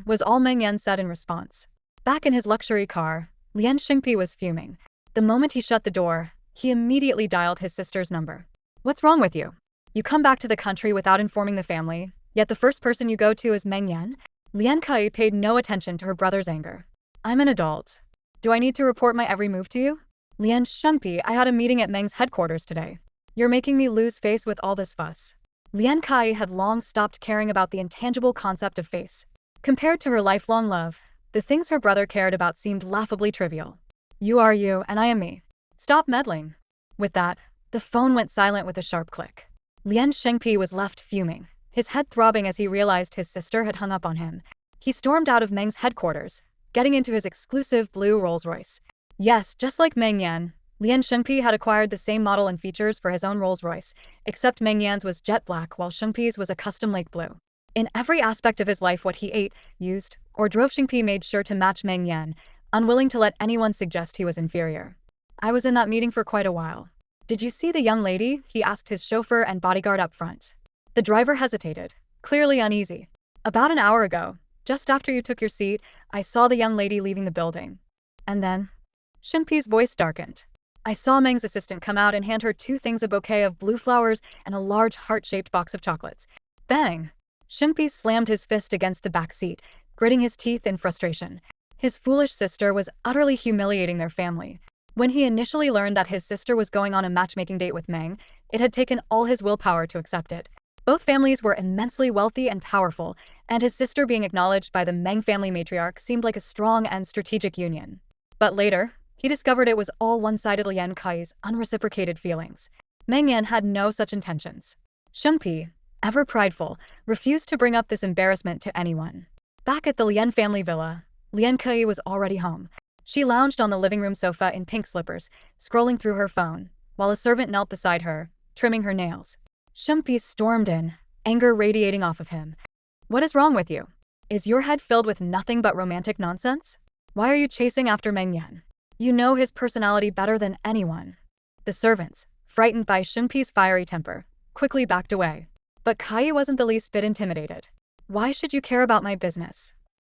Was all Meng Yan said in response. Back in his luxury car, Lian Shengpi was fuming. The moment he shut the door, he immediately dialed his sister's number. What's wrong with you? You come back to the country without informing the family, yet the first person you go to is Meng Yan? Lian Qi paid no attention to her brother's anger. I'm an adult. Do I need to report my every move to you? Lian Shengpi, I had a meeting at Meng's headquarters today. You're making me lose face with all this fuss. Lian Qi had long stopped caring about the intangible concept of face. Compared to her lifelong love, The things her brother cared about seemed laughably trivial. You are you, and I am me. Stop meddling. With that, the phone went silent with a sharp click. Lian Shengpi was left fuming, his head throbbing as he realized his sister had hung up on him. He stormed out of Meng's headquarters, getting into his exclusive blue Rolls-Royce. Yes, just like Meng Yan, Lian Shengpi had acquired the same model and features for his own Rolls-Royce, except Meng Yan's was jet black while Shengpi's was a custom lake blue. In every aspect of his life, what he ate, used, or drove, Shengpi made sure to match Meng Yan, unwilling to let anyone suggest he was inferior. I was in that meeting for quite a while. Did you see the young lady? He asked his chauffeur and bodyguard up front. The driver hesitated, clearly uneasy. About an hour ago, just after you took your seat, I saw the young lady leaving the building. And then? Shengpi's voice darkened. I saw Meng's assistant come out and hand her two things: a bouquet of blue flowers and a large heart-shaped box of chocolates. Bang! Shengpi slammed his fist against the back seat, gritting his teeth in frustration. His foolish sister was utterly humiliating their family. When he initially learned that his sister was going on a matchmaking date with Meng, it had taken all his willpower to accept it. Both families were immensely wealthy and powerful, and his sister being acknowledged by the Meng family matriarch seemed like a strong and strategic union. But later, he discovered it was all one-sided. Lian Kai's unreciprocated feelings. Meng Yan had no such intentions. Shengpi, ever prideful, refused to bring up this embarrassment to anyone. Back at the Lian family villa, Lian Kai was already home. She lounged on the living room sofa in pink slippers, scrolling through her phone, while a servant knelt beside her, trimming her nails. Shengpi stormed in, anger radiating off of him. What is wrong with you? Is your head filled with nothing but romantic nonsense? Why are you chasing after Meng Yan? You know his personality better than anyone. The servants, frightened by Shengpi's fiery temper, quickly backed away. But Kai wasn't the least bit intimidated. Why should you care about my business?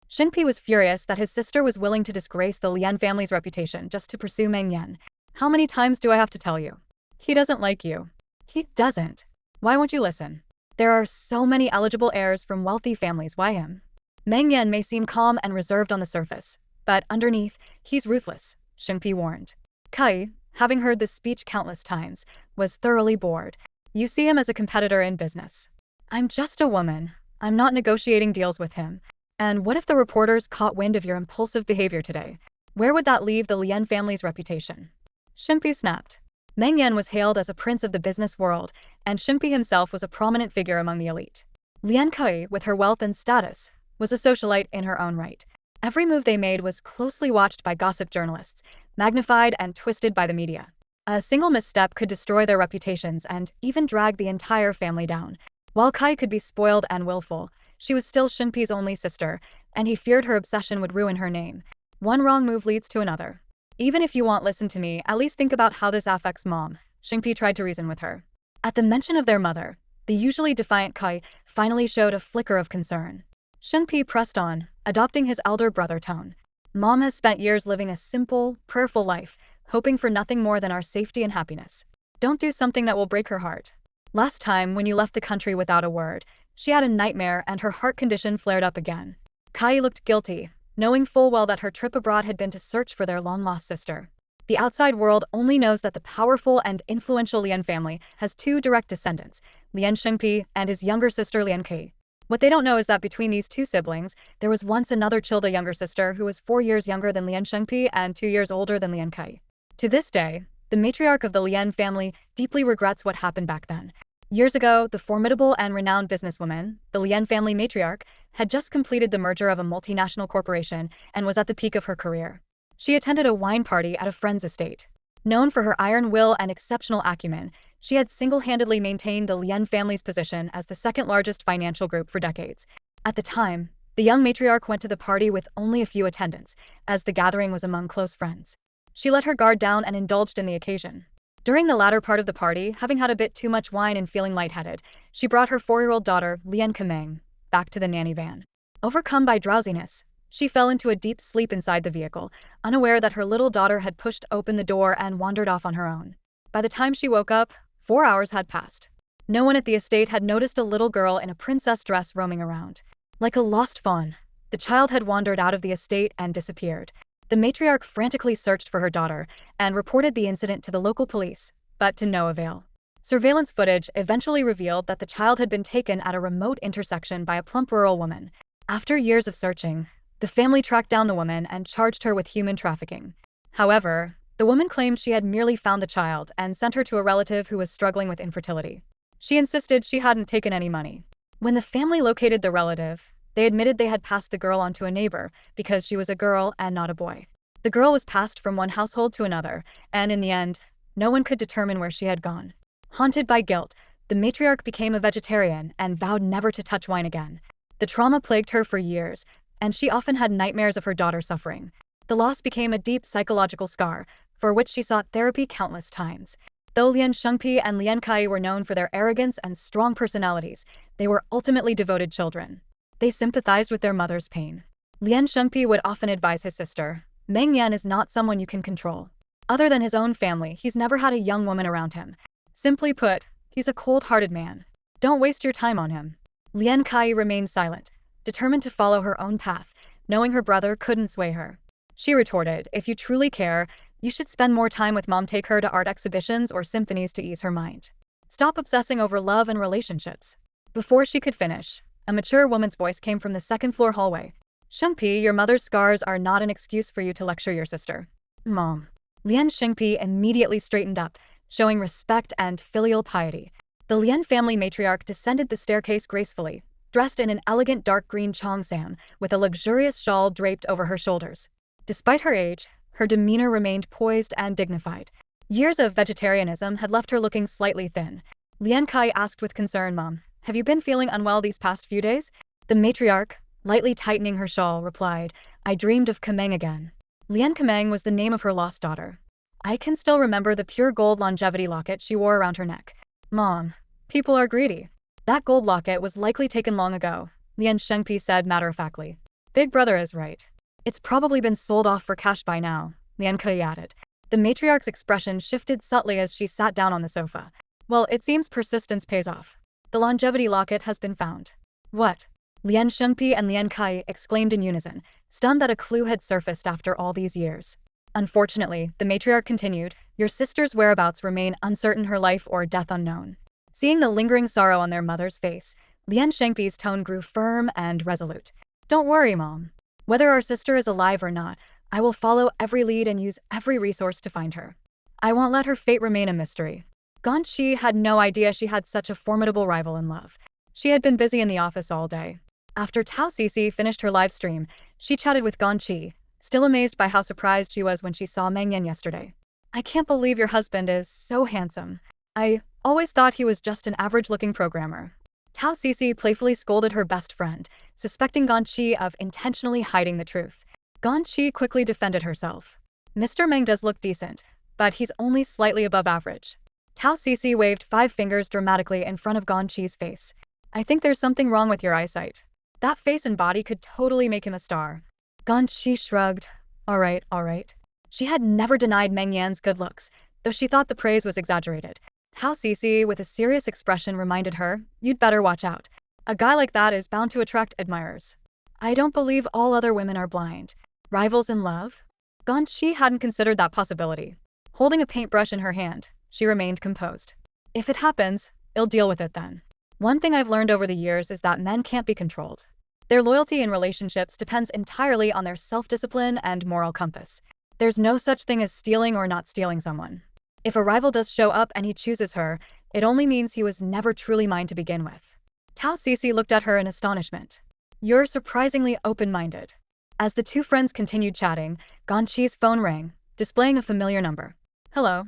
Shengpi was furious that his sister was willing to disgrace the Lian family's reputation just to pursue Meng Yan. How many times do I have to tell you? He doesn't like you. He doesn't. Why won't you listen? There are so many eligible heirs from wealthy families. Why him? Meng Yan may seem calm and reserved on the surface, but underneath, he's ruthless, Shengpi warned. Kai, having heard this speech countless times, was thoroughly bored. You see him as a competitor in business. I'm just a woman. I'm not negotiating deals with him. And what if the reporters caught wind of your impulsive behavior today? Where would that leave the Lian family's reputation? Shengpi snapped. Meng Yan was hailed as a prince of the business world, and Shengpi himself was a prominent figure among the elite. Lian Kai, with her wealth and status, was a socialite in her own right. Every move they made was closely watched by gossip journalists, magnified and twisted by the media. A single misstep could destroy their reputations and even drag the entire family down. While Kai could be spoiled and willful, she was still Shengpi's only sister, and he feared her obsession would ruin her name. One wrong move leads to another. Even if you won't listen to me, at least think about how this affects Mom, Shengpi tried to reason with her. At the mention of their mother, the usually defiant Kai finally showed a flicker of concern. Shengpi pressed on, adopting his elder brother tone. Mom has spent years living a simple, prayerful life, hoping for nothing more than our safety and happiness. Don't do something that will break her heart. Last time, when you left the country without a word, she had a nightmare and her heart condition flared up again. Kai looked guilty, knowing full well that her trip abroad had been to search for their long-lost sister. The outside world only knows that the powerful and influential Lian family has two direct descendants, Lian Shengpi and his younger sister Lian Kai. What they don't know is that between these two siblings, there was once another Childa younger sister who was 4 years younger than Lian Shengpi and 2 years older than Lian Kai. To this day, the matriarch of the Lian family deeply regrets what happened back then. Years ago, the formidable and renowned businesswoman, the Lian family matriarch, had just completed the merger of a multinational corporation and was at the peak of her career. She attended a wine party at a friend's estate. Known for her iron will and exceptional acumen, she had single-handedly maintained the Lian family's position as the second-largest financial group for decades. At the time, the young matriarch went to the party with only a few attendants, as the gathering was among close friends. She let her guard down and indulged in the occasion. During the latter part of the party, having had a bit too much wine and feeling lightheaded, she brought her 4-year-old daughter, Lian Kameng, back to the nanny van. Overcome by drowsiness, she fell into a deep sleep inside the vehicle, unaware that her little daughter had pushed open the door and wandered off on her own. By the time she woke up, 4 hours had passed. No one at the estate had noticed a little girl in a princess dress roaming around. Like a lost fawn, the child had wandered out of the estate and disappeared. The matriarch frantically searched for her daughter and reported the incident to the local police, but to no avail. Surveillance footage eventually revealed that the child had been taken at a remote intersection by a plump rural woman. After years of searching, The family tracked down the woman and charged her with human trafficking. However, the woman claimed she had merely found the child and sent her to a relative who was struggling with infertility. She insisted she hadn't taken any money. When the family located the relative, they admitted they had passed the girl on to a neighbor because she was a girl and not a boy. The girl was passed from one household to another, and in the end, no one could determine where she had gone. Haunted by guilt, the matriarch became a vegetarian and vowed never to touch wine again. The trauma plagued her for years, and she often had nightmares of her daughter suffering. The loss became a deep psychological scar, for which she sought therapy countless times. Though Lian Shengpi and Lian Kai were known for their arrogance and strong personalities, they were ultimately devoted children. They sympathized with their mother's pain. Lian Shengpi would often advise his sister, Meng Yan is not someone you can control. Other than his own family, he's never had a young woman around him. Simply put, he's a cold-hearted man. Don't waste your time on him. Lian Kai remained silent, determined to follow her own path, knowing her brother couldn't sway her. She retorted, if you truly care, you should spend more time with mom. Take her to art exhibitions or symphonies to ease her mind. Stop obsessing over love and relationships. Before she could finish, a mature woman's voice came from the second-floor hallway. Shengpi, your mother's scars are not an excuse for you to lecture your sister. Mom. Lian Shengpi immediately straightened up, showing respect and filial piety. The Lian family matriarch descended the staircase gracefully, dressed in an elegant dark green cheongsam, with a luxurious shawl draped over her shoulders. Despite her age, her demeanor remained poised and dignified. Years of vegetarianism had left her looking slightly thin. Lian Kai asked with concern, Mom, have you been feeling unwell these past few days? The matriarch, lightly tightening her shawl, replied, I dreamed of Kameng again. Lian Kameng was the name of her lost daughter. I can still remember the pure gold longevity locket she wore around her neck. Mom, people are greedy. That gold locket was likely taken long ago, Lian Shengpi said matter-of-factly. Big brother is right. It's probably been sold off for cash by now, Lian Kai added. The matriarch's expression shifted subtly as she sat down on the sofa. Well, it seems persistence pays off. The longevity locket has been found. What? Lian Shengpi and Lian Kai exclaimed in unison, stunned that a clue had surfaced after all these years. Unfortunately, the matriarch continued, your sister's whereabouts remain uncertain, her life or death unknown. Seeing the lingering sorrow on their mother's face, Lian Shengpi's tone grew firm and resolute. Don't worry, Mom. Whether our sister is alive or not, I will follow every lead and use every resource to find her. I won't let her fate remain a mystery. Ganyi had no idea she had such a formidable rival in love. She had been busy in the office all day. After Tao Cici finished her live stream, she chatted with Ganyi, still amazed by how surprised she was when she saw Meng Yan yesterday. I can't believe your husband is so handsome. I always thought he was just an average-looking programmer. Tao Cici playfully scolded her best friend, suspecting Ganyi of intentionally hiding the truth. Ganyi quickly defended herself. Mr. Meng does look decent, but he's only slightly above average. Tao Cici waved 5 fingers dramatically in front of Ganyi's face. I think there's something wrong with your eyesight. That face and body could totally make him a star. Ganyi shrugged. All right. She had never denied Meng Yan's good looks, though she thought the praise was exaggerated. Tao Cici, with a serious expression, reminded her, you'd better watch out. A guy like that is bound to attract admirers. I don't believe all other women are blind. Rivals in love? Ganyi hadn't considered that possibility. Holding a paintbrush in her hand, she remained composed. If it happens, I'll deal with it then. One thing I've learned over the years is that men can't be controlled. Their loyalty in relationships depends entirely on their self-discipline and moral compass. There's no such thing as stealing or not stealing someone. If a rival does show up and he chooses her, it only means he was never truly mine to begin with. Tao Cici looked at her in astonishment. You're surprisingly open-minded. As the two friends continued chatting, Ganyi's phone rang, displaying a familiar number. Hello.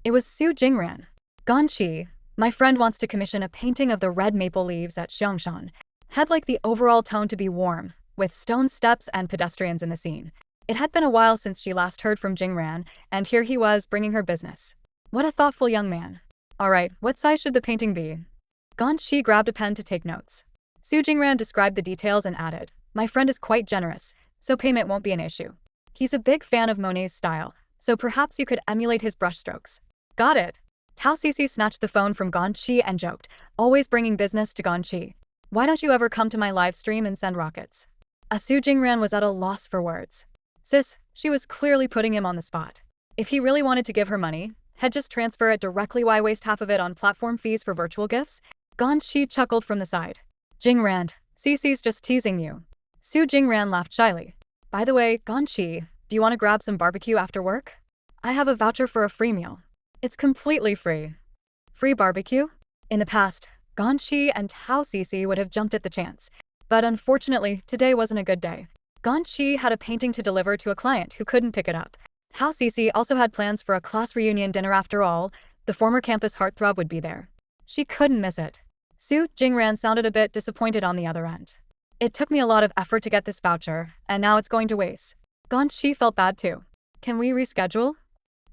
It was Su Jingran. Ganyi, my friend wants to commission a painting of the red maple leaves at Xiangshan. Had like the overall tone to be warm, with stone steps and pedestrians in the scene. It had been a while since she last heard from Jingran, and here he was bringing her business. What a thoughtful young man. Alright, what size should the painting be? Ganyi grabbed a pen to take notes. Su Jingran described the details and added, my friend is quite generous, so payment won't be an issue. He's a big fan of Monet's style, so perhaps you could emulate his brushstrokes. Got it. Tao Cici snatched the phone from Ganyi and joked, always bringing business to Ganyi. Why don't you ever come to my live stream and send rockets? Su Jingran was at a loss for words. Sis, she was clearly putting him on the spot. If he really wanted to give her money, he'd just transfer it directly. Why waste half of it on platform fees for virtual gifts? Ganyi chuckled from the side. Jingran, Cici's just teasing you. Su Jingran laughed shyly. By the way, Ganyi, do you want to grab some barbecue after work? I have a voucher for a free meal. It's completely free. Free barbecue? In the past, Ganyi and Tao Sisi would have jumped at the chance. But unfortunately, today wasn't a good day. Ganyi had a painting to deliver to a client who couldn't pick it up. Tao Sisi also had plans for a class reunion dinner after all. The former campus heartthrob would be there. She couldn't miss it. Su Jingran sounded a bit disappointed on the other end. It took me a lot of effort to get this voucher, and now it's going to waste. Ganyi felt bad too. Can we reschedule?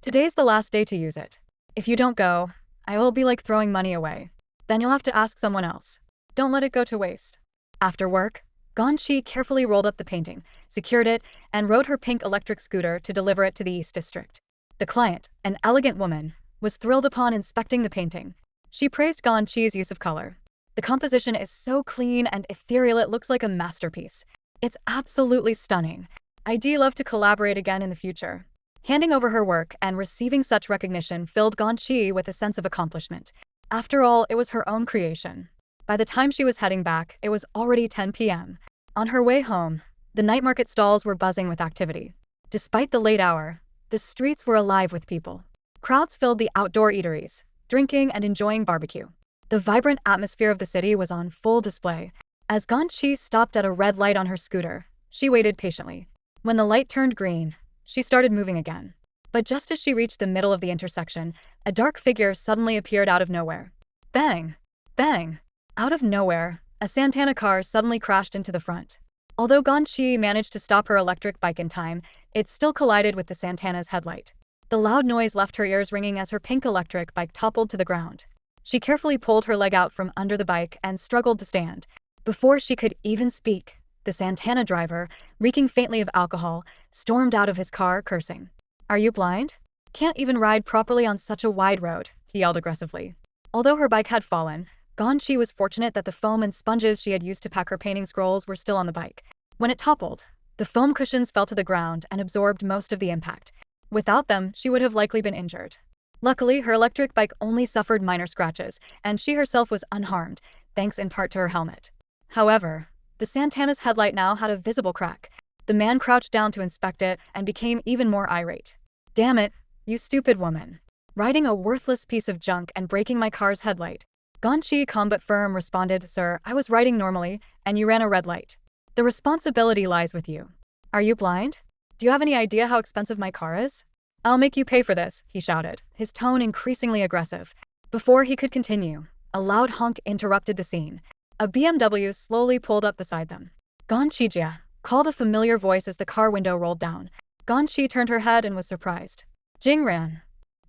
Today's the last day to use it. If you don't go, I will be like throwing money away. Then you'll have to ask someone else. Don't let it go to waste. After work, Ganyi carefully rolled up the painting, secured it, and rode her pink electric scooter to deliver it to the East District. The client, an elegant woman, was thrilled upon inspecting the painting. She praised Ganyi's use of color. The composition is so clean and ethereal it looks like a masterpiece. It's absolutely stunning. I'd love to collaborate again in the future. Handing over her work and receiving such recognition filled Ganyi with a sense of accomplishment. After all, it was her own creation. By the time she was heading back, it was already 10 p.m. On her way home, the night market stalls were buzzing with activity. Despite the late hour, the streets were alive with people. Crowds filled the outdoor eateries, drinking and enjoying barbecue. The vibrant atmosphere of the city was on full display. As Ganyi stopped at a red light on her scooter, she waited patiently. When the light turned green, she started moving again. But just as she reached the middle of the intersection, a dark figure suddenly appeared out of nowhere. Bang! Bang! Out of nowhere, a Santana car suddenly crashed into the front. Although Ganyi managed to stop her electric bike in time, it still collided with the Santana's headlight. The loud noise left her ears ringing as her pink electric bike toppled to the ground. She carefully pulled her leg out from under the bike and struggled to stand. Before she could even speak, the Santana driver, reeking faintly of alcohol, stormed out of his car, cursing. Are you blind? Can't even ride properly on such a wide road, he yelled aggressively. Although her bike had fallen, Ganyi was fortunate that the foam and sponges she had used to pack her painting scrolls were still on the bike. When it toppled, the foam cushions fell to the ground and absorbed most of the impact. Without them, she would have likely been injured. Luckily, her electric bike only suffered minor scratches, and she herself was unharmed, thanks in part to her helmet. However, the Santana's headlight now had a visible crack. The man crouched down to inspect it and became even more irate. Damn it, you stupid woman. Riding a worthless piece of junk and breaking my car's headlight. Ganyi, calm but firm, responded, Sir, I was riding normally, and you ran a red light. The responsibility lies with you. Are you blind? Do you have any idea how expensive my car is? I'll make you pay for this, he shouted, his tone increasingly aggressive. Before he could continue, a loud honk interrupted the scene. A BMW slowly pulled up beside them. Ganyi, called a familiar voice as the car window rolled down. Ganyi turned her head and was surprised. Jingran.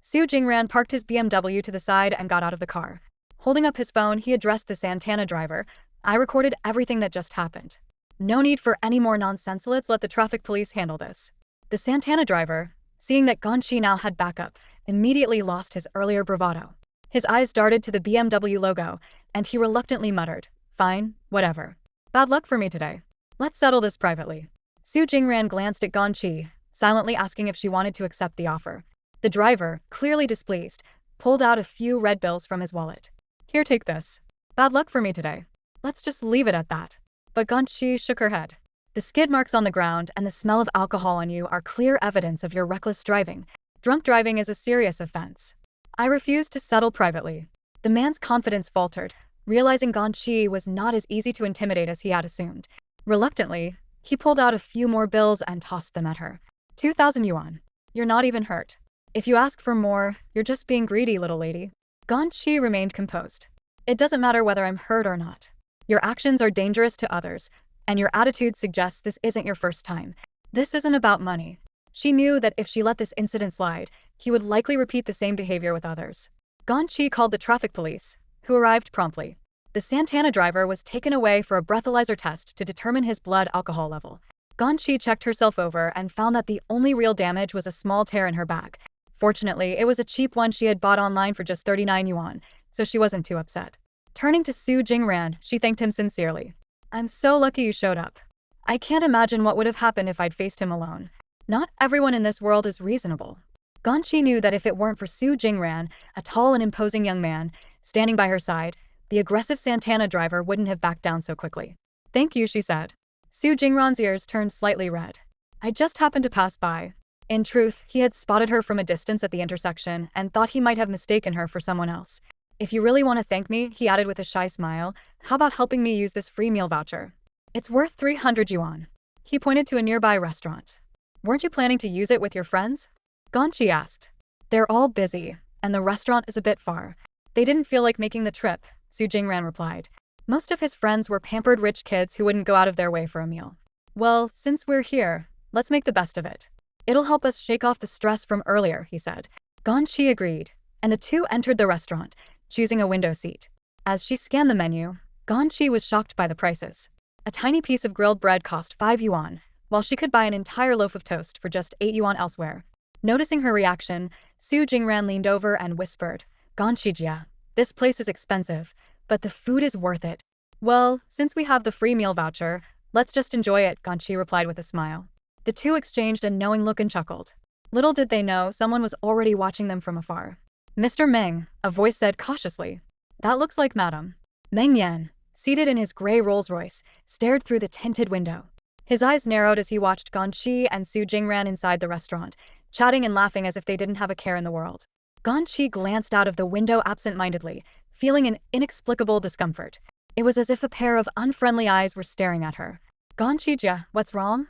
Su Jingran parked his BMW to the side and got out of the car. Holding up his phone, he addressed the Santana driver. I recorded everything that just happened. No need for any more nonsense, let's let the traffic police handle this. The Santana driver, seeing that Ganyi now had backup, immediately lost his earlier bravado. His eyes darted to the BMW logo, and he reluctantly muttered, Fine, whatever. Bad luck for me today. Let's settle this privately. Su Jingran glanced at Ganyi, silently asking if she wanted to accept the offer. The driver, clearly displeased, pulled out a few red bills from his wallet. Here, take this. Bad luck for me today. Let's just leave it at that. But Ganyi shook her head. The skid marks on the ground and the smell of alcohol on you are clear evidence of your reckless driving. Drunk driving is a serious offense. I refuse to settle privately. The man's confidence faltered, realizing Ganyi was not as easy to intimidate as he had assumed. Reluctantly, he pulled out a few more bills and tossed them at her. 2,000 yuan. You're not even hurt. If you ask for more, you're just being greedy, little lady. Ganyi remained composed. It doesn't matter whether I'm hurt or not. Your actions are dangerous to others, and your attitude suggests this isn't your first time. This isn't about money. She knew that if she let this incident slide, he would likely repeat the same behavior with others. Ganyi called the traffic police, who arrived promptly. The Santana driver was taken away for a breathalyzer test to determine his blood alcohol level. Ganyi checked herself over and found that the only real damage was a small tear in her back. Fortunately, it was a cheap one she had bought online for just 39 yuan, so she wasn't too upset. Turning to Su Jingran, she thanked him sincerely. I'm so lucky you showed up. I can't imagine what would have happened if I'd faced him alone. Not everyone in this world is reasonable. Ganyi knew that if it weren't for Su Jingran, a tall and imposing young man, standing by her side, the aggressive Santana driver wouldn't have backed down so quickly. Thank you, she said. Su Jingran's ears turned slightly red. I just happened to pass by. In truth, he had spotted her from a distance at the intersection and thought he might have mistaken her for someone else. If you really want to thank me, he added with a shy smile, how about helping me use this free meal voucher? It's worth 300 yuan. He pointed to a nearby restaurant. Weren't you planning to use it with your friends? Ganyi asked. They're all busy, and the restaurant is a bit far. They didn't feel like making the trip, Su Jingran replied. Most of his friends were pampered rich kids who wouldn't go out of their way for a meal. Well, since we're here, let's make the best of it. It'll help us shake off the stress from earlier, he said. Ganyi agreed, and the two entered the restaurant, choosing a window seat. As she scanned the menu, Ganyi was shocked by the prices. A tiny piece of grilled bread cost 5 yuan, while she could buy an entire loaf of toast for just 8 yuan elsewhere. Noticing her reaction, Su Jingran leaned over and whispered, Ganyi, this place is expensive, but the food is worth it. Well, since we have the free meal voucher, let's just enjoy it, Ganyi replied with a smile. The two exchanged a knowing look and chuckled. Little did they know someone was already watching them from afar. Mr. Meng, a voice said cautiously. That looks like Madam. Meng Yan, seated in his gray Rolls-Royce, stared through the tinted window. His eyes narrowed as he watched Ganyi and Su Jingran inside the restaurant, chatting and laughing as if they didn't have a care in the world. Ganyi glanced out of the window absent-mindedly, feeling an inexplicable discomfort. It was as if a pair of unfriendly eyes were staring at her. Ganyi, what's wrong?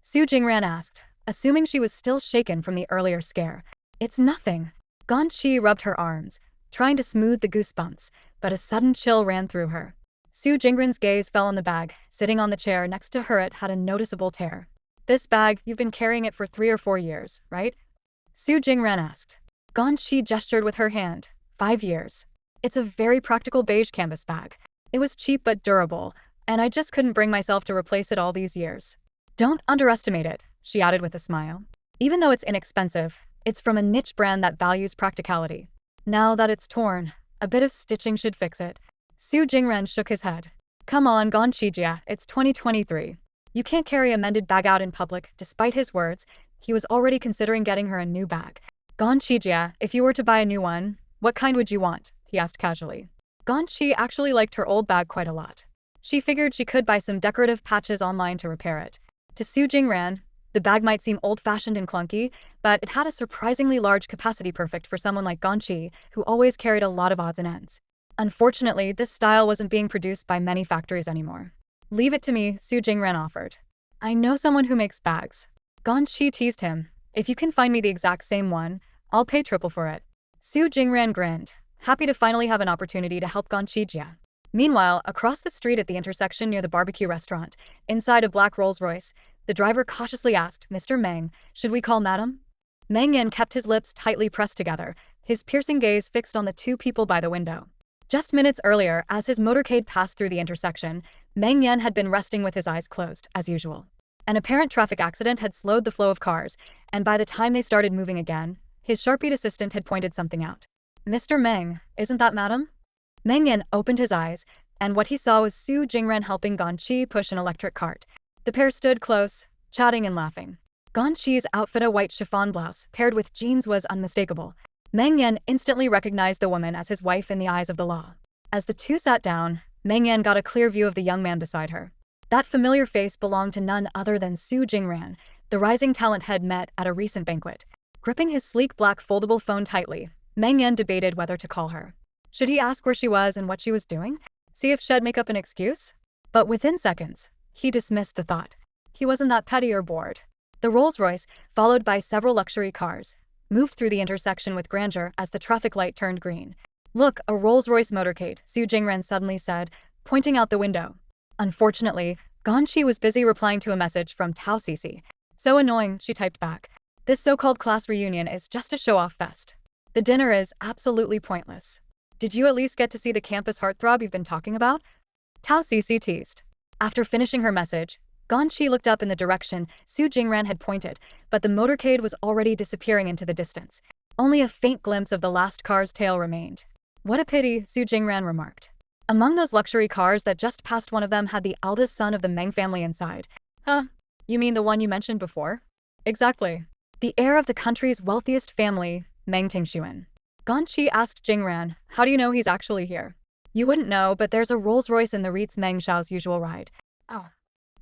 Su Jingran asked, assuming she was still shaken from the earlier scare. It's nothing. Ganyi rubbed her arms, trying to smooth the goosebumps, but a sudden chill ran through her. Su Jingran's gaze fell on the bag. Sitting on the chair next to her, it had a noticeable tear. This bag, you've been carrying it for 3 or 4 years, right? Su Jingran asked. Ganyi gestured with her hand. 5 years. It's a very practical beige canvas bag. It was cheap but durable, and I just couldn't bring myself to replace it all these years. Don't underestimate it, she added with a smile. Even though it's inexpensive, it's from a niche brand that values practicality. Now that it's torn, a bit of stitching should fix it. Su Jingran shook his head. Come on, Ganyi, it's 2023. You can't carry a mended bag out in public. Despite his words, he was already considering getting her a new bag. Ganyi, if you were to buy a new one, what kind would you want? He asked casually. Ganyi actually liked her old bag quite a lot. She figured she could buy some decorative patches online to repair it. To Su Jingran, the bag might seem old-fashioned and clunky, but it had a surprisingly large capacity, perfect for someone like Ganyi, who always carried a lot of odds and ends. Unfortunately, this style wasn't being produced by many factories anymore. Leave it to me, Su Jingran offered. I know someone who makes bags. Ganyi teased him. If you can find me the exact same one, I'll pay triple for it. Su Jingran grinned, happy to finally have an opportunity to help Ganyi. Meanwhile, across the street at the intersection near the barbecue restaurant, inside a black Rolls-Royce, the driver cautiously asked, Mr. Meng, should we call Madam? Meng Yan kept his lips tightly pressed together, his piercing gaze fixed on the two people by the window. Just minutes earlier, as his motorcade passed through the intersection, Meng Yan had been resting with his eyes closed, as usual. An apparent traffic accident had slowed the flow of cars, and by the time they started moving again, his sharp-eyed assistant had pointed something out. Mr. Meng, isn't that Madam? Meng Yan opened his eyes, and what he saw was Su Jingran helping Ganyi push an electric cart. The pair stood close, chatting and laughing. Ganyi's outfit, a white chiffon blouse, paired with jeans, was unmistakable. Meng Yan instantly recognized the woman as his wife in the eyes of the law. As the two sat down, Meng Yan got a clear view of the young man beside her. That familiar face belonged to none other than Su Jingran, the rising talent had met at a recent banquet. Gripping his sleek black foldable phone tightly, Meng Yan debated whether to call her. Should he ask where she was and what she was doing? See if she'd make up an excuse? But within seconds, he dismissed the thought. He wasn't that petty or bored. The Rolls-Royce, followed by several luxury cars, moved through the intersection with grandeur as the traffic light turned green. Look, a Rolls-Royce motorcade, Su Jingran suddenly said, pointing out the window. Unfortunately, Ganyi was busy replying to a message from Tao Cici. So annoying, she typed back. This so-called class reunion is just a show-off fest. The dinner is absolutely pointless. Did you at least get to see the campus heartthrob you've been talking about? Tao Cici teased. After finishing her message, Ganyi looked up in the direction Su Jingran had pointed, but the motorcade was already disappearing into the distance. Only a faint glimpse of the last car's tail remained. What a pity, Su Jingran remarked. Among those luxury cars that just passed, one of them had the eldest son of the Meng family inside. Huh? You mean the one you mentioned before? Exactly. The heir of the country's wealthiest family, Meng Tingshuan. Ganyi asked Jingran, how do you know he's actually here? You wouldn't know, but there's a Rolls-Royce in the REIT's Meng Xiao's usual ride. Oh.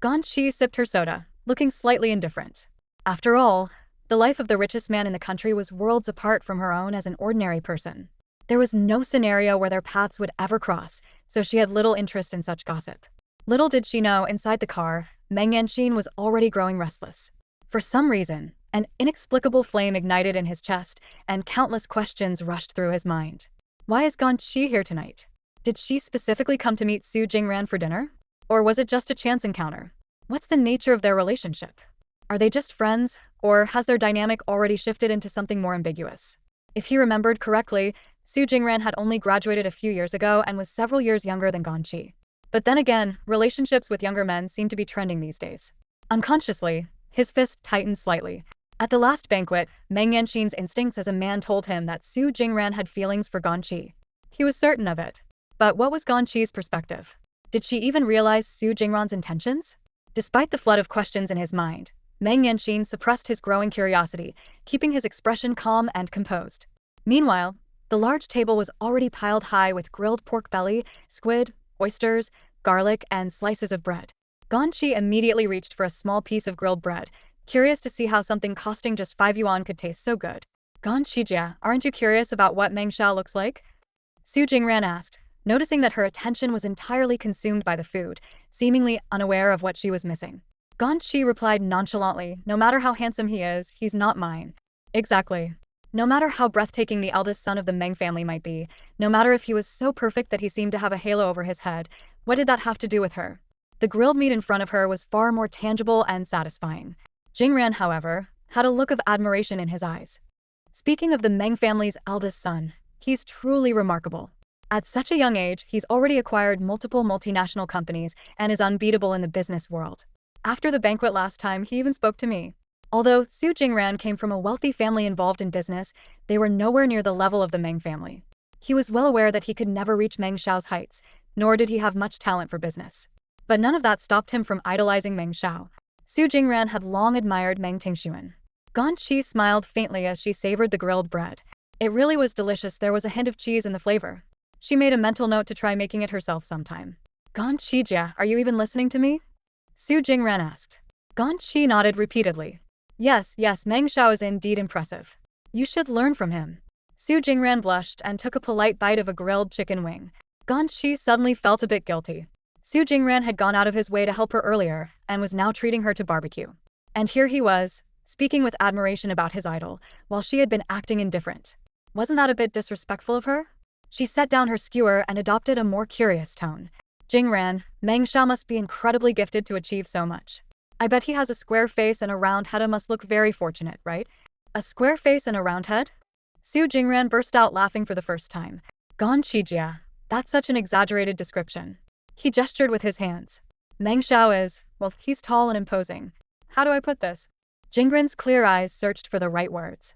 Ganyi sipped her soda, looking slightly indifferent. After all, the life of the richest man in the country was worlds apart from her own as an ordinary person. There was no scenario where their paths would ever cross, so she had little interest in such gossip. Little did she know, inside the car, Meng Yan was already growing restless. For some reason, an inexplicable flame ignited in his chest, and countless questions rushed through his mind. Why is Ganyi here tonight? Did she specifically come to meet Su Jingran for dinner? Or was it just a chance encounter? What's the nature of their relationship? Are they just friends, or has their dynamic already shifted into something more ambiguous? If he remembered correctly, Su Jingran had only graduated a few years ago and was several years younger than Ganyi. But then again, relationships with younger men seem to be trending these days. Unconsciously, his fist tightened slightly. At the last banquet, Meng Yan's instincts as a man told him that Su Jingran had feelings for Ganyi. He was certain of it. But what was Ganyi's perspective? Did she even realize Su Jingran's intentions? Despite the flood of questions in his mind, Meng Yan suppressed his growing curiosity, keeping his expression calm and composed. Meanwhile, the large table was already piled high with grilled pork belly, squid, oysters, garlic, and slices of bread. Ganyi immediately reached for a small piece of grilled bread, curious to see how something costing just 5 yuan could taste so good. Ganyi, aren't you curious about what Meng Xiao looks like? Su Jingran asked, noticing that her attention was entirely consumed by the food, seemingly unaware of what she was missing. Ganyi replied nonchalantly, no matter how handsome he is, he's not mine. Exactly. No matter how breathtaking the eldest son of the Meng family might be, no matter if he was so perfect that he seemed to have a halo over his head, what did that have to do with her? The grilled meat in front of her was far more tangible and satisfying. Jingran, however, had a look of admiration in his eyes. Speaking of the Meng family's eldest son, he's truly remarkable. At such a young age, he's already acquired multiple multinational companies and is unbeatable in the business world. After the banquet last time, he even spoke to me. Although Su Jingran came from a wealthy family involved in business, they were nowhere near the level of the Meng family. He was well aware that he could never reach Meng Xiao's heights, nor did he have much talent for business. But none of that stopped him from idolizing Meng Xiao. Su Jingran had long admired Meng Tingshuan. Ganyi smiled faintly as she savored the grilled bread. It really was delicious. There was a hint of cheese in the flavor. She made a mental note to try making it herself sometime. Ganyi, are you even listening to me? Su Jingran asked. Ganyi nodded repeatedly. Yes, Meng Xiao is indeed impressive. You should learn from him. Su Jingran blushed and took a polite bite of a grilled chicken wing. Ganyi suddenly felt a bit guilty. Su Jingran had gone out of his way to help her earlier, and was now treating her to barbecue. And here he was, speaking with admiration about his idol, while she had been acting indifferent. Wasn't that a bit disrespectful of her? She set down her skewer and adopted a more curious tone. Jingran, Meng Xiao must be incredibly gifted to achieve so much. I bet he has a square face and a round head. Must look very fortunate, right? A square face and a round head? Su Jingran burst out laughing for the first time. Ganyi, that's such an exaggerated description. He gestured with his hands. Meng Xiao is, well, he's tall and imposing. How do I put this? Jingran's clear eyes searched for the right words.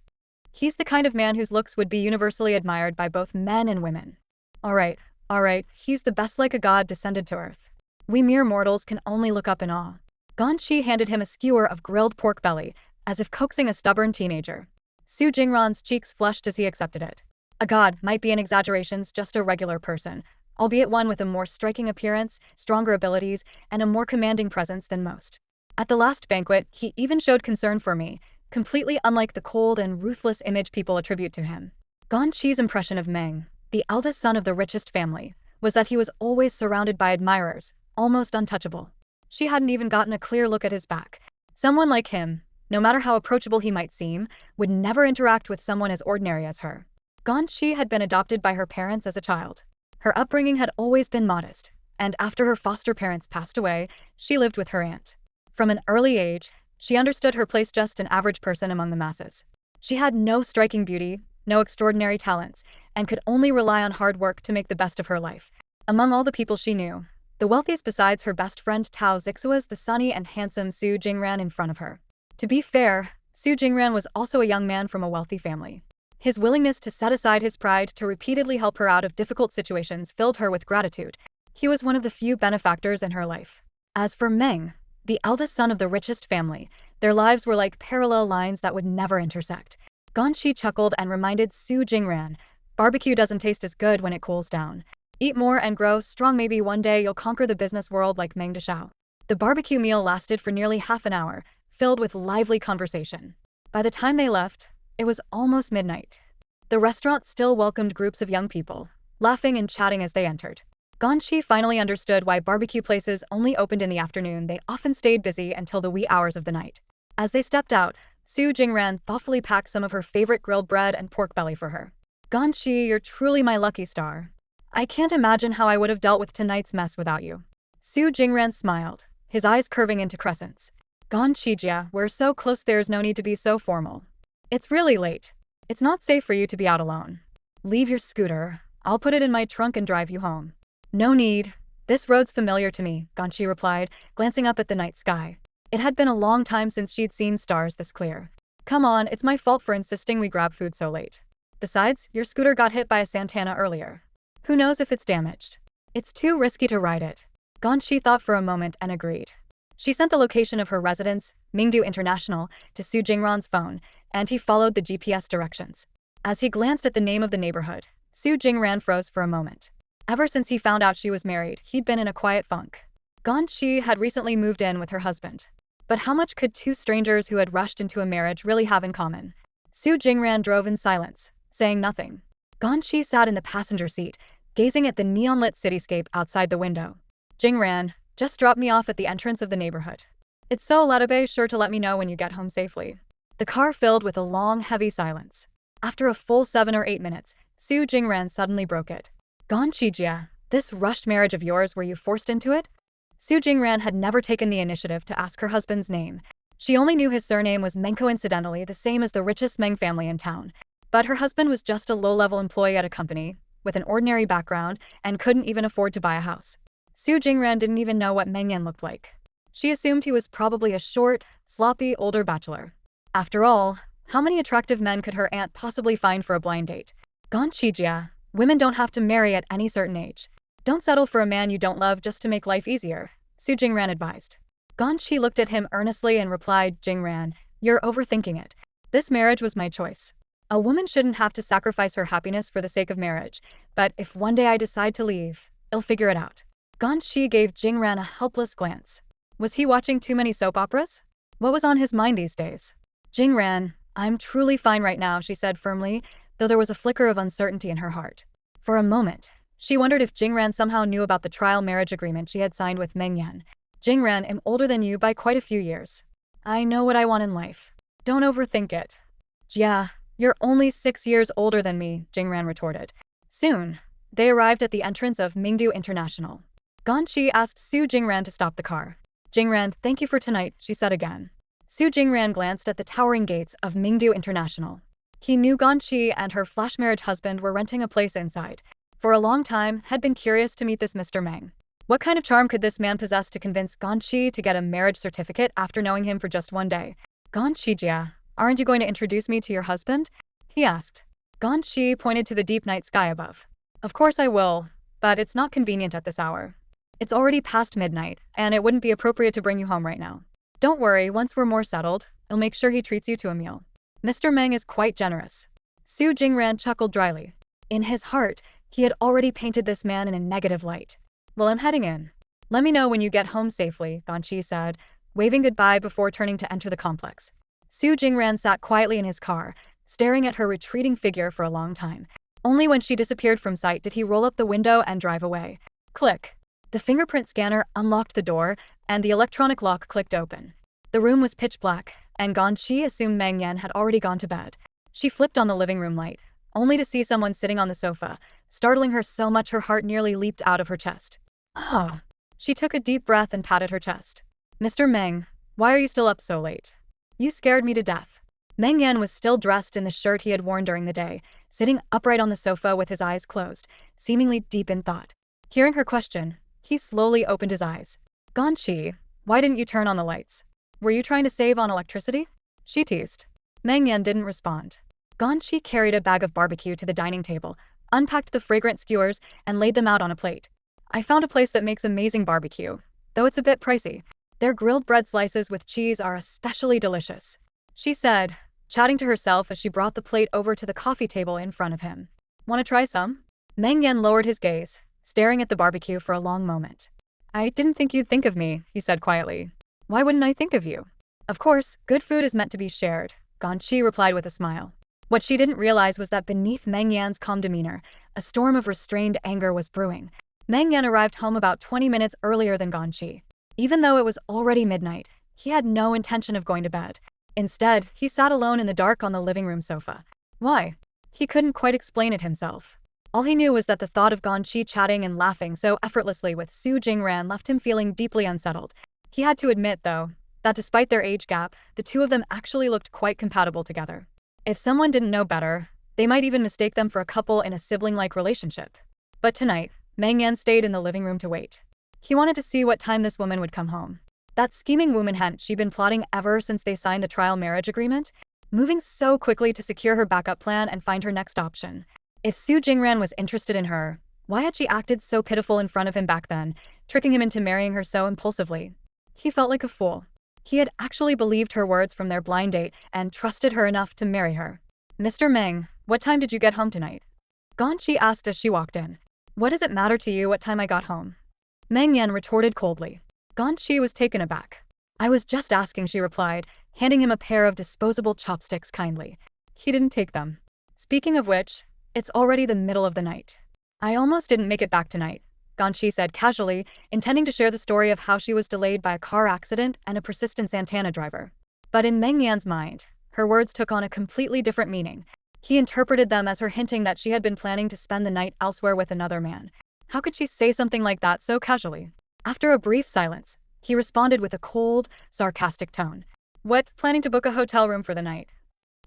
He's the kind of man whose looks would be universally admired by both men and women. All right, he's the best, like a god descended to earth. We mere mortals can only look up in awe. Ganyi handed him a skewer of grilled pork belly, as if coaxing a stubborn teenager. Su Jingran's cheeks flushed as he accepted it. A god might be an exaggeration, just a regular person, albeit one with a more striking appearance, stronger abilities, and a more commanding presence than most. At the last banquet, he even showed concern for me, completely unlike the cold and ruthless image people attribute to him. Ganyi's impression of Meng, the eldest son of the richest family, was that he was always surrounded by admirers, almost untouchable. She hadn't even gotten a clear look at his back. Someone like him, no matter how approachable he might seem, would never interact with someone as ordinary as her. Ganyi had been adopted by her parents as a child. Her upbringing had always been modest, and after her foster parents passed away, she lived with her aunt. From an early age, she understood her place, just an average person among the masses. She had no striking beauty, no extraordinary talents, and could only rely on hard work to make the best of her life. Among all the people she knew, the wealthiest besides her best friend Tao Zixi was the sunny and handsome Su Jingran in front of her. To be fair, Su Jingran was also a young man from a wealthy family. His willingness to set aside his pride to repeatedly help her out of difficult situations filled her with gratitude. He was one of the few benefactors in her life. As for Meng, the eldest son of the richest family, their lives were like parallel lines that would never intersect. Ganyi chuckled and reminded Su Jingran, barbecue doesn't taste as good when it cools down. Eat more and grow strong. Maybe one day you'll conquer the business world like Meng Deshao. The barbecue meal lasted for nearly half an hour, filled with lively conversation. By the time they left, it was almost midnight. The restaurant still welcomed groups of young people, laughing and chatting as they entered. Ganyi finally understood why barbecue places only opened in the afternoon. They often stayed busy until the wee hours of the night. As they stepped out, Su Jingran thoughtfully packed some of her favorite grilled bread and pork belly for her. Ganyi, you're truly my lucky star. I can't imagine how I would have dealt with tonight's mess without you. Su Jingran smiled, his eyes curving into crescents. Ganyi, we're so close, there's no need to be so formal. It's really late. It's not safe for you to be out alone. Leave your scooter. I'll put it in my trunk and drive you home. No need. This road's familiar to me, Ganyi replied, glancing up at the night sky. It had been a long time since she'd seen stars this clear. Come on, it's my fault for insisting we grab food so late. Besides, your scooter got hit by a Santana earlier. Who knows if it's damaged? It's too risky to ride it. Ganyi thought for a moment and agreed. She sent the location of her residence, Mingdu International, to Su Jingran's phone, and he followed the GPS directions. As he glanced at the name of the neighborhood, Su Jingran froze for a moment. Ever since he found out she was married, he'd been in a quiet funk. Ganyi had recently moved in with her husband. But how much could two strangers who had rushed into a marriage really have in common? Su Jingran drove in silence, saying nothing. Ganyi sat in the passenger seat, gazing at the neon-lit cityscape outside the window. Jingran, just drop me off at the entrance of the neighborhood. It's so be sure to let me know when you get home safely. The car filled with a long, heavy silence. After a full 7 or 8 minutes, Su Jingran suddenly broke it. Ganyi, this rushed marriage of yours, were you forced into it? Su Jingran had never taken the initiative to ask her husband's name. She only knew his surname was Meng, coincidentally the same as the richest Meng family in town. But her husband was just a low-level employee at a company, with an ordinary background, and couldn't even afford to buy a house. Su Jingran didn't even know what Meng Yan looked like. She assumed he was probably a short, sloppy, older bachelor. After all, how many attractive men could her aunt possibly find for a blind date? Ganyi, women don't have to marry at any certain age. Don't settle for a man you don't love just to make life easier, Su Jingran advised. Ganyi looked at him earnestly and replied, Jingran, you're overthinking it. This marriage was my choice. A woman shouldn't have to sacrifice her happiness for the sake of marriage, but if one day I decide to leave, I'll figure it out. Ganyi gave Jingran a helpless glance. Was he watching too many soap operas? What was on his mind these days? Jingran, I'm truly fine right now, she said firmly, though there was a flicker of uncertainty in her heart. For a moment, she wondered if Jingran somehow knew about the trial marriage agreement she had signed with Meng Yan. Jingran, I'm older than you by quite a few years. I know what I want in life. Don't overthink it. Yeah, you're only 6 years older than me, Jingran retorted. Soon, they arrived at the entrance of Mingdu International. Ganyi asked Su Jingran to stop the car. Jingran, thank you for tonight, she said again. Su Jingran glanced at the towering gates of Mingdu International. He knew Ganyi and her flash marriage husband were renting a place inside. For a long time, had been curious to meet this Mr. Meng. What kind of charm could this man possess to convince Ganyi to get a marriage certificate after knowing him for just one day? Ganyi, aren't you going to introduce me to your husband? He asked. Ganyi pointed to the deep night sky above. Of course I will, but it's not convenient at this hour. It's already past midnight, and it wouldn't be appropriate to bring you home right now. Don't worry, once we're more settled, I'll make sure he treats you to a meal. Mr. Meng is quite generous. Su Jingran chuckled dryly. In his heart, he had already painted this man in a negative light. Well, I'm heading in. Let me know when you get home safely, Ganyi said, waving goodbye before turning to enter the complex. Su Jingran sat quietly in his car, staring at her retreating figure for a long time. Only when she disappeared from sight did he roll up the window and drive away. Click. The fingerprint scanner unlocked the door, and the electronic lock clicked open. The room was pitch black, and Ganyi assumed Meng Yan had already gone to bed. She flipped on the living room light, only to see someone sitting on the sofa, startling her so much her heart nearly leaped out of her chest. Ah! She took a deep breath and patted her chest. Mr. Meng, why are you still up so late? You scared me to death. Meng Yan was still dressed in the shirt he had worn during the day, sitting upright on the sofa with his eyes closed, seemingly deep in thought. Hearing her question, he slowly opened his eyes. Ganyi, why didn't you turn on the lights? Were you trying to save on electricity? She teased. Meng Yan didn't respond. Ganyi carried a bag of barbecue to the dining table, unpacked the fragrant skewers, and laid them out on a plate. I found a place that makes amazing barbecue, though it's a bit pricey. Their grilled bread slices with cheese are especially delicious, she said, chatting to herself as she brought the plate over to the coffee table in front of him. Want to try some? Meng Yan lowered his gaze, staring at the barbecue for a long moment. I didn't think you'd think of me, he said quietly. Why wouldn't I think of you? Of course, good food is meant to be shared, Ganyi replied with a smile. What she didn't realize was that beneath Meng Yan's calm demeanor, a storm of restrained anger was brewing. Meng Yan arrived home about 20 minutes earlier than Ganyi. Even though it was already midnight, he had no intention of going to bed. Instead, he sat alone in the dark on the living room sofa. Why? He couldn't quite explain it himself. All he knew was that the thought of Ganyi chatting and laughing so effortlessly with Su Jingran left him feeling deeply unsettled. He had to admit, though, that despite their age gap, the two of them actually looked quite compatible together. If someone didn't know better, they might even mistake them for a couple in a sibling-like relationship. But tonight, Meng Yan stayed in the living room to wait. He wanted to see what time this woman would come home. That scheming woman hadn't she been plotting ever since they signed the trial marriage agreement? Moving so quickly to secure her backup plan and find her next option. If Su Jingran was interested in her, why had she acted so pitiful in front of him back then, tricking him into marrying her so impulsively? He felt like a fool. He had actually believed her words from their blind date and trusted her enough to marry her. Mr. Meng, what time did you get home tonight? Ganyi asked as she walked in. What does it matter to you what time I got home? Meng Yan retorted coldly. Ganyi was taken aback. I was just asking, she replied, handing him a pair of disposable chopsticks kindly. He didn't take them. Speaking of which, it's already the middle of the night. I almost didn't make it back tonight, Ganyi said casually, intending to share the story of how she was delayed by a car accident and a persistent Santana driver. But in Meng Yan's mind, her words took on a completely different meaning. He interpreted them as her hinting that she had been planning to spend the night elsewhere with another man. How could she say something like that so casually? After a brief silence, he responded with a cold, sarcastic tone. What, planning to book a hotel room for the night?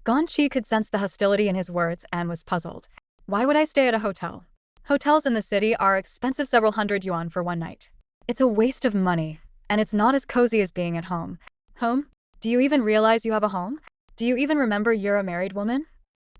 Ganyi could sense the hostility in his words and was puzzled. Why would I stay at a hotel? Hotels in the city are expensive, several hundred yuan for one night. It's a waste of money, and it's not as cozy as being at home. Home? Do you even realize you have a home? Do you even remember you're a married woman?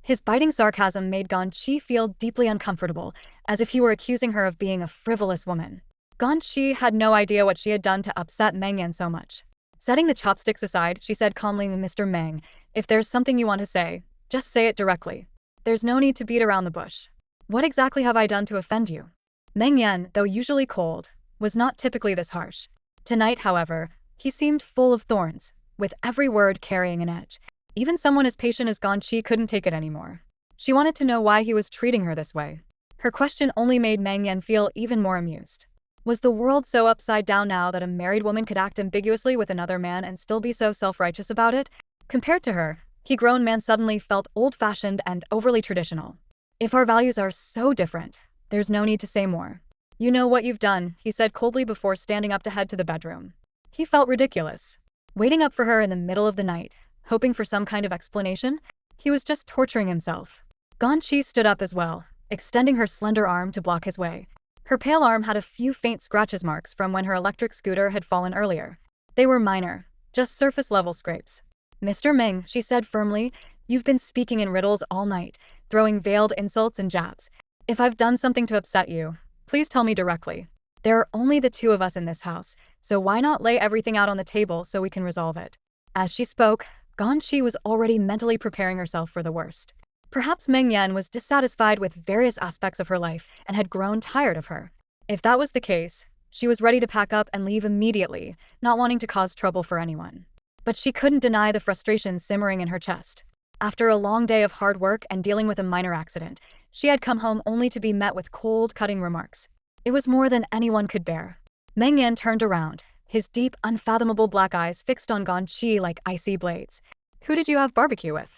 His biting sarcasm made Ganyi feel deeply uncomfortable, as if he were accusing her of being a frivolous woman. Ganyi had no idea what she had done to upset Meng Yan so much. Setting the chopsticks aside, she said calmly, Mr. Meng, if there's something you want to say, just say it directly. There's no need to beat around the bush. What exactly have I done to offend you? Meng Yan, though usually cold, was not typically this harsh. Tonight, however, he seemed full of thorns, with every word carrying an edge. Even someone as patient as Ganyi couldn't take it anymore. She wanted to know why he was treating her this way. Her question only made Meng Yan feel even more amused. Was the world so upside down now that a married woman could act ambiguously with another man and still be so self-righteous about it? Compared to her, he grown man suddenly felt old-fashioned and overly traditional. If our values are so different, there's no need to say more. You know what you've done, he said coldly before standing up to head to the bedroom. He felt ridiculous. Waiting up for her in the middle of the night, hoping for some kind of explanation, he was just torturing himself. Ganyi stood up as well, extending her slender arm to block his way. Her pale arm had a few faint scratches marks from when her electric scooter had fallen earlier. They were minor, just surface-level scrapes. Mr. Meng, she said firmly, you've been speaking in riddles all night, throwing veiled insults and jabs. If I've done something to upset you, please tell me directly. There are only the two of us in this house, so why not lay everything out on the table so we can resolve it? As she spoke, Ganyi was already mentally preparing herself for the worst. Perhaps Meng Yan was dissatisfied with various aspects of her life and had grown tired of her. If that was the case, she was ready to pack up and leave immediately, not wanting to cause trouble for anyone. But she couldn't deny the frustration simmering in her chest. After a long day of hard work and dealing with a minor accident, she had come home only to be met with cold, cutting remarks. It was more than anyone could bear. Meng Yan turned around, his deep, unfathomable black eyes fixed on Ganyi like icy blades. Who did you have barbecue with?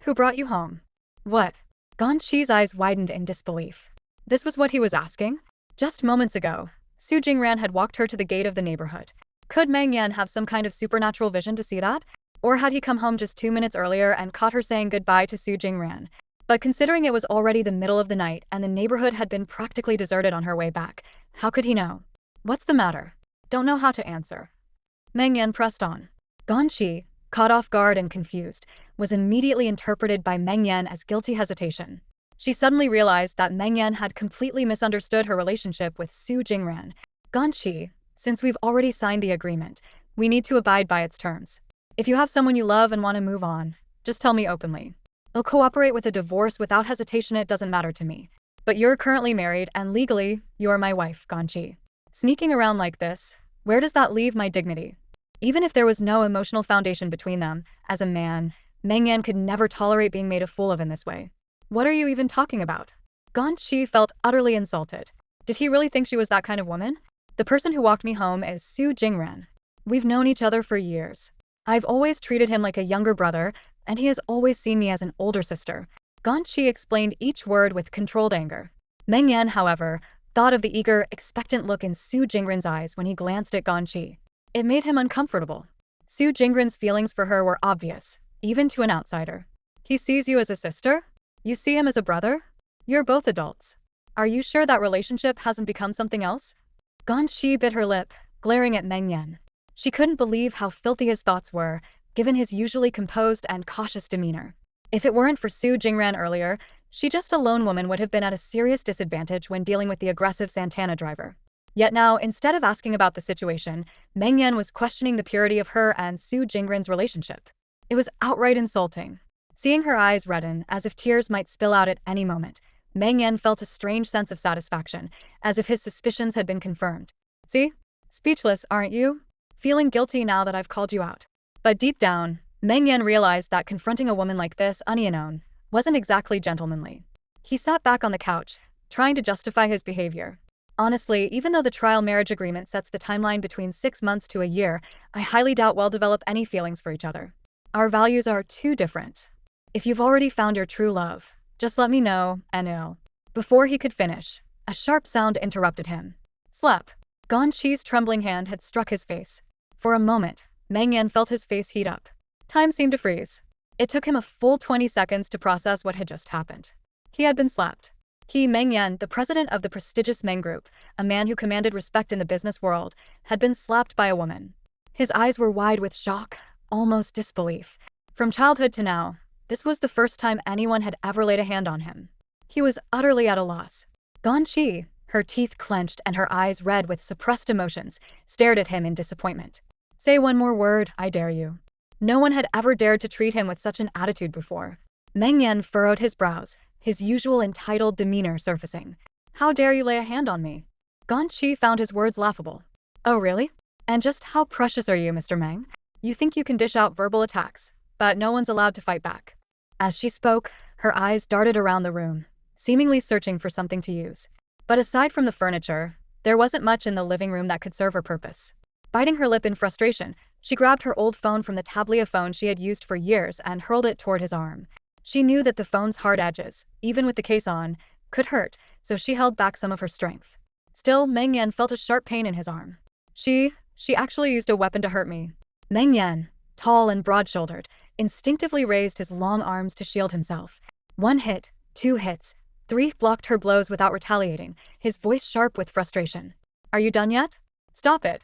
Who brought you home? What? Ganyi's eyes widened in disbelief. This was what he was asking? Just moments ago, Su Jingran had walked her to the gate of the neighborhood. Could Meng Yan have some kind of supernatural vision to see that? Or had he come home just 2 minutes earlier and caught her saying goodbye to Su Jingran? But considering it was already the middle of the night and the neighborhood had been practically deserted on her way back, how could he know? What's the matter? Don't know how to answer. Meng Yan pressed on. Ganyi, caught off guard and confused, was immediately interpreted by Meng Yan as guilty hesitation. She suddenly realized that Meng Yan had completely misunderstood her relationship with Su Jingran. Ganyi, since we've already signed the agreement, we need to abide by its terms. If you have someone you love and want to move on, just tell me openly. I'll cooperate with a divorce without hesitation, it doesn't matter to me. But you're currently married and legally, you're my wife, Ganyi. Sneaking around like this, where does that leave my dignity? Even if there was no emotional foundation between them, as a man, Meng Yan could never tolerate being made a fool of in this way. What are you even talking about? Ganyi felt utterly insulted. Did he really think she was that kind of woman? The person who walked me home is Su Jingran. We've known each other for years. I've always treated him like a younger brother, and he has always seen me as an older sister. Ganyi explained each word with controlled anger. Meng Yan, however, thought of the eager, expectant look in Su Jingran's eyes when he glanced at Ganyi. It made him uncomfortable. Su Jingran's feelings for her were obvious, even to an outsider. He sees you as a sister? You see him as a brother? You're both adults. Are you sure that relationship hasn't become something else? Ganyi bit her lip, glaring at Meng Yan. She couldn't believe how filthy his thoughts were, given his usually composed and cautious demeanor. If it weren't for Su Jingran earlier, she, just a lone woman, would have been at a serious disadvantage when dealing with the aggressive Santana driver. Yet now, instead of asking about the situation, Meng Yan was questioning the purity of her and Su Jingran's relationship. It was outright insulting. Seeing her eyes redden, as if tears might spill out at any moment, Meng Yan felt a strange sense of satisfaction, as if his suspicions had been confirmed. See? Speechless, aren't you? Feeling guilty now that I've called you out. But deep down, Meng Yan realized that confronting a woman like this, unknown, wasn't exactly gentlemanly. He sat back on the couch, trying to justify his behavior. Honestly, even though the trial marriage agreement sets the timeline between 6 months to a year, I highly doubt we'll develop any feelings for each other. Our values are too different. If you've already found your true love, just let me know, and Before he could finish, a sharp sound interrupted him. Slap. Ganyi's trembling hand had struck his face. For a moment, Meng Yan felt his face heat up. Time seemed to freeze. It took him a full 20 seconds to process what had just happened. He had been slapped. He, Meng Yan, the president of the prestigious Meng Group, a man who commanded respect in the business world, had been slapped by a woman. His eyes were wide with shock, almost disbelief. From childhood to now, this was the first time anyone had ever laid a hand on him. He was utterly at a loss. Ganyi, her teeth clenched and her eyes red with suppressed emotions, stared at him in disappointment. Say one more word, I dare you. No one had ever dared to treat him with such an attitude before. Meng Yan furrowed his brows, his usual entitled demeanor surfacing. How dare you lay a hand on me? Ganyi found his words laughable. Oh really? And just how precious are you, Mr. Meng? You think you can dish out verbal attacks, but no one's allowed to fight back. As she spoke, her eyes darted around the room, seemingly searching for something to use. But aside from the furniture, there wasn't much in the living room that could serve her purpose. Biting her lip in frustration, she grabbed her old phone from the tablia phone she had used for years and hurled it toward his arm. She knew that the phone's hard edges, even with the case on, could hurt, so she held back some of her strength. Still, Meng Yan felt a sharp pain in his arm. She actually used a weapon to hurt me. Meng Yan, tall and broad-shouldered, instinctively raised his long arms to shield himself. 1 hit, 2 hits, 3 blocked her blows without retaliating, his voice sharp with frustration. Are you done yet? Stop it.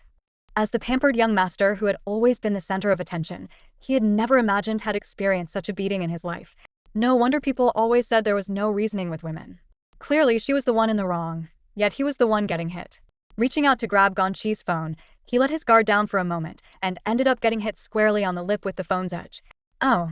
As the pampered young master who had always been the center of attention, he had never imagined had experienced such a beating in his life. No wonder people always said there was no reasoning with women. Clearly she was the one in the wrong, yet he was the one getting hit. Reaching out to grab Ganyi's phone, he let his guard down for a moment and ended up getting hit squarely on the lip with the phone's edge. Oh.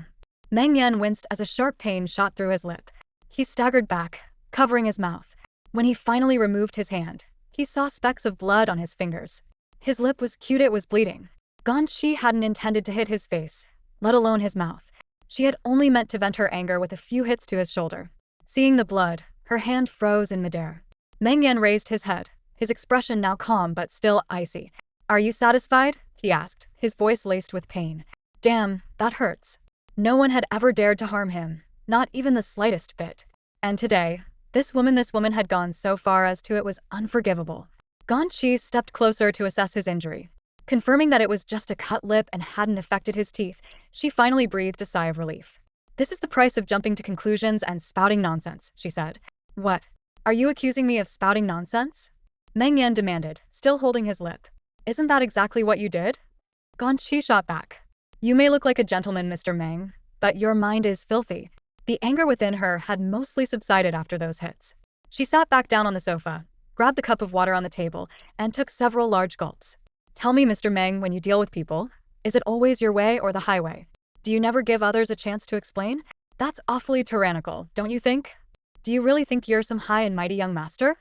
Meng Yan winced as a sharp pain shot through his lip. He staggered back, covering his mouth. When he finally removed his hand, he saw specks of blood on his fingers. His lip was cute, it was bleeding. Ganyi hadn't intended to hit his face, let alone his mouth. She had only meant to vent her anger with a few hits to his shoulder. Seeing the blood, her hand froze in midair. Meng Yan raised his head, his expression now calm but still icy. Are you satisfied? He asked, his voice laced with pain. Damn, that hurts. No one had ever dared to harm him, not even the slightest bit. And today, this woman had gone so far as to it was unforgivable. Ganyi stepped closer to assess his injury. Confirming that it was just a cut lip and hadn't affected his teeth, she finally breathed a sigh of relief. This is the price of jumping to conclusions and spouting nonsense, she said. What? Are you accusing me of spouting nonsense? Meng Yan demanded, still holding his lip. Isn't that exactly what you did? Ganyi shot back. You may look like a gentleman, Mr. Meng, but your mind is filthy. The anger within her had mostly subsided after those hits. She sat back down on the sofa, grabbed the cup of water on the table, and took several large gulps. Tell me, Mr. Meng, when you deal with people, is it always your way or the highway? Do you never give others a chance to explain? That's awfully tyrannical, don't you think? Do you really think you're some high and mighty young master?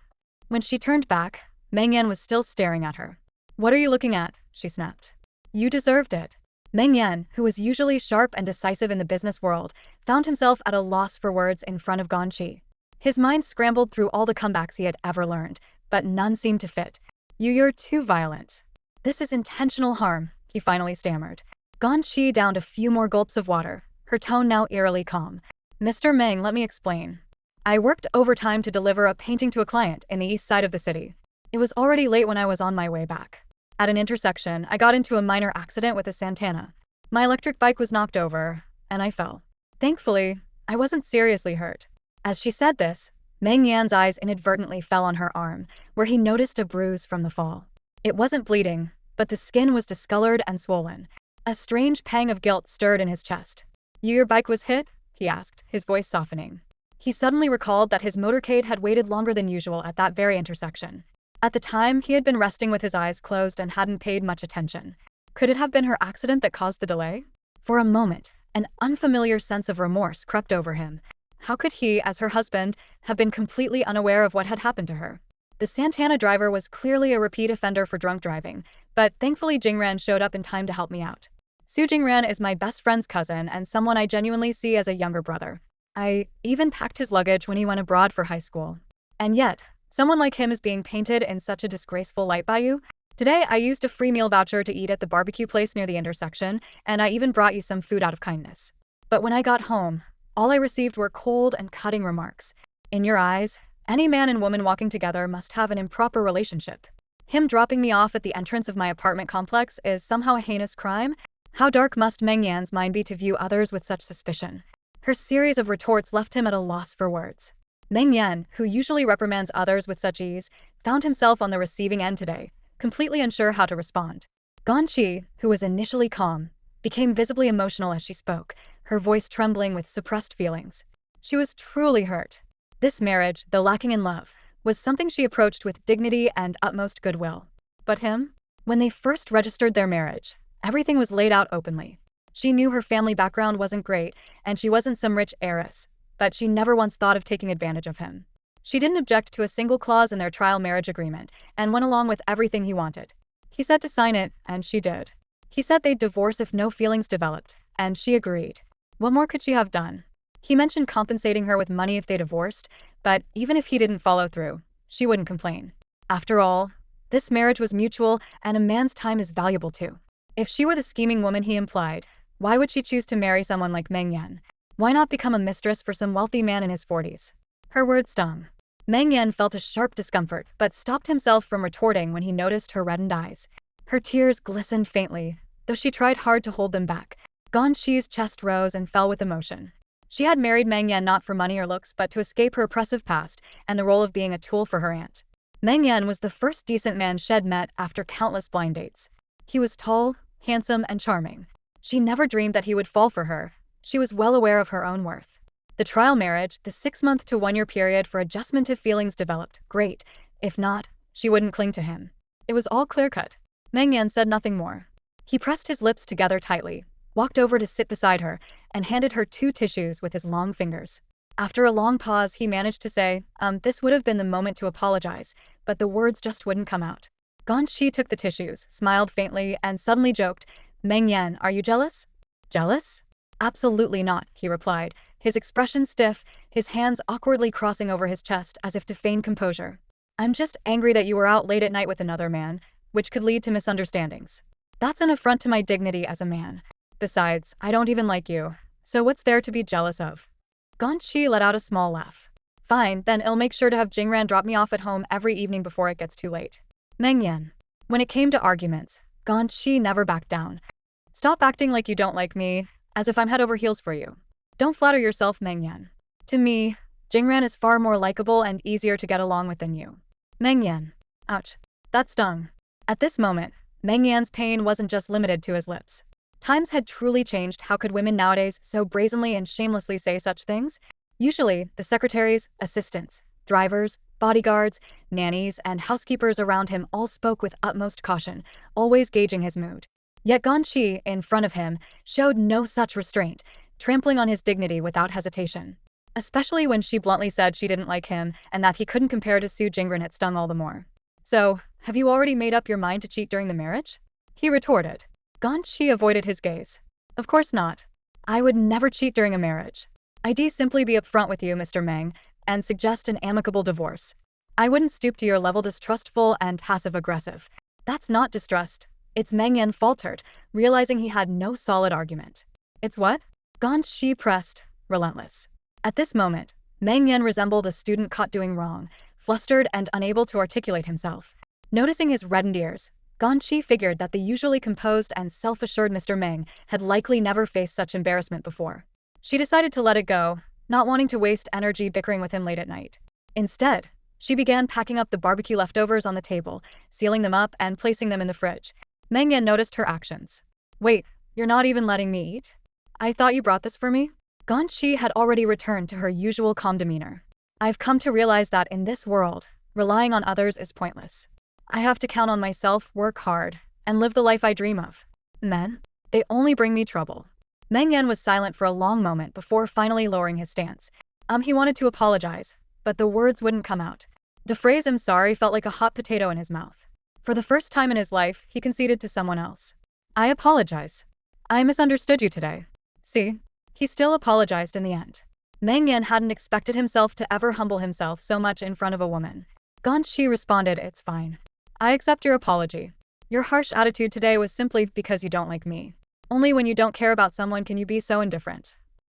When she turned back, Meng Yan was still staring at her. What are you looking at? She snapped. You deserved it. Meng Yan, who was usually sharp and decisive in the business world, found himself at a loss for words in front of Ganyi. His mind scrambled through all the comebacks he had ever learned, but none seemed to fit. You're too violent. This is intentional harm, he finally stammered. Ganyi downed a few more gulps of water, her tone now eerily calm. Mr. Meng, let me explain. I worked overtime to deliver a painting to a client in the east side of the city. It was already late when I was on my way back. At an intersection, I got into a minor accident with a Santana. My electric bike was knocked over, and I fell. Thankfully, I wasn't seriously hurt. As she said this, Meng Yan's eyes inadvertently fell on her arm, where he noticed a bruise from the fall. It wasn't bleeding, but the skin was discolored and swollen. A strange pang of guilt stirred in his chest. Your bike was hit? He asked, his voice softening. He suddenly recalled that his motorcade had waited longer than usual at that very intersection. At the time, he had been resting with his eyes closed and hadn't paid much attention. Could it have been her accident that caused the delay? For a moment, an unfamiliar sense of remorse crept over him. How could he, as her husband, have been completely unaware of what had happened to her? The Santana driver was clearly a repeat offender for drunk driving, but thankfully Jingran showed up in time to help me out. Su Jingran is my best friend's cousin and someone I genuinely see as a younger brother. I even packed his luggage when he went abroad for high school. And yet, someone like him is being painted in such a disgraceful light by you? Today, I used a free meal voucher to eat at the barbecue place near the intersection, and I even brought you some food out of kindness. But when I got home, all I received were cold and cutting remarks. In your eyes, any man and woman walking together must have an improper relationship. Him dropping me off at the entrance of my apartment complex is somehow a heinous crime? How dark must Meng Yan's mind be to view others with such suspicion? Her series of retorts left him at a loss for words. Meng Yan, who usually reprimands others with such ease, found himself on the receiving end today, completely unsure how to respond. Ganyi, who was initially calm, became visibly emotional as she spoke, her voice trembling with suppressed feelings. She was truly hurt. This marriage, though lacking in love, was something she approached with dignity and utmost goodwill. But him? When they first registered their marriage, everything was laid out openly. She knew her family background wasn't great, and she wasn't some rich heiress, but she never once thought of taking advantage of him. She didn't object to a single clause in their trial marriage agreement, and went along with everything he wanted. He said to sign it, and she did. He said they'd divorce if no feelings developed, and she agreed. What more could she have done? He mentioned compensating her with money if they divorced, but even if he didn't follow through, she wouldn't complain. After all, this marriage was mutual, and a man's time is valuable too. If she were the scheming woman he implied, why would she choose to marry someone like Meng Yan? Why not become a mistress for some wealthy man in his 40s? Her words stung. Meng Yan felt a sharp discomfort, but stopped himself from retorting when he noticed her reddened eyes. Her tears glistened faintly, though she tried hard to hold them back. Ganyi's chest rose and fell with emotion. She had married Meng Yan not for money or looks but to escape her oppressive past and the role of being a tool for her aunt. Meng Yan was the first decent man she'd met after countless blind dates. He was tall, handsome, and charming. She never dreamed that he would fall for her. She was well aware of her own worth. The trial marriage, the 6-month to 1-year period for adjustment if feelings developed, great. If not, she wouldn't cling to him. It was all clear-cut. Meng Yan said nothing more. He pressed his lips together tightly, walked over to sit beside her, and handed her 2 tissues with his long fingers. After a long pause, he managed to say, this would have been the moment to apologize, but the words just wouldn't come out. Ganyi took the tissues, smiled faintly, and suddenly joked, Meng Yan, are you jealous? Jealous? Absolutely not, he replied, his expression stiff, his hands awkwardly crossing over his chest as if to feign composure. I'm just angry that you were out late at night with another man, which could lead to misunderstandings. That's an affront to my dignity as a man. Besides, I don't even like you, so what's there to be jealous of? Ganyi let out a small laugh. Fine, then I'll make sure to have Jingran drop me off at home every evening before it gets too late. Meng Yan. When it came to arguments, Ganyi never backed down. Stop acting like you don't like me, as if I'm head over heels for you. Don't flatter yourself, Meng Yan. To me, Jingran is far more likable and easier to get along with than you. Meng Yan. Ouch. That stung. At this moment, Meng Yan's pain wasn't just limited to his lips. Times had truly changed. How could women nowadays so brazenly and shamelessly say such things? Usually, the secretaries, assistants, drivers, bodyguards, nannies, and housekeepers around him all spoke with utmost caution, always gauging his mood. Yet Ganyi, in front of him, showed no such restraint, trampling on his dignity without hesitation. Especially when she bluntly said she didn't like him and that he couldn't compare to Su Jingran, it stung all the more. So, have you already made up your mind to cheat during the marriage? He retorted. Ganyi avoided his gaze. Of course not. I would never cheat during a marriage. I'd simply be upfront with you, Mr. Meng, and suggest an amicable divorce. I wouldn't stoop to your level distrustful and passive-aggressive. That's not distrust. It's Meng Yan faltered, realizing he had no solid argument. It's what? Ganyi pressed, relentless. At this moment, Meng Yan resembled a student caught doing wrong, flustered and unable to articulate himself. Noticing his reddened ears, Ganyi figured that the usually composed and self-assured Mr. Meng had likely never faced such embarrassment before. She decided to let it go, not wanting to waste energy bickering with him late at night. Instead, she began packing up the barbecue leftovers on the table, sealing them up and placing them in the fridge. Meng Yan noticed her actions. Wait, you're not even letting me eat? I thought you brought this for me? Ganyi had already returned to her usual calm demeanor. I've come to realize that in this world, relying on others is pointless. I have to count on myself, work hard, and live the life I dream of. Men? They only bring me trouble. Meng Yan was silent for a long moment before finally lowering his stance. He wanted to apologize, but the words wouldn't come out. The phrase "I'm sorry" felt like a hot potato in his mouth. For the first time in his life, he conceded to someone else. I apologize. I misunderstood you today. See? He still apologized in the end. Meng Yan hadn't expected himself to ever humble himself so much in front of a woman. Ganyi responded, it's fine. I accept your apology. Your harsh attitude today was simply because you don't like me. Only when you don't care about someone can you be so indifferent.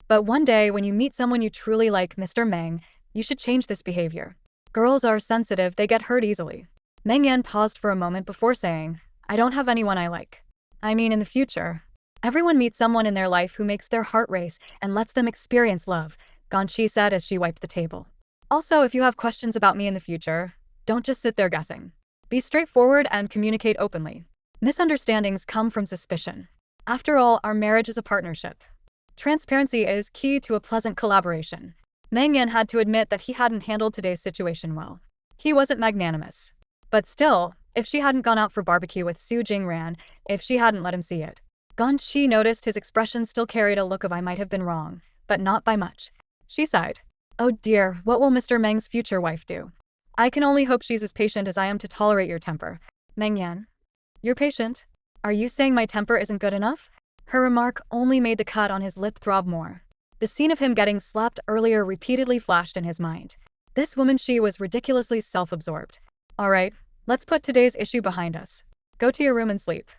But one day when you meet someone you truly like, Mr. Meng, you should change this behavior. Girls are sensitive, they get hurt easily. Meng Yan paused for a moment before saying, I don't have anyone I like. I mean in the future. Everyone meets someone in their life who makes their heart race and lets them experience love, Ganyi said as she wiped the table. Also, if you have questions about me in the future, don't just sit there guessing. Be straightforward and communicate openly. Misunderstandings come from suspicion. After all, our marriage is a partnership. Transparency is key to a pleasant collaboration. Meng Yan had to admit that he hadn't handled today's situation well. He wasn't magnanimous. But still, if she hadn't gone out for barbecue with Su Jingran, if she hadn't let him see it. Ganyi noticed his expression still carried a look of I might have been wrong, but not by much. She sighed. Oh dear, what will Mr. Meng's future wife do? I can only hope she's as patient as I am to tolerate your temper. Meng Yan? You're patient? Are you saying my temper isn't good enough? Her remark only made the cut on his lip throb more. The scene of him getting slapped earlier repeatedly flashed in his mind. This woman, she was ridiculously self-absorbed. Alright, let's put today's issue behind us. Go to your room and sleep.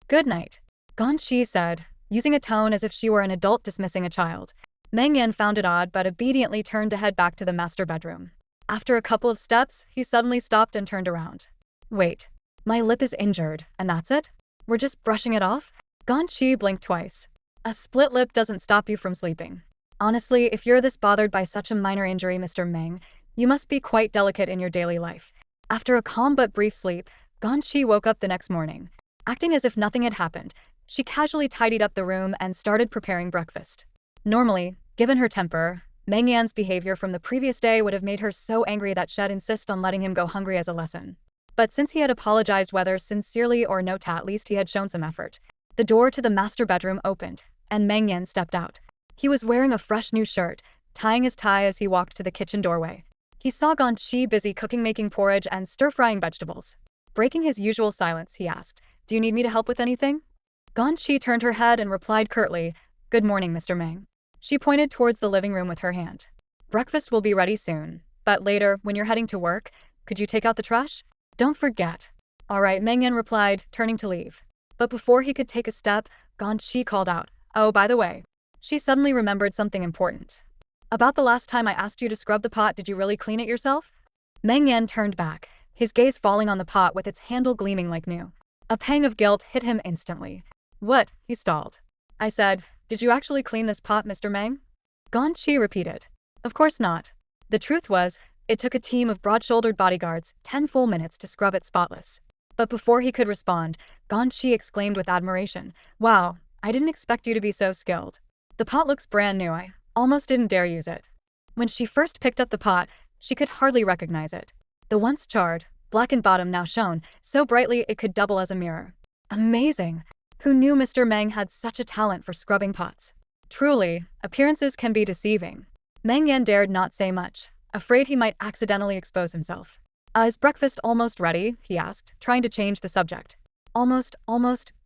Good night. Ganyi said, using a tone as if she were an adult dismissing a child. Meng Yan found it odd but obediently turned to head back to the master bedroom. After a couple of steps, he suddenly stopped and turned around. Wait, my lip is injured, and that's it? We're just brushing it off? Ganyi blinked twice. A split lip doesn't stop you from sleeping. Honestly, if you're this bothered by such a minor injury, Mr. Meng, you must be quite delicate in your daily life. After a calm but brief sleep, Ganyi woke up the next morning. Acting as if nothing had happened, she casually tidied up the room and started preparing breakfast. Normally, given her temper, Meng Yan's behavior from the previous day would have made her so angry that she'd insist on letting him go hungry as a lesson. But since he had apologized, whether sincerely or not, at least he had shown some effort. The door to the master bedroom opened, and Meng Yan stepped out. He was wearing a fresh new shirt, tying his tie as he walked to the kitchen doorway. He saw Ganyi busy cooking, making porridge and stir-frying vegetables. Breaking his usual silence, he asked, Do you need me to help with anything? Ganyi turned her head and replied curtly, Good morning, Mr. Meng. She pointed towards the living room with her hand. Breakfast will be ready soon, but later, when you're heading to work, could you take out the trash? Don't forget. All right, Meng Yan replied, turning to leave. But before he could take a step, Ganyi called out, Oh, by the way. She suddenly remembered something important. About the last time I asked you to scrub the pot, did you really clean it yourself? Meng Yan turned back, his gaze falling on the pot with its handle gleaming like new. A pang of guilt hit him instantly. What? He stalled. I said, Did you actually clean this pot, Mr. Meng? Ganyi repeated. Of course not. The truth was, it took a team of broad-shouldered bodyguards 10 full minutes to scrub it spotless. But before he could respond, Ganyi exclaimed with admiration, Wow, I didn't expect you to be so skilled. The pot looks brand new. I almost didn't dare use it. When she first picked up the pot, she could hardly recognize it. The once charred, blackened bottom now shone so brightly it could double as a mirror. Amazing! Who knew Mr. Meng had such a talent for scrubbing pots? Truly, appearances can be deceiving. Meng Yan dared not say much, afraid he might accidentally expose himself. Is breakfast almost ready?" he asked, trying to change the subject. Almost,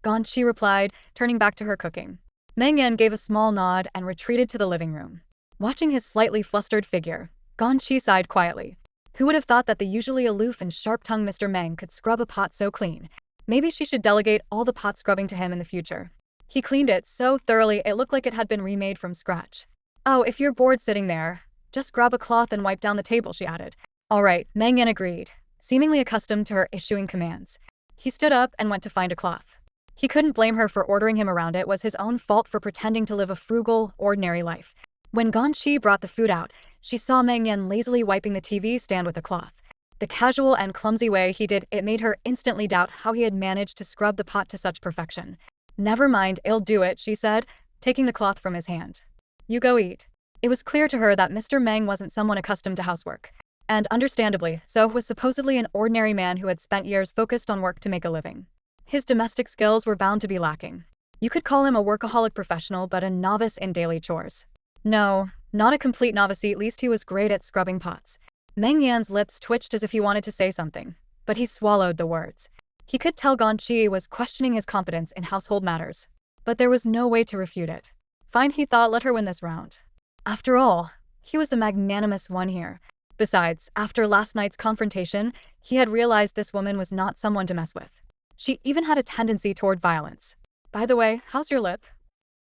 Ganyi replied, turning back to her cooking. Meng Yan gave a small nod and retreated to the living room. Watching his slightly flustered figure, Ganyi sighed quietly. Who would have thought that the usually aloof and sharp-tongued Mr. Meng could scrub a pot so clean? Maybe she should delegate all the pot scrubbing to him in the future. He cleaned it so thoroughly it looked like it had been remade from scratch. "Oh, if you're bored sitting there, just grab a cloth and wipe down the table," she added. "All right," Meng Yan agreed, seemingly accustomed to her issuing commands. He stood up and went to find a cloth. He couldn't blame her for ordering him around. It was his own fault for pretending to live a frugal, ordinary life. When Ganyi brought the food out, she saw Meng Yan lazily wiping the TV stand with a cloth. The casual and clumsy way he did it made her instantly doubt how he had managed to scrub the pot to such perfection. "Never mind, I'll do it," she said, taking the cloth from his hand. "You go eat." It was clear to her that Mr. Meng wasn't someone accustomed to housework. And understandably, so was supposedly an ordinary man who had spent years focused on work to make a living. His domestic skills were bound to be lacking. You could call him a workaholic professional, but a novice in daily chores. No, not a complete novice, at least he was great at scrubbing pots. Meng Yan's lips twitched as if he wanted to say something, but he swallowed the words. He could tell Ganyi was questioning his competence in household matters, but there was no way to refute it. Fine, he thought, let her win this round. After all, he was the magnanimous one here. Besides, after last night's confrontation, he had realized this woman was not someone to mess with. She even had a tendency toward violence. "By the way, how's your lip?"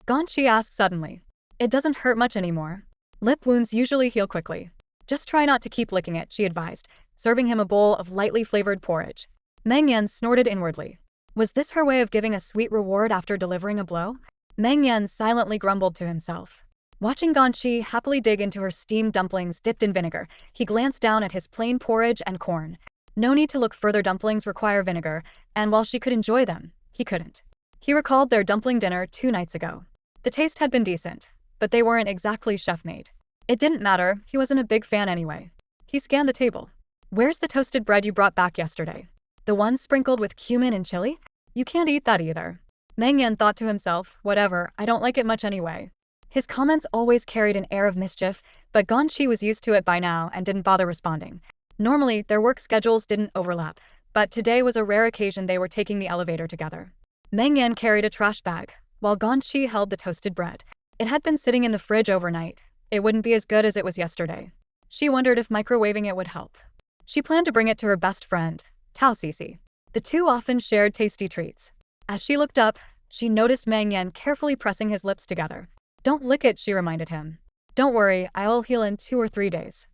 Ganyi asked suddenly. "It doesn't hurt much anymore. Lip wounds usually heal quickly. Just try not to keep licking it," she advised, serving him a bowl of lightly flavored porridge. Meng Yan snorted inwardly. Was this her way of giving a sweet reward after delivering a blow? Meng Yan silently grumbled to himself. Watching Ganyi happily dig into her steamed dumplings dipped in vinegar, he glanced down at his plain porridge and corn. No need to look further, dumplings require vinegar, and while she could enjoy them, he couldn't. He recalled their dumpling dinner 2 nights ago. The taste had been decent, but they weren't exactly chef-made. It didn't matter, he wasn't a big fan anyway. He scanned the table. "Where's the toasted bread you brought back yesterday? The one sprinkled with cumin and chili? You can't eat that either." Meng Yan thought to himself, whatever, I don't like it much anyway. His comments always carried an air of mischief, but Ganyi was used to it by now and didn't bother responding. Normally, their work schedules didn't overlap, but today was a rare occasion they were taking the elevator together. Meng Yan carried a trash bag, while Ganyi held the toasted bread. It had been sitting in the fridge overnight. It wouldn't be as good as it was yesterday. She wondered if microwaving it would help. She planned to bring it to her best friend, Tao Cici. The two often shared tasty treats. As she looked up, she noticed Meng Yan carefully pressing his lips together. "Don't lick it," she reminded him. "Don't worry, I'll heal in 2 or 3 days.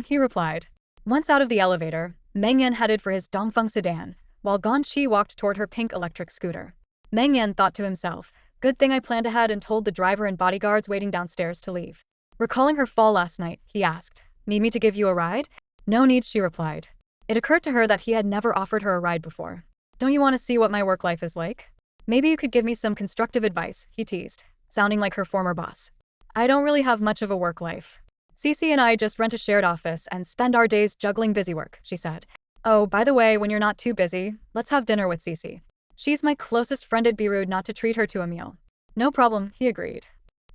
He replied. Once out of the elevator, Meng Yan headed for his Dongfeng sedan, while Ganyi walked toward her pink electric scooter. Meng Yan thought to himself, good thing I planned ahead and told the driver and bodyguards waiting downstairs to leave. Recalling her fall last night, he asked, "Need me to give you a ride?" "No need," she replied. It occurred to her that he had never offered her a ride before. "Don't you want to see what my work life is like? Maybe you could give me some constructive advice," he teased, sounding like her former boss. "I don't really have much of a work life. Cici and I just rent a shared office and spend our days juggling busy work," she said. "Oh, by the way, when you're not too busy, let's have dinner with Cici. She's my closest friend, it'd be rude not to treat her to a meal." "No problem," he agreed.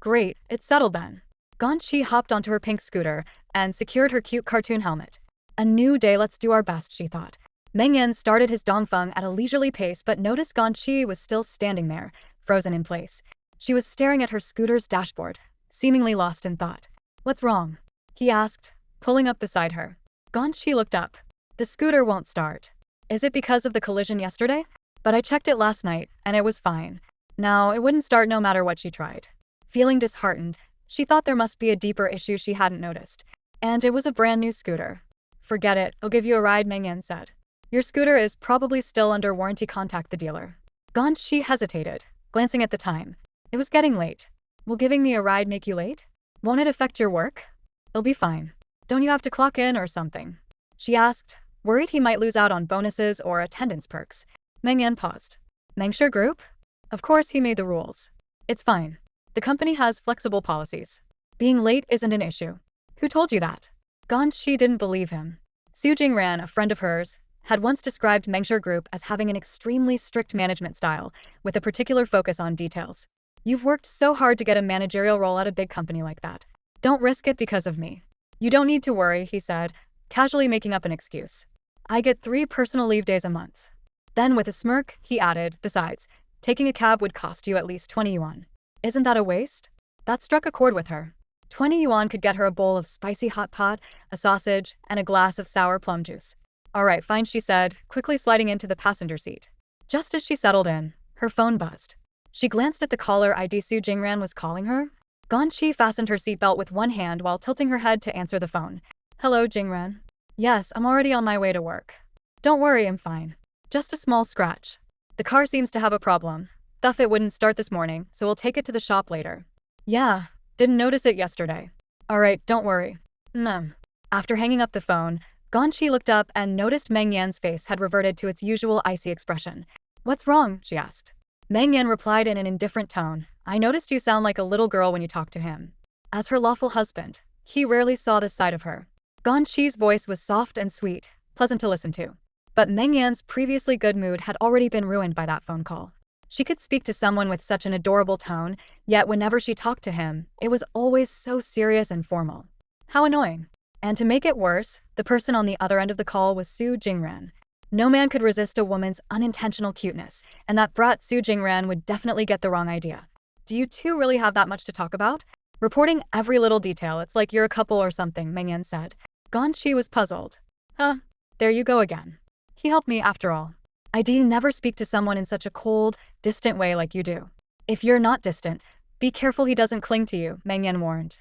"Great, it's settled then." Ganyi hopped onto her pink scooter and secured her cute cartoon helmet. A new day, let's do our best, she thought. Meng Yan started his dongfeng at a leisurely pace but noticed Ganyi was still standing there, frozen in place. She was staring at her scooter's dashboard, seemingly lost in thought. "What's wrong?" he asked, pulling up beside her. Ganyi looked up. "The scooter won't start." "Is it because of the collision yesterday?" "But I checked it last night, and it was fine. Now, it wouldn't start no matter what she tried." Feeling disheartened, she thought there must be a deeper issue she hadn't noticed. And it was a brand new scooter. "Forget it, I'll give you a ride," Meng Yan said. "Your scooter is probably still under warranty, contact the dealer." Ganyi hesitated, glancing at the time. It was getting late. "Will giving me a ride make you late? Won't it affect your work?" "It'll be fine. Don't you have to clock in or something?" she asked, worried he might lose out on bonuses or attendance perks. Meng Yan paused. "Mengsure Group?" Of course he made the rules. "It's fine. The company has flexible policies. Being late isn't an issue." "Who told you that?" Ganyi didn't believe him. Su Jingran, a friend of hers, had once described Mengsure Group as having an extremely strict management style, with a particular focus on details. "You've worked so hard to get a managerial role at a big company like that. Don't risk it because of me." "You don't need to worry," he said, casually making up an excuse. I get 3 personal leave days a month. Then with a smirk, he added, besides, taking a cab would cost you at least 20 yuan. Isn't that a waste? That struck a chord with her. 20 yuan could get her a bowl of spicy hot pot, a sausage, and a glass of sour plum juice. Alright, fine, she said, quickly sliding into the passenger seat. Just as she settled in, her phone buzzed. She glanced at the caller ID. Su Jingran was calling her. Ganyi fastened her seatbelt with one hand while tilting her head to answer the phone. Hello, Jingran. Yes, I'm already on my way to work. Don't worry, I'm fine. Just a small scratch. The car seems to have a problem. Thought it wouldn't start this morning, so we'll take it to the shop later. Yeah, didn't notice it yesterday. Alright, don't worry. After hanging up the phone, Ganyi looked up and noticed Meng Yan's face had reverted to its usual icy expression. What's wrong? She asked. Meng Yan replied in an indifferent tone. I noticed you sound like a little girl when you talk to him. As her lawful husband, he rarely saw this side of her. Ganyi's voice was soft and sweet, pleasant to listen to. But Meng Yan's previously good mood had already been ruined by that phone call. She could speak to someone with such an adorable tone, yet whenever she talked to him, it was always so serious and formal. How annoying. And to make it worse, the person on the other end of the call was Su Jingran. No man could resist a woman's unintentional cuteness, and that brat Su Jingran would definitely get the wrong idea. Do you two really have that much to talk about? Reporting every little detail, it's like you're a couple or something, Meng Yan said. Ganyi was puzzled. There you go again. He helped me after all. I never speak to someone in such a cold, distant way like you do. If you're not distant, be careful he doesn't cling to you, Meng Yan warned.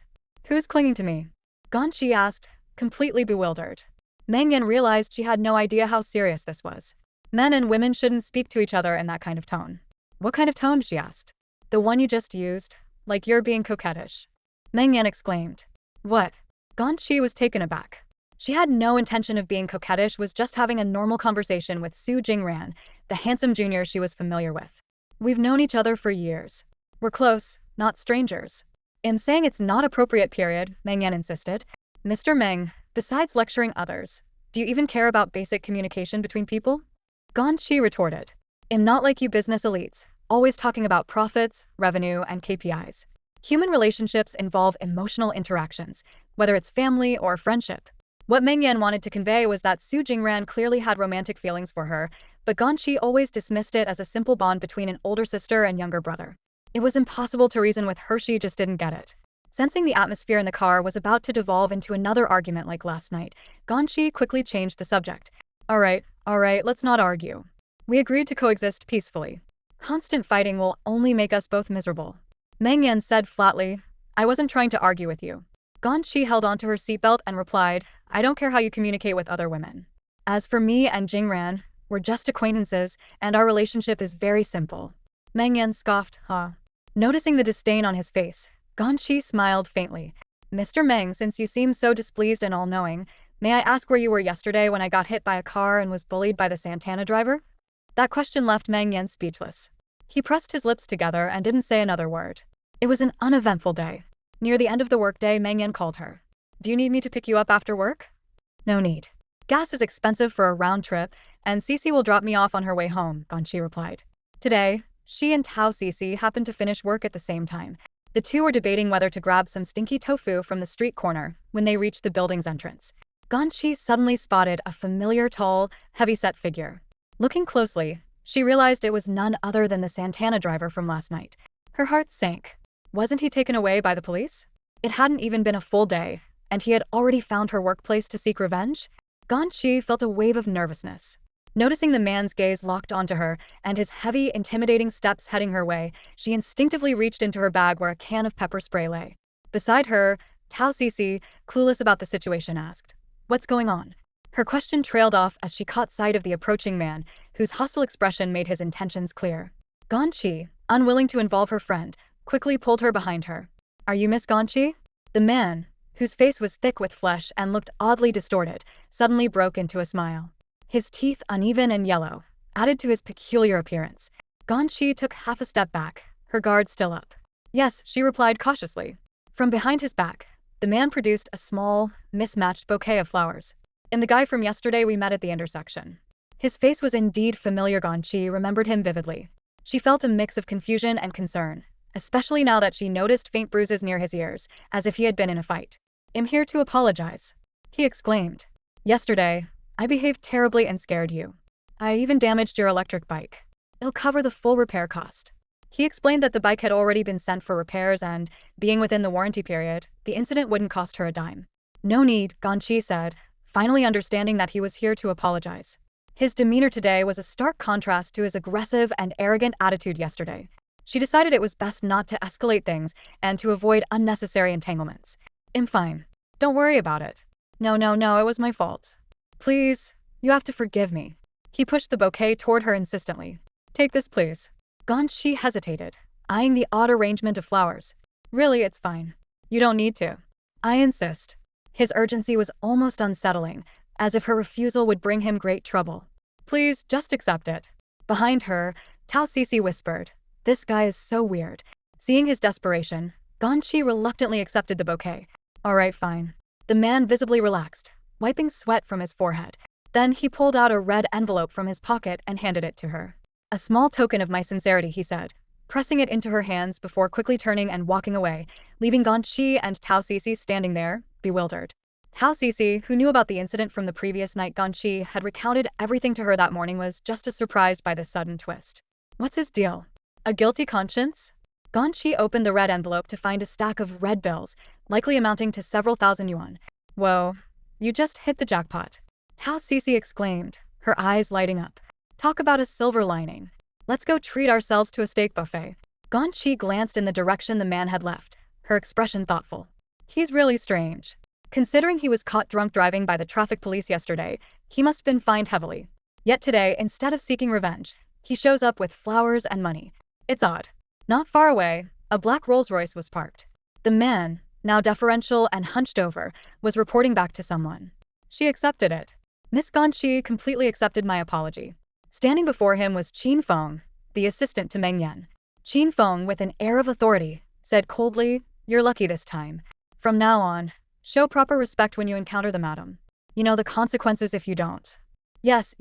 Who's clinging to me? Ganyi asked, completely bewildered. Meng Yan realized she had no idea how serious this was. Men and women shouldn't speak to each other in that kind of tone. What kind of tone? She asked. The one you just used, like you're being coquettish. Meng Yan exclaimed. What? Ganyi was taken aback. She had no intention of being coquettish, was just having a normal conversation with Su Jingran, the handsome junior she was familiar with. We've known each other for years. We're close, not strangers. I'm saying it's not appropriate, period, Meng Yan insisted. Mr. Meng, besides lecturing others, do you even care about basic communication between people? Ganyi retorted. I'm not like you business elites, always talking about profits, revenue, and KPIs. Human relationships involve emotional interactions, whether it's family or friendship. What Meng Yan wanted to convey was that Su Jingran clearly had romantic feelings for her, but Ganyi always dismissed it as a simple bond between an older sister and younger brother. It was impossible to reason with her, she just didn't get it. Sensing the atmosphere in the car was about to devolve into another argument like last night, Ganyi quickly changed the subject. Alright, let's not argue. We agreed to coexist peacefully. Constant fighting will only make us both miserable. Meng Yan said flatly, I wasn't trying to argue with you. Ganyi held onto her seatbelt and replied, I don't care how you communicate with other women. As for me and Jingran, we're just acquaintances, and our relationship is very simple. Meng Yan scoffed, Noticing the disdain on his face, Ganyi smiled faintly. Mr. Meng, since you seem so displeased and all-knowing, may I ask where you were yesterday when I got hit by a car and was bullied by the Santana driver? That question left Meng Yan speechless. He pressed his lips together and didn't say another word. It was an uneventful day. Near the end of the workday, Meng Yan called her. Do you need me to pick you up after work? No need. Gas is expensive for a round trip, and Cece will drop me off on her way home, Ganyi replied. Today, she and Tao Cece happened to finish work at the same time. The two were debating whether to grab some stinky tofu from the street corner when they reached the building's entrance. Ganyi suddenly spotted a familiar tall, heavy-set figure. Looking closely, she realized it was none other than the Santana driver from last night. Her heart sank. Wasn't he taken away by the police? It hadn't even been a full day, and he had already found her workplace to seek revenge? Ganyi felt a wave of nervousness. Noticing the man's gaze locked onto her and his heavy, intimidating steps heading her way, she instinctively reached into her bag where a can of pepper spray lay. Beside her, Tao Cece, clueless about the situation, asked, What's going on? Her question trailed off as she caught sight of the approaching man, whose hostile expression made his intentions clear. Ganyi, unwilling to involve her friend, quickly pulled her behind her. Are you Miss Ganyi? The man, whose face was thick with flesh and looked oddly distorted, suddenly broke into a smile. His teeth, uneven and yellow, added to his peculiar appearance. Ganyi took half a step back, her guard still up. Yes, she replied cautiously. From behind his back, the man produced a small, mismatched bouquet of flowers. I'm the guy from yesterday we met at the intersection. His face was indeed familiar. Ganyi remembered him vividly. She felt a mix of confusion and concern, especially now that she noticed faint bruises near his ears, as if he had been in a fight. I'm here to apologize, he exclaimed. Yesterday, I behaved terribly and scared you. I even damaged your electric bike. It'll cover the full repair cost. He explained that the bike had already been sent for repairs and, being within the warranty period, the incident wouldn't cost her a dime. No need, Ganyi said, finally understanding that he was here to apologize. His demeanor today was a stark contrast to his aggressive and arrogant attitude yesterday. She decided it was best not to escalate things and to avoid unnecessary entanglements. I'm fine. Don't worry about it. No, it was my fault. Please, you have to forgive me. He pushed the bouquet toward her insistently. Take this, please. Ganyi hesitated, eyeing the odd arrangement of flowers. Really, it's fine. You don't need to. I insist. His urgency was almost unsettling, as if her refusal would bring him great trouble. Please, just accept it. Behind her, Tao Cici whispered, this guy is so weird. Seeing his desperation, Ganyi reluctantly accepted the bouquet. Alright, fine. The man visibly relaxed, wiping sweat from his forehead. Then he pulled out a red envelope from his pocket and handed it to her. A small token of my sincerity, he said, pressing it into her hands before quickly turning and walking away, leaving Ganyi and Tao Cici standing there, bewildered. Tao Cici, who knew about the incident from the previous night Ganyi had recounted everything to her that morning, was just as surprised by this sudden twist. What's his deal? A guilty conscience? Ganyi opened the red envelope to find a stack of red bills, likely amounting to several thousand yuan. Whoa, you just hit the jackpot. Tao Cici exclaimed, her eyes lighting up. Talk about a silver lining. Let's go treat ourselves to a steak buffet. Ganyi glanced in the direction the man had left, her expression thoughtful. He's really strange. Considering he was caught drunk driving by the traffic police yesterday, he must have been fined heavily. Yet today, instead of seeking revenge, he shows up with flowers and money. It's odd. Not far away, a black Rolls-Royce was parked. The man, now deferential and hunched over, was reporting back to someone. She accepted it. Miss Ganyi completely accepted my apology. Standing before him was Qin Feng, the assistant to Meng Yan. Qin Feng, with an air of authority, said coldly, you're lucky this time. From now on, show proper respect when you encounter the madam. You know the consequences if you don't. Yes,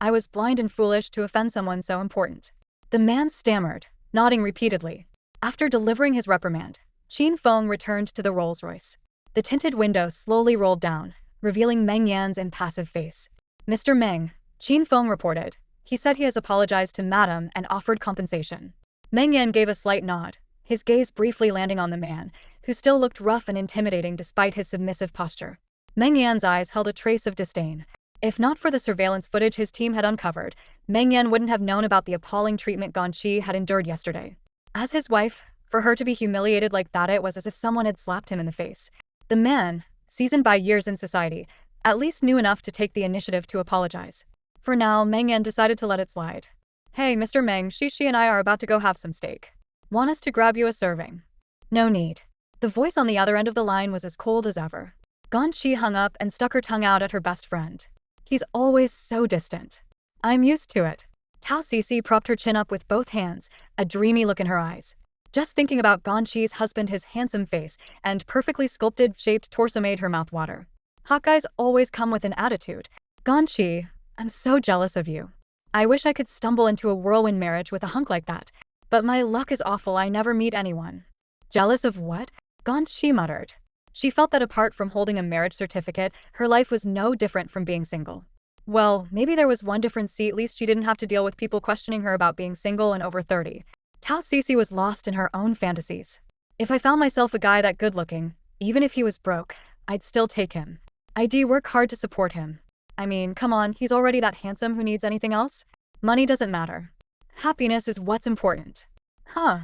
I was blind and foolish to offend someone so important. The man stammered, nodding repeatedly. After delivering his reprimand, Qin Feng returned to the Rolls-Royce. The tinted window slowly rolled down, revealing Meng Yan's impassive face. Mr. Meng, Qin Feng reported. He said he has apologized to Madam and offered compensation. Meng Yan gave a slight nod, his gaze briefly landing on the man, who still looked rough and intimidating despite his submissive posture. Meng Yan's eyes held a trace of disdain. If not for the surveillance footage his team had uncovered, Meng Yan wouldn't have known about the appalling treatment Ganyi had endured yesterday. As his wife, for her to be humiliated like that, it was as if someone had slapped him in the face. The man, seasoned by years in society, at least knew enough to take the initiative to apologize. For now, Meng Yan decided to let it slide. Hey, Mr. Meng, she and I are about to go have some steak. Want us to grab you a serving? No need. The voice on the other end of the line was as cold as ever. Ganyi hung up and stuck her tongue out at her best friend. He's always so distant. I'm used to it. Tao Cici propped her chin up with both hands, a dreamy look in her eyes. Just thinking about Ganyi's husband, his handsome face and perfectly sculpted shaped torso made her mouth water. Hot guys always come with an attitude. Ganyi, I'm so jealous of you. I wish I could stumble into a whirlwind marriage with a hunk like that. But my luck is awful, I never meet anyone. Jealous of what? Ganyi muttered. She felt that apart from holding a marriage certificate, her life was no different from being single. Well, maybe there was one difference, at least she didn't have to deal with people questioning her about being single and over 30. Tao Cici was lost in her own fantasies. If I found myself a guy that good looking, even if he was broke, I'd still take him. I'd work hard to support him. I mean, come on, he's already that handsome, who needs anything else? Money doesn't matter. Happiness is what's important. Huh.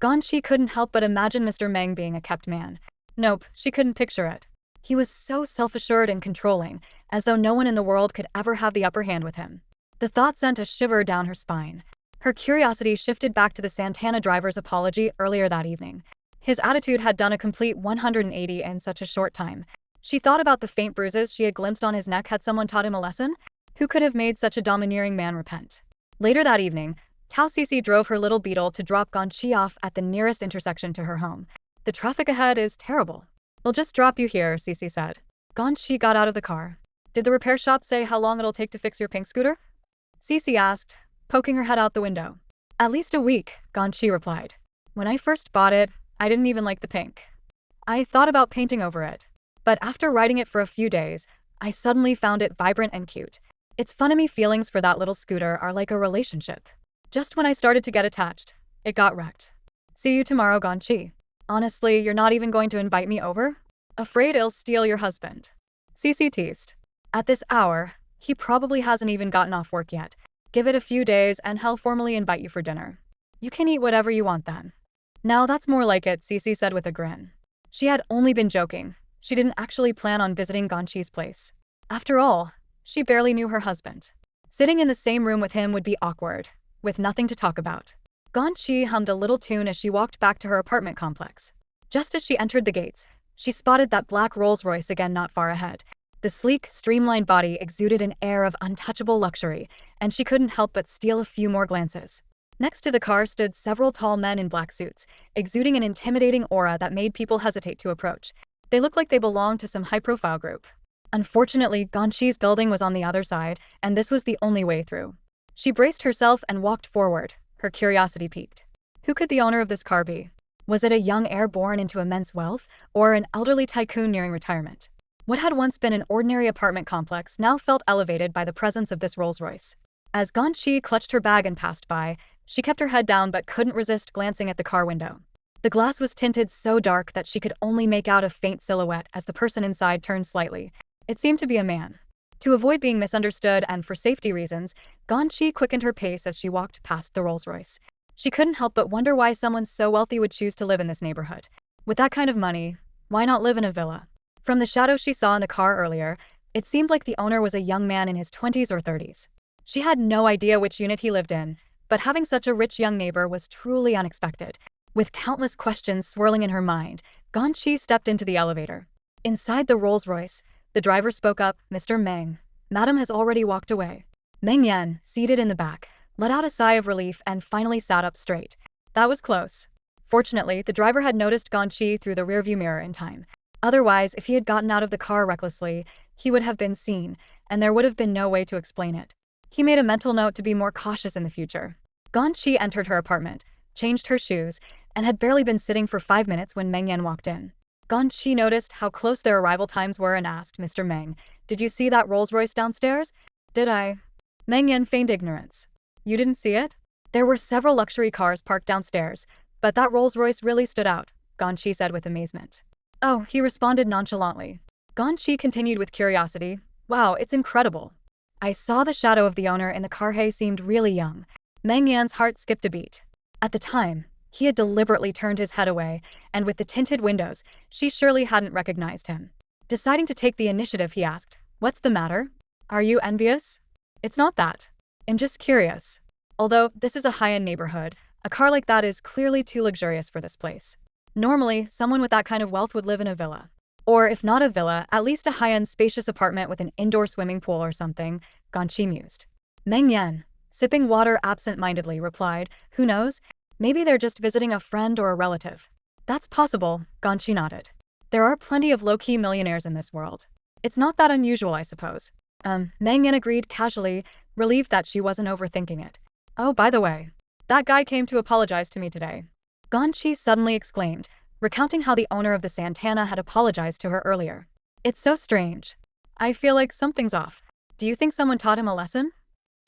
Ganyi couldn't help but imagine Mr. Meng being a kept man. Nope, she couldn't picture it. He was so self-assured and controlling, as though no one in the world could ever have the upper hand with him. The thought sent a shiver down her spine. Her curiosity shifted back to the Santana driver's apology earlier that evening. His attitude had done a complete 180 in such a short time. She thought about the faint bruises she had glimpsed on his neck. Had someone taught him a lesson? Who could have made such a domineering man repent? Later that evening, Tao Cici drove her little beetle to drop Ganyi off at the nearest intersection to her home. The traffic ahead is terrible. We'll just drop you here, Cici said. Ganyi got out of the car. Did the repair shop say how long it'll take to fix your pink scooter? Cici asked, poking her head out the window. At least a week, Ganyi replied. When I first bought it, I didn't even like the pink. I thought about painting over it. But after riding it for a few days, I suddenly found it vibrant and cute. Its funny feelings for that little scooter are like a relationship. Just when I started to get attached, it got wrecked. See you tomorrow, Ganyi. Honestly, you're not even going to invite me over? Afraid I'll steal your husband. Cece teased. At this hour, he probably hasn't even gotten off work yet. Give it a few days and he'll formally invite you for dinner. You can eat whatever you want then. Now that's more like it, Cece said with a grin. She had only been joking. She didn't actually plan on visiting Ganyi's place. After all, she barely knew her husband. Sitting in the same room with him would be awkward, with nothing to talk about. Ganyi hummed a little tune as she walked back to her apartment complex. Just as she entered the gates, she spotted that black Rolls-Royce again not far ahead. The sleek, streamlined body exuded an air of untouchable luxury, and she couldn't help but steal a few more glances. Next to the car stood several tall men in black suits, exuding an intimidating aura that made people hesitate to approach. They looked like they belonged to some high-profile group. Unfortunately, Ganyi's building was on the other side, and this was the only way through. She braced herself and walked forward, her curiosity piqued. Who could the owner of this car be? Was it a young heir born into immense wealth, or an elderly tycoon nearing retirement? What had once been an ordinary apartment complex now felt elevated by the presence of this Rolls-Royce. As Ganyi clutched her bag and passed by, she kept her head down but couldn't resist glancing at the car window. The glass was tinted so dark that she could only make out a faint silhouette as the person inside turned slightly. It seemed to be a man. To avoid being misunderstood and for safety reasons, Ganyi quickened her pace as she walked past the Rolls-Royce. She couldn't help but wonder why someone so wealthy would choose to live in this neighborhood. With that kind of money, why not live in a villa? From the shadow she saw in the car earlier, it seemed like the owner was a young man in his 20s or 30s. She had no idea which unit he lived in, but having such a rich young neighbor was truly unexpected. With countless questions swirling in her mind, Ganyi stepped into the elevator. Inside the Rolls-Royce, the driver spoke up, "Mr. Meng, Madam has already walked away." Meng Yan, seated in the back, let out a sigh of relief and finally sat up straight. That was close. Fortunately, the driver had noticed Ganyi through the rearview mirror in time. Otherwise, if he had gotten out of the car recklessly, he would have been seen, and there would have been no way to explain it. He made a mental note to be more cautious in the future. Ganyi entered her apartment, changed her shoes, and had barely been sitting for 5 minutes when Meng Yan walked in. Ganyi noticed how close their arrival times were and asked, "Mr. Meng, did you see that Rolls-Royce downstairs?" "Did I?" Meng Yan feigned ignorance. "You didn't see it?" There were several luxury cars parked downstairs, but that Rolls-Royce really stood out, Ganyi said with amazement. "Oh," he responded nonchalantly. Ganyi continued with curiosity, "Wow, it's incredible. I saw the shadow of the owner in the car. He seemed really young." Meng Yan's heart skipped a beat. At the time, he had deliberately turned his head away, and with the tinted windows, she surely hadn't recognized him. Deciding to take the initiative, he asked, "What's the matter? Are you envious?" "It's not that. I'm just curious. Although this is a high-end neighborhood, a car like that is clearly too luxurious for this place. Normally, someone with that kind of wealth would live in a villa. Or if not a villa, at least a high-end spacious apartment with an indoor swimming pool or something," Ganyi mused. Meng Yan, sipping water absent-mindedly, replied, "Who knows? Maybe they're just visiting a friend or a relative." "That's possible," Ganyi nodded. "There are plenty of low-key millionaires in this world. It's not that unusual, I suppose." Meng Yan agreed casually, relieved that she wasn't overthinking it. "Oh, by the way, that guy came to apologize to me today." Ganyi suddenly exclaimed, recounting how the owner of the Santana had apologized to her earlier. "It's so strange. I feel like something's off. Do you think someone taught him a lesson?"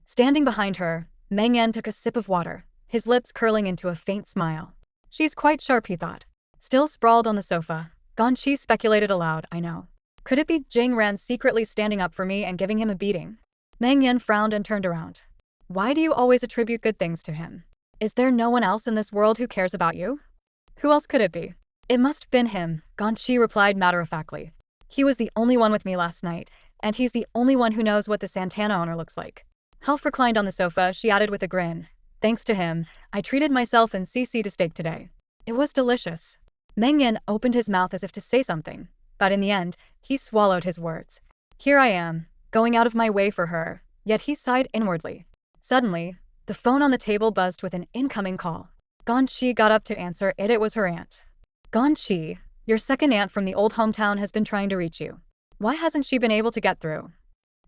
Standing behind her, Meng Yan took a sip of water, his lips curling into a faint smile. "She's quite sharp," he thought. Still sprawled on the sofa, Ganyi speculated aloud, "I know. Could it be Jing Ran secretly standing up for me and giving him a beating?" Meng Yan frowned and turned around. "Why do you always attribute good things to him? Is there no one else in this world who cares about you?" "Who else could it be?" "It must have been him," Ganyi replied matter-of-factly. "He was the only one with me last night, and he's the only one who knows what the Santana owner looks like." Half reclined on the sofa, she added with a grin, "Thanks to him, I treated myself and Cece to steak today. It was delicious." Meng Yan opened his mouth as if to say something, but in the end, he swallowed his words. "Here I am, going out of my way for her," yet he sighed inwardly. Suddenly, the phone on the table buzzed with an incoming call. Ganyi got up to answer it. It was her aunt. "Ganyi, your second aunt from the old hometown has been trying to reach you. Why hasn't she been able to get through?"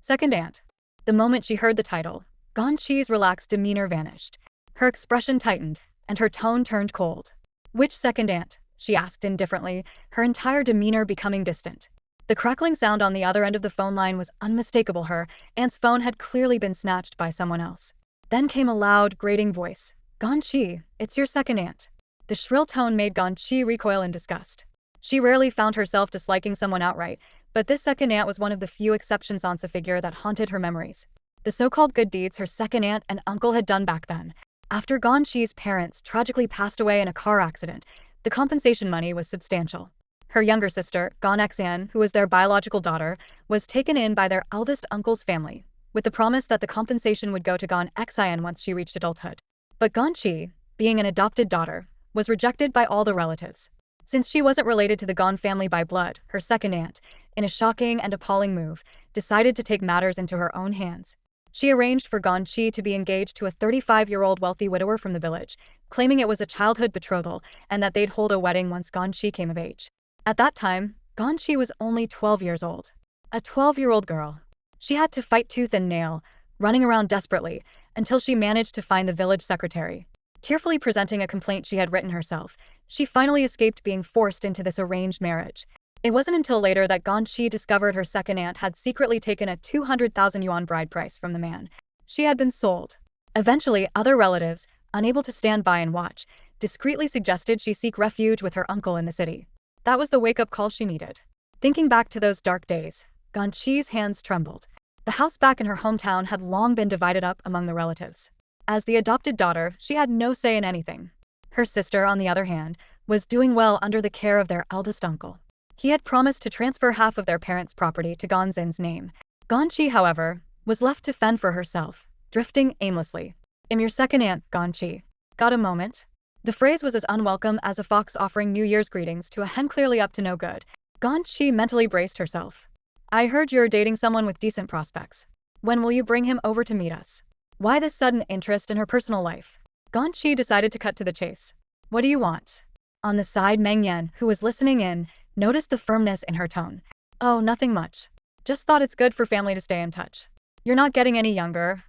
"Second aunt." The moment she heard the title, Ganyi's relaxed demeanor vanished. Her expression tightened, and her tone turned cold. "Which second aunt?" she asked indifferently, her entire demeanor becoming distant. The crackling sound on the other end of the phone line was unmistakable. Her aunt's phone had clearly been snatched by someone else. Then came a loud, grating voice. Ganyi, it's your second aunt. The shrill tone made Ganyi recoil in disgust. She rarely found herself disliking someone outright, but this second aunt was one of the few exceptions on a figure that haunted her memories. The so-called good deeds her second aunt and uncle had done back then. After Ganyi's parents tragically passed away in a car accident, the compensation money was substantial. Her younger sister, Meng Yan, who was their biological daughter, was taken in by their eldest uncle's family, with the promise that the compensation would go to Meng Yan once she reached adulthood. But Ganyi, being an adopted daughter, was rejected by all the relatives. Since she wasn't related to the Gan family by blood, her second aunt, in a shocking and appalling move, decided to take matters into her own hands. She arranged for Ganyi to be engaged to a 35-year-old wealthy widower from the village, claiming it was a childhood betrothal and that they'd hold a wedding once Ganyi came of age. At that time, Ganyi was only 12 years old. A 12-year-old girl. She had to fight tooth and nail, running around desperately, until she managed to find the village secretary. Tearfully presenting a complaint she had written herself, she finally escaped being forced into this arranged marriage. It wasn't until later that Ganyi discovered her second aunt had secretly taken a 200,000 yuan bride price from the man. She had been sold. Eventually, other relatives, unable to stand by and watch, discreetly suggested she seek refuge with her uncle in the city. That was the wake-up call she needed. Thinking back to those dark days, Ganyi's hands trembled. The house back in her hometown had long been divided up among the relatives. As the adopted daughter, she had no say in anything. Her sister, on the other hand, was doing well under the care of their eldest uncle. He had promised to transfer half of their parents' property to Ganzin's name. Ganyi, however, was left to fend for herself, drifting aimlessly. "I'm your second aunt, Ganyi. Got a moment?" The phrase was as unwelcome as a fox offering New Year's greetings to a hen clearly up to no good. Ganyi mentally braced herself. "I heard you're dating someone with decent prospects. When will you bring him over to meet us?" Why this sudden interest in her personal life? Ganyi decided to cut to the chase. "What do you want?" On the side, Meng Yan, who was listening in, noticed the firmness in her tone. "Oh, nothing much. Just thought it's good for family to stay in touch. You're not getting any younger,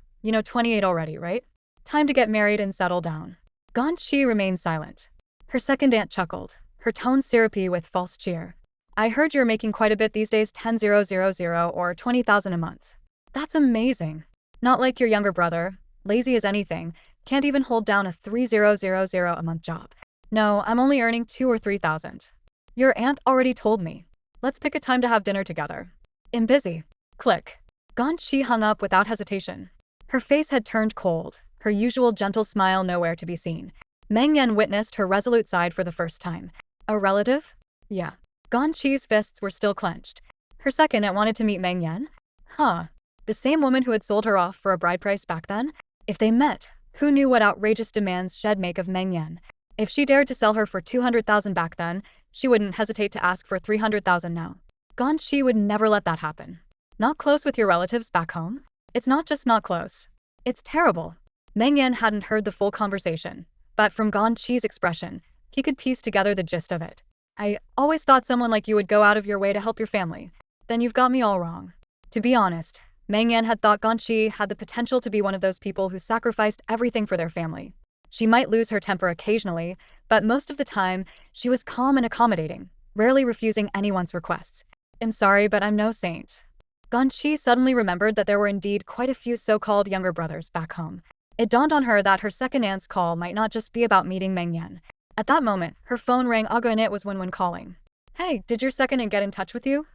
28 already, right? Time to get married and settle down." Ganyi remained silent. Her second aunt chuckled, her tone syrupy with false cheer. "I heard you're making quite a bit these days, 10,000 or 20,000 a month. That's amazing. Not like your younger brother, lazy as anything, can't even hold down a 3,000 a month job. No, I'm only earning 2,000 or 3,000. Your aunt already told me. Let's pick a time to have dinner together. I'm busy." Click. Ganyi hung up without hesitation. Her face had turned cold, her usual gentle smile nowhere to be seen. Meng Yan witnessed her resolute side for the first time. A relative? Yeah. Ganyi's fists were still clenched. Her second aunt wanted to meet Meng Yan? Huh. The same woman who had sold her off for a bride price back then? If they met, who knew what outrageous demands she'd make of Meng Yan? If she dared to sell her for 200,000 back then, she wouldn't hesitate to ask for 300,000 now. Ganyi would never let that happen. Not close with your relatives back home? It's not just not close. It's terrible. Meng Yan hadn't heard the full conversation, but from Ganyi's expression, he could piece together the gist of it. "I always thought someone like you would go out of your way to help your family. Then you've got me all wrong." To be honest, Meng Yan had thought Ganyi had the potential to be one of those people who sacrificed everything for their family. She might lose her temper occasionally, but most of the time, she was calm and accommodating, rarely refusing anyone's requests. "I'm sorry, but I'm no saint." Ganyi suddenly remembered that there were indeed quite a few so-called younger brothers back home. It dawned on her that her second aunt's call might not just be about meeting Meng Yan. At that moment, her phone rang and it was Wenwen calling. "Hey, did your second aunt get in touch with you?"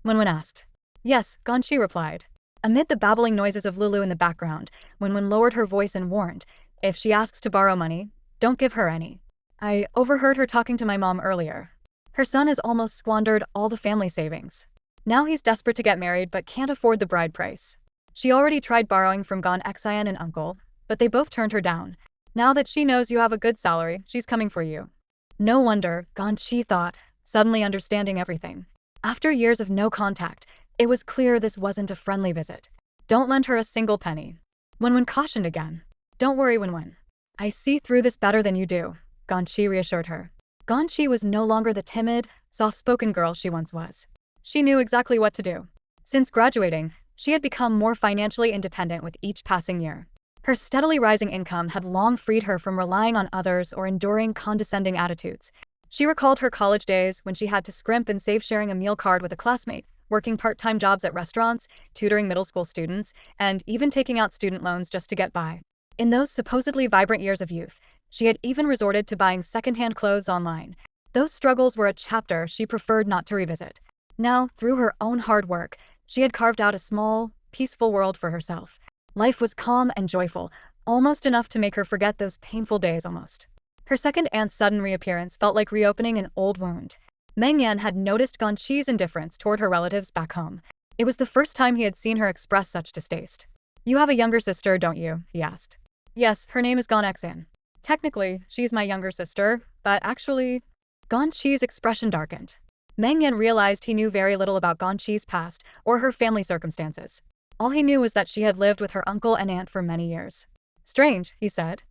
Wenwen asked. "Yes," Ganyi replied. Amid the babbling noises of Lulu in the background, Wenwen lowered her voice and warned, "If she asks to borrow money, don't give her any. I overheard her talking to my mom earlier. Her son has almost squandered all the family savings. Now he's desperate to get married but can't afford the bride price. She already tried borrowing from Gan Xian and uncle, but they both turned her down. Now that she knows you have a good salary, she's coming for you." No wonder, Ganyi thought, suddenly understanding everything. After years of no contact, it was clear this wasn't a friendly visit. "Don't lend her a single penny." Wenwen cautioned again. "Don't worry, Wenwen. I see through this better than you do," Ganyi reassured her. Ganyi was no longer the timid, soft-spoken girl she once was. She knew exactly what to do. Since graduating, she had become more financially independent with each passing year. Her steadily rising income had long freed her from relying on others or enduring condescending attitudes. She recalled her college days when she had to scrimp and save, sharing a meal card with a classmate, working part-time jobs at restaurants, tutoring middle school students, and even taking out student loans just to get by. In those supposedly vibrant years of youth, she had even resorted to buying secondhand clothes online. Those struggles were a chapter she preferred not to revisit. Now, through her own hard work, she had carved out a small, peaceful world for herself. Life was calm and joyful, almost enough to make her forget those painful days almost. Her second aunt's sudden reappearance felt like reopening an old wound. Meng Yan had noticed Ganqi's indifference toward her relatives back home. It was the first time he had seen her express such distaste. "You have a younger sister, don't you?" he asked. "Yes, her name is Ganyi. Technically, she's my younger sister, but actually..." Ganqi's expression darkened. Meng Yan realized he knew very little about Ganqi's past or her family circumstances. All he knew was that she had lived with her uncle and aunt for many years. "Strange," he said.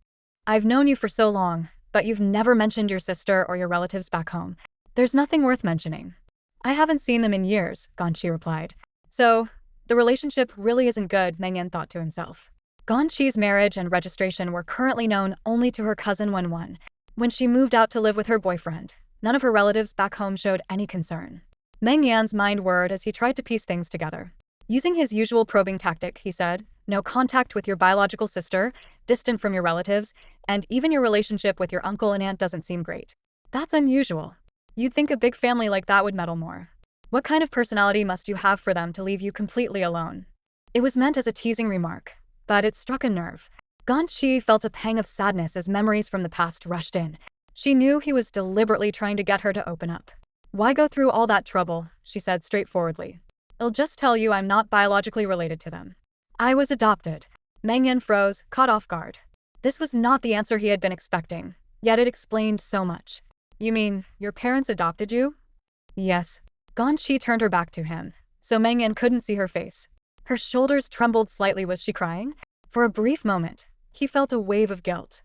"I've known you for so long, but you've never mentioned your sister or your relatives back home. There's nothing worth mentioning." "I haven't seen them in years," Ganyi replied. "So, the relationship really isn't good," Meng Yan thought to himself. Ganqi's marriage and registration were currently known only to her cousin Wen. When she moved out to live with her boyfriend, none of her relatives back home showed any concern. Meng Yan's mind whirred as he tried to piece things together. Using his usual probing tactic, he said, "No contact with your biological sister, distant from your relatives, and even your relationship with your uncle and aunt doesn't seem great. That's unusual. You'd think a big family like that would meddle more. What kind of personality must you have for them to leave you completely alone?" It was meant as a teasing remark, but it struck a nerve. Ganyi felt a pang of sadness as memories from the past rushed in. She knew he was deliberately trying to get her to open up. "Why go through all that trouble?" she said straightforwardly. "I'll just tell you I'm not biologically related to them. I was adopted." Meng Yan froze, caught off guard. This was not the answer he had been expecting, yet it explained so much. "You mean, your parents adopted you?" "Yes." Ganyi turned her back to him, so Meng Yan couldn't see her face. Her shoulders trembled slightly. Was she crying? For a brief moment, he felt a wave of guilt.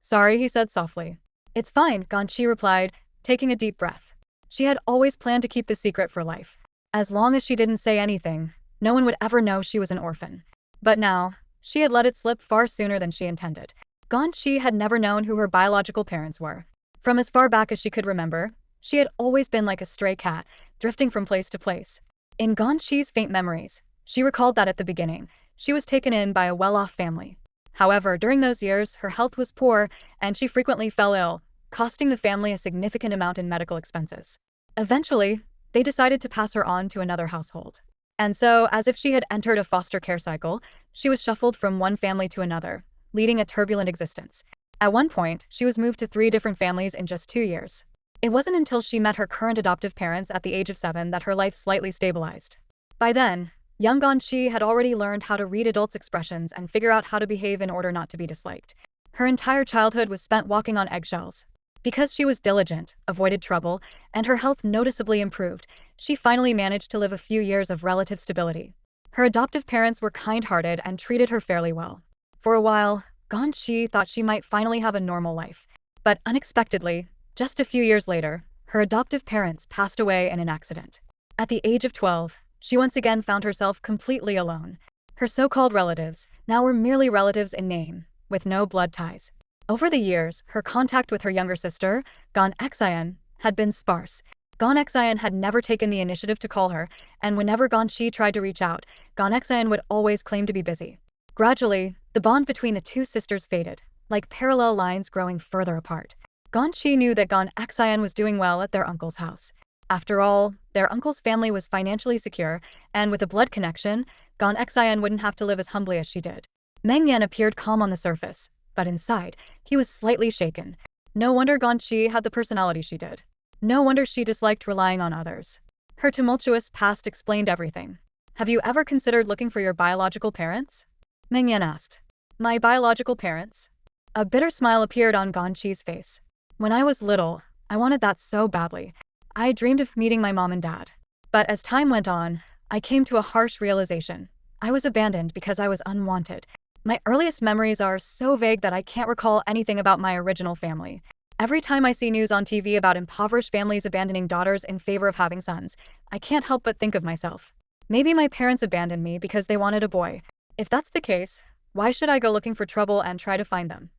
Sorry," he said softly. "It's fine," Ganyi replied, taking a deep breath. She had always planned to keep the secret for life. As long as she didn't say anything, no one would ever know she was an orphan. But now, she had let it slip far sooner than she intended. Ganyi had never known who her biological parents were. From as far back as she could remember, she had always been like a stray cat, drifting from place to place. In Ganyi's faint memories, she recalled that at the beginning, she was taken in by a well-off family. However, during those years, her health was poor, and she frequently fell ill, costing the family a significant amount in medical expenses. Eventually, they decided to pass her on to another household. And so, as if she had entered a foster care cycle, she was shuffled from one family to another, leading a turbulent existence. At one point, she was moved to 3 different families in just 2 years. It wasn't until she met her current adoptive parents at the age of 7 that her life slightly stabilized. By then, young Ganyi had already learned how to read adults' expressions and figure out how to behave in order not to be disliked. Her entire childhood was spent walking on eggshells. Because she was diligent, avoided trouble, and her health noticeably improved, she finally managed to live a few years of relative stability. Her adoptive parents were kind-hearted and treated her fairly well. For a while, Ganyi thought she might finally have a normal life. But unexpectedly, just a few years later, her adoptive parents passed away in an accident. At the age of 12, she once again found herself completely alone. Her so-called relatives now were merely relatives in name, with no blood ties. Over the years, her contact with her younger sister, Ganyi, had been sparse. Ganyi had never taken the initiative to call her, and whenever Ganyi tried to reach out, Ganyi would always claim to be busy. Gradually, the bond between the two sisters faded, like parallel lines growing further apart. Ganyi knew that Ganyi was doing well at their uncle's house. After all, their uncle's family was financially secure, and with a blood connection, Ganyi wouldn't have to live as humbly as she did. Meng Yan appeared calm on the surface, but inside, he was slightly shaken. No wonder Ganyi had the personality she did. No wonder she disliked relying on others. Her tumultuous past explained everything. "Have you ever considered looking for your biological parents?" Meng Yan asked. "My biological parents?" A bitter smile appeared on Ganyi's face. "When I was little, I wanted that so badly. I dreamed of meeting my mom and dad. But as time went on, I came to a harsh realization. I was abandoned because I was unwanted. My earliest memories are so vague that I can't recall anything about my original family. Every time I see news on TV about impoverished families abandoning daughters in favor of having sons, I can't help but think of myself. Maybe my parents abandoned me because they wanted a boy. If that's the case, why should I go looking for trouble and try to find them?"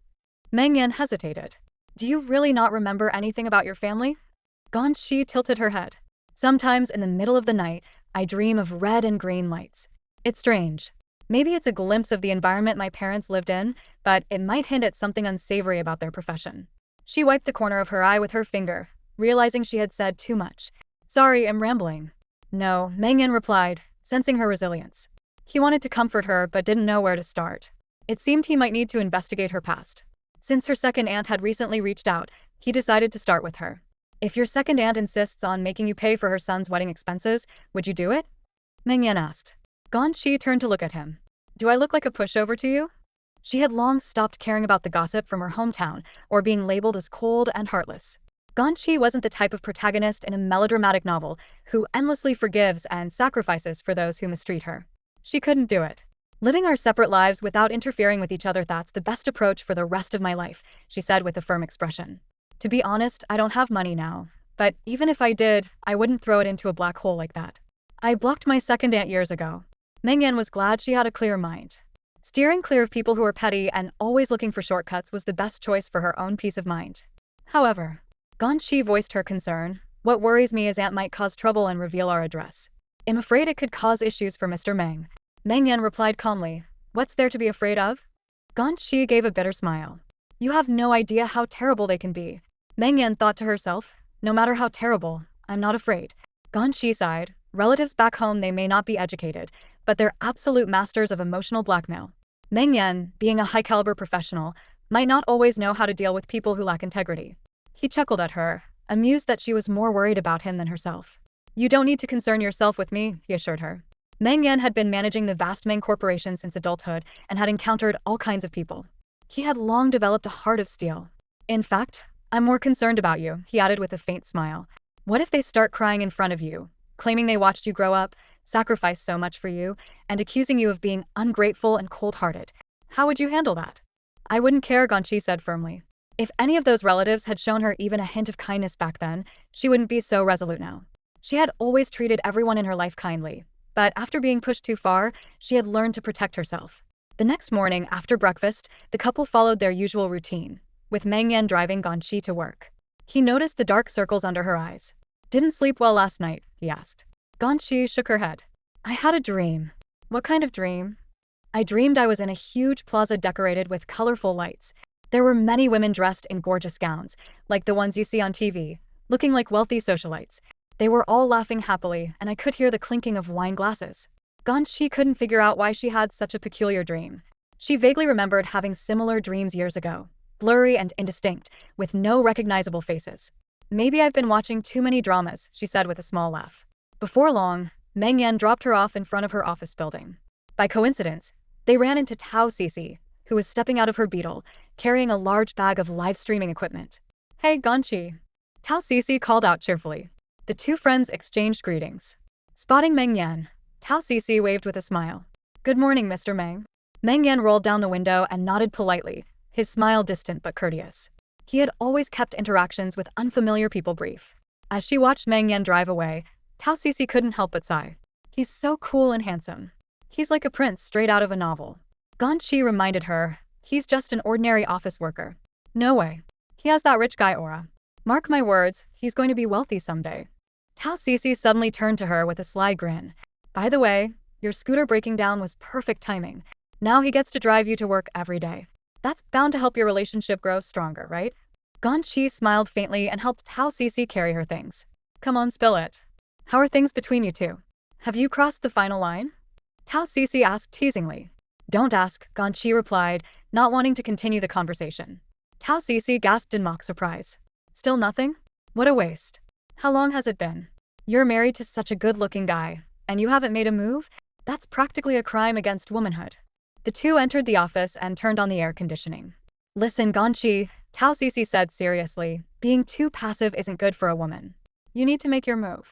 Meng Yan hesitated. Do you really not remember anything about your family? Ganshi tilted her head. Sometimes in the middle of the night, I dream of red and green lights. It's strange. Maybe it's a glimpse of the environment my parents lived in, but it might hint at something unsavory about their profession. She wiped the corner of her eye with her finger, realizing she had said too much. Sorry, I'm rambling. No, Meng Yan replied, sensing her resilience. He wanted to comfort her but didn't know where to start. It seemed he might need to investigate her past. Since her second aunt had recently reached out, he decided to start with her. If your second aunt insists on making you pay for her son's wedding expenses, would you do it? Meng Yan asked. Ganshi turned to look at him. Do I look like a pushover to you? She had long stopped caring about the gossip from her hometown or being labeled as cold and heartless. Ganshi wasn't the type of protagonist in a melodramatic novel who endlessly forgives and sacrifices for those who mistreat her. She couldn't do it. Living our separate lives without interfering with each other, that's the best approach for the rest of my life, she said with a firm expression. To be honest, I don't have money now. But even if I did, I wouldn't throw it into a black hole like that. I blocked my second aunt years ago. Meng Yan was glad she had a clear mind. Steering clear of people who were petty and always looking for shortcuts was the best choice for her own peace of mind. However, Ganshi voiced her concern. What worries me is Aunt might cause trouble and reveal our address. I'm afraid it could cause issues for Mr. Meng. Meng Yan replied calmly. What's there to be afraid of? Ganshi gave a bitter smile. You have no idea how terrible they can be. Meng Yan thought to herself, no matter how terrible, I'm not afraid. Ganshi sighed. Relatives back home, they may not be educated, but they're absolute masters of emotional blackmail. Meng Yan, being a high-caliber professional, might not always know how to deal with people who lack integrity. He chuckled at her, amused that she was more worried about him than herself. You don't need to concern yourself with me, he assured her. Meng Yan had been managing the vast Meng corporation since adulthood and had encountered all kinds of people. He had long developed a heart of steel. In fact, I'm more concerned about you, he added with a faint smile. What if they start crying in front of you, claiming they watched you grow up, sacrifice so much for you, and accusing you of being ungrateful and cold-hearted? How would you handle that? I wouldn't care, Ganshi said firmly. If any of those relatives had shown her even a hint of kindness back then, she wouldn't be so resolute now. She had always treated everyone in her life kindly, but after being pushed too far, she had learned to protect herself. The next morning, after breakfast, the couple followed their usual routine, with Meng Yan driving Ganshi to work. He noticed the dark circles under her eyes. Didn't sleep well last night, he asked. Ganshi shook her head. I had a dream. What kind of dream? I dreamed I was in a huge plaza decorated with colorful lights. There were many women dressed in gorgeous gowns, like the ones you see on TV, looking like wealthy socialites. They were all laughing happily, and I could hear the clinking of wine glasses. Ganshi couldn't figure out why she had such a peculiar dream. She vaguely remembered having similar dreams years ago, blurry and indistinct, with no recognizable faces. Maybe I've been watching too many dramas, she said with a small laugh. Before long, Meng Yan dropped her off in front of her office building. By coincidence, they ran into Tao Cici, who was stepping out of her Beetle, carrying a large bag of live streaming equipment. Hey, Ganshi. Tao Cici called out cheerfully. The two friends exchanged greetings. Spotting Meng Yan, Tao Cici waved with a smile. Good morning, Mr. Meng. Meng Yan rolled down the window and nodded politely, his smile distant but courteous. He had always kept interactions with unfamiliar people brief. As she watched Meng Yan drive away, Tao Cici couldn't help but sigh. He's so cool and handsome. He's like a prince straight out of a novel. Ganshi reminded her, he's just an ordinary office worker. No way. He has that rich guy aura. Mark my words, he's going to be wealthy someday. Tao Cici suddenly turned to her with a sly grin. By the way, your scooter breaking down was perfect timing. Now he gets to drive you to work every day. That's bound to help your relationship grow stronger, right? Ganshi smiled faintly and helped Tao Cici carry her things. Come on, spill it. How are things between you two? Have you crossed the final line? Tao Cici asked teasingly. Don't ask, Ganshi replied, not wanting to continue the conversation. Tao Cici gasped in mock surprise. Still nothing? What a waste. How long has it been? You're married to such a good-looking guy, and you haven't made a move? That's practically a crime against womanhood. The two entered the office and turned on the air conditioning. Listen, Ganshi, Tao Cici said seriously, being too passive isn't good for a woman. You need to make your move.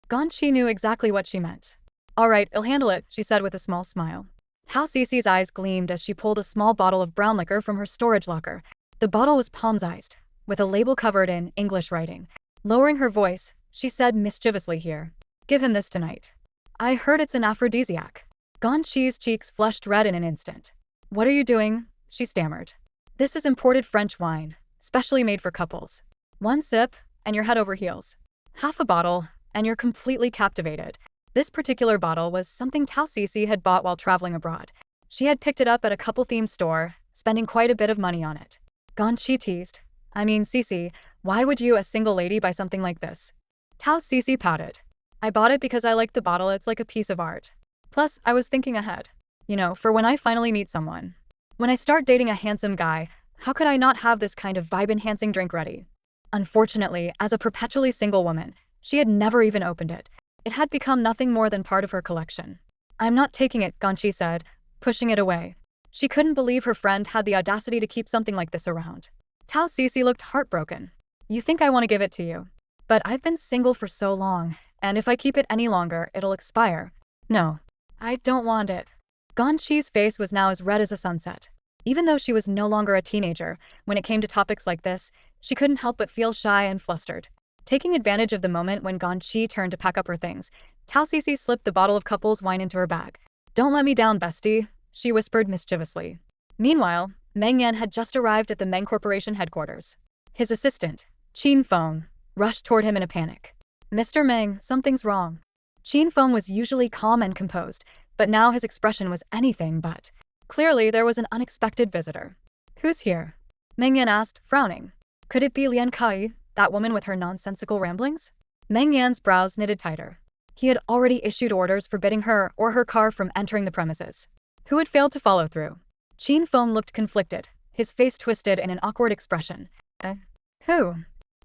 Ganshi knew exactly what she meant. All right, I'll handle it, she said with a small smile. Tao Cici's eyes gleamed as she pulled a small bottle of brown liquor from her storage locker. The bottle was palm-sized, with a label covered in English writing. Lowering her voice, she said mischievously, here. Give him this tonight. I heard it's an aphrodisiac. Ganshi's cheeks flushed red in an instant. What are you doing? She stammered. This is imported French wine. specially made for couples. One sip, and you're head over heels. Half a bottle, and you're completely captivated. This particular bottle was something Tao Cece had bought while traveling abroad. She had picked it up at a couple-themed store, spending quite a bit of money on it. Ganyi teased. I mean, Cece, why would you, a single lady, buy something like this? Tao Cece pouted. I bought it because I like the bottle, it's like a piece of art. Plus, I was thinking ahead. You know, for when I finally meet someone. When I start dating a handsome guy, how could I not have this kind of vibe-enhancing drink ready? Unfortunately, as a perpetually single woman, she had never even opened it. It had become nothing more than part of her collection. I'm not taking it, Ganyi said, pushing it away. She couldn't believe her friend had the audacity to keep something like this around. Tao Cece looked heartbroken. You think I want to give it to you? But I've been single for so long, and if I keep it any longer, it'll expire. No, I don't want it. Ganyi's face was now as red as a sunset. Even though she was no longer a teenager, when it came to topics like this, she couldn't help but feel shy and flustered. Taking advantage of the moment when Ganyi turned to pack up her things, Tao Cece slipped the bottle of couple's wine into her bag. Don't let me down, bestie, she whispered mischievously. Meanwhile, Meng Yan had just arrived at the Meng Corporation headquarters. His assistant, Qin Feng, rushed toward him in a panic. Mr. Meng, something's wrong. Qin Feng was usually calm and composed, but now his expression was anything but. Clearly, there was an unexpected visitor. Who's here? Meng Yan asked, frowning. Could it be Lian Kai, that woman with her nonsensical ramblings? Meng Yan's brows knitted tighter. He had already issued orders forbidding her or her car from entering the premises. Who had failed to follow through? Qin Feng looked conflicted, his face twisted in an awkward expression. Who?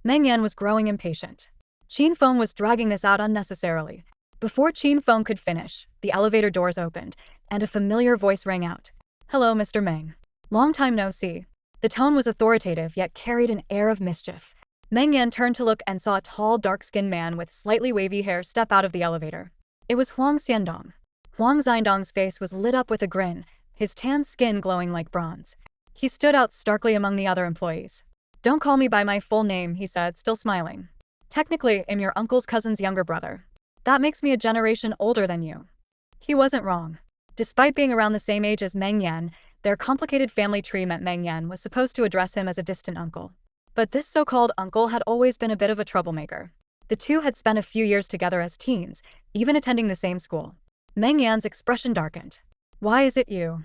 Meng Yan was growing impatient. Qin Feng was dragging this out unnecessarily. Before Qin Feng could finish, the elevator doors opened, and a familiar voice rang out. Hello, Mr. Meng. Long time no see. The tone was authoritative yet carried an air of mischief. Meng Yan turned to look and saw a tall, dark-skinned man with slightly wavy hair step out of the elevator. It was Huang Xiandong. Huang Xiandong's face was lit up with a grin, his tan skin glowing like bronze. He stood out starkly among the other employees. Don't call me by my full name, he said, still smiling. Technically, I'm your uncle's cousin's younger brother. That makes me a generation older than you. He wasn't wrong. Despite being around the same age as Meng Yan, their complicated family tree meant Meng Yan was supposed to address him as a distant uncle. But this so-called uncle had always been a bit of a troublemaker. The two had spent a few years together as teens, even attending the same school. Meng Yan's expression darkened. Why is it you?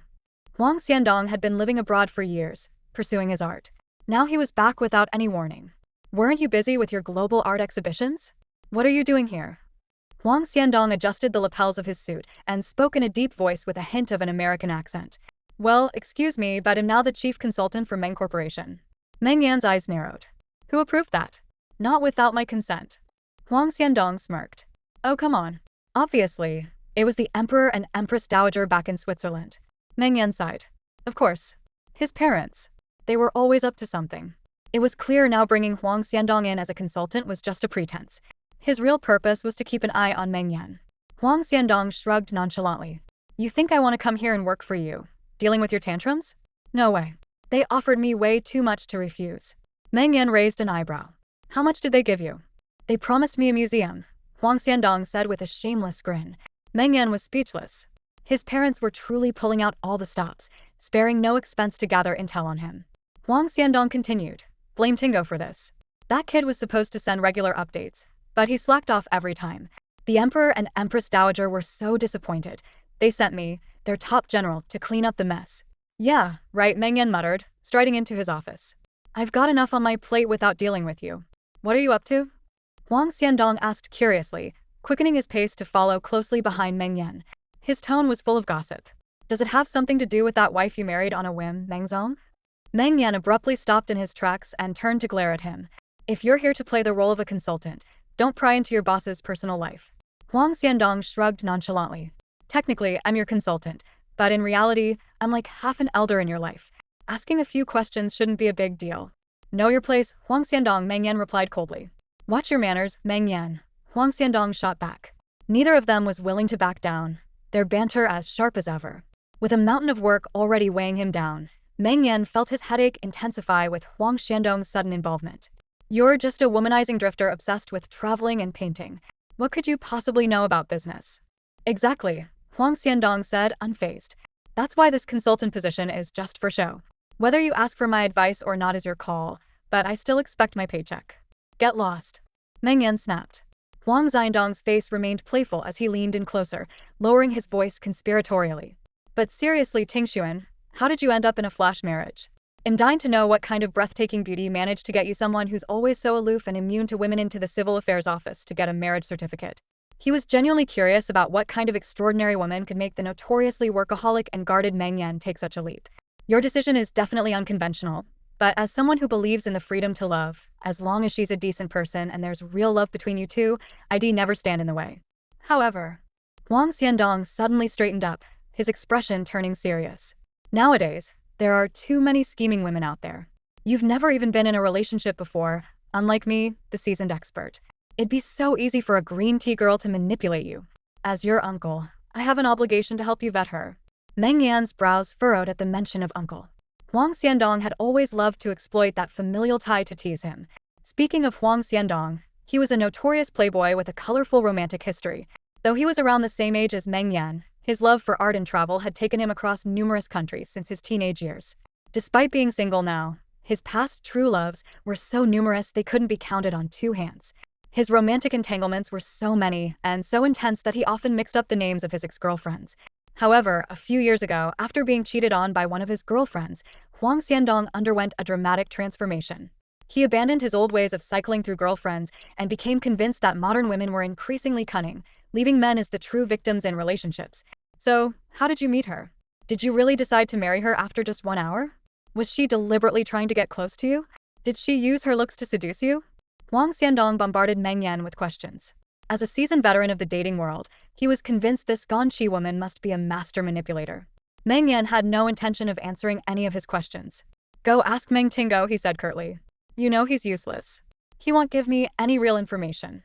Huang Xiandong had been living abroad for years, pursuing his art. Now he was back without any warning. Weren't you busy with your global art exhibitions? What are you doing here? Huang Xiandong adjusted the lapels of his suit and spoke in a deep voice with a hint of an American accent. Well, excuse me, but I'm now the chief consultant for Meng Corporation. Meng Yan's eyes narrowed. Who approved that? Not without my consent. Huang Xiandong smirked. Oh, come on. Obviously, it was the Emperor and Empress Dowager back in Switzerland. Meng Yan sighed. Of course. His parents. They were always up to something. It was clear now bringing Huang Xiandong in as a consultant was just a pretense. His real purpose was to keep an eye on Meng Yan. Huang Xiandong shrugged nonchalantly. You think I want to come here and work for you? Dealing with your tantrums? No way. They offered me way too much to refuse. Meng Yan raised an eyebrow. How much did they give you? They promised me a museum, Huang Xiandong said with a shameless grin. Meng Yan was speechless. His parents were truly pulling out all the stops, sparing no expense to gather intel on him. Huang Xiandong continued. Blame Tingo for this. That kid was supposed to send regular updates, but he slacked off every time. The Emperor and Empress Dowager were so disappointed. They sent me, their top general, to clean up the mess. Yeah, right, Meng Yan muttered, striding into his office. I've got enough on my plate without dealing with you. What are you up to? Huang Xiandong asked curiously, quickening his pace to follow closely behind Meng Yan. His tone was full of gossip. Does it have something to do with that wife you married on a whim, Meng Zong? Meng Yan abruptly stopped in his tracks and turned to glare at him. If you're here to play the role of a consultant, don't pry into your boss's personal life. Huang Xiandong shrugged nonchalantly. Technically, I'm your consultant, but in reality, I'm like half an elder in your life. Asking a few questions shouldn't be a big deal. Know your place, Huang Xiandong, Meng Yan replied coldly. Watch your manners, Meng Yan, Huang Xiandong shot back. Neither of them was willing to back down, their banter as sharp as ever. With a mountain of work already weighing him down, Meng Yan felt his headache intensify with Huang Xiandong's sudden involvement. You're just a womanizing drifter obsessed with traveling and painting. What could you possibly know about business? Exactly, Huang Xiandong said, unfazed. That's why this consultant position is just for show. Whether you ask for my advice or not is your call, but I still expect my paycheck. Get lost. Meng Yan snapped. Huang Xiandong's face remained playful as he leaned in closer, lowering his voice conspiratorially. But seriously, Tingxuan, how did you end up in a flash marriage? I'm dying to know what kind of breathtaking beauty managed to get you someone who's always so aloof and immune to women into the civil affairs office to get a marriage certificate. He was genuinely curious about what kind of extraordinary woman could make the notoriously workaholic and guarded Meng Yan take such a leap. Your decision is definitely unconventional, but as someone who believes in the freedom to love, as long as she's a decent person and there's real love between you two, I'd never stand in the way. However, Huang Xiandong suddenly straightened up, his expression turning serious. Nowadays, there are too many scheming women out there. You've never even been in a relationship before, unlike me, the seasoned expert. It'd be so easy for a green tea girl to manipulate you. As your uncle, I have an obligation to help you vet her. Meng Yan's brows furrowed at the mention of uncle. Huang Xiandong had always loved to exploit that familial tie to tease him. Speaking of Huang Xiandong, he was a notorious playboy with a colorful romantic history. Though he was around the same age as Meng Yan, his love for art and travel had taken him across numerous countries since his teenage years. Despite being single now, his past true loves were so numerous they couldn't be counted on two hands. His romantic entanglements were so many and so intense that he often mixed up the names of his ex-girlfriends. However, a few years ago, after being cheated on by one of his girlfriends, Huang Xiandong underwent a dramatic transformation. He abandoned his old ways of cycling through girlfriends and became convinced that modern women were increasingly cunning, leaving men as the true victims in relationships. So, how did you meet her? Did you really decide to marry her after just 1 hour? Was she deliberately trying to get close to you? Did she use her looks to seduce you? Huang Xiandong bombarded Meng Yan with questions. As a seasoned veteran of the dating world, he was convinced this Ganyi woman must be a master manipulator. Meng Yan had no intention of answering any of his questions. Go ask Meng Tingo, he said curtly. You know he's useless. He won't give me any real information.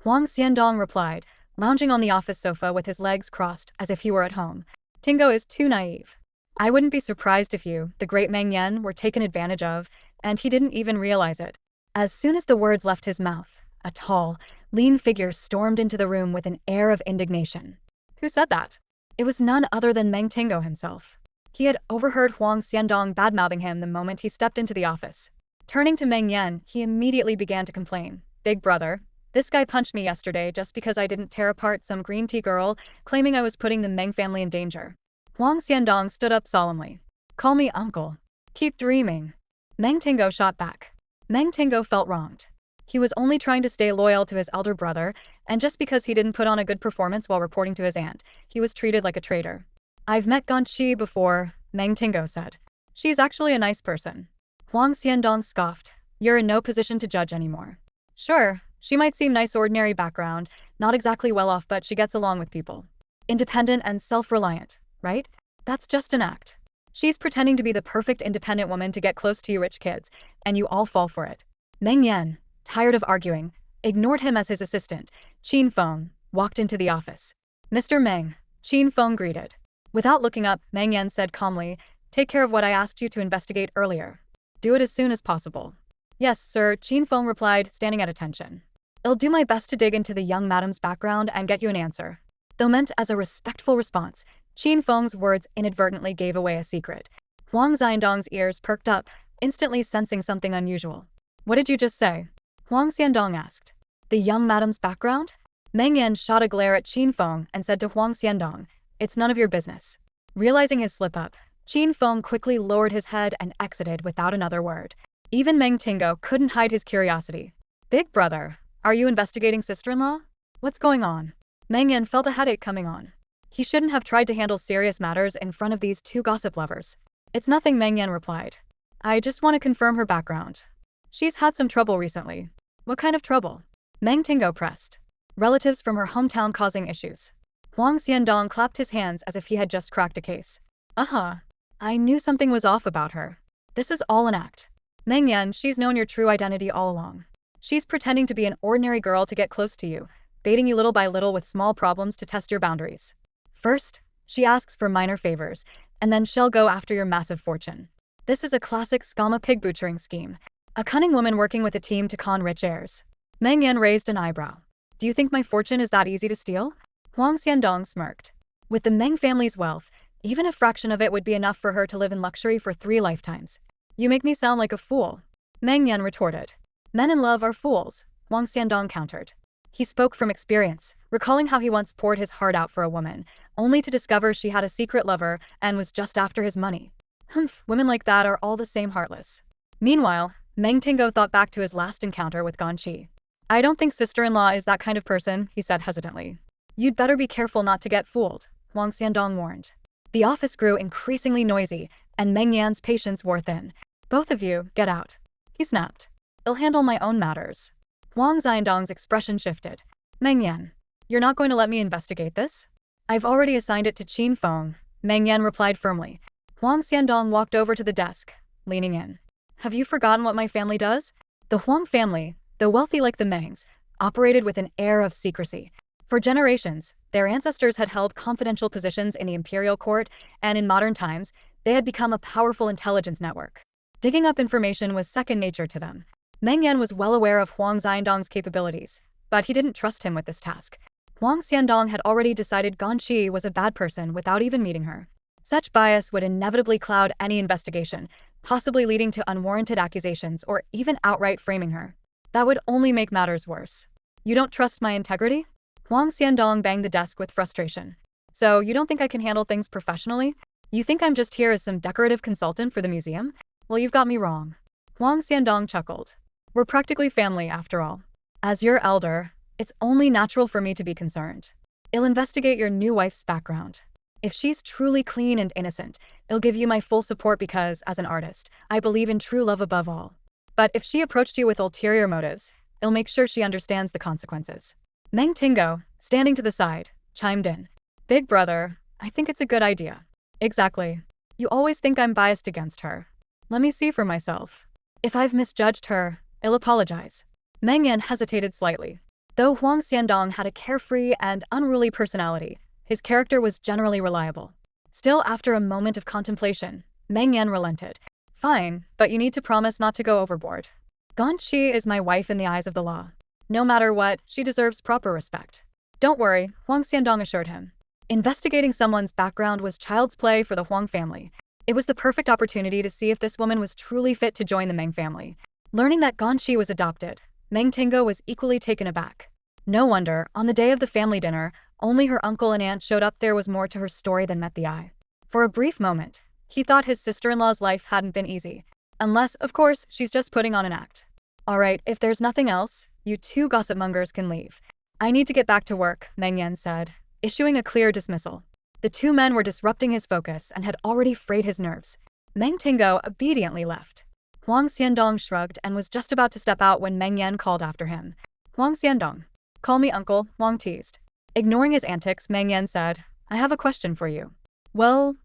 Huang Xiandong replied, lounging on the office sofa with his legs crossed as if he were at home. Tingo is too naive. I wouldn't be surprised if you, the great Meng Yan, were taken advantage of, and he didn't even realize it. As soon as the words left his mouth, a tall, lean figure stormed into the room with an air of indignation. Who said that? It was none other than Meng Tingo himself. He had overheard Huang Xiandong badmouthing him the moment he stepped into the office. Turning to Meng Yan, he immediately began to complain. Big brother, this guy punched me yesterday just because I didn't tear apart some green tea girl, claiming I was putting the Meng family in danger. Huang Xiandong stood up solemnly. Call me uncle. Keep dreaming. Meng Tingo shot back. Meng Tingo felt wronged. He was only trying to stay loyal to his elder brother, and just because he didn't put on a good performance while reporting to his aunt, he was treated like a traitor. I've met Ganyi before, Meng Tingo said. She's actually a nice person. Huang Xiandong scoffed. You're in no position to judge anymore. Sure, she might seem nice ordinary background, not exactly well off, but she gets along with people. Independent and self-reliant, right? That's just an act. She's pretending to be the perfect independent woman to get close to you rich kids, and you all fall for it. Meng Yan, tired of arguing, ignored him as his assistant, Qin Feng, walked into the office. Mr. Meng, Qin Feng greeted. Without looking up, Meng Yan said calmly, take care of what I asked you to investigate earlier. Do it as soon as possible. Yes, sir, Qin Feng replied, standing at attention. I'll do my best to dig into the young madam's background and get you an answer. Though meant as a respectful response, Qin Feng's words inadvertently gave away a secret. Huang Xiandong's ears perked up, instantly sensing something unusual. What did you just say? Huang Xiandong asked. The young madam's background? Meng Yan shot a glare at Qin Feng and said to Huang Xiandong, it's none of your business. Realizing his slip-up, Qin Feng quickly lowered his head and exited without another word. Even Meng Tingo couldn't hide his curiosity. Big brother, are you investigating sister-in-law? What's going on? Meng Yan felt a headache coming on. He shouldn't have tried to handle serious matters in front of these two gossip lovers. It's nothing, Meng Yan replied. I just want to confirm her background. She's had some trouble recently. What kind of trouble? Meng Tingo pressed. Relatives from her hometown causing issues. Huang Xiandong clapped his hands as if he had just cracked a case. I knew something was off about her. This is all an act. Meng Yan, she's known your true identity all along. She's pretending to be an ordinary girl to get close to you, baiting you little by little with small problems to test your boundaries. First, she asks for minor favors, and then she'll go after your massive fortune. This is a classic scammer pig butchering scheme. A cunning woman working with a team to con rich heirs. Meng Yan raised an eyebrow. Do you think my fortune is that easy to steal? Huang Xiandong smirked. With the Meng family's wealth, even a fraction of it would be enough for her to live in luxury for 3 lifetimes. You make me sound like a fool. Meng Yan retorted. Men in love are fools, Huang Xiandong countered. He spoke from experience, recalling how he once poured his heart out for a woman, only to discover she had a secret lover and was just after his money. Humph, women like that are all the same heartless. Meanwhile, Meng Tingo thought back to his last encounter with Ganyi. I don't think sister-in-law is that kind of person, he said hesitantly. You'd better be careful not to get fooled, Huang Xiandong warned. The office grew increasingly noisy, and Meng Yan's patience wore thin. Both of you, get out. He snapped. I'll handle my own matters. Huang Xiandong's expression shifted. Meng Yan, you're not going to let me investigate this? I've already assigned it to Qin Feng, Meng Yan replied firmly. Huang Xiandong walked over to the desk, leaning in. Have you forgotten what my family does? The Huang family, though wealthy like the Mengs, operated with an air of secrecy. For generations, their ancestors had held confidential positions in the imperial court, and in modern times, they had become a powerful intelligence network. Digging up information was second nature to them. Meng Yan was well aware of Huang Xiandong's capabilities, but he didn't trust him with this task. Huang Xiandong had already decided Ganyi was a bad person without even meeting her. Such bias would inevitably cloud any investigation, possibly leading to unwarranted accusations or even outright framing her. That would only make matters worse. You don't trust my integrity? Huang Xiandong banged the desk with frustration. So, you don't think I can handle things professionally? You think I'm just here as some decorative consultant for the museum? Well, you've got me wrong. Huang Xiandong chuckled. We're practically family, after all. As your elder, it's only natural for me to be concerned. I'll investigate your new wife's background. If she's truly clean and innocent, I'll give you my full support because, as an artist, I believe in true love above all. But if she approached you with ulterior motives, I'll make sure she understands the consequences. Meng Tingo, standing to the side, chimed in. Big brother, I think it's a good idea. Exactly. You always think I'm biased against her. Let me see for myself. If I've misjudged her, I'll apologize. Meng Yan hesitated slightly. Though Huang Xiandong had a carefree and unruly personality, his character was generally reliable. Still, after a moment of contemplation, Meng Yan relented. Fine, but you need to promise not to go overboard. Ganyi is my wife in the eyes of the law. No matter what, she deserves proper respect. Don't worry, Huang Xiandong assured him. Investigating someone's background was child's play for the Huang family. It was the perfect opportunity to see if this woman was truly fit to join the Meng family. Learning that Ganyi was adopted, Meng Tingo was equally taken aback. No wonder, on the day of the family dinner, only her uncle and aunt showed up. There was more to her story than met the eye. For a brief moment, he thought his sister-in-law's life hadn't been easy. Unless, of course, she's just putting on an act. Alright, if there's nothing else, you two gossip-mongers can leave. I need to get back to work, Meng Yan said, issuing a clear dismissal. The two men were disrupting his focus and had already frayed his nerves. Meng Tingo obediently left. Huang Xiandong shrugged and was just about to step out when Meng Yan called after him. Huang Xiandong. Call me uncle, Huang teased. Ignoring his antics, Meng Yan said, I have a question for you. Well,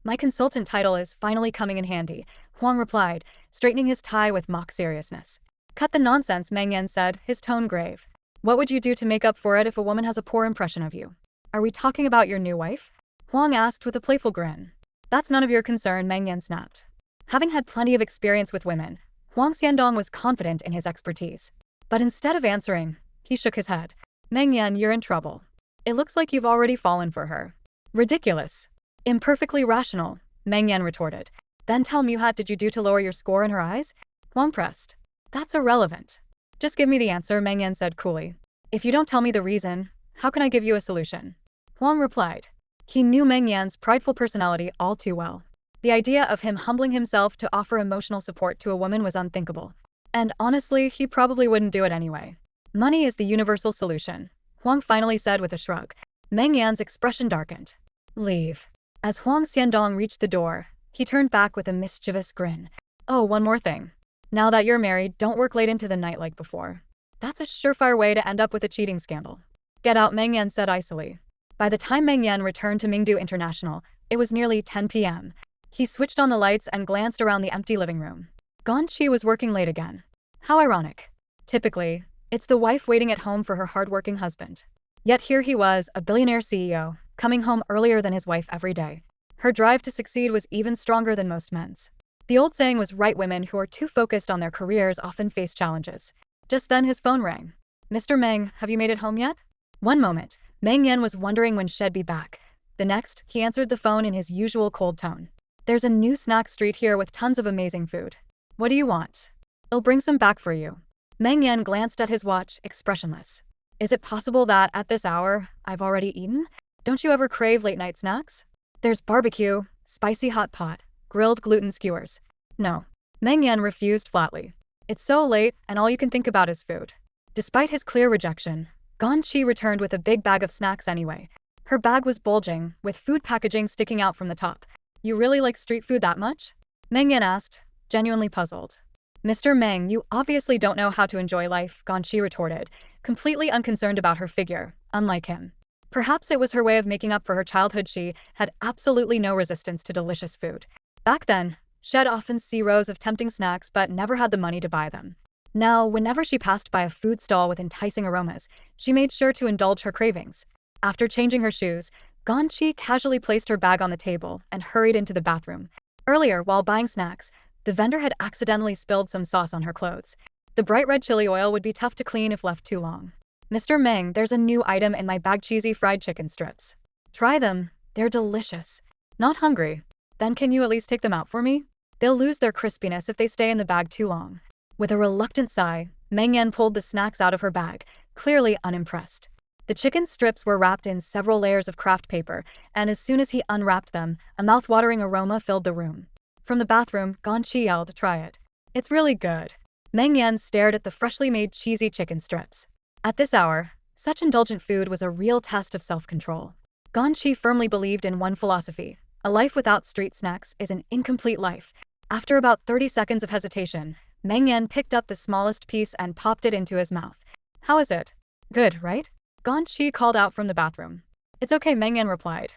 my consultant title is finally coming in handy, Huang replied, straightening his tie with mock seriousness. Cut the nonsense, Meng Yan said, his tone grave. What would you do to make up for it if a woman has a poor impression of you? Are we talking about your new wife? Huang asked with a playful grin. That's none of your concern, Meng Yan snapped. Having had plenty of experience with women, Huang Xiandong was confident in his expertise. But instead of answering, he shook his head. Meng Yan, you're in trouble. It looks like you've already fallen for her. Ridiculous. Imperfectly rational, Meng Yan retorted. Then tell me what did you do to lower your score in her eyes? Huang pressed. That's irrelevant. Just give me the answer, Meng Yan said coolly. If you don't tell me the reason, how can I give you a solution? Huang replied. He knew Meng Yan's prideful personality all too well. The idea of him humbling himself to offer emotional support to a woman was unthinkable. And honestly, he probably wouldn't do it anyway. Money is the universal solution, Huang finally said with a shrug. Meng Yan's expression darkened. Leave. As Huang Xiandong reached the door, he turned back with a mischievous grin. Oh, one more thing. Now that you're married, don't work late into the night like before. That's a surefire way to end up with a cheating scandal. Get out, Meng Yan said icily. By the time Meng Yan returned to Mingdu International, it was nearly 10 p.m. He switched on the lights and glanced around the empty living room. Ganyi was working late again. How ironic. Typically, it's the wife waiting at home for her hard-working husband. Yet here he was, a billionaire CEO, coming home earlier than his wife every day. Her drive to succeed was even stronger than most men's. The old saying was right, women who are too focused on their careers often face challenges. Just then his phone rang. Mr. Meng, have you made it home yet? One moment, Meng Yan was wondering when she'd be back. The next, he answered the phone in his usual cold tone. There's a new snack street here with tons of amazing food. What do you want? I'll bring some back for you. Meng Yan glanced at his watch, expressionless. Is it possible that, at this hour, I've already eaten? Don't you ever crave late-night snacks? There's barbecue, spicy hot pot, grilled gluten skewers. No. Meng Yan refused flatly. It's so late, and all you can think about is food. Despite his clear rejection, Ganyi returned with a big bag of snacks anyway. Her bag was bulging, with food packaging sticking out from the top. You really like street food that much? Meng Yan asked, genuinely puzzled. Mr. Meng, you obviously don't know how to enjoy life, Ganyi retorted, completely unconcerned about her figure, unlike him. Perhaps it was her way of making up for her childhood. She had absolutely no resistance to delicious food. Back then, she'd often see rows of tempting snacks but never had the money to buy them. Now, whenever she passed by a food stall with enticing aromas, she made sure to indulge her cravings. After changing her shoes, Ganyi casually placed her bag on the table and hurried into the bathroom. Earlier, while buying snacks, the vendor had accidentally spilled some sauce on her clothes. The bright red chili oil would be tough to clean if left too long. Mr. Meng, there's a new item in my bag, cheesy fried chicken strips. Try them. They're delicious. Not hungry? Then can you at least take them out for me? They'll lose their crispiness if they stay in the bag too long. With a reluctant sigh, Meng Yan pulled the snacks out of her bag, clearly unimpressed. The chicken strips were wrapped in several layers of craft paper, and as soon as he unwrapped them, a mouth-watering aroma filled the room. From the bathroom, Ganyi yelled, try it. It's really good. Meng Yan stared at the freshly made cheesy chicken strips. At this hour, such indulgent food was a real test of self-control. Ganyi firmly believed in one philosophy: a life without street snacks is an incomplete life. After about 30 seconds of hesitation, Meng Yan picked up the smallest piece and popped it into his mouth. How is it? Good, right? Ganyi called out from the bathroom. It's okay, Meng Yan replied.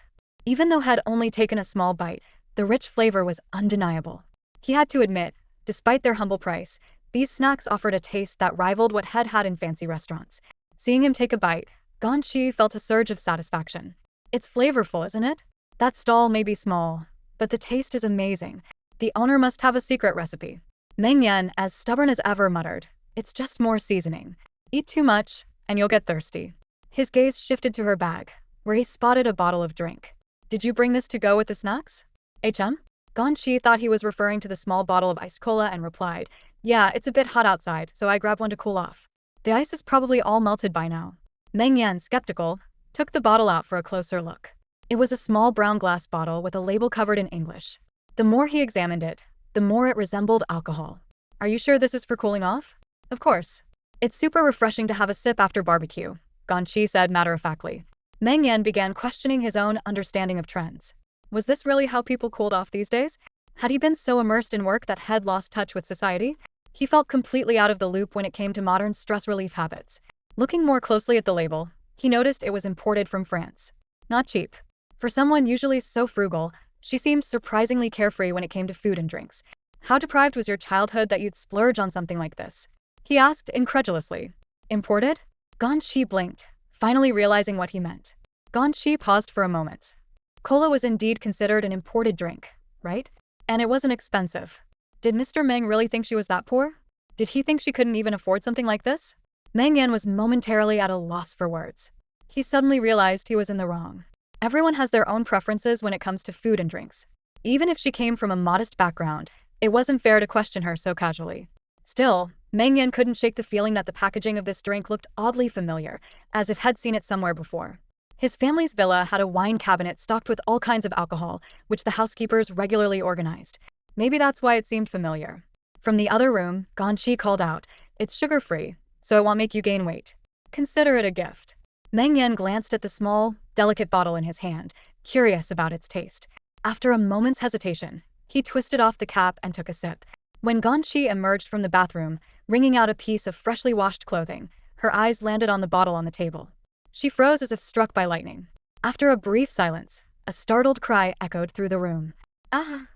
Even though had only taken a small bite, the rich flavor was undeniable. He had to admit, despite their humble price, these snacks offered a taste that rivaled what had had in fancy restaurants. Seeing him take a bite, Ganyi felt a surge of satisfaction. It's flavorful, isn't it? That stall may be small, but the taste is amazing. The owner must have a secret recipe. Meng Yan, as stubborn as ever, muttered, it's just more seasoning. Eat too much, and you'll get thirsty. His gaze shifted to her bag, where he spotted a bottle of drink. Did you bring this to go with the snacks? Ganyi thought he was referring to the small bottle of iced cola and replied, yeah, it's a bit hot outside, so I grabbed one to cool off. The ice is probably all melted by now. Meng Yan, skeptical, took the bottle out for a closer look. It was a small brown glass bottle with a label covered in English. The more he examined it, the more it resembled alcohol. Are you sure this is for cooling off? Of course. It's super refreshing to have a sip after barbecue, Ganyi said matter-of-factly. Meng Yan began questioning his own understanding of trends. Was this really how people cooled off these days? Had he been so immersed in work that had lost touch with society? He felt completely out of the loop when it came to modern stress relief habits. Looking more closely at the label, he noticed it was imported from France. Not cheap. For someone usually so frugal, she seemed surprisingly carefree when it came to food and drinks. How deprived was your childhood that you'd splurge on something like this? He asked incredulously. Imported? Ganyi blinked, finally realizing what he meant. Ganyi paused for a moment. Cola was indeed considered an imported drink, right? And it wasn't expensive. Did Mr. Meng really think she was that poor? Did he think she couldn't even afford something like this? Meng Yan was momentarily at a loss for words. He suddenly realized he was in the wrong. Everyone has their own preferences when it comes to food and drinks. Even if she came from a modest background, it wasn't fair to question her so casually. Still, Meng Yan couldn't shake the feeling that the packaging of this drink looked oddly familiar, as if he'd seen it somewhere before. His family's villa had a wine cabinet stocked with all kinds of alcohol, which the housekeepers regularly organized. Maybe that's why it seemed familiar. From the other room, Ganyi called out, it's sugar-free, so it won't make you gain weight. Consider it a gift. Meng Yan glanced at the small, delicate bottle in his hand, curious about its taste. After a moment's hesitation, he twisted off the cap and took a sip. When Ganyi emerged from the bathroom, wringing out a piece of freshly washed clothing, her eyes landed on the bottle on the table. She froze as if struck by lightning. After a brief silence, a startled cry echoed through the room. Ah!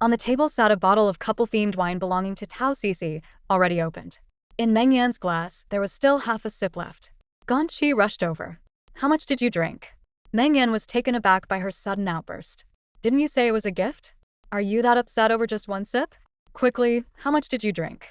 On the table sat a bottle of couple-themed wine belonging to Tao Cici, already opened. In Meng Yan's glass, there was still half a sip left. Ganyi rushed over. How much did you drink? Meng Yan was taken aback by her sudden outburst. Didn't you say it was a gift? Are you that upset over just one sip? Quickly, how much did you drink?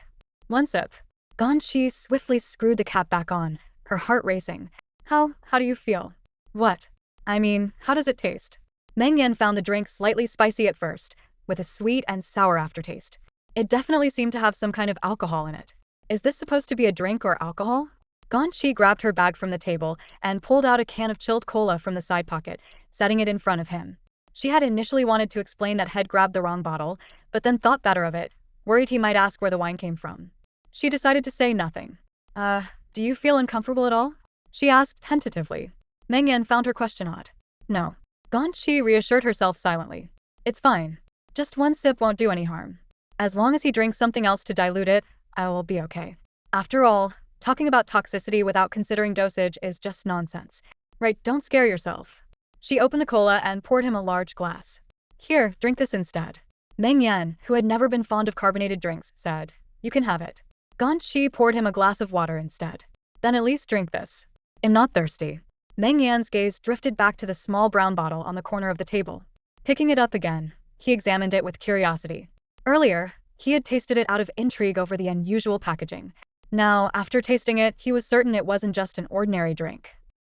One sip. Ganyi swiftly screwed the cap back on, her heart racing. How do you feel? What? I mean, how does it taste? Meng Yan found the drink slightly spicy at first, with a sweet and sour aftertaste. It definitely seemed to have some kind of alcohol in it. Is this supposed to be a drink or alcohol? Ganyi grabbed her bag from the table and pulled out a can of chilled cola from the side pocket, setting it in front of him. She had initially wanted to explain that Head grabbed the wrong bottle, but then thought better of it, worried he might ask where the wine came from. She decided to say nothing. Do you feel uncomfortable at all? She asked tentatively. Meng Yan found her question odd. No. Ganyi reassured herself silently. It's fine. Just one sip won't do any harm. As long as he drinks something else to dilute it, I will be okay. After all, talking about toxicity without considering dosage is just nonsense. Right, don't scare yourself. She opened the cola and poured him a large glass. Here, drink this instead. Meng Yan, who had never been fond of carbonated drinks, said, You can have it. Ganyi poured him a glass of water instead. Then at least drink this. I'm not thirsty. Meng Yan's gaze drifted back to the small brown bottle on the corner of the table. Picking it up again, he examined it with curiosity. Earlier, he had tasted it out of intrigue over the unusual packaging. Now, after tasting it, he was certain it wasn't just an ordinary drink.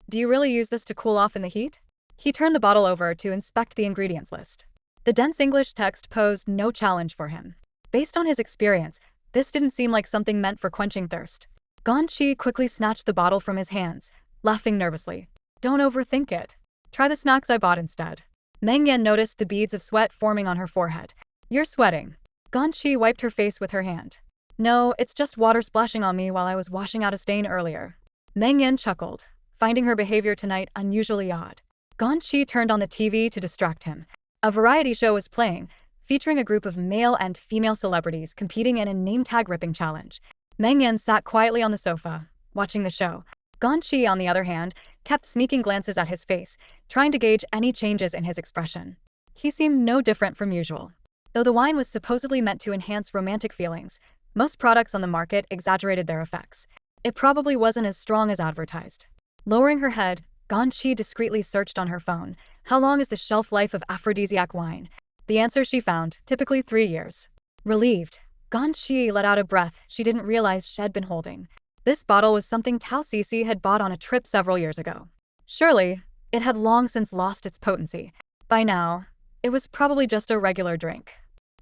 Do you really use this to cool off in the heat? He turned the bottle over to inspect the ingredients list. The dense English text posed no challenge for him. Based on his experience, this didn't seem like something meant for quenching thirst. Ganyi quickly snatched the bottle from his hands, laughing nervously. Don't overthink it. Try the snacks I bought instead. Meng Yan noticed the beads of sweat forming on her forehead. You're sweating. Ganyi wiped her face with her hand. No, it's just water splashing on me while I was washing out a stain earlier. Meng Yan chuckled, finding her behavior tonight unusually odd. Ganyi turned on the TV to distract him. A variety show was playing, featuring a group of male and female celebrities competing in a name-tag ripping challenge. Meng Yan sat quietly on the sofa, watching the show. Ganyi, on the other hand, kept sneaking glances at his face, trying to gauge any changes in his expression. He seemed no different from usual. Though the wine was supposedly meant to enhance romantic feelings, most products on the market exaggerated their effects. It probably wasn't as strong as advertised. Lowering her head, Ganyi discreetly searched on her phone. How long is the shelf life of aphrodisiac wine? The answer she found, typically 3 years. Relieved, Ganyi let out a breath she didn't realize she'd been holding. This bottle was something Tao Sisi had bought on a trip several years ago. Surely, it had long since lost its potency. By now, it was probably just a regular drink.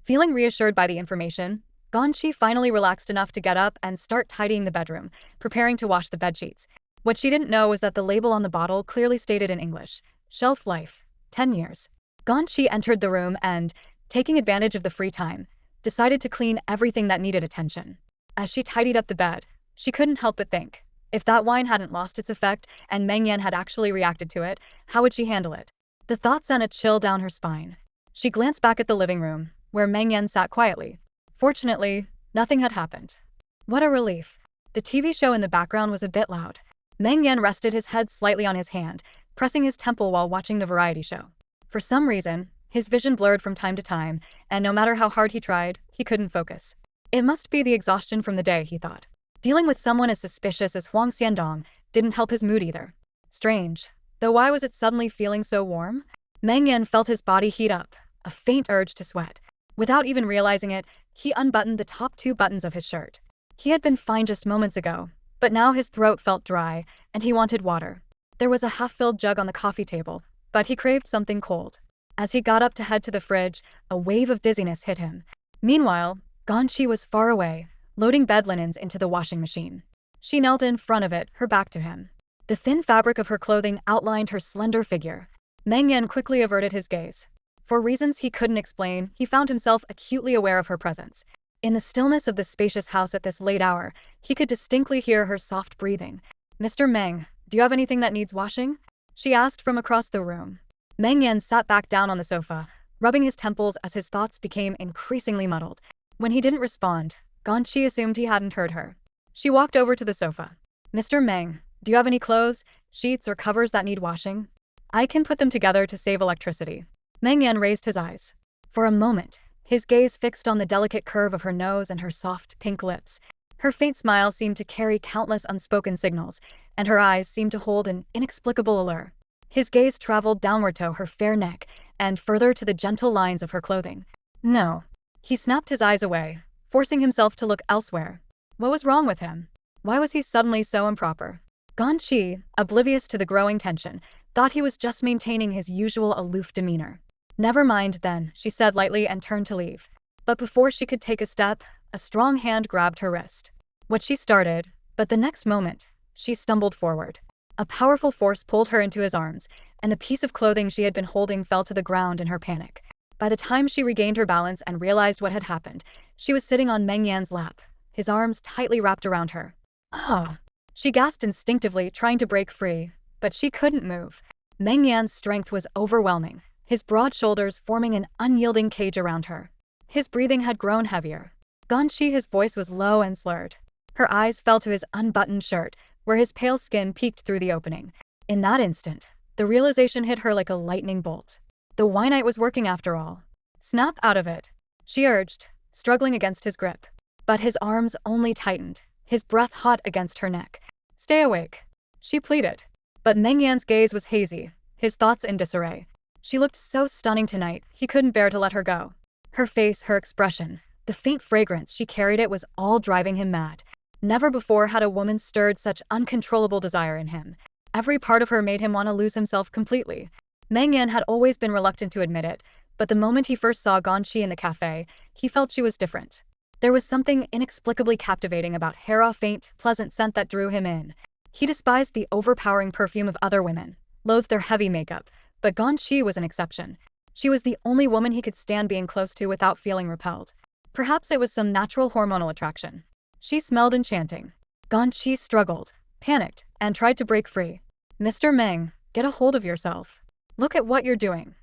Feeling reassured by the information, Ganyi finally relaxed enough to get up and start tidying the bedroom, preparing to wash the bedsheets. What she didn't know was that the label on the bottle clearly stated in English, shelf life, 10 years. Ganyi entered the room and, taking advantage of the free time, decided to clean everything that needed attention. As she tidied up the bed, she couldn't help but think, if that wine hadn't lost its effect and Meng Yan had actually reacted to it, how would she handle it? The thought sent a chill down her spine. She glanced back at the living room, where Meng Yan sat quietly. Fortunately, nothing had happened. What a relief. The TV show in the background was a bit loud. Meng Yan rested his head slightly on his hand, pressing his temple while watching the variety show. For some reason, his vision blurred from time to time, and no matter how hard he tried, he couldn't focus. It must be the exhaustion from the day, he thought. Dealing with someone as suspicious as Huang Xiandong didn't help his mood either. Strange. Though why was it suddenly feeling so warm? Meng Yan felt his body heat up, a faint urge to sweat. Without even realizing it, he unbuttoned the top 2 buttons of his shirt. He had been fine just moments ago, but now his throat felt dry, and he wanted water. There was a half-filled jug on the coffee table, but he craved something cold. As he got up to head to the fridge, a wave of dizziness hit him. Meanwhile, Ganyi was far away, loading bed linens into the washing machine. She knelt in front of it, her back to him. The thin fabric of her clothing outlined her slender figure. Meng Yan quickly averted his gaze. For reasons he couldn't explain, he found himself acutely aware of her presence. In the stillness of the spacious house at this late hour, he could distinctly hear her soft breathing. Mr. Meng, do you have anything that needs washing? She asked from across the room. Meng Yan sat back down on the sofa, rubbing his temples as his thoughts became increasingly muddled. When he didn't respond, Ganyi assumed he hadn't heard her. She walked over to the sofa. Mr. Meng, do you have any clothes, sheets or covers that need washing? I can put them together to save electricity. Meng Yan raised his eyes. For a moment, his gaze fixed on the delicate curve of her nose and her soft, pink lips. Her faint smile seemed to carry countless unspoken signals, and her eyes seemed to hold an inexplicable allure. His gaze traveled downward to her fair neck, and further to the gentle lines of her clothing. No. He snapped his eyes away, forcing himself to look elsewhere. What was wrong with him? Why was he suddenly so improper? Ganyi, oblivious to the growing tension, thought he was just maintaining his usual aloof demeanor. Never mind then, she said lightly and turned to leave. But before she could take a step, a strong hand grabbed her wrist. What she started, but the next moment, she stumbled forward. A powerful force pulled her into his arms, and the piece of clothing she had been holding fell to the ground in her panic. By the time she regained her balance and realized what had happened, she was sitting on Meng Yan's lap, his arms tightly wrapped around her. Ah! She gasped instinctively, trying to break free, but she couldn't move. Meng Yan's strength was overwhelming, his broad shoulders forming an unyielding cage around her. His breathing had grown heavier. Ganyi, his voice was low and slurred. Her eyes fell to his unbuttoned shirt, where his pale skin peeked through the opening. In that instant, the realization hit her like a lightning bolt. The Wynite was working after all. Snap out of it, she urged, struggling against his grip. But his arms only tightened, his breath hot against her neck. Stay awake, she pleaded. But Meng Yan's gaze was hazy, his thoughts in disarray. She looked so stunning tonight, he couldn't bear to let her go. Her face, her expression, the faint fragrance she carried, it was all driving him mad. Never before had a woman stirred such uncontrollable desire in him. Every part of her made him want to lose himself completely. Meng Yan had always been reluctant to admit it, but the moment he first saw Ganyi in the cafe, he felt she was different. There was something inexplicably captivating about her faint, pleasant scent that drew him in. He despised the overpowering perfume of other women, loathed their heavy makeup, but Ganyi was an exception. She was the only woman he could stand being close to without feeling repelled. Perhaps it was some natural hormonal attraction. She smelled enchanting. Ganyi struggled, panicked, and tried to break free. Mr. Meng, get a hold of yourself. Look at what you're doing.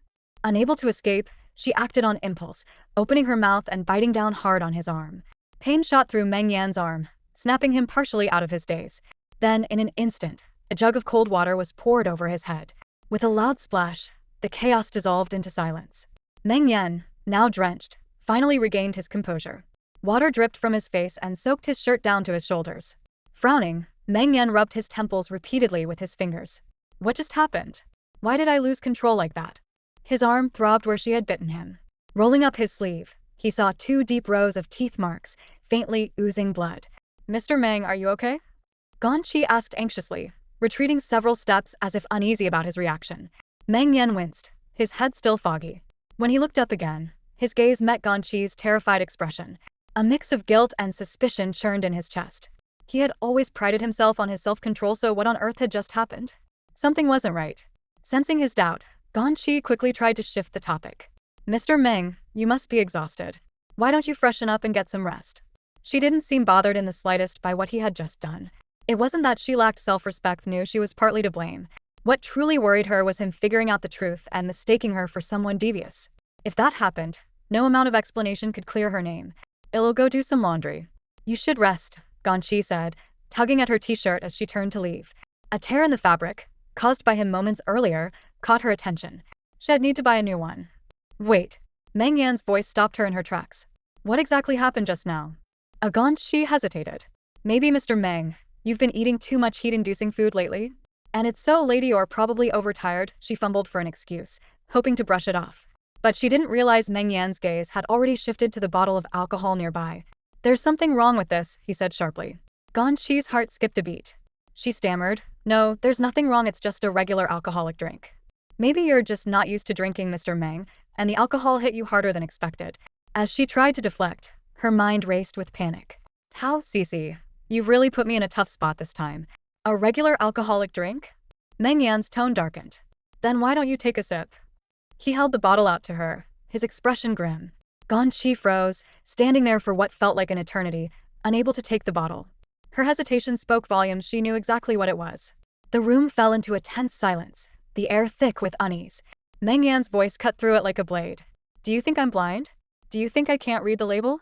Unable to escape, she acted on impulse, opening her mouth and biting down hard on his arm. Pain shot through Meng Yan's arm, snapping him partially out of his daze. Then, in an instant, a jug of cold water was poured over his head. With a loud splash, the chaos dissolved into silence. Meng Yan, now drenched, finally regained his composure. Water dripped from his face and soaked his shirt down to his shoulders. Frowning, Meng Yan rubbed his temples repeatedly with his fingers. What just happened? Why did I lose control like that? His arm throbbed where she had bitten him. Rolling up his sleeve, he saw 2 deep rows of teeth marks, faintly oozing blood. Mr. Meng, are you okay? Ganyi asked anxiously, retreating several steps as if uneasy about his reaction. Meng Yan winced, his head still foggy. When he looked up again, his gaze met Ganyi's terrified expression. A mix of guilt and suspicion churned in his chest. He had always prided himself on his self-control, so what on earth had just happened? Something wasn't right. Sensing his doubt, Ganyi quickly tried to shift the topic. Mr. Meng, you must be exhausted. Why don't you freshen up and get some rest? She didn't seem bothered in the slightest by what he had just done. It wasn't that she lacked self-respect, knew she was partly to blame. What truly worried her was him figuring out the truth and mistaking her for someone devious. If that happened, no amount of explanation could clear her name. I'll go do some laundry. You should rest, Ganyi said, tugging at her t-shirt as she turned to leave. A tear in the fabric, caused by him moments earlier, caught her attention. She'd need to buy a new one. Wait. Meng Yan's voice stopped her in her tracks. What exactly happened just now? Ganyi hesitated. Maybe Mr. Meng, you've been eating too much heat-inducing food lately? And it's so late or probably overtired, she fumbled for an excuse, hoping to brush it off. But she didn't realize Meng Yan's gaze had already shifted to the bottle of alcohol nearby. There's something wrong with this, he said sharply. Ganyi's heart skipped a beat. She stammered, no, there's nothing wrong, it's just a regular alcoholic drink. Maybe you're just not used to drinking, Mr. Meng, and the alcohol hit you harder than expected. As she tried to deflect, her mind raced with panic. Tao Cici, you've really put me in a tough spot this time. A regular alcoholic drink? Meng Yan's tone darkened. Then why don't you take a sip? He held the bottle out to her, his expression grim. Ganyi froze, standing there for what felt like an eternity, unable to take the bottle. Her hesitation spoke volumes, she knew exactly what it was. The room fell into a tense silence, the air thick with unease. Meng Yan's voice cut through it like a blade. Do you think I'm blind? Do you think I can't read the label?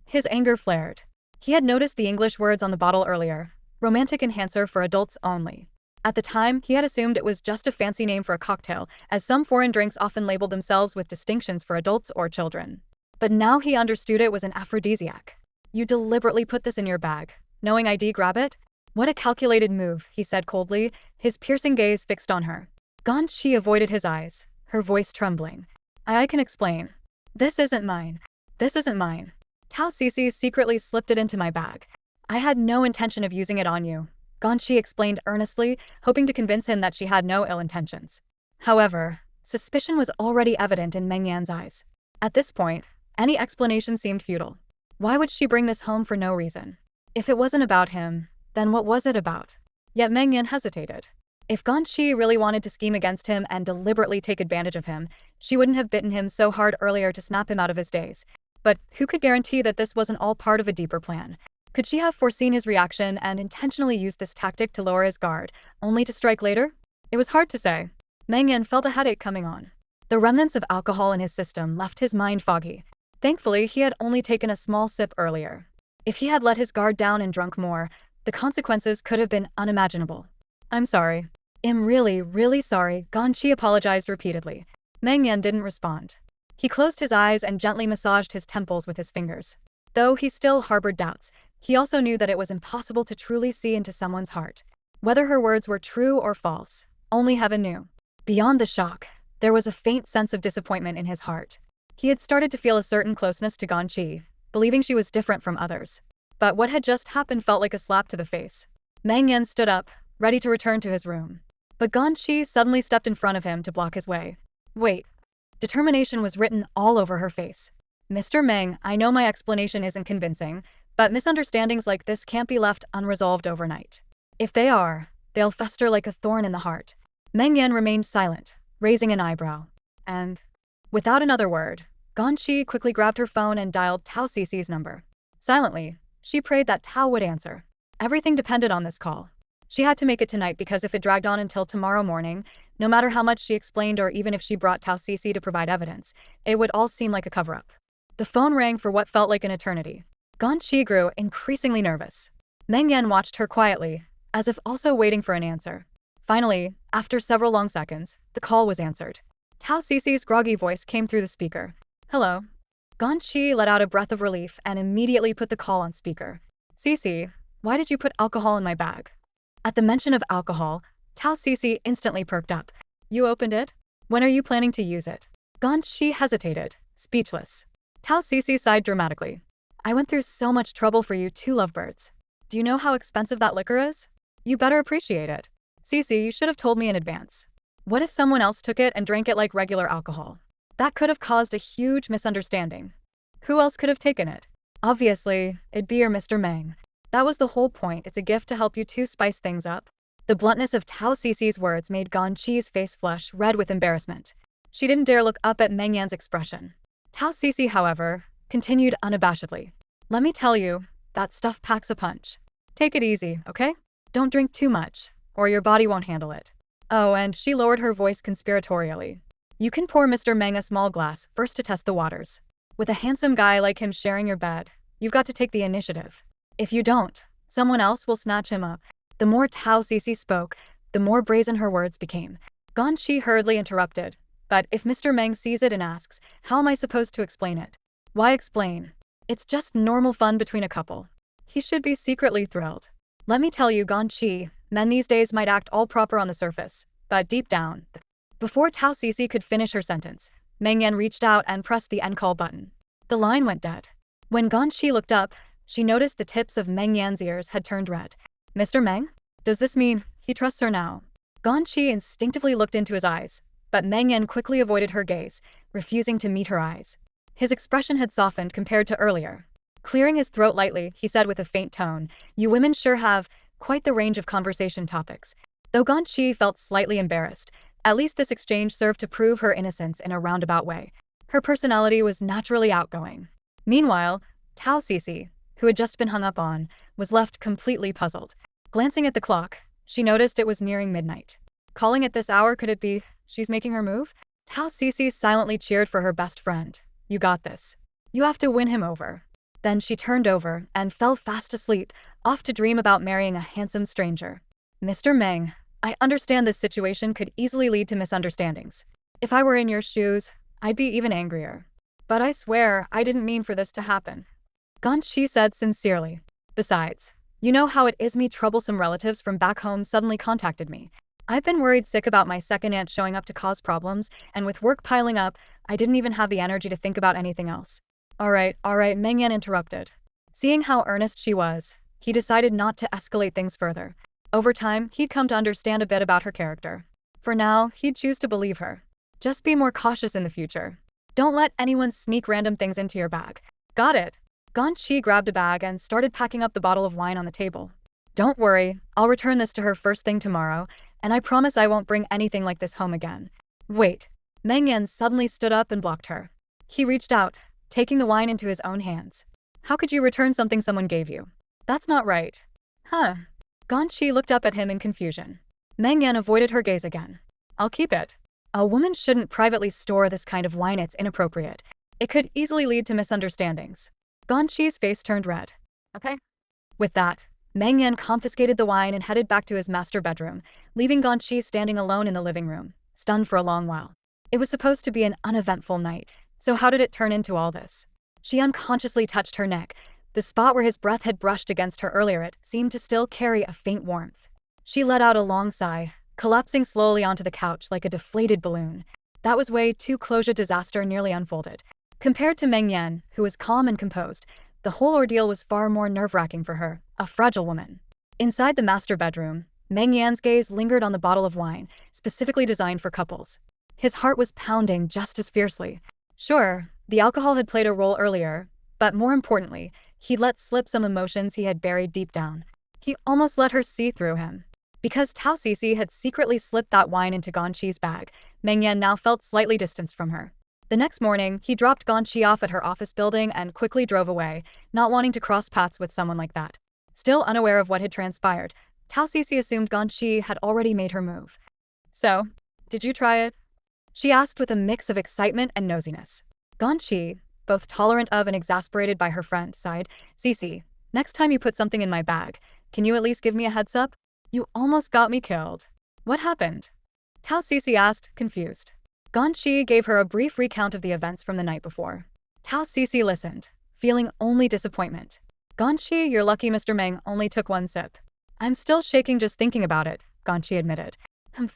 His anger flared. He had noticed the English words on the bottle earlier. Romantic enhancer for adults only. At the time, he had assumed it was just a fancy name for a cocktail, as some foreign drinks often labeled themselves with distinctions for adults or children. But now he understood it was an aphrodisiac. You deliberately put this in your bag, knowing I'd grab it? What a calculated move, he said coldly, his piercing gaze fixed on her. Ganyi avoided his eyes, her voice trembling. I can explain. This isn't mine. This isn't mine. Tao Cici secretly slipped it into my bag. I had no intention of using it on you, Ganyi explained earnestly, hoping to convince him that she had no ill intentions. However, suspicion was already evident in Meng Yan's eyes. At this point, Any explanation seemed futile. Why would she bring this home for no reason? If it wasn't about him, then what was it about? Yet Meng Yan hesitated. If Ganyi really wanted to scheme against him and deliberately take advantage of him, she wouldn't have bitten him so hard earlier to snap him out of his daze. But who could guarantee that this wasn't all part of a deeper plan? Could she have foreseen his reaction and intentionally used this tactic to lower his guard, only to strike later? It was hard to say. Meng Yan felt a headache coming on. The remnants of alcohol in his system left his mind foggy. Thankfully, he had only taken a small sip earlier. If he had let his guard down and drunk more, the consequences could have been unimaginable. I'm sorry. I'm really, really sorry, Ganyi apologized repeatedly. Meng Yan didn't respond. He closed his eyes and gently massaged his temples with his fingers. Though he still harbored doubts, he also knew that it was impossible to truly see into someone's heart. Whether her words were true or false, only heaven knew. Beyond the shock, there was a faint sense of disappointment in his heart. He had started to feel a certain closeness to Ganyi, believing she was different from others. But what had just happened felt like a slap to the face. Meng Yan stood up, ready to return to his room. But Ganyi suddenly stepped in front of him to block his way. Wait. Determination was written all over her face. Mr. Meng, I know my explanation isn't convincing, but misunderstandings like this can't be left unresolved overnight. If they are, they'll fester like a thorn in the heart. Meng Yan remained silent, raising an eyebrow. And, without another word, Ganyi quickly grabbed her phone and dialed Tao Cici's number. Silently, she prayed that Tao would answer. Everything depended on this call. She had to make it tonight because if it dragged on until tomorrow morning, no matter how much she explained or even if she brought Tao Cici to provide evidence, it would all seem like a cover-up. The phone rang for what felt like an eternity. Ganyi grew increasingly nervous. Meng Yan watched her quietly, as if also waiting for an answer. Finally, after several long seconds, the call was answered. Tao Cici's groggy voice came through the speaker. Hello. Ganyi let out a breath of relief and immediately put the call on speaker. Cici, why did you put alcohol in my bag? At the mention of alcohol, Tao Cici instantly perked up. You opened it? When are you planning to use it? Ganyi hesitated, speechless. Tao Cici sighed dramatically. I went through so much trouble for you two lovebirds. Do you know how expensive that liquor is? You better appreciate it. Cici, you should have told me in advance. What if someone else took it and drank it like regular alcohol? That could have caused a huge misunderstanding. Who else could have taken it? Obviously, it'd be your Mr. Meng. That was the whole point, it's a gift to help you two spice things up. The bluntness of Tao Cici's words made Ganyi's face flush red with embarrassment. She didn't dare look up at Meng Yan's expression. Tao Cici, however, continued unabashedly. Let me tell you, that stuff packs a punch. Take it easy, okay? Don't drink too much, or your body won't handle it. Oh, and she lowered her voice conspiratorially. You can pour Mr. Meng a small glass first to test the waters. With a handsome guy like him sharing your bed, you've got to take the initiative. If you don't, someone else will snatch him up. The more Tao Cici spoke, the more brazen her words became. Ganyi hurriedly interrupted. But if Mr. Meng sees it and asks, how am I supposed to explain it? Why explain? It's just normal fun between a couple. He should be secretly thrilled. Let me tell you, Ganyi, men these days might act all proper on the surface, but deep down. Before Tao Cici could finish her sentence, Meng Yan reached out and pressed the end call button. The line went dead. When Ganyi looked up, she noticed the tips of Meng Yan's ears had turned red. Mr. Meng? Does this mean he trusts her now? Ganyi instinctively looked into his eyes, but Meng Yan quickly avoided her gaze, refusing to meet her eyes. His expression had softened compared to earlier. Clearing his throat lightly, he said with a faint tone, You women sure have quite the range of conversation topics. Though Ganyi felt slightly embarrassed, at least this exchange served to prove her innocence in a roundabout way. Her personality was naturally outgoing. Meanwhile, Tao Cici, who had just been hung up on, was left completely puzzled. Glancing at the clock, she noticed it was nearing midnight. Calling at this hour, could it be she's making her move? Tao Cici silently cheered for her best friend. You got this. You have to win him over. Then she turned over and fell fast asleep, off to dream about marrying a handsome stranger. Mr. Meng, I understand this situation could easily lead to misunderstandings. If I were in your shoes, I'd be even angrier. But I swear I didn't mean for this to happen. Ganyi said sincerely. Besides, you know how it is me troublesome relatives from back home suddenly contacted me. I've been worried sick about my second aunt showing up to cause problems, and with work piling up, I didn't even have the energy to think about anything else. All right, Meng Yan interrupted. Seeing how earnest she was, he decided not to escalate things further. Over time, he'd come to understand a bit about her character. For now, he'd choose to believe her. Just be more cautious in the future. Don't let anyone sneak random things into your bag. Got it. Ganyi grabbed a bag and started packing up the bottle of wine on the table. Don't worry, I'll return this to her first thing tomorrow, and I promise I won't bring anything like this home again. Wait. Meng Yan suddenly stood up and blocked her. He reached out, taking the wine into his own hands. How could you return something someone gave you? That's not right. Huh. Ganyi looked up at him in confusion. Meng Yan avoided her gaze again. I'll keep it. A woman shouldn't privately store this kind of wine, it's inappropriate. It could easily lead to misunderstandings. Ganyi's face turned red. Okay. With that, Meng Yan confiscated the wine and headed back to his master bedroom, leaving Ganyi standing alone in the living room, stunned for a long while. It was supposed to be an uneventful night, so how did it turn into all this? She unconsciously touched her neck. The spot where his breath had brushed against her earlier, it seemed to still carry a faint warmth. She let out a long sigh, collapsing slowly onto the couch like a deflated balloon. That was way too close. A disaster nearly unfolded. Compared to Meng Yan, who was calm and composed, the whole ordeal was far more nerve-wracking for her, a fragile woman. Inside the master bedroom, Meng Yan's gaze lingered on the bottle of wine, specifically designed for couples. His heart was pounding just as fiercely. Sure, the alcohol had played a role earlier, but more importantly, he'd let slip some emotions he had buried deep down. He almost let her see through him. Because Tao Sisi had secretly slipped that wine into Ganyi's bag, Meng Yan now felt slightly distanced from her. The next morning, he dropped Ganyi off at her office building and quickly drove away, not wanting to cross paths with someone like that. Still unaware of what had transpired, Tao Sisi assumed Ganyi had already made her move. So, did you try it? She asked with a mix of excitement and nosiness. Ganyi, both tolerant of and exasperated by her friend, sighed. Sisi, next time you put something in my bag, can you at least give me a heads up? You almost got me killed. What happened? Tao Sisi asked, confused. Ganyi gave her a brief recount of the events from the night before. Tao Sisi listened, feeling only disappointment. Ganyi, you're lucky Mr. Meng only took one sip. I'm still shaking just thinking about it, Ganyi admitted.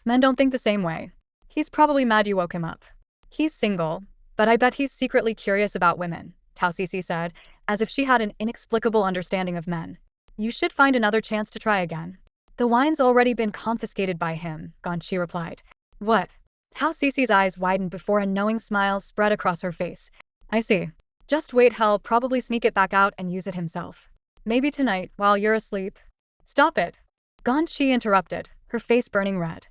Men don't think the same way. He's probably mad you woke him up. He's single, but I bet he's secretly curious about women, Tao Sisi said, as if she had an inexplicable understanding of men. You should find another chance to try again. The wine's already been confiscated by him, Ganyi replied. What? Tao Sisi's eyes widened before a knowing smile spread across her face. I see. Just wait, he'll probably sneak it back out and use it himself. Maybe tonight, while you're asleep. Stop it. Ganyi interrupted, her face burning red.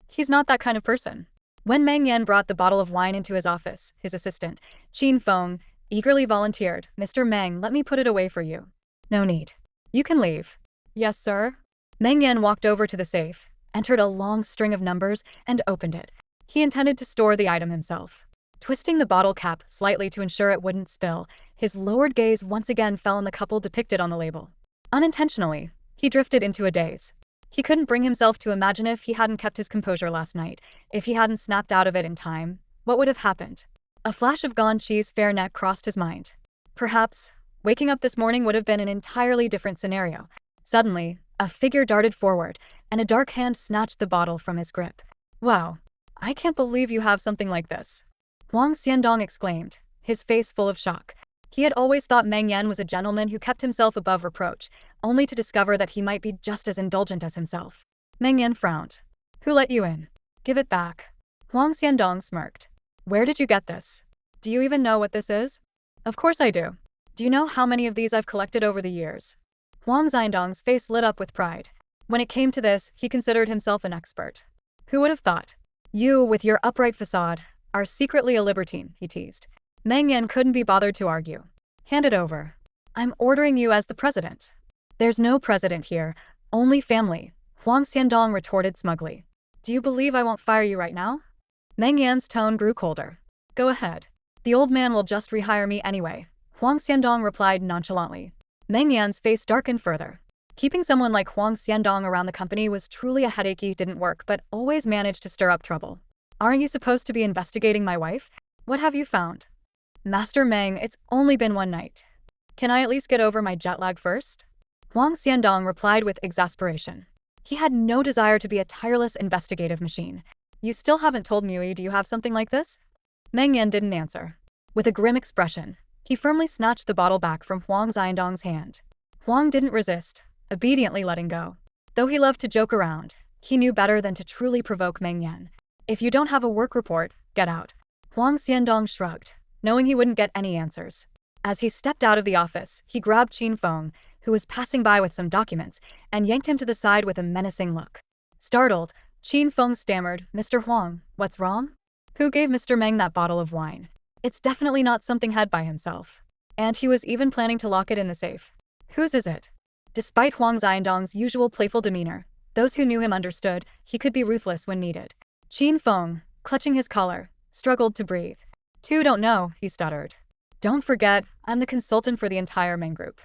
He's not that kind of person. When Meng Yan brought the bottle of wine into his office, his assistant, Qin Feng, eagerly volunteered, Mr. Meng, let me put it away for you. No need. You can leave. Yes, sir. Meng Yan walked over to the safe, entered a long string of numbers, and opened it. He intended to store the item himself. Twisting the bottle cap slightly to ensure it wouldn't spill, his lowered gaze once again fell on the couple depicted on the label. Unintentionally, he drifted into a daze. He couldn't bring himself to imagine if he hadn't kept his composure last night, if he hadn't snapped out of it in time, what would have happened? A flash of Ganyi's fair neck crossed his mind. Perhaps, waking up this morning would have been an entirely different scenario. Suddenly, a figure darted forward, and a dark hand snatched the bottle from his grip. Wow, I can't believe you have something like this. Huang Xiandong exclaimed, his face full of shock. He had always thought Meng Yan was a gentleman who kept himself above reproach, only to discover that he might be just as indulgent as himself. Meng Yan frowned. Who let you in? Give it back. Huang Xiandong smirked. Where did you get this? Do you even know what this is? Of course I do. Do you know how many of these I've collected over the years? Huang Xiandong's face lit up with pride. When it came to this, he considered himself an expert. Who would have thought? You, with your upright facade, are secretly a libertine, he teased. Meng Yan couldn't be bothered to argue. Hand it over. I'm ordering you as the president. There's no president here, only family, Huang Xiandong retorted smugly. Do you believe I won't fire you right now? Meng Yan's tone grew colder. Go ahead. The old man will just rehire me anyway, Huang Xiandong replied nonchalantly. Meng Yan's face darkened further. Keeping someone like Huang Xiandong around the company was truly a headache. He didn't work but always managed to stir up trouble. Aren't you supposed to be investigating my wife? What have you found? Master Meng, it's only been one night. Can I at least get over my jet lag first? Huang Xiandong replied with exasperation. He had no desire to be a tireless investigative machine. You still haven't told me, do you have something like this? Meng Yan didn't answer. With a grim expression, he firmly snatched the bottle back from Huang Xiandong's hand. Huang didn't resist, obediently letting go. Though he loved to joke around, he knew better than to truly provoke Meng Yan. If you don't have a work report, get out. Huang Xiandong shrugged, knowing he wouldn't get any answers. As he stepped out of the office, he grabbed Qin Feng, who was passing by with some documents, and yanked him to the side with a menacing look. Startled, Qin Feng stammered, "Mr. Huang, what's wrong? Who gave Mr. Meng that bottle of wine? It's definitely not something had by himself. And he was even planning to lock it in the safe. Whose is it?" Despite Huang Xiandong's usual playful demeanor, those who knew him understood he could be ruthless when needed. Qin Feng, clutching his collar, struggled to breathe. "Two don't know," he stuttered. "Don't forget, I'm the consultant for the entire Meng group.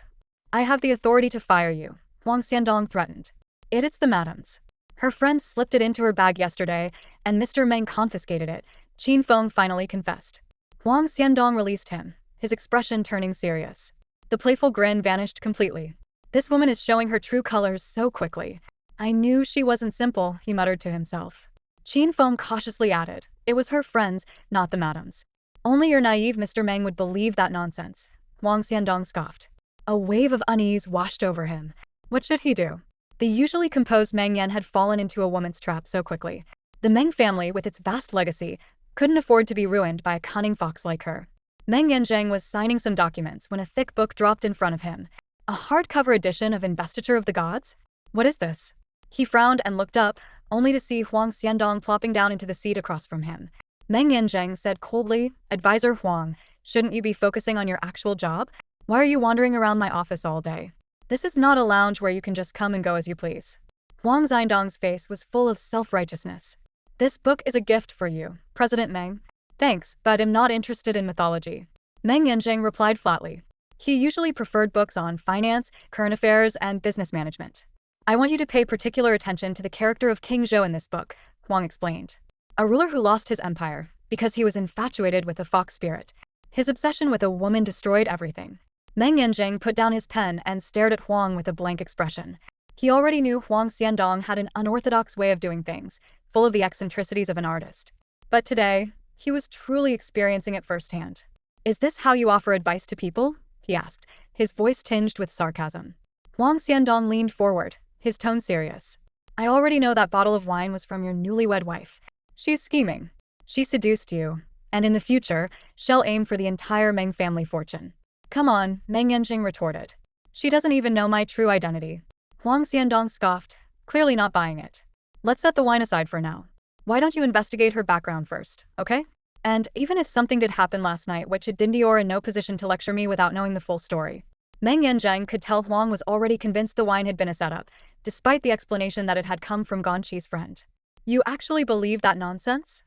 I have the authority to fire you," Huang Xiandong threatened. "It's the madam's. Her friend slipped it into her bag yesterday, and Mr. Meng confiscated it," Qin Feng finally confessed. Huang Xiandong released him, his expression turning serious. The playful grin vanished completely. "This woman is showing her true colors so quickly. I knew she wasn't simple," he muttered to himself. Qin Feng cautiously added, "It was her friends, not the madam's." "Only your naive Mr. Meng would believe that nonsense," Huang Xiandong scoffed. A wave of unease washed over him. What should he do? The usually composed Meng Yan had fallen into a woman's trap so quickly. The Meng family, with its vast legacy, couldn't afford to be ruined by a cunning fox like her. Meng Yan was signing some documents when a thick book dropped in front of him. A hardcover edition of Investiture of the Gods? What is this? He frowned and looked up, only to see Huang Xiandong plopping down into the seat across from him. Meng Yan said coldly, "Advisor Huang, shouldn't you be focusing on your actual job? Why are you wandering around my office all day? This is not a lounge where you can just come and go as you please." Huang Xiandong's face was full of self-righteousness. "This book is a gift for you, President Meng." "Thanks, but I'm not interested in mythology," Meng Yan replied flatly. He usually preferred books on finance, current affairs, and business management. "I want you to pay particular attention to the character of King Zhou in this book," Huang explained. A ruler who lost his empire because he was infatuated with the fox spirit. His obsession with a woman destroyed everything. Meng Yan put down his pen and stared at Huang with a blank expression. He already knew Huang Xiandong had an unorthodox way of doing things, full of the eccentricities of an artist. But today, he was truly experiencing it firsthand. "Is this how you offer advice to people?" he asked, his voice tinged with sarcasm. Huang Xiandong leaned forward, his tone serious. "I already know that bottle of wine was from your newlywed wife. She's scheming. She seduced you, and in the future, she'll aim for the entire Meng family fortune." "Come on," Meng Yan retorted. "She doesn't even know my true identity." Huang Xiandong scoffed, clearly not buying it. "Let's set the wine aside for now. Why don't you investigate her background first, okay? And even if something did happen last night, which it didn't, you're in no position to lecture me without knowing the full story." Meng Yan could tell Huang was already convinced the wine had been a setup, despite the explanation that it had come from Ganyi's friend. "You actually believe that nonsense?"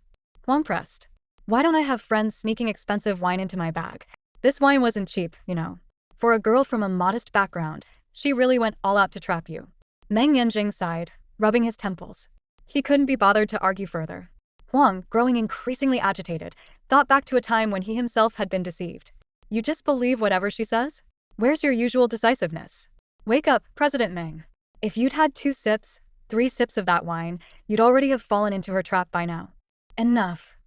Huang pressed. "Why don't I have friends sneaking expensive wine into my bag? This wine wasn't cheap, you know. For a girl from a modest background, she really went all out to trap you." Meng Yan sighed, rubbing his temples. He couldn't be bothered to argue further. Huang, growing increasingly agitated, thought back to a time when he himself had been deceived. "You just believe whatever she says? Where's your usual decisiveness? Wake up, President Meng. If you'd had 2 sips, 3 sips of that wine, you'd already have fallen into her trap by now." "Enough."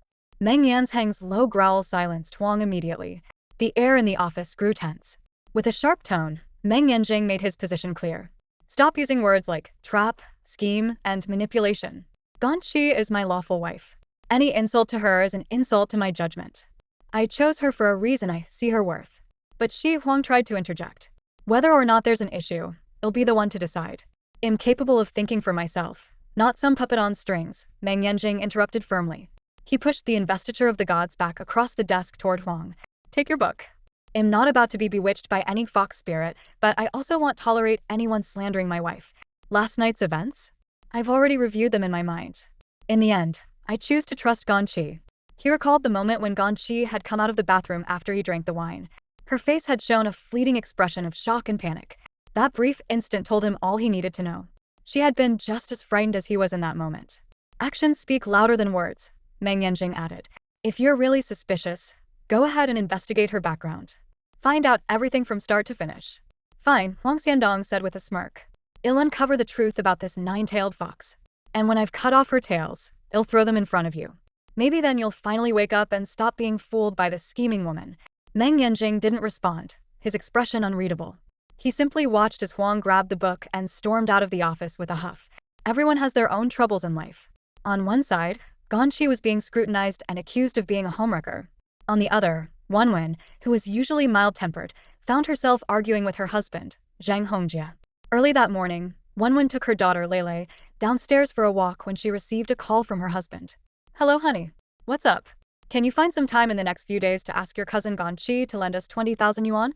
Meng Yan's low growl silenced Huang immediately. The air in the office grew tense. With a sharp tone, Meng Yan made his position clear. "Stop using words like trap, scheme, and manipulation. Ganyi is my lawful wife. Any insult to her is an insult to my judgment. I chose her for a reason, I see her worth." But Huang tried to interject. "Whether or not there's an issue, I'll be the one to decide. I'm capable of thinking for myself, not some puppet on strings," Meng Yan interrupted firmly. He pushed the Investiture of the Gods back across the desk toward Huang. "Take your book. I'm not about to be bewitched by any fox spirit, but I also won't tolerate anyone slandering my wife. Last night's events? I've already reviewed them in my mind. In the end, I choose to trust Ganyi." He recalled the moment when Ganyi had come out of the bathroom after he drank the wine. Her face had shown a fleeting expression of shock and panic. That brief instant told him all he needed to know. She had been just as frightened as he was in that moment. "Actions speak louder than words," Meng Yan added. "If you're really suspicious, go ahead and investigate her background. Find out everything from start to finish." "Fine," Huang Xiandong said with a smirk. "I'll uncover the truth about this 9-tailed fox. And when I've cut off her tails, I'll throw them in front of you. Maybe then you'll finally wake up and stop being fooled by this scheming woman." Meng Yan didn't respond, his expression unreadable. He simply watched as Huang grabbed the book and stormed out of the office with a huff. Everyone has their own troubles in life. On one side, Ganyi was being scrutinized and accused of being a homewrecker. On the other, Wanwen, who was usually mild-tempered, found herself arguing with her husband, Zhang Hongjie. Early that morning, Wanwen took her daughter Lele downstairs for a walk when she received a call from her husband. "Hello, honey. What's up? Can you find some time in the next few days to ask your cousin Ganyi to lend us 20,000 yuan?"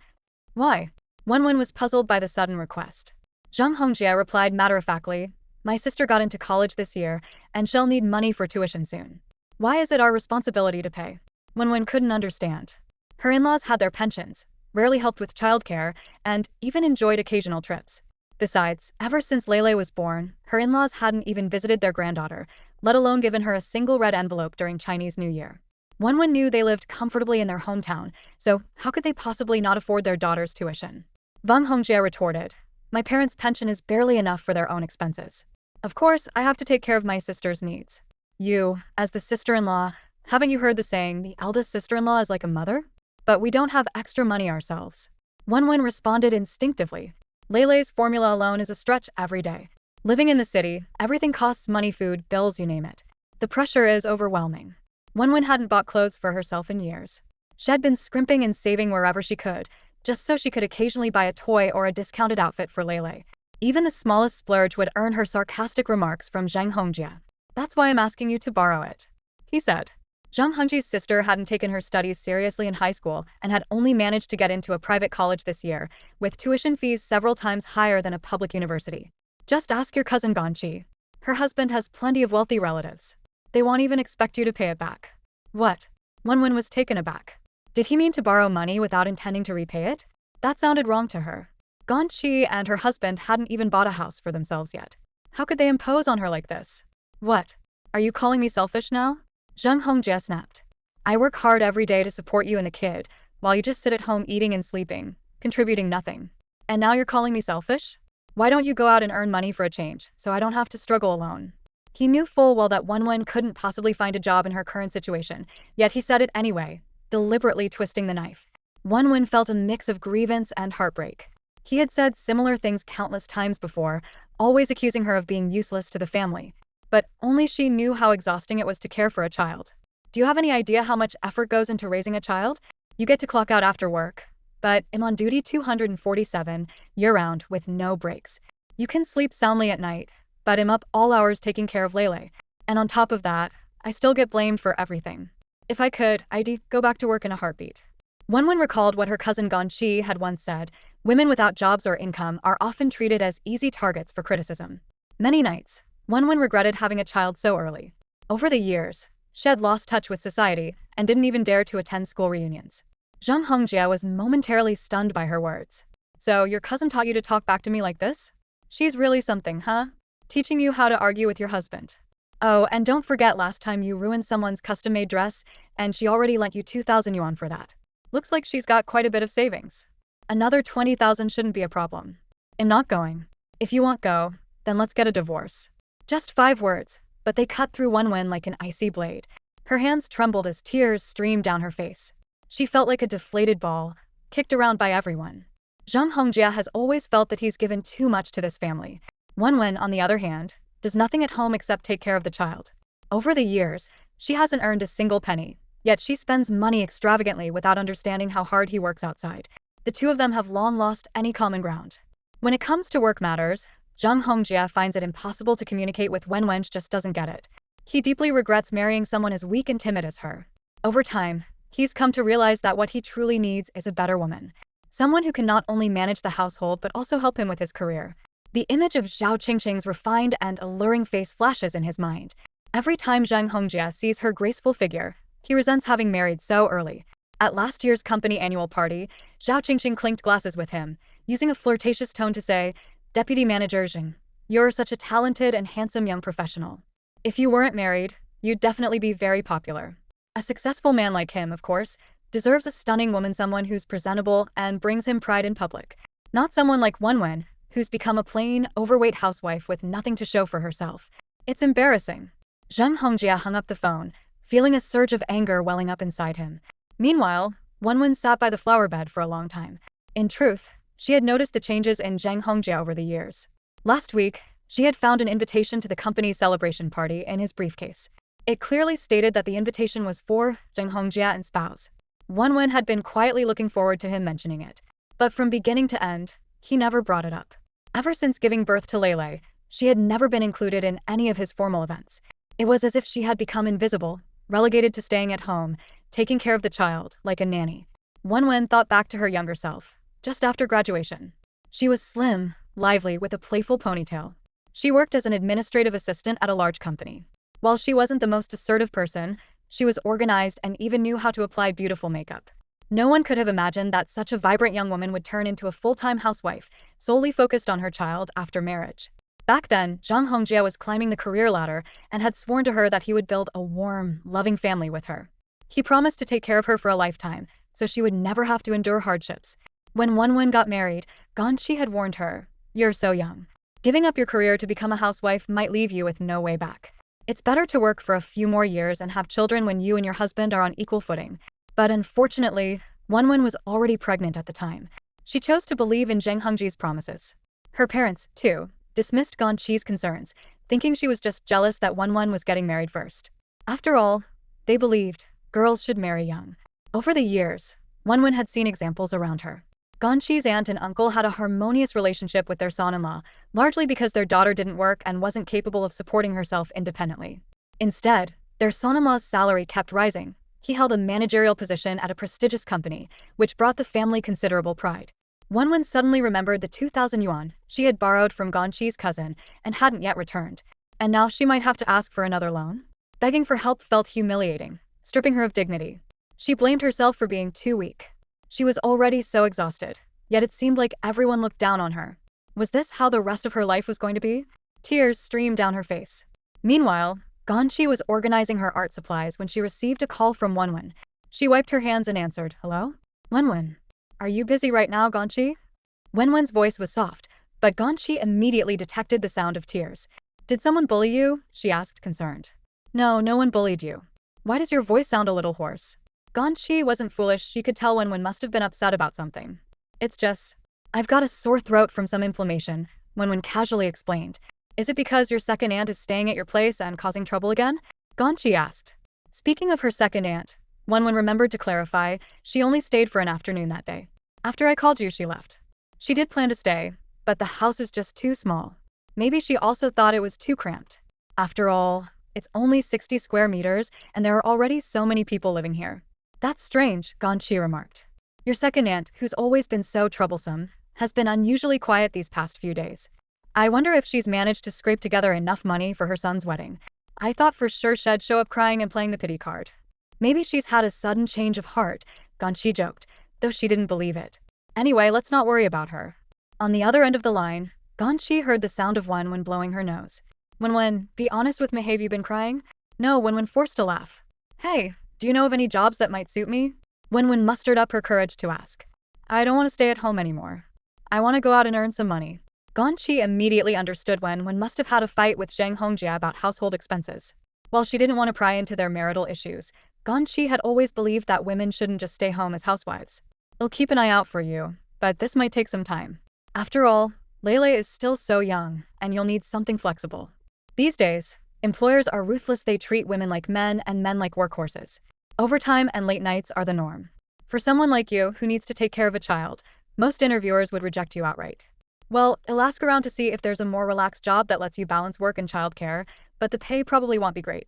"Why?" Wanwen was puzzled by the sudden request. Zhang Hongjie replied matter-of-factly, "My sister got into college this year, and she'll need money for tuition soon. Why is it our responsibility to pay?" Wanwen couldn't understand. Her in-laws had their pensions, rarely helped with childcare, and even enjoyed occasional trips. Besides, ever since Lele was born, her in-laws hadn't even visited their granddaughter, let alone given her a single red envelope during Chinese New Year. Wanwen knew they lived comfortably in their hometown, so how could they possibly not afford their daughter's tuition? Zhang Hongjie retorted, "My parents' pension is barely enough for their own expenses. Of course, I have to take care of my sister's needs. You, as the sister-in-law, haven't you heard the saying, the eldest sister-in-law is like a mother? But we don't have extra money ourselves." Wanwen responded instinctively. Lele's formula alone is a stretch every day. Living in the city, everything costs money, food, bills, you name it. The pressure is overwhelming. Wanwen hadn't bought clothes for herself in years. She had been scrimping and saving wherever she could, just so she could occasionally buy a toy or a discounted outfit for Lele. Even the smallest splurge would earn her sarcastic remarks from Zhang Hongjie. "That's why I'm asking you to borrow it," he said. Zhang Hongjie's sister hadn't taken her studies seriously in high school and had only managed to get into a private college this year, with tuition fees several times higher than a public university. "Just ask your cousin Ganyi. Her husband has plenty of wealthy relatives. They won't even expect you to pay it back." "What?" Wanwen was taken aback. Did he mean to borrow money without intending to repay it? That sounded wrong to her. Ganyi and her husband hadn't even bought a house for themselves yet. How could they impose on her like this? "What? Are you calling me selfish now?" Zhang Hongjie snapped. "I work hard every day to support you and the kid, while you just sit at home eating and sleeping, contributing nothing. And now you're calling me selfish? Why don't you go out and earn money for a change, so I don't have to struggle alone?" He knew full well that Wanwen couldn't possibly find a job in her current situation, yet he said it anyway, deliberately twisting the knife. Wanwen felt a mix of grievance and heartbreak. He had said similar things countless times before, always accusing her of being useless to the family. But only she knew how exhausting it was to care for a child. "Do you have any idea how much effort goes into raising a child? You get to clock out after work, but I'm on duty 247, year-round, with no breaks. You can sleep soundly at night, but I'm up all hours taking care of Lele. And on top of that, I still get blamed for everything. If I could, I'd go back to work in a heartbeat." Wanwen recalled what her cousin Ganyi had once said, women without jobs or income are often treated as easy targets for criticism. Many nights, Wanwen regretted having a child so early. Over the years, she had lost touch with society and didn't even dare to attend school reunions. Zhang Hongjie was momentarily stunned by her words. "So your cousin taught you to talk back to me like this? She's really something, huh? Teaching you how to argue with your husband. Oh, and don't forget last time you ruined someone's custom-made dress, and she already lent you 2,000 yuan for that. Looks like she's got quite a bit of savings. Another 20,000 shouldn't be a problem. I'm not going. If you won't go, then let's get a divorce." Just 5 words, but they cut through Wanwen like an icy blade. Her hands trembled as tears streamed down her face. She felt like a deflated ball, kicked around by everyone. Zhang Hongjie has always felt that he's given too much to this family. Wanwen, on the other hand, does nothing at home except take care of the child. Over the years, she hasn't earned a single penny, yet she spends money extravagantly without understanding how hard he works outside. The two of them have long lost any common ground. When it comes to work matters, Zhang Hongjie finds it impossible to communicate with Wanwen, just doesn't get it. He deeply regrets marrying someone as weak and timid as her. Over time, he's come to realize that what he truly needs is a better woman. Someone who can not only manage the household but also help him with his career. The image of Zhao Qingqing's refined and alluring face flashes in his mind. Every time Zhang Hongjie sees her graceful figure, he resents having married so early. At last year's company annual party, Zhao Qingqing clinked glasses with him, using a flirtatious tone to say, "Deputy Manager Zhang, you're such a talented and handsome young professional. If you weren't married, you'd definitely be very popular." A successful man like him, of course, deserves a stunning woman, someone who's presentable and brings him pride in public. Not someone like Wanwen, who's become a plain, overweight housewife with nothing to show for herself. It's embarrassing. Zhang Hongjie hung up the phone, feeling a surge of anger welling up inside him. Meanwhile, Wanwen sat by the flower bed for a long time. In truth, she had noticed the changes in Zhang Hongjie over the years. Last week, she had found an invitation to the company's celebration party in his briefcase. It clearly stated that the invitation was for Zhang Hongjie and spouse. Wenwen had been quietly looking forward to him mentioning it. But from beginning to end, he never brought it up. Ever since giving birth to Lele, she had never been included in any of his formal events. It was as if she had become invisible, relegated to staying at home, taking care of the child, like a nanny. Wenwen thought back to her younger self, just after graduation. She was slim, lively, with a playful ponytail. She worked as an administrative assistant at a large company. While she wasn't the most assertive person, she was organized and even knew how to apply beautiful makeup. No one could have imagined that such a vibrant young woman would turn into a full-time housewife, solely focused on her child after marriage. Back then, Zhang Hongjie was climbing the career ladder and had sworn to her that he would build a warm, loving family with her. He promised to take care of her for a lifetime, so she would never have to endure hardships. When Wenwen got married, Ganyi had warned her, "You're so young. Giving up your career to become a housewife might leave you with no way back. It's better to work for a few more years and have children when you and your husband are on equal footing." But unfortunately, Wenwen was already pregnant at the time. She chose to believe in Zhang Hongjie's promises. Her parents, too, dismissed Ganyi's concerns, thinking she was just jealous that Wenwen was getting married first. After all, they believed girls should marry young. Over the years, Wenwen had seen examples around her. Ganyi's aunt and uncle had a harmonious relationship with their son-in-law, largely because their daughter didn't work and wasn't capable of supporting herself independently. Instead, their son-in-law's salary kept rising. He held a managerial position at a prestigious company, which brought the family considerable pride. Wenwen suddenly remembered the 2,000 yuan she had borrowed from Ganyi's cousin and hadn't yet returned. And now she might have to ask for another loan? Begging for help felt humiliating, stripping her of dignity. She blamed herself for being too weak. She was already so exhausted, yet it seemed like everyone looked down on her. Was this how the rest of her life was going to be? Tears streamed down her face. Meanwhile, Ganyi was organizing her art supplies when she received a call from Wenwen. She wiped her hands and answered, "Hello? Wenwen. Are you busy right now, Ganyi?" Wenwen's voice was soft, but Ganyi immediately detected the sound of tears. "Did someone bully you?" she asked, concerned. "No, no one bullied you. Why does your voice sound a little hoarse?" Ganyi wasn't foolish. She could tell Wenwen must have been upset about something. "It's just, I've got a sore throat from some inflammation," Wenwen casually explained. "Is it because your second aunt is staying at your place and causing trouble again?" Ganyi asked. Speaking of her second aunt, Wenwen remembered to clarify, she only stayed for an afternoon that day. "After I called you, she left. She did plan to stay, but the house is just too small. Maybe she also thought it was too cramped. After all, it's only 60 square meters, and there are already so many people living here." "That's strange," Ganyi remarked. "Your second aunt, who's always been so troublesome, has been unusually quiet these past few days. I wonder if she's managed to scrape together enough money for her son's wedding. I thought for sure she'd show up crying and playing the pity card." "Maybe she's had a sudden change of heart," Ganyi joked, though she didn't believe it. "Anyway, let's not worry about her." On the other end of the line, Ganyi heard the sound of Wenwen blowing her nose. "Wenwen, be honest with me, have you been crying?" "No," Wenwen forced a laugh. "Hey, do you know of any jobs that might suit me?" Wenwen mustered up her courage to ask. "I don't want to stay at home anymore. I want to go out and earn some money." Ganyi immediately understood Wenwen must have had a fight with Zhang Hongjie about household expenses. While she didn't want to pry into their marital issues, Ganyi had always believed that women shouldn't just stay home as housewives. "I'll keep an eye out for you, but this might take some time. After all, Lele is still so young, and you'll need something flexible." These days, employers are ruthless. They treat women like men and men like workhorses. Overtime and late nights are the norm. For someone like you who needs to take care of a child, most interviewers would reject you outright. "Well, I'll ask around to see if there's a more relaxed job that lets you balance work and childcare, but the pay probably won't be great."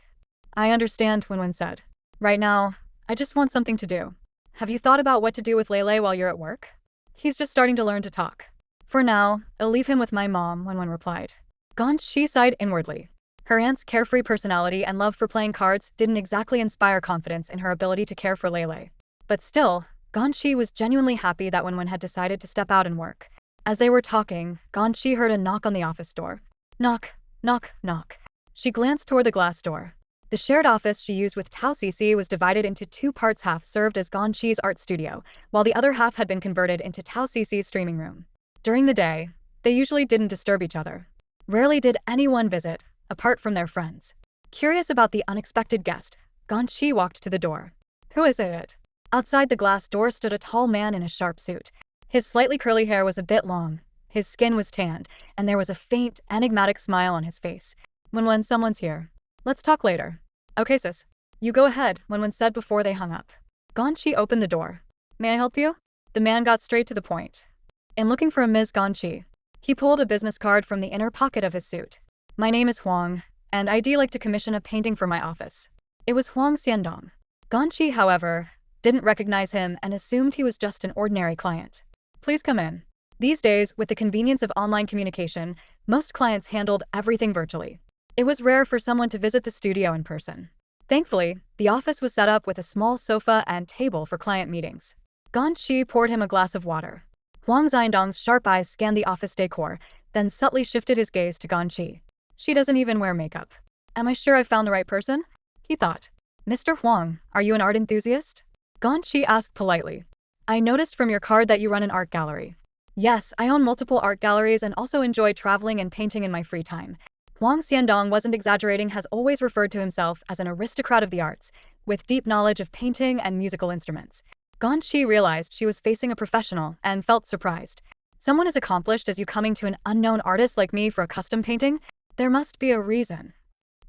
"I understand," Wenwen said. "Right now, I just want something to do." "Have you thought about what to do with Lele while you're at work?" "He's just starting to learn to talk. For now, I'll leave him with my mom," Wenwen replied. Ganyi sighed inwardly. Her aunt's carefree personality and love for playing cards didn't exactly inspire confidence in her ability to care for Lele. But still, Ganyi was genuinely happy that Wenwen had decided to step out and work. As they were talking, Ganyi heard a knock on the office door. Knock, knock, knock. She glanced toward the glass door. The shared office she used with Tao Cici was divided into two parts. Half served as Ganyi's art studio, while the other half had been converted into Tao Cici's streaming room. During the day, they usually didn't disturb each other. Rarely did anyone visit, apart from their friends. Curious about the unexpected guest, Ganyi walked to the door. "Who is it?" Outside the glass door stood a tall man in a sharp suit. His slightly curly hair was a bit long, his skin was tanned, and there was a faint, enigmatic smile on his face. "When someone's here. Let's talk later." "Okay sis. You go ahead," Wenwen said before they hung up. Ganyi opened the door. May I help you? The man got straight to the point. I'm looking for a Ms. Ganyi. He pulled a business card from the inner pocket of his suit. My name is Huang, and I'd like to commission a painting for my office. It was Huang Xiandong. Ganyi, however, didn't recognize him and assumed he was just an ordinary client. Please come in. These days, with the convenience of online communication, most clients handled everything virtually. It was rare for someone to visit the studio in person. Thankfully, the office was set up with a small sofa and table for client meetings. Ganyi poured him a glass of water. Huang Xiandong's sharp eyes scanned the office decor, then subtly shifted his gaze to Ganyi. She doesn't even wear makeup. Am I sure I've found the right person? He thought. Mr. Huang, are you an art enthusiast? Ganyi asked politely. I noticed from your card that you run an art gallery. Yes, I own multiple art galleries and also enjoy traveling and painting in my free time. Huang Xiandong wasn't exaggerating, has always referred to himself as an aristocrat of the arts, with deep knowledge of painting and musical instruments. Ganyi realized she was facing a professional and felt surprised. Someone as accomplished as you coming to an unknown artist like me for a custom painting? There must be a reason.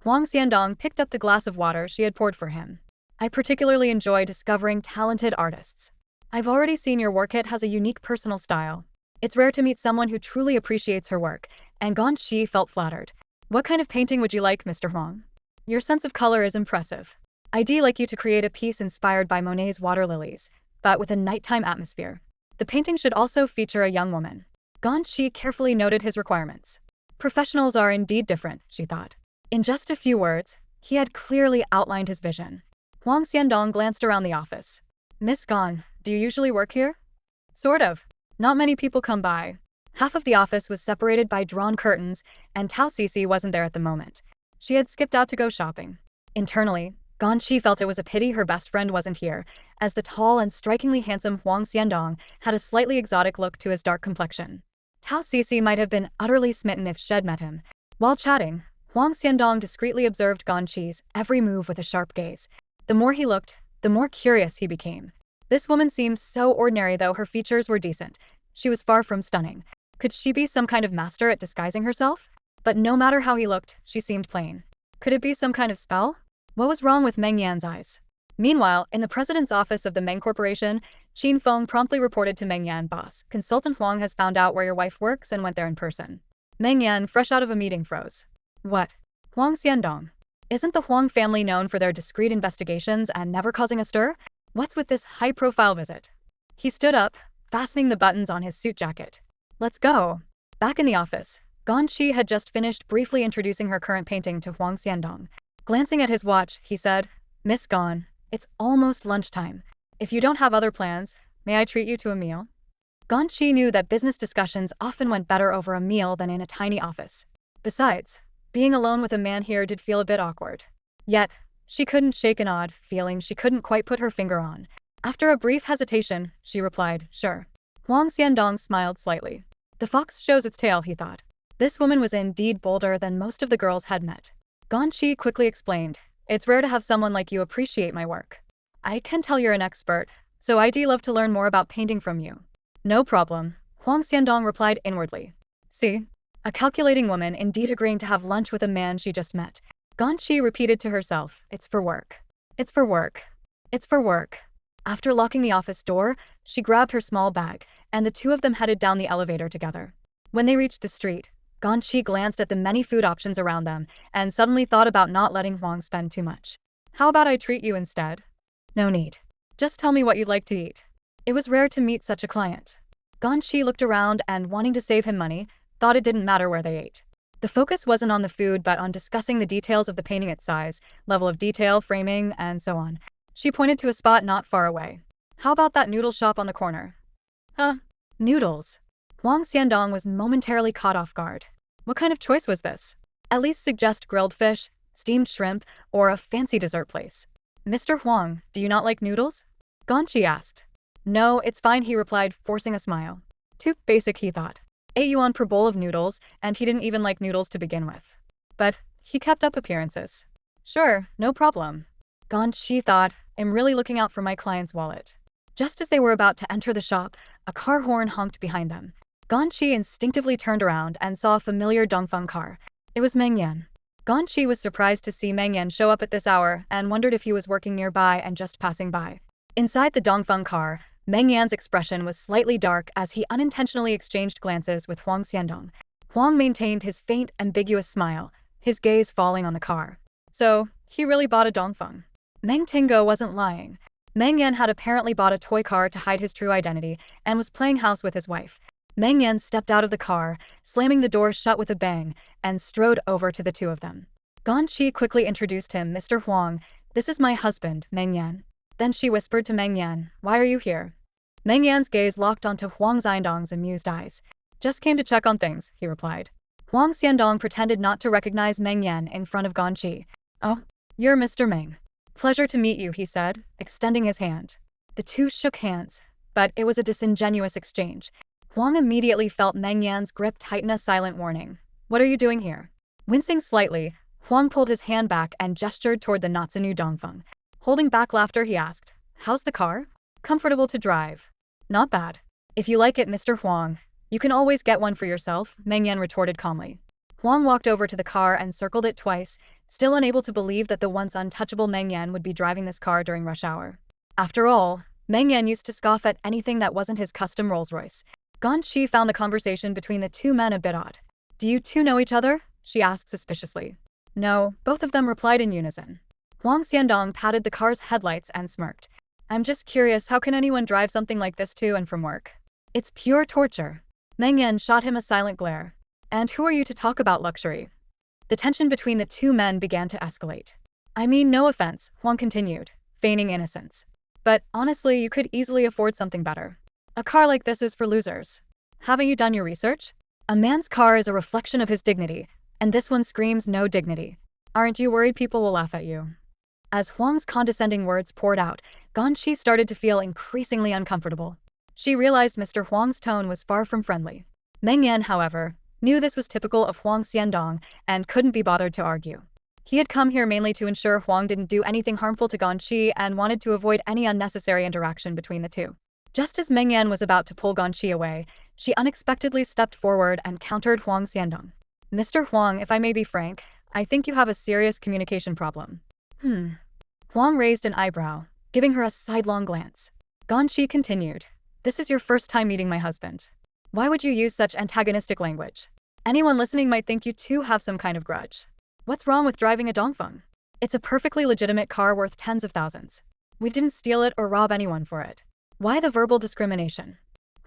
Huang Xiandong picked up the glass of water she had poured for him. I particularly enjoy discovering talented artists. I've already seen your work. It has a unique personal style. It's rare to meet someone who truly appreciates her work, and Ganyi felt flattered. What kind of painting would you like, Mr. Huang? Your sense of color is impressive. I'd like you to create a piece inspired by Monet's water lilies, but with a nighttime atmosphere. The painting should also feature a young woman. Ganyi carefully noted his requirements. Professionals are indeed different, she thought. In just a few words, he had clearly outlined his vision. Huang Xiandong glanced around the office. Miss Gan, do you usually work here? Sort of. Not many people come by. Half of the office was separated by drawn curtains, and Tao Cici wasn't there at the moment. She had skipped out to go shopping. Internally, Ganyi felt it was a pity her best friend wasn't here, as the tall and strikingly handsome Huang Xiandong had a slightly exotic look to his dark complexion. Tao Cici might have been utterly smitten if she'd met him. While chatting, Huang Xiandong discreetly observed Ganyi's every move with a sharp gaze. The more he looked, the more curious he became. This woman seemed so ordinary, though her features were decent. She was far from stunning. Could she be some kind of master at disguising herself? But no matter how he looked, she seemed plain. Could it be some kind of spell? What was wrong with Meng Yan's eyes? Meanwhile, in the president's office of the Meng Corporation, Qin Feng promptly reported to Meng Yan, boss. Consultant Huang has found out where your wife works and went there in person. Meng Yan, fresh out of a meeting, froze. What? Huang Xiandong. Isn't the Huang family known for their discreet investigations and never causing a stir? What's with this high-profile visit? He stood up, fastening the buttons on his suit jacket. Let's go. Back in the office, Ganyi had just finished briefly introducing her current painting to Huang Xiandong. Glancing at his watch, he said, Miss Gan, it's almost lunchtime. If you don't have other plans, may I treat you to a meal? Ganyi knew that business discussions often went better over a meal than in a tiny office. Besides, being alone with a man here did feel a bit awkward. Yet, she couldn't shake an odd feeling she couldn't quite put her finger on. After a brief hesitation, she replied, sure. Huang Xiandong smiled slightly. The fox shows its tail, he thought. This woman was indeed bolder than most of the girls had met. Ganyi quickly explained, it's rare to have someone like you appreciate my work. I can tell you're an expert, so I'd love to learn more about painting from you. No problem, Huang Xiandong replied inwardly. See? A calculating woman indeed agreeing to have lunch with a man she just met. Ganyi repeated to herself, it's for work. It's for work. It's for work. After locking the office door, she grabbed her small bag, and the two of them headed down the elevator together. When they reached the street, Ganyi glanced at the many food options around them, and suddenly thought about not letting Huang spend too much. How about I treat you instead? No need. Just tell me what you'd like to eat. It was rare to meet such a client. Ganyi looked around and, wanting to save him money, thought it didn't matter where they ate. The focus wasn't on the food but on discussing the details of the painting, its size, level of detail, framing, and so on. She pointed to a spot not far away. How about that noodle shop on the corner? Huh? Noodles? Huang Xiandong was momentarily caught off guard. What kind of choice was this? At least suggest grilled fish, steamed shrimp, or a fancy dessert place. Mr. Huang, do you not like noodles? Ganyi asked. No, it's fine, he replied, forcing a smile. Too basic, he thought. 8 yuan per bowl of noodles, and he didn't even like noodles to begin with. But he kept up appearances. Sure, no problem. Ganyi thought, I'm really looking out for my client's wallet. Just as they were about to enter the shop, a car horn honked behind them. Ganyi instinctively turned around and saw a familiar Dongfeng car. It was Meng Yan. Ganyi was surprised to see Meng Yan show up at this hour and wondered if he was working nearby and just passing by. Inside the Dongfeng car, Meng Yan's expression was slightly dark as he unintentionally exchanged glances with Huang Xiandong. Huang maintained his faint, ambiguous smile, his gaze falling on the car. So, he really bought a Dongfeng. Meng Tingo wasn't lying. Meng Yan had apparently bought a toy car to hide his true identity and was playing house with his wife. Meng Yan stepped out of the car, slamming the door shut with a bang, and strode over to the two of them. Ganyi quickly introduced him, Mr. Huang. This is my husband, Meng Yan. Then she whispered to Meng Yan, why are you here? Meng Yan's gaze locked onto Huang Xiandong's amused eyes. Just came to check on things, he replied. Huang Xiandong pretended not to recognize Meng Yan in front of Ganyi. Oh, you're Mr. Meng. Pleasure to meet you, he said, extending his hand. The two shook hands, but it was a disingenuous exchange. Huang immediately felt Meng Yan's grip tighten, a silent warning. What are you doing here? Wincing slightly, Huang pulled his hand back and gestured toward the not-so-new Dongfeng. Holding back laughter, he asked, how's the car? Comfortable to drive. Not bad. If you like it, Mr. Huang, you can always get one for yourself, Meng Yan retorted calmly. Huang walked over to the car and circled it twice, still unable to believe that the once untouchable Meng Yan would be driving this car during rush hour. After all, Meng Yan used to scoff at anything that wasn't his custom Rolls-Royce. Ganyi found the conversation between the two men a bit odd. Do you two know each other? She asked suspiciously. No, both of them replied in unison. Huang Xiandong patted the car's headlights and smirked. I'm just curious, how can anyone drive something like this to and from work? It's pure torture. Meng Yan shot him a silent glare. And who are you to talk about luxury? The tension between the two men began to escalate. I mean, no offense, Huang continued, feigning innocence. But honestly, you could easily afford something better. A car like this is for losers. Haven't you done your research? A man's car is a reflection of his dignity, and this one screams no dignity. Aren't you worried people will laugh at you? As Huang's condescending words poured out, Ganyi started to feel increasingly uncomfortable. She realized Mr. Huang's tone was far from friendly. Meng Yan, however, knew this was typical of Huang Xiandong and couldn't be bothered to argue. He had come here mainly to ensure Huang didn't do anything harmful to Ganyi and wanted to avoid any unnecessary interaction between the two. Just as Meng Yan was about to pull Ganyi away, she unexpectedly stepped forward and countered Huang Xiandong. Mr. Huang, if I may be frank, I think you have a serious communication problem. Huang raised an eyebrow, giving her a sidelong glance. Ganyi continued. This is your first time meeting my husband. Why would you use such antagonistic language? Anyone listening might think you two have some kind of grudge. What's wrong with driving a Dongfeng? It's a perfectly legitimate car worth tens of thousands. We didn't steal it or rob anyone for it. Why the verbal discrimination?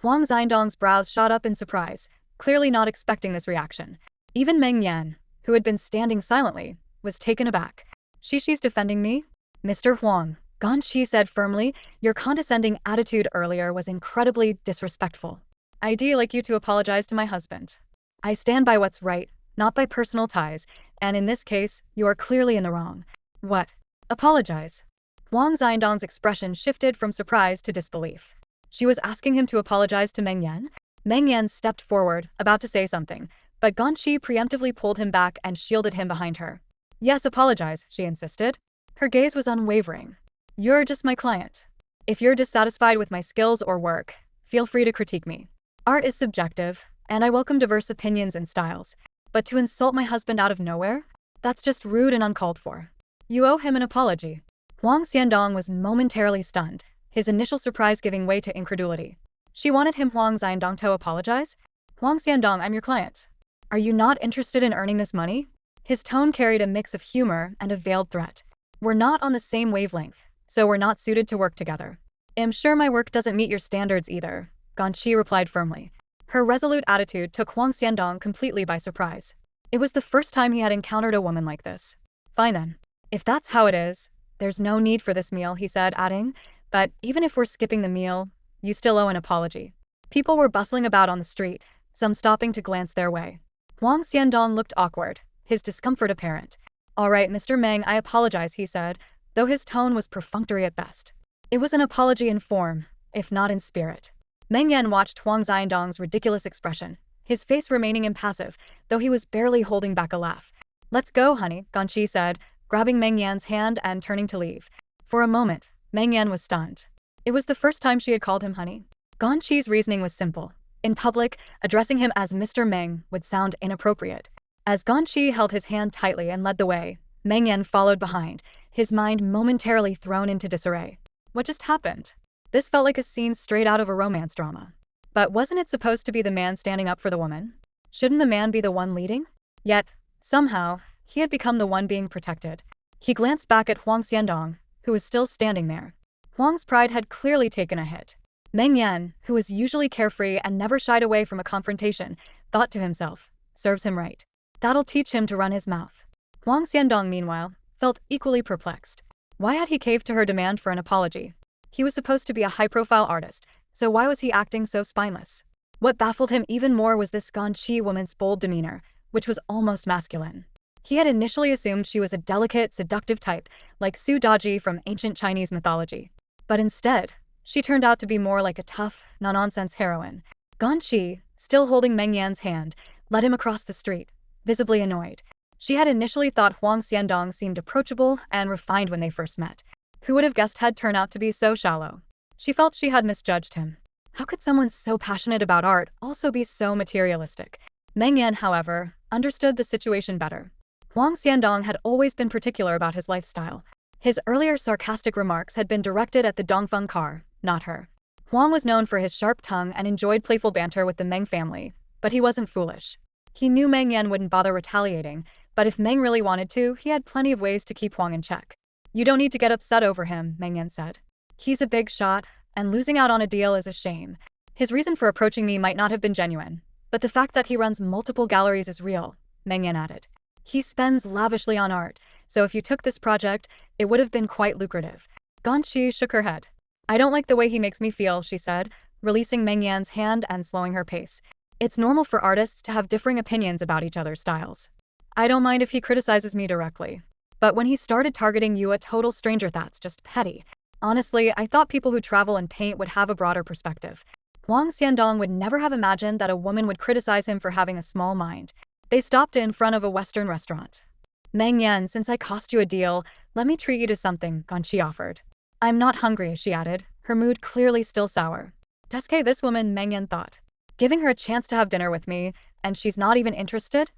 Huang Xiandong's brows shot up in surprise, clearly not expecting this reaction. Even Meng Yan, who had been standing silently, was taken aback. She's defending me? Mr. Huang, Ganyi said firmly, your condescending attitude earlier was incredibly disrespectful. I'd like you to apologize to my husband. I stand by what's right, not by personal ties, and in this case, you are clearly in the wrong. What? Apologize? Huang Xiandong's expression shifted from surprise to disbelief. She was asking him to apologize to Meng Yan? Meng Yan stepped forward, about to say something, but Ganyi preemptively pulled him back and shielded him behind her. Yes, apologize, she insisted. Her gaze was unwavering. You're just my client. If you're dissatisfied with my skills or work, feel free to critique me. Art is subjective, and I welcome diverse opinions and styles. But to insult my husband out of nowhere? That's just rude and uncalled for. You owe him an apology. Huang Xiandong was momentarily stunned, his initial surprise giving way to incredulity. She wanted him, Huang Xiandong, to apologize? Huang Xiandong, I'm your client. Are you not interested in earning this money? His tone carried a mix of humor and a veiled threat. We're not on the same wavelength, so we're not suited to work together. I'm sure my work doesn't meet your standards either, Ganyi replied firmly. Her resolute attitude took Huang Xiandong completely by surprise. It was the first time he had encountered a woman like this. Fine then. If that's how it is, there's no need for this meal, he said, adding, but even if we're skipping the meal, you still owe an apology. People were bustling about on the street, some stopping to glance their way. Huang Xiandong looked awkward, his discomfort apparent. All right, Mr. Meng, I apologize, he said, though his tone was perfunctory at best. It was an apology in form, if not in spirit. Meng Yan watched Huang Xiandong's ridiculous expression, his face remaining impassive, though he was barely holding back a laugh. Let's go, honey, Ganyi said, grabbing Meng Yan's hand and turning to leave. For a moment, Meng Yan was stunned. It was the first time she had called him honey. Ganyi's reasoning was simple. In public, addressing him as Mr. Meng would sound inappropriate. As Ganyi held his hand tightly and led the way, Meng Yan followed behind, his mind momentarily thrown into disarray. What just happened? This felt like a scene straight out of a romance drama. But wasn't it supposed to be the man standing up for the woman? Shouldn't the man be the one leading? Yet, somehow, he had become the one being protected. He glanced back at Huang Xiandong, who was still standing there. Huang's pride had clearly taken a hit. Meng Yan, who was usually carefree and never shied away from a confrontation, thought to himself, serves him right. That'll teach him to run his mouth. Huang Xiandong, meanwhile, felt equally perplexed. Why had he caved to her demand for an apology? He was supposed to be a high-profile artist, so why was he acting so spineless? What baffled him even more was this Ganyi woman's bold demeanor, which was almost masculine. He had initially assumed she was a delicate, seductive type, like Su Daji from ancient Chinese mythology. But instead, she turned out to be more like a tough, no-nonsense heroine. Ganyi, still holding Meng Yan's hand, led him across the street, visibly annoyed. She had initially thought Huang Xiandong seemed approachable and refined when they first met. Who would have guessed he'd turn out to be so shallow? She felt she had misjudged him. How could someone so passionate about art also be so materialistic? Meng Yan, however, understood the situation better. Huang Xiandong had always been particular about his lifestyle. His earlier sarcastic remarks had been directed at the Dongfeng car, not her. Huang was known for his sharp tongue and enjoyed playful banter with the Meng family, but he wasn't foolish. He knew Meng Yan wouldn't bother retaliating, but if Meng really wanted to, he had plenty of ways to keep Huang in check. You don't need to get upset over him, Meng Yan said. He's a big shot, and losing out on a deal is a shame. His reason for approaching me might not have been genuine, but the fact that he runs multiple galleries is real, Meng Yan added. He spends lavishly on art, so if you took this project, it would have been quite lucrative. Ganyi shook her head. I don't like the way he makes me feel, she said, releasing Meng Yan's hand and slowing her pace. It's normal for artists to have differing opinions about each other's styles. I don't mind if he criticizes me directly. But when he started targeting you, a total stranger, that's just petty. Honestly, I thought people who travel and paint would have a broader perspective. Huang Xiandong would never have imagined that a woman would criticize him for having a small mind. They stopped in front of a Western restaurant. Meng Yan, since I cost you a deal, let me treat you to something, Ganyi offered. I'm not hungry, she added, her mood clearly still sour. Deske, this woman, Meng Yan thought. Giving her a chance to have dinner with me, and she's not even interested?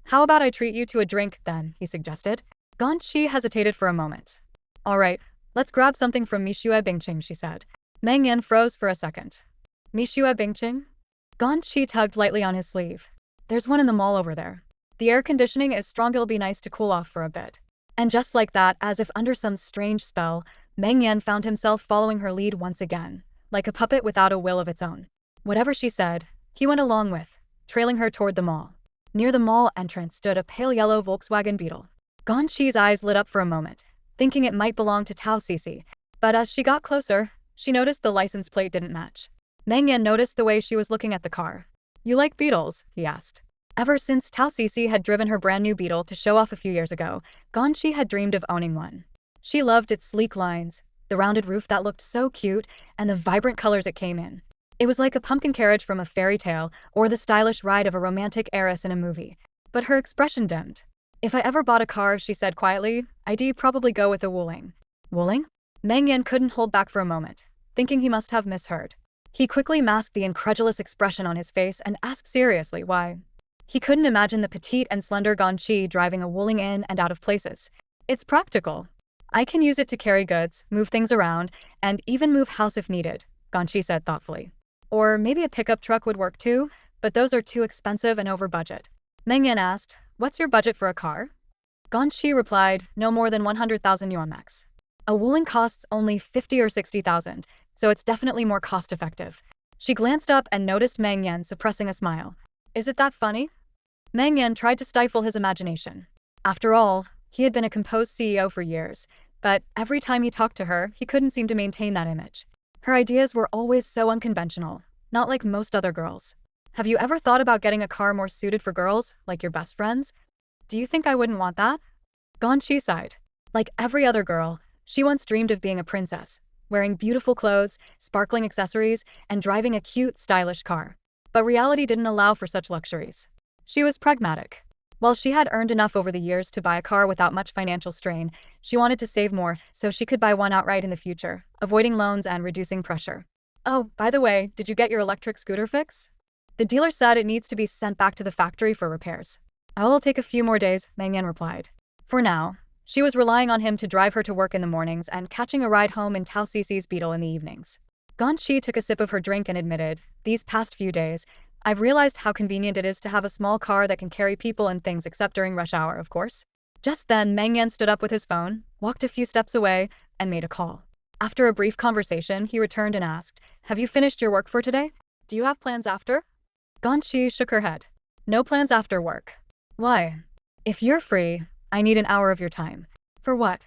How about I treat you to a drink, then, he suggested. Ganyi hesitated for a moment. All right, let's grab something from Mishue Bingqing, she said. Meng Yan froze for a second. Mishue Bingqing? Ganyi tugged lightly on his sleeve. There's one in the mall over there. The air conditioning is strong, it'll be nice to cool off for a bit. And just like that, as if under some strange spell, Meng Yan found himself following her lead once again, like a puppet without a will of its own. Whatever she said, he went along with, trailing her toward the mall. Near the mall entrance stood a pale yellow Volkswagen Beetle. Ganyi's eyes lit up for a moment, thinking it might belong to Tao Cici. But as she got closer, she noticed the license plate didn't match. Meng Yan noticed the way she was looking at the car. You like Beetles? He asked. Ever since Tao Cici had driven her brand new Beetle to show off a few years ago, Ganyi had dreamed of owning one. She loved its sleek lines, the rounded roof that looked so cute, and the vibrant colors it came in. It was like a pumpkin carriage from a fairy tale or the stylish ride of a romantic heiress in a movie. But her expression dimmed. If I ever bought a car, she said quietly, I'd probably go with a Wuling. Wuling? Meng Yan couldn't hold back for a moment, thinking he must have misheard. He quickly masked the incredulous expression on his face and asked seriously why. He couldn't imagine the petite and slender Ganyi driving a Wuling in and out of places. It's practical. I can use it to carry goods, move things around, and even move house if needed, Ganyi said thoughtfully. Or maybe a pickup truck would work too, but those are too expensive and over budget. Meng Yan asked, what's your budget for a car? Ganyi replied, no more than 100,000 yuan max. A Wuling costs only 50 or 60,000, so it's definitely more cost-effective. She glanced up and noticed Meng Yan suppressing a smile. Is it that funny? Meng Yan tried to stifle his imagination. After all, he had been a composed CEO for years, but every time he talked to her, he couldn't seem to maintain that image. Her ideas were always so unconventional, not like most other girls. Have you ever thought about getting a car more suited for girls, like your best friends? Do you think I wouldn't want that? Ganyi sighed. Like every other girl, she once dreamed of being a princess, wearing beautiful clothes, sparkling accessories, and driving a cute, stylish car. But reality didn't allow for such luxuries. She was pragmatic. While she had earned enough over the years to buy a car without much financial strain, she wanted to save more so she could buy one outright in the future, avoiding loans and reducing pressure. Oh, by the way, did you get your electric scooter fix? The dealer said it needs to be sent back to the factory for repairs. I'll take a few more days, Meng Yan replied. For now, She was relying on him to drive her to work in the mornings and catching a ride home in Tao Cici's Beetle in the evenings. Ganyi took a sip of her drink and admitted, "These past few days, I've realized how convenient it is to have a small car that can carry people and things except during rush hour, of course." Just then, Meng Yan stood up with his phone, walked a few steps away, and made a call. After a brief conversation, he returned and asked, "Have you finished your work for today? Do you have plans after?" Ganyi shook her head. "No plans after work." "Why?" "If you're free, I need an hour of your time." "For what?"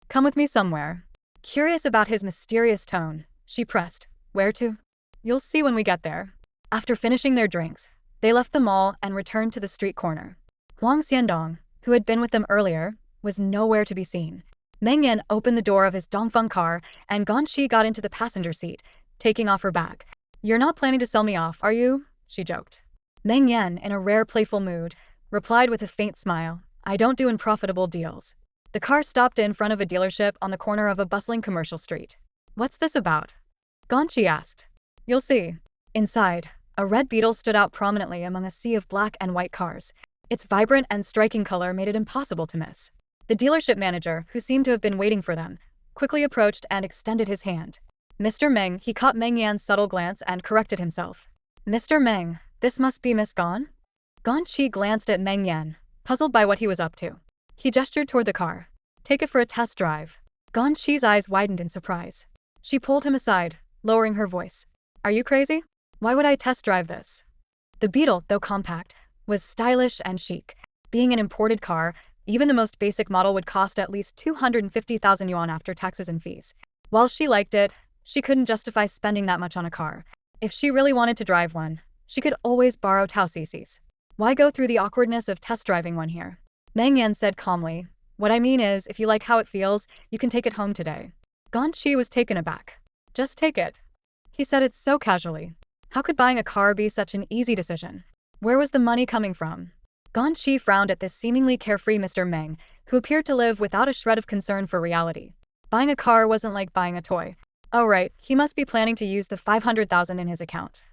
"Come with me somewhere." Curious about his mysterious tone, she pressed, "Where to?" "You'll see when we get there." After finishing their drinks, they left the mall and returned to the street corner. Huang Xiandong, who had been with them earlier, was nowhere to be seen. Meng Yan opened the door of his Dongfeng car, and Ganyi got into the passenger seat, taking off her bag. "You're not planning to sell me off, are you?" she joked. Meng Yan, in a rare playful mood, replied with a faint smile, "I don't do unprofitable deals." The car stopped in front of a dealership on the corner of a bustling commercial street. "What's this about?" Ganyi asked. "You'll see." Inside, a red Beetle stood out prominently among a sea of black and white cars. Its vibrant and striking color made it impossible to miss. The dealership manager, who seemed to have been waiting for them, quickly approached and extended his hand. "Mr. Meng," he caught Meng Yan's subtle glance and corrected himself. "Mr. Meng, this must be Miss Gan?" Ganyi glanced at Meng Yan, puzzled by what he was up to. He gestured toward the car. "Take it for a test drive." Ganyi's eyes widened in surprise. She pulled him aside, lowering her voice. "Are you crazy? Why would I test drive this?" The Beetle, though compact, was stylish and chic. Being an imported car, even the most basic model would cost at least 250,000 yuan after taxes and fees. While she liked it, she couldn't justify spending that much on a car. If she really wanted to drive one, she could always borrow Tao Cici's. Why go through the awkwardness of test driving one here? Meng Yan said calmly, "What I mean is, if you like how it feels, you can take it home today." Ganyi was taken aback. "Just take it." He said it so casually. How could buying a car be such an easy decision? Where was the money coming from? Ganyi frowned at this seemingly carefree Mr. Meng, who appeared to live without a shred of concern for reality. Buying a car wasn't like buying a toy. Oh right, he must be planning to use the 500,000 in his account.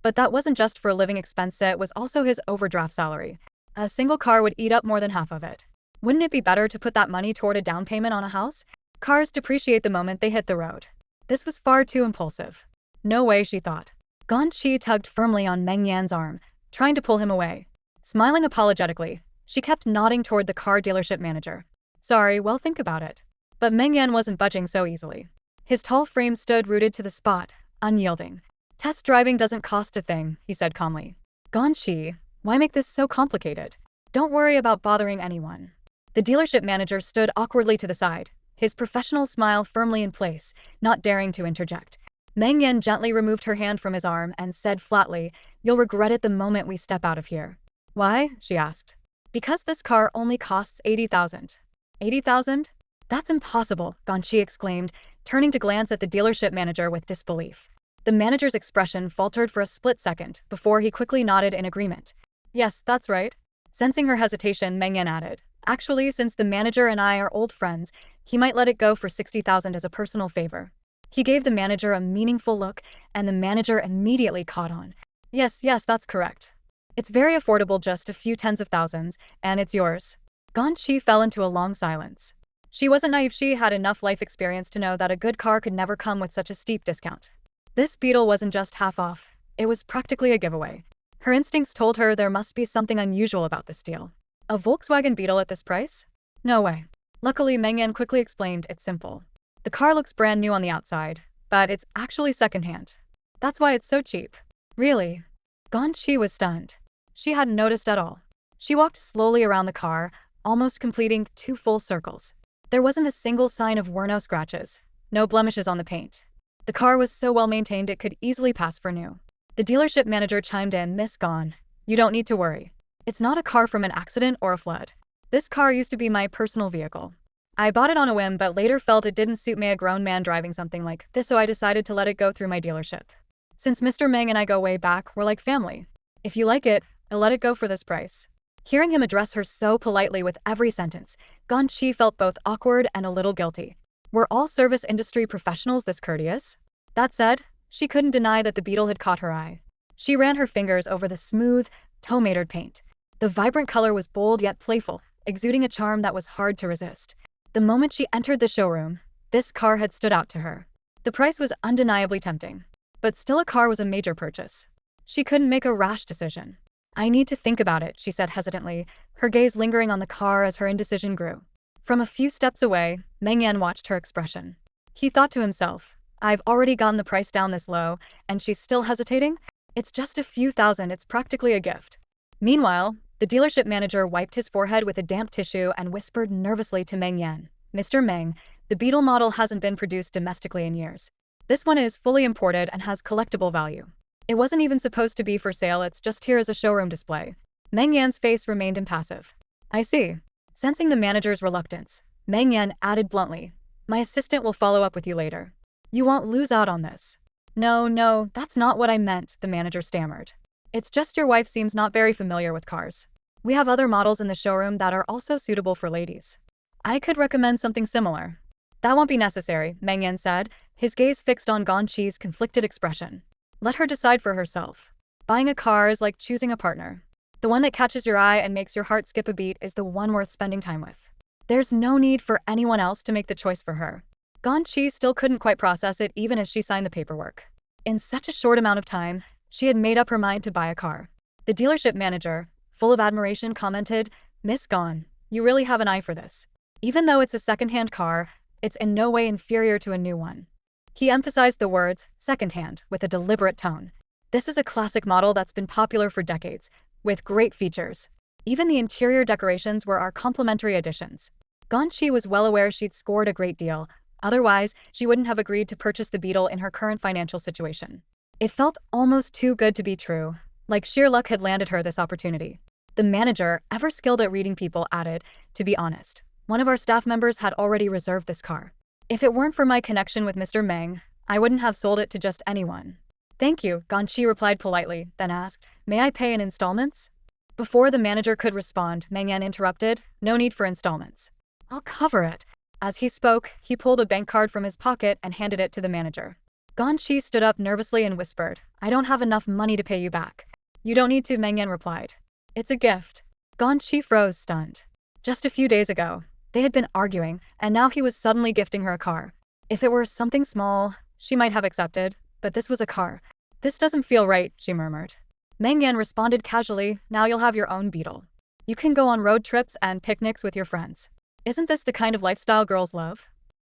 But that wasn't just for a living expense, it was also his overdraft salary. A single car would eat up more than half of it. Wouldn't it be better to put that money toward a down payment on a house? Cars depreciate the moment they hit the road. This was far too impulsive. No way, she thought. Ganyi tugged firmly on Meng Yan's arm, trying to pull him away. Smiling apologetically, she kept nodding toward the car dealership manager. "Sorry, well, think about it." But Meng Yan wasn't budging so easily. His tall frame stood rooted to the spot, unyielding. "Test driving doesn't cost a thing," he said calmly. "Ganyi, why make this so complicated? Don't worry about bothering anyone." The dealership manager stood awkwardly to the side, his professional smile firmly in place, not daring to interject. Meng Yan gently removed her hand from his arm and said flatly, "You'll regret it the moment we step out of here." "Why?" she asked. "Because this car only costs 80,000. 80,000? That's impossible," Ganyi exclaimed, turning to glance at the dealership manager with disbelief. The manager's expression faltered for a split second before he quickly nodded in agreement. "Yes, that's right." Sensing her hesitation, Meng Yan added, "Actually, since the manager and I are old friends, he might let it go for 60,000 as a personal favor." He gave the manager a meaningful look, and the manager immediately caught on. Yes, that's correct. It's very affordable, just a few tens of thousands, and it's yours." Ganyi fell into a long silence. She wasn't naive, she had enough life experience to know that a good car could never come with such a steep discount. This Beetle wasn't just half off, it was practically a giveaway. Her instincts told her there must be something unusual about this deal. A Volkswagen Beetle at this price? No way. Luckily, Meng Yan quickly explained, "It's simple. The car looks brand new on the outside, but it's actually secondhand. That's why it's so cheap." "Really?" Ganyi was stunned. She hadn't noticed at all. She walked slowly around the car, almost completing 2 full circles. There wasn't a single sign of wear, no scratches, no blemishes on the paint. The car was so well maintained it could easily pass for new. The dealership manager chimed in, "Miss Gan, you don't need to worry. It's not a car from an accident or a flood. This car used to be my personal vehicle. I bought it on a whim, but later felt it didn't suit me, a grown man driving something like this, so I decided to let it go through my dealership. Since Mr. Meng and I go way back, we're like family. If you like it, I'll let it go for this price." Hearing him address her so politely with every sentence, Ganyi felt both awkward and a little guilty. Were all service industry professionals this courteous? That said, she couldn't deny that the Beetle had caught her eye. She ran her fingers over the smooth, tomated paint. The vibrant color was bold yet playful, exuding a charm that was hard to resist. The moment she entered the showroom, this car had stood out to her. The price was undeniably tempting. But still, a car was a major purchase. She couldn't make a rash decision. I need to think about it, she said hesitantly, her gaze lingering on the car as her indecision grew. From a few steps away, Meng Yan watched her expression. He thought to himself, I've already gotten the price down this low, and she's still hesitating? It's just a few thousand, it's practically a gift. Meanwhile, the dealership manager wiped his forehead with a damp tissue and whispered nervously to Meng Yan, Mr. Meng, the Beetle model hasn't been produced domestically in years. This one is fully imported and has collectible value. It wasn't even supposed to be for sale, it's just here as a showroom display. Meng Yan's face remained impassive. I see. Sensing the manager's reluctance, Meng Yan added bluntly, my assistant will follow up with you later. You won't lose out on this. No, that's not what I meant, the manager stammered. It's just your wife seems not very familiar with cars. We have other models in the showroom that are also suitable for ladies. I could recommend something similar. That won't be necessary, Meng Yan said, his gaze fixed on Ganyi's conflicted expression. Let her decide for herself. Buying a car is like choosing a partner. The one that catches your eye and makes your heart skip a beat is the one worth spending time with. There's no need for anyone else to make the choice for her. Ganyi still couldn't quite process it even as she signed the paperwork. In such a short amount of time, she had made up her mind to buy a car. The dealership manager, full of admiration, commented, Miss Gan, you really have an eye for this. Even though it's a second-hand car, it's in no way inferior to a new one. He emphasized the words, second-hand, with a deliberate tone. This is a classic model that's been popular for decades, with great features. Even the interior decorations were our complimentary additions. Ganyi was well aware she'd scored a great deal, otherwise she wouldn't have agreed to purchase the Beetle in her current financial situation. It felt almost too good to be true, like sheer luck had landed her this opportunity. The manager, ever skilled at reading people, added, to be honest, one of our staff members had already reserved this car. If it weren't for my connection with Mr. Meng, I wouldn't have sold it to just anyone. Thank you, Ganyi replied politely, then asked, may I pay in installments? Before the manager could respond, Meng Yan interrupted, no need for installments. I'll cover it. As he spoke, he pulled a bank card from his pocket and handed it to the manager. Ganyi stood up nervously and whispered, I don't have enough money to pay you back. You don't need to, Meng Yan replied. It's a gift. Ganyi froze, stunned. Just a few days ago, they had been arguing, and now he was suddenly gifting her a car. If it were something small, she might have accepted, but this was a car. This doesn't feel right, she murmured. Meng Yan responded casually, now you'll have your own Beetle. You can go on road trips and picnics with your friends. Isn't this the kind of lifestyle girls love?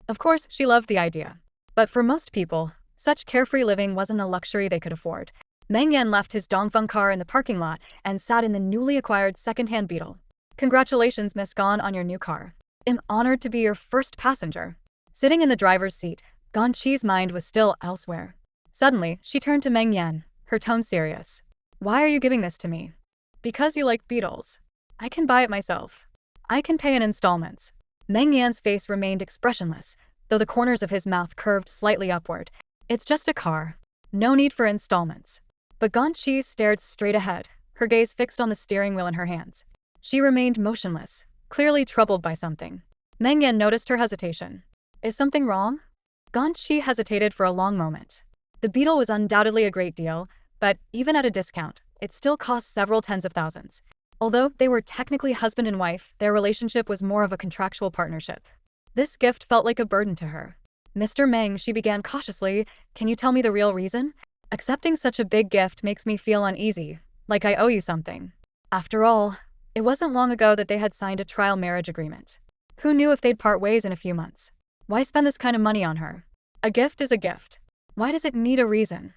Of course, she loved the idea. But for most people, such carefree living wasn't a luxury they could afford. Meng Yan left his Dongfeng car in the parking lot and sat in the newly acquired second-hand Beetle. Congratulations, Miss Gan, on your new car. I'm honored to be your first passenger. Sitting in the driver's seat, Ganyi's mind was still elsewhere. Suddenly, she turned to Meng Yan, her tone serious. Why are you giving this to me? Because you like Beetles. I can buy it myself. I can pay in installments. Meng Yan's face remained expressionless, though the corners of his mouth curved slightly upward. It's just a car. No need for installments. But Ganyi stared straight ahead, her gaze fixed on the steering wheel in her hands. She remained motionless, clearly troubled by something. Meng Yan noticed her hesitation. Is something wrong? Ganyi hesitated for a long moment. The Beetle was undoubtedly a great deal, but even at a discount, it still cost several tens of thousands. Although they were technically husband and wife, their relationship was more of a contractual partnership. This gift felt like a burden to her. Mr. Meng, she began cautiously, can you tell me the real reason? Accepting such a big gift makes me feel uneasy, like I owe you something. After all, it wasn't long ago that they had signed a trial marriage agreement. Who knew if they'd part ways in a few months? Why spend this kind of money on her? A gift is a gift. Why does it need a reason?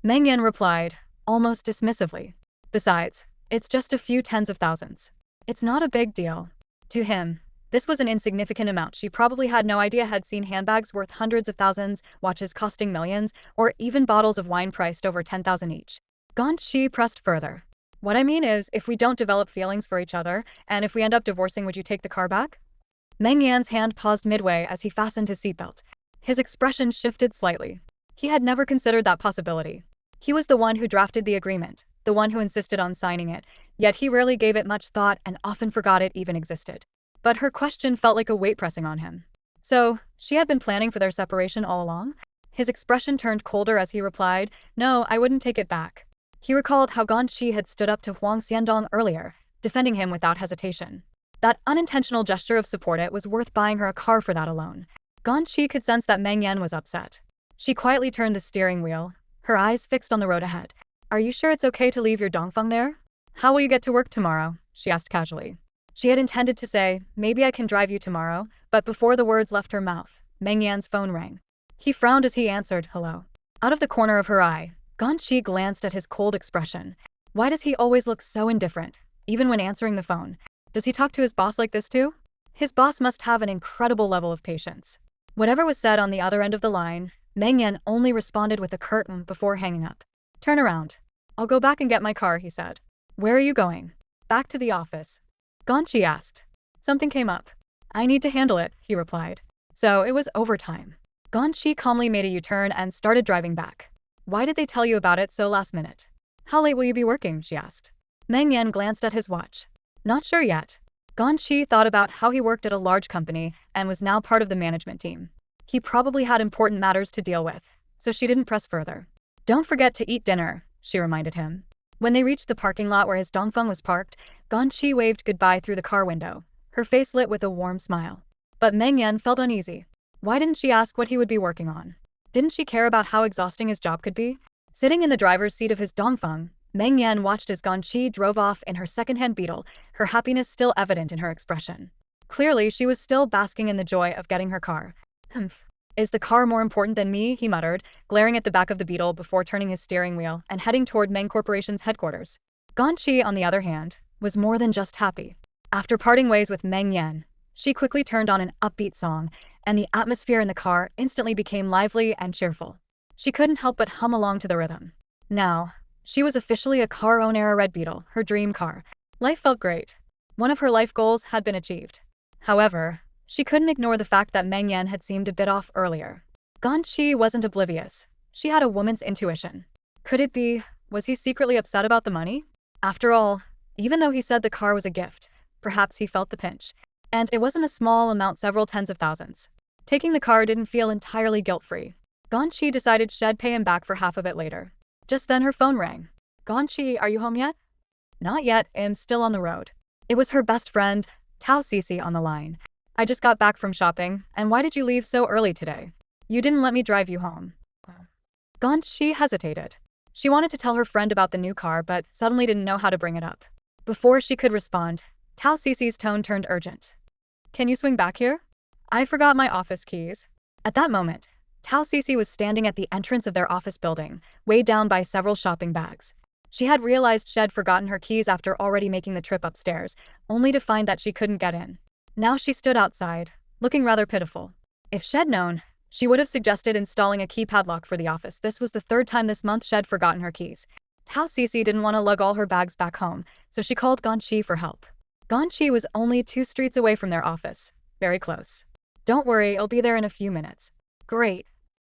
Meng Yan replied, almost dismissively. Besides, it's just a few tens of thousands. It's not a big deal. To him, this was an insignificant amount she probably had no idea had seen handbags worth hundreds of thousands, watches costing millions, or even bottles of wine priced over 10,000 each. Ganyi pressed further. What I mean is, if we don't develop feelings for each other, and if we end up divorcing, would you take the car back? Meng Yan's hand paused midway as he fastened his seatbelt. His expression shifted slightly. He had never considered that possibility. He was the one who drafted the agreement, the one who insisted on signing it, yet he rarely gave it much thought and often forgot it even existed. But her question felt like a weight pressing on him. So, she had been planning for their separation all along? His expression turned colder as he replied, no, I wouldn't take it back. He recalled how Ganyi had stood up to Huang Xiandong earlier, defending him without hesitation. That unintentional gesture of support it was worth buying her a car for that alone. Ganyi could sense that Meng Yan was upset. She quietly turned the steering wheel, her eyes fixed on the road ahead. Are you sure it's okay to leave your dongfeng there? How will you get to work tomorrow? She asked casually. She had intended to say, maybe I can drive you tomorrow, but before the words left her mouth, Meng Yan's phone rang. He frowned as he answered, hello. Out of the corner of her eye, Ganyi glanced at his cold expression. Why does he always look so indifferent, even when answering the phone? Does he talk to his boss like this too? His boss must have an incredible level of patience. Whatever was said on the other end of the line, Meng Yan only responded with a curt before hanging up. Turn around. I'll go back and get my car, he said. Where are you going? Back to the office. Ganyi asked. Something came up. I need to handle it, he replied. So it was overtime. Ganyi calmly made a U-turn and started driving back. Why did they tell you about it so last minute? How late will you be working, she asked. Meng Yan glanced at his watch. Not sure yet. Ganyi thought about how he worked at a large company and was now part of the management team. He probably had important matters to deal with, so she didn't press further. Don't forget to eat dinner, she reminded him. When they reached the parking lot where his dongfeng was parked, Ganyi waved goodbye through the car window, her face lit with a warm smile. But Meng Yan felt uneasy. Why didn't she ask what he would be working on? Didn't she care about how exhausting his job could be? Sitting in the driver's seat of his dongfeng, Meng Yan watched as Ganyi drove off in her second-hand Beetle, her happiness still evident in her expression. Clearly, she was still basking in the joy of getting her car. Humph. Is the car more important than me? He muttered, glaring at the back of the Beetle before turning his steering wheel and heading toward Meng Corporation's headquarters. Ganyi, on the other hand, was more than just happy. After parting ways with Meng Yan, she quickly turned on an upbeat song, and the atmosphere in the car instantly became lively and cheerful. She couldn't help but hum along to the rhythm. Now, she was officially a car owner, a red Beetle, her dream car. Life felt great. One of her life goals had been achieved. However, she couldn't ignore the fact that Meng Yan had seemed a bit off earlier. Ganyi wasn't oblivious. She had a woman's intuition. Could it be, was he secretly upset about the money? After all, even though he said the car was a gift, perhaps he felt the pinch. And it wasn't a small amount, several tens of thousands. Taking the car didn't feel entirely guilt-free. Ganyi decided she'd pay him back for half of it later. Just then her phone rang. Ganyi, are you home yet? Not yet, I'm still on the road. It was her best friend, Tao Cici, on the line. I just got back from shopping, and why did you leave so early today? You didn't let me drive you home. Ganyi hesitated. She wanted to tell her friend about the new car but suddenly didn't know how to bring it up. Before she could respond, Tao Cici's tone turned urgent. Can you swing back here? I forgot my office keys. At that moment, Tao Cici was standing at the entrance of their office building, weighed down by several shopping bags. She had realized she'd forgotten her keys after already making the trip upstairs, only to find that she couldn't get in. Now she stood outside, looking rather pitiful. If she'd known, she would have suggested installing a key padlock for the office. This was the third time this month she'd forgotten her keys. Tao Cici didn't want to lug all her bags back home, so she called Ganyi for help. Ganyi was only 2 streets away from their office. Very close. Don't worry, I'll be there in a few minutes. Great.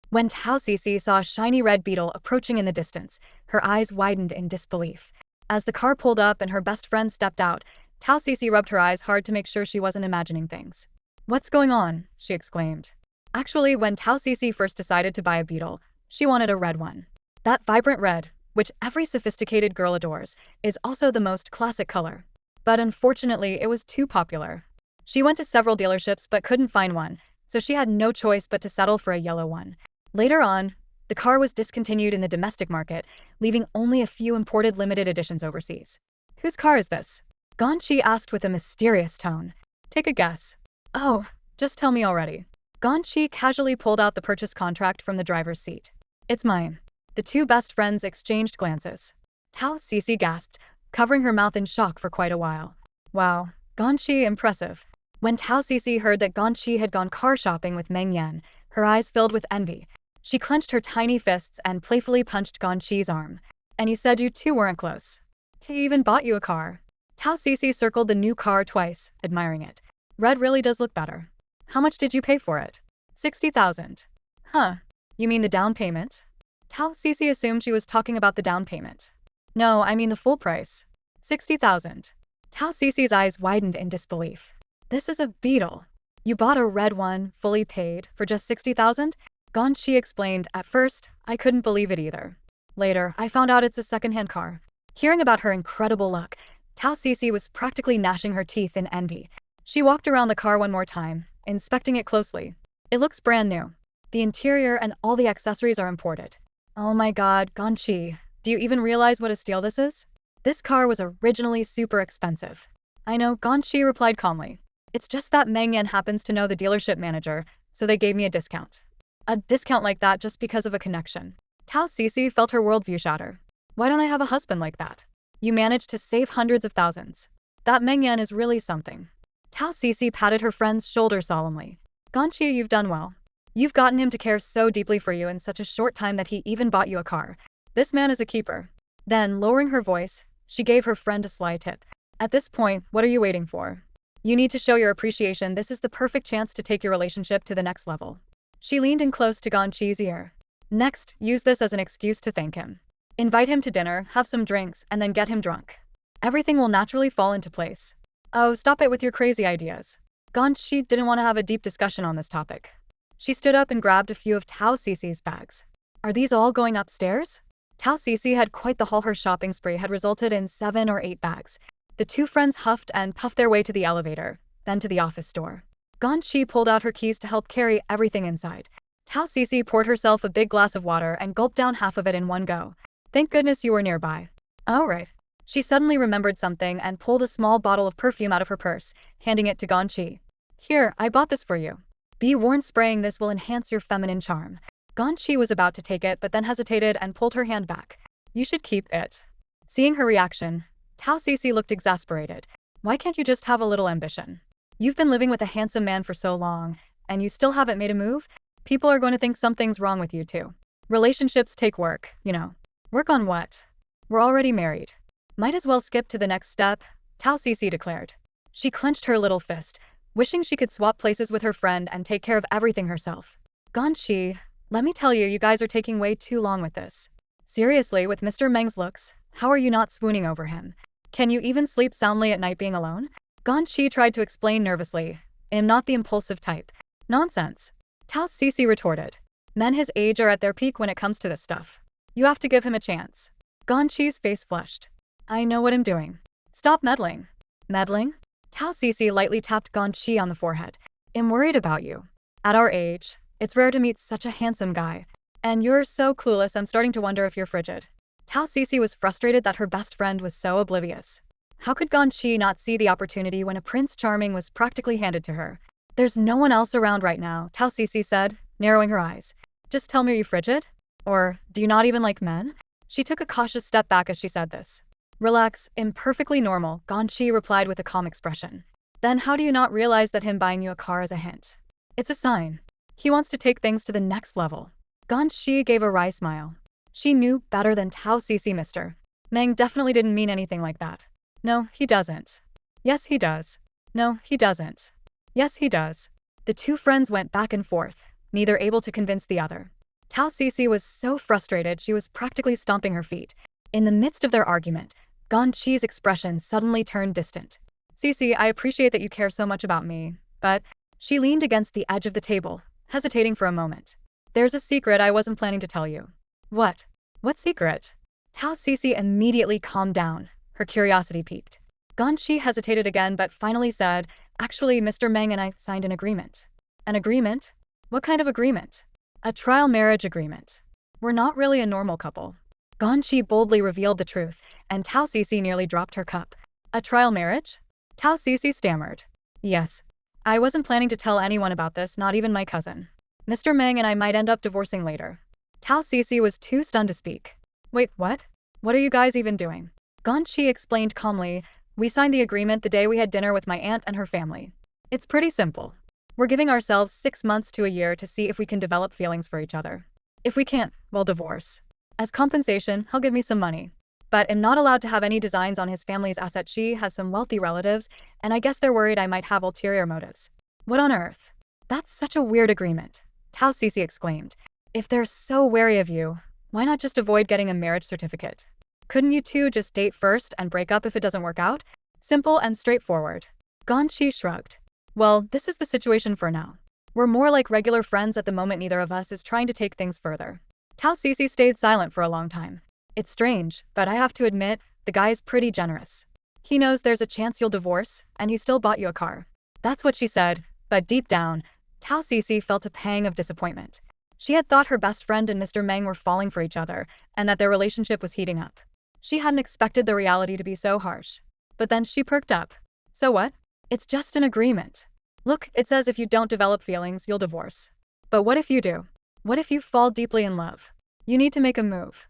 When Tao Cici saw a shiny red Beetle approaching in the distance, her eyes widened in disbelief. As the car pulled up and her best friend stepped out, Tao Cici rubbed her eyes hard to make sure she wasn't imagining things. What's going on? She exclaimed. Actually, when Tao Cici first decided to buy a Beetle, she wanted a red one. That vibrant red, which every sophisticated girl adores, is also the most classic color. But unfortunately, it was too popular. She went to several dealerships but couldn't find one, so she had no choice but to settle for a yellow one. Later on, the car was discontinued in the domestic market, leaving only a few imported limited editions overseas. Whose car is this? Ganyi asked with a mysterious tone. Take a guess. Oh, just tell me already. Ganyi casually pulled out the purchase contract from the driver's seat. It's mine. The two best friends exchanged glances. Tao Cici gasped, covering her mouth in shock for quite a while. Wow, Ganyi, impressive. When Tao Cici heard that Ganyi had gone car shopping with Meng Yan, her eyes filled with envy. She clenched her tiny fists and playfully punched Ganyi's arm. And you said you two weren't close. He even bought you a car. Tao Cici circled the new car twice, admiring it. Red really does look better. How much did you pay for it? 60,000. Huh. You mean the down payment? Tao Cici assumed she was talking about the down payment. No, I mean the full price. 60,000. Tao Cici's eyes widened in disbelief. This is a Beetle. You bought a red one, fully paid, for just 60,000? Ganyi explained. At first, I couldn't believe it either. Later, I found out it's a second-hand car. Hearing about her incredible luck, Tao Cece was practically gnashing her teeth in envy. She walked around the car one more time, inspecting it closely. It looks brand new. The interior and all the accessories are imported. Oh my god, Ganyi, do you even realize what a steal this is? This car was originally super expensive. I know, Ganyi replied calmly. It's just that Meng Yan happens to know the dealership manager, so they gave me a discount. A discount like that just because of a connection. Tao Cece felt her worldview shatter. Why don't I have a husband like that? You managed to save hundreds of thousands. That Meng Yan is really something. Tao Cece patted her friend's shoulder solemnly. Ganyi, you've done well. You've gotten him to care so deeply for you in such a short time that he even bought you a car. This man is a keeper. Then, lowering her voice, she gave her friend a sly tip. At this point, what are you waiting for? You need to show your appreciation. This is the perfect chance to take your relationship to the next level. She leaned in close to Ganyi's ear. Next, use this as an excuse to thank him. Invite him to dinner, have some drinks, and then get him drunk. Everything will naturally fall into place. Oh, stop it with your crazy ideas. Ganyi didn't want to have a deep discussion on this topic. She stood up and grabbed a few of Tao Cece's bags. Are these all going upstairs? Tao Cece had quite the haul. Her shopping spree had resulted in 7 or 8 bags. The two friends huffed and puffed their way to the elevator, then to the office door. Ganyi pulled out her keys to help carry everything inside. Tao Cece poured herself a big glass of water and gulped down half of it in one go. Thank goodness you were nearby. Oh right. She suddenly remembered something and pulled a small bottle of perfume out of her purse, handing it to Ganyi. Here, I bought this for you. Be warned, spraying this will enhance your feminine charm. Ganyi was about to take it but then hesitated and pulled her hand back. You should keep it. Seeing her reaction, Tao Cece looked exasperated. Why can't you just have a little ambition? You've been living with a handsome man for so long, and you still haven't made a move? People are going to think something's wrong with you too. Relationships take work, you know. Work on what? We're already married. Might as well skip to the next step, Tao Cece declared. She clenched her little fist, wishing she could swap places with her friend and take care of everything herself. Ganyi, let me tell you, you guys are taking way too long with this. Seriously, with Mr. Meng's looks, how are you not swooning over him? Can you even sleep soundly at night being alone? Ganyi tried to explain nervously. I'm not the impulsive type. Nonsense. Tao Cece retorted. Men his age are at their peak when it comes to this stuff. You have to give him a chance. Ganyi's face flushed. I know what I'm doing. Stop meddling. Meddling? Tao Cece lightly tapped Ganyi on the forehead. I'm worried about you. At our age, it's rare to meet such a handsome guy. And you're so clueless, I'm starting to wonder if you're frigid. Tao Cece was frustrated that her best friend was so oblivious. How could Ganyi not see the opportunity when a Prince Charming was practically handed to her? There's no one else around right now, Tao Cece said, narrowing her eyes. Just tell me, are you frigid? Or, do you not even like men? She took a cautious step back as she said this. Relax, I'm perfectly normal, Ganyi replied with a calm expression. Then how do you not realize that him buying you a car is a hint? It's a sign. He wants to take things to the next level. Ganyi gave a wry smile. She knew better than Tao Cece. Mr. Meng definitely didn't mean anything like that. No, he doesn't. Yes, he does. No, he doesn't. Yes, he does. The two friends went back and forth, neither able to convince the other. Tao Cece was so frustrated she was practically stomping her feet. In the midst of their argument, Ganyi's expression suddenly turned distant. Cece, I appreciate that you care so much about me, but... She leaned against the edge of the table, hesitating for a moment. There's a secret I wasn't planning to tell you. What? What secret? Tao Cece immediately calmed down, her curiosity piqued. Ganyi hesitated again but finally said, actually, Mr. Meng and I signed an agreement. An agreement? What kind of agreement? A trial marriage agreement. We're not really a normal couple. Ganyi boldly revealed the truth, and Tao Cece nearly dropped her cup. A trial marriage? Tao Cece stammered. Yes. I wasn't planning to tell anyone about this, not even my cousin. Mr. Meng and I might end up divorcing later. Tao Cece was too stunned to speak. Wait, what? What are you guys even doing? Ganyi explained calmly, we signed the agreement the day we had dinner with my aunt and her family. It's pretty simple. We're giving ourselves 6 months to a year to see if we can develop feelings for each other. If we can't, we'll divorce. As compensation, he'll give me some money. But I'm not allowed to have any designs on his family's assets. She has some wealthy relatives, and I guess they're worried I might have ulterior motives. What on earth? That's such a weird agreement, Tao Cece exclaimed. If they're so wary of you, why not just avoid getting a marriage certificate? Couldn't you two just date first and break up if it doesn't work out? Simple and straightforward. Ganyi shrugged. Well, this is the situation for now. We're more like regular friends at the moment. Neither of us is trying to take things further. Tao Cece stayed silent for a long time. It's strange, but I have to admit, the guy's pretty generous. He knows there's a chance you'll divorce, and he still bought you a car. That's what she said, but deep down, Tao Cece felt a pang of disappointment. She had thought her best friend and Mr. Meng were falling for each other, and that their relationship was heating up. She hadn't expected the reality to be so harsh. But then she perked up. So what? It's just an agreement. Look, it says if you don't develop feelings, you'll divorce. But what if you do? What if you fall deeply in love? You need to make a move.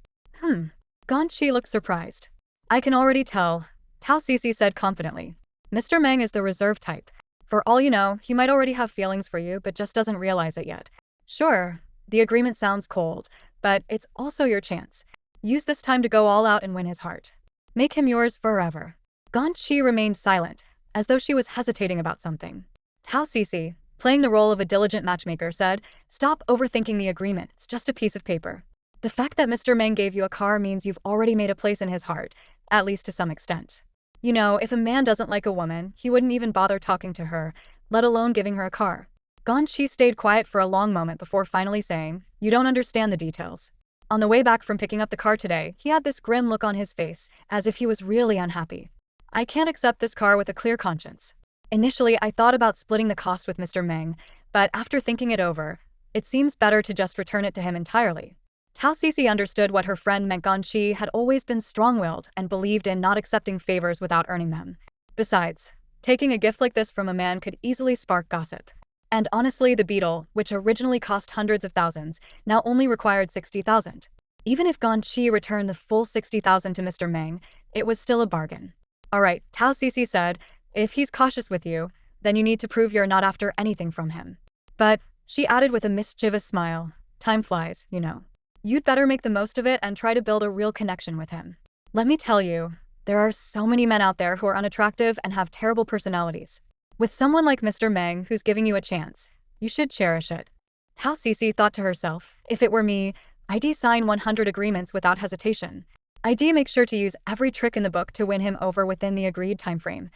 Ganyi looked surprised. I can already tell, Tao Cece said confidently. Mr. Meng is the reserve type. For all you know, he might already have feelings for you but just doesn't realize it yet. Sure, the agreement sounds cold, but it's also your chance. Use this time to go all out and win his heart. Make him yours forever. Ganyi remained silent, as though she was hesitating about something. Tao Cece, playing the role of a diligent matchmaker, said, "Stop overthinking the agreement, it's just a piece of paper. The fact that Mr. Meng gave you a car means you've already made a place in his heart, at least to some extent. You know, if a man doesn't like a woman, he wouldn't even bother talking to her, let alone giving her a car." Ganyi stayed quiet for a long moment before finally saying, "You don't understand the details." On the way back from picking up the car today, he had this grim look on his face, as if he was really unhappy. "I can't accept this car with a clear conscience. Initially, I thought about splitting the cost with Mr. Meng, but after thinking it over, it seems better to just return it to him entirely." Tao Cece understood what her friend meant. Ganyi had always been strong-willed and believed in not accepting favors without earning them. Besides, taking a gift like this from a man could easily spark gossip. And honestly, the Beetle, which originally cost hundreds of thousands, now only required 60,000. Even if Ganyi returned the full 60,000 to Mr. Meng, it was still a bargain. "Alright," Tao Cece said, "if he's cautious with you, then you need to prove you're not after anything from him. But," she added with a mischievous smile, "time flies, you know. You'd better make the most of it and try to build a real connection with him. Let me tell you, there are so many men out there who are unattractive and have terrible personalities. With someone like Mr. Meng who's giving you a chance, you should cherish it." Tao Cece thought to herself, if it were me, I'd sign 100 agreements without hesitation. I'd make sure to use every trick in the book to win him over within the agreed timeframe.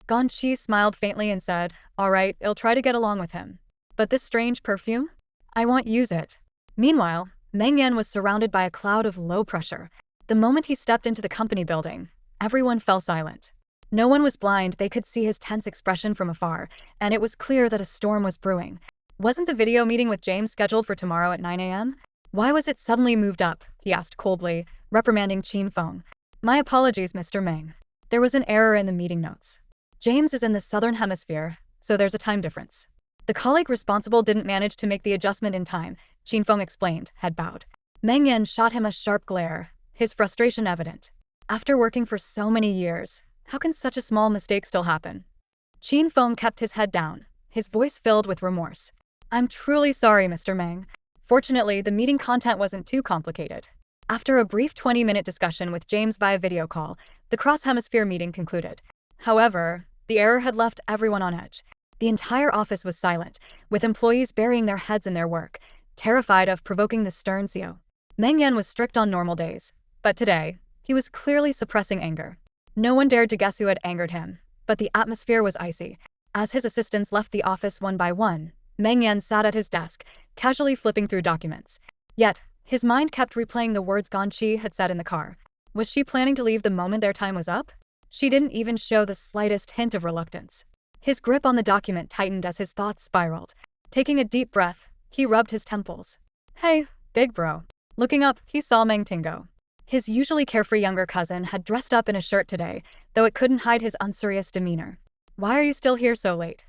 Ganyi smiled faintly and said, "Alright, I'll try to get along with him. But this strange perfume? I won't use it." Meanwhile, Meng Yan was surrounded by a cloud of low pressure. The moment he stepped into the company building, everyone fell silent. No one was blind, they could see his tense expression from afar, and it was clear that a storm was brewing. Wasn't the video meeting with James scheduled for tomorrow at 9 a.m.? Why was it suddenly moved up? He asked coldly, reprimanding Qin Feng. "My apologies, Mr. Meng. There was an error in the meeting notes. James is in the southern hemisphere, so there's a time difference. The colleague responsible didn't manage to make the adjustment in time," Qin Feng explained, head bowed. Meng Yan shot him a sharp glare, his frustration evident. After working for so many years, how can such a small mistake still happen? Qin Feng kept his head down, his voice filled with remorse. "I'm truly sorry, Mr. Meng. Fortunately, the meeting content wasn't too complicated." After a brief 20-minute discussion with James via video call, the cross-hemisphere meeting concluded. However, the error had left everyone on edge. The entire office was silent, with employees burying their heads in their work, terrified of provoking the stern CEO. Meng Yan was strict on normal days, but today, he was clearly suppressing anger. No one dared to guess who had angered him, but the atmosphere was icy. As his assistants left the office one by one, Meng Yan sat at his desk, casually flipping through documents. Yet, his mind kept replaying the words Ganyi had said in the car. Was she planning to leave the moment their time was up? She didn't even show the slightest hint of reluctance. His grip on the document tightened as his thoughts spiraled. Taking a deep breath, he rubbed his temples. "Hey, big bro." Looking up, he saw Meng Tingo. His usually carefree younger cousin had dressed up in a shirt today, though it couldn't hide his unserious demeanor. "Why are you still here so late?"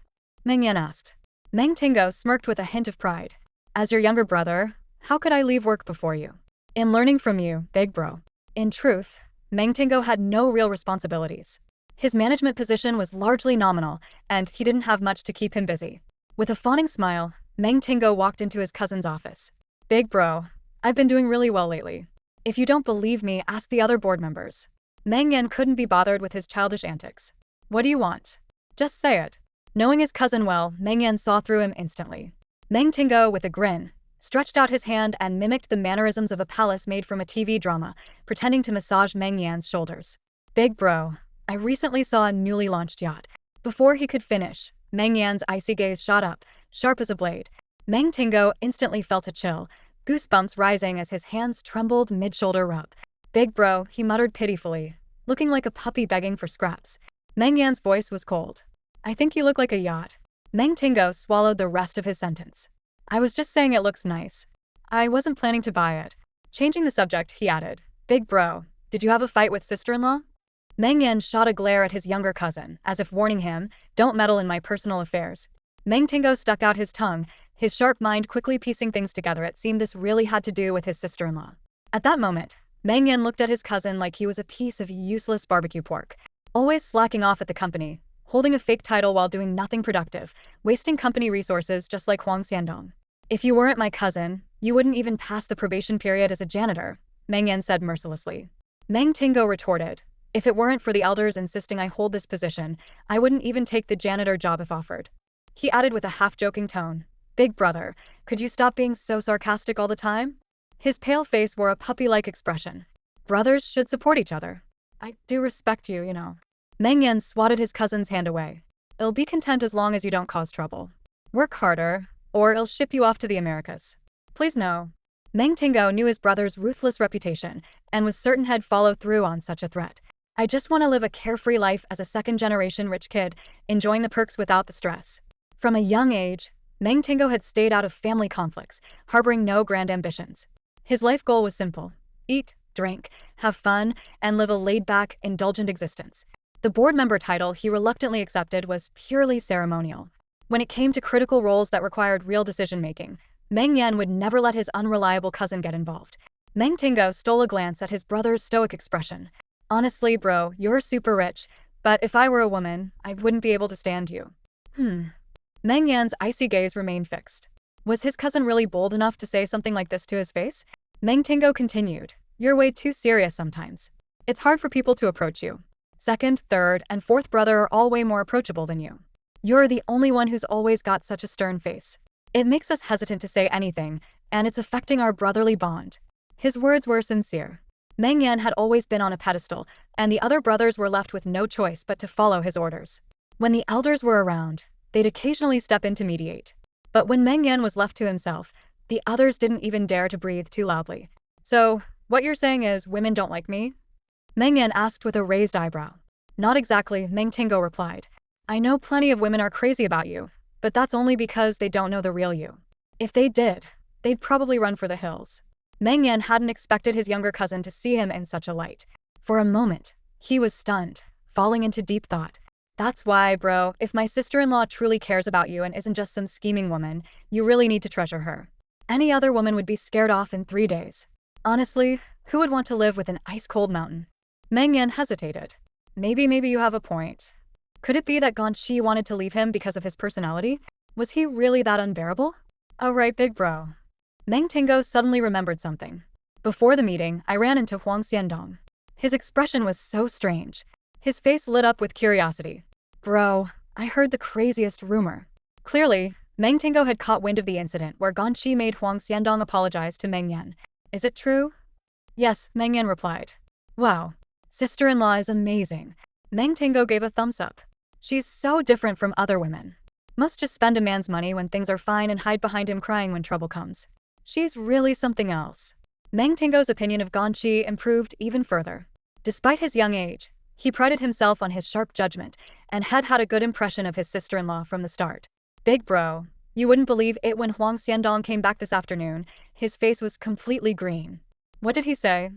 Meng Yan asked. Meng Tingo smirked with a hint of pride. "As your younger brother, how could I leave work before you? I'm learning from you, big bro." In truth, Meng Tingo had no real responsibilities. His management position was largely nominal, and he didn't have much to keep him busy. With a fawning smile, Meng Tingo walked into his cousin's office. "Big bro, I've been doing really well lately. If you don't believe me, ask the other board members." Meng Yan couldn't be bothered with his childish antics. "What do you want? Just say it." Knowing his cousin well, Meng Yan saw through him instantly. Meng Tingo, with a grin, stretched out his hand and mimicked the mannerisms of a palace made from a TV drama, pretending to massage Meng Yan's shoulders. "Big bro, I recently saw a newly launched yacht." Before he could finish, Meng Yan's icy gaze shot up, sharp as a blade. Meng Tingo instantly felt a chill, goosebumps rising as his hands trembled mid-shoulder rub. "Big bro," he muttered pitifully. looking like a puppy begging for scraps. Meng Yan's voice was cold. I think you look like a yacht. Meng Tingo swallowed the rest of his sentence. I was just saying it looks nice. I wasn't planning to buy it. Changing the subject, he added. Big bro, did you have a fight with sister-in-law? Meng Yan shot a glare at his younger cousin, as if warning him, don't meddle in my personal affairs. Meng Tingo stuck out his tongue, his sharp mind quickly piecing things together. It seemed this really had to do with his sister-in-law. At that moment, Meng Yan looked at his cousin like he was a piece of useless barbecue pork, always slacking off at the company, holding a fake title while doing nothing productive, wasting company resources just like Huang Xiandong. If you weren't my cousin, you wouldn't even pass the probation period as a janitor, Meng Yan said mercilessly. Meng Tingo retorted, if it weren't for the elders insisting I hold this position, I wouldn't even take the janitor job if offered. He added with a half-joking tone, Big brother, could you stop being so sarcastic all the time? His pale face wore a puppy-like expression. Brothers should support each other. I do respect you, you know. Meng Yan swatted his cousin's hand away. I'll be content as long as you don't cause trouble. Work harder, or I'll ship you off to the Americas. Please no. Meng Tingo knew his brother's ruthless reputation and was certain he'd follow through on such a threat. I just want to live a carefree life as a second-generation rich kid, enjoying the perks without the stress. From a young age, Meng Tingo had stayed out of family conflicts, harboring no grand ambitions. His life goal was simple. Eat, drink, have fun, and live a laid-back, indulgent existence. The board member title he reluctantly accepted was purely ceremonial. When it came to critical roles that required real decision-making, Meng Yan would never let his unreliable cousin get involved. Meng Tingo stole a glance at his brother's stoic expression. Honestly, bro, you're super rich, but if I were a woman, I wouldn't be able to stand you. Meng Yan's icy gaze remained fixed. Was his cousin really bold enough to say something like this to his face? Meng Tingo continued, you're way too serious sometimes. It's hard for people to approach you. Second, third, and fourth brother are all way more approachable than you. You're the only one who's always got such a stern face. It makes us hesitant to say anything, and it's affecting our brotherly bond. His words were sincere. Meng Yan had always been on a pedestal, and the other brothers were left with no choice but to follow his orders. When the elders were around, they'd occasionally step in to mediate. But when Meng Yan was left to himself, the others didn't even dare to breathe too loudly. So, what you're saying is women don't like me? Meng Yan asked with a raised eyebrow. Not exactly, Meng Tingo replied. I know plenty of women are crazy about you, but that's only because they don't know the real you. If they did, they'd probably run for the hills. Meng Yan hadn't expected his younger cousin to see him in such a light. For a moment, he was stunned, falling into deep thought. That's why, bro, if my sister-in-law truly cares about you and isn't just some scheming woman, you really need to treasure her. Any other woman would be scared off in 3 days. Honestly, who would want to live with an ice-cold mountain? Meng Yan hesitated. Maybe you have a point. Could it be that Ganyi wanted to leave him because of his personality? Was he really that unbearable? Oh right, big bro. Meng Tingo suddenly remembered something. Before the meeting, I ran into Huang Xiandong. His expression was so strange. His face lit up with curiosity. Bro, I heard the craziest rumor. Clearly, Meng Tingo had caught wind of the incident where Ganyi made Huang Xiandong apologize to Meng Yan. Is it true? Yes, Meng Yan replied. Wow, sister-in-law is amazing. Meng Tingo gave a thumbs up. She's so different from other women. Must just spend a man's money when things are fine and hide behind him crying when trouble comes. She's really something else. Meng Tingo's opinion of Ganyi improved even further. Despite his young age, he prided himself on his sharp judgment and had had a good impression of his sister-in-law from the start. Big bro, you wouldn't believe it when Huang Xiandong came back this afternoon. His face was completely green. What did he say?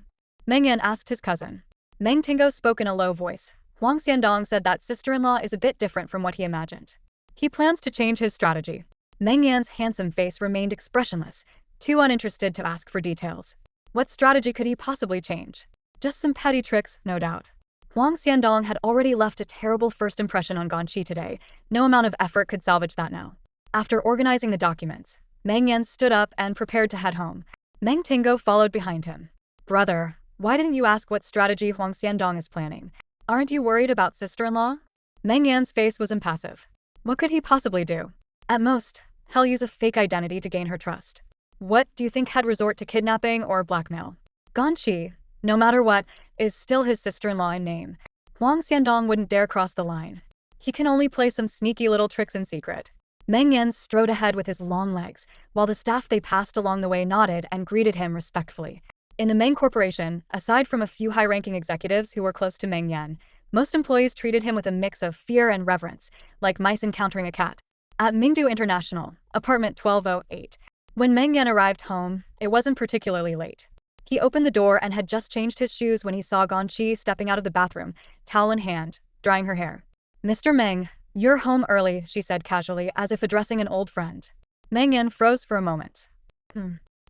Meng Yan asked his cousin. Meng Tingo spoke in a low voice. Huang Xiandong said that sister-in-law is a bit different from what he imagined. He plans to change his strategy. Meng Yan's handsome face remained expressionless, too uninterested to ask for details. What strategy could he possibly change? Just some petty tricks, no doubt. Huang Xiandong had already left a terrible first impression on Ganyi today. No amount of effort could salvage that now. After organizing the documents, Meng Yan stood up and prepared to head home. Meng Tingo followed behind him. Brother, why didn't you ask what strategy Huang Xiandong is planning? Aren't you worried about sister-in-law? Meng Yan's face was impassive. What could he possibly do? At most, he'll use a fake identity to gain her trust. What do you think he'd resort to kidnapping or blackmail? Ganyi, no matter what, is still his sister-in-law in name. Huang Xiandong wouldn't dare cross the line. He can only play some sneaky little tricks in secret. Meng Yan strode ahead with his long legs, while the staff they passed along the way nodded and greeted him respectfully. In the Meng Corporation, aside from a few high-ranking executives who were close to Meng Yan, most employees treated him with a mix of fear and reverence, like mice encountering a cat. At Mingdu International, apartment 1208, when Meng Yan arrived home, it wasn't particularly late. He opened the door and had just changed his shoes when he saw Ganyi stepping out of the bathroom, towel in hand, drying her hair. "Mr. Meng, you're home early," she said casually, as if addressing an old friend. Meng Yan froze for a moment.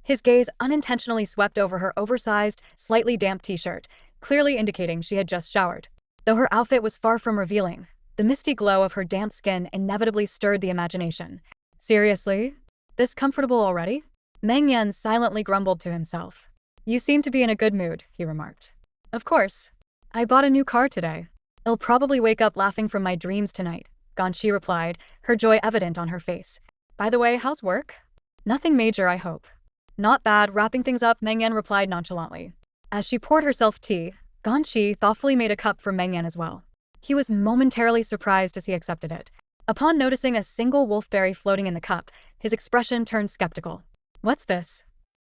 His gaze unintentionally swept over her oversized, slightly damp t-shirt, clearly indicating she had just showered. Though her outfit was far from revealing, the misty glow of her damp skin inevitably stirred the imagination. "Seriously? This comfortable already?" Meng Yan silently grumbled to himself. "You seem to be in a good mood," he remarked. "Of course. I bought a new car today. I'll probably wake up laughing from my dreams tonight," Ganyi replied, her joy evident on her face. "By the way, how's work?" "Nothing major, I hope." "Not bad, wrapping things up," Meng Yan replied nonchalantly. As she poured herself tea, Ganyi thoughtfully made a cup for Meng Yan as well. He was momentarily surprised as he accepted it. Upon noticing a single wolfberry floating in the cup, his expression turned skeptical. "What's this?"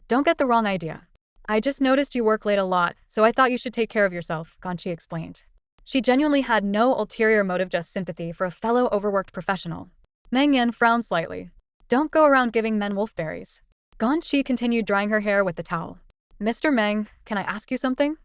"Don't get the wrong idea. I just noticed you work late a lot, so I thought you should take care of yourself," Ganyi explained. She genuinely had no ulterior motive, just sympathy for a fellow overworked professional. Meng Yan frowned slightly. "Don't go around giving men wolfberries." Ganyi continued drying her hair with the towel. "Mr. Meng, can I ask you something?"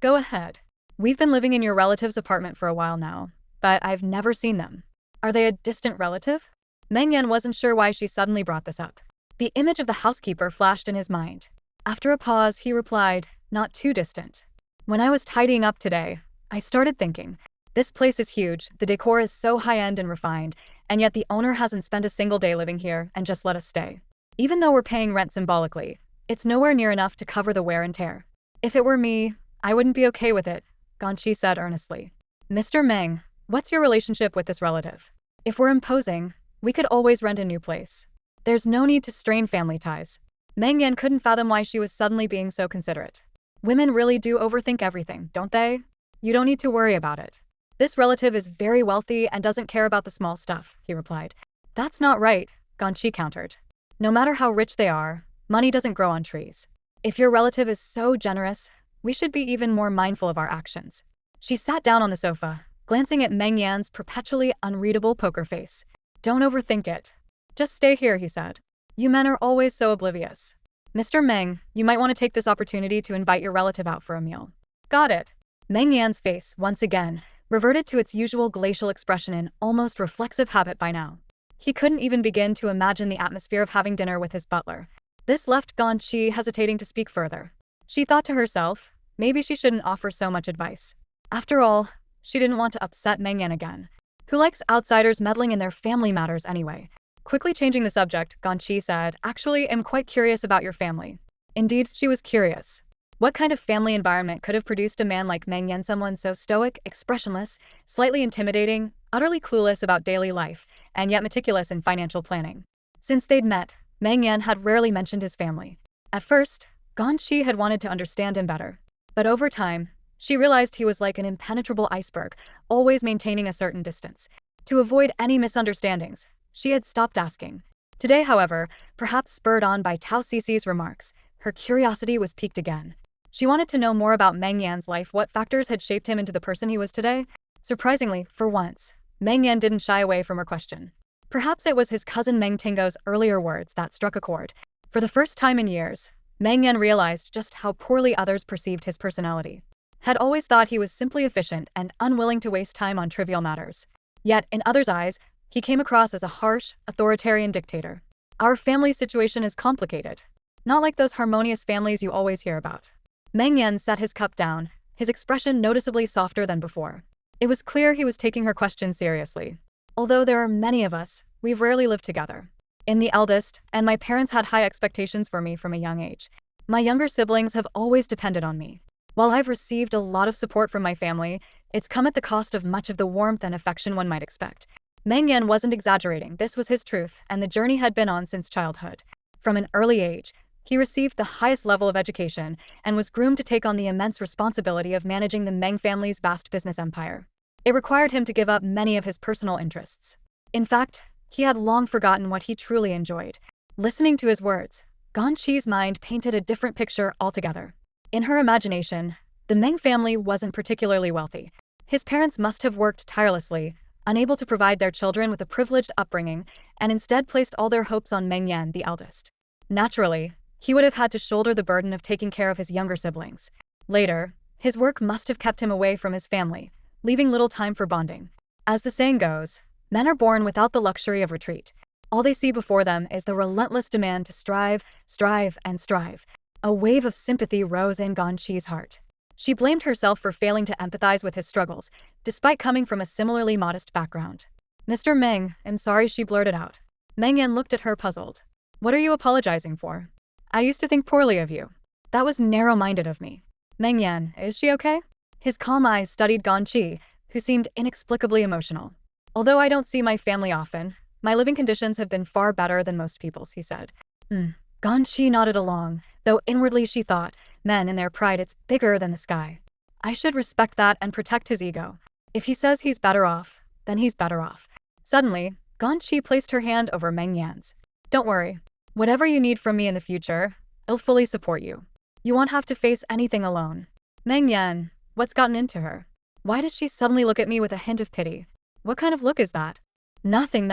"Go ahead." "We've been living in your relative's apartment for a while now, but I've never seen them. Are they a distant relative?" Meng Yan wasn't sure why she suddenly brought this up. The image of the housekeeper flashed in his mind. After a pause, he replied, "Not too distant. When I was tidying up today, I started thinking, this place is huge, the decor is so high-end and refined, and yet the owner hasn't spent a single day living here and just let us stay. Even though we're paying rent symbolically, it's nowhere near enough to cover the wear and tear. If it were me, I wouldn't be okay with it," Ganyi said earnestly. "Mr. Meng, what's your relationship with this relative? If we're imposing, we could always rent a new place. There's no need to strain family ties." Meng Yan couldn't fathom why she was suddenly being so considerate. Women really do overthink everything, don't they? "You don't need to worry about it. This relative is very wealthy and doesn't care about the small stuff," he replied. "That's not right," Ganyi countered. "No matter how rich they are, money doesn't grow on trees. If your relative is so generous, we should be even more mindful of our actions." She sat down on the sofa, glancing at Meng Yan's perpetually unreadable poker face. "Don't overthink it. Just stay here," he said. "You men are always so oblivious. Mr. Meng, you might want to take this opportunity to invite your relative out for a meal." "Got it." Meng Yan's face, once again, reverted to its usual glacial expression in almost reflexive habit by now. He couldn't even begin to imagine the atmosphere of having dinner with his butler. This left Ganyi hesitating to speak further. She thought to herself, maybe she shouldn't offer so much advice. After all, she didn't want to upset Meng Yan again. Who likes outsiders meddling in their family matters anyway? Quickly changing the subject, Ganyi said, "Actually, I'm quite curious about your family." Indeed, she was curious. What kind of family environment could have produced a man like Meng Yan, someone so stoic, expressionless, slightly intimidating, utterly clueless about daily life, and yet meticulous in financial planning? Since they'd met, Meng Yan had rarely mentioned his family. At first, Ganyi had wanted to understand him better. But over time, she realized he was like an impenetrable iceberg, always maintaining a certain distance. To avoid any misunderstandings, she had stopped asking. Today, however, perhaps spurred on by Tao Cici's remarks, her curiosity was piqued again. She wanted to know more about Meng Yan's life, what factors had shaped him into the person he was today. Surprisingly, for once, Meng Yan didn't shy away from her question. Perhaps it was his cousin Meng Tingo's earlier words that struck a chord. For the first time in years, Meng Yan realized just how poorly others perceived his personality. Had always thought he was simply efficient and unwilling to waste time on trivial matters. Yet, in others' eyes, he came across as a harsh, authoritarian dictator. "Our family situation is complicated. Not like those harmonious families you always hear about." Meng Yan set his cup down, his expression noticeably softer than before. It was clear he was taking her question seriously. "Although there are many of us, we've rarely lived together. I'm the eldest, and my parents had high expectations for me from a young age. My younger siblings have always depended on me. While I've received a lot of support from my family, it's come at the cost of much of the warmth and affection one might expect." Meng Yan wasn't exaggerating, this was his truth, and the journey had been on since childhood. From an early age, he received the highest level of education and was groomed to take on the immense responsibility of managing the Meng family's vast business empire. It required him to give up many of his personal interests. In fact, he had long forgotten what he truly enjoyed. Listening to his words, Ganyi's mind painted a different picture altogether. In her imagination, the Meng family wasn't particularly wealthy. His parents must have worked tirelessly, unable to provide their children with a privileged upbringing, and instead placed all their hopes on Meng Yan, the eldest. Naturally, he would have had to shoulder the burden of taking care of his younger siblings. Later, his work must have kept him away from his family, leaving little time for bonding. As the saying goes, men are born without the luxury of retreat. All they see before them is the relentless demand to strive, strive, and strive. A wave of sympathy rose in Ganyi's heart. She blamed herself for failing to empathize with his struggles, despite coming from a similarly modest background. "Mr. Meng, I'm sorry," she blurted out. Meng Yan looked at her puzzled. "What are you apologizing for? I used to think poorly of you. That was narrow-minded of me." "Meng Yan, is she okay?" His calm eyes studied Ganyi, who seemed inexplicably emotional. "Although I don't see my family often, my living conditions have been far better than most people's," he said. Ganyi nodded along, though inwardly she thought, men in their pride, it's bigger than the sky. I should respect that and protect his ego. If he says he's better off, then he's better off. Suddenly, Ganyi placed her hand over Meng Yan's. "Don't worry. Whatever you need from me in the future, I'll fully support you. You won't have to face anything alone." Meng Yan, what's gotten into her? Why does she suddenly look at me with a hint of pity? What kind of look is that? Nothing.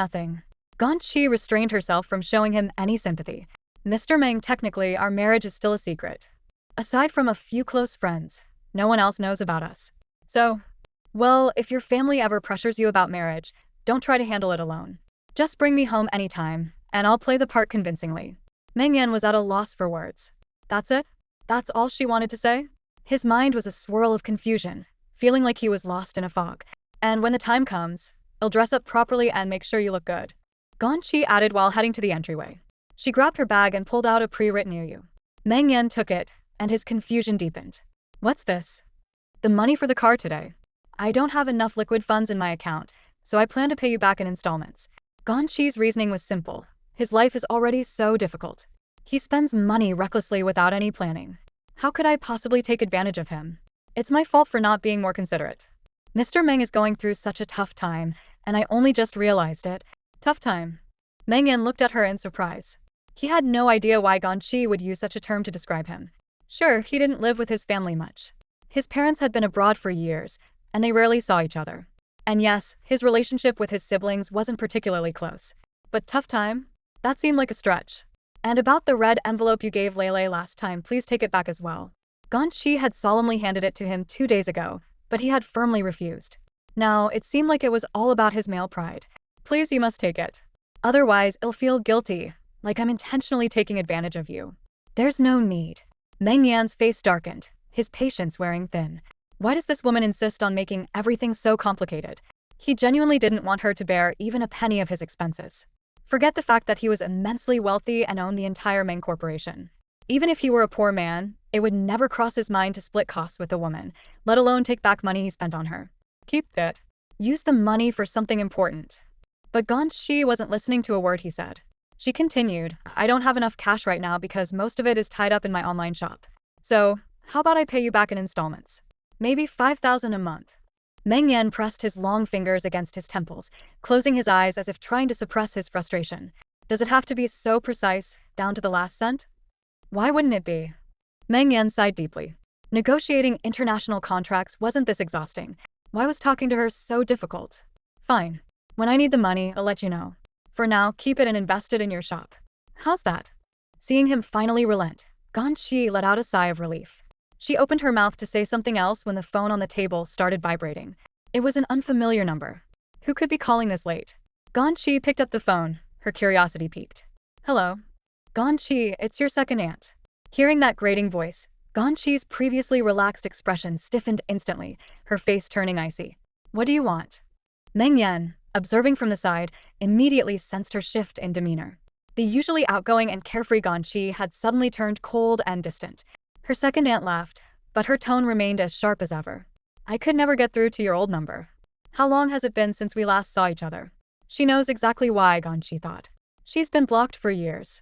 Ganyi restrained herself from showing him any sympathy. "Mr. Meng, technically, our marriage is still a secret. Aside from a few close friends, no one else knows about us. So, well, if your family ever pressures you about marriage, don't try to handle it alone. Just bring me home anytime, and I'll play the part convincingly." Meng Yan was at a loss for words. That's it? That's all she wanted to say? His mind was a swirl of confusion, feeling like he was lost in a fog. "And when the time comes, I'll dress up properly and make sure you look good," Ganyi added while heading to the entryway. She grabbed her bag and pulled out a pre-written EOU. Meng Yan took it, and his confusion deepened. "What's this?" "The money for the car today. I don't have enough liquid funds in my account, so I plan to pay you back in installments." Ganyi's reasoning was simple. His life is already so difficult. He spends money recklessly without any planning. How could I possibly take advantage of him? It's my fault for not being more considerate. Mr. Meng is going through such a tough time, and I only just realized it. Tough time? Meng Yan looked at her in surprise. He had no idea why Ganyi would use such a term to describe him. Sure, he didn't live with his family much. His parents had been abroad for years, and they rarely saw each other. And yes, his relationship with his siblings wasn't particularly close. But tough time? That seemed like a stretch. "And about the red envelope you gave Lele last time, please take it back as well." Ganyi had solemnly handed it to him 2 days ago, but he had firmly refused. Now, it seemed like it was all about his male pride. "Please, you must take it. Otherwise, I'll feel guilty, like I'm intentionally taking advantage of you." "There's no need." Meng Yan's face darkened, his patience wearing thin. Why does this woman insist on making everything so complicated? He genuinely didn't want her to bear even a penny of his expenses. Forget the fact that he was immensely wealthy and owned the entire Meng Corporation. Even if he were a poor man, it would never cross his mind to split costs with a woman, let alone take back money he spent on her. "Keep that. Use the money for something important." But Ganyi wasn't listening to a word he said. She continued, "I don't have enough cash right now because most of it is tied up in my online shop. So, how about I pay you back in installments? Maybe 5,000 a month." Meng Yan pressed his long fingers against his temples, closing his eyes as if trying to suppress his frustration. Does it have to be so precise, down to the last cent? Why wouldn't it be? Meng Yan sighed deeply. Negotiating international contracts wasn't this exhausting. Why was talking to her so difficult? "Fine. When I need the money, I'll let you know. For now, keep it and invest it in your shop." "How's that?" Seeing him finally relent, Ganyi let out a sigh of relief. She opened her mouth to say something else when the phone on the table started vibrating. It was an unfamiliar number. Who could be calling this late? Ganyi picked up the phone, her curiosity piqued. "Hello? Ganyi, it's your second aunt." Hearing that grating voice, Ganyi's previously relaxed expression stiffened instantly, her face turning icy. "What do you want?" Meng Yan, observing from the side, immediately sensed her shift in demeanor. The usually outgoing and carefree Ganyi had suddenly turned cold and distant. Her second aunt laughed, but her tone remained as sharp as ever. "I could never get through to your old number. How long has it been since we last saw each other?" She knows exactly why, Ganyi thought. She's been blocked for years.